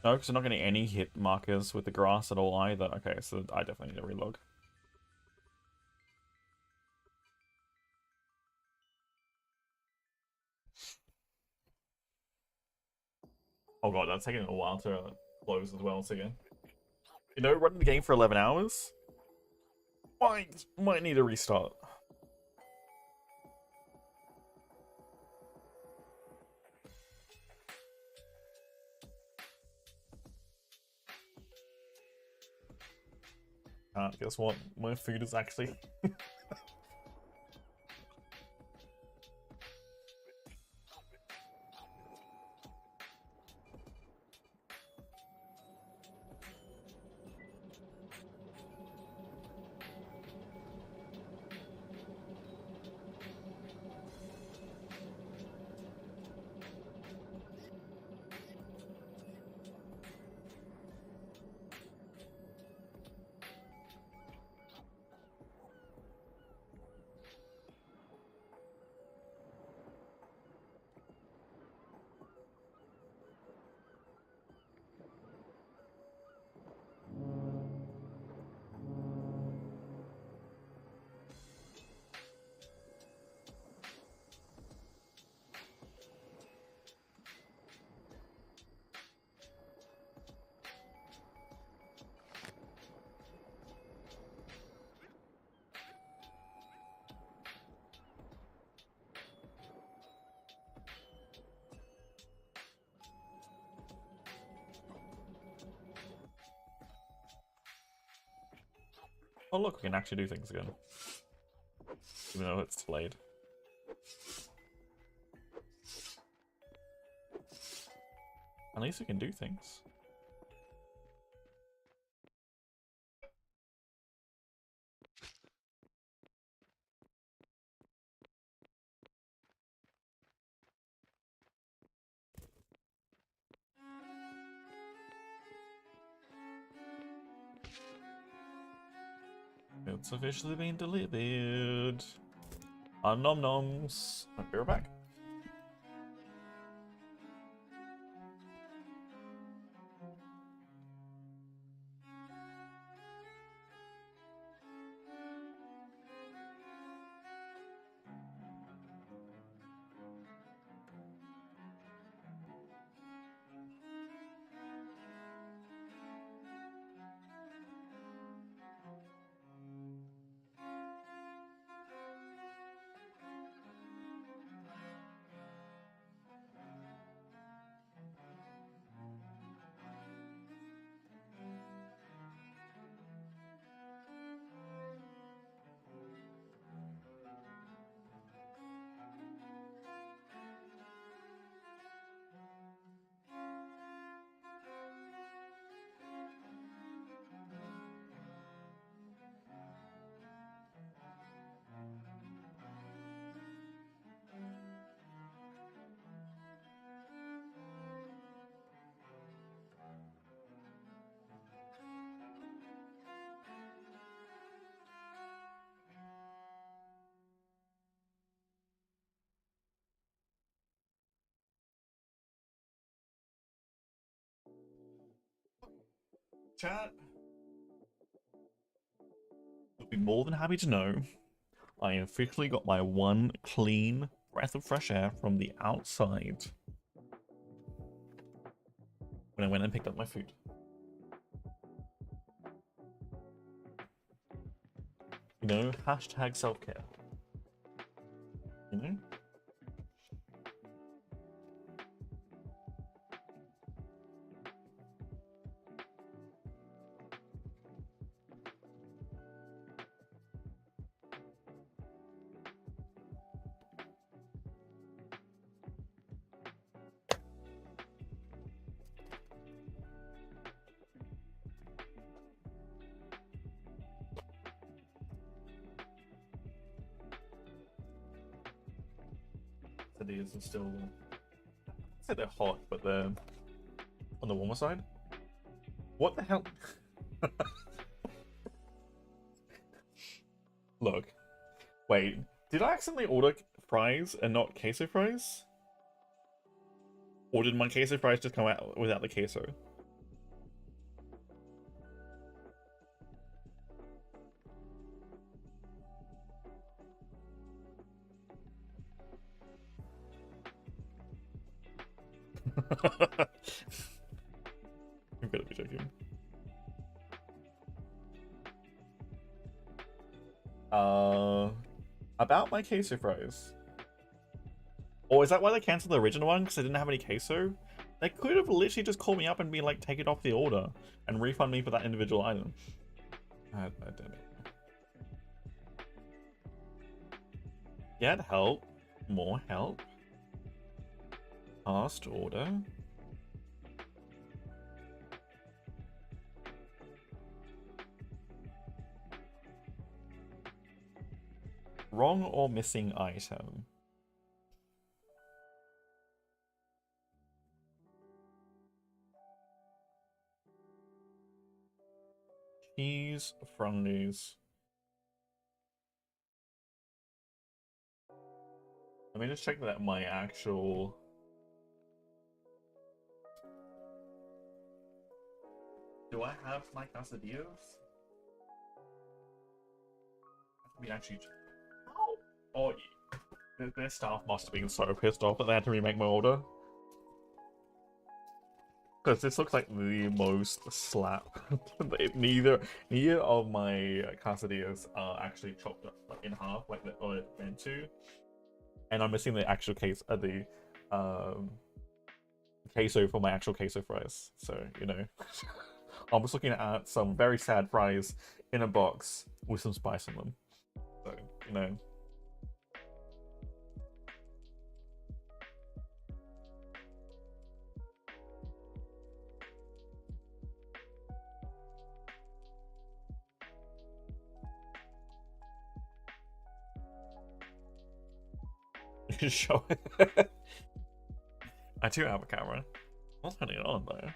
No, because I'm not getting any hit markers with the grass at all either. Okay, so I definitely need to relog. Oh god, that's taking a while to close as well, so again. You know, running the game for 11 hours? Might need a restart. Guess what? My food is actually. Oh look, we can actually do things again. Even though it's delayed. At least we can do things. It's officially been delivered. Nom noms. I'll be right back. Chat. You'll be more than happy to know I officially got my one clean breath of fresh air from the outside when I went and picked up my food. You know, hashtag self-care. You know? These are still, I'd say they're hot, but they're on the warmer side. What the hell? Look, wait, did I accidentally order fries and not queso fries? Or did my queso fries just come out without the queso? I'm gonna be joking. About my queso fries. Or is that why they cancelled the original one? Because I didn't have any queso? They could have literally just called me up and been like, take it off the order and refund me for that individual item. I don't know. Get help. More help. Past order. Wrong or missing item. Cheese, fries. Let me just check that my actual... Do I have my quesadillas? We actually... Oh, their staff must have been so pissed off that they had to remake my order. Because this looks like the most slap. neither of my quesadillas are actually chopped up in half like they're meant to. And I'm missing the actual case of the queso for my actual queso fries. So, you know, I'm just looking at some very sad fries in a box with some spice on them. So, you know. Show it. I do have a camera. I'll turn it on though.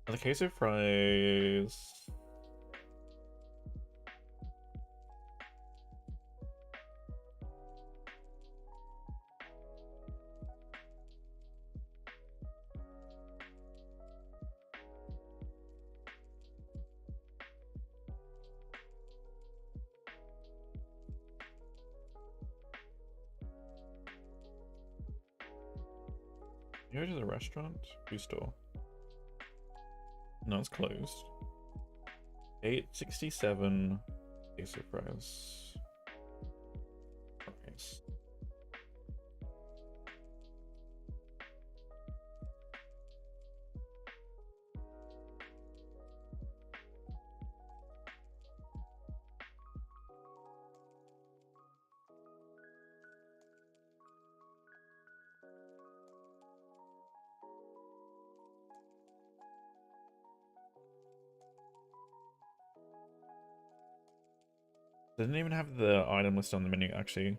The queso fries. You go to the restaurant? Food store? No, it's closed. 867 queso fries. Fries. Doesn't even have the item list on the menu, actually.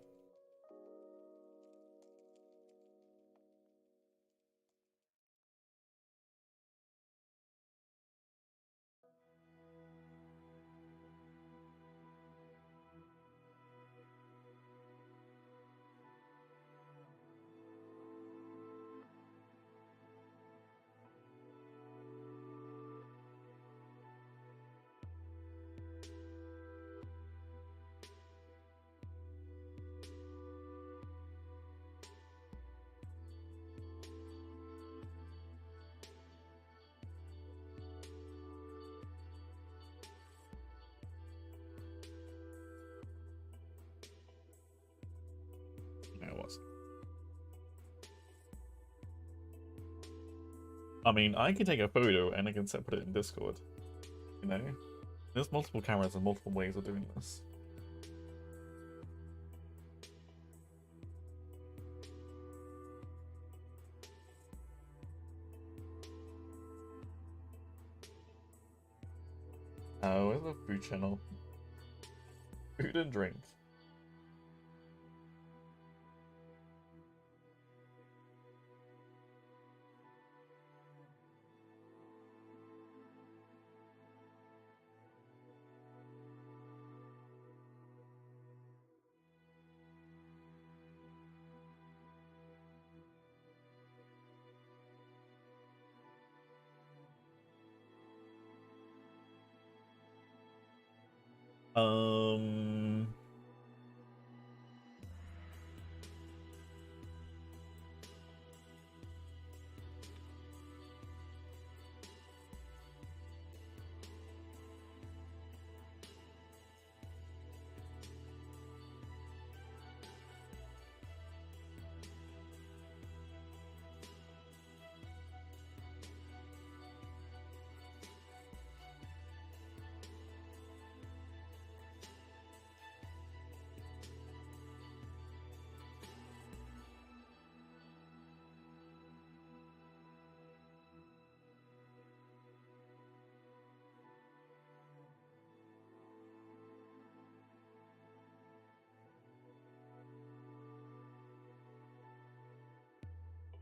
I mean, I can take a photo and I can put it in Discord. You know? There's multiple cameras and multiple ways of doing this. Oh, where's the food channel? Food and drink. Um...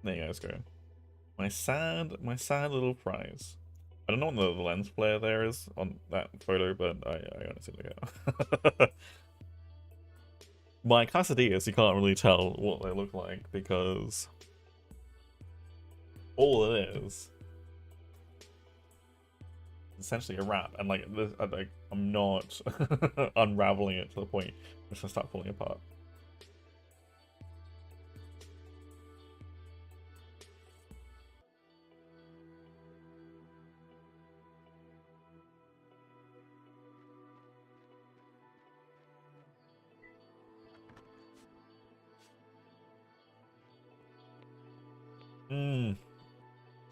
There you guys go. My sad little prize. I don't know what the lens flare there is on that photo, but I honestly don't know. My Quesadillas, you can't really tell what they look like because all it is essentially a wrap, and like this, I'm not unraveling it to the point it's gonna start falling apart.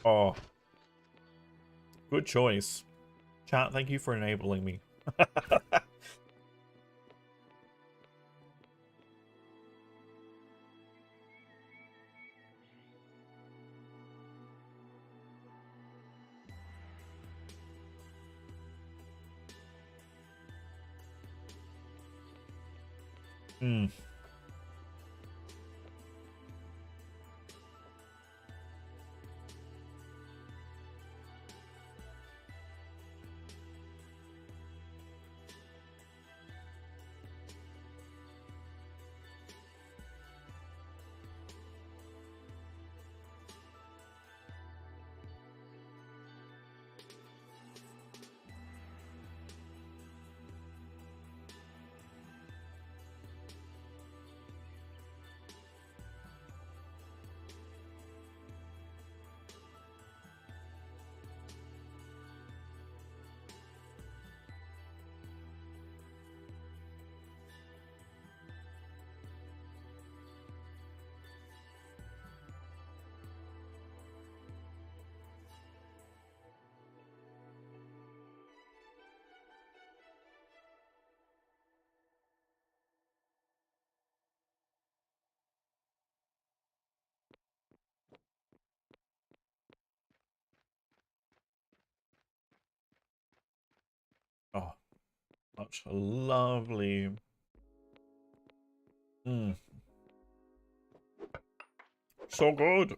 Oh, good choice. Chat, thank you for enabling me. Oh, such a lovely. So good.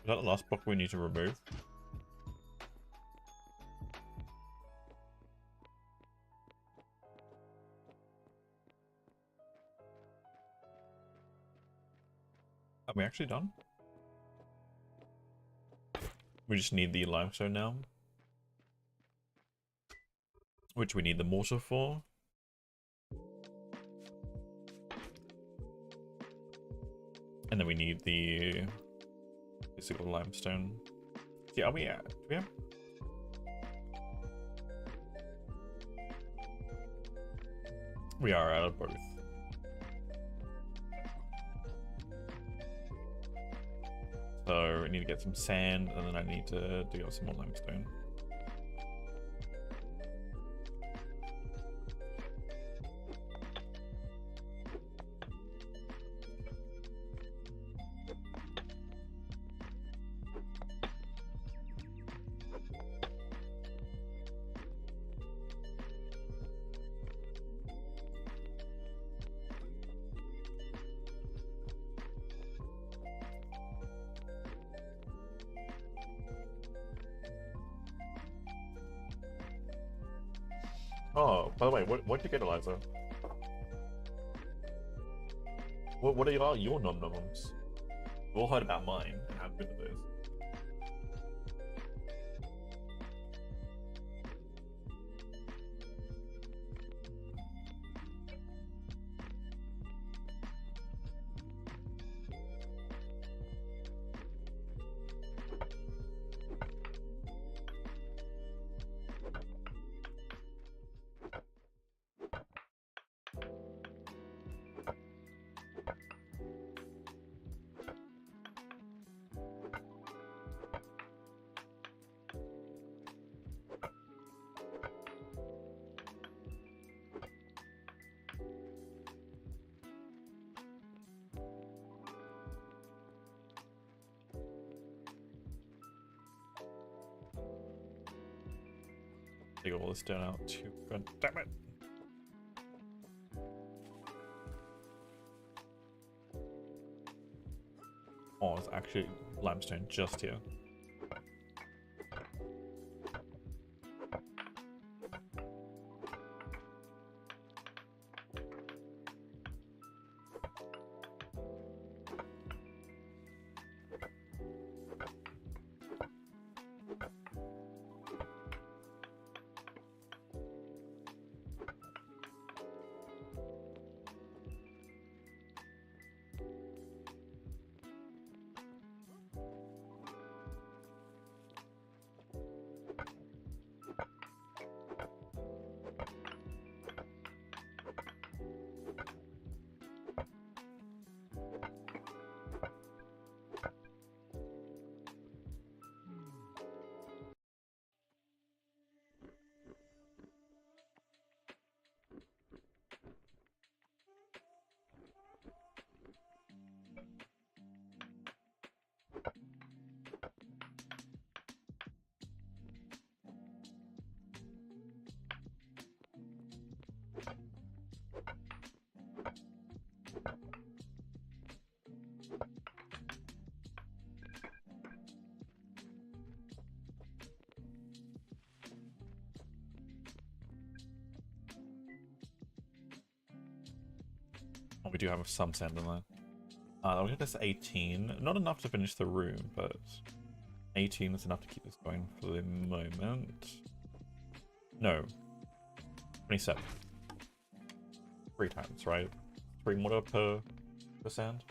Is that the last block we need to remove? Are we actually done? We just need the limestone now. Which we need the mortar for. And then we need the physical limestone. Yeah, are we at? Do we have? We are out of both. So I need to get some sand, and then I need to dig up some more limestone. Oh, by the way, what'd you get, Eliza? What are your nom-noms? We've all heard about mine and how good it is. Take all this down out too. God damn it. Oh, it's actually limestone just here. Oh, we do have some sand in there. I'll get this 18. Not enough to finish the room, but 18 is enough to keep this going for the moment. No. 27. 3 times, right? 3 mortar per sand.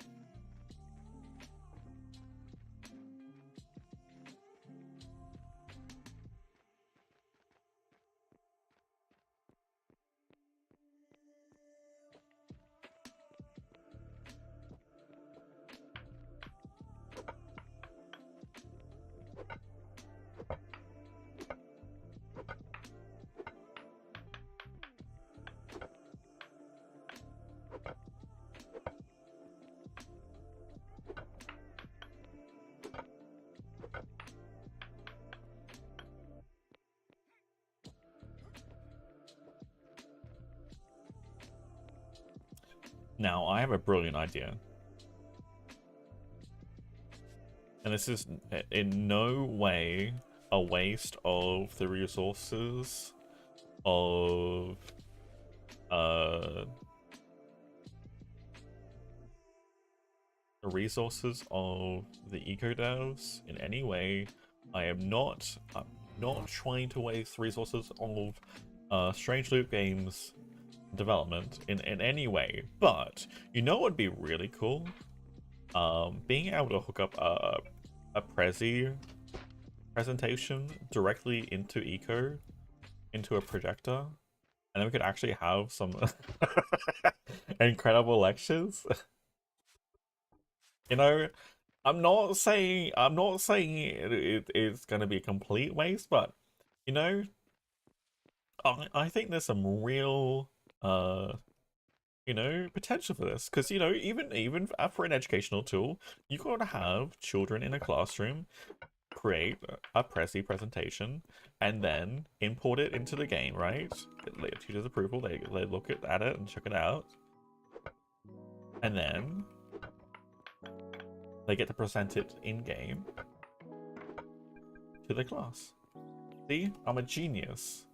Now, I have a brilliant idea. And this is in no way a waste of the resources of the eco devs in any way. I'm not trying to waste resources of Strange Loop Games development in any way, but you know what would be really cool? Being able to hook up a Prezi presentation directly into Eco, into a projector, and then we could actually have some incredible lectures. You know, I'm not saying it's gonna be a complete waste, but you know, I think there's some real you know, potential for this, because you know, even for an educational tool, you gotta have children in a classroom create a Prezi presentation and then import it into the game, right? Teacher's approval, they look at it and check it out, and then they get to present it in game to the class. See, I'm a genius.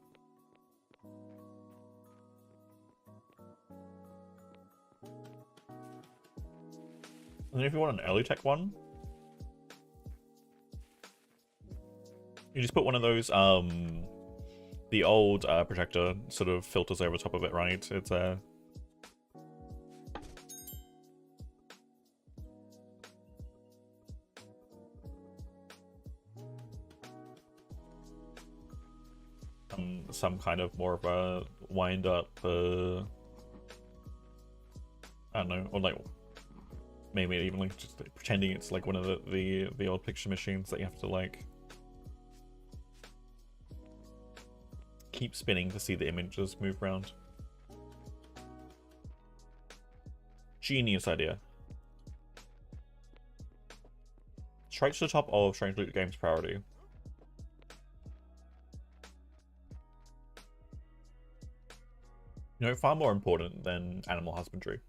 And then if you want an early tech one, you just put one of those the old projector sort of filters over top of it, right? It's some kind of more of a wind up I don't know, or like maybe even like just pretending it's like one of the old picture machines that you have to like keep spinning to see the images move around. Genius idea. Straight to the top of Strange Loot Games priority. You know, far more important than animal husbandry.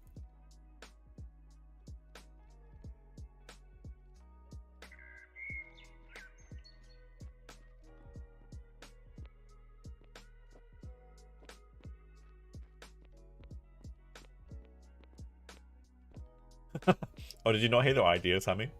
Oh, did you not hear the idea, Sammy?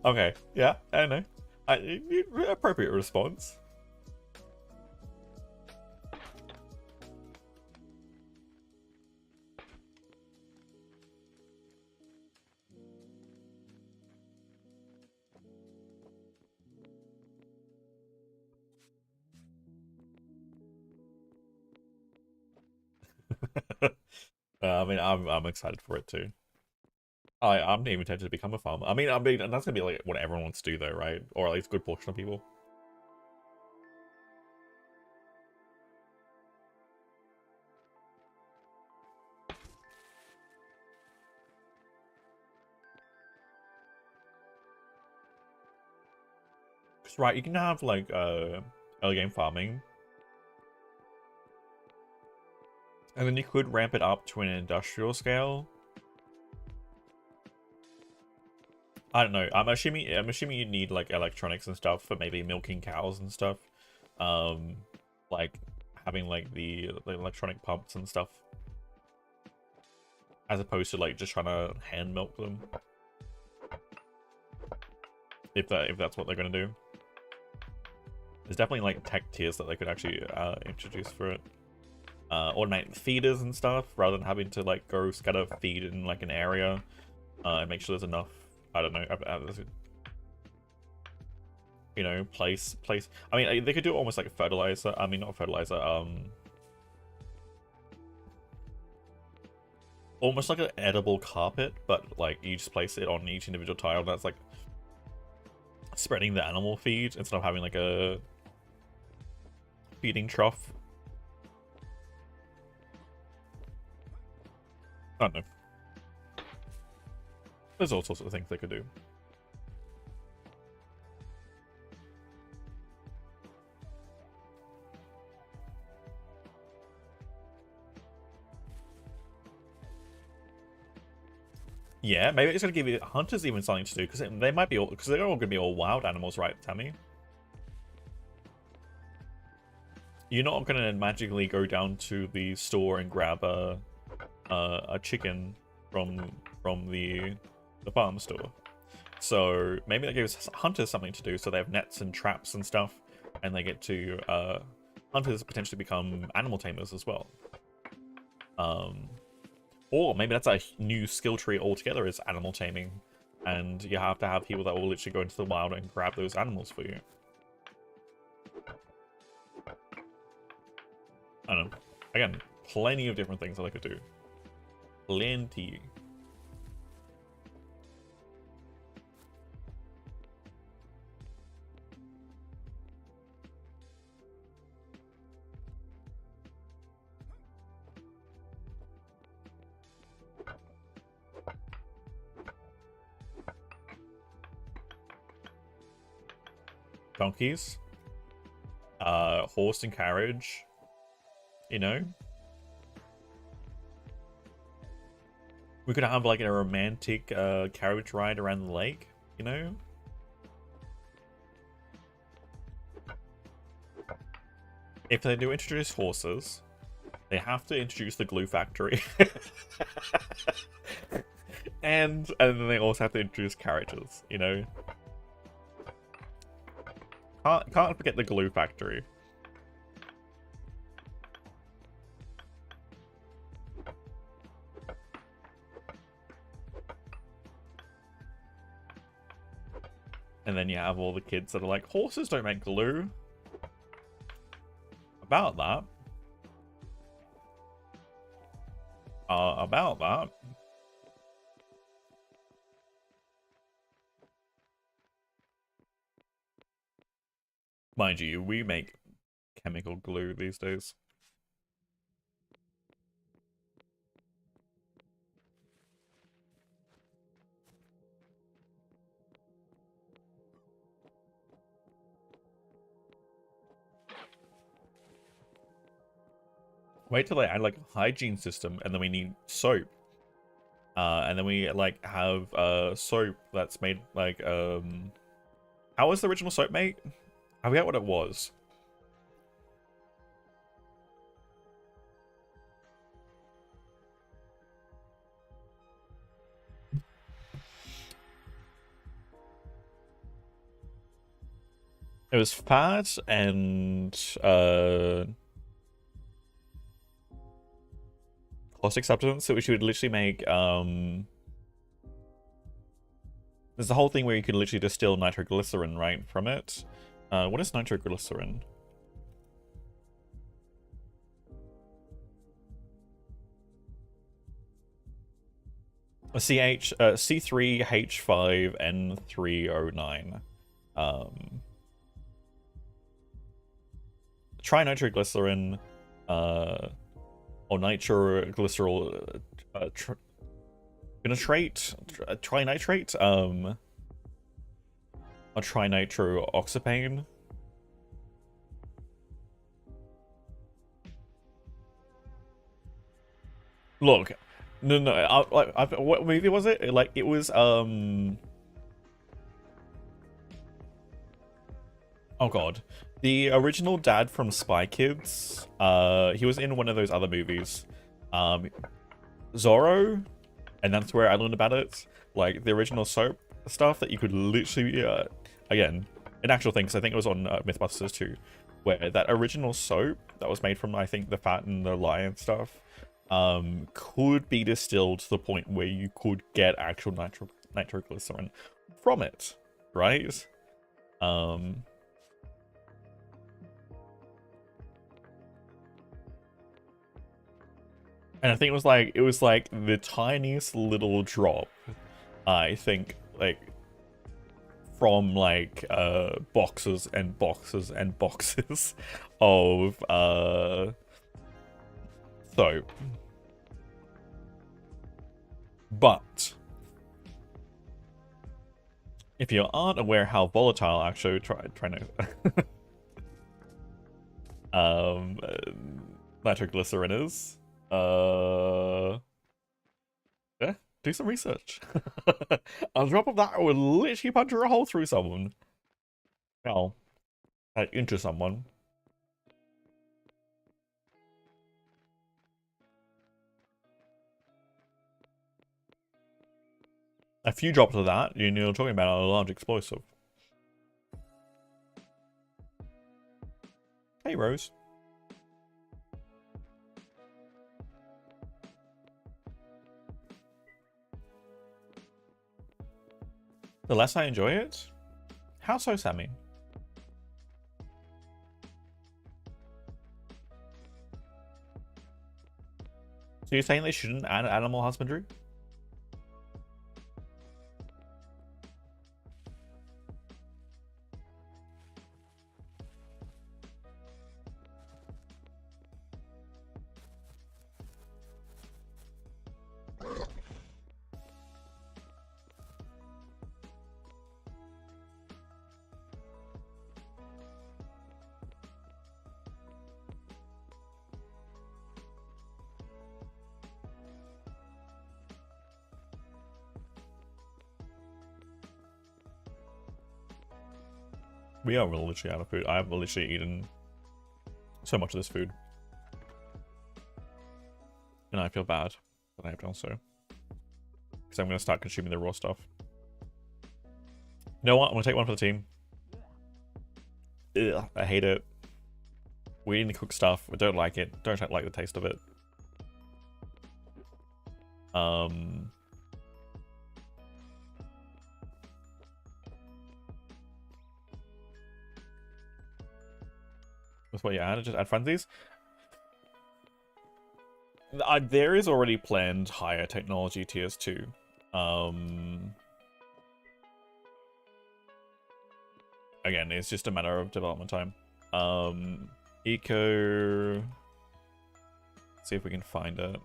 Okay, yeah, I know. Appropriate response. I mean, I'm excited for it too. I'm not even tempted to become a farmer. I mean, that's gonna be like what everyone wants to do, though, right? Or at least a good portion of people. Cause right, you can have like early game farming, and then you could ramp it up to an industrial scale. I don't know. I'm assuming you need like electronics and stuff for maybe milking cows and stuff. Like having like the electronic pumps and stuff, as opposed to like just trying to hand milk them. If that's what they're gonna do. There's definitely like tech tiers that they could actually introduce for it. Automate feeders and stuff rather than having to like go scatter feed in like an area and make sure there's enough. I don't know. You know, place. I mean, they could do it almost like fertilizer. I mean, not fertilizer. Almost like an edible carpet, but like you just place it on each individual tile. That's like spreading the animal feed instead of having like a feeding trough. I don't know. There's all sorts of things they could do. Yeah, maybe it's gonna give you hunters even something to do, because they might be all, because they're all gonna be all wild animals, right, Tammy? You're not gonna magically go down to the store and grab a chicken from from the farm store. So maybe that gives hunters something to do, so they have nets and traps and stuff, and they get to hunters potentially become animal tamers as well. Or maybe that's a new skill tree altogether, is animal taming, and you have to have people that will literally go into the wild and grab those animals for you. I don't know. Again, plenty of different things that I could do. Plenty. Donkeys. Horse and carriage. You know? We could have like a romantic carriage ride around the lake, you know? If they do introduce horses, they have to introduce the glue factory. and then they also have to introduce carriages, you know? Can't forget the glue factory. And then you have all the kids that are like, horses don't make glue. About that. About that. Mind you, we make chemical glue these days. Wait till they add like a hygiene system, and then we need soap. And then we like have soap that's made like how was the original soap made? I forget what it was. It was fat and caustic substance, which you would literally make there's the whole thing where you could literally distill nitroglycerin, right, from it. What is nitroglycerin? C3H5N309. Trinitroglycerin, or nitroglycerol, trinitrate, trinitrate, or trinitro-oxapane. Look, no, what movie was it? Like, it was, oh god. The original dad from Spy Kids, he was in one of those other movies. Zorro, and that's where I learned about it. Like, the original soap stuff that you could literally, again, an actual thing, because I think it was on Mythbusters too, where that original soap that was made from, I think, the fat and the lion stuff, could be distilled to the point where you could get actual nitroglycerin from it, right? And I think it was like the tiniest little drop, I think, like, from like boxes and boxes and boxes of soap. But if you aren't aware how volatile actually try to nitroglycerin is, yeah, do some research. A drop of that would literally punch a hole through someone. Well, into someone. A few drops of that, you're talking about a large explosive. Hey, Rose. The less I enjoy it? How so, Sammy? So you're saying they shouldn't add animal husbandry? We are literally out of food. I've literally eaten so much of this food. And I feel bad that I have done so. Because I'm going to start consuming the raw stuff. You know what? I'm going to take one for the team. Ugh, I hate it. We need to cook stuff. I don't like it. Don't like the taste of it. With what you add, just add frenzies. There is already planned higher technology tiers too. Again, it's just a matter of development time. Eco. Let's see if we can find it.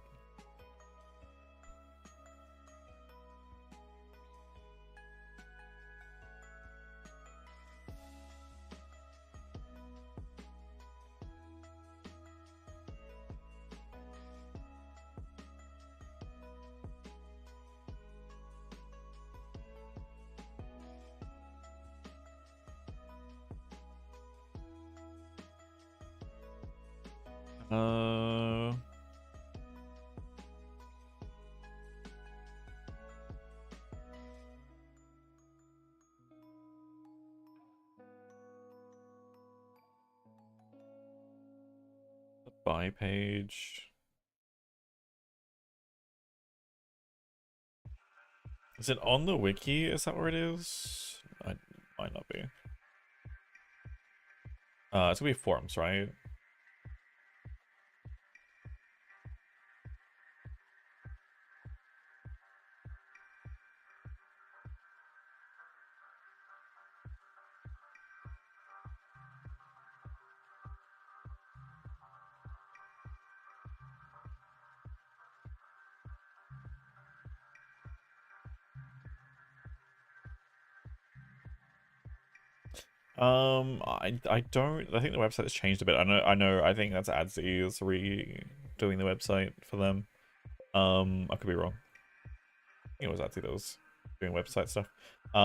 The buy page. Is it on the wiki? Is that where it is? It might not be. It's gonna be forums, right? I don't. I think the website has changed a bit. I think that's Adzi is redoing the website for them. I could be wrong. I think it was Adzi that was doing website stuff. I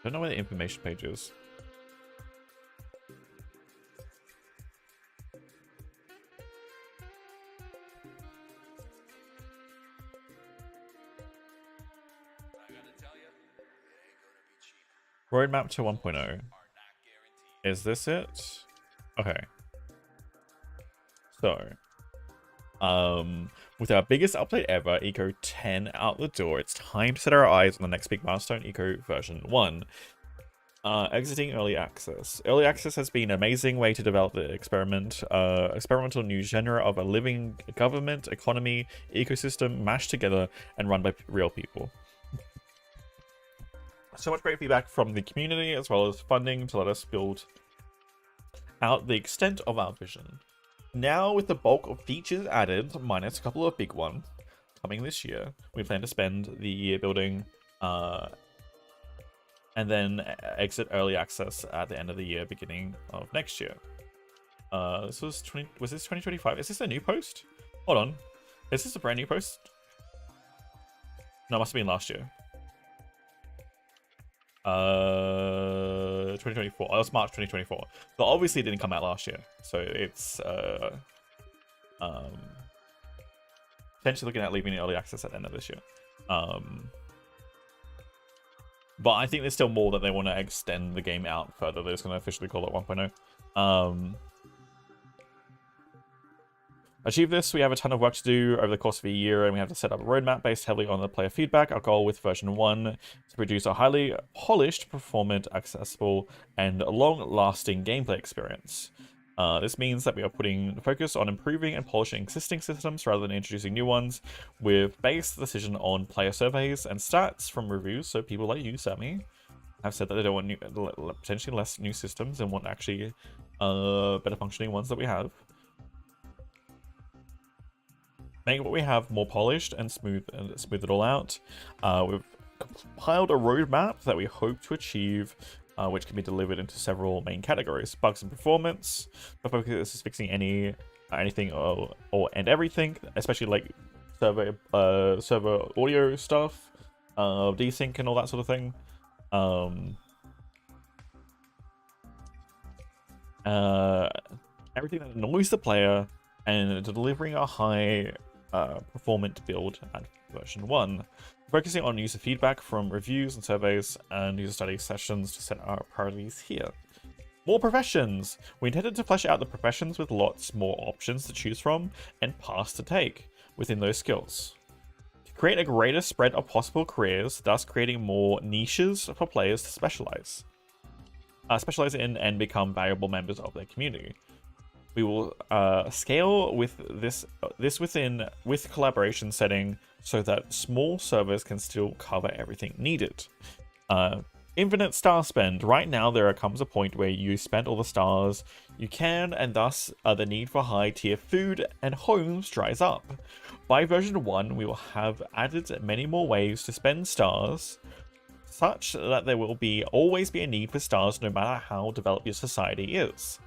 don't know where the information page is. Roadmap to 1.0. Is this it? Okay. So, with our biggest update ever, Eco 10 out the door, it's time to set our eyes on the next big milestone, Eco version 1. Exiting early access. Early access has been an amazing way to develop the experimental new genre of a living government, economy, ecosystem mashed together and run by real people. So much great feedback from the community as well as funding to let us build out the extent of our vision. Now with the bulk of features added, minus a couple of big ones coming this year, we plan to spend the year building and then exit early access at the end of the year, beginning of next year. Was this 2025? Is this a new post? Hold on. Is this a brand new post? No, it must have been last year. 2024. Oh, it was March 2024. So obviously it didn't come out last year. So it's potentially looking at leaving it early access at the end of this year. But I think there's still more that they want to extend the game out further. They're just going to officially call it 1.0. Achieve this, we have a ton of work to do over the course of a year, and we have to set up a roadmap based heavily on the player feedback. Our goal with version 1 is to produce a highly polished, performant, accessible, and long-lasting gameplay experience. This means that we are putting focus on improving and polishing existing systems rather than introducing new ones, with based decision on player surveys and stats from reviews. So people like you, Sammy, have said that they don't want potentially less new systems and want actually better functioning ones that we have. Make what we have more polished and smooth it all out. We've compiled a roadmap that we hope to achieve, which can be delivered into several main categories: bugs and performance. The focus is fixing anything and everything, especially like server audio stuff, desync and all that sort of thing. Everything that annoys the player, and delivering a high performant build at version 1. Focusing on user feedback from reviews and surveys and user study sessions to set our priorities here. More professions! We intended to flesh out the professions with lots more options to choose from and paths to take within those skills. To create a greater spread of possible careers, thus creating more niches for players to specialize in and become valuable members of their community. We will scale with this with collaboration setting so that small servers can still cover everything needed. Infinite star spend. Right now there comes a point where you spend all the stars you can, and thus the need for high tier food and homes dries up. By version 1 we will have added many more ways to spend stars, such that there will always be a need for stars no matter how developed your society is.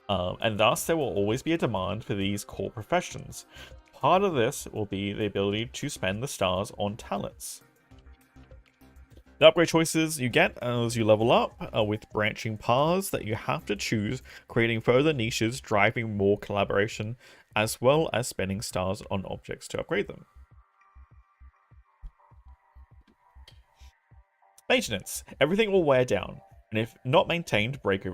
And thus there will always be a demand for these core professions. Part of this will be the ability to spend the stars on talents. The upgrade choices you get as you level up are with branching paths that you have to choose, creating further niches, driving more collaboration, as well as spending stars on objects to upgrade them. Maintenance. Everything will wear down, and if not maintained, break over.